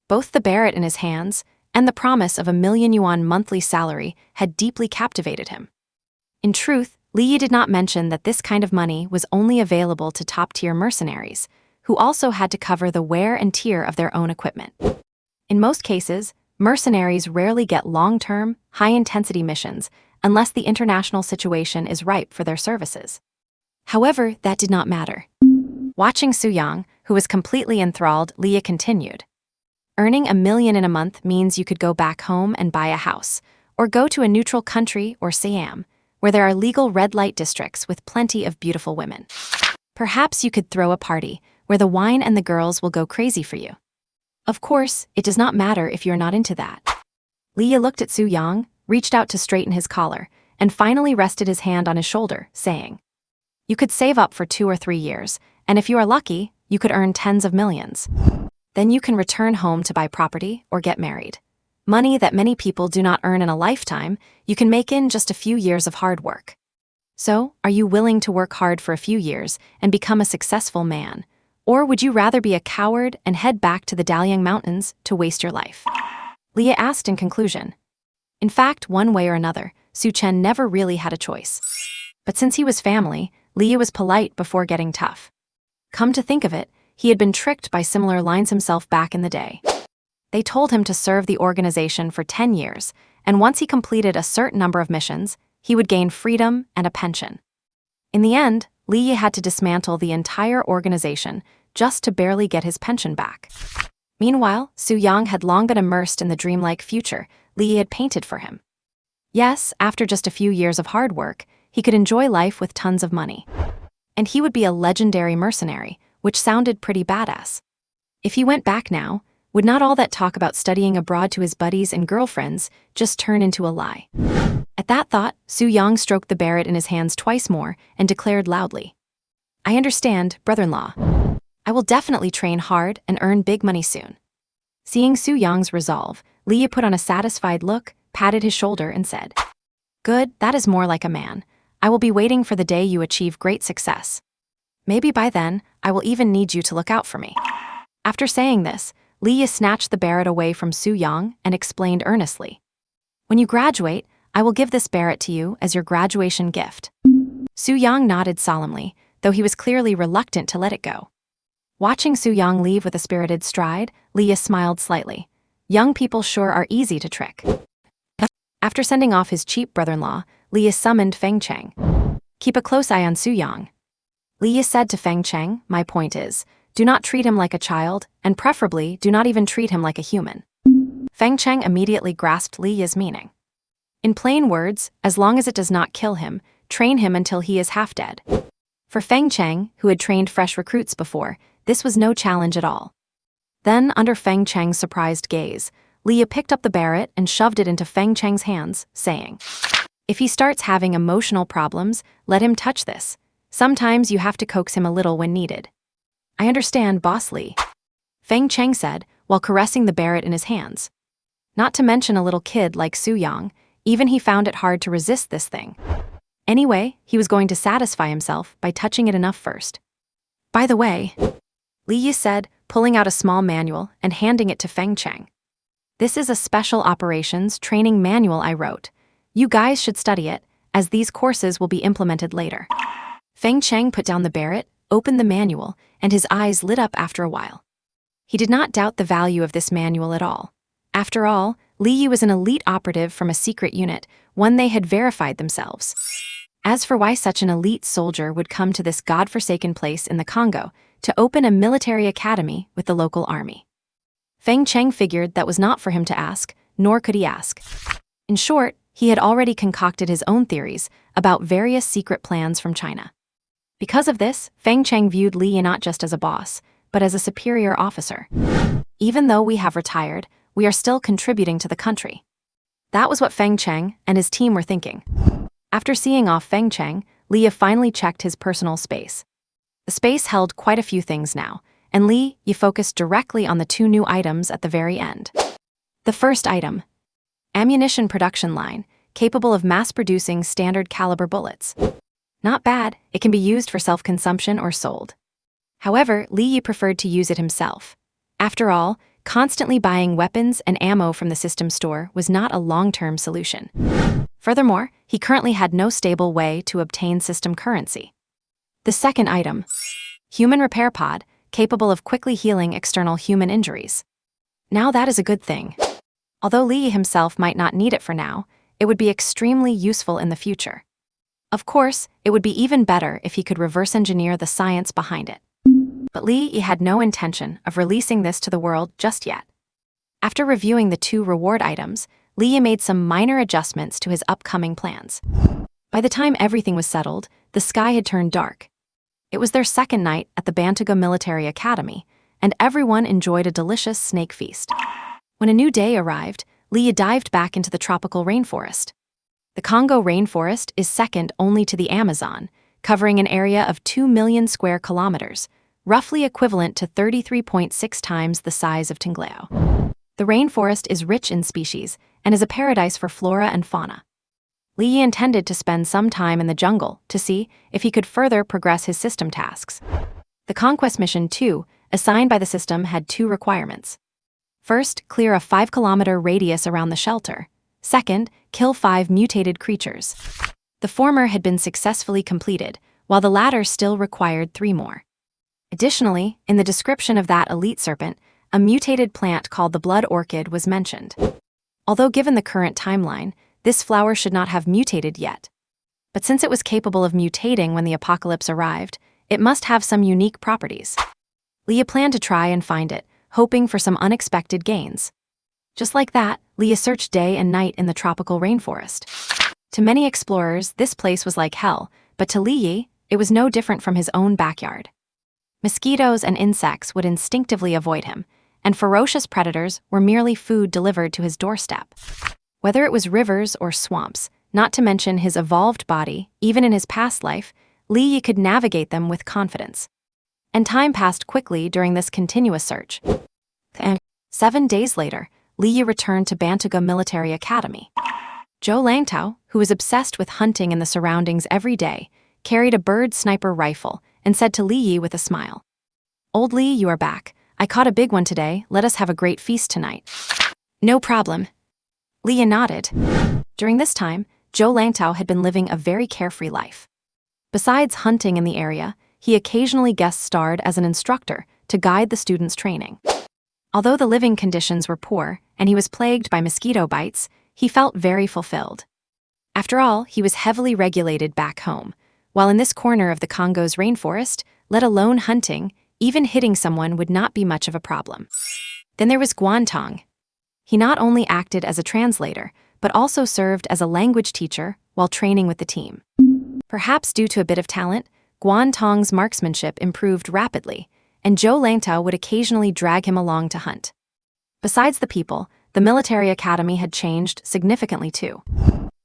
A: Both the Barrett in his hands and the promise of 1,000,000 yuan monthly salary had deeply captivated him. In truth, Leah did not mention that this kind of money was only available to top-tier mercenaries, who also had to cover the wear and tear of their own equipment. In most cases, mercenaries rarely get long-term, high-intensity missions unless the international situation is ripe for their services. However, that did not matter. Watching Su Yang, who was completely enthralled, Leah continued, "Earning 1,000,000 in a month means you could go back home and buy a house, or go to a neutral country or Siam, where there are legal red light districts with plenty of beautiful women. Perhaps you could throw a party where the wine and the girls will go crazy for you. Of course, it does not matter if you're not into that." Leah looked at Su Yang, reached out to straighten his collar, and finally rested his hand on his shoulder, saying, "You could save up for 2 or 3 years, and if you are lucky, you could earn tens of millions. Then you can return home to buy property or get married. Money that many people do not earn in a lifetime, you can make in just a few years of hard work. So, are you willing to work hard for a few years and become a successful man? Or would you rather be a coward and head back to the Dalian Mountains to waste your life?" Leah asked in conclusion. In fact, one way or another, Su Chen never really had a choice. But since he was family, Leah was polite before getting tough. Come to think of it, he had been tricked by similar lines himself back in the day. They told him to serve the organization for 10 years, and once he completed a certain number of missions, he would gain freedom and a pension. In the end, Leah had to dismantle the entire organization just to barely get his pension back. Meanwhile, Su Yang had long been immersed in the dreamlike future Leah had painted for him. Yes, after just a few years of hard work, he could enjoy life with tons of money. And he would be a legendary mercenary, which sounded pretty badass. If he went back now, would not all that talk about studying abroad to his buddies and girlfriends just turn into a lie? At that thought, Su Yang stroked the Barrett in his hands twice more and declared loudly, "I understand, brother-in-law. I will definitely train hard and earn big money soon." Seeing Su Yang's resolve, Leah put on a satisfied look, patted his shoulder, and said, "Good, that is more like a man. I will be waiting for the day you achieve great success. Maybe by then, I will even need you to look out for me." After saying this, Leah snatched the Barrett away from Su Yang and explained earnestly, "When you graduate, I will give this Barrett to you as your graduation gift." Su Yang nodded solemnly, though he was clearly reluctant to let it go. Watching Su Yang leave with a spirited stride, Leah smiled slightly. Young people sure are easy to trick. After sending off his cheap brother-in-law, Leah summoned Feng Cheng. "Keep a close eye on Su Yang." Leah said to Feng Cheng, "My point is, do not treat him like a child, and preferably do not even treat him like a human." Feng Cheng immediately grasped Leah's meaning. In plain words, as long as it does not kill him, train him until he is half dead. For Feng Cheng, who had trained fresh recruits before, this was no challenge at all. Then, under Feng Cheng's surprised gaze, Leah picked up the barret and shoved it into Feng Cheng's hands, saying, "If he starts having emotional problems, let him touch this. Sometimes you have to coax him a little when needed." "I understand, Boss Lee," Feng Cheng said, while caressing the barret in his hands. Not to mention a little kid like Su Yang, even he found it hard to resist this thing. Anyway, he was going to satisfy himself by touching it enough first. "By the way," Li Yi said, pulling out a small manual and handing it to Feng Cheng. "This is a special operations training manual I wrote. You guys should study it, as these courses will be implemented later." Feng Cheng put down the barret, opened the manual, and his eyes lit up after a while. He did not doubt the value of this manual at all. After all, Li Yi was an elite operative from a secret unit, one they had verified themselves. As for why such an elite soldier would come to this godforsaken place in the Congo to open a military academy with the local army, Feng Cheng figured that was not for him to ask, nor could he ask. In short, he had already concocted his own theories about various secret plans from China. Because of this, Feng Cheng viewed Li Yi not just as a boss, but as a superior officer. "Even though we have retired, we are still contributing to the country." That was what Feng Cheng and his team were thinking. After seeing off Feng Cheng, Li Yi finally checked his personal space. The space held quite a few things now, and Li Yi focused directly on the two new items at the very end. The first item: ammunition production line, capable of mass-producing standard caliber bullets. Not bad, it can be used for self-consumption or sold. However, Li Yi preferred to use it himself. After all, constantly buying weapons and ammo from the system store was not a long-term solution. Furthermore, he currently had no stable way to obtain system currency. The second item: human repair pod, capable of quickly healing external human injuries. Now that is a good thing. Although Li Yi himself might not need it for now, it would be extremely useful in the future. Of course, it would be even better if he could reverse engineer the science behind it. But Li Yi had no intention of releasing this to the world just yet. After reviewing the two reward items, Li Yi made some minor adjustments to his upcoming plans. By the time everything was settled, the sky had turned dark. It was their second night at the Bantuga Military Academy, and everyone enjoyed a delicious snake feast. When a new day arrived, Li Yi dived back into the tropical rainforest. The Congo rainforest is second only to the Amazon, covering an area of 2 million square kilometers, roughly equivalent to 33.6 times the size of Tinglao. The rainforest is rich in species and is a paradise for flora and fauna. Li Yi intended to spend some time in the jungle to see if he could further progress his system tasks. The Conquest Mission 2, assigned by the system, had two requirements. First, clear a 5-kilometer radius around the shelter. Second, kill 5 mutated creatures. The former had been successfully completed, while the latter still required 3 more. Additionally, in the description of that elite serpent, a mutated plant called the blood orchid was mentioned. Although given the current timeline, this flower should not have mutated yet. But since it was capable of mutating when the apocalypse arrived, it must have some unique properties. Li Yi planned to try and find it, hoping for some unexpected gains. Just like that, Li Yi searched day and night in the tropical rainforest. To many explorers, this place was like hell, but to Li Yi, it was no different from his own backyard. Mosquitoes and insects would instinctively avoid him, and ferocious predators were merely food delivered to his doorstep. Whether it was rivers or swamps, not to mention his evolved body, even in his past life, Li Yi could navigate them with confidence. And time passed quickly during this continuous search. 7 days later, Li Yi returned to Bantuga Military Academy. Zhou Langtao, who was obsessed with hunting in the surroundings every day, carried a bird sniper rifle and said to Li Yi with a smile, "Old Li, you are back. I caught a big one today. Let us have a great feast tonight." "No problem." Li Yi nodded. During this time, Zhou Langtao had been living a very carefree life. Besides hunting in the area, he occasionally guest-starred as an instructor to guide the students' training. Although the living conditions were poor and he was plagued by mosquito bites, he felt very fulfilled. After all, he was heavily regulated back home, while in this corner of the Congo's rainforest, let alone hunting, even hitting someone would not be much of a problem. Then there was Guantong. He not only acted as a translator, but also served as a language teacher while training with the team. Perhaps due to a bit of talent, Guan Tong's marksmanship improved rapidly, and Zhou Langtao would occasionally drag him along to hunt. Besides the people, the military academy had changed significantly too.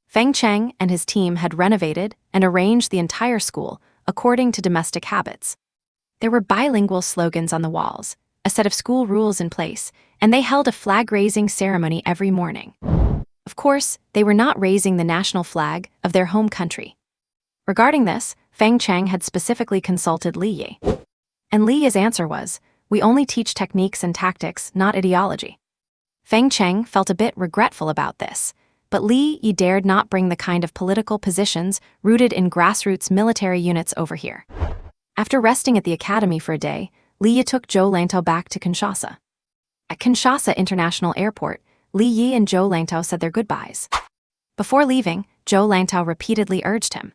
A: Feng Cheng and his team had renovated and arranged the entire school according to domestic habits. There were bilingual slogans on the walls, a set of school rules in place, and they held a flag-raising ceremony every morning. Of course, they were not raising the national flag of their home country. Regarding this, Feng Cheng had specifically consulted Li Yi. And Li Yi's answer was, "We only teach techniques and tactics, not ideology." Feng Cheng felt a bit regretful about this, but Li Yi dared not bring the kind of political positions rooted in grassroots military units over here. After resting at the academy for a day, Li Yi took Zhou Langtao back to Kinshasa. At Kinshasa International Airport, Li Yi and Zhou Langtao said their goodbyes. Before leaving, Zhou Langtao repeatedly urged him,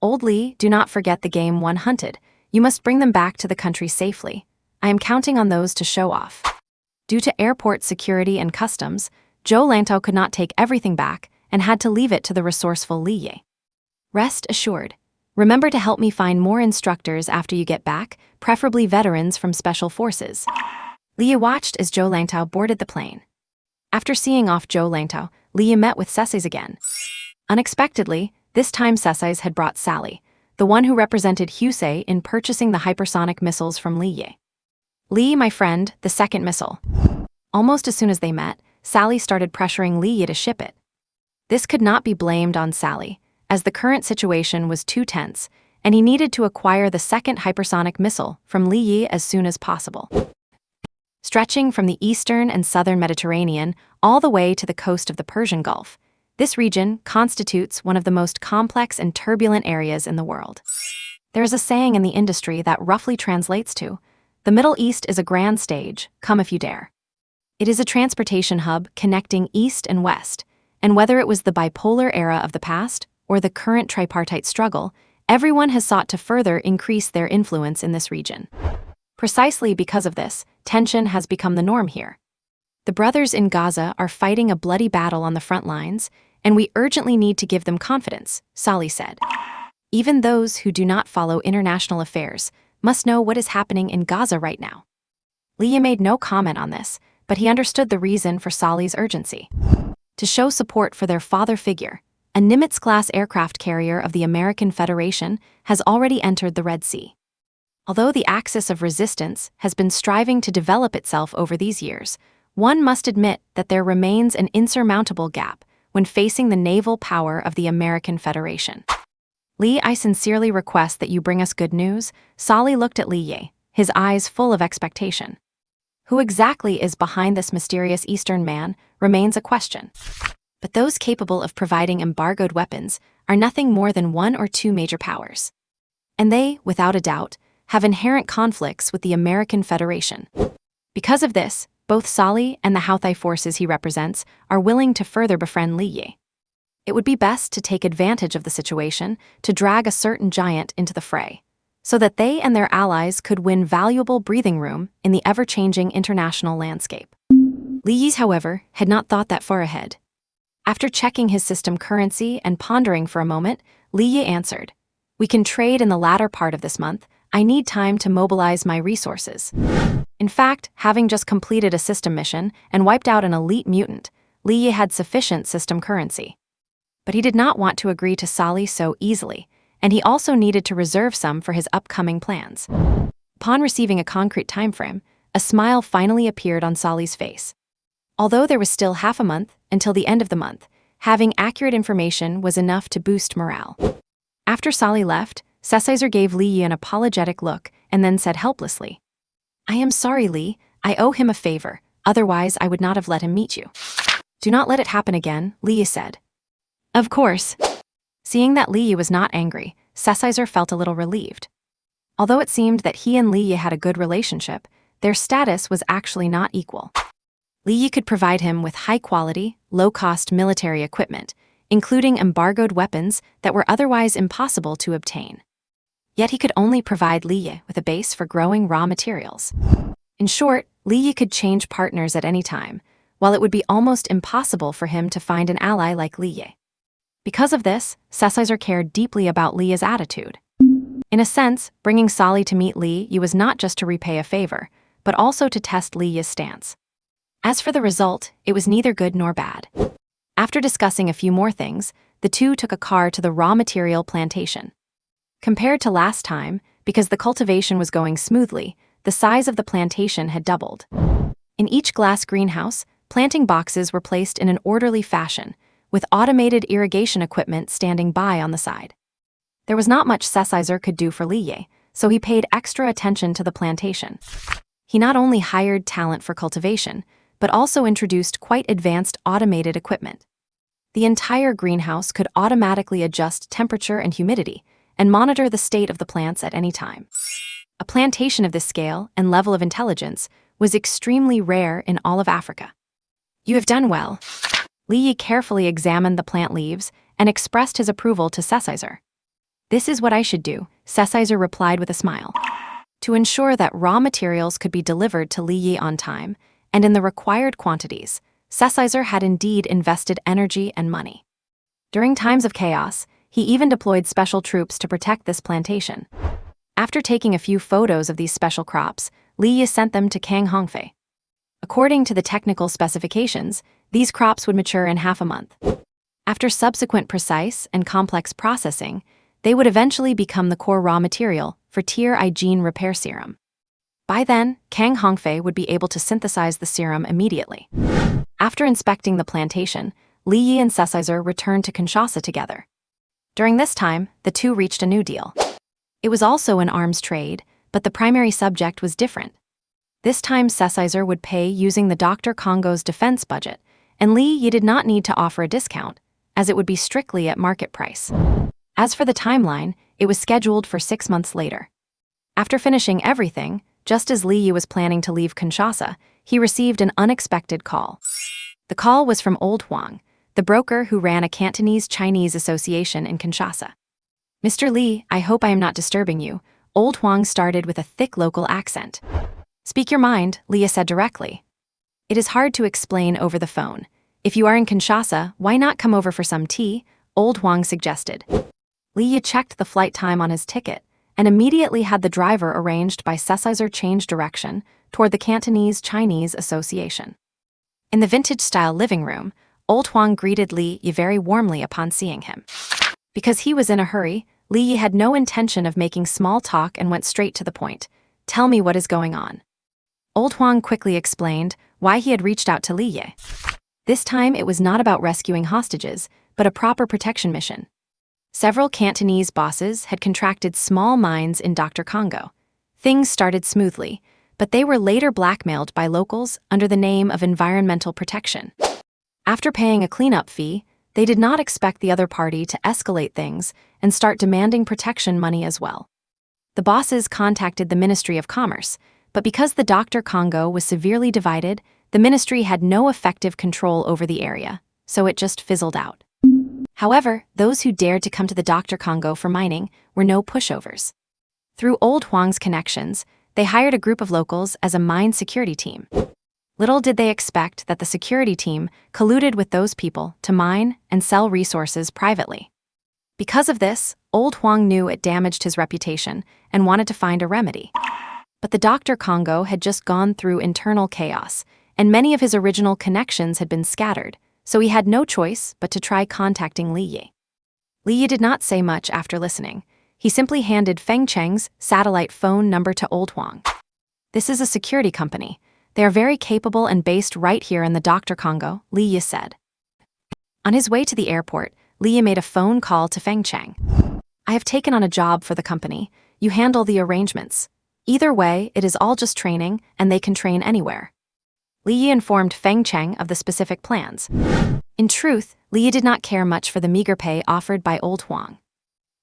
A: "Old Li, do not forget the game one hunted. You must bring them back to the country safely. I am counting on those to show off." Due to airport security and customs, Zhou Langtao could not take everything back and had to leave it to the resourceful Li Yi. "Rest assured. Remember to help me find more instructors after you get back, preferably veterans from special forces." Li Yi watched as Zhou Langtao boarded the plane. After seeing off Zhou Langtao, Li Yi met with Sesais again. Unexpectedly, this time Sesais had brought Sally, the one who represented Husei in purchasing the hypersonic missiles from Li Yi. "Li, my friend, the second missile." Almost as soon as they met, Sally started pressuring Li Yi to ship it. This could not be blamed on Sally, as the current situation was too tense, and he needed to acquire the second hypersonic missile from Li Yi as soon as possible. Stretching from the eastern and southern Mediterranean all the way to the coast of the Persian Gulf, this region constitutes one of the most complex and turbulent areas in the world. There is a saying in the industry that roughly translates to, "The Middle East is a grand stage, come if you dare." It is a transportation hub connecting east and west, and whether it was the bipolar era of the past or the current tripartite struggle, everyone has sought to further increase their influence in this region. Precisely because of this, tension has become the norm here. The brothers in Gaza are fighting a bloody battle on the front lines, and we urgently need to give them confidence, Sali said. Even those who do not follow international affairs must know what is happening in Gaza right now. Li Yi made no comment on this, but he understood the reason for Sali's urgency. To show support for their father figure, a Nimitz-class aircraft carrier of the American Federation has already entered the Red Sea. Although the axis of resistance has been striving to develop itself over these years, one must admit that there remains an insurmountable gap when facing the naval power of the American Federation. "Li, I sincerely request that you bring us good news." Sali looked at Li Yi, his eyes full of expectation. Who exactly is behind this mysterious Eastern man remains a question. But those capable of providing embargoed weapons are nothing more than one or two major powers. And they, without a doubt, have inherent conflicts with the American Federation. Because of this, both Sali and the Houthi forces he represents are willing to further befriend Li Yi. It would be best to take advantage of the situation to drag a certain giant into the fray, so that they and their allies could win valuable breathing room in the ever-changing international landscape. Li Yi, however, had not thought that far ahead. After checking his system currency and pondering for a moment, Li Yi answered, "We can trade in the latter part of this month. I need time to mobilize my resources." In fact, having just completed a system mission and wiped out an elite mutant, Li Yi had sufficient system currency. But he did not want to agree to Sali so easily, and he also needed to reserve some for his upcoming plans. Upon receiving a concrete timeframe, a smile finally appeared on Sali's face. Although there was still half a month until the end of the month, having accurate information was enough to boost morale. After Sali left, Sesaiser gave Li Yi an apologetic look and then said helplessly, "I am sorry, Li. I owe him a favor, otherwise I would not have let him meet you." "Do not let it happen again," Li Yi said. "Of course." Seeing that Li Yi was not angry, Sesaiser felt a little relieved. Although it seemed that he and Li Yi had a good relationship, their status was actually not equal. Li Yi could provide him with high-quality, low-cost military equipment, including embargoed weapons that were otherwise impossible to obtain. Yet he could only provide Li Yi with a base for growing raw materials. In short, Li Yi could change partners at any time, while it would be almost impossible for him to find an ally like Li Ye. Because of this, Caesar cared deeply about Li Ye's attitude. In a sense, bringing Sali to meet Li Ye was not just to repay a favor, but also to test Li Ye's stance. As for the result, it was neither good nor bad. After discussing a few more things, the two took a car to the raw material plantation. Compared to last time, because the cultivation was going smoothly, the size of the plantation had doubled. In each glass greenhouse, planting boxes were placed in an orderly fashion, with automated irrigation equipment standing by on the side. There was not much Caesar could do for Li Ye, so he paid extra attention to the plantation. He not only hired talent for cultivation, but also introduced quite advanced automated equipment. The entire greenhouse could automatically adjust temperature and humidity, and monitor the state of the plants at any time. A plantation of this scale and level of intelligence was extremely rare in all of Africa. "You have done well." Li Ye carefully examined the plant leaves and expressed his approval to Caesar. "This is what I should do," Caesar replied with a smile. To ensure that raw materials could be delivered to Li Ye on time, and in the required quantities, Caesar had indeed invested energy and money. During times of chaos, he even deployed special troops to protect this plantation. After taking a few photos of these special crops, Li Ye sent them to Kang Hongfei. According to the technical specifications, these crops would mature in half a month. After subsequent precise and complex processing, they would eventually become the core raw material for Tier I gene repair serum. By then, Kang Hongfei would be able to synthesize the serum immediately. After inspecting the plantation, Li Ye and Caesar returned to Kinshasa together. During this time, the two reached a new deal. It was also an arms trade, but the primary subject was different. This time Caesar would pay using the Dr. Congo's defense budget, and Li Ye did not need to offer a discount, as it would be strictly at market price. As for the timeline, it was scheduled for 6 months later. After finishing everything, just as Li Ye was planning to leave Kinshasa, he received an unexpected call. The call was from Old Huang, the broker who ran a Cantonese-Chinese association in Kinshasa. "Mr. Li, I hope I am not disturbing you," Old Huang started with a thick local accent. "Speak your mind," Li said directly. "It is hard to explain over the phone. If you are in Kinshasa, why not come over for some tea?" Old Huang suggested. Li checked the flight time on his ticket, and immediately had the driver arranged by Caesar change direction toward the Cantonese-Chinese Association. In the vintage-style living room, Old Huang greeted Li Ye very warmly upon seeing him. Because he was in a hurry, Li Ye had no intention of making small talk and went straight to the point. "Tell me what is going on." Old Huang quickly explained why he had reached out to Li Ye. This time it was not about rescuing hostages, but a proper protection mission. Several Cantonese bosses had contracted small mines in Dr. Congo. Things started smoothly, but they were later blackmailed by locals under the name of environmental protection. After paying a cleanup fee, they did not expect the other party to escalate things and start demanding protection money as well. The bosses contacted the Ministry of Commerce, but because the Dr. Congo was severely divided, the ministry had no effective control over the area, so it just fizzled out. However, those who dared to come to the Dr. Congo for mining were no pushovers. Through Old Huang's connections, they hired a group of locals as a mine security team. Little did they expect that the security team colluded with those people to mine and sell resources privately. Because of this, Old Huang knew it damaged his reputation and wanted to find a remedy. But the Dr. Congo had just gone through internal chaos, and many of his original connections had been scattered, so he had no choice but to try contacting Li Ye. Li Ye did not say much after listening. He simply handed Feng Cheng's satellite phone number to Old Huang. "This is a security company. They are very capable and based right here in the Dr. Congo," Li Ye said. On his way to the airport, Li Ye made a phone call to Feng Cheng. "I have taken on a job for the company. You handle the arrangements. Either way, it is all just training, and they can train anywhere." Li Ye informed Feng Cheng of the specific plans. In truth, Li Ye did not care much for the meager pay offered by Old Huang.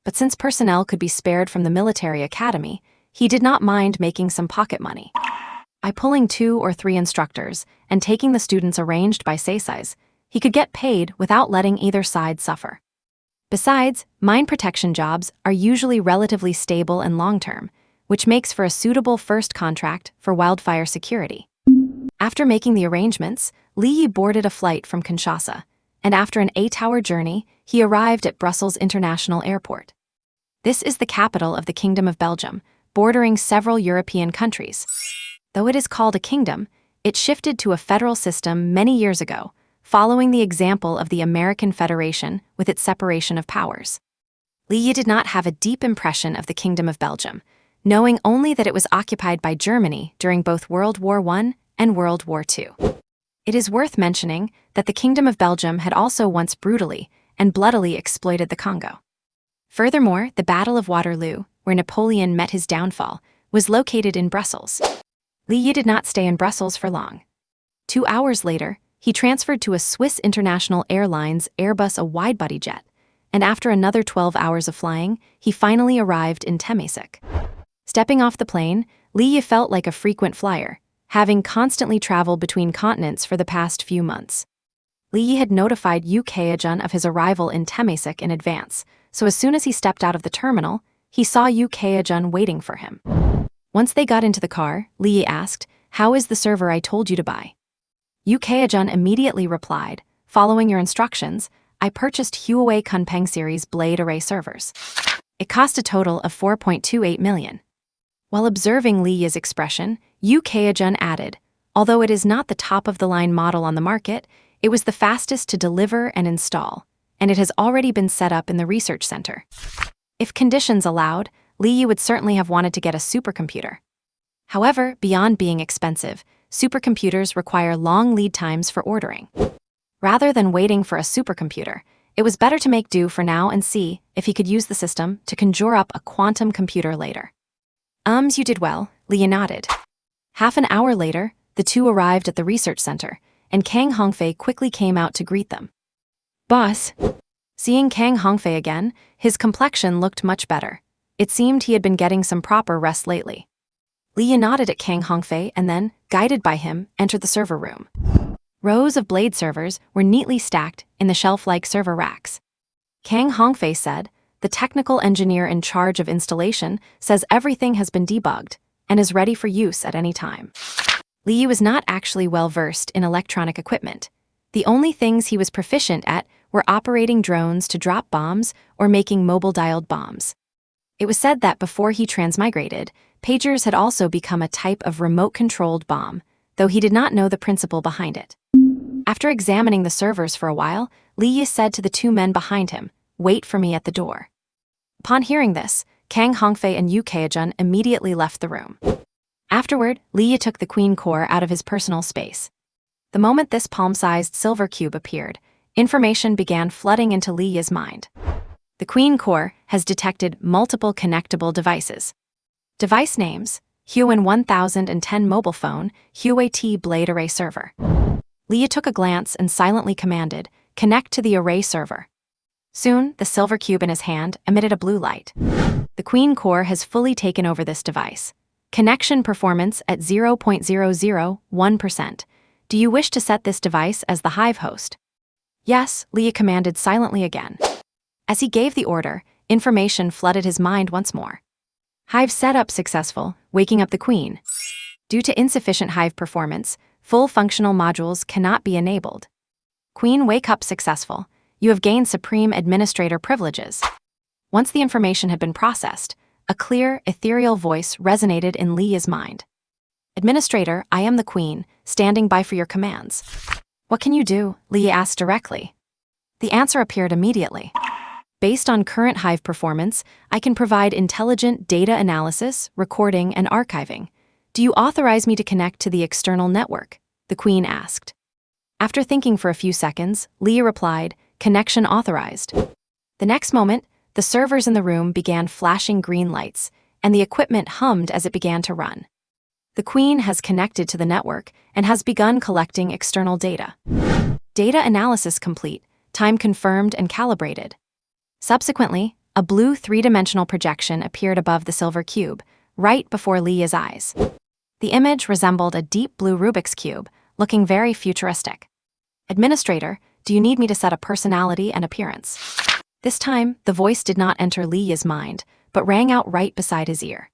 A: But since personnel could be spared from the military academy, he did not mind making some pocket money. By pulling 2 or 3 instructors and taking the students arranged by Caesar, he could get paid without letting either side suffer. Besides, mine protection jobs are usually relatively stable and long-term, which makes for a suitable first contract for wildfire security. After making the arrangements, Li Yi boarded a flight from Kinshasa, and after an 8-hour journey, he arrived at Brussels International Airport. This is the capital of the Kingdom of Belgium, bordering several European countries. Though it is called a kingdom, it shifted to a federal system many years ago, following the example of the American Federation with its separation of powers. Li Yi did not have a deep impression of the Kingdom of Belgium, knowing only that it was occupied by Germany during both World War I and World War II. It is worth mentioning that the Kingdom of Belgium had also once brutally and bloodily exploited the Congo. Furthermore, the Battle of Waterloo, where Napoleon met his downfall, was located in Brussels. Li Yi did not stay in Brussels for long. 2 hours later, he transferred to a Swiss International Airlines Airbus a wide-body jet, and after another 12 hours of flying, he finally arrived in Temasek. Stepping off the plane, Li Yi felt like a frequent flyer, having constantly traveled between continents for the past few months. Li Yi had notified Yu Keijun of his arrival in Temasek in advance, so as soon as he stepped out of the terminal, he saw Yu Keijun waiting for him. Once they got into the car, Li Yi asked, "How is the server I told you to buy?" Yu Keijun immediately replied, "Following your instructions, I purchased Huawei Kunpeng series blade array servers. It cost a total of 4.28 million. While observing Li Yi's expression, Yu Keijun added, "Although it is not the top-of-the-line model on the market, it was the fastest to deliver and install, and it has already been set up in the research center." If conditions allowed, Li Yi would certainly have wanted to get a supercomputer. However, beyond being expensive, supercomputers require long lead times for ordering. Rather than waiting for a supercomputer, it was better to make do for now and see if he could use the system to conjure up a quantum computer later. You did well," Li Yi nodded. Half an hour later, the two arrived at the research center, and Kang Hongfei quickly came out to greet them. "Boss." Seeing Kang Hongfei again, his complexion looked much better. It seemed he had been getting some proper rest lately. Li Yi nodded at Kang Hongfei and then, guided by him, entered the server room. Rows of blade servers were neatly stacked in the shelf-like server racks. Kang Hongfei said, "The technical engineer in charge of installation says everything has been debugged and is ready for use at any time." Li Yi was not actually well-versed in electronic equipment. The only things he was proficient at were operating drones to drop bombs or making mobile-dialed bombs. It was said that before he transmigrated, pagers had also become a type of remote-controlled bomb, though he did not know the principle behind it. After examining the servers for a while, Li Yi said to the two men behind him, "Wait for me at the door." Upon hearing this, Kang Hongfei and Yu Keijun immediately left the room. Afterward, Li Yi took the Queen Core out of his personal space. The moment this palm-sized silver cube appeared, information began flooding into Li Yi's mind. The Queen Core has detected multiple connectable devices. Device names: Huawei 1010 mobile phone, Huawei T blade array server. Li Yi took a glance and silently commanded, "Connect to the array server." Soon, the silver cube in his hand emitted a blue light. The Queen Core has fully taken over this device. Connection performance at 0.001%. Do you wish to set this device as the Hive host? Yes, Li Yi commanded silently again. As he gave the order, information flooded his mind once more. Hive setup successful, waking up the Queen. Due to insufficient Hive performance, full functional modules cannot be enabled. Queen wake up successful. You have gained supreme administrator privileges. Once the information had been processed, a clear, ethereal voice resonated in Li Yi's mind. "Administrator, I am the Queen, standing by for your commands." "What can you do?" Li Yi asked directly. The answer appeared immediately. "Based on current Hive performance, I can provide intelligent data analysis, recording, and archiving. Do you authorize me to connect to the external network?" the Queen asked. After thinking for a few seconds, Li Yi replied, "Connection authorized." The next moment, the servers in the room began flashing green lights, and the equipment hummed as it began to run. The Queen has connected to the network and has begun collecting external data. Data analysis complete, time confirmed and calibrated. Subsequently, a blue three-dimensional projection appeared above the silver cube, right before Li Yi's eyes. The image resembled a deep blue Rubik's Cube, looking very futuristic. "Administrator, do you need me to set a personality and appearance?" This time, the voice did not enter Li Yi's mind, but rang out right beside his ear.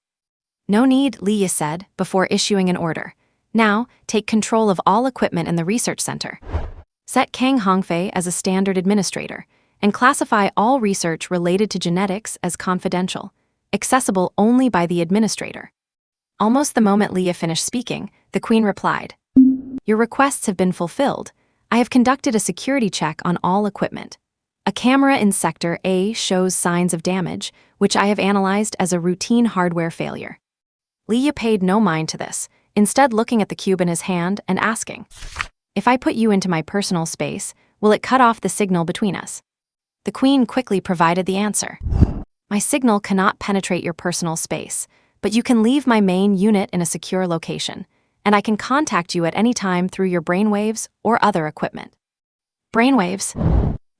A: "No need," Li Yi said, before issuing an order. Now, take control of all equipment in the research center. Set Kang Hongfei as a standard administrator, and classify all research related to genetics as confidential, accessible only by the administrator. Almost the moment Leah finished speaking, the Queen replied, "Your requests have been fulfilled. I have conducted a security check on all equipment. A camera in Sector A shows signs of damage, which I have analyzed as a routine hardware failure." Leah paid no mind to this, instead looking at the cube in his hand and asking, "If I put you into my personal space, will it cut off the signal between us?" The Queen quickly provided the answer. "My signal cannot penetrate your personal space, but you can leave my main unit in a secure location, and I can contact you at any time through your brainwaves or other equipment." Brainwaves?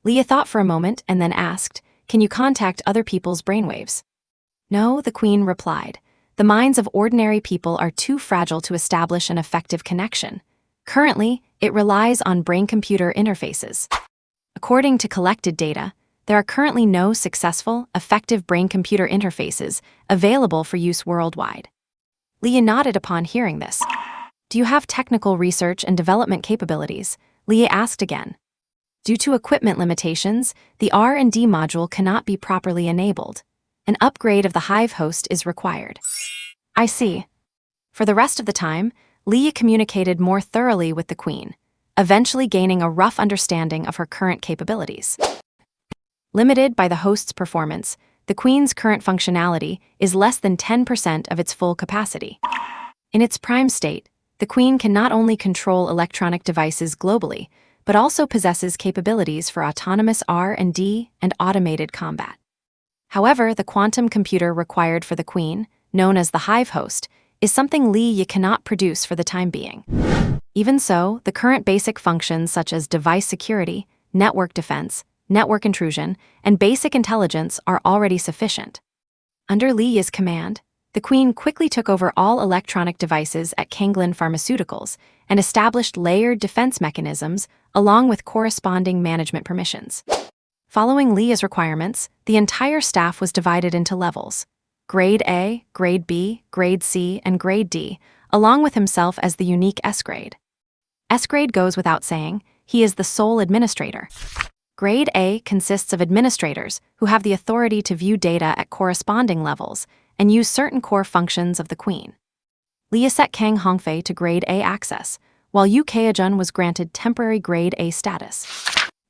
A: Leah thought for a moment and then asked, "Can you contact other people's brainwaves?" "No," the Queen replied. "The minds of ordinary people are too fragile to establish an effective connection. Currently, it relies on brain-computer interfaces. According to collected data, there are currently no successful, effective brain-computer interfaces available for use worldwide." Leah nodded upon hearing this. "Do you have technical research and development capabilities?" Leah asked again. "Due to equipment limitations, the R&D module cannot be properly enabled. An upgrade of the Hive host is required." "I see." For the rest of the time, Leah communicated more thoroughly with the Queen, eventually gaining a rough understanding of her current capabilities. Limited by the host's performance, the Queen's current functionality is less than 10% of its full capacity. In its prime state, the Queen can not only control electronic devices globally, but also possesses capabilities for autonomous R&D and automated combat. However, the quantum computer required for the Queen, known as the Hive host, is something Leah cannot produce for the time being. Even so, the current basic functions such as device security, network defense, network intrusion, and basic intelligence are already sufficient. Under Leah's command, the Queen quickly took over all electronic devices at Kanglin Pharmaceuticals and established layered defense mechanisms along with corresponding management permissions. Following Leah's requirements, the entire staff was divided into levels: Grade A, Grade B, Grade C, and Grade D, along with himself as the unique S-grade. S-grade goes without saying, he is the sole administrator. Grade A consists of administrators who have the authority to view data at corresponding levels and use certain core functions of the Queen. Leah set Kang Hongfei to Grade A access, while Yu Keijun was granted temporary Grade A status.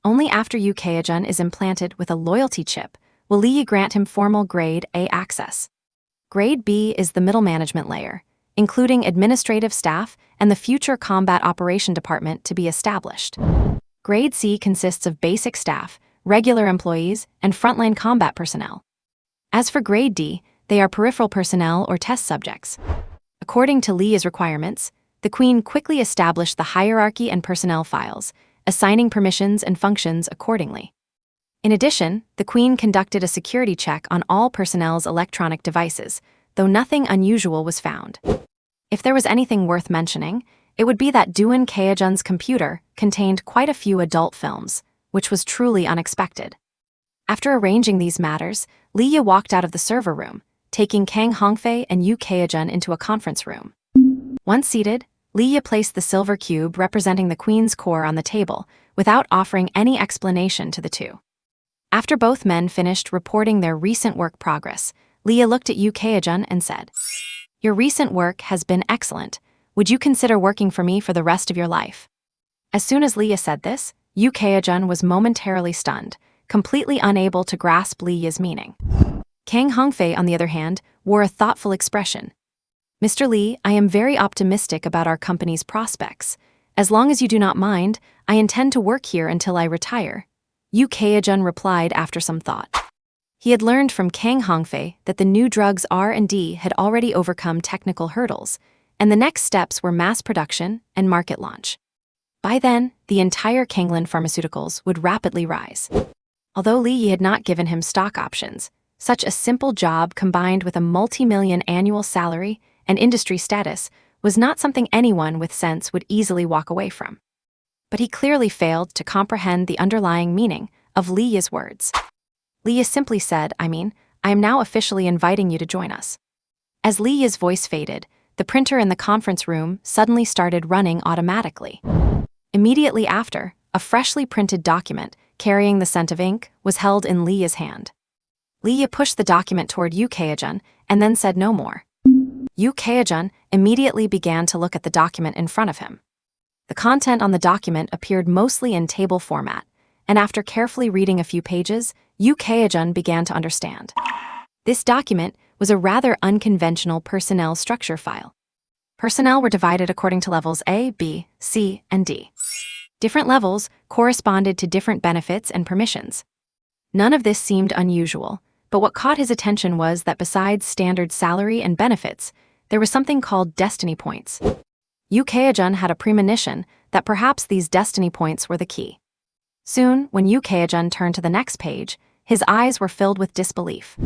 A: Only after Yu Keijun is implanted with a loyalty chip will Leah grant him formal Grade A access. Grade B is the middle management layer, including administrative staff and the future combat operation department to be established. Grade C consists of basic staff, regular employees, and frontline combat personnel. As for Grade D, they are peripheral personnel or test subjects. According to Leah's requirements, the Queen quickly established the hierarchy and personnel files, assigning permissions and functions accordingly. In addition, the Queen conducted a security check on all personnel's electronic devices, though nothing unusual was found. If there was anything worth mentioning, it would be that Duan Keijun's computer contained quite a few adult films, which was truly unexpected. After arranging these matters, Leah walked out of the server room, taking Kang Hongfei and Yu Keijun into a conference room. Once seated, Leah placed the silver cube representing the Queen's core on the table, without offering any explanation to the two. After both men finished reporting their recent work progress, Leah looked at Yu Keijun and said, "Your recent work has been excellent. Would you consider working for me for the rest of your life?" As soon as Leah said this, Yu Keijun was momentarily stunned, completely unable to grasp Leah's meaning. Kang Hongfei, on the other hand, wore a thoughtful expression. "Mr. Li, I am very optimistic about our company's prospects. As long as you do not mind, I intend to work here until I retire," Yu Keijun replied after some thought. He had learned from Kang Hongfei that the new drug's R&D had already overcome technical hurdles, and the next steps were mass production and market launch. By then, the entire Kanglin Pharmaceuticals would rapidly rise. Although Li had not given him stock options, such a simple job combined with a multi-million annual salary and industry status was not something anyone with sense would easily walk away from. But he clearly failed to comprehend the underlying meaning of Leah's words. Leah simply said, I am now officially inviting you to join us." As Leah's voice faded, the printer in the conference room suddenly started running automatically. Immediately after, a freshly printed document, carrying the scent of ink, was held in Leah's hand. Leah pushed the document toward Yu Kaejun and then said no more. Yu Kaejun immediately began to look at the document in front of him. The content on the document appeared mostly in table format, and after carefully reading a few pages, Yu Kaejun began to understand. This document was a rather unconventional personnel structure file. Personnel were divided according to levels A, B, C, and D. Different levels corresponded to different benefits and permissions. None of this seemed unusual, but what caught his attention was that besides standard salary and benefits, there was something called destiny points. Yu Kaejun had a premonition that perhaps these destiny points were the key. Soon, when Yu Kaejun turned to the next page, his eyes were filled with disbelief.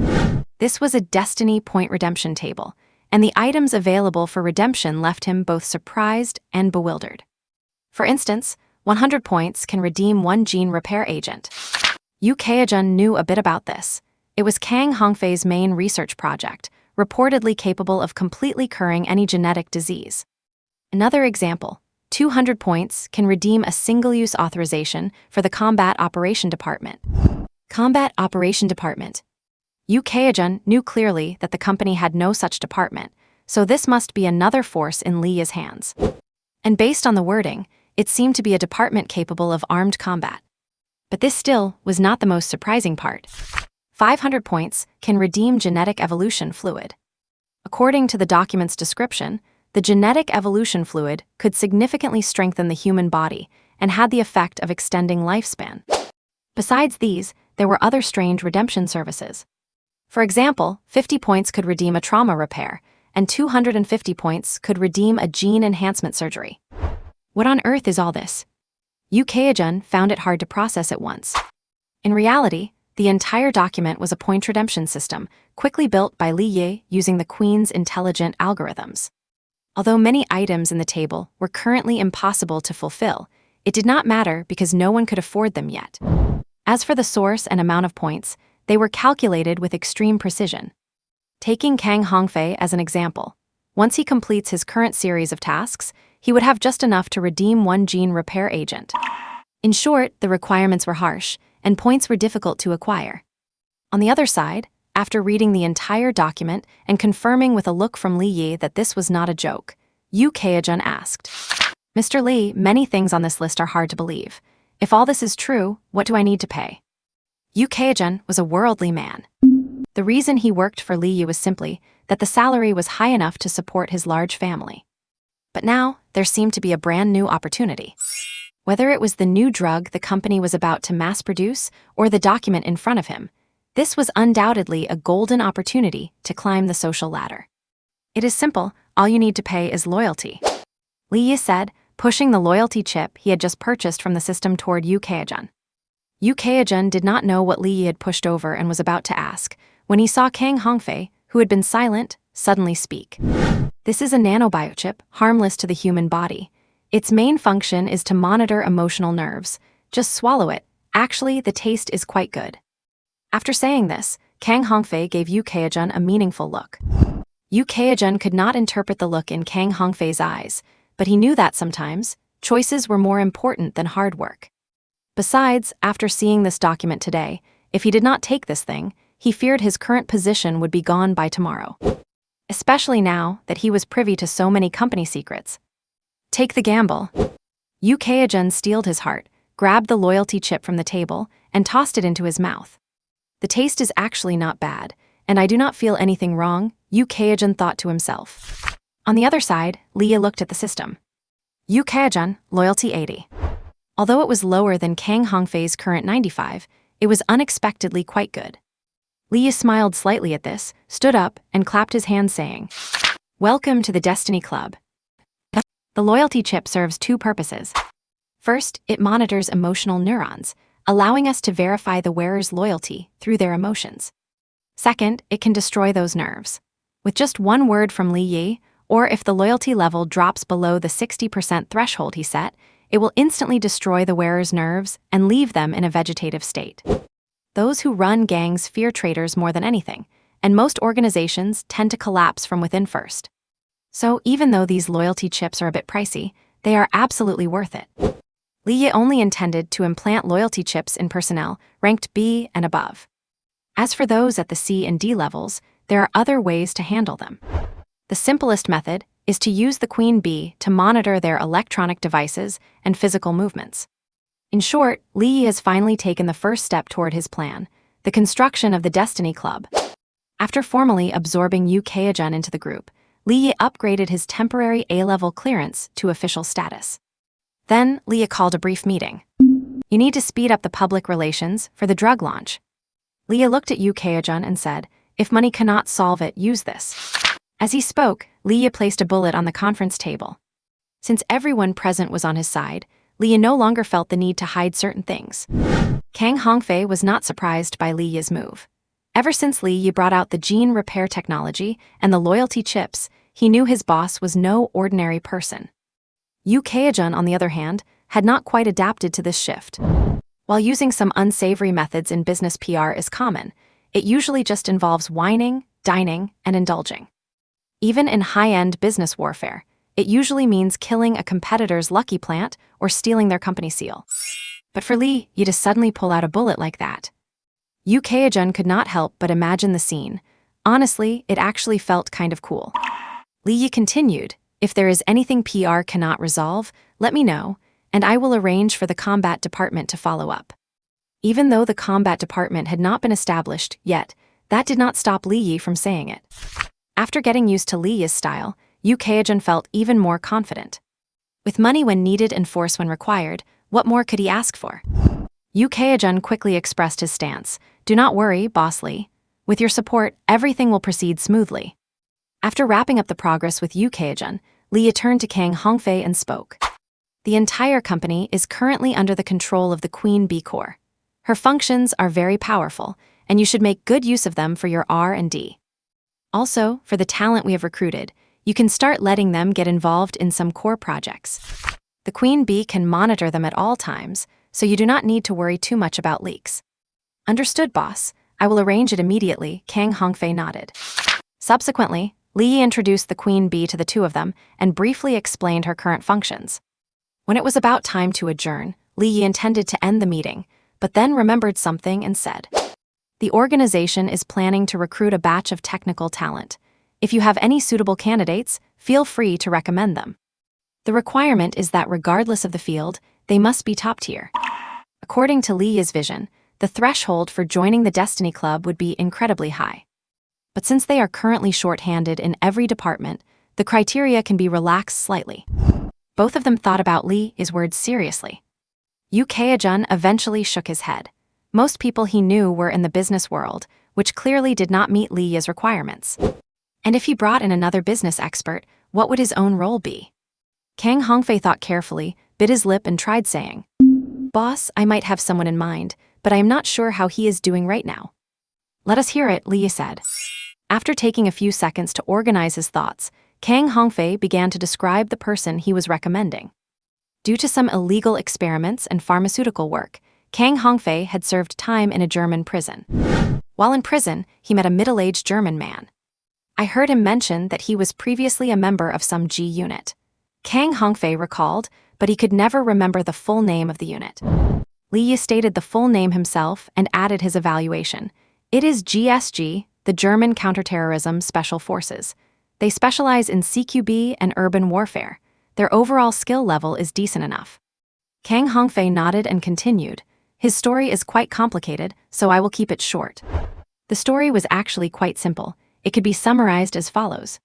A: This was a destiny point redemption table, and the items available for redemption left him both surprised and bewildered. For instance, 100 points can redeem one gene repair agent. Yu Kaejun knew a bit about this. It was Kang Hongfei's main research project, reportedly capable of completely curing any genetic disease. Another example, 200 points can redeem a single-use authorization for the Combat Operation Department. Combat Operation Department. Yu Kaejun knew clearly that the company had no such department, so this must be another force in Leah's hands. And based on the wording, it seemed to be a department capable of armed combat. But this still was not the most surprising part. 500 points can redeem genetic evolution fluid. According to the document's description, the genetic evolution fluid could significantly strengthen the human body and had the effect of extending lifespan. Besides these, there were other strange redemption services. For example, 50 points could redeem a trauma repair, and 250 points could redeem a gene enhancement surgery. What on earth is all this? Yu Kaejun found it hard to process at once. In reality, the entire document was a point redemption system, quickly built by Li Yi using the Queen's intelligent algorithms. Although many items in the table were currently impossible to fulfill, it did not matter because no one could afford them yet. As for the source and amount of points, they were calculated with extreme precision. Taking Kang Hongfei as an example, once he completes his current series of tasks, he would have just enough to redeem one gene repair agent. In short, the requirements were harsh, and points were difficult to acquire. On the other side, after reading the entire document and confirming with a look from Li Yi that this was not a joke, Yu Kaejun asked, "Mr. Li, many things on this list are hard to believe. If all this is true, what do I need to pay?" Yu Kaejun was a worldly man. The reason he worked for Li Yi was simply that the salary was high enough to support his large family. But now, there seemed to be a brand new opportunity. Whether it was the new drug the company was about to mass produce or the document in front of him, this was undoubtedly a golden opportunity to climb the social ladder. "It is simple, all you need to pay is loyalty," Li Yi said, pushing the loyalty chip he had just purchased from the system toward Yu Kaejun. Yu Kaejun did not know what Li Yi had pushed over and was about to ask, when he saw Kang Hongfei, who had been silent, suddenly speak. "This is a nanobiochip, harmless to the human body. Its main function is to monitor emotional nerves. Just swallow it. Actually, the taste is quite good." After saying this, Kang Hongfei gave Yu Kaejun a meaningful look. Yu Kaejun could not interpret the look in Kang Hongfei's eyes, but he knew that sometimes, choices were more important than hard work. Besides, after seeing this document today, if he did not take this thing, he feared his current position would be gone by tomorrow. Especially now that he was privy to so many company secrets. Take the gamble. Yu Kaejun steeled his heart, grabbed the loyalty chip from the table, and tossed it into his mouth. "The taste is actually not bad, and I do not feel anything wrong," Yu Kaejun thought to himself. On the other side, Leah looked at the system. Yu Kaejun, loyalty 80. Although it was lower than Kang Hongfei's current 95, it was unexpectedly quite good. Leah smiled slightly at this, stood up, and clapped his hands saying, "Welcome to the Destiny Club." The loyalty chip serves two purposes. First, it monitors emotional neurons, allowing us to verify the wearer's loyalty through their emotions. Second, it can destroy those nerves. With just one word from Li Yi, or if the loyalty level drops below the 60% threshold he set, it will instantly destroy the wearer's nerves and leave them in a vegetative state. Those who run gangs fear traitors more than anything, and most organizations tend to collapse from within first. So even though these loyalty chips are a bit pricey, they are absolutely worth it. Li Yi only intended to implant loyalty chips in personnel ranked B and above. As for those at the C and D levels, there are other ways to handle them. The simplest method is to use the Queen Bee to monitor their electronic devices and physical movements. In short, Li Yi has finally taken the first step toward his plan, the construction of the Destiny Club. After formally absorbing Yu Keijun into the group, Li Yi upgraded his temporary A-level clearance to official status. Then, Li Yi called a brief meeting. You need to speed up the public relations for the drug launch. Li Yi looked at Yu Keijun and said, if money cannot solve it, use this. As he spoke, Li Yi placed a bullet on the conference table. Since everyone present was on his side, Li Yi no longer felt the need to hide certain things. Kang Hongfei was not surprised by Li Yi's move. Ever since Li Yi brought out the gene repair technology and the loyalty chips, he knew his boss was no ordinary person. Yu Keijun, on the other hand, had not quite adapted to this shift. While using some unsavory methods in business PR is common, it usually just involves whining, dining, and indulging. Even in high-end business warfare, it usually means killing a competitor's lucky plant or stealing their company seal. But for Li Yi to suddenly pull out a bullet like that, Yu Keijun could not help but imagine the scene. Honestly, it actually felt kind of cool. Li Yi continued, if there is anything PR cannot resolve, let me know, and I will arrange for the combat department to follow up. Even though the combat department had not been established yet, that did not stop Li Yi from saying it. After getting used to Li Yi's style, Yu Keijun felt even more confident. With money when needed and force when required, what more could he ask for? Yu Keijun quickly expressed his stance. Do not worry, Boss Li. With your support, everything will proceed smoothly. After wrapping up the progress with Yu Keijun, Li Yi turned to Kang Hongfei and spoke. The entire company is currently under the control of the Queen Bee Corps. Her functions are very powerful, and you should make good use of them for your R&D. Also, for the talent we have recruited, you can start letting them get involved in some core projects. The Queen Bee can monitor them at all times, so you do not need to worry too much about leaks. Understood, boss. I will arrange it immediately, Kang Hongfei nodded. Subsequently, Li Yi introduced the Queen Bee to the two of them and briefly explained her current functions. When it was about time to adjourn, Li Yi intended to end the meeting, but then remembered something and said, the organization is planning to recruit a batch of technical talent. If you have any suitable candidates, feel free to recommend them. The requirement is that regardless of the field, they must be top tier. According to Li Yi's vision, the threshold for joining the Destiny Club would be incredibly high. But since they are currently short-handed in every department, the criteria can be relaxed slightly. Both of them thought about Li Yi's words seriously. Yu Keijun eventually shook his head. Most people he knew were in the business world, which clearly did not meet Li Yi's requirements. And if he brought in another business expert, what would his own role be? Kang Hongfei thought carefully, bit his lip and tried saying, Boss, I might have someone in mind, but I am not sure how he is doing right now. Let us hear it, Li Yi said. After taking a few seconds to organize his thoughts, Kang Hongfei began to describe the person he was recommending. Due to some illegal experiments and pharmaceutical work, Kang Hongfei had served time in a German prison. While in prison, he met a middle-aged German man. I heard him mention that he was previously a member of some G unit. Kang Hongfei recalled, but he could never remember the full name of the unit. Li Yi stated the full name himself and added his evaluation. It is GSG, the German Counterterrorism Special Forces. They specialize in CQB and urban warfare. Their overall skill level is decent enough. Kang Hongfei nodded and continued. His story is quite complicated, so I will keep it short. The story was actually quite simple. It could be summarized as follows.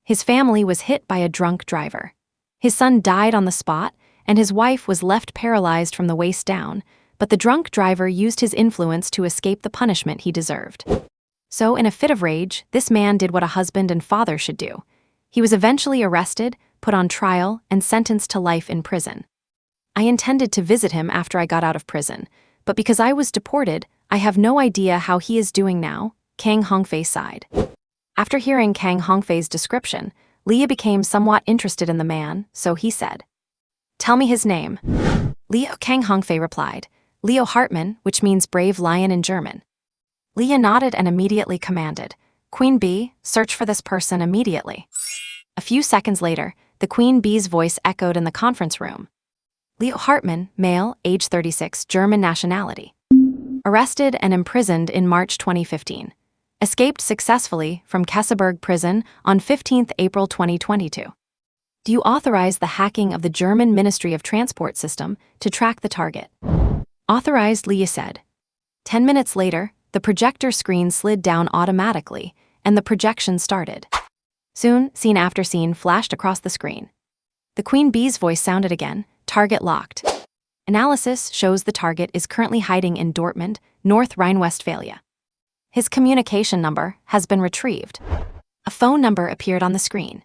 A: His family was hit by a drunk driver. His son died on the spot, and his wife was left paralyzed from the waist down, but the drunk driver used his influence to escape the punishment he deserved. So, in a fit of rage, this man did what a husband and father should do. He was eventually arrested, put on trial, and sentenced to life in prison. I intended to visit him after I got out of prison, but because I was deported, I have no idea how he is doing now, Kang Hongfei sighed. After hearing Kang Hongfei's description, Li Yi became somewhat interested in the man, so he said, Tell me his name. Kang Hongfei replied, Leo Hartmann, which means brave lion in German. Li Yi nodded and immediately commanded, Queen Bee, search for this person immediately. A few seconds later, the Queen Bee's voice echoed in the conference room. Leo Hartmann, male, age 36, German nationality. Arrested and imprisoned in March 2015. Escaped successfully from Kesselberg prison on 15 April 2022. Do you authorize the hacking of the German Ministry of Transport system to track the target? Authorized, Lee said. 10 minutes later, the projector screen slid down automatically, and the projection started. Soon, scene after scene flashed across the screen. The Queen Bee's voice sounded again, target locked. Analysis shows the target is currently hiding in Dortmund, North Rhine-Westphalia. His communication number has been retrieved. A phone number appeared on the screen.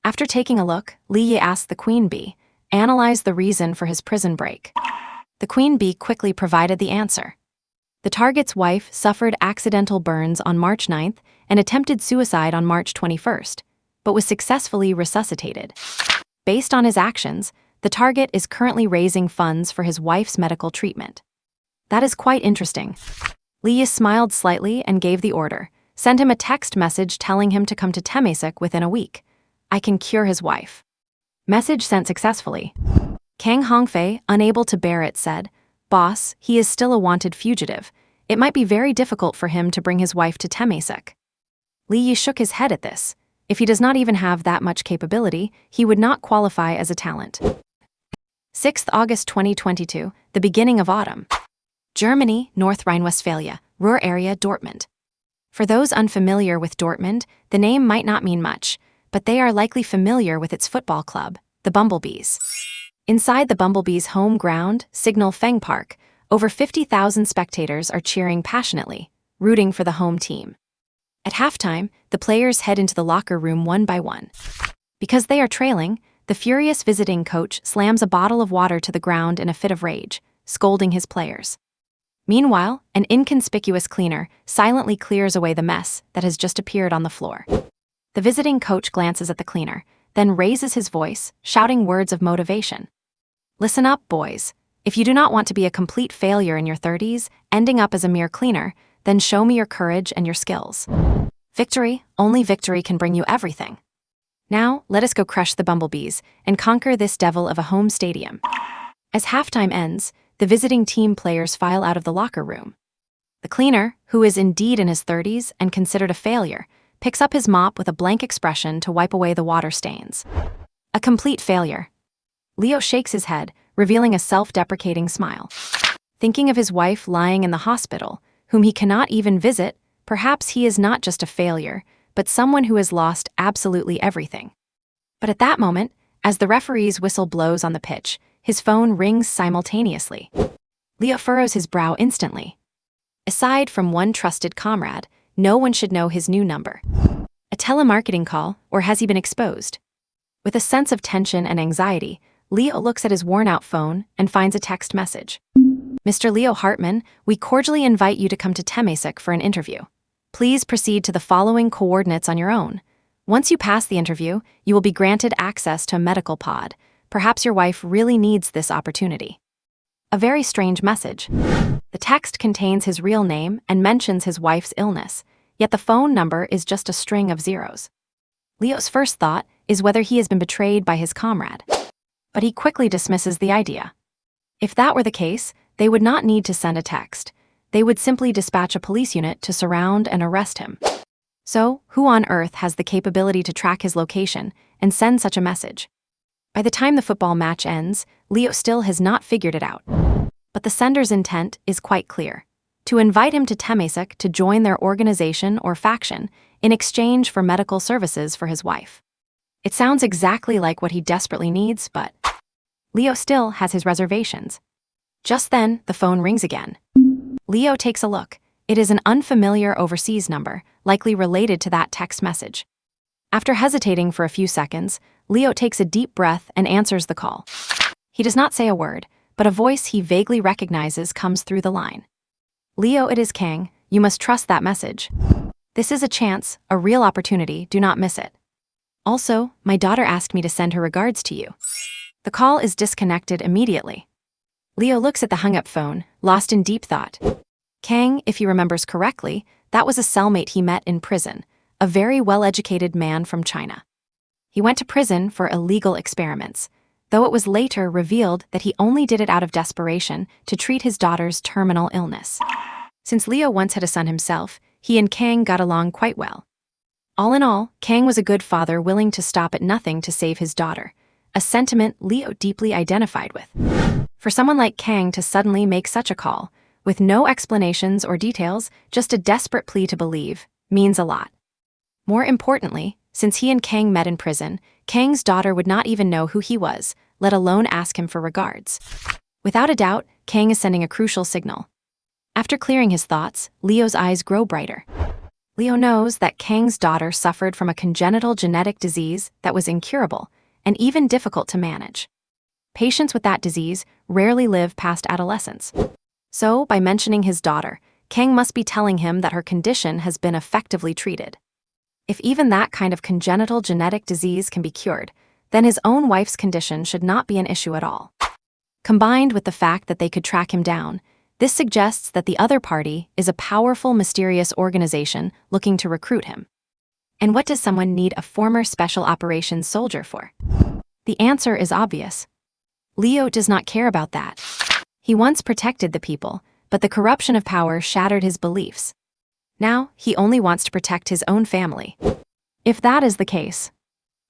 A: After taking a look, Lee asked the Queen Bee, analyze the reason for his prison break. The Queen Bee quickly provided the answer. The target's wife suffered accidental burns on March 9th and attempted suicide on March 21st, but was successfully resuscitated. Based on his actions, the target is currently raising funds for his wife's medical treatment. That is quite interesting. Lee smiled slightly and gave the order. Send him a text message telling him to come to Temesek within a week. I can cure his wife. Message sent successfully. Kang Hongfei, unable to bear it, said, Boss, he is still a wanted fugitive. It might be very difficult for him to bring his wife to Temesek. Lee shook his head at this. If he does not even have that much capability, he would not qualify as a talent. 6th August 2022, the beginning of autumn. Germany, North Rhine-Westphalia, Ruhr area, Dortmund. For those unfamiliar with Dortmund, the name might not mean much, but they are likely familiar with its football club, the Bumblebees. Inside the Bumblebees' home ground, Signal Feng Park, over 50,000 spectators are cheering passionately, rooting for the home team. At halftime, the players head into the locker room one by one. Because they are trailing, the furious visiting coach slams a bottle of water to the ground in a fit of rage, scolding his players. Meanwhile, an inconspicuous cleaner silently clears away the mess that has just appeared on the floor. The visiting coach glances at the cleaner, then raises his voice, shouting words of motivation. Listen up, boys. If you do not want to be a complete failure in your 30s, ending up as a mere cleaner, then show me your courage and your skills. Victory, only victory can bring you everything. Now, let us go crush the Bumblebees and conquer this devil of a home stadium. As halftime ends, the visiting team players file out of the locker room. The cleaner, who is indeed in his 30s and considered a failure, picks up his mop with a blank expression to wipe away the water stains. A complete failure. Leo shakes his head, revealing a self-deprecating smile. Thinking of his wife lying in the hospital, whom he cannot even visit, perhaps he is not just a failure, but someone who has lost absolutely everything. But at that moment, as the referee's whistle blows on the pitch, his phone rings simultaneously. Leo furrows his brow instantly. Aside from one trusted comrade, no one should know his new number. A telemarketing call, or has he been exposed? With a sense of tension and anxiety, Leo looks at his worn-out phone and finds a text message. Mr. Leo Hartmann, we cordially invite you to come to Temesek for an interview. Please proceed to the following coordinates on your own. Once you pass the interview, you will be granted access to a medical pod. Perhaps your wife really needs this opportunity. A very strange message. The text contains his real name and mentions his wife's illness, yet the phone number is just a string of zeros. Leo's first thought is whether he has been betrayed by his comrade. But he quickly dismisses the idea. If that were the case, they would not need to send a text. They would simply dispatch a police unit to surround and arrest him. So, who on earth has the capability to track his location and send such a message? By the time the football match ends, Leo still has not figured it out. But the sender's intent is quite clear: to invite him to Temesek to join their organization or faction in exchange for medical services for his wife. It sounds exactly like what he desperately needs, but Leo still has his reservations. Just then, the phone rings again. Leo takes a look. It is an unfamiliar overseas number, likely related to that text message. After hesitating for a few seconds, Leo takes a deep breath and answers the call. He does not say a word, but a voice he vaguely recognizes comes through the line. Leo, it is Kang. You must trust that message. This is a chance, a real opportunity, do not miss it. Also, my daughter asked me to send her regards to you. The call is disconnected immediately. Leo looks at the hung-up phone, lost in deep thought. Kang, if he remembers correctly, that was a cellmate he met in prison, a very well-educated man from China. He went to prison for illegal experiments, though it was later revealed that he only did it out of desperation to treat his daughter's terminal illness. Since Leo once had a son himself, he and Kang got along quite well. All in all, Kang was a good father willing to stop at nothing to save his daughter, a sentiment Leo deeply identified with. For someone like Kang to suddenly make such a call, with no explanations or details, just a desperate plea to believe, means a lot. More importantly, since he and Kang met in prison, Kang's daughter would not even know who he was, let alone ask him for regards. Without a doubt, Kang is sending a crucial signal. After clearing his thoughts, Leo's eyes grow brighter. Leo knows that Kang's daughter suffered from a congenital genetic disease that was incurable and even difficult to manage. Patients with that disease rarely live past adolescence. So, by mentioning his daughter, Kang must be telling him that her condition has been effectively treated. If even that kind of congenital genetic disease can be cured, then his own wife's condition should not be an issue at all. Combined with the fact that they could track him down, this suggests that the other party is a powerful, mysterious organization looking to recruit him. And what does someone need a former special operations soldier for? The answer is obvious. Leo does not care about that. He once protected the people, but the corruption of power shattered his beliefs. Now, he only wants to protect his own family. If that is the case,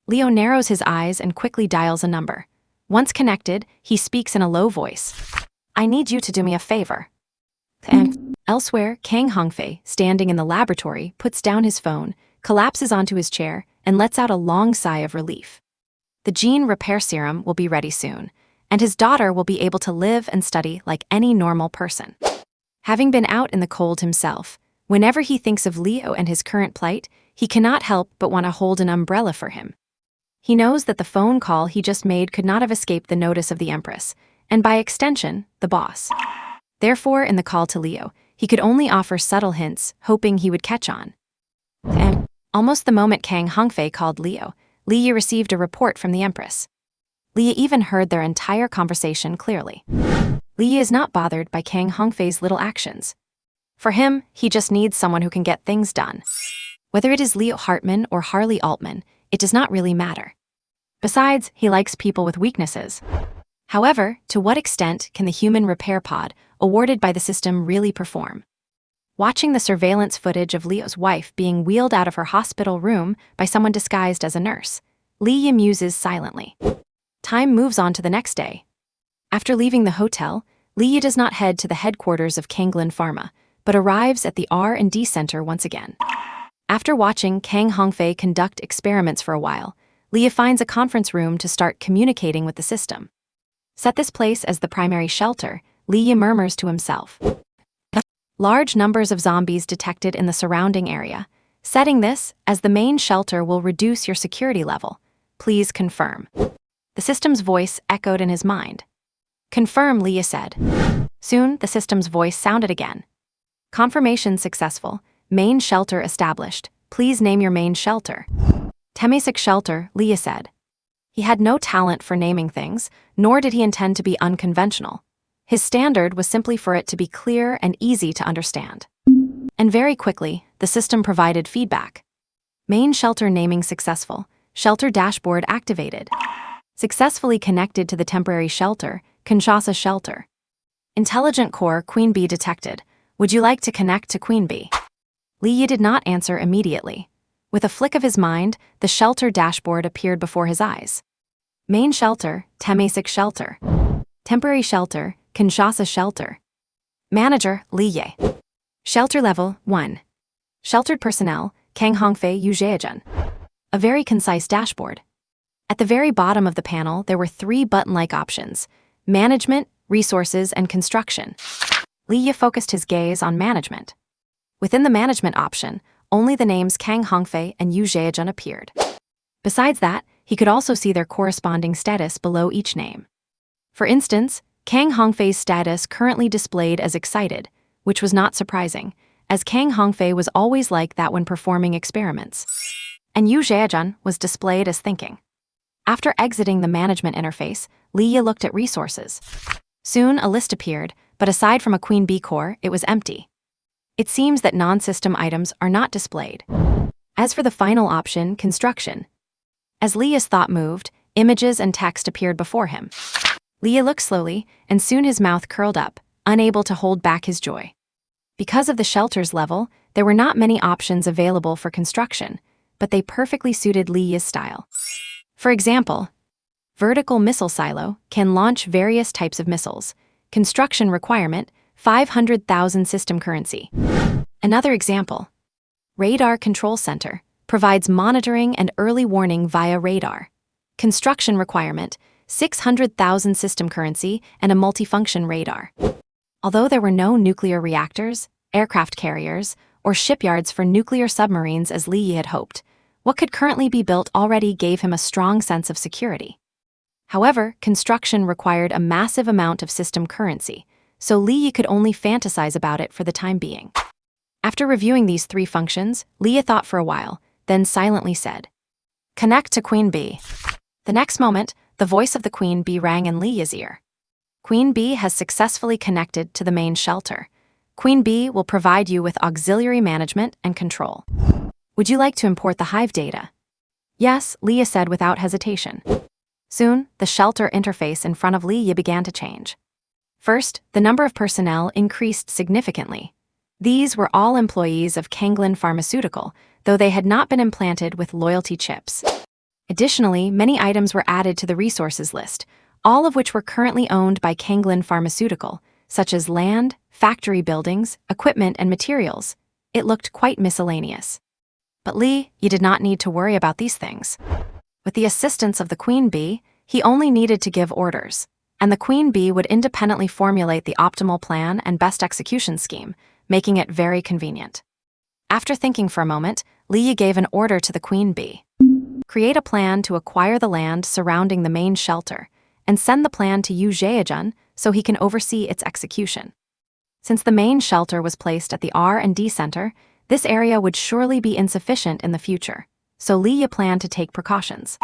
A: Leo narrows his eyes and quickly dials a number. Once connected, he speaks in a low voice. "I need you to do me a favor." And elsewhere, Kang Hongfei, standing in the laboratory, puts down his phone, collapses onto his chair, and lets out a long sigh of relief. The gene repair serum will be ready soon, and his daughter will be able to live and study like any normal person. Having been out in the cold himself, whenever he thinks of Leo and his current plight, he cannot help but want to hold an umbrella for him. He knows that the phone call he just made could not have escaped the notice of the Empress, and by extension, the boss. Therefore, in the call to Leo, he could only offer subtle hints, hoping he would catch on. And almost the moment Kang Hongfei called Leo, Leo received a report from the Empress. Leo even heard their entire conversation clearly. Leo is not bothered by Kang Hongfei's little actions. For him, he just needs someone who can get things done. Whether it is Leo Hartman or Harley Altman, it does not really matter. Besides, he likes people with weaknesses. However, to what extent can the human repair pod, awarded by the system, really perform? Watching the surveillance footage of Leo's wife being wheeled out of her hospital room by someone disguised as a nurse, Leo muses silently. Time moves on to the next day. After leaving the hotel, Leo does not head to the headquarters of Kanglin Pharma, but arrives at the R&D center once again. After watching Kang Hongfei conduct experiments for a while, Leo finds a conference room to start communicating with the system. Set this place as the primary shelter, Leo murmurs to himself. Large numbers of zombies detected in the surrounding area. Setting this as the main shelter will reduce your security level. Please confirm. The system's voice echoed in his mind. Confirm, Leo said. Soon, the system's voice sounded again. Confirmation successful. Main shelter established. Please name your main shelter. Temasic shelter, Leo said. He had no talent for naming things, nor did he intend to be unconventional. His standard was simply for it to be clear and easy to understand. And very quickly, the system provided feedback. Main shelter naming successful. Shelter dashboard activated. Successfully connected to the temporary shelter, Kinshasa shelter. Intelligent core Queen Bee detected. Would you like to connect to Queen Bee? Leo did not answer immediately. With a flick of his mind, the shelter dashboard appeared before his eyes. Main shelter, Temasic shelter. Temporary shelter, Kinshasa shelter. Manager, Leo. Shelter level, 1. Sheltered personnel, Kang Hongfei Yujeajun. A very concise dashboard. At the very bottom of the panel, there were 3 button-like options: management, resources, and construction. Leo focused his gaze on management. Within the management option, only the names Kang Hongfei and Yu Zhejian appeared. Besides that, he could also see their corresponding status below each name. For instance, Kang Hongfei's status currently displayed as excited, which was not surprising, as Kang Hongfei was always like that when performing experiments. And Yu Zhejian was displayed as thinking. After exiting the management interface, Leo looked at resources. Soon a list appeared, but aside from a Queen Bee core, it was empty. It seems that non-system items are not displayed. As for the final option, construction, As Leah's thought moved, images and text appeared before him. Leah looked slowly, and soon his mouth curled up, unable to hold back his joy. Because of the shelter's level, there were not many options available for construction, but they perfectly suited Leah's style. For example, vertical missile silo can launch various types of missiles. Construction requirement, 500,000 system currency. Another example, radar control center, provides monitoring and early warning via radar. Construction requirement, 600,000 system currency and a multifunction radar. Although there were no nuclear reactors, aircraft carriers, or shipyards for nuclear submarines as Lee had hoped, what could currently be built already gave him a strong sense of security. However, construction required a massive amount of system currency, so Lee could only fantasize about it for the time being. After reviewing these three functions, Leah thought for a while, then silently said, "Connect to Queen Bee." The next moment, the voice of the Queen Bee rang in Leah's ear. Queen Bee has successfully connected to the main shelter. Queen Bee will provide you with auxiliary management and control. Would you like to import the hive data? Yes, Leah said without hesitation. Soon, the shelter interface in front of Leah began to change. First, the number of personnel increased significantly. These were all employees of Kanglin Pharmaceutical, though they had not been implanted with loyalty chips. Additionally, many items were added to the resources list, all of which were currently owned by Kanglin Pharmaceutical, such as land, factory buildings, equipment, and materials. It looked quite miscellaneous. But Lee, you did not need to worry about these things. With the assistance of the Queen Bee, he only needed to give orders, and the Queen Bee would independently formulate the optimal plan and best execution scheme, making it very convenient. After thinking for a moment, Lee gave an order to the Queen Bee. Create a plan to acquire the land surrounding the main shelter, and send the plan to Yu Jaejun so he can oversee its execution. Since the main shelter was placed at the R&D center, this area would surely be insufficient in the future, so Lee planned to take precautions.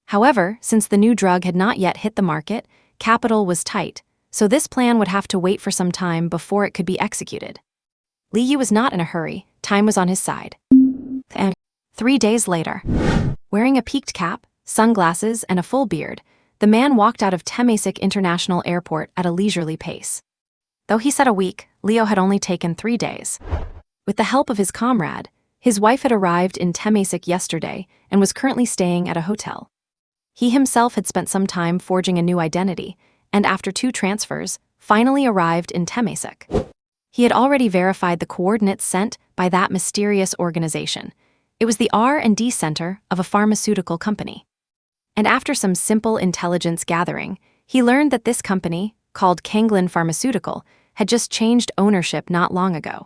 A: However, since the new drug had not yet hit the market, capital was tight, so this plan would have to wait for some time before it could be executed. Lee was not in a hurry, time was on his side. And 3 days later, wearing a peaked cap, sunglasses, and a full beard, the man walked out of Temasek International Airport at a leisurely pace. Though he said a week, Leo had only taken 3 days. With the help of his comrade, his wife had arrived in Temasek yesterday and was currently staying at a hotel. He himself had spent some time forging a new identity, and after 2 transfers, finally arrived in Temasek. He had already verified the coordinates sent by that mysterious organization. It was the R&D center of a pharmaceutical company. And after some simple intelligence gathering, he learned that this company, called Kanglin Pharmaceutical, had just changed ownership not long ago.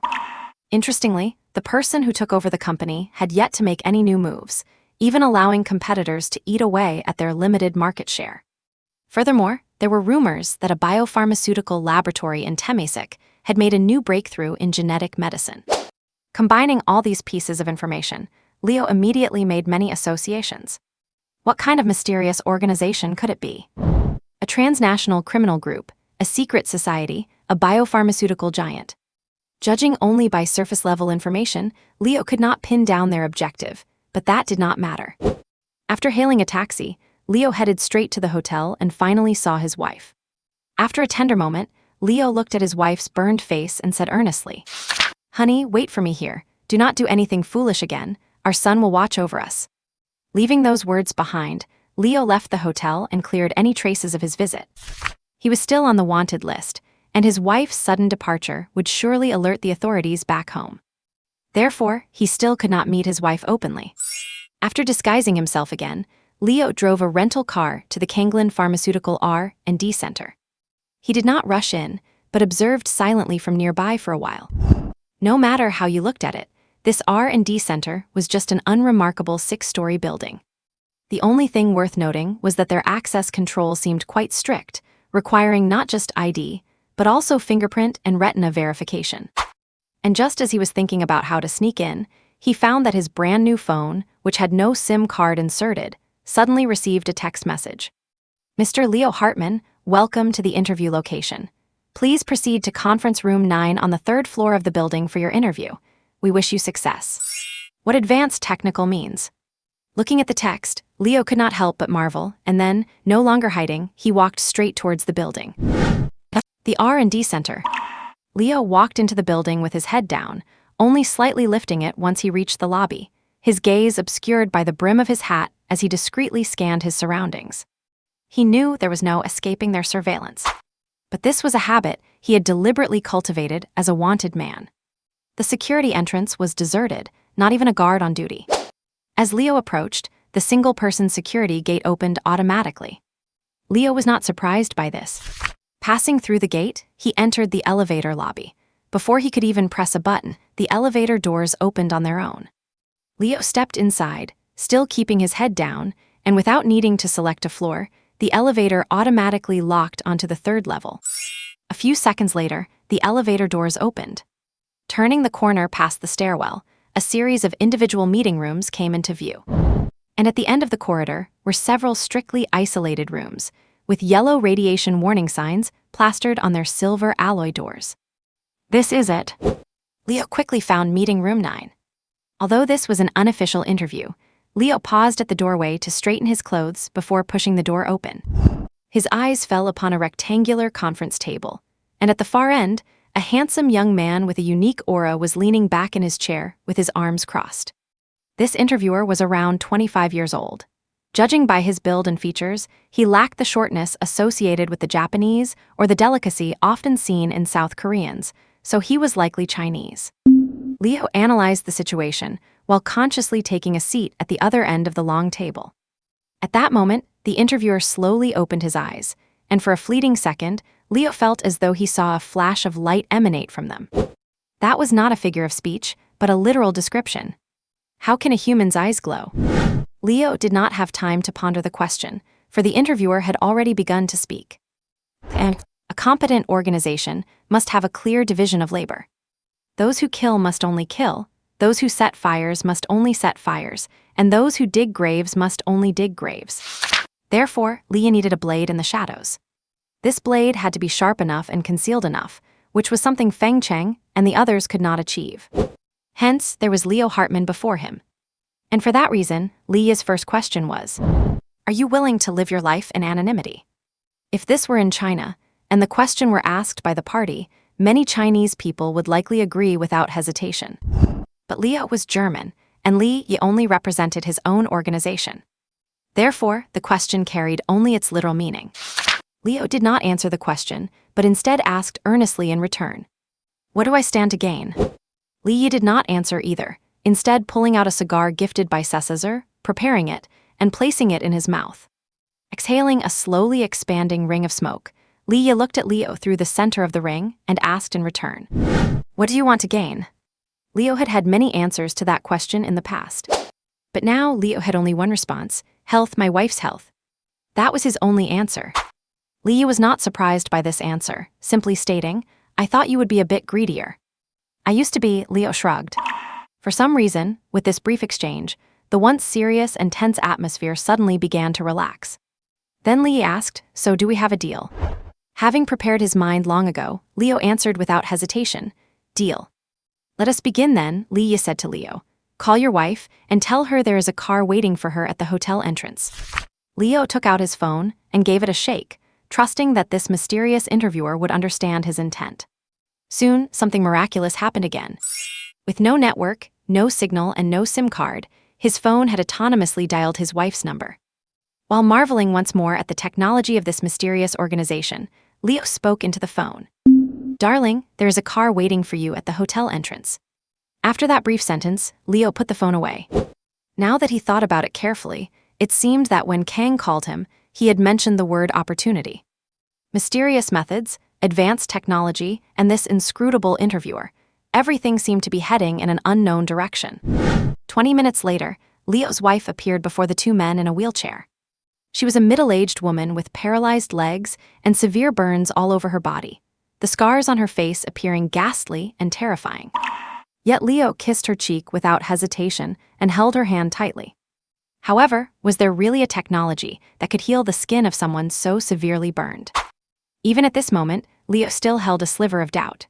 A: Interestingly, the person who took over the company had yet to make any new moves, even allowing competitors to eat away at their limited market share. Furthermore, there were rumors that a biopharmaceutical laboratory in Temasek had made a new breakthrough in genetic medicine. Combining all these pieces of information, Leo immediately made many associations. What kind of mysterious organization could it be? A transnational criminal group, a secret society, a biopharmaceutical giant. Judging only by surface-level information, Leo could not pin down their objective, but that did not matter. After hailing a taxi, Leo headed straight to the hotel and finally saw his wife. After a tender moment, Leo looked at his wife's burned face and said earnestly, "Honey, wait for me here. Do not do anything foolish again. Our son will watch over us." Leaving those words behind, Leo left the hotel and cleared any traces of his visit. He was still on the wanted list, and his wife's sudden departure would surely alert the authorities back home. Therefore, he still could not meet his wife openly. After disguising himself again, Leo drove a rental car to the Kanglin Pharmaceutical R&D Center. He did not rush in, but observed silently from nearby for a while. No matter how you looked at it, this R&D center was just an unremarkable 6-story building. The only thing worth noting was that their access control seemed quite strict, requiring not just ID, but also fingerprint and retina verification. And just as he was thinking about how to sneak in, he found that his brand new phone, which had no SIM card inserted, suddenly received a text message. "Mr. Leo Hartman, welcome to the interview location. Please proceed to conference room 9 on the 3rd floor of the building for your interview. We wish you success." What advanced technical means? Looking at the text, Leo could not help but marvel, and then, no longer hiding, he walked straight towards the building. The R&D Center. Leo walked into the building with his head down, only slightly lifting it once he reached the lobby, his gaze obscured by the brim of his hat as he discreetly scanned his surroundings. He knew there was no escaping their surveillance. But this was a habit he had deliberately cultivated as a wanted man. The security entrance was deserted, not even a guard on duty. As Leo approached, the single-person security gate opened automatically. Leo was not surprised by this. Passing through the gate, he entered the elevator lobby. Before he could even press a button, the elevator doors opened on their own. Leo stepped inside, still keeping his head down, and without needing to select a floor, the elevator automatically locked onto the 3rd level. A few seconds later, the elevator doors opened. Turning the corner past the stairwell, a series of individual meeting rooms came into view. And at the end of the corridor were several strictly isolated rooms, with yellow radiation warning signs plastered on their silver alloy doors. This is it. Leo quickly found meeting room 9. Although this was an unofficial interview, Leo paused at the doorway to straighten his clothes before pushing the door open. His eyes fell upon a rectangular conference table, and at the far end, a handsome young man with a unique aura was leaning back in his chair with his arms crossed. This interviewer was around 25 years old. Judging by his build and features, he lacked the shortness associated with the Japanese or the delicacy often seen in South Koreans, so he was likely Chinese. Leo analyzed the situation while consciously taking a seat at the other end of the long table. At that moment, the interviewer slowly opened his eyes, and for a fleeting second, Leo felt as though he saw a flash of light emanate from them. That was not a figure of speech, but a literal description. How can a human's eyes glow? Leo did not have time to ponder the question, for the interviewer had already begun to speak. And a competent organization must have a clear division of labor. Those who kill must only kill, those who set fires must only set fires, and those who dig graves must only dig graves. Therefore, Leo needed a blade in the shadows. This blade had to be sharp enough and concealed enough, which was something Feng Cheng and the others could not achieve. Hence, there was Leo Hartman before him. And for that reason, Leo's first question was, "Are you willing to live your life in anonymity?" If this were in China, and the question were asked by the party, many Chinese people would likely agree without hesitation. But Leo was German, and Li only represented his own organization. Therefore, the question carried only its literal meaning. Leo did not answer the question, but instead asked earnestly in return, "What do I stand to gain?" Li did not answer either, instead pulling out a cigar gifted by Cesar, preparing it, and placing it in his mouth. Exhaling a slowly expanding ring of smoke, Li looked at Leo through the center of the ring and asked in return, "What do you want to gain?" Leo had had many answers to that question in the past. But now Leo had only one response: "Health, my wife's health." That was his only answer. Leo was not surprised by this answer, simply stating, "I thought you would be a bit greedier." "I used to be," Leo shrugged. For some reason, with this brief exchange, the once serious and tense atmosphere suddenly began to relax. Then Leo asked, "So do we have a deal?" Having prepared his mind long ago, Leo answered without hesitation, "Deal." "Let us begin then," Leo said to Leo. "Call your wife and tell her there is a car waiting for her at the hotel entrance." Leo took out his phone and gave it a shake, trusting that this mysterious interviewer would understand his intent. Soon, something miraculous happened again. With no network, no signal, and no SIM card, his phone had autonomously dialed his wife's number. While marveling once more at the technology of this mysterious organization, Leo spoke into the phone. "Darling, there is a car waiting for you at the hotel entrance." After that brief sentence, Leo put the phone away. Now that he thought about it carefully, it seemed that when Kang called him, he had mentioned the word opportunity. Mysterious methods, advanced technology, and this inscrutable interviewer, everything seemed to be heading in an unknown direction. 20 minutes later, Leo's wife appeared before the two men in a wheelchair. She was a middle-aged woman with paralyzed legs and severe burns all over her body, the scars on her face appearing ghastly and terrifying. Yet Leo kissed her cheek without hesitation and held her hand tightly. However, was there really a technology that could heal the skin of someone so severely burned? Even at this moment, Leo still held a sliver of doubt.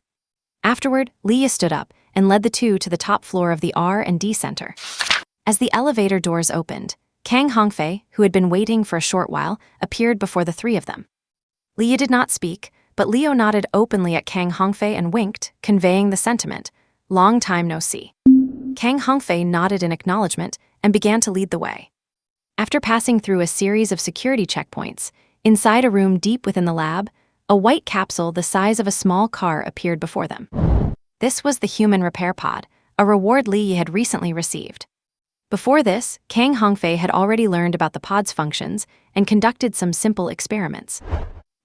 A: Afterward, Leo stood up and led the two to the top floor of the R&D Center. As the elevator doors opened, Kang Hongfei, who had been waiting for a short while, appeared before the three of them. Leo did not speak, but Leo nodded openly at Kang Hongfei and winked, conveying the sentiment, "Long time no see." Kang Hongfei nodded in acknowledgement and began to lead the way. After passing through a series of security checkpoints, inside a room deep within the lab, a white capsule the size of a small car appeared before them. This was the human repair pod, a reward Li had recently received. Before this, Kang Hongfei had already learned about the pod's functions and conducted some simple experiments.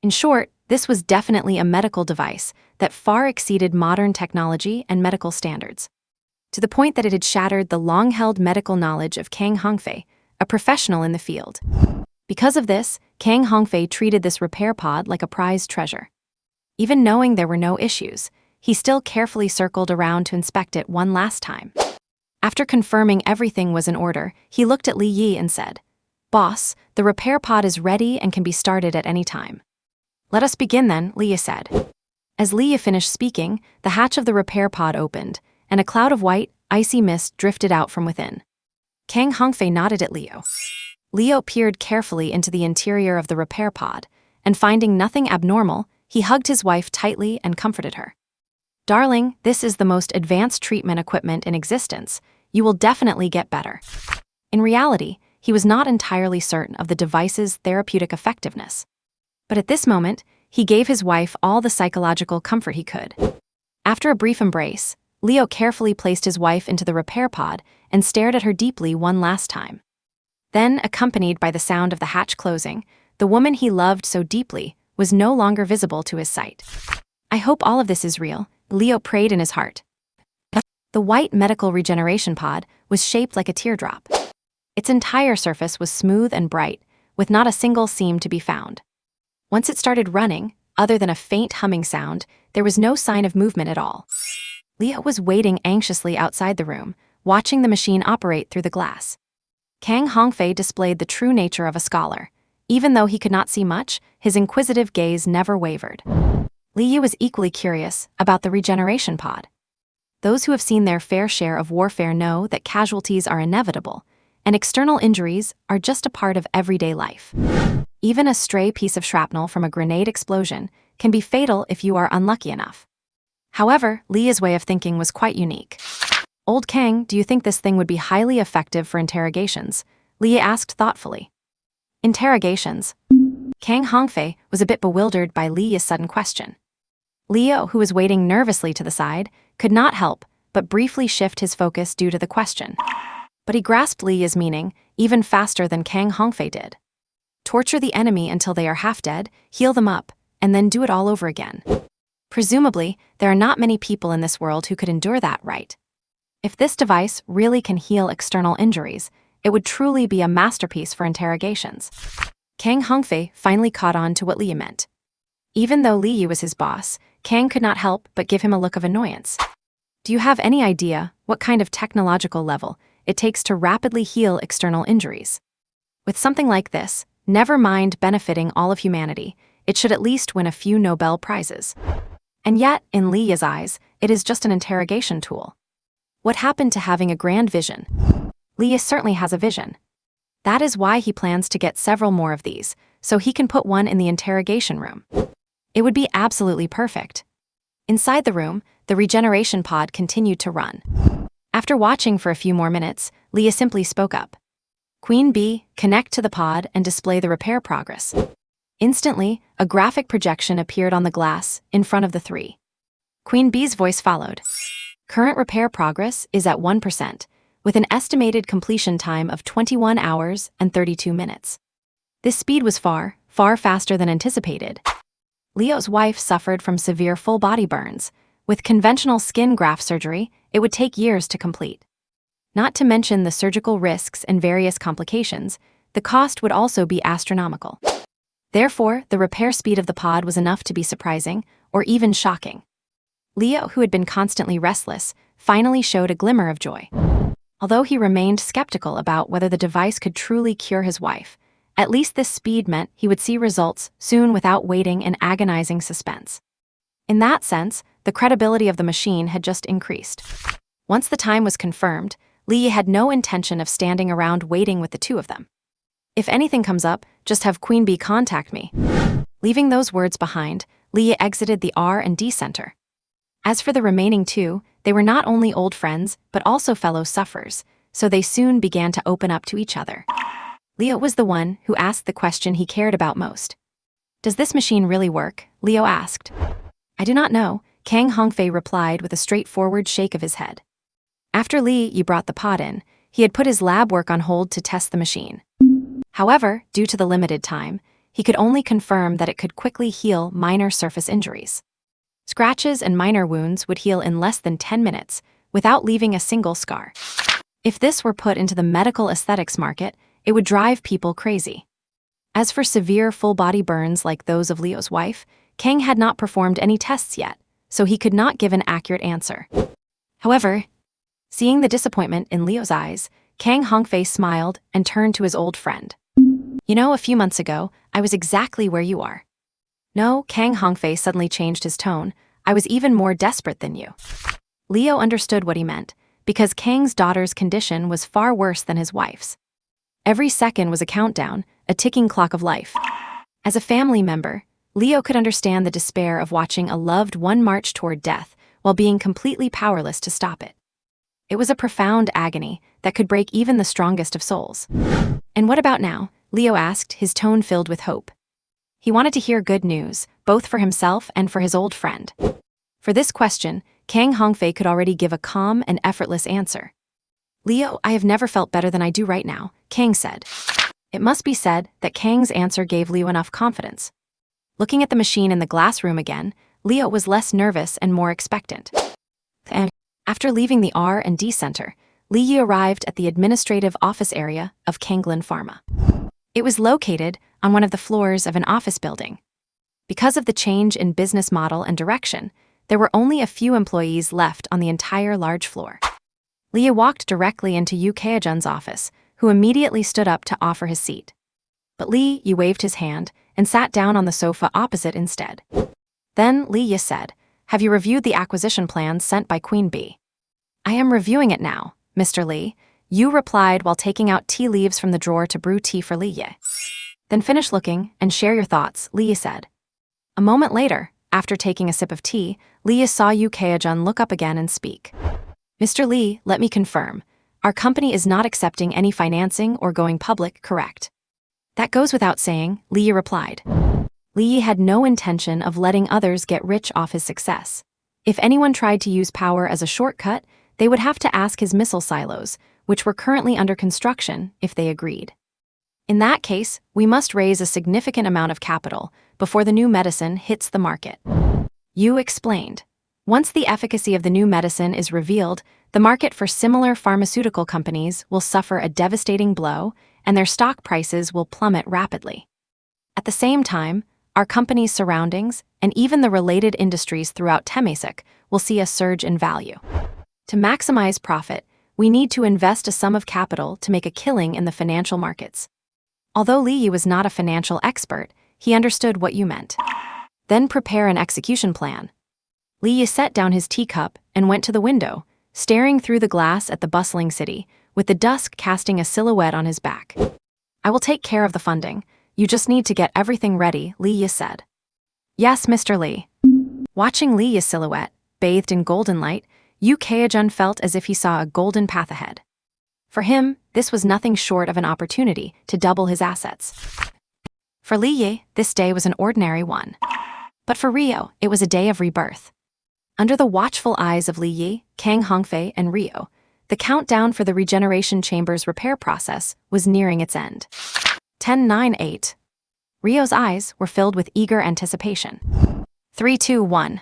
A: In short, this was definitely a medical device that far exceeded modern technology and medical standards, to the point that it had shattered the long-held medical knowledge of Kang Hongfei, a professional in the field. Because of this, Kang Hongfei treated this repair pod like a prized treasure. Even knowing there were no issues, he still carefully circled around to inspect it one last time. After confirming everything was in order, he looked at Li Yi and said, "Boss, the repair pod is ready and can be started at any time." "Let us begin then," Li Yi said. As Li Yi finished speaking, the hatch of the repair pod opened, and a cloud of white, icy mist drifted out from within. Kang Hongfei nodded at Leo. Leo peered carefully into the interior of the repair pod, and finding nothing abnormal, he hugged his wife tightly and comforted her. "Darling, this is the most advanced treatment equipment in existence. You will definitely get better." In reality, he was not entirely certain of the device's therapeutic effectiveness. But at this moment, he gave his wife all the psychological comfort he could. After a brief embrace, Leo carefully placed his wife into the repair pod and stared at her deeply one last time. Then, accompanied by the sound of the hatch closing, the woman he loved so deeply was no longer visible to his sight. "I hope all of this is real," Leo prayed in his heart. The white medical regeneration pod was shaped like a teardrop. Its entire surface was smooth and bright, with not a single seam to be found. Once it started running, other than a faint humming sound, there was no sign of movement at all. Leo was waiting anxiously outside the room, watching the machine operate through the glass. Kang Hongfei displayed the true nature of a scholar. Even though he could not see much, his inquisitive gaze never wavered. Liu was equally curious about the regeneration pod. Those who have seen their fair share of warfare know that casualties are inevitable, and external injuries are just a part of everyday life. Even a stray piece of shrapnel from a grenade explosion can be fatal if you are unlucky enough. However, Li's way of thinking was quite unique. "Old Kang, do you think this thing would be highly effective for interrogations?" Li asked thoughtfully. Interrogations? Kang Hongfei was a bit bewildered by Li's sudden question. Leo, who was waiting nervously to the side, could not help but briefly shift his focus due to the question. But he grasped Li's meaning even faster than Kang Hongfei did. Torture the enemy until they are half dead, heal them up, and then do it all over again. Presumably, there are not many people in this world who could endure that, right? If this device really can heal external injuries, it would truly be a masterpiece for interrogations. Kang Hongfei finally caught on to what Li meant. Even though Li was his boss, Kang could not help but give him a look of annoyance. "Do you have any idea what kind of technological level it takes to rapidly heal external injuries? With something like this, never mind benefiting all of humanity, it should at least win a few Nobel Prizes. And yet, in Li's eyes, it is just an interrogation tool. What happened to having a grand vision? Li certainly has a vision. That is why he plans to get several more of these, so he can put one in the interrogation room. It would be absolutely perfect." Inside the room, the regeneration pod continued to run. After watching for a few more minutes, Li simply spoke up. "Queen Bee, connect to the pod and display the repair progress." Instantly, a graphic projection appeared on the glass in front of the three. Queen Bee's voice followed. "Current repair progress is at 1%, with an estimated completion time of 21 hours and 32 minutes. This speed was far, far faster than anticipated. Leo's wife suffered from severe full-body burns. With conventional skin graft surgery, it would take years to complete. Not to mention the surgical risks and various complications, the cost would also be astronomical. Therefore, the repair speed of the pod was enough to be surprising, or even shocking. Leo, who had been constantly restless, finally showed a glimmer of joy. Although he remained skeptical about whether the device could truly cure his wife, at least this speed meant he would see results soon without waiting in agonizing suspense. In that sense, the credibility of the machine had just increased. Once the time was confirmed, Li had no intention of standing around waiting with the two of them. "If anything comes up, just have Queen Bee contact me." Leaving those words behind, Li exited the R&D center. As for the remaining two, they were not only old friends, but also fellow sufferers, so they soon began to open up to each other. Leo was the one who asked the question he cared about most. "Does this machine really work?" Leo asked. "I do not know," Kang Hongfei replied with a straightforward shake of his head. After Li Yi brought the pod in, he had put his lab work on hold to test the machine. However, due to the limited time, he could only confirm that it could quickly heal minor surface injuries. Scratches and minor wounds would heal in less than 10 minutes, without leaving a single scar. If this were put into the medical aesthetics market, it would drive people crazy. As for severe full-body burns like those of Leo's wife, Kang had not performed any tests yet, so he could not give an accurate answer. However, seeing the disappointment in Leo's eyes, Kang Hongfei smiled and turned to his old friend. "You know, a few months ago, I was exactly where you are." "No," Kang Hongfei suddenly changed his tone, "I was even more desperate than you." Leo understood what he meant, because Kang's daughter's condition was far worse than his wife's. Every second was a countdown, a ticking clock of life. As a family member, Leo could understand the despair of watching a loved one march toward death while being completely powerless to stop it. It was a profound agony that could break even the strongest of souls. "And what about now?" Leo asked, his tone filled with hope. He wanted to hear good news, both for himself and for his old friend. For this question, Kang Hongfei could already give a calm and effortless answer. "Leo, I have never felt better than I do right now," Kang said. It must be said that Kang's answer gave Leo enough confidence. Looking at the machine in the glass room again, Leo was less nervous and more expectant. And after leaving the R&D center, Li Yi arrived at the administrative office area of Kanglin Pharma. It was located on one of the floors of an office building. Because of the change in business model and direction, there were only a few employees left on the entire large floor. Li Yi walked directly into Yu Keijun's office, who immediately stood up to offer his seat. But Li Yi waved his hand and sat down on the sofa opposite instead. Then Li Yi said, "Have you reviewed the acquisition plans sent by Queen Bee?" "I am reviewing it now, Mr. Li," Yu replied while taking out tea leaves from the drawer to brew tea for Li Yi. "Then finish looking and share your thoughts," Li Yi said. A moment later, after taking a sip of tea, Li Yi saw Yu Keijun look up again and speak. "Mr. Li, let me confirm. Our company is not accepting any financing or going public, correct?" "That goes without saying," Li Yi replied. Li Yi had no intention of letting others get rich off his success. If anyone tried to use power as a shortcut, they would have to ask his missile silos, which were currently under construction, if they agreed. In that case, we must raise a significant amount of capital before the new medicine hits the market. Yu explained. Once the efficacy of the new medicine is revealed, the market for similar pharmaceutical companies will suffer a devastating blow, and their stock prices will plummet rapidly. At the same time, our company's surroundings, and even the related industries throughout Temesek, will see a surge in value. To maximize profit, we need to invest a sum of capital to make a killing in the financial markets. Although Li Yi was not a financial expert, he understood what you meant. Then prepare an execution plan. Li Yi set down his teacup and went to the window, staring through the glass at the bustling city, with the dusk casting a silhouette on his back. "I will take care of the funding. You just need to get everything ready," Li Yi said. "Yes, Mr. Li." Watching Li Yi's silhouette, bathed in golden light, Yu Keijun felt as if he saw a golden path ahead. For him, this was nothing short of an opportunity to double his assets. For Li Yi, this day was an ordinary one. But for Rio, it was a day of rebirth. Under the watchful eyes of Li Yi, Kang Hongfei, and Rio, the countdown for the regeneration chamber's repair process was nearing its end. 10-9-8. Rio's eyes were filled with eager anticipation. 3-2-1.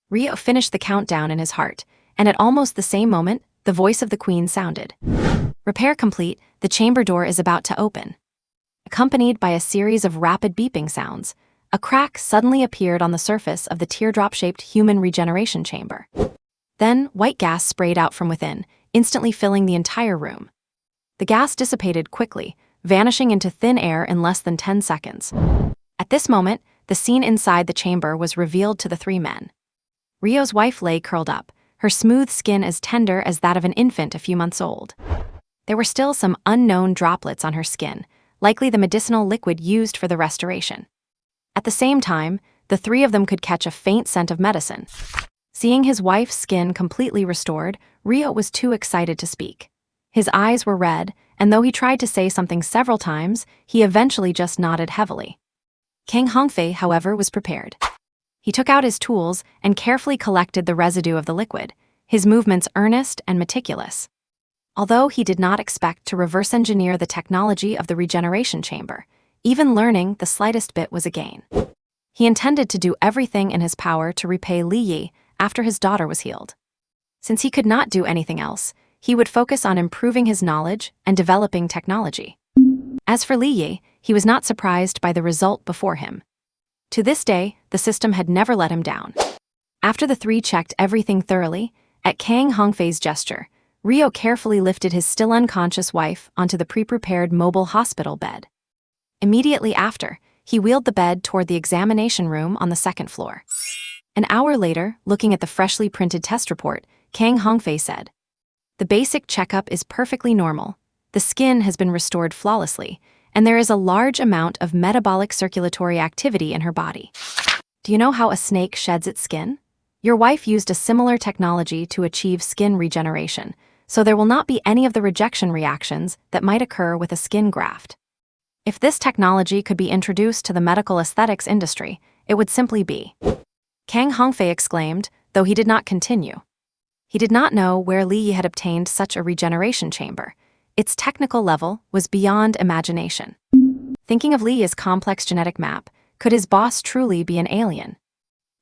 A: Rio finished the countdown in his heart, and at almost the same moment, the voice of the queen sounded. "Repair complete, the chamber door is about to open." Accompanied by a series of rapid beeping sounds, a crack suddenly appeared on the surface of the teardrop-shaped human regeneration chamber. Then, white gas sprayed out from within, instantly filling the entire room. The gas dissipated quickly, vanishing into thin air in less than 10 seconds. At this moment, the scene inside the chamber was revealed to the three men. Rio's wife lay curled up, her smooth skin as tender as that of an infant a few months old. There were still some unknown droplets on her skin, likely the medicinal liquid used for the restoration. At the same time, the three of them could catch a faint scent of medicine. Seeing his wife's skin completely restored, Rio was too excited to speak. His eyes were red, and though he tried to say something several times, he eventually just nodded heavily. Kang Hongfei, however, was prepared. He took out his tools and carefully collected the residue of the liquid, his movements earnest and meticulous. Although he did not expect to reverse engineer the technology of the regeneration chamber, even learning the slightest bit was a gain. He intended to do everything in his power to repay Li Yi after his daughter was healed. Since he could not do anything else, he would focus on improving his knowledge and developing technology. As for Li Yi, he was not surprised by the result before him. To this day, the system had never let him down. After the three checked everything thoroughly, at Kang Hongfei's gesture, Rio carefully lifted his still unconscious wife onto the pre-prepared mobile hospital bed. Immediately after, he wheeled the bed toward the examination room on the second floor. An hour later, looking at the freshly printed test report, Kang Hongfei said, "The basic checkup is perfectly normal. The skin has been restored flawlessly, and there is a large amount of metabolic circulatory activity in her body. Do you know how a snake sheds its skin? Your wife used a similar technology to achieve skin regeneration, so there will not be any of the rejection reactions that might occur with a skin graft. If this technology could be introduced to the medical aesthetics industry, it would simply be." Kang Hongfei exclaimed, though he did not continue. He did not know where Li Yi had obtained such a regeneration chamber. Its technical level was beyond imagination. Thinking of Li Yi's complex genetic map, could his boss truly be an alien?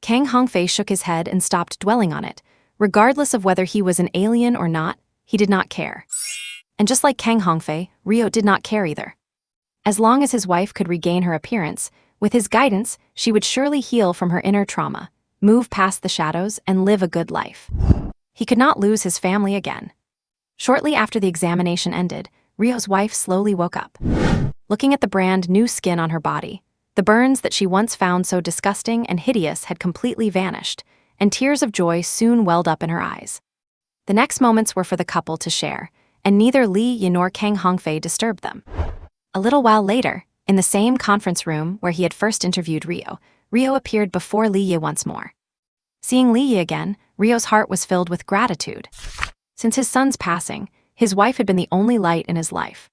A: Kang Hongfei shook his head and stopped dwelling on it. Regardless of whether he was an alien or not, he did not care. And just like Kang Hongfei, Rio did not care either. As long as his wife could regain her appearance, with his guidance, she would surely heal from her inner trauma, move past the shadows, and live a good life. He could not lose his family again. Shortly after the examination ended, Rio's wife slowly woke up. Looking at the brand new skin on her body, the burns that she once found so disgusting and hideous had completely vanished, and tears of joy soon welled up in her eyes. The next moments were for the couple to share, and neither Li Yi nor Kang Hongfei disturbed them. A little while later, in the same conference room where he had first interviewed Rio, Rio appeared before Li Yi once more. Seeing Li Yi again, Rio's heart was filled with gratitude. Since his son's passing, his wife had been the only light in his life.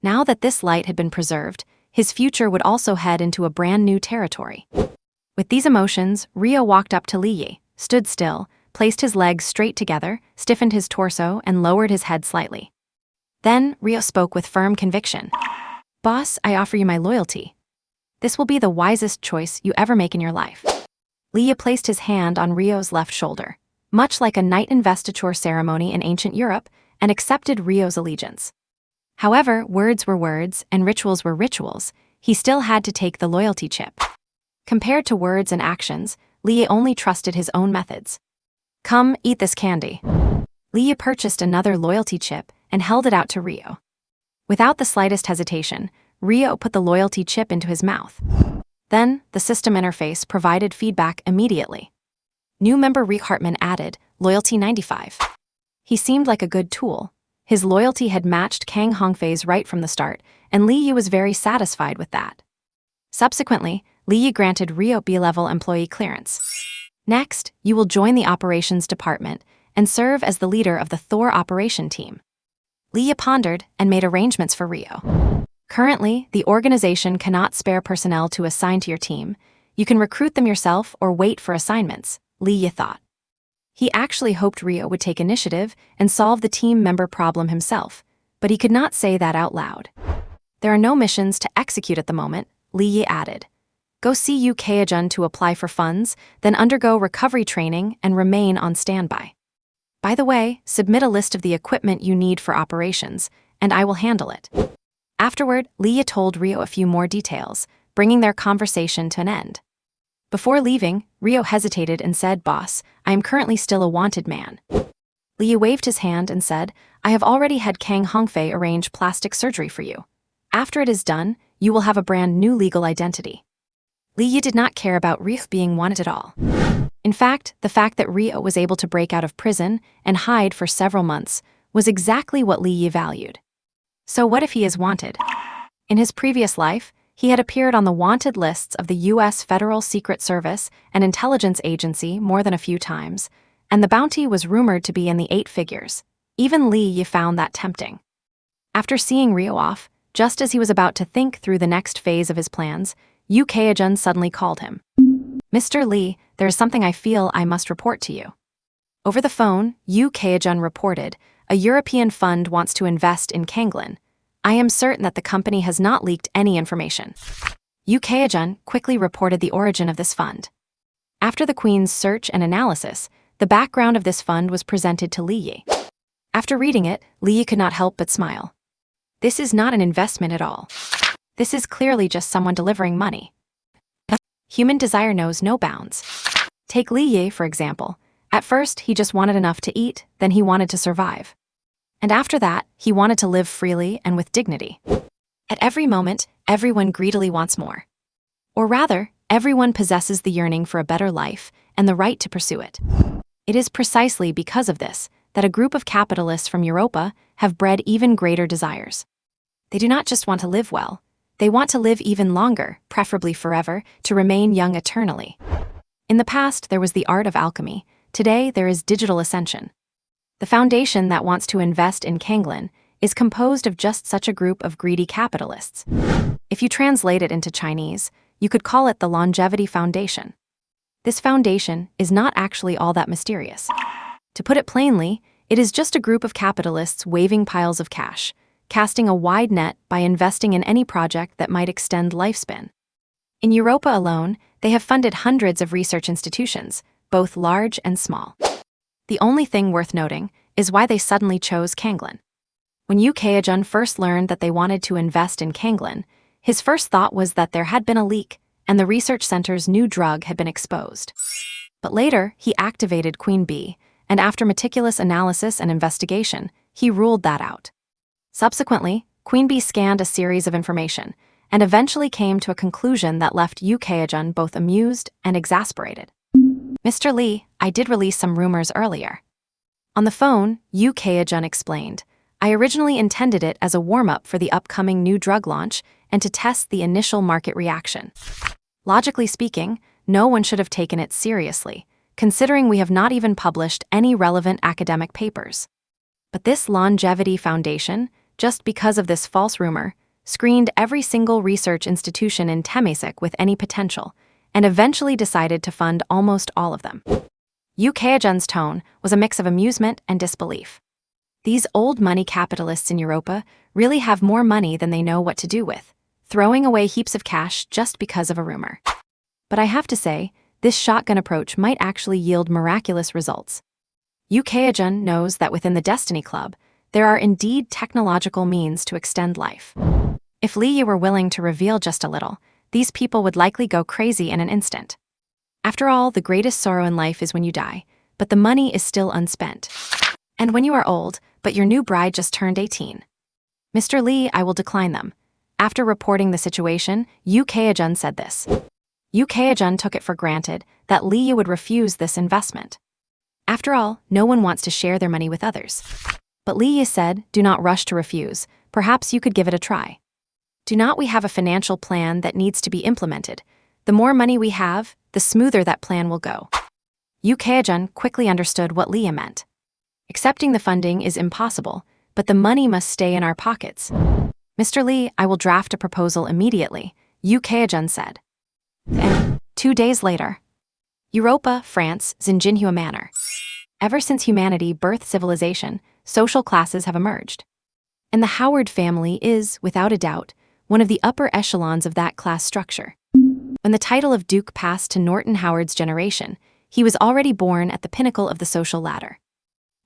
A: Now that this light had been preserved, his future would also head into a brand new territory. With these emotions, Rio walked up to Li Yi, stood still, placed his legs straight together, stiffened his torso, and lowered his head slightly. Then, Rio spoke with firm conviction. "Boss, I offer you my loyalty. This will be the wisest choice you ever make in your life." Li Yi placed his hand on Rio's left shoulder, much like a knight investiture ceremony in ancient Europe, and accepted Rio's allegiance. However, words were words and rituals were rituals. He still had to take the loyalty chip. Compared to words and actions, Li Yi only trusted his own methods. "Come, eat this candy." Li Yi purchased another loyalty chip and held it out to Rio. Without the slightest hesitation, Rio put the loyalty chip into his mouth. Then, the system interface provided feedback immediately. New member Rio Hartman added, "Loyalty 95. He seemed like a good tool. His loyalty had matched Kang Hongfei's right from the start, and Li Yi was very satisfied with that. Subsequently, Li Yi granted Rio B-level employee clearance. Next, you will join the operations department and serve as the leader of the Thor operation team. Li Yi pondered and made arrangements for Rio. Currently, the organization cannot spare personnel to assign to your team. You can recruit them yourself or wait for assignments, Li Yi thought. He actually hoped Rio would take initiative and solve the team member problem himself, but he could not say that out loud. There are no missions to execute at the moment, Li Yi added. Go see UK Ajun to apply for funds, then undergo recovery training and remain on standby. By the way, submit a list of the equipment you need for operations, and I will handle it. Afterward, Li Yi told Rio a few more details, bringing their conversation to an end. Before leaving, Rio hesitated and said, Boss, I am currently still a wanted man. Li Yi waved his hand and said, I have already had Kang Hongfei arrange plastic surgery for you. After it is done, you will have a brand new legal identity. Li Yi did not care about Rio being wanted at all. In fact that Rio was able to break out of prison and hide for several months was exactly what Li Yi valued. So what if he is wanted? In his previous life, he had appeared on the wanted lists of the U.S. Federal Secret Service and Intelligence Agency more than a few times, and the bounty was rumored to be in the 8 figures. Even Li Yi found that tempting. After seeing Rio off, just as he was about to think through the next phase of his plans, Yu Keijun suddenly called him. "Mr. Li, there is something I feel I must report to you." Over the phone, Yu Keijun reported, "A European fund wants to invest in Kanglin. I am certain that the company has not leaked any information." Yu Keijun quickly reported the origin of this fund. After the Queen's search and analysis, the background of this fund was presented to Li Yi. After reading it, Li Yi could not help but smile. This is not an investment at all. This is clearly just someone delivering money. Human desire knows no bounds. Take Li Yi, for example. At first, he just wanted enough to eat, then he wanted to survive. And after that, he wanted to live freely and with dignity. At every moment, everyone greedily wants more. Or rather, everyone possesses the yearning for a better life and the right to pursue it. It is precisely because of this that a group of capitalists from Europa have bred even greater desires. They do not just want to live well, they want to live even longer, preferably forever, to remain young eternally. In the past, there was the art of alchemy. Today, there is digital ascension. The foundation that wants to invest in Kanglin is composed of just such a group of greedy capitalists. If you translate it into Chinese, you could call it the Longevity Foundation. This foundation is not actually all that mysterious. To put it plainly, it is just a group of capitalists waving piles of cash, casting a wide net by investing in any project that might extend lifespan. In Europa alone, they have funded hundreds of research institutions, both large and small. The only thing worth noting is why they suddenly chose Kanglin. When Yu Keijun first learned that they wanted to invest in Kanglin, his first thought was that there had been a leak and the research center's new drug had been exposed. But later, he activated Queen Bee, and after meticulous analysis and investigation, he ruled that out. Subsequently, Queen Bee scanned a series of information and eventually came to a conclusion that left Yu Keijun both amused and exasperated. "Mr. Li, I did release some rumors earlier." On the phone, Yu Keijun explained, "I originally intended it as a warm-up for the upcoming new drug launch and to test the initial market reaction. Logically speaking, no one should have taken it seriously, considering we have not even published any relevant academic papers. But this Longevity Foundation, just because of this false rumor, screened every single research institution in Temesek with any potential, and eventually decided to fund almost all of them." Yu Keijun's tone was a mix of amusement and disbelief. These old money capitalists in Europa really have more money than they know what to do with, throwing away heaps of cash just because of a rumor. But I have to say, this shotgun approach might actually yield miraculous results. Yu Keijun knows that within the Destiny Club, there are indeed technological means to extend life. If Li Yi were willing to reveal just a little, these people would likely go crazy in an instant. After all, the greatest sorrow in life is when you die, but the money is still unspent. And when you are old, but your new bride just turned 18. "Mr. Li, I will decline them." After reporting the situation, Yu Keijun said this. Yu Keijun took it for granted that Li Yi would refuse this investment. After all, no one wants to share their money with others. But Li Yi said, "Do not rush to refuse. Perhaps you could give it a try. Do not we have a financial plan that needs to be implemented? The more money we have, the smoother that plan will go." Yu Keijun quickly understood what Li Yi meant. Accepting the funding is impossible, but the money must stay in our pockets. "Mr. Li, I will draft a proposal immediately," Yu Keijun said. And 2 days later, Europa, France, Xinjinhua Manor. Ever since humanity birthed civilization, social classes have emerged. And the Howard family is, without a doubt, one of the upper echelons of that class structure. When the title of Duke passed to Norton Howard's generation, he was already born at the pinnacle of the social ladder.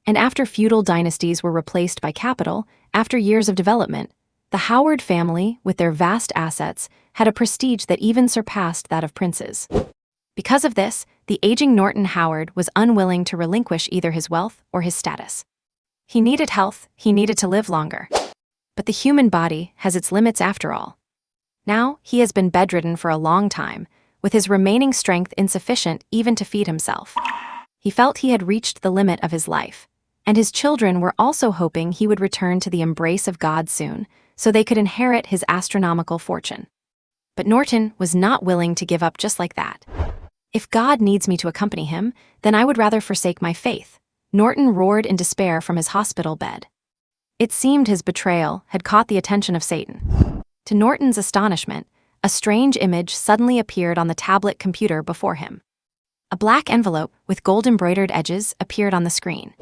A: And after feudal dynasties were replaced by capital, after years of development, the Howard family, with their vast assets, had a prestige that even surpassed that of princes. Because of this, the aging Norton Howard was unwilling to relinquish either his wealth or his status. He needed health, he needed to live longer. But the human body has its limits after all. Now, he has been bedridden for a long time, with his remaining strength insufficient even to feed himself. He felt he had reached the limit of his life, and his children were also hoping he would return to the embrace of God soon, so they could inherit his astronomical fortune. But Norton was not willing to give up just like that. "If God needs me to accompany him, then I would rather forsake my faith," Norton roared in despair from his hospital bed. It seemed his betrayal had caught the attention of Satan. To Norton's astonishment, a strange image suddenly appeared on the tablet computer before him. A black envelope with gold-embroidered edges appeared on the screen.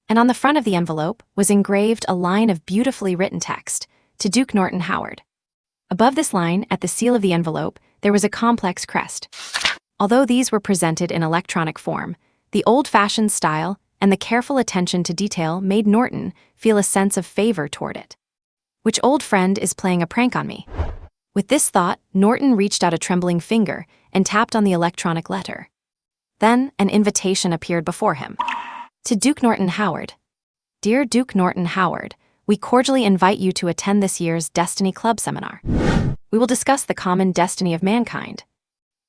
A: And on the front of the envelope was engraved a line of beautifully written text, "To Duke Norton Howard." Above this line, at the seal of the envelope, there was a complex crest. Although these were presented in electronic form, the old-fashioned style and the careful attention to detail made Norton feel a sense of favor toward it. Which old friend is playing a prank on me? With this thought, Norton reached out a trembling finger and tapped on the electronic letter. Then, an invitation appeared before him. "To Duke Norton Howard. Dear Duke Norton Howard, we cordially invite you to attend this year's Destiny Club seminar. We will discuss the common destiny of mankind.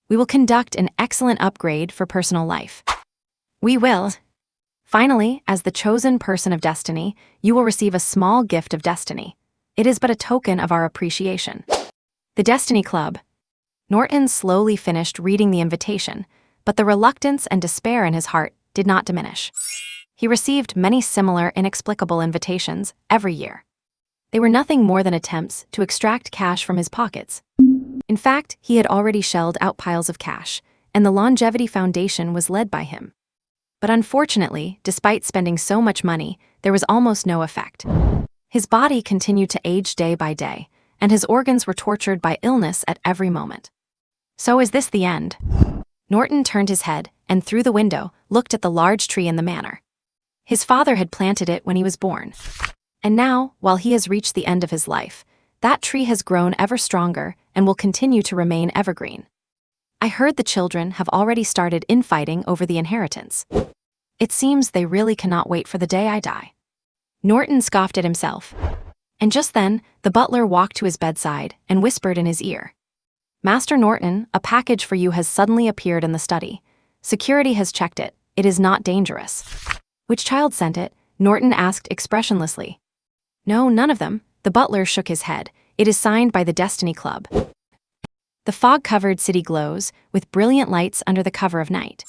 A: We will conduct an excellent upgrade for personal life. We will. Finally, as the chosen person of destiny, you will receive a small gift of destiny. It is but a token of our appreciation. The Destiny Club." Norton slowly finished reading the invitation, but the reluctance and despair in his heart did not diminish. He received many similar inexplicable invitations every year. They were nothing more than attempts to extract cash from his pockets. In fact, he had already shelled out piles of cash, and the Longevity Foundation was led by him. But unfortunately, despite spending so much money, there was almost no effect. His body continued to age day by day, and his organs were tortured by illness at every moment. So is this the end? Norton turned his head and, through the window, looked at the large tree in the manor. His father had planted it when he was born. And now, while he has reached the end of his life, that tree has grown ever stronger and will continue to remain evergreen. I heard the children have already started infighting over the inheritance. It seems they really cannot wait for the day I die. Norton scoffed at himself. And just then, the butler walked to his bedside and whispered in his ear, "Master Norton, a package for you has suddenly appeared in the study. Security has checked it. It is not dangerous." "Which child sent it?" Norton asked expressionlessly. "No, none of them." The butler shook his head. "It is signed by the Destiny Club." The fog-covered city glows, with brilliant lights under the cover of night.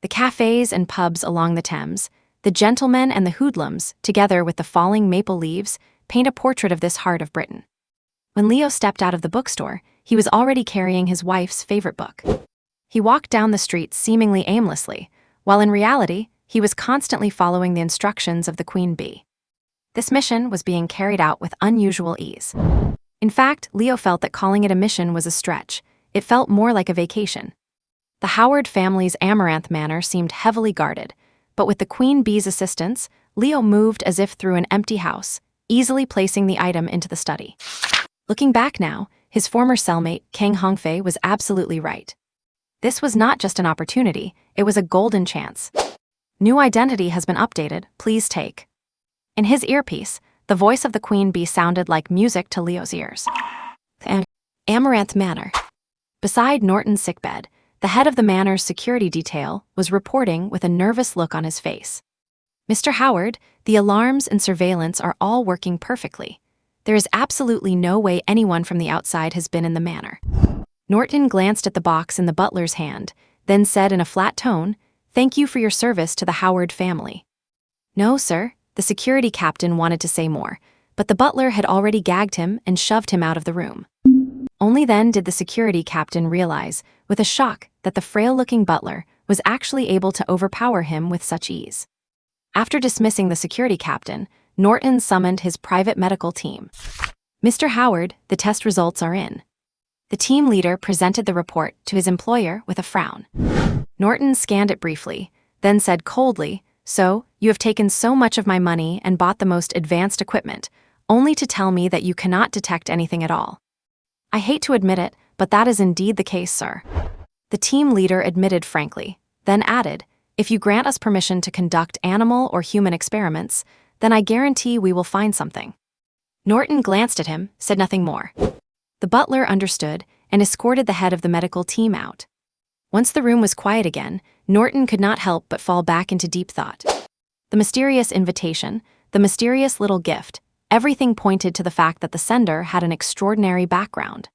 A: The cafes and pubs along the Thames, the gentlemen and the hoodlums, together with the falling maple leaves, paint a portrait of this heart of Britain. When Leo stepped out of the bookstore, he was already carrying his wife's favorite book. He walked down the street seemingly aimlessly, while in reality, he was constantly following the instructions of the Queen Bee. This mission was being carried out with unusual ease. In fact, Leo felt that calling it a mission was a stretch. It felt more like a vacation. The Howard family's Amaranth Manor seemed heavily guarded, but with the Queen Bee's assistance, Leo moved as if through an empty house, easily placing the item into the study. Looking back now, his former cellmate, Kang Hongfei, was absolutely right. This was not just an opportunity, it was a golden chance. "New identity has been updated, please take." In his earpiece, the voice of the Queen Bee sounded like music to Leo's ears. Amaranth Manor. Beside Norton's sickbed, the head of the manor's security detail was reporting with a nervous look on his face. "Mr. Howard, the alarms and surveillance are all working perfectly. There is absolutely no way anyone from the outside has been in the manor." Norton glanced at the box in the butler's hand, then said in a flat tone, "Thank you for your service to the Howard family." "No, sir," the security captain wanted to say more, but the butler had already gagged him and shoved him out of the room. Only then did the security captain realize, with a shock, that the frail-looking butler was actually able to overpower him with such ease. After dismissing the security captain, Norton summoned his private medical team. "Mr. Howard, the test results are in." The team leader presented the report to his employer with a frown. Norton scanned it briefly, then said coldly, "So, you have taken so much of my money and bought the most advanced equipment, only to tell me that you cannot detect anything at all." "I hate to admit it, but that is indeed the case, sir." The team leader admitted frankly, then added, "If you grant us permission to conduct animal or human experiments, then I guarantee we will find something." Norton glanced at him, said nothing more. The butler understood, and escorted the head of the medical team out. Once the room was quiet again, Norton could not help but fall back into deep thought. The mysterious invitation, the mysterious little gift, everything pointed to the fact that the sender had an extraordinary background.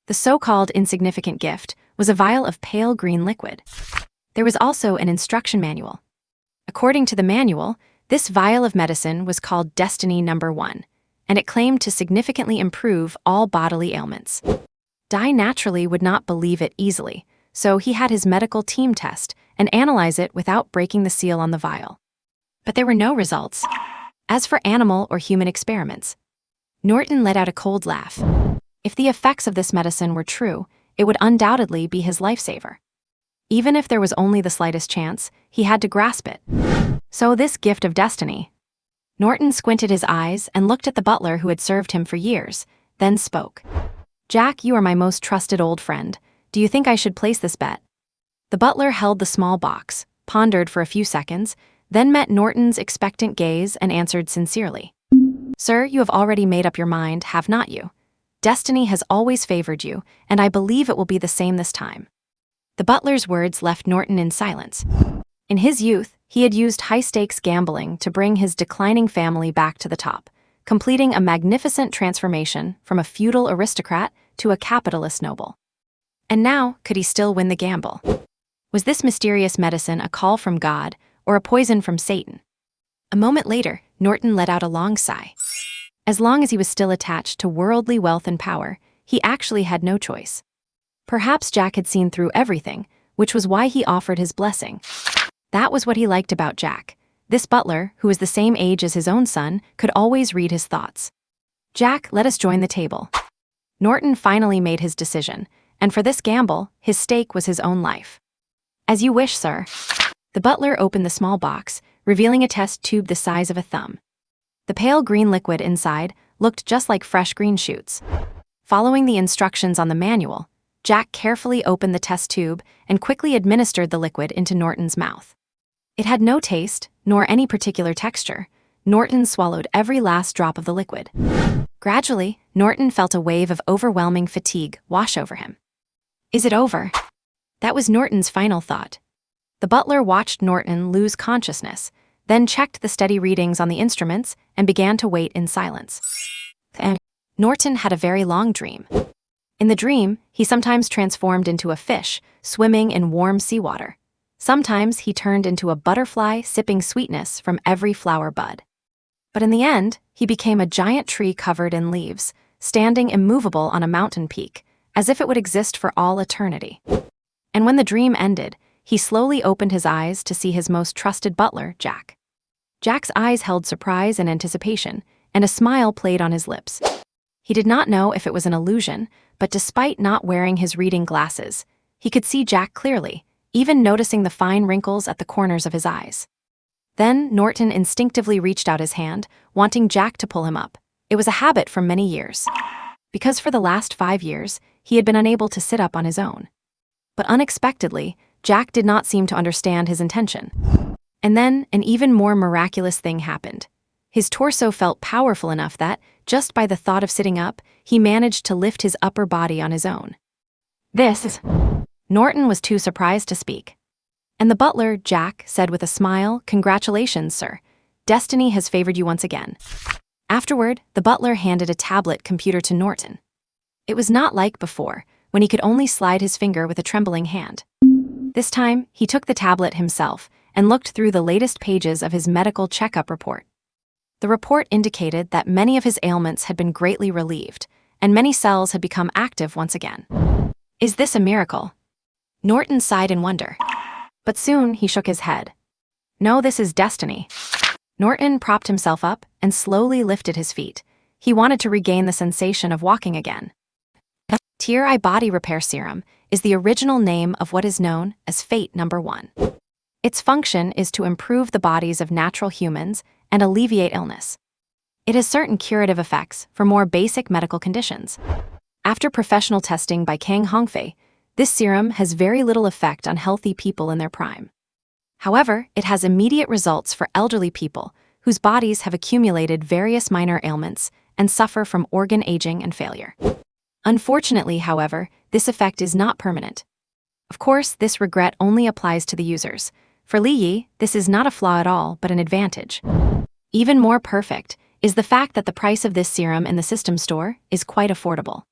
A: The so-called insignificant gift was a vial of pale green liquid. There was also an instruction manual. According to the manual, this vial of medicine was called Destiny Number 1, and it claimed to significantly improve all bodily ailments. Dye naturally would not believe it easily, so he had his medical team test and analyze it without breaking the seal on the vial. But there were no results. As for animal or human experiments, Norton let out a cold laugh. If the effects of this medicine were true, it would undoubtedly be his lifesaver. Even if there was only the slightest chance, he had to grasp it. So this gift of destiny. Norton squinted his eyes and looked at the butler who had served him for years, then spoke. "Jack, you are my most trusted old friend. Do you think I should place this bet?" The butler held the small box, pondered for a few seconds, then met Norton's expectant gaze and answered sincerely. "Sir, you have already made up your mind, have not you? Destiny has always favored you, and I believe it will be the same this time." The butler's words left Norton in silence. In his youth, he had used high-stakes gambling to bring his declining family back to the top, completing a magnificent transformation from a feudal aristocrat to a capitalist noble. And now, could he still win the gamble? Was this mysterious medicine a call from God or a poison from Satan? A moment later, Norton let out a long sigh. As long as he was still attached to worldly wealth and power, he actually had no choice. Perhaps Jack had seen through everything, which was why he offered his blessing. That was what he liked about Jack. This butler, who was the same age as his own son, could always read his thoughts. "Jack, let us join the table." Norton finally made his decision, and for this gamble, his stake was his own life. "As you wish, sir." The butler opened the small box, revealing a test tube the size of a thumb. The pale green liquid inside looked just like fresh green shoots. Following the instructions on the manual, Jack carefully opened the test tube and quickly administered the liquid into Norton's mouth. It had no taste, nor any particular texture. Norton swallowed every last drop of the liquid. Gradually, Norton felt a wave of overwhelming fatigue wash over him. "Is it over?" That was Norton's final thought. The butler watched Norton lose consciousness, then checked the steady readings on the instruments and began to wait in silence. Norton had a very long dream. In the dream, he sometimes transformed into a fish, swimming in warm seawater. Sometimes he turned into a butterfly sipping sweetness from every flower bud. But in the end, he became a giant tree covered in leaves, standing immovable on a mountain peak, as if it would exist for all eternity. And when the dream ended, he slowly opened his eyes to see his most trusted butler, Jack. Jack's eyes held surprise and anticipation, and a smile played on his lips. He did not know if it was an illusion, but despite not wearing his reading glasses, he could see Jack clearly, even noticing the fine wrinkles at the corners of his eyes. Then Norton instinctively reached out his hand, wanting Jack to pull him up. It was a habit from many years, because for the last 5 years, he had been unable to sit up on his own. But unexpectedly, Jack did not seem to understand his intention. And then, an even more miraculous thing happened. His torso felt powerful enough that, just by the thought of sitting up, he managed to lift his upper body on his own. Norton was too surprised to speak. And the butler, Jack, said with a smile, "Congratulations, sir. Destiny has favored you once again." Afterward, the butler handed a tablet computer to Norton. It was not like before, when he could only slide his finger with a trembling hand. This time, he took the tablet himself and looked through the latest pages of his medical checkup report. The report indicated that many of his ailments had been greatly relieved, and many cells had become active once again. "Is this a miracle?" Norton sighed in wonder. But soon he shook his head. "No, this is destiny." Norton propped himself up and slowly lifted his feet. He wanted to regain the sensation of walking again. Tier I Body Repair Serum is the original name of what is known as Fate Number 1. Its function is to improve the bodies of natural humans and alleviate illness. It has certain curative effects for more basic medical conditions. After professional testing by Kang Hongfei, this serum has very little effect on healthy people in their prime. However, it has immediate results for elderly people whose bodies have accumulated various minor ailments and suffer from organ aging and failure. Unfortunately, however, this effect is not permanent. Of course, this regret only applies to the users. For Li Yi, this is not a flaw at all, but an advantage. Even more perfect is the fact that the price of this serum in the system store is quite affordable.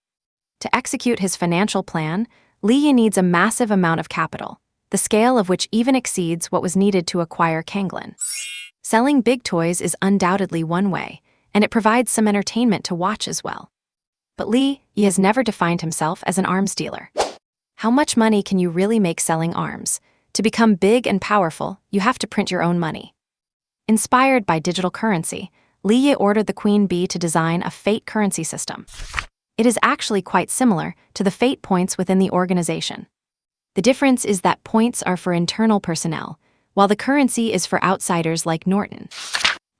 A: To execute his financial plan, Li Yi needs a massive amount of capital, the scale of which even exceeds what was needed to acquire Kanglin. Selling big toys is undoubtedly one way, and it provides some entertainment to watch as well. But Li Yi has never defined himself as an arms dealer. How much money can you really make selling arms? To become big and powerful, you have to print your own money. Inspired by digital currency, Li Yi ordered the Queen Bee to design a fate currency system. It is actually quite similar to the fate points within the organization. The difference is that points are for internal personnel, while the currency is for outsiders like Norton.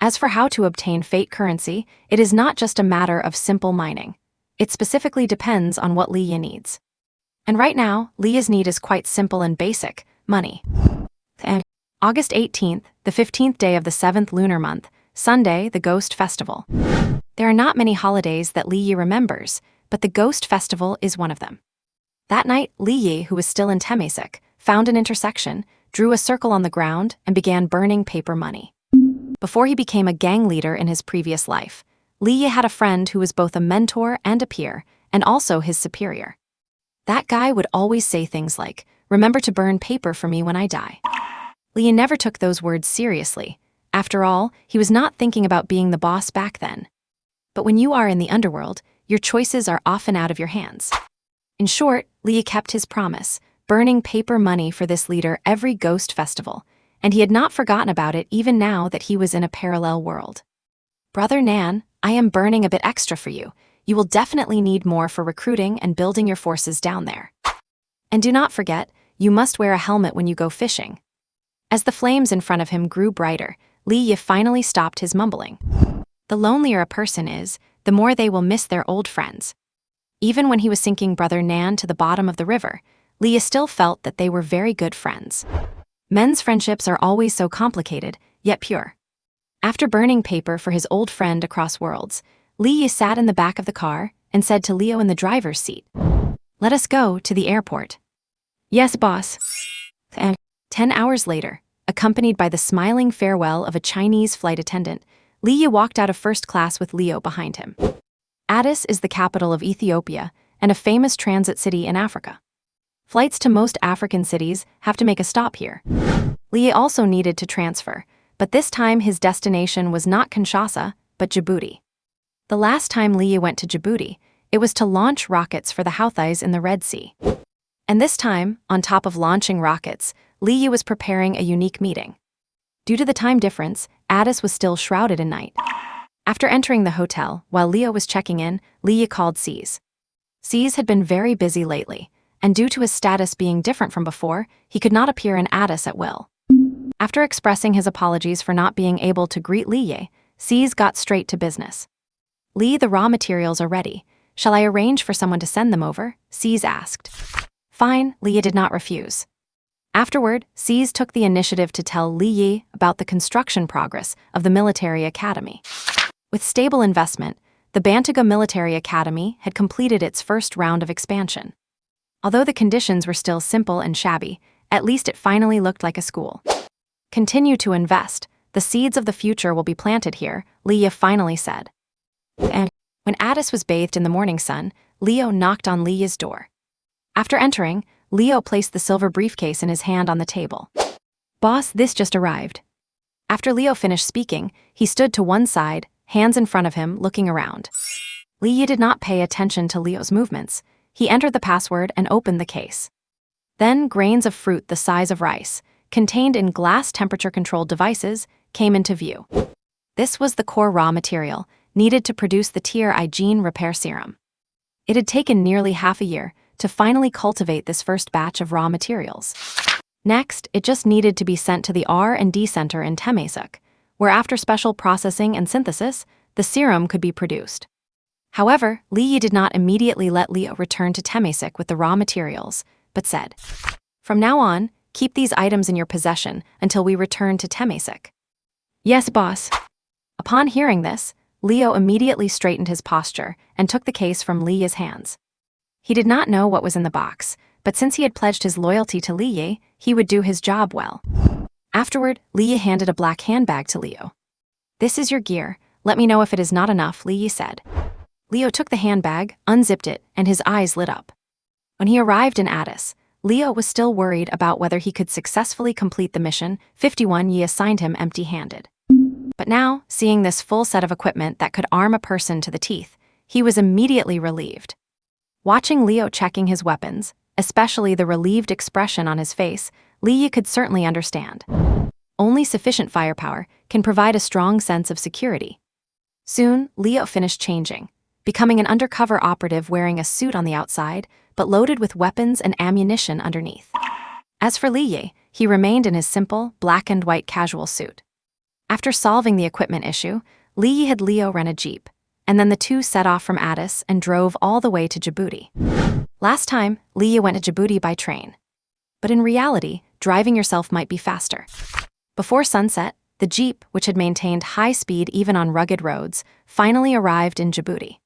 A: As for how to obtain fate currency, it is not just a matter of simple mining. It specifically depends on what Li Yi needs. And right now, Li Yi's need is quite simple and basic: money. August 18th, the 15th day of the 7th lunar month, Sunday, the Ghost Festival. There are not many holidays that Li Yi remembers, but the Ghost Festival is one of them. That night, Li Yi, who was still in Temesek, found an intersection, drew a circle on the ground, and began burning paper money. Before he became a gang leader in his previous life, Li Yi had a friend who was both a mentor and a peer, and also his superior. That guy would always say things like, "Remember to burn paper for me when I die." Li Yi never took those words seriously. After all, he was not thinking about being the boss back then. But when you are in the underworld, your choices are often out of your hands. In short, Li Yi kept his promise, burning paper money for this leader every Ghost Festival, and he had not forgotten about it even now that he was in a parallel world. "Brother Nan, I am burning a bit extra for you. You will definitely need more for recruiting and building your forces down there. And do not forget, you must wear a helmet when you go fishing." As the flames in front of him grew brighter, Li Yi finally stopped his mumbling. The lonelier a person is, the more they will miss their old friends. Even when he was sinking Brother Nan to the bottom of the river, Li Yi still felt that they were very good friends. Men's friendships are always so complicated, yet pure. After burning paper for his old friend across worlds, Li Yi sat in the back of the car and said to Leo in the driver's seat, "Let us go to the airport." "Yes, boss." 10 hours later, accompanied by the smiling farewell of a Chinese flight attendant, Li Yi walked out of first class with Leo behind him. Addis is the capital of Ethiopia and a famous transit city in Africa. Flights to most African cities have to make a stop here. Li Yi also needed to transfer, but this time his destination was not Kinshasa, but Djibouti. The last time Li Yi went to Djibouti, it was to launch rockets for the Houthis in the Red Sea. And this time, on top of launching rockets, Li Yi was preparing a unique meeting. Due to the time difference, Addis was still shrouded in night. After entering the hotel, while Leo was checking in, Li Yi called C's. C's had been very busy lately, and due to his status being different from before, he could not appear in Addis at will. After expressing his apologies for not being able to greet Li Yi, C's got straight to business. "Li, the raw materials are ready. Shall I arrange for someone to send them over?" C's asked. Fine, Li Yi did not refuse. Afterward, C's took the initiative to tell Li Yi about the construction progress of the military academy. With stable investment, the Bantaga Military Academy had completed its first round of expansion. Although the conditions were still simple and shabby, at least it finally looked like a school. "Continue to invest. The seeds of the future will be planted here," Li Yi finally said. And when Addis was bathed in the morning sun, Leo knocked on Li Yi's door. After entering, Leo placed the silver briefcase in his hand on the table. "Boss, this just arrived." After Leo finished speaking, he stood to one side, hands in front of him, looking around. Li Yi did not pay attention to Leo's movements. He entered the password and opened the case. Then grains of fruit the size of rice, contained in glass temperature-controlled devices, came into view. This was the core raw material needed to produce the Tier I gene repair serum. It had taken nearly half a year to finally cultivate this first batch of raw materials. Next, it just needed to be sent to the R&D center in Temesek, where after special processing and synthesis, the serum could be produced. However, Li Yi did not immediately let Leo return to Temesek with the raw materials, but said, "From now on, keep these items in your possession until we return to Temesek." "Yes, boss." Upon hearing this, Leo immediately straightened his posture and took the case from Li Yi's hands. He did not know what was in the box, but since he had pledged his loyalty to Leo, he would do his job well. Afterward, Leo handed a black handbag to Leo. "This is your gear. Let me know if it is not enough," Leo said. Leo took the handbag, unzipped it, and his eyes lit up. When he arrived in Addis, Leo was still worried about whether he could successfully complete the mission 51 Ye assigned him empty-handed. But now, seeing this full set of equipment that could arm a person to the teeth, he was immediately relieved. Watching Leo checking his weapons, especially the relieved expression on his face, Leo could certainly understand. Only sufficient firepower can provide a strong sense of security. Soon, Leo finished changing, becoming an undercover operative wearing a suit on the outside, but loaded with weapons and ammunition underneath. As for Leo, he remained in his simple, black and white casual suit. After solving the equipment issue, Leo had Leo rent a Jeep, and then the two set off from Addis and drove all the way to Djibouti. Last time, Leo went to Djibouti by train. But in reality, driving yourself might be faster. Before sunset, the Jeep, which had maintained high speed even on rugged roads, finally arrived in Djibouti.